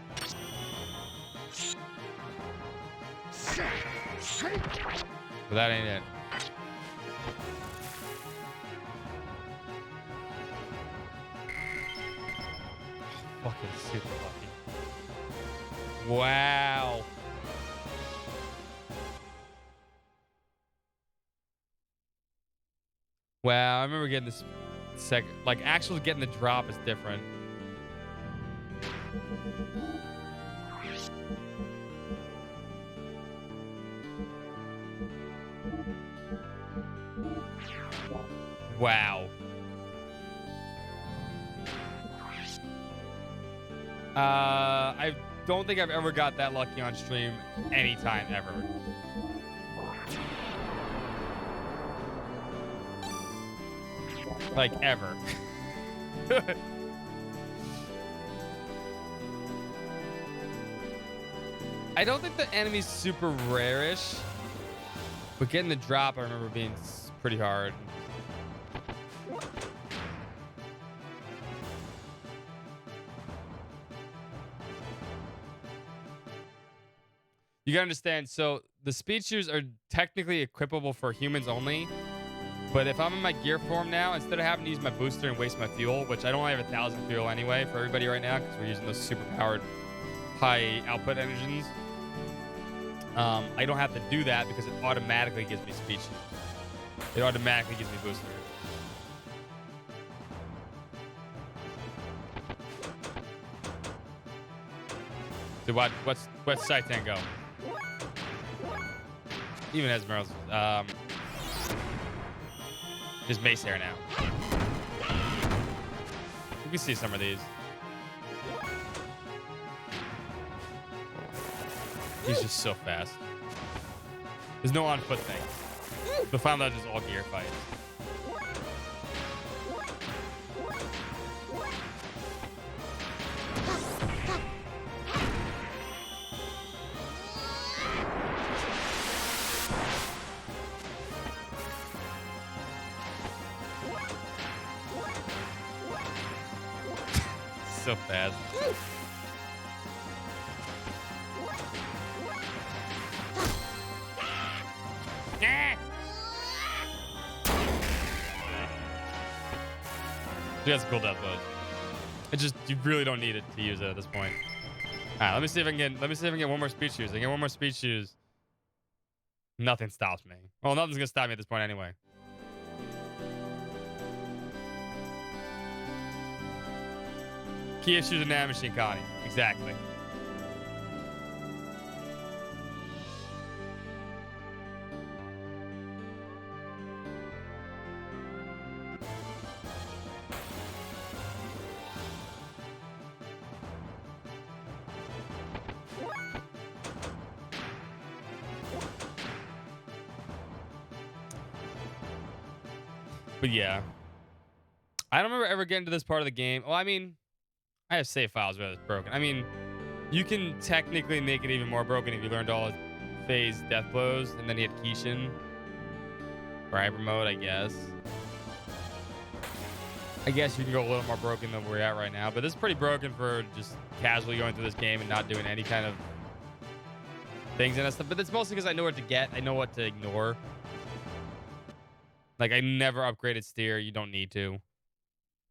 But that ain't it. Fucking super lucky. Wow. Wow, I remember getting this second. Like, actually getting the drop is different. Wow. I don't think I've ever got that lucky on stream anytime ever. Like, ever. I don't think the enemy's super rare-ish, but getting the drop I remember being pretty hard. You gotta understand, so the speed shoes are technically equipable for humans only, but if I'm in my gear form now, instead of having to use my booster and waste my fuel, which I don't have 1,000 fuel anyway for everybody right now because we're using those super powered high output engines, I don't have to do that because it automatically gives me speed shoes. It automatically gives me booster. So what's Saitan go? Even Esmeralda's just mace hair now. You can see some of these. He's just so fast. There's no on foot thing. The Final Legend is all gear fights. So fast. She has a cool death pose. It just, you really don't need it to use it at this point. All right, let me see if I can get one more speed shoes. I get one more speed shoes. Nothing stops me. Well, nothing's gonna stop me at this point anyway. Key issues in nanomachine, Connie. Exactly. But yeah, I don't remember ever getting to this part of the game. Well, I mean, I have save files where it's broken. I mean, you can technically make it even more broken if you learned all his phase death blows, and then he had Kishin for hyper mode, I guess. I guess you can go a little more broken than we're at right now, but this is pretty broken for just casually going through this game and not doing any kind of things and stuff. But it's mostly because I know what to get. I know what to ignore. Like, I never upgraded steer. You don't need to.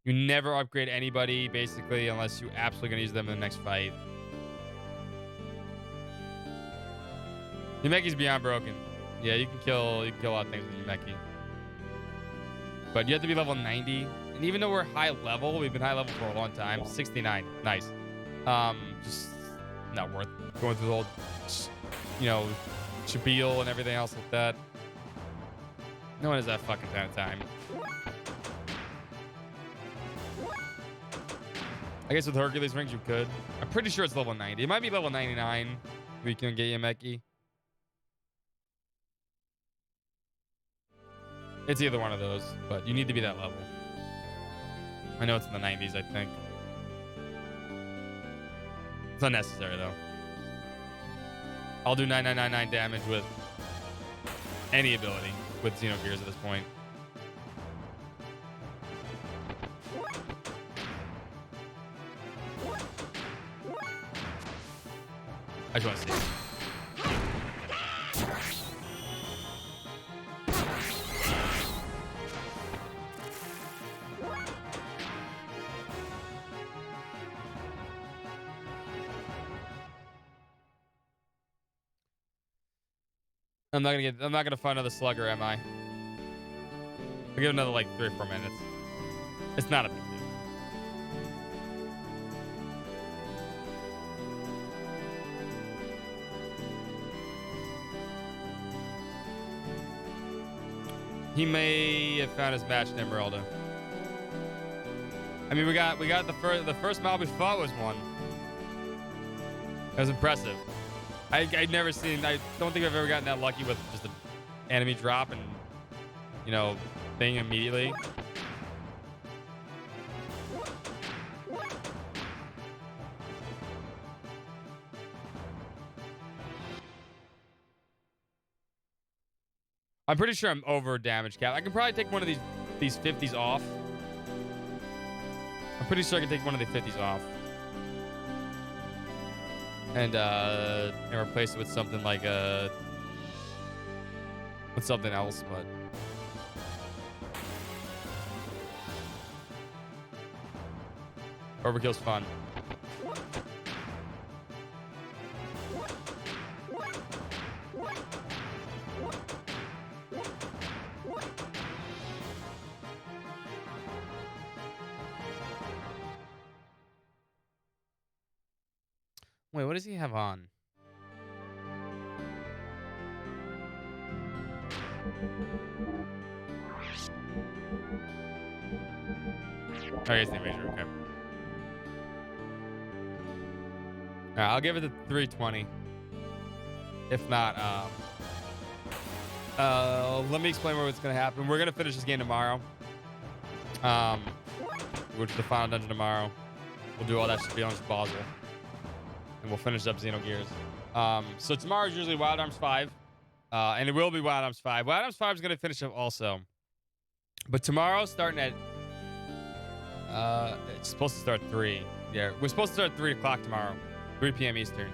You never upgrade anybody, basically, unless you're absolutely going to use them in the next fight. Yumeki's beyond broken. Yeah, you can kill a lot of things with Yumeki. But you have to be level 90. And even though we're high level, we've been high level for a long time. 69. Nice. Just not worth going through the whole, you know, spiel and everything else like that. No one has that fucking kind of time. I guess with Hercules rings you could. I'm pretty sure it's level 90. It might be level 99. We can get Yameki. It's either one of those, but you need to be that level. I know it's in the 90s, I think. It's unnecessary, though. I'll do 9999 damage with any ability with Xenogears at this point. I just want to see it. I'm not gonna find another slugger, am I? I'll give it another like 3 or 4 minutes. It's not a big deal. He may have found his match in Emeralda. I mean, we got the first mob we fought was one. That was impressive. I'd never seen. I don't think I've ever gotten that lucky with just an enemy drop and, you know, thing immediately. I'm pretty sure I'm over damage cap. I can probably take one of these 50s off. I'm pretty sure I can take one of the 50s off. And replace it with something like with something else, but overkill's fun. Wait, what does he have on? Oh, he's the invasion. Okay. Alright, I'll give it the 320. If not, let me explain what's gonna happen. We're gonna finish this game tomorrow. Which is the final dungeon tomorrow. We'll do all that shit beyond Basel. And we'll finish up Xenogears. So tomorrow is usually Wild Arms 5. And it will be Wild Arms 5. Wild Arms 5 is going to finish up also. But tomorrow, starting at... it's supposed to start 3. Yeah, we're supposed to start at 3 o'clock tomorrow. 3 p.m. Eastern.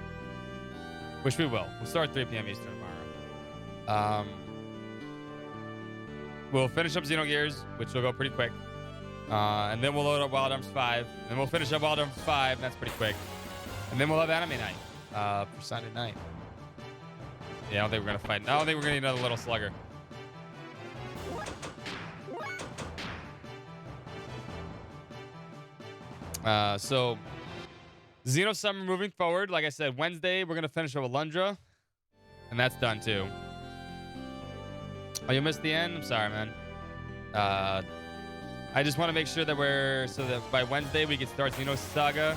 Which we will. We'll start at 3 p.m. Eastern tomorrow. We'll finish up Xenogears, which will go pretty quick. And then we'll load up Wild Arms 5. And then we'll finish up Wild Arms 5, and that's pretty quick. And then we'll have anime night for Sunday night. Yeah, I don't think we're going to fight. I don't think we're going to need another little slugger. So, XenoSummer moving forward. Like I said, Wednesday, we're going to finish up with Lundra. And that's done, too. Oh, you missed the end? I'm sorry, man. I just want to make sure that so that by Wednesday, we can start Xenosaga.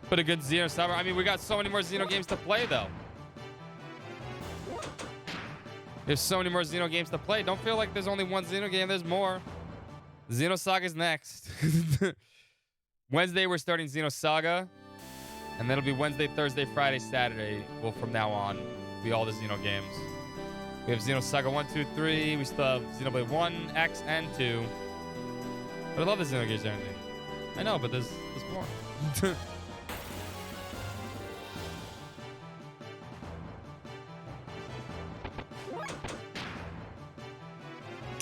Put a good XenoSummer. I mean, we got so many more Xeno games to play, though. There's so many more Xeno games to play. Don't feel like there's only one Xeno game. There's more. Xenosaga's next. Wednesday, we're starting Xenosaga. And then it'll be Wednesday, Thursday, Friday, Saturday. Well, from now on, be all the Xeno games. We have Xenosaga 1, 2, 3. We still have Xenoblade 1, X, and 2. But I love the Xenogears and everything. I know, but there's more.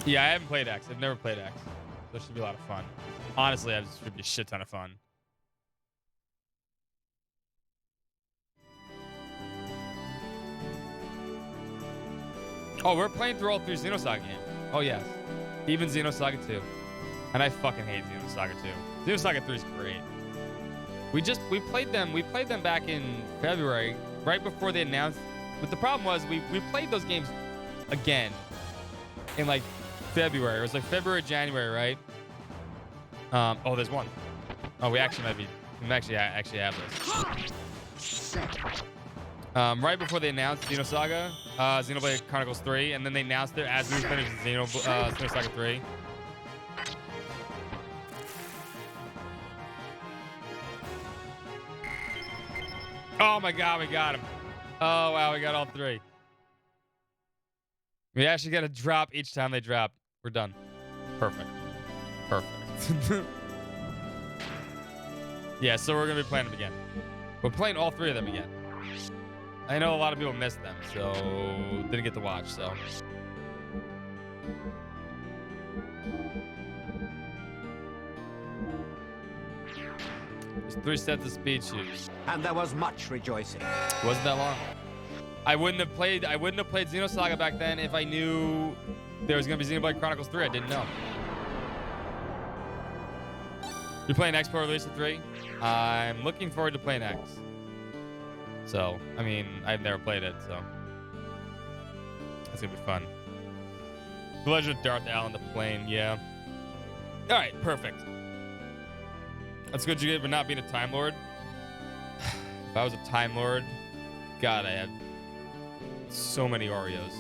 Yeah, I haven't played X. I've never played X. So it should be a lot of fun. Honestly, it should be a shit ton of fun. Oh, we're playing through all 3 Xenosaga games. Oh, yes. Even Xenosaga 2. And I fucking hate Xenosaga 2. Xenosaga 3 is great. We played them back in February, right before they announced. But the problem was we played those games again in like February. It was like February, January, right? Oh, there's one. Oh, we actually actually have this. Right before they announced Xenosaga, Xenoblade Chronicles 3, and then they announced it as we finished Xenosaga 3. Oh my god, we got him. Oh wow, we got all 3. We actually got to drop each time they drop. We're done. Perfect. Perfect. Yeah, so we're going to be playing them again. We're playing all 3 of them again. I know a lot of people missed them, so didn't get to watch, so. There's 3 sets of speed shoes. And there was much rejoicing. Wasn't that long. I wouldn't have played Xenosaga back then if I knew there was gonna be Xenoblade Chronicles 3. I didn't know. You're playing X Pro Release of 3? I'm looking forward to playing X. So, I mean, I've never played it, so that's gonna be fun. The Legend of Darth Allen, the plane, yeah. All right, perfect. That's good you get for not being a Time Lord. If I was a Time Lord, God, I had so many Oreos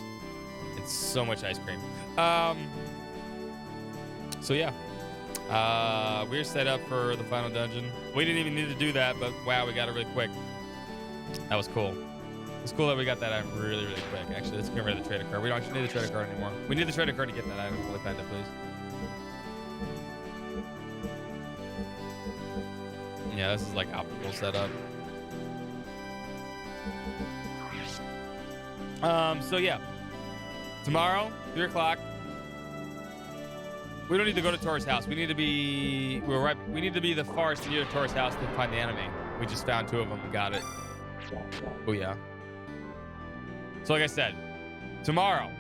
and so much ice cream. So yeah, we're set up for the final dungeon. We didn't even need to do that, but wow, we got it really quick. That was cool. It's cool that we got that item really, really quick. Actually, let's get rid of the trader card. We don't actually need the trader card anymore. We need the trader card to get that item. Really panda, please. Yeah, this is like optimal setup. So yeah, tomorrow, 3 o'clock. We don't need to go to Tori's house. We need to be we need to be the farthest near Tori's house to find the enemy. We just found 2 of them and got it. Oh yeah. So like I said, tomorrow,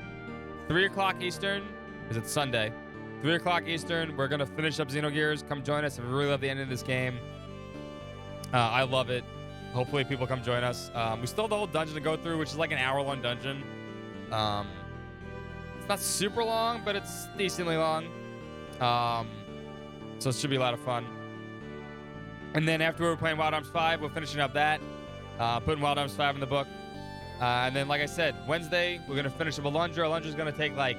3 o'clock Eastern, because it's Sunday. 3 o'clock Eastern, we're gonna finish up Xenogears. Come join us if you really love the end of this game. I love it. Hopefully people come join us. We still have the whole dungeon to go through, which is like an hour-long dungeon. It's not super long, but it's decently long. So it should be a lot of fun. And then after we're playing Wild Arms 5, we're finishing up that. Putting Wild Arms 5 in the book. And then, like I said, Wednesday, we're going to finish up Alundra. Alundra's going to take like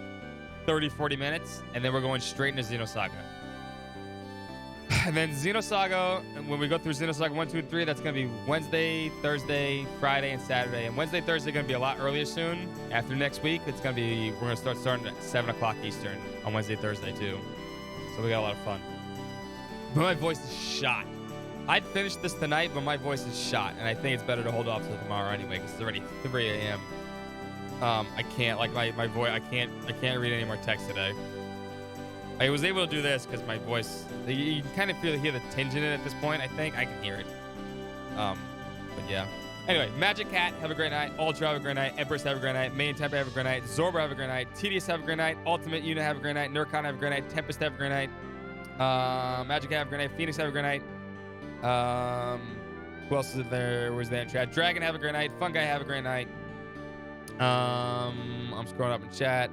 30, 40 minutes. And then we're going straight into Xenosaga. And then Xenosaga, when we go through Xenosaga 1, 2, and 3, that's going to be Wednesday, Thursday, Friday, and Saturday. And Wednesday, Thursday going to be a lot earlier soon. After next week, it's going to be, we're going to starting at 7 o'clock Eastern on Wednesday, Thursday, too. So we got a lot of fun. But my voice is shot. I'd finish this tonight, but my voice is shot. And I think it's better to hold off till tomorrow anyway, because it's already 3 a.m. I can't, like my voice, I can't read any more text today. I was able to do this because my voice, you can kind of hear the tinge in it at this point, I think. I can hear it. But yeah. Anyway, Magic Cat, have a great night. Ultra, have a great night. Empress, have a great night. Main Temper, have a great night. Zorba, have a great night. Tedious, have a great night. Ultimate Unit, have a great night. Nurcon, have a great night. Tempest, have a great night. Magic Cat, have a great night. Phoenix, have a great night. Who else is there? Where's that in chat? Dragon, have a great night. Fungi, have a great night. I'm scrolling up in chat.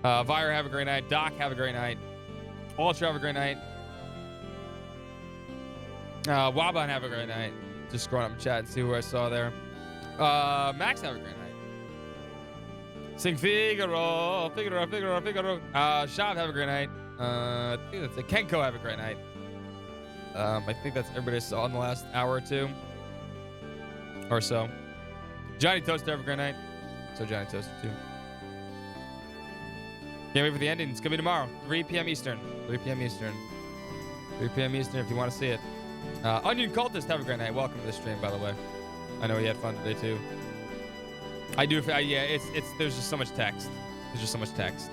Vire, have a great night. Doc, have a great night. Ultra, have a great night. Waban, have a great night. Just scrolling up in chat and see who I saw there. Max, have a great night. Sing Figaro, Figaro, Figaro, Figaro. Shav, have a great night. I think that's it. Kenko, have a great night. I think that's everybody I saw in the last hour or two. Or so. Johnny Toaster, have a great night. So Johnny Toaster, too. Can't wait for the ending. It's going to be tomorrow, 3 p.m. Eastern. 3 p.m. Eastern. 3 p.m. Eastern if you want to see it. Onion Cultist, have a great night. Welcome to the stream, by the way. I know he had fun today, too. I do. Yeah, there's just so much text. There's just so much text.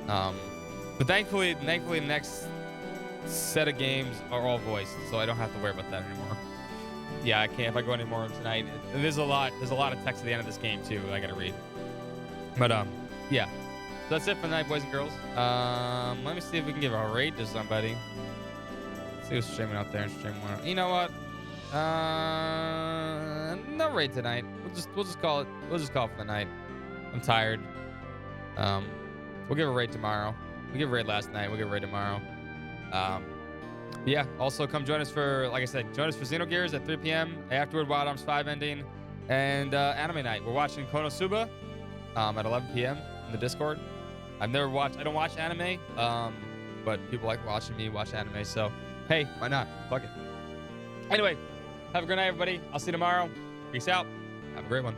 But thankfully, the next set of games are all voiced, so I don't have to worry about that anymore. Yeah, I can't if I go any more tonight. There's a lot of text at the end of this game, too, I got to read. But yeah. So that's it for the night, boys and girls. Let me see if we can give a raid to somebody. Let's see who's streaming out there and stream one. You know what? No raid tonight. We'll just call it. We'll just call it for the night. I'm tired. We'll give a raid tomorrow. We gave a raid last night. We'll give a raid tomorrow. Yeah. Also, come join us for, like I said, join us for Xenogears at 3 p.m. Afterward, Wild Arms 5 ending, and anime night. We're watching Konosuba at 11 p.m. in the Discord. I don't watch anime, but people like watching me watch anime. So hey, why not? Fuck it. Anyway, have a great night, everybody. I'll see you tomorrow. Peace out. Have a great one.